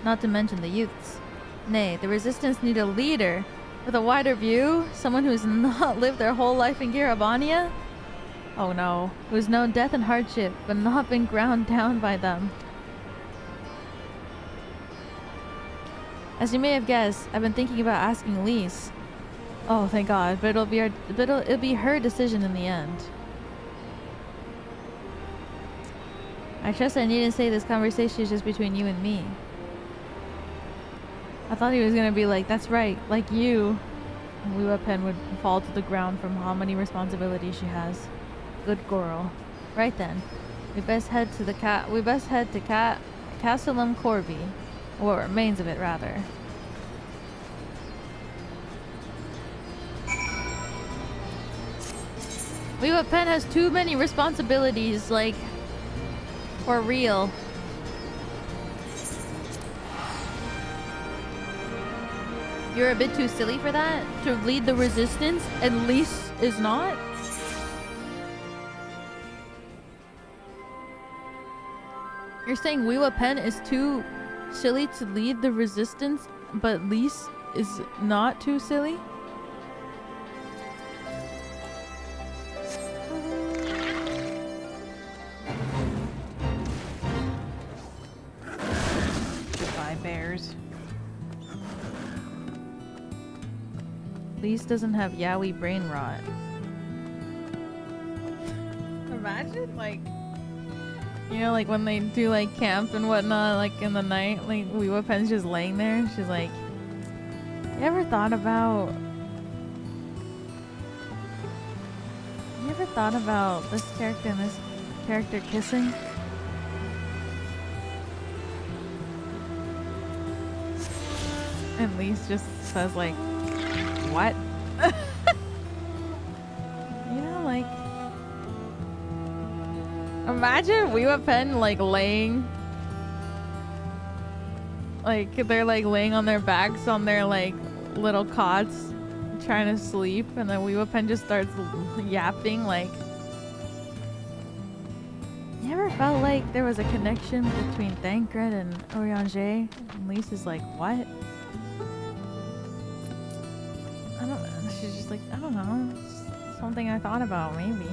Not to mention the youths. Nay, the resistance need a leader with a wider view, someone who's not lived their whole life in Girabania. Oh no, who's known death and hardship, but not been ground down by them. As you may have guessed, I've been thinking about asking Lise. Oh, thank God, but it'll be her decision in the end. I trust I needn't say this conversation is just between you and me. I thought he was gonna be like, that's right, like you. And Liwa Pen would fall to the ground from how many responsibilities she has. Good girl. Right then, we best head to Castellum Corby, or what remains of it rather. Liwa Pen has too many responsibilities, like, for real. You're a bit too silly for that? To lead the resistance, and Lise is not? You're saying Liwa Pen is too silly to lead the resistance, but Lise is not too silly? Goodbye, bears. Lise doesn't have yaoi brain rot. Imagine, like, you know, like when they do like camp and whatnot, like in the night, like Liwa Pen's just laying there and she's like, you ever thought about this character and this character kissing? And Lise just says like, what? You know, like, imagine Liwa Pen like laying, like they're like laying on their backs on their like little cots trying to sleep, and then Liwa Pen just starts yapping like, you ever felt like there was a connection between Thancred and Orianger? And Lise is like, what? I don't know. She's just like, I don't know. It's something I thought about, maybe.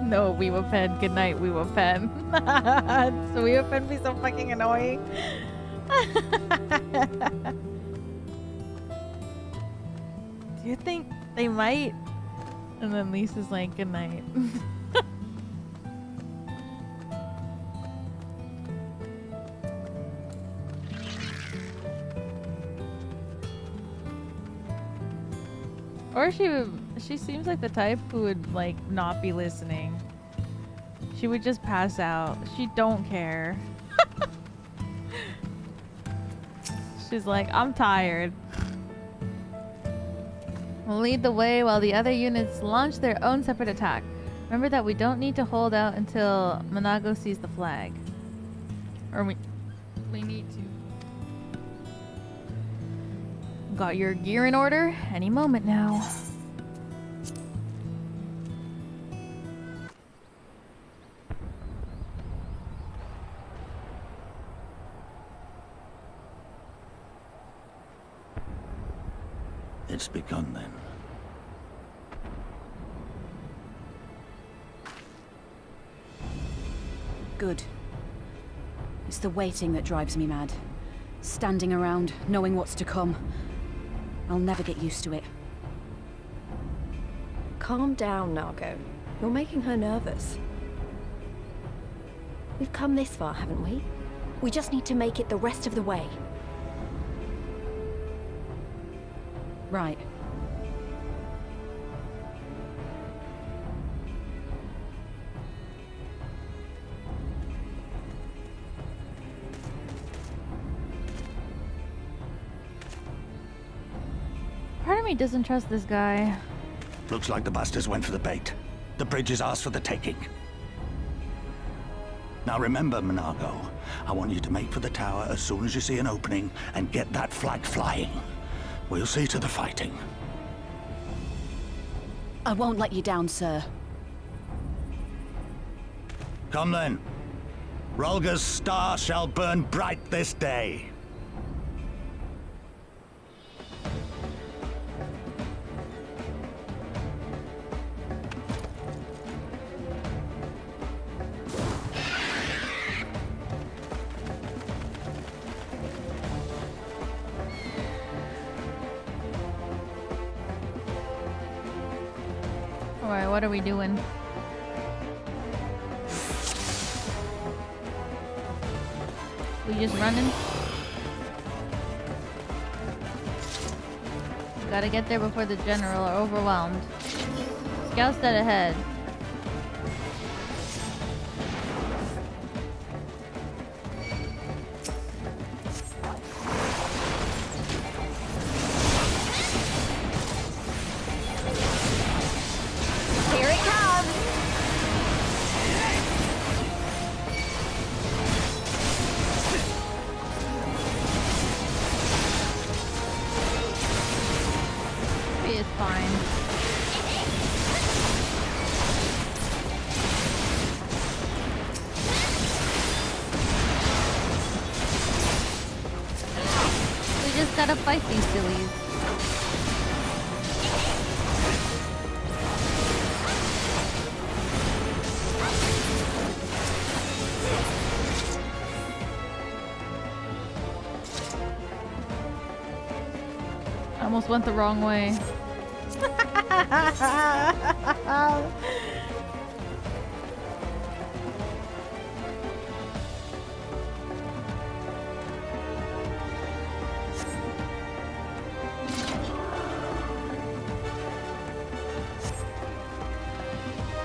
No, Liwa Pen. Good night, Liwa Pen. So Liwa Pen be so fucking annoying. Do you think they might? And then Lisa's like, good night. Or she seems like the type who would like not be listening. She would just pass out. She don't care. She's like, I'm tired. We'll lead the way while the other units launch their own separate attack. Remember that we don't need to hold out until Manago sees the flag. Or we need to. Got your gear in order? Any moment now. It's begun then. Good. It's the waiting that drives me mad. Standing around, knowing what's to come. I'll never get used to it. Calm down, Nago. You're making her nervous. We've come this far, haven't we? We just need to make it the rest of the way. Right. Part of me doesn't trust this guy. Looks like the bastards went for the bait. The bridge is ours for the taking. Now remember, Manago, I want you to make for the tower as soon as you see an opening and get that flag flying. We'll see to the fighting. I won't let you down, sir. Come then. Rolga's star shall burn bright this day. Alright, what are we doing? We just running? Gotta get there before the general are overwhelmed. Scouts dead ahead. Here it comes! He is fine. We just gotta fight these sillies. I almost went the wrong way.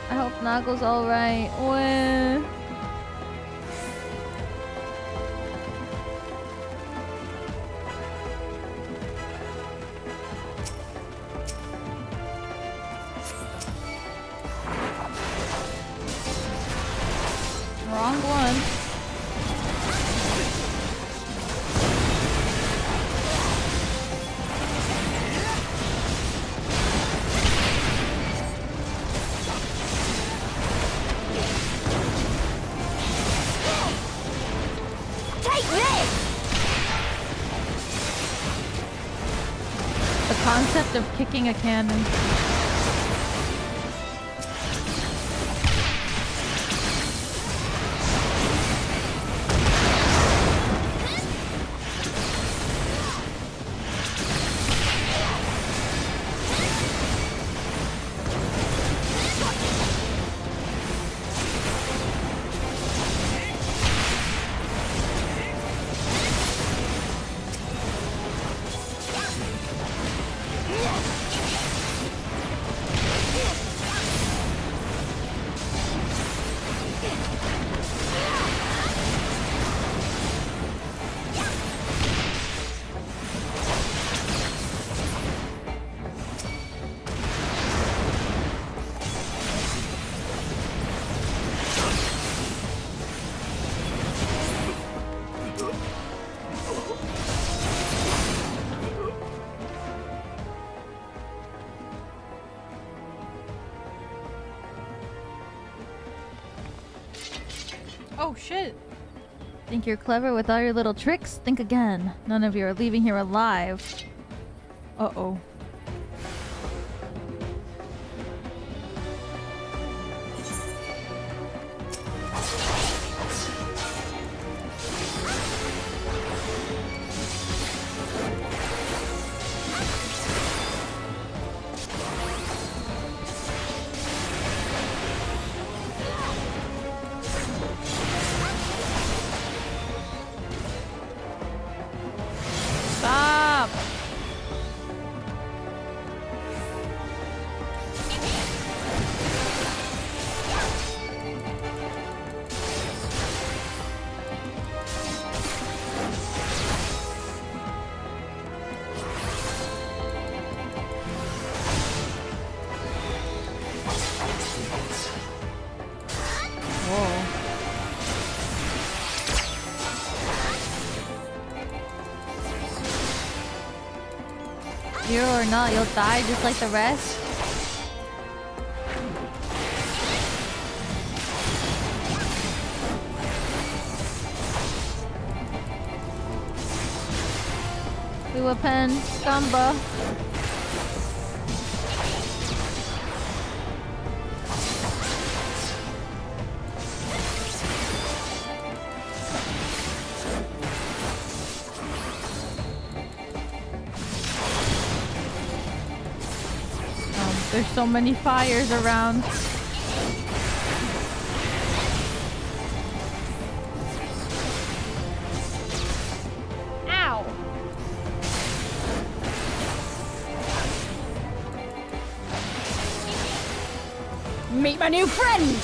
I hope Nago's alright. Wah. Wrong one. Take this! The concept of kicking a cannon. Oh shit. Think you're clever with all your little tricks? Think again. None of you are leaving here alive. Uh-oh. Stop! You or not, you'll die just like the rest. Do a pen, Gamba. There's so many fires around. Ow! Meet my new friend!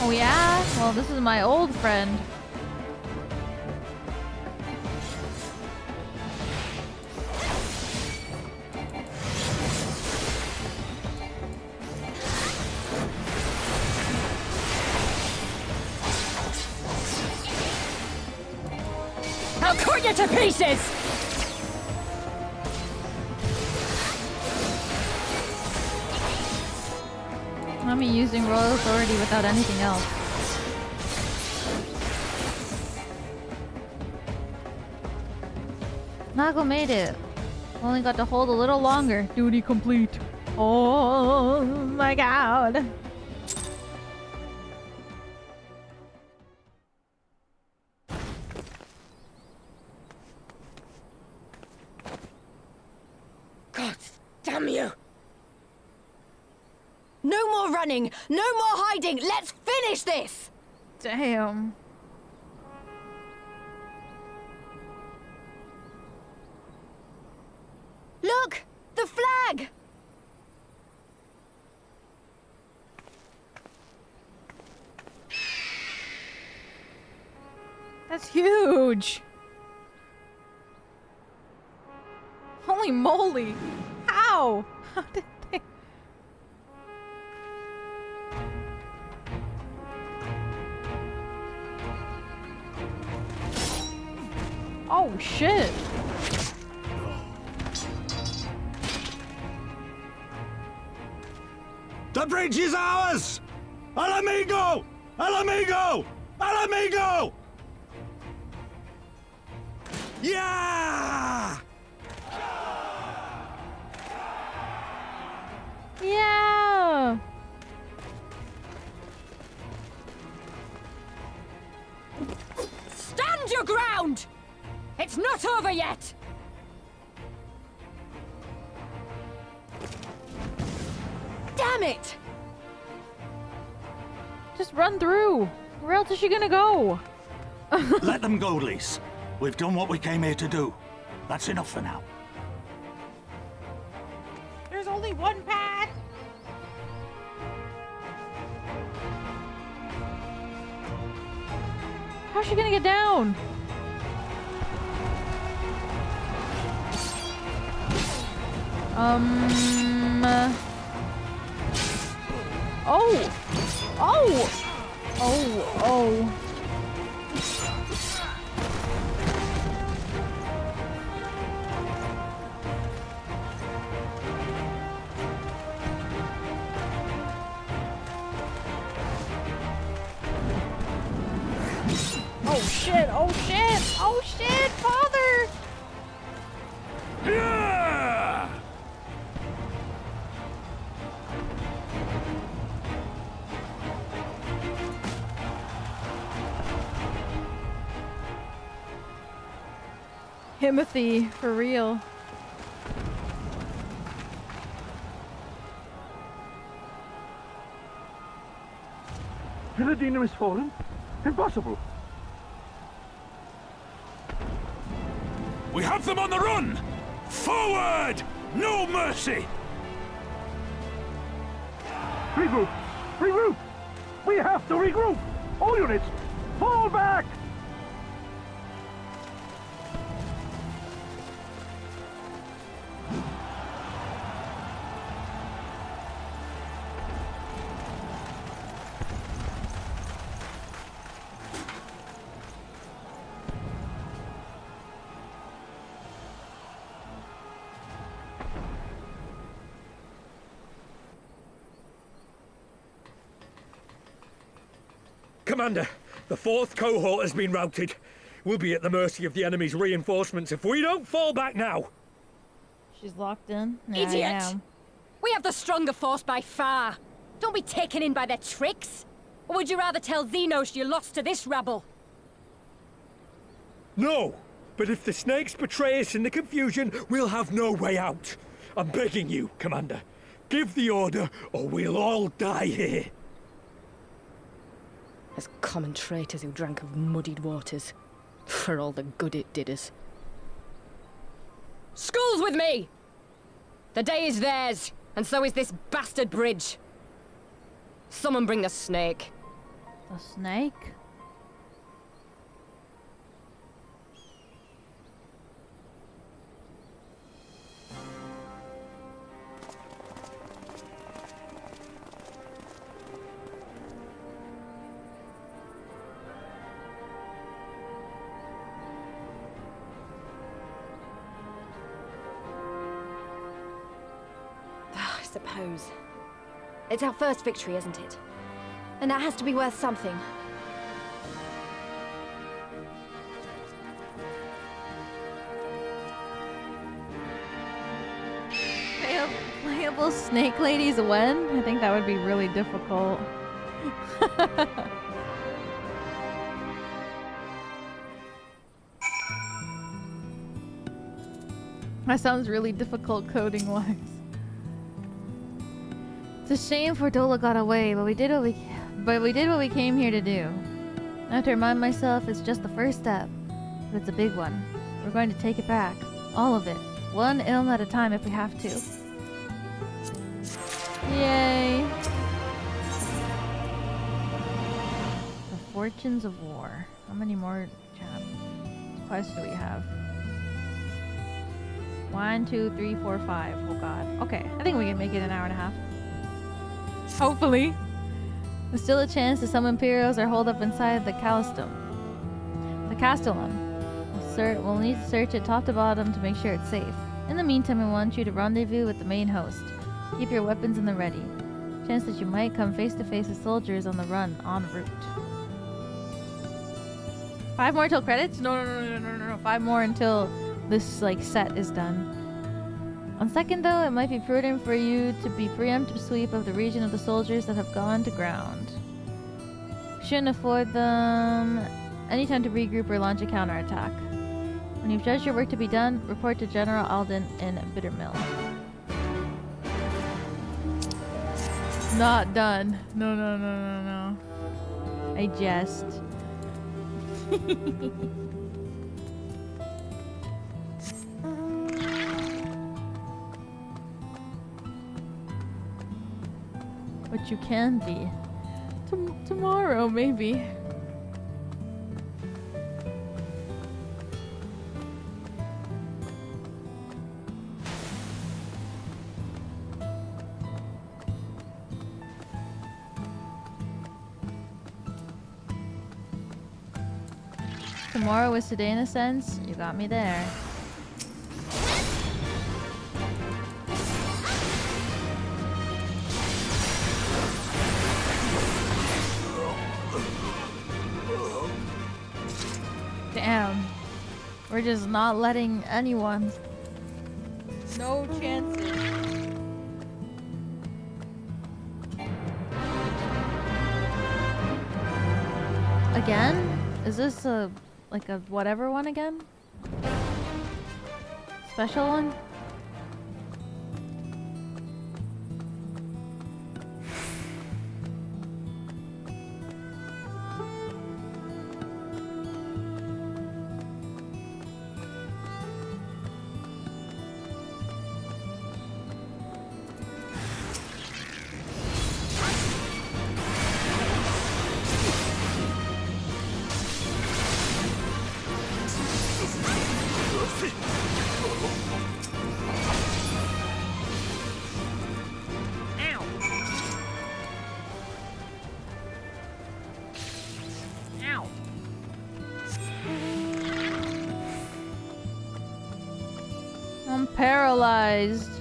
Oh yeah? Well, this is my old friend. I'll cut you to pieces! I'm using royal authority without anything else. Nago made it. Only got to hold a little longer. Duty complete. Oh my god. God damn you! No more running! No more hiding! Let's finish this! Damn. Look! The flag! That's huge. Holy moly. How? How did they... Oh shit. The bridge is ours! Al amigo! Al amigo! Al amigo! Yeah! Yeah. Stand your ground! It's not over yet! Damn it! Just run through. Where else is she gonna go? Let them go, Lise. We've done what we came here to do. That's enough for now. There's only one path. How's she gonna get down? Oh! Oh! Oh, oh. shit! Oh shit! Oh shit! Father! Yeah! Timothy, for real. Philadina is fallen? Impossible. We have them on the run! Forward! No mercy! Regroup! Regroup! We have to regroup! All units, fall back! Commander, the 4th cohort has been routed. We'll be at the mercy of the enemy's reinforcements if we don't fall back now. She's locked in. Yeah, Idiot! I am. We have the stronger force by far. Don't be taken in by their tricks. Or would you rather tell Xenos you lost to this rabble? No, but if the snakes betray us in the confusion, we'll have no way out. I'm begging you, Commander. Give the order, or we'll all die here. As common traitors who drank of muddied waters. For all the good it did us. School's with me! The day is theirs, and so is this bastard bridge. Someone bring the snake. The snake? I suppose. It's our first victory, isn't it? And that has to be worth something. Playable snake ladies when? I think that would be really difficult. That sounds really difficult coding wise. It's a shame Fordola got away, but we did what we came here to do. I have to remind myself it's just the first step, but it's a big one. We're going to take it back, all of it, one ilm at a time if we have to. Yay! The Fortunes of War. How many more quests do we have? 1, 2, 3, 4, 5. Oh god. Okay, I think we can make it an hour and a half. Hopefully. There's still a chance that some Imperials are holed up inside the Castellum. We'll need to search it top to bottom to make sure it's safe. In the meantime, I want you to rendezvous with the main host. Keep your weapons in the ready. Chance that you might come face to face with soldiers on the run en route. 5 more till credits? No. 5 more until this set is done. On second though, it might be prudent for you to be preemptive sweep of the region of the soldiers that have gone to ground. Shouldn't afford them any time to regroup or launch a counterattack. When you've judged your work to be done, report to General Alden in Bittermill. Not done. No. I jest. But you can be. Tomorrow, maybe. Tomorrow with today in a sense, you got me there. We're just not letting anyone. No chances. Again? Is this a like a whatever one again? Special one? I'm paralyzed.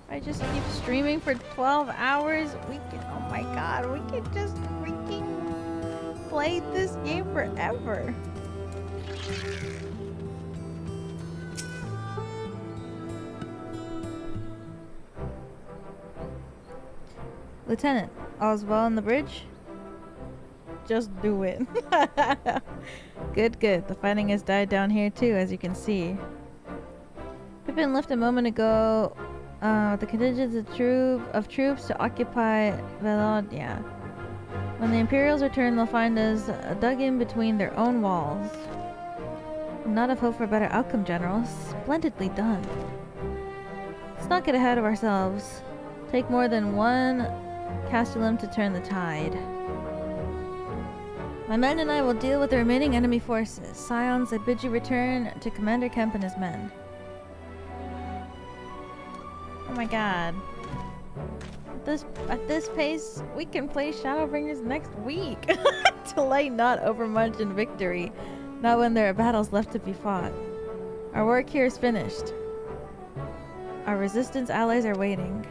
I just keep streaming for 12 hours. We can, oh my god, we can just freaking play this game forever. Lieutenant, all's well on the bridge? Just do it. Good, good. The fighting has died down here too, as you can see. Pippin left a moment ago with the contingents of troops to occupy Velodia. When the Imperials return, they'll find us dug in between their own walls. Not of hope for a better outcome, General. Splendidly done. Let's not get ahead of ourselves. Take more than one Castellum to turn the tide. My men and I will deal with the remaining enemy forces. Scions, I bid you return to Commander Kemp and his men. Oh my god. At this pace, we can play Shadowbringers next week. Delay not overmuch in victory. Not when there are battles left to be fought. Our work here is finished. Our resistance allies are waiting.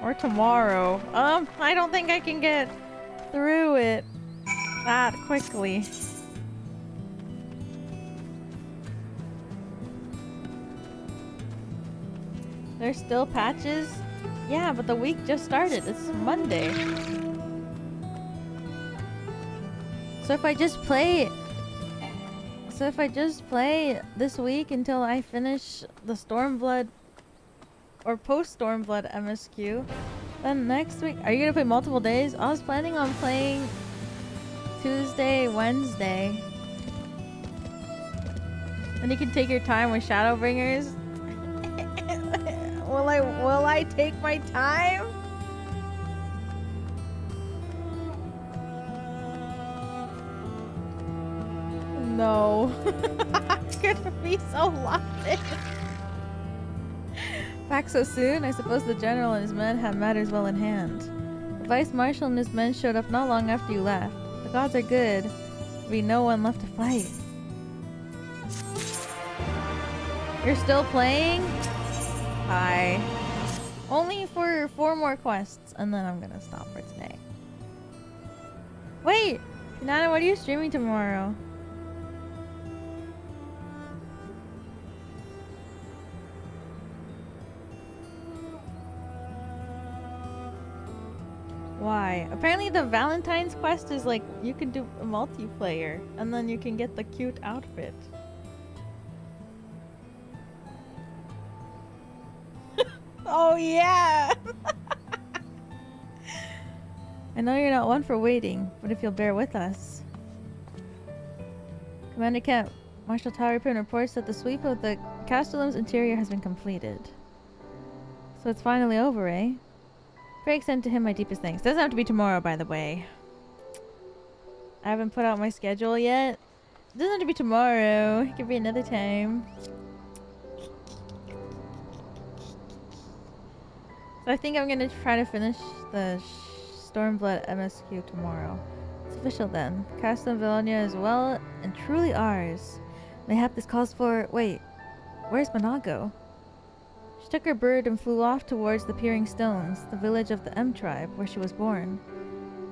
Or tomorrow. I don't think I can get through it that quickly. There's still patches? Yeah, but the week just started. It's Monday. So if I just play this week until I finish the Stormblood or post Stormblood MSQ, then next week, are you gonna play multiple days? I was planning on playing Tuesday, Wednesday. Then you can take your time with Shadowbringers. Will I take my time? No. It's gonna be so locked in. Back so soon? I suppose the general and his men have matters well in hand. The vice marshal and his men showed up not long after you left. The gods are good. There'll be no one left to fight. You're still playing? Hi. Only for 4 more quests, and then I'm gonna stop for today. Wait! Finana, what are you streaming tomorrow? Why? Apparently the Valentine's quest is like, you can do a multiplayer, and then you can get the cute outfit. Oh yeah! I know you're not one for waiting, but if you'll bear with us. Commander Kemp, Marshal Taripin reports that the sweep of the Castellum's interior has been completed. So it's finally over, eh? Pray extend to him my deepest thanks. Doesn't have to be tomorrow, by the way. I haven't put out my schedule yet. Doesn't have to be tomorrow. It could be another time. So I think I'm gonna try to finish the Stormblood MSQ tomorrow. It's official then. Castellum Vilonia is well and truly ours. Mayhap this calls for... Wait. Where's Manago? She took her bird and flew off towards the Peering Stones, the village of the M tribe, where she was born.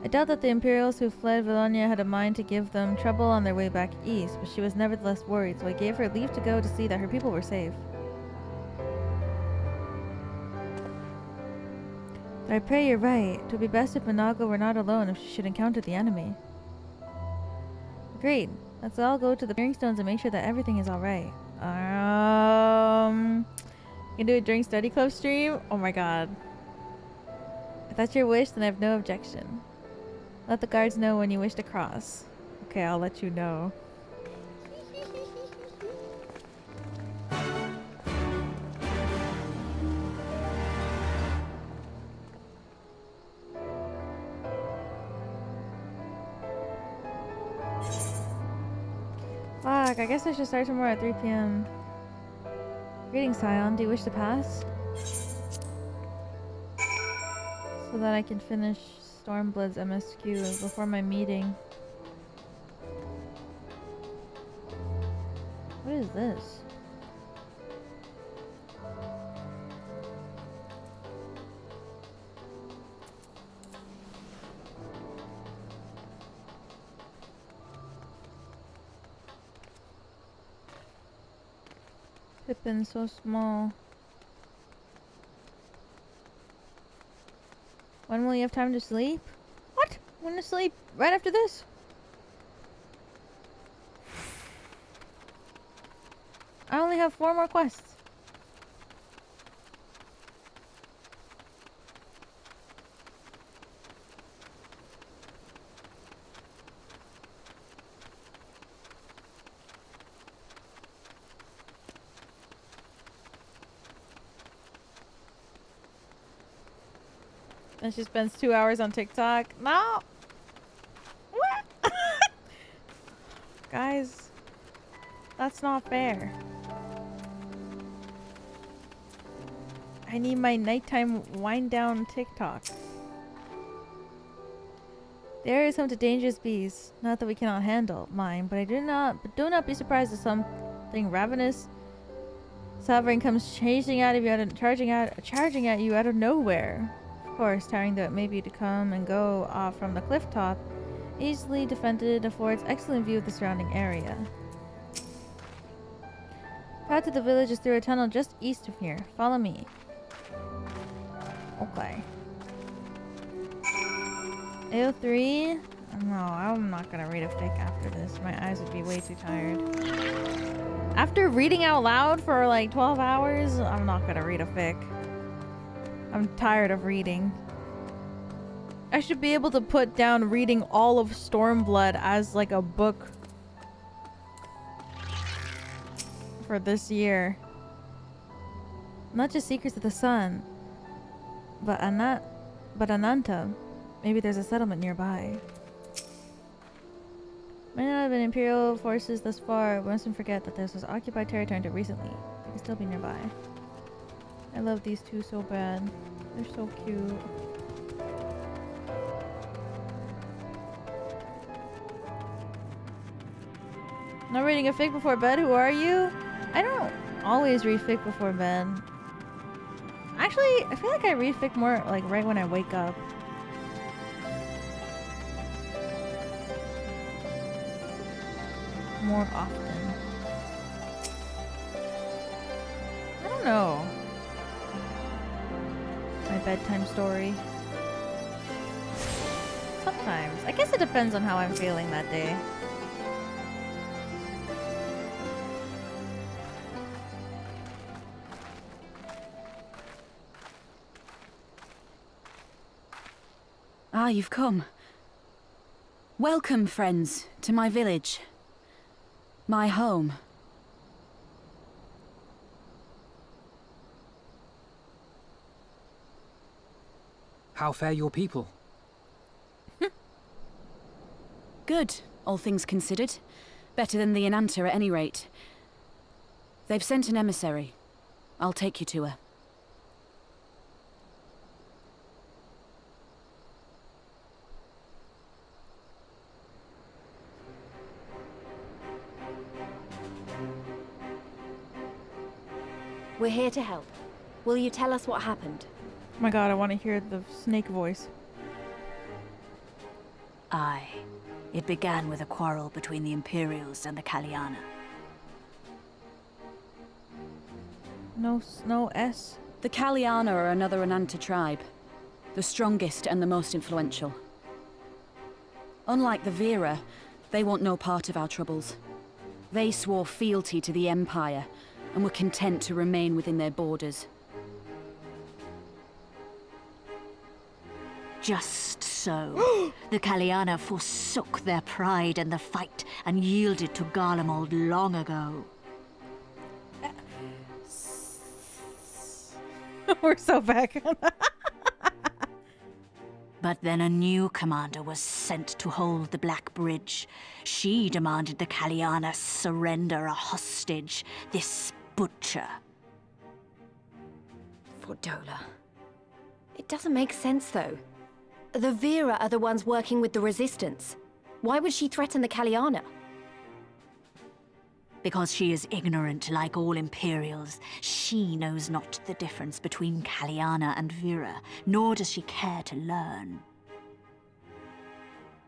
I doubt that the Imperials who fled Vilonia had a mind to give them trouble on their way back east, but she was nevertheless worried, so I gave her leave to go to see that her people were safe. But I pray you're right. It would be best if Manago were not alone if she should encounter the enemy. Agreed. Let's all go to the Peering Stones and make sure that everything is alright. You can do it during study club stream? Oh my god. If that's your wish, then I have no objection. Let the guards know when you wish to cross. Okay, I'll let you know. Fuck, I guess I should start tomorrow at 3 p.m. Greetings, Scion. Do you wish to pass? So that I can finish Stormblood's MSQ before my meeting. What is this? Pippin's so small. When will you have time to sleep? What? I'm gonna sleep right after this. I only have 4 more quests. And she spends 2 hours on TikTok. No! What? Guys, that's not fair. I need my nighttime wind down TikTok. The area is home to dangerous beasts. Not that we cannot handle mine, but do not be surprised if something ravenous sovereign comes charging at you out of nowhere. Of course, tiring though it may be to come and go off from the cliff top, easily defended, affords excellent view of the surrounding area. Path to the village is through a tunnel just east of here. Follow me. Okay. AO3? No, I'm not gonna read a fic after this. My eyes would be way too tired. After reading out loud for like 12 hours, I'm not gonna read a fic. I'm tired of reading. I should be able to put down reading all of Stormblood as like a book for this year. Not just Secrets of the Sun, but Ananta. Maybe there's a settlement nearby. Might not have been Imperial forces thus far, but mustn't forget that this was occupied territory until recently. They can still be nearby. I love these two so bad. They're so cute. Not reading a fic before bed? Who are you? I don't always read fic before bed. Actually, I feel like I read fic more like right when I wake up. More often. I don't know. My bedtime story. Sometimes. I guess it depends on how I'm feeling that day. Ah, you've come. Welcome, friends, to my village. My home. How fare your people? Good, all things considered. Better than the Enanta at any rate. They've sent an emissary. I'll take you to her. We're here to help. Will you tell us what happened? Oh my god, I want to hear the snake voice. Aye. It began with a quarrel between the Imperials and the Kaliana. No S. The Kaliana are another Ananta tribe. The strongest and the most influential. Unlike the Vera, they want no part of our troubles. They swore fealty to the Empire, and were content to remain within their borders. Just so. The Kaliana forsook their pride in the fight and yielded to Garlemald long ago. We're so back. But then a new commander was sent to hold the Black Bridge. She demanded the Kaliana surrender a hostage, this butcher. Fordola. It doesn't make sense, though. The Vera are the ones working with the Resistance. Why would she threaten the Kaliana? Because she is ignorant like all Imperials. She knows not the difference between Kaliana and Vera, nor does she care to learn.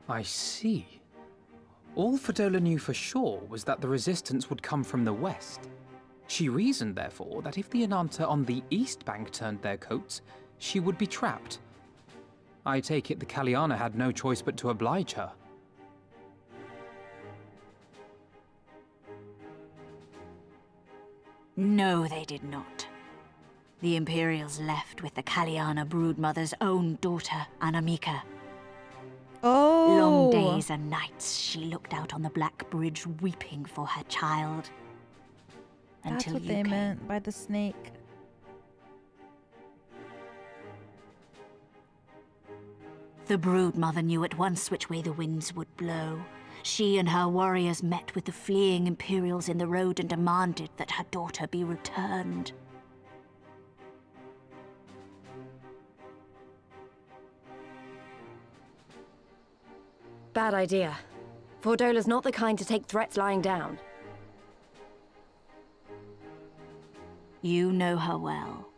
I see. All Fordola knew for sure was that the resistance would come from the west. She reasoned, therefore, that if the Ananta on the east bank turned their coats, she would be trapped. I take it the Kaliana had no choice but to oblige her. No, they did not. The Imperials left with the Kaliana broodmother's own daughter, Anamika. Oh! Long days and nights she looked out on the Black Bridge weeping for her child. That's Until what you they came. meant by the snake. The broodmother knew at once which way the winds would blow. She and her warriors met with the fleeing Imperials in the road and demanded that her daughter be returned. Bad idea. Fordola's not the kind to take threats lying down. You know her well.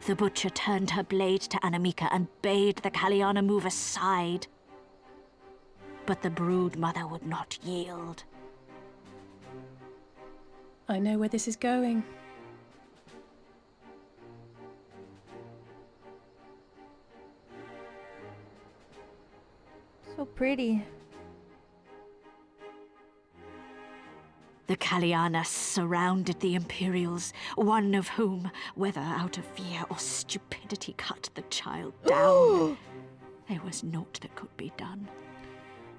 The butcher turned her blade to Anamika and bade the Kaliana move aside. But the broodmother would not yield. I know where this is going. So pretty. The Kaliana surrounded the Imperials, one of whom, whether out of fear or stupidity, cut the child down. There was naught that could be done.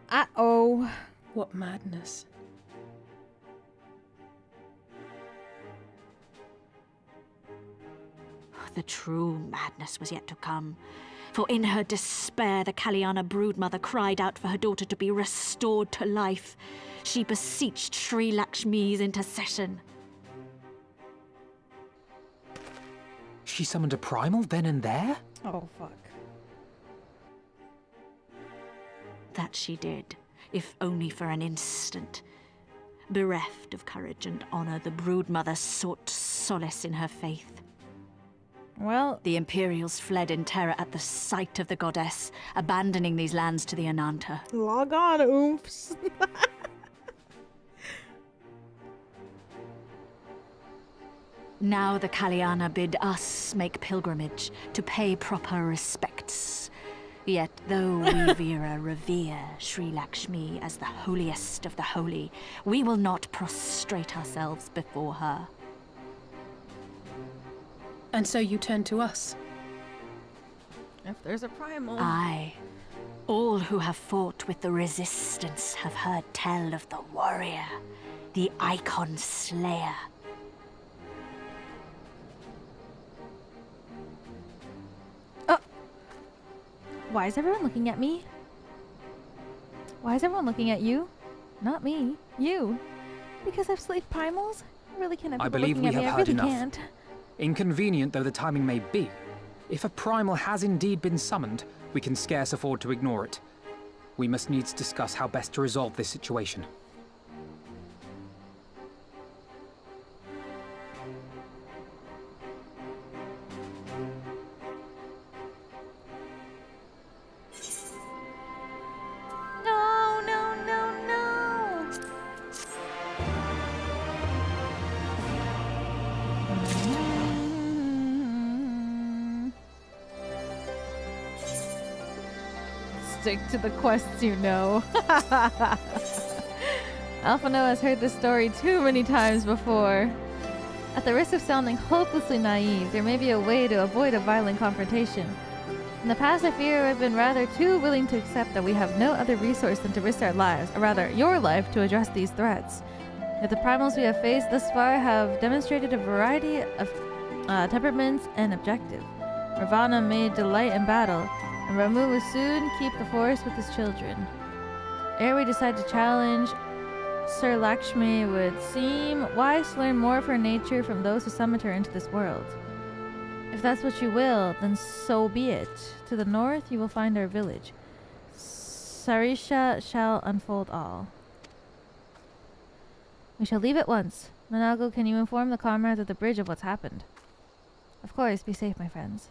Uh-oh. What madness. The true madness was yet to come. For in her despair, the Kaliana broodmother cried out for her daughter to be restored to life. She beseeched Sri Lakshmi's intercession. She summoned a primal then and there? Oh, fuck. That she did, if only for an instant. Bereft of courage and honor, the broodmother sought solace in her faith. Well, the Imperials fled in terror at the sight of the goddess, abandoning these lands to the Ananta. Log on, oomphs. Now the Kaliana bid us make pilgrimage to pay proper respects. Yet though we Vera revere Sri Lakshmi as the holiest of the holy, we will not prostrate ourselves before her. And so you turn to us? If there's a primal. Aye. All who have fought with the resistance have heard tell of the warrior, the icon slayer. Why is everyone looking at me? Why is everyone looking at you? Not me. You. Because I've slayed primals? I really can't have I people believe looking we at me. have I heard really enough. can't. Inconvenient though the timing may be, if a primal has indeed been summoned, we can scarce afford to ignore it. We must needs discuss how best to resolve this situation. Stick to the quests you know. Alphino has heard this story too many times before. At the risk of sounding hopelessly naive, there may be a way to avoid a violent confrontation. In the past, I fear I've been rather too willing to accept that we have no other resource than to risk our lives, or rather, your life, to address these threats. Yet the primals we have faced thus far have demonstrated a variety of temperaments and objectives. Ravana may delight in battle, and Ramu will soon keep the forest with his children. Ere we decide to challenge Sir Lakshmi, would seem wise to learn more of her nature from those who summoned her into this world. If that's what you will, then so be it. To the north, you will find our village. Sarisha shall unfold all. We shall leave at once. Manago, can you inform the comrades at the bridge of what's happened? Of course, be safe, my friends.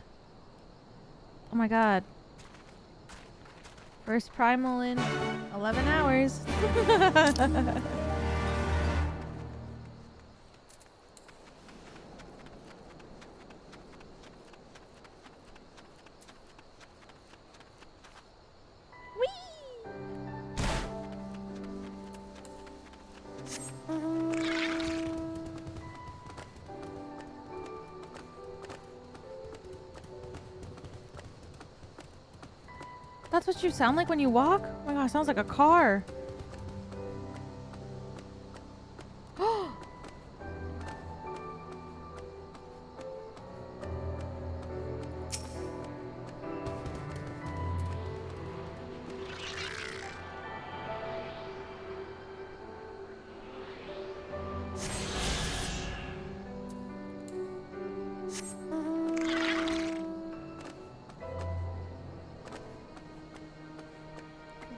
Oh my god. First primal in 11 hours. That's what you sound like when you walk? Oh my god, it sounds like a car.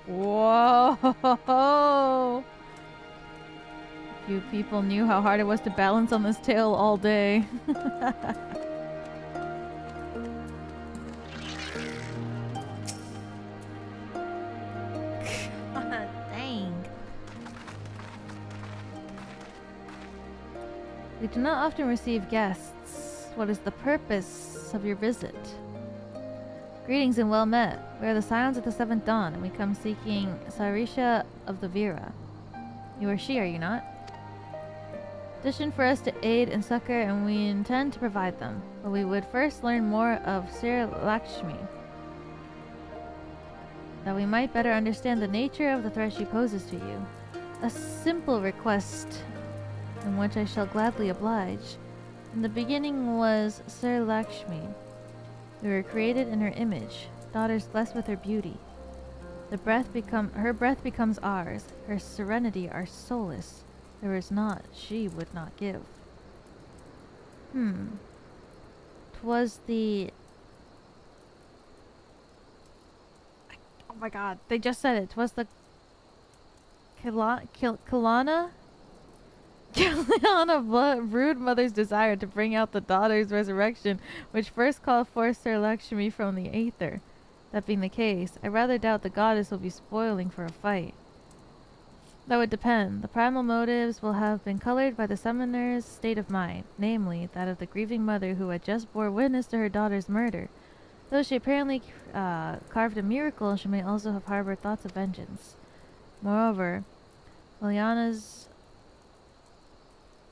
Whoa! Few people knew how hard it was to balance on this tail all day. Dang. We do not often receive guests. What is the purpose of your visit? Greetings and well met. We are the Scions of the Seventh Dawn, and we come seeking Sarisha of the Vira. You are she, are you not? Petition for us to aid and succor, and we intend to provide them. But we would first learn more of Sir Lakshmi, that we might better understand the nature of the threat she poses to you. A simple request, in which I shall gladly oblige. In the beginning was Sir Lakshmi. We were created in her image, daughters blessed with her beauty. Her breath becomes ours, her serenity our solace. There is naught she would not give. 'Twas the... Oh my god, they just said it. 'Twas the... Kalana brood mother's desire to bring out the daughter's resurrection, which first called forth Sir Lakshmi from the aether. That being the case, I rather doubt the goddess will be spoiling for a fight. That would depend. The primal motives will have been colored by the summoner's state of mind, namely, that of the grieving mother who had just bore witness to her daughter's murder. Though she apparently carved a miracle, she may also have harbored thoughts of vengeance. Moreover, Liliana's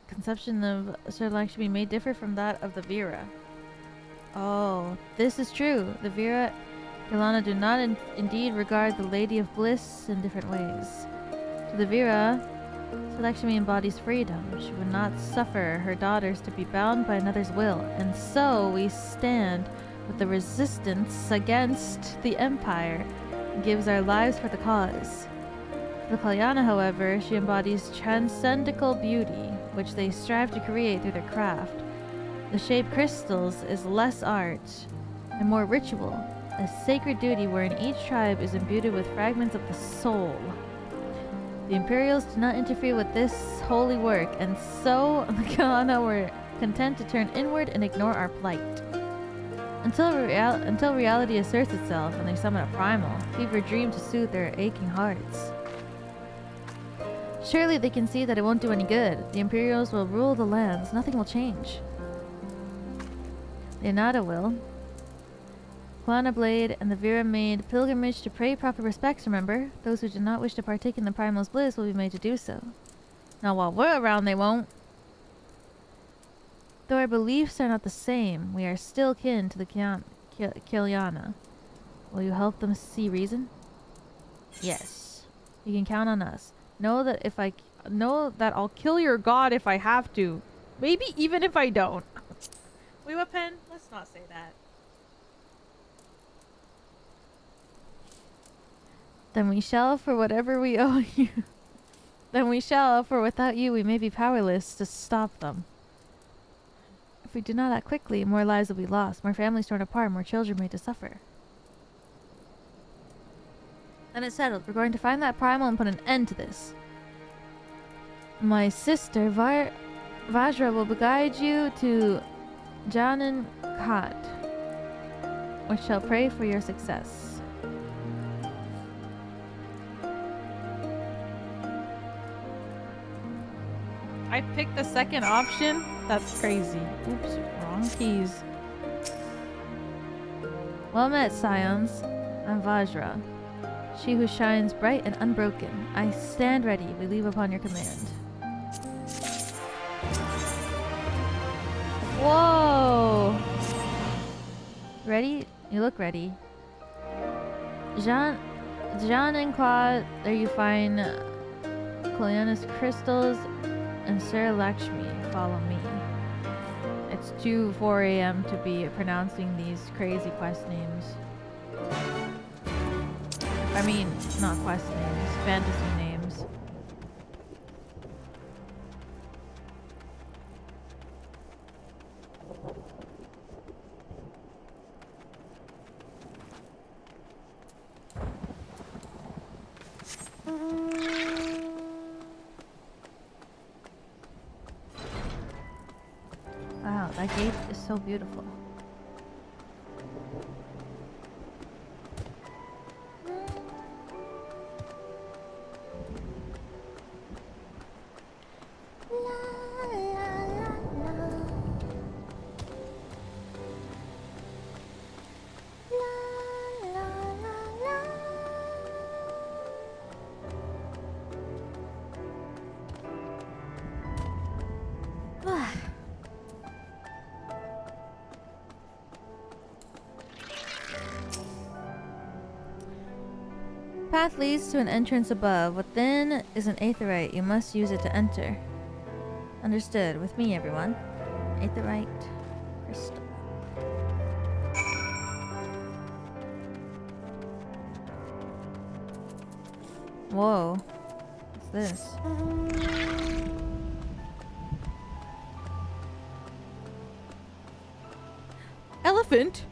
conception of Sir Lakshmi may differ from that of the Vira. Oh, this is true. The Vira Ilana do not indeed regard the Lady of Bliss in different ways. To the Vira, Sir Lakshmi embodies freedom. She would not suffer her daughters to be bound by another's will, and so we stand with the resistance against the Empire and gives our lives for the cause. To the Kalyana, however, she embodies transcendental beauty, which they strive to create through their craft. The shaped crystals is less art and more ritual, a sacred duty wherein each tribe is imbued with fragments of the soul. The Imperials do not interfere with this holy work, and so the Kalyana were content to turn inward and ignore our plight. Until reality asserts itself and they summon a primal, fever dream to soothe their aching hearts. Surely they can see that it won't do any good. The Imperials will rule the lands. Nothing will change. Leonardo will. Quana Blade and the Vera made pilgrimage to pay proper respects, remember? Those who do not wish to partake in the Primal's bliss will be made to do so. Now while we're around, they won't. Though our beliefs are not the same, we are still kin to the Kiliana. Will you help them see reason? Yes. You can count on us. Know that I'll kill your god if I have to. Maybe even if I don't. Wait, what, Pen? Let's not say that. Then we shall, for whatever we owe you. Then we shall, for without you we may be powerless to stop them. If we do not act quickly, more lives will be lost, more families torn apart, more children made to suffer. Then it's settled. We're going to find that primal and put an end to this. My sister, Vajra, will guide you to Janan Khat, which shall pray for your success. I picked the second option? That's crazy. Oops, wrong keys. Well met, Scions. I'm Vajra, she who shines bright and unbroken. I stand ready. We leave upon your command. Whoa! Ready? You look ready. Jean and Claude, there you find Kaliana's crystals and Sir Lakshmi. Follow me. It's 4 a.m. to be pronouncing these crazy quest names. I mean, not quest names, fantasy names. Wow, that gate is so beautiful. Path leads to an entrance above. Within is an aetherite. You must use it to enter. Understood. With me, everyone. Aetherite crystal. Whoa. What's this? Elephant?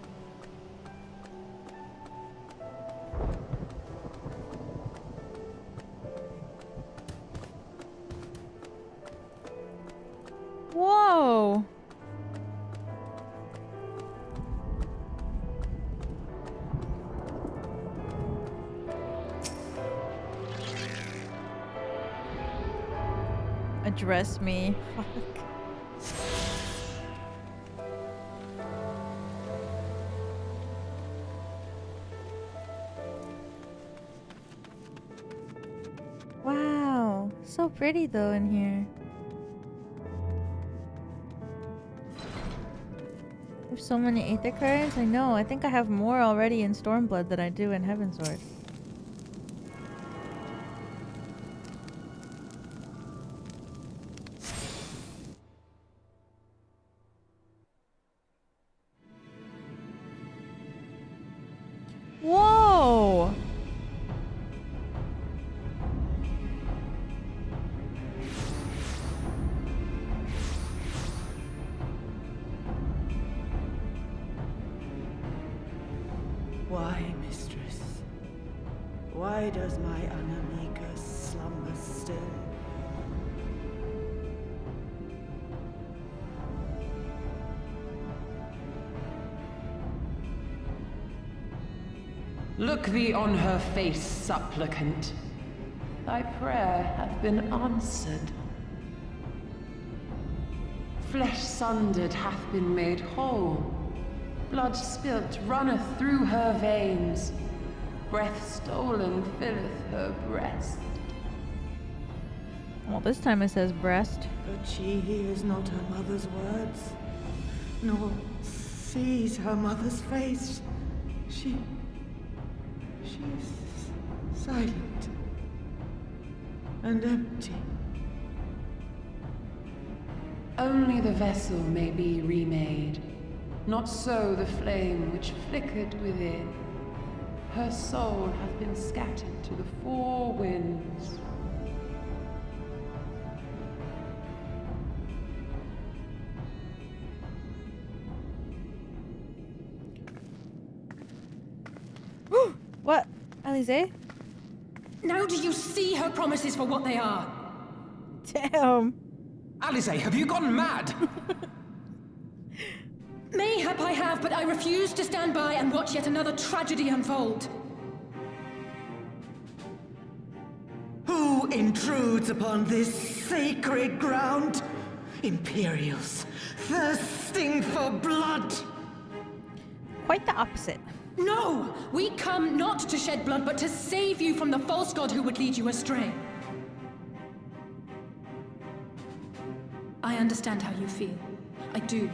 Whoa! Address me. Fuck. Wow, so pretty though in here. There's so many Aether cards. I know. I think I have more already in Stormblood than I do in Heavensward. Whoa! Why, mistress? Why does my Anamika slumber still? Look thee on her face, supplicant. Thy prayer hath been answered. Flesh sundered hath been made whole. Blood spilt runneth through her veins. Breath stolen filleth her breast. Well, this time it says breast. But she hears not her mother's words, nor sees her mother's face. She's silent and empty. Only the vessel may be remade, not so the flame which flickered within. Her soul hath been scattered to the four winds. What? Alize? Now do you see her promises for what they are? Damn. Alize, have you gone mad? Mayhap I have, but I refuse to stand by and watch yet another tragedy unfold. Who intrudes upon this sacred ground? Imperials, thirsting for blood. Quite the opposite. No! We come not to shed blood, but to save you from the false god who would lead you astray. I understand how you feel. I do.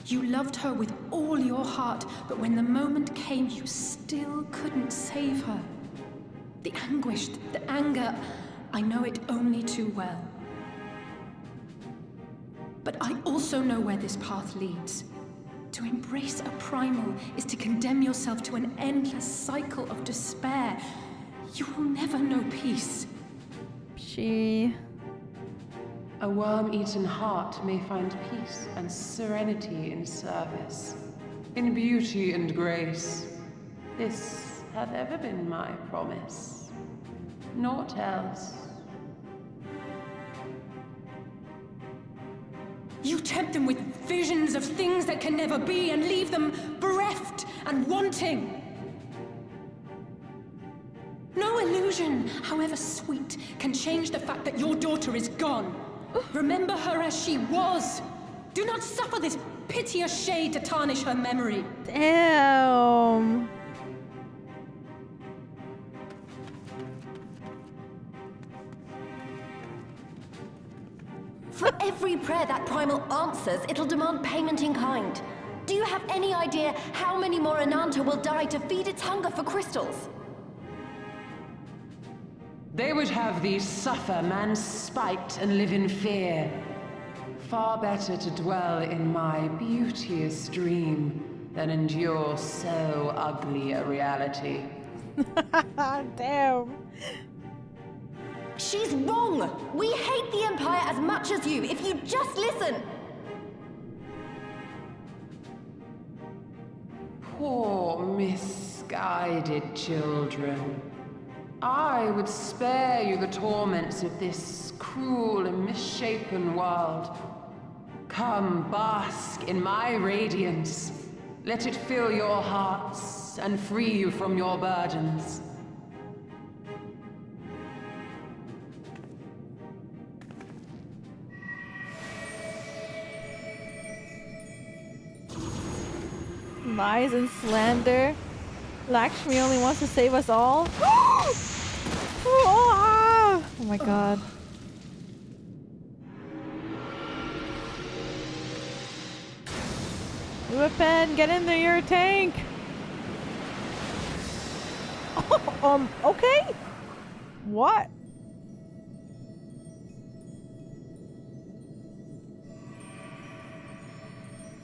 You loved her with all your heart, but when the moment came, you still couldn't save her. The anguish, the anger, I know it only too well. But I also know where this path leads. To embrace a primal is to condemn yourself to an endless cycle of despair. You will never know peace. A worm-eaten heart may find peace and serenity in service, in beauty and grace. This hath ever been my promise. Naught else. You tempt them with visions of things that can never be and leave them bereft and wanting. No illusion, however sweet, can change the fact that your daughter is gone. Remember her as she was. Do not suffer this piteous shade to tarnish her memory. Damn. For every prayer that primal answers, it'll demand payment in kind. Do you have any idea how many more Ananta will die to feed its hunger for crystals? They would have thee suffer man's spite and live in fear. Far better to dwell in my beauteous dream than endure so ugly a reality. Damn. She's wrong! We hate the Empire as much as you, if you just listen! Poor, misguided children. I would spare you the torments of this cruel and misshapen world. Come, bask in my radiance. Let it fill your hearts and free you from your burdens. Lies and slander. Lakshmi only wants to save us all. Oh my god. Weapon, get in there, you're a tank. Okay. What?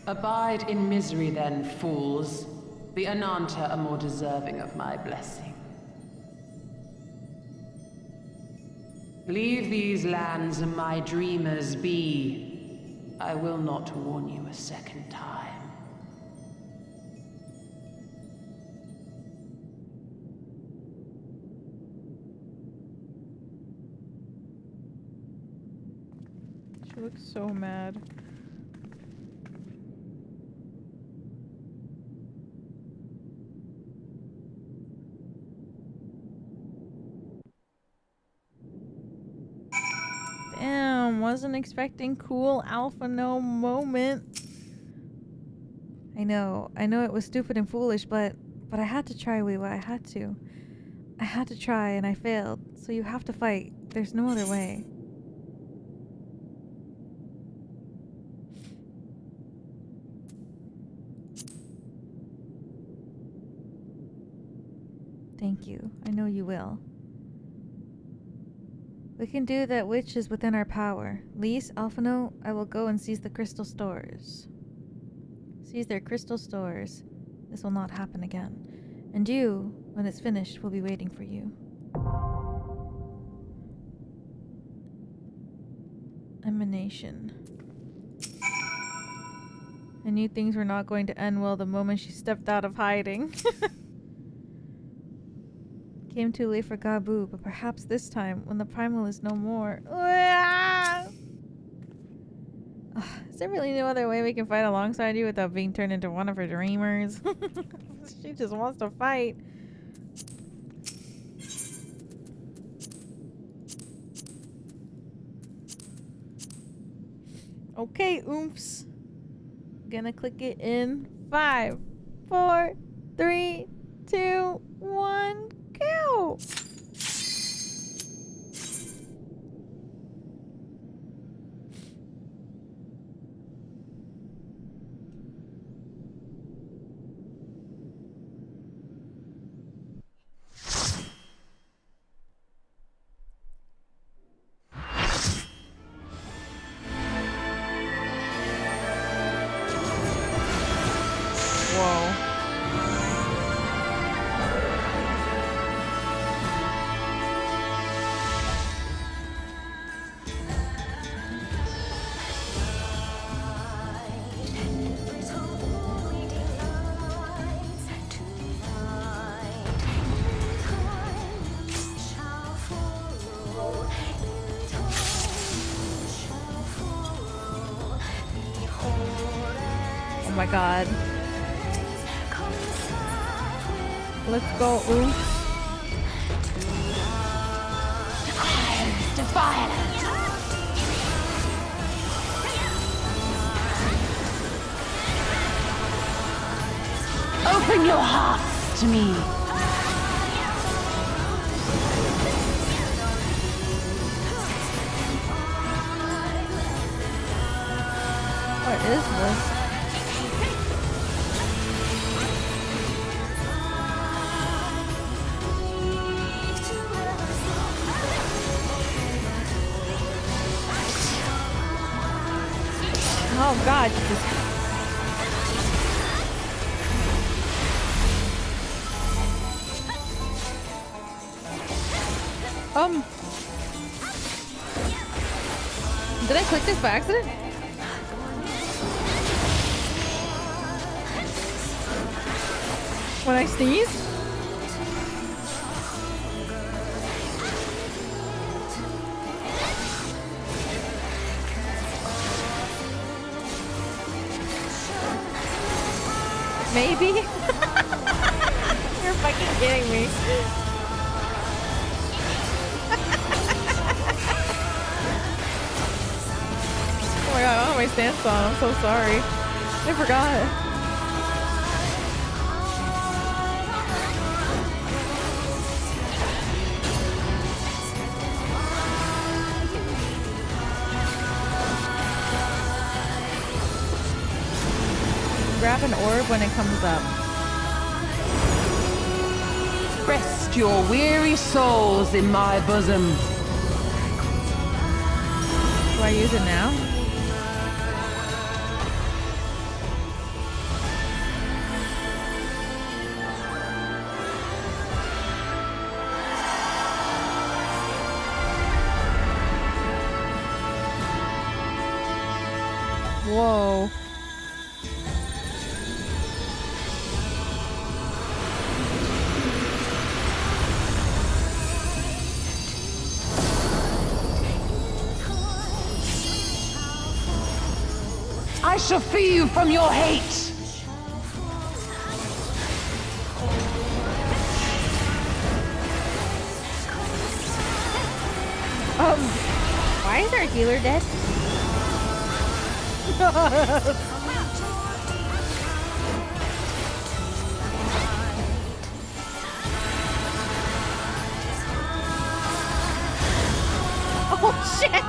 Abide in misery then, fools. The Ananta are more deserving of my blessing. Leave these lands and my dreamers be. I will not warn you a second time. She looks so mad. Damn, wasn't expecting cool alpha no moment. I know it was stupid and foolish, but I had to try, Weewa. I had to. I had to try, and I failed. So you have to fight. There's no other way. Thank you. I know you will. We can do that which is within our power. Lise, Alphino, I will go and seize the crystal stores. Seize their crystal stores. This will not happen again. And you, when it's finished, will be waiting for you. Emanation. I knew things were not going to end well the moment she stepped out of hiding. Came too late for Gabu, but perhaps this time, when the primal is no more. Is there really no other way we can fight alongside you without being turned into one of her dreamers? She just wants to fight. Okay, oomps. Gonna click it in 5, 4, 3, 2, 1, go! Oh my god. Let's go, oops. Open your hearts to me. What is this? Oh god, did I click this by accident? When I sneezed? Maybe? You're fucking kidding me. Oh my god, I don't have my stance on. I'm so sorry. I forgot. Grab an orb when it comes up. Rest your weary souls in my bosom. Do I use it now? Whoa. I shall free you from your hate. Why is our healer dead? Shit!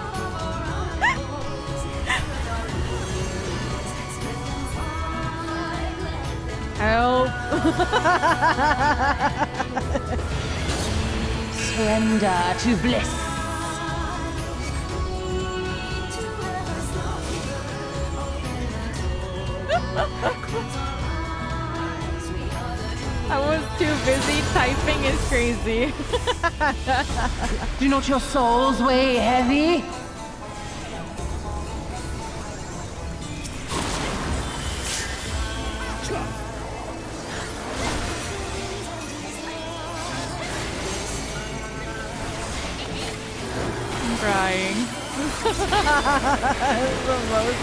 Help! Surrender to bliss. I was too busy typing. It's crazy. Do not your souls weigh heavy? I'm crying. It's the most.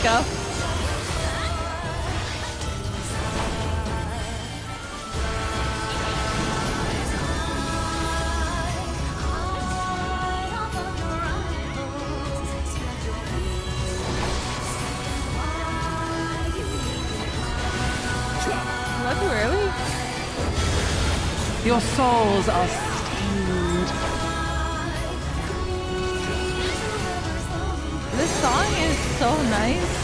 Scuff. Not too early. Your souls are stained. This song is so nice.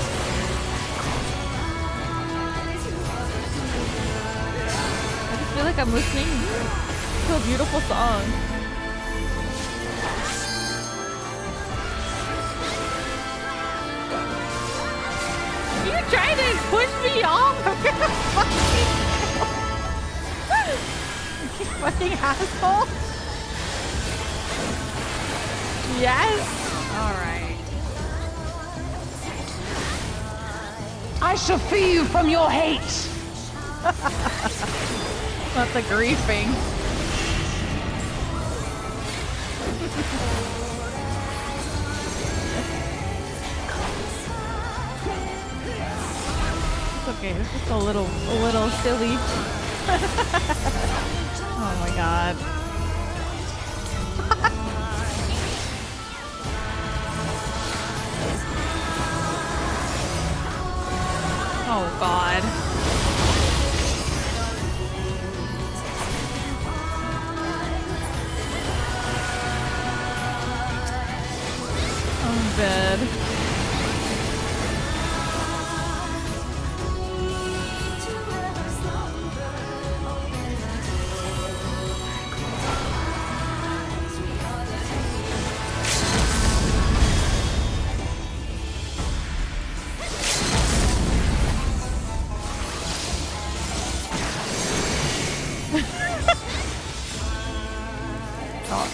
I just feel like I'm listening to a beautiful song. You trying to push me off? I'm gonna you fucking asshole. Yes. All right. I shall free you from your hate. Not the griefing. It's okay. It's just a little silly. Oh my god. Oh god. I'm dead.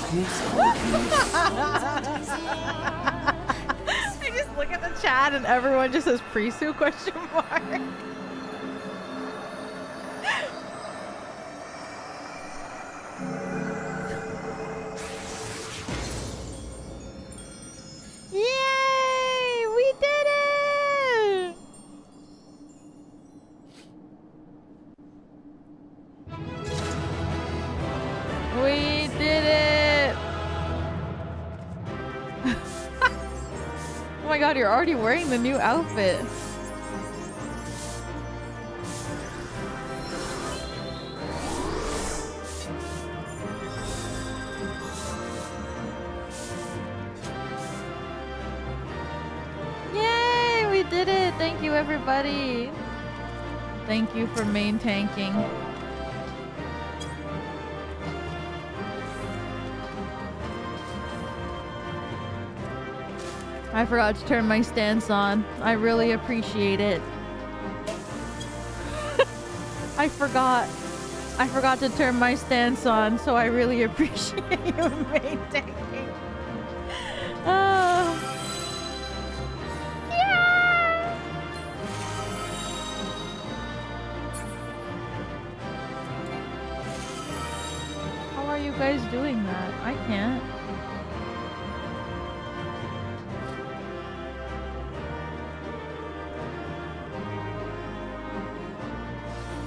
I just look at the chat and everyone just says Prisu question mark. Yay! We did it! We did it! Oh my god, you're already wearing the new outfit. Yay! We did it! Thank you, everybody! Thank you for main tanking. I forgot to turn my stance on. I really appreciate it. I forgot to turn my stance on, so I really appreciate you maintaining. Oh. Yeah! How are you guys doing that? I can't.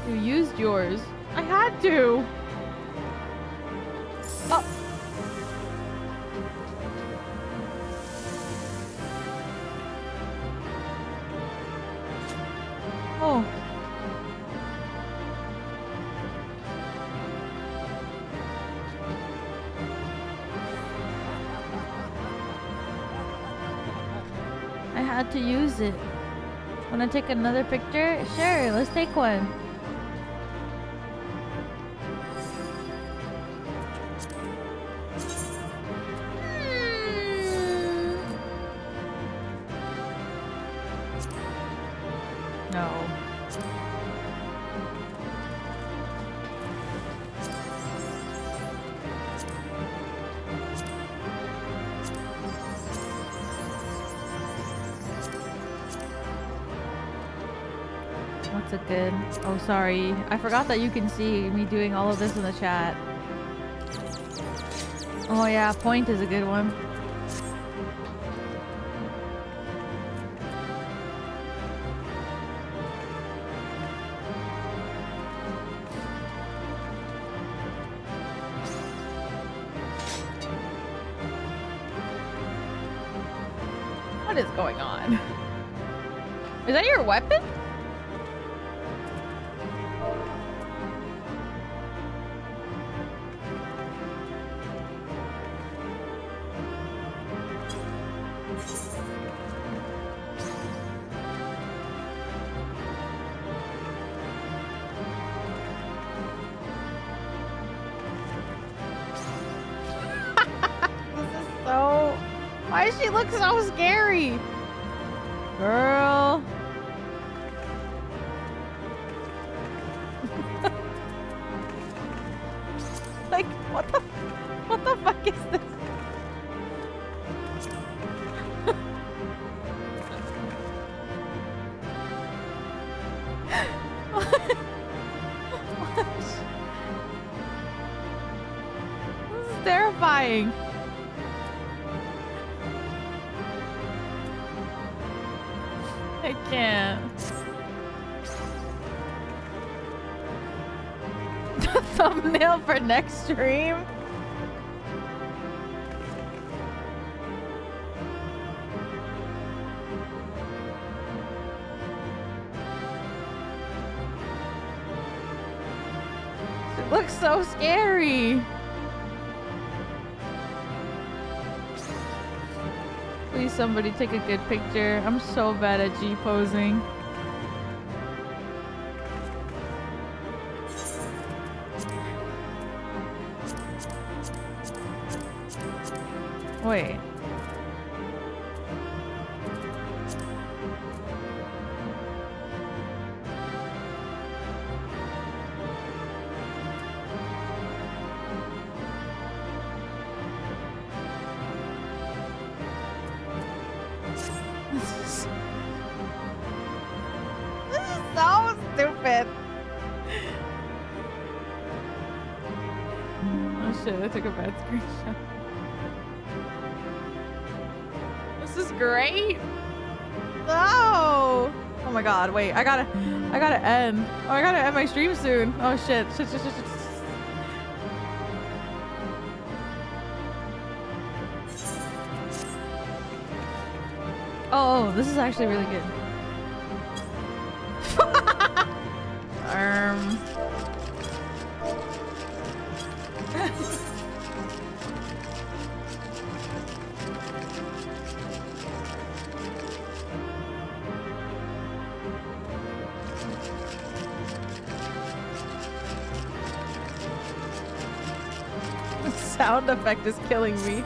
You used yours. I had to. Oh. Had to use it. Wanna take another picture? Sure, let's take one. No. What's a good? Oh, sorry. I forgot that you can see me doing all of this in the chat. Oh yeah, point is a good one. What is going on? Is that your weapon? Why does she look so scary? Girl. Like, what the fuck is this? This is terrifying. I can't. Thumbnail for next stream? It looks so scary. Please somebody take a good picture. I'm so bad at G-posing. Wait. So stupid. Oh shit, I took a bad screenshot. This is great. No. Oh my god, wait, I gotta end. Oh, I gotta end my stream soon. Oh shit. Shit. Oh, this is actually really good. The sound effect is killing me.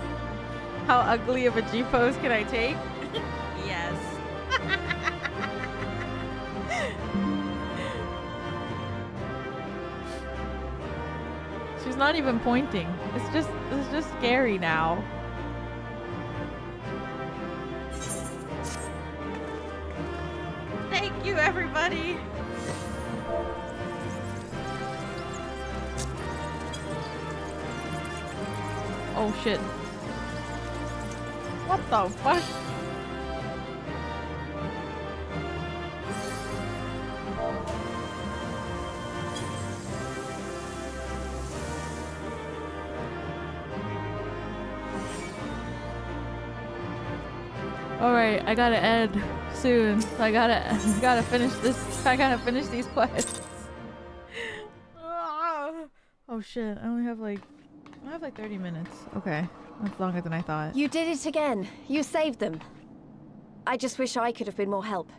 How ugly of a G-pose can I take? Yes. She's not even pointing. It's just scary now. Thank you, everybody. Oh shit. What the fuck? Alright, I gotta end soon. So I gotta finish this. I gotta finish these quests. Oh shit, I only have like 30 minutes. Okay, that's longer than I thought. You did it again. You saved them. I just wish I could have been more help.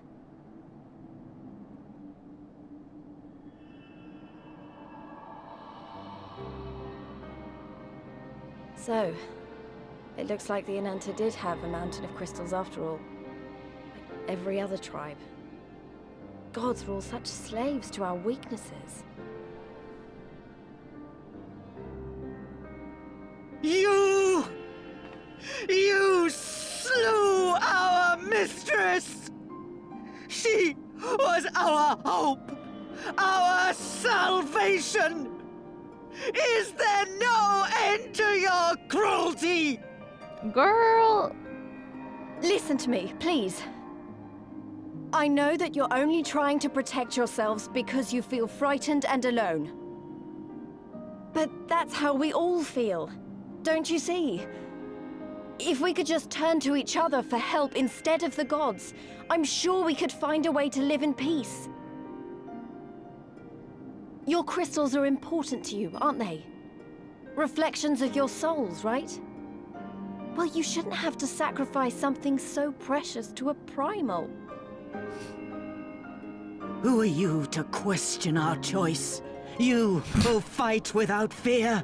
So, it looks like the Enanta did have a mountain of crystals after all. Like every other tribe. Gods were all such slaves to our weaknesses. You slew our mistress! She was our hope, our salvation! Is there no end to your cruelty? Girl! Listen to me, please. I know that you're only trying to protect yourselves because you feel frightened and alone. But that's how we all feel. Don't you see? If we could just turn to each other for help instead of the gods, I'm sure we could find a way to live in peace. Your crystals are important to you, aren't they? Reflections of your souls, right? Well, you shouldn't have to sacrifice something so precious to a primal. Who are you to question our choice? You who fight without fear?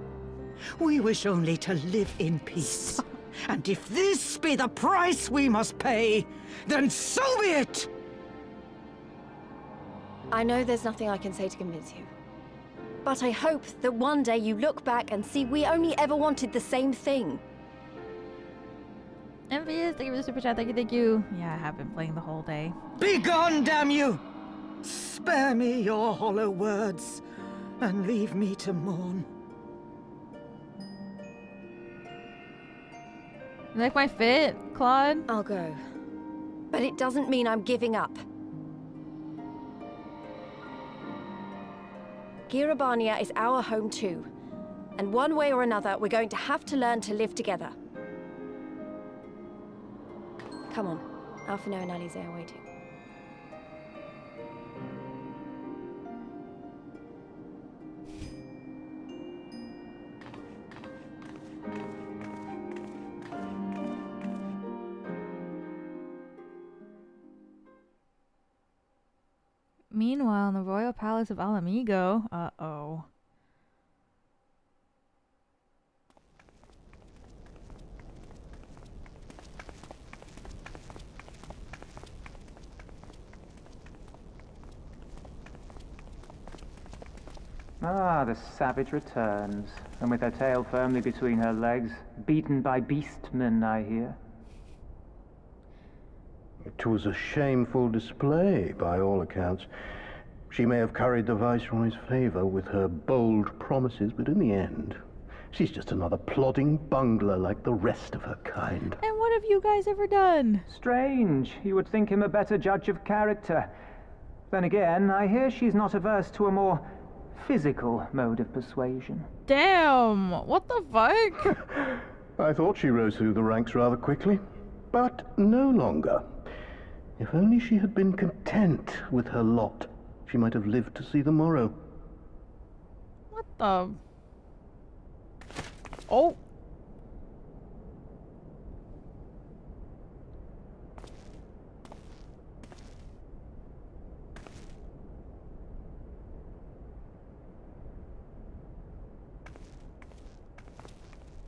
We wish only to live in peace. And if this be the price we must pay, then so be it! I know there's nothing I can say to convince you. But I hope that one day you look back and see we only ever wanted the same thing. Envious, thank you for the super chat. Thank you. Yeah, I have been playing the whole day. Be gone, damn you! Spare me your hollow words, and leave me to mourn. You like my fit, Claude? I'll go. But it doesn't mean I'm giving up. Girabania is our home too. And one way or another, we're going to have to learn to live together. Come on. Alphino and Alize are waiting. Meanwhile, in the royal palace of Alamigo, uh-oh. Ah, the savage returns, and with her tail firmly between her legs, beaten by beastmen, I hear. It was a shameful display, by all accounts. She may have curried the Viceroy's favor with her bold promises, but in the end, she's just another plodding bungler like the rest of her kind. And what have you guys ever done? Strange. You would think him a better judge of character. Then again, I hear she's not averse to a more physical mode of persuasion. Damn! What the fuck? I thought she rose through the ranks rather quickly, but no longer. If only she had been content with her lot, she might have lived to see the morrow. What the... Oh!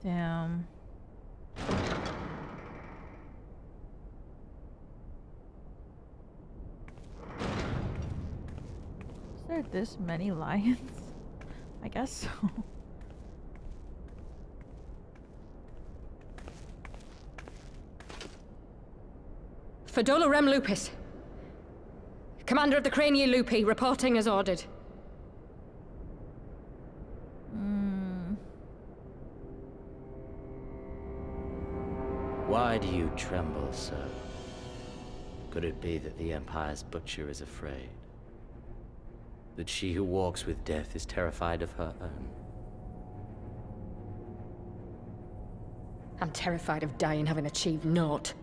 Damn. Is there this many lions? I guess so. Fadola Rem Lupus. Commander of the Crania Lupi, reporting as ordered. Why do you tremble so? Could it be that the Empire's butcher is afraid? That she who walks with death is terrified of her own? I'm terrified of dying having achieved naught.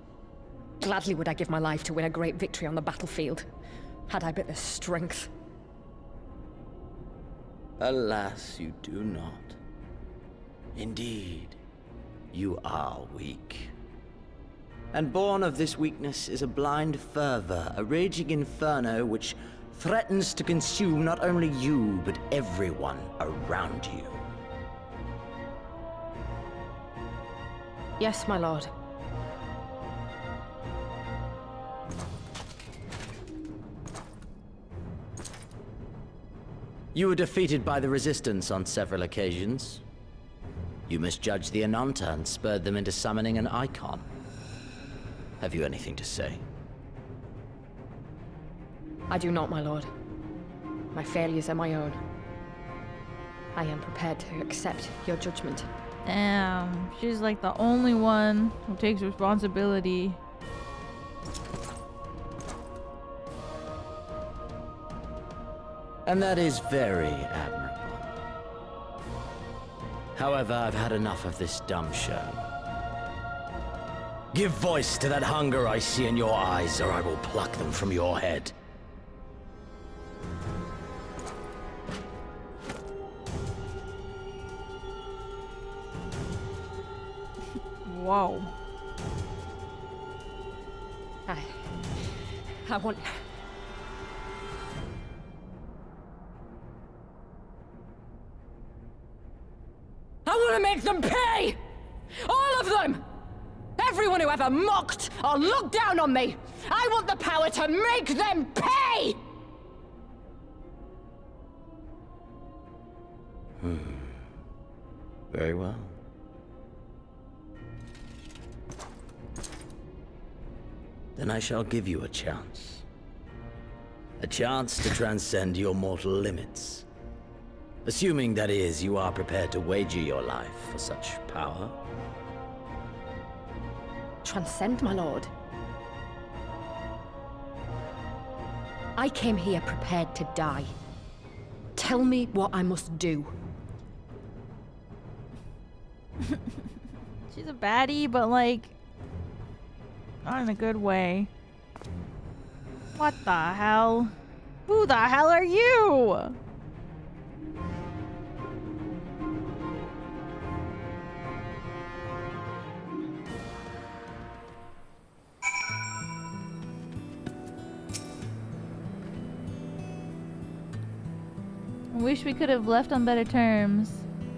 Gladly would I give my life to win a great victory on the battlefield, had I but the strength. Alas, you do not. Indeed, you are weak. And born of this weakness is a blind fervor, a raging inferno which threatens to consume not only you, but everyone around you. Yes, my lord. You were defeated by the Resistance on several occasions. You misjudged the Ananta and spurred them into summoning an icon. Have you anything to say? I do not, my lord. My failures are my own. I am prepared to accept your judgment. Damn, she's like the only one who takes responsibility. And that is very admirable. However, I've had enough of this dumb show. Give voice to that hunger I see in your eyes, or I will pluck them from your head. Whoa. I want... I want to make them pay! All of them! Everyone who ever mocked or looked down on me! I want the power to make them pay! Very well. Then I shall give you a chance. A chance to transcend your mortal limits. Assuming, that is, you are prepared to wager your life for such power. Transcend, my lord. I came here prepared to die. Tell me what I must do. She's a baddie, but like, not in a good way. What the hell? Who the hell are you? I wish we could have left on better terms.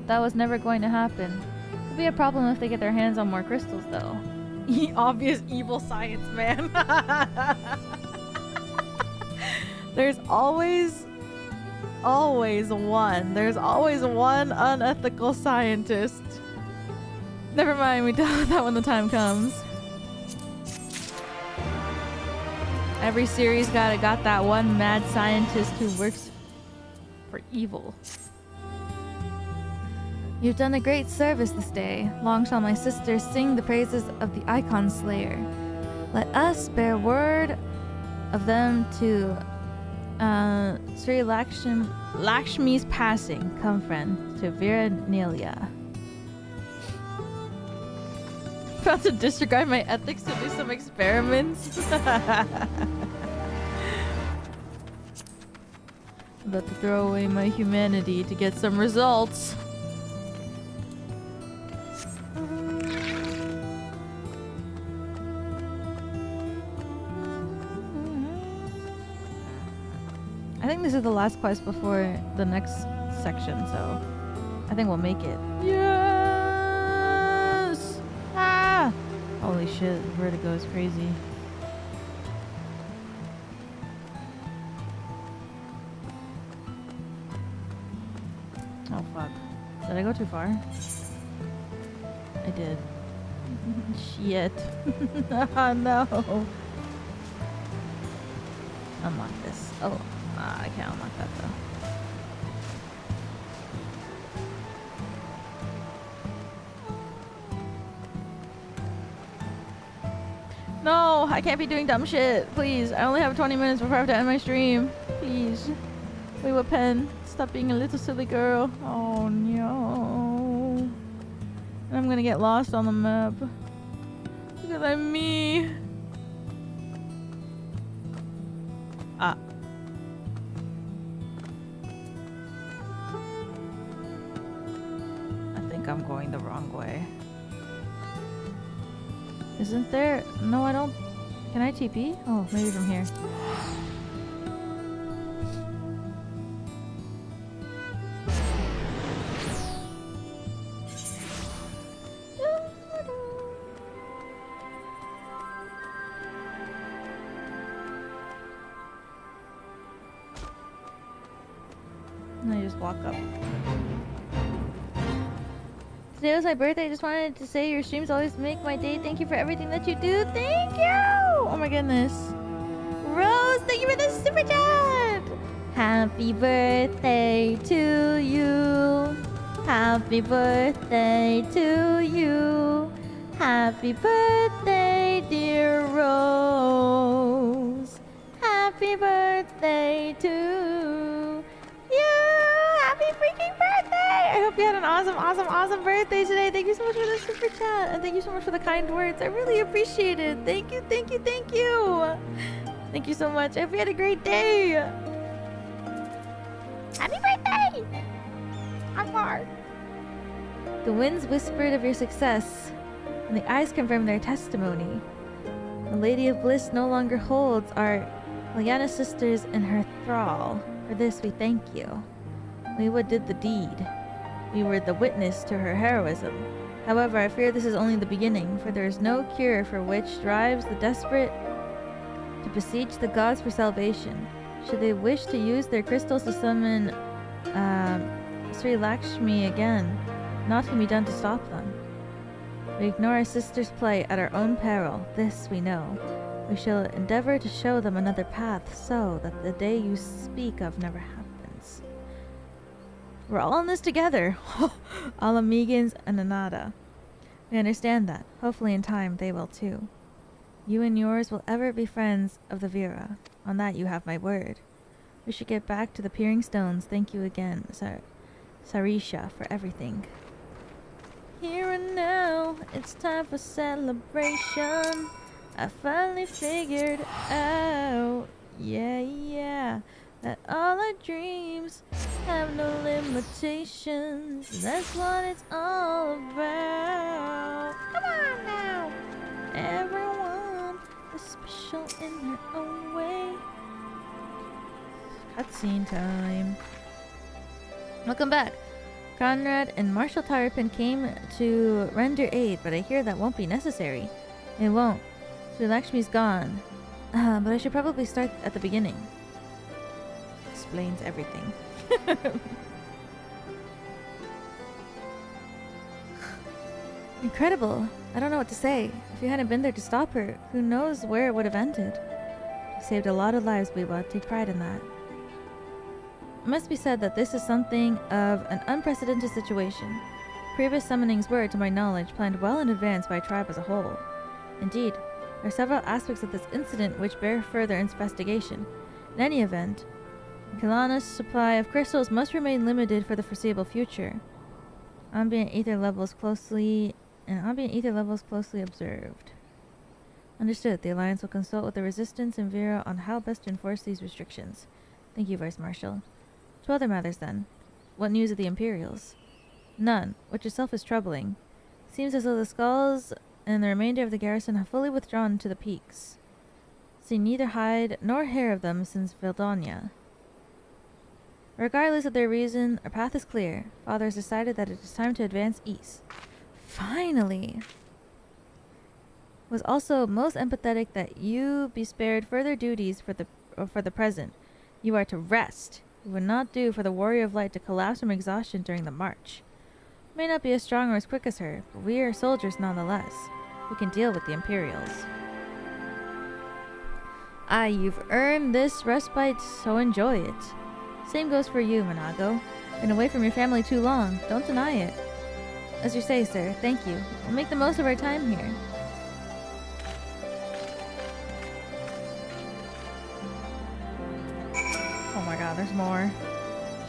That was never going to happen. It'll be a problem if they get their hands on more crystals, though. Obvious evil science, man. There's always one. There's always one unethical scientist. Never mind, we deal with that when the time comes. Every series got that one mad scientist who works for evil. You've done a great service this day. Long shall my sisters sing the praises of the Icon Slayer. Let us bear word of them to Sri Lakshmi's passing. Come, friend, to Viranelia. About to disregard my ethics to do some experiments. About to throw away my humanity to get some results. I think this is the last quest before the next section, so I think we'll make it. Yes! Ah! Holy shit, vertigo is crazy. Oh fuck. Did I go too far? I did. Shit. Oh no. Unlock this. Oh. I can't unlock that though. No, I can't be doing dumb shit. Please, I only have 20 minutes before I have to end my stream. Please. Wait, what pen? Stop being a little silly girl. Oh no. I'm gonna get lost on the map. Because I'm me. Ah. I'm going the wrong way. Isn't there? No, I don't. Can I TP? Oh, maybe from here. And I just walk up. Today was my birthday. I just wanted to say your streams always make my day. Thank you for everything that you do. Thank you! Oh my goodness. Rose, thank you for the super chat! Happy birthday to you. Happy birthday to you. Happy birthday, dear Rose. Happy birthday to you. Happy freaking birthday! I hope you had an awesome birthday today. Thank you so much for the super chat. And thank you so much for the kind words. I really appreciate it. Thank you. Thank you so much. I hope you had a great day. Happy birthday! Akbar. The winds whispered of your success, and the eyes confirmed their testimony. The Lady of Bliss no longer holds our Lyanna sisters in her thrall. For this we thank you. We did the deed. We were the witness to her heroism. However, I fear this is only the beginning, for there is no cure for which drives the desperate to beseech the gods for salvation. Should they wish to use their crystals to summon Sri Lakshmi again, naught can be done to stop them. We ignore our sister's plight at our own peril. This we know. We shall endeavor to show them another path so that the day you speak of never happens. We're all in this together. All Amigans and Anada. We understand that. Hopefully in time they will too. You and yours will ever be friends of the Vera. On that you have my word. We should get back to the Peering Stones. Thank you again, Sarisha, for everything. Here and now, it's time for celebration. I finally figured out, yeah, that all our dreams have no limitations. That's what it's all about. Come on now. Everyone is special in their own way. Cutscene time. Welcome back. Conrad and Marshal Tarpin came to render aid, but I hear that won't be necessary. It won't. Sri Lakshmi's gone. But I should probably start at the beginning. Explains everything. Incredible. I don't know what to say. If you hadn't been there to stop her, who knows where it would have ended. You saved a lot of lives, Weewa. Take pride in that. It must be said that this is something of an unprecedented situation. Previous summonings were, to my knowledge, planned well in advance by a tribe as a whole. Indeed, there are several aspects of this incident which bear further investigation. In any event, Kilana's supply of crystals must remain limited for the foreseeable future. Ambient ether levels closely observed. Understood. The Alliance will consult with the Resistance and Vera on how best to enforce these restrictions. Thank you, Vice Marshal. To other matters, then. What news of the Imperials? None, which itself is troubling. Seems as though the Skulls and the remainder of the garrison have fully withdrawn to the peaks. Seen neither hide nor hair of them since Vildonia. Regardless of their reason, our path is clear. Father has decided that it is time to advance east. Finally! Was also most empathetic that you be spared further duties for the present. You are to rest. It would not do for the Warrior of Light to collapse from exhaustion during the march. We may not be as strong or as quick as her, but we are soldiers nonetheless. We can deal with the Imperials. You've earned this respite, so enjoy it. Same goes for you, Monago. Been away from your family too long. Don't deny it. As you say, sir. Thank you. We'll make the most of our time here. Oh my god, there's more.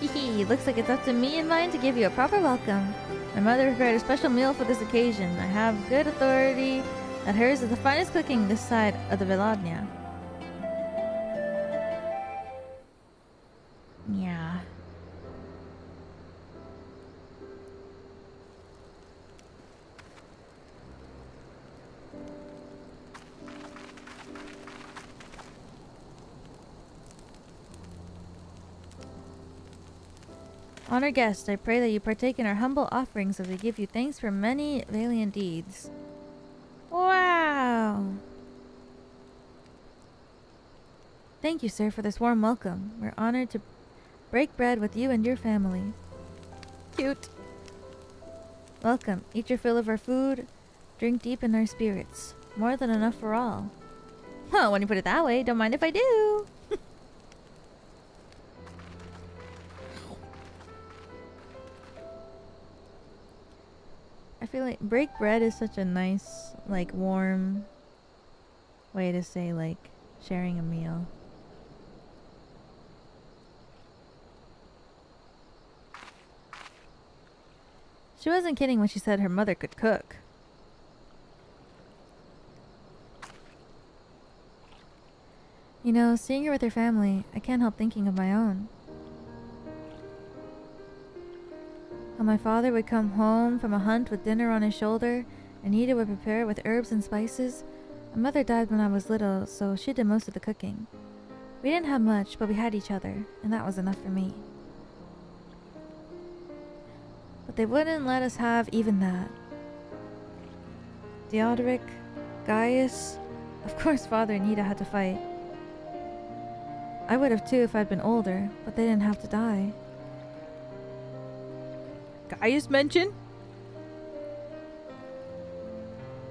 Hehe, looks like it's up to me and mine to give you a proper welcome. My mother prepared a special meal for this occasion. I have good authority that hers is the finest cooking this side of the Vilodnia. Yeah. Honored guest, I pray that you partake in our humble offerings as we give you thanks for many valiant deeds. Wow! Thank you, sir, for this warm welcome. We're honored to break bread with you and your family. Cute. Welcome. Eat your fill of our food. Drink deep in our spirits. More than enough for all. Well, when you put it that way, don't mind if I do. I feel like break bread is such a nice, like, warm way to say, like, sharing a meal. She wasn't kidding when she said her mother could cook. You know, seeing her with her family, I can't help thinking of my own. How my father would come home from a hunt with dinner on his shoulder, and Nita would prepare with herbs and spices. My mother died when I was little, so she did most of the cooking. We didn't have much, but we had each other, and that was enough for me. But they wouldn't let us have even that. Theodoric, Gaius, of course Father and Nita had to fight. I would have too if I'd been older, but they didn't have to die. Gaius mentioned?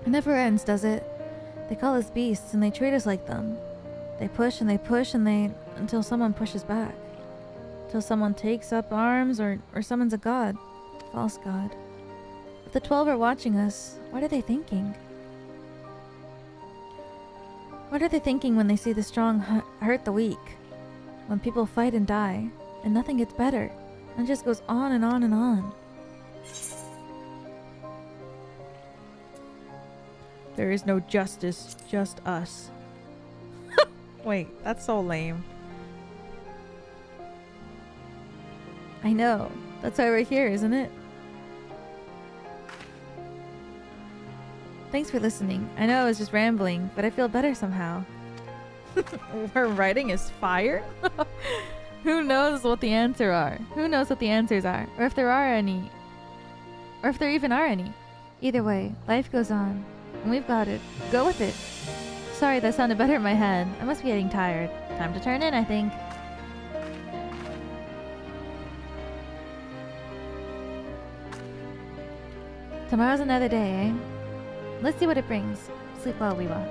It never ends, does it? They call us beasts and they treat us like them. They push and they push and until someone pushes back. Till someone takes up arms or summons a god. False god. If the 12 are watching us, what are they thinking? What are they thinking when they see the strong hurt the weak? When people fight and die, and nothing gets better, and it just goes on and on and on. There is no justice, just us. Wait, that's so lame. I know. That's why we're here, isn't it? Thanks for listening. I know I was just rambling, but I feel better somehow. Her writing is fire? Who knows what the answers are? Who knows what the answers are? Or if there are any. Or if there even are any. Either way, life goes on. And we've got it. Go with it. Sorry, that sounded better in my head. I must be getting tired. Time to turn in, I think. Tomorrow's another day, eh? Let's see what it brings. Sleep well, Weewa.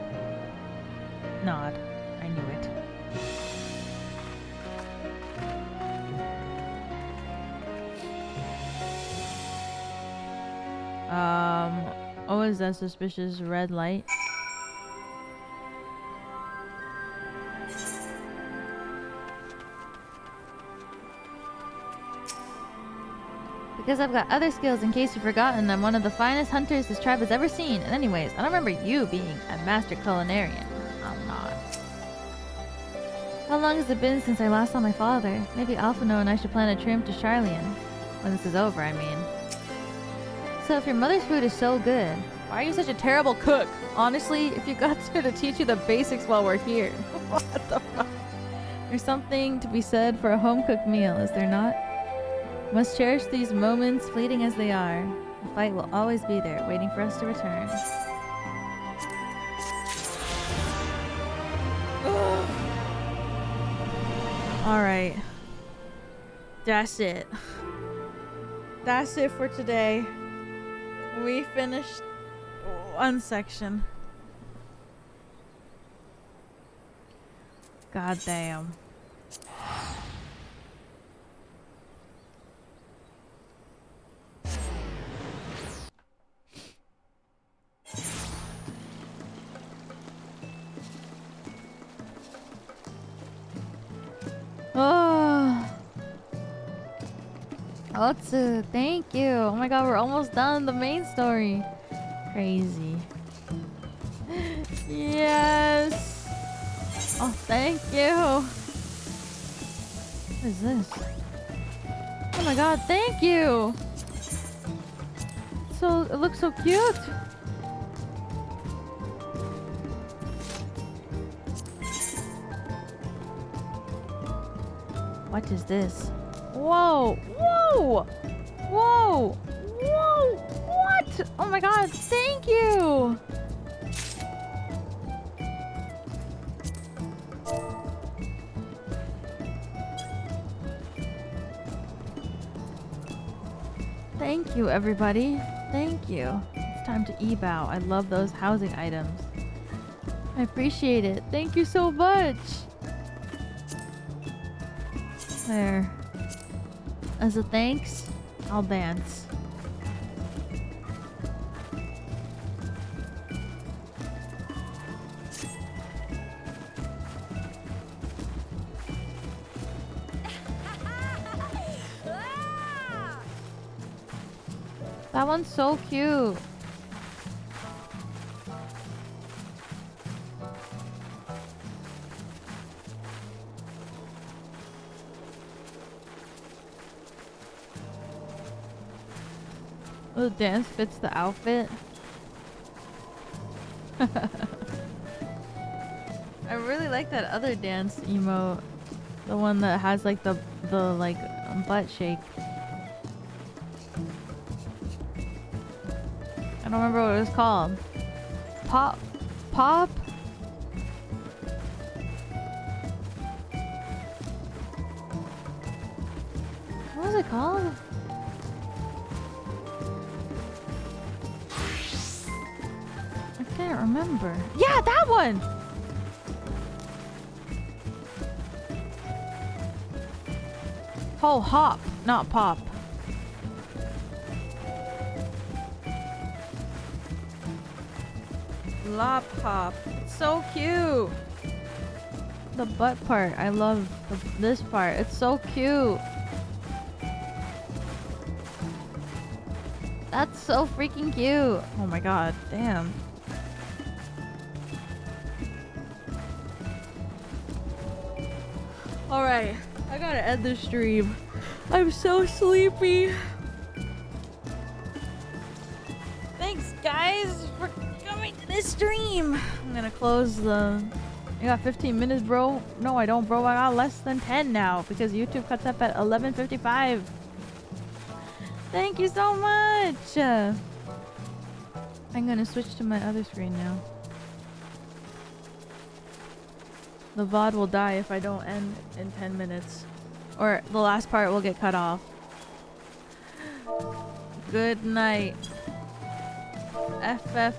Nod. I knew it. Oh, is that suspicious red light? Because I've got other skills in case you've forgotten. I'm one of the finest hunters this tribe has ever seen. And anyways, I don't remember you being a master culinarian. I'm not. How long has it been since I last saw my father? Maybe Alphino and I should plan a trim to Charlian. When this is over, I mean. So if your mother's food is so good, why are you such a terrible cook? Honestly, if you got to teach you the basics while we're here. What the fuck? There's something to be said for a home-cooked meal, is there not? Must cherish these moments, fleeting as they are. The fight will always be there, waiting for us to return. Alright. That's it. That's it for today. We finished one section. God damn. Oh, Otsu, thank you. Oh my god, we're almost done the main story. Crazy. Yes. Oh, thank you. What is this? Oh my god, thank you. So it looks so cute. What is this? Whoa! Whoa! Whoa! Whoa! What? Oh my god, thank you! Thank you, everybody. Thank you. It's time to ebow. I love those housing items. I appreciate it. Thank you so much. There. As a thanks, I'll dance. That one's so cute. The dance fits the outfit. I really like that other dance emote. The one that has like the like butt shake. I don't remember what it was called. Pop? What was it called? I can't remember. Yeah, that one! Oh, hop, not pop. Lop hop. It's so cute. The butt part. I love this part. It's so cute. That's so freaking cute. Oh my god. Damn. Alright. I gotta end the stream. I'm so sleepy. Thanks, guys, for coming to this stream. I'm gonna close the... I got 15 minutes, bro. No, I don't, bro. I got less than 10 now because YouTube cuts up at 11:55. Thank you so much. I'm gonna switch to my other screen now. The VOD will die if I don't end in 10 minutes. Or the last part will get cut off. Good night. FFXIV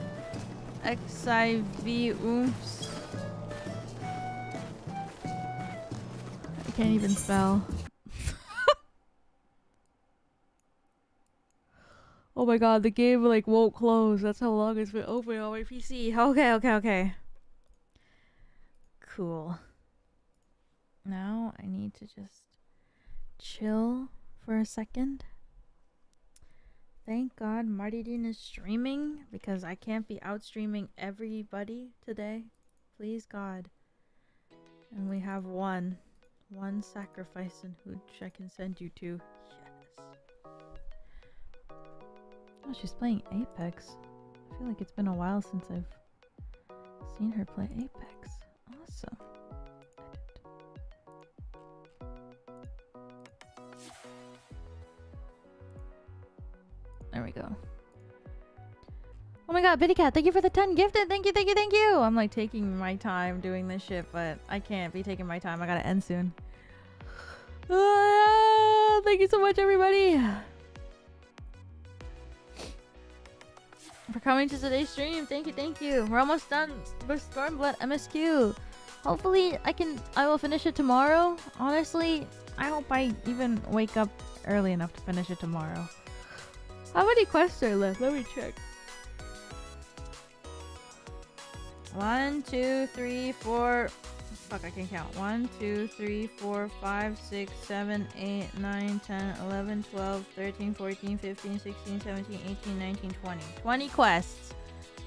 oomps. I can't even spell. Oh my god, the game like won't close. That's how long it's been open on my PC. Okay. Cool. Now I need to just chill for a second. Thank God Marty Dean is streaming because I can't be out streaming everybody today. Please God. And we have one sacrifice in Hooch I can send you to. Yes. Oh, she's playing Apex. I feel like it's been a while since I've seen her play Apex. Awesome. There we go. Oh my god, Bitty Cat, thank you for the 10 gifted. Thank you. I'm like taking my time doing this shit, but I can't be taking my time. I gotta end soon. Thank you so much, everybody, for coming to today's stream. Thank you. We're almost done with Stormblood MSQ. Hopefully I will finish it tomorrow. Honestly, I hope I even wake up early enough to finish it tomorrow. How many quests are left? Let me check. 1, 2, 3, 4. Fuck, I can't count. 1, 2, 3, 4, 5, 6, 7, 8, 9, 10, 11, 12, 13, 14, 15, 16, 17, 18, 19, 20. 20 quests.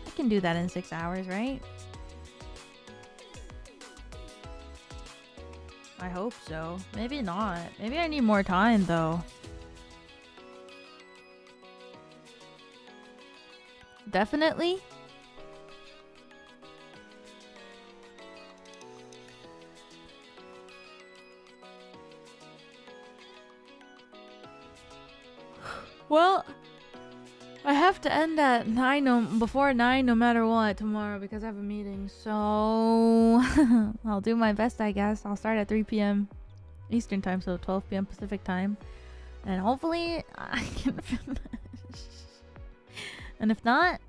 I can do that in 6 hours, right? I hope so. Maybe not. Maybe I need more time, though. Definitely. I have to end at 9 before 9 no matter what tomorrow because I have a meeting. So I'll do my best, I guess. I'll start at 3 p.m. Eastern time, so 12 p.m. Pacific time. And hopefully I can finish. And if not,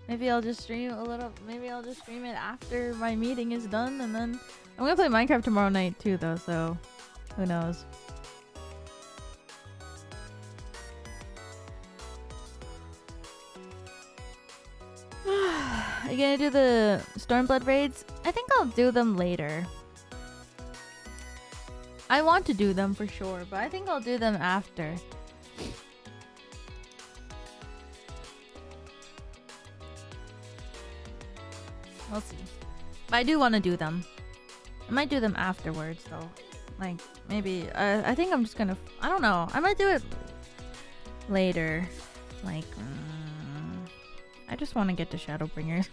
maybe I'll just stream a little. Maybe I'll just stream it after my meeting is done, and then I'm gonna play Minecraft tomorrow night too, though. So who knows? Are you gonna do the Stormblood raids? I think I'll do them later. I want to do them for sure, but I think I'll do them after. We'll see. But I do want to do them. I might do them afterwards though. Like, maybe, I think I'm just gonna, I don't know. I might do it later. Like, I just want to get to Shadowbringers.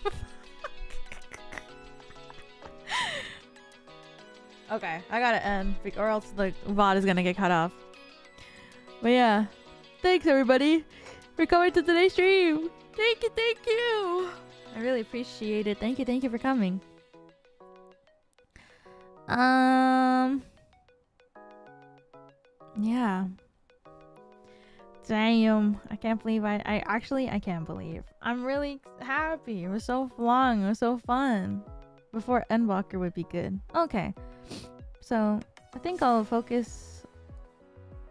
Okay, I gotta end, or else the VOD is gonna get cut off. But yeah, thanks everybody for coming to today's stream. Thank you. I really appreciate it. Thank you for coming. Yeah. Damn, I can't believe I can't believe. I'm really happy. It was so long. It was so fun. Before Endwalker would be good. Okay. So, I think I'll focus.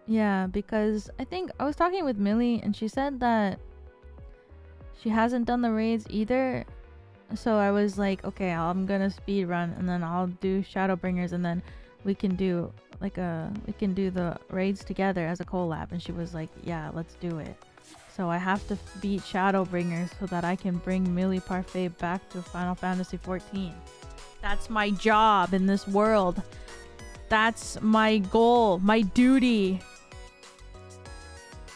Yeah, because I think I was talking with Millie and she said that she hasn't done the raids either. So I was like, okay, I'm gonna speed run and then I'll do Shadowbringers and then we can do like we can do the raids together as a collab. And she was like, yeah, let's do it. So I have to beat Shadowbringers so that I can bring Millie Parfait back to Final Fantasy XIV. That's my job in this world. That's my goal, my duty.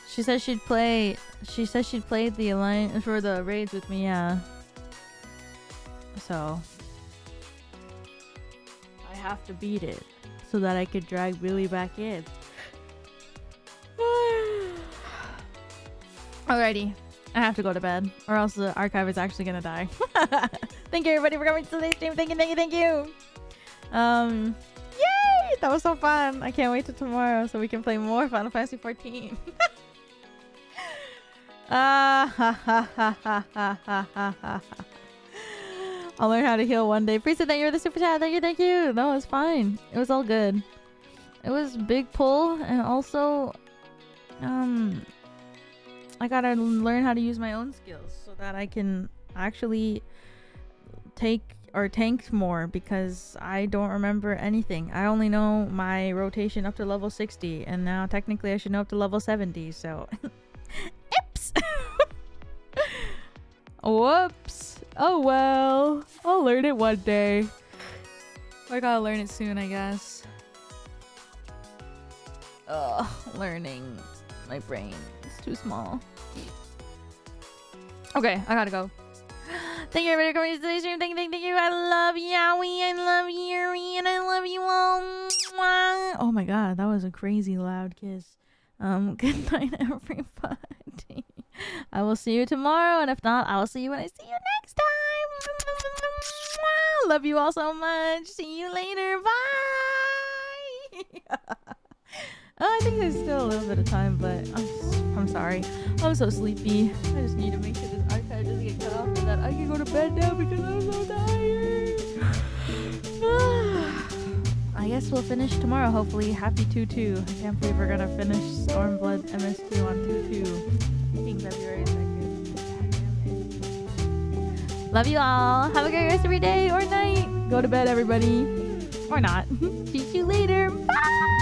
She said she'd play the alliance for the raids with me, yeah. So I have to beat it so that I could drag Billy back in. Alrighty, I have to go to bed or else the archive is actually gonna die. Thank you everybody for coming to today's stream. Thank you. Yay! That was so fun. I can't wait till tomorrow so we can play more Final Fantasy XIV. I'll learn how to heal one day. Priest, thank you for the super chat. Thank you. No, it's fine. It was all good. It was big pull, and also, I gotta learn how to use my own skills so that I can actually take or tank more because I don't remember anything. I only know my rotation up to level 60, and now technically I should know up to level 70. So, oops. Whoops. Oh well, I'll learn it one day. I gotta learn it soon, I guess. Ugh, learning. My brain is too small. Okay, I gotta go. Thank you everybody for coming to today's stream. Thank you. I love Yowie. I love Yuri. And I love you all. Oh my god, that was a crazy loud kiss. Good night, everybody. I will see you tomorrow, and if not, I will see you when I see you next time. Love you all so much. See you later. Bye. I think there's still a little bit of time, but I'm sorry. I'm so sleepy. I just need to make sure this archive doesn't get cut off so that I can go to bed now because I'm so tired. I guess we'll finish tomorrow, hopefully. Happy 2-2. I can't believe we're gonna finish Stormblood MS2 on 2-2. February 2nd. Love you all. Have a great rest of your day or night. Go to bed, everybody. Or not. See you later. Bye.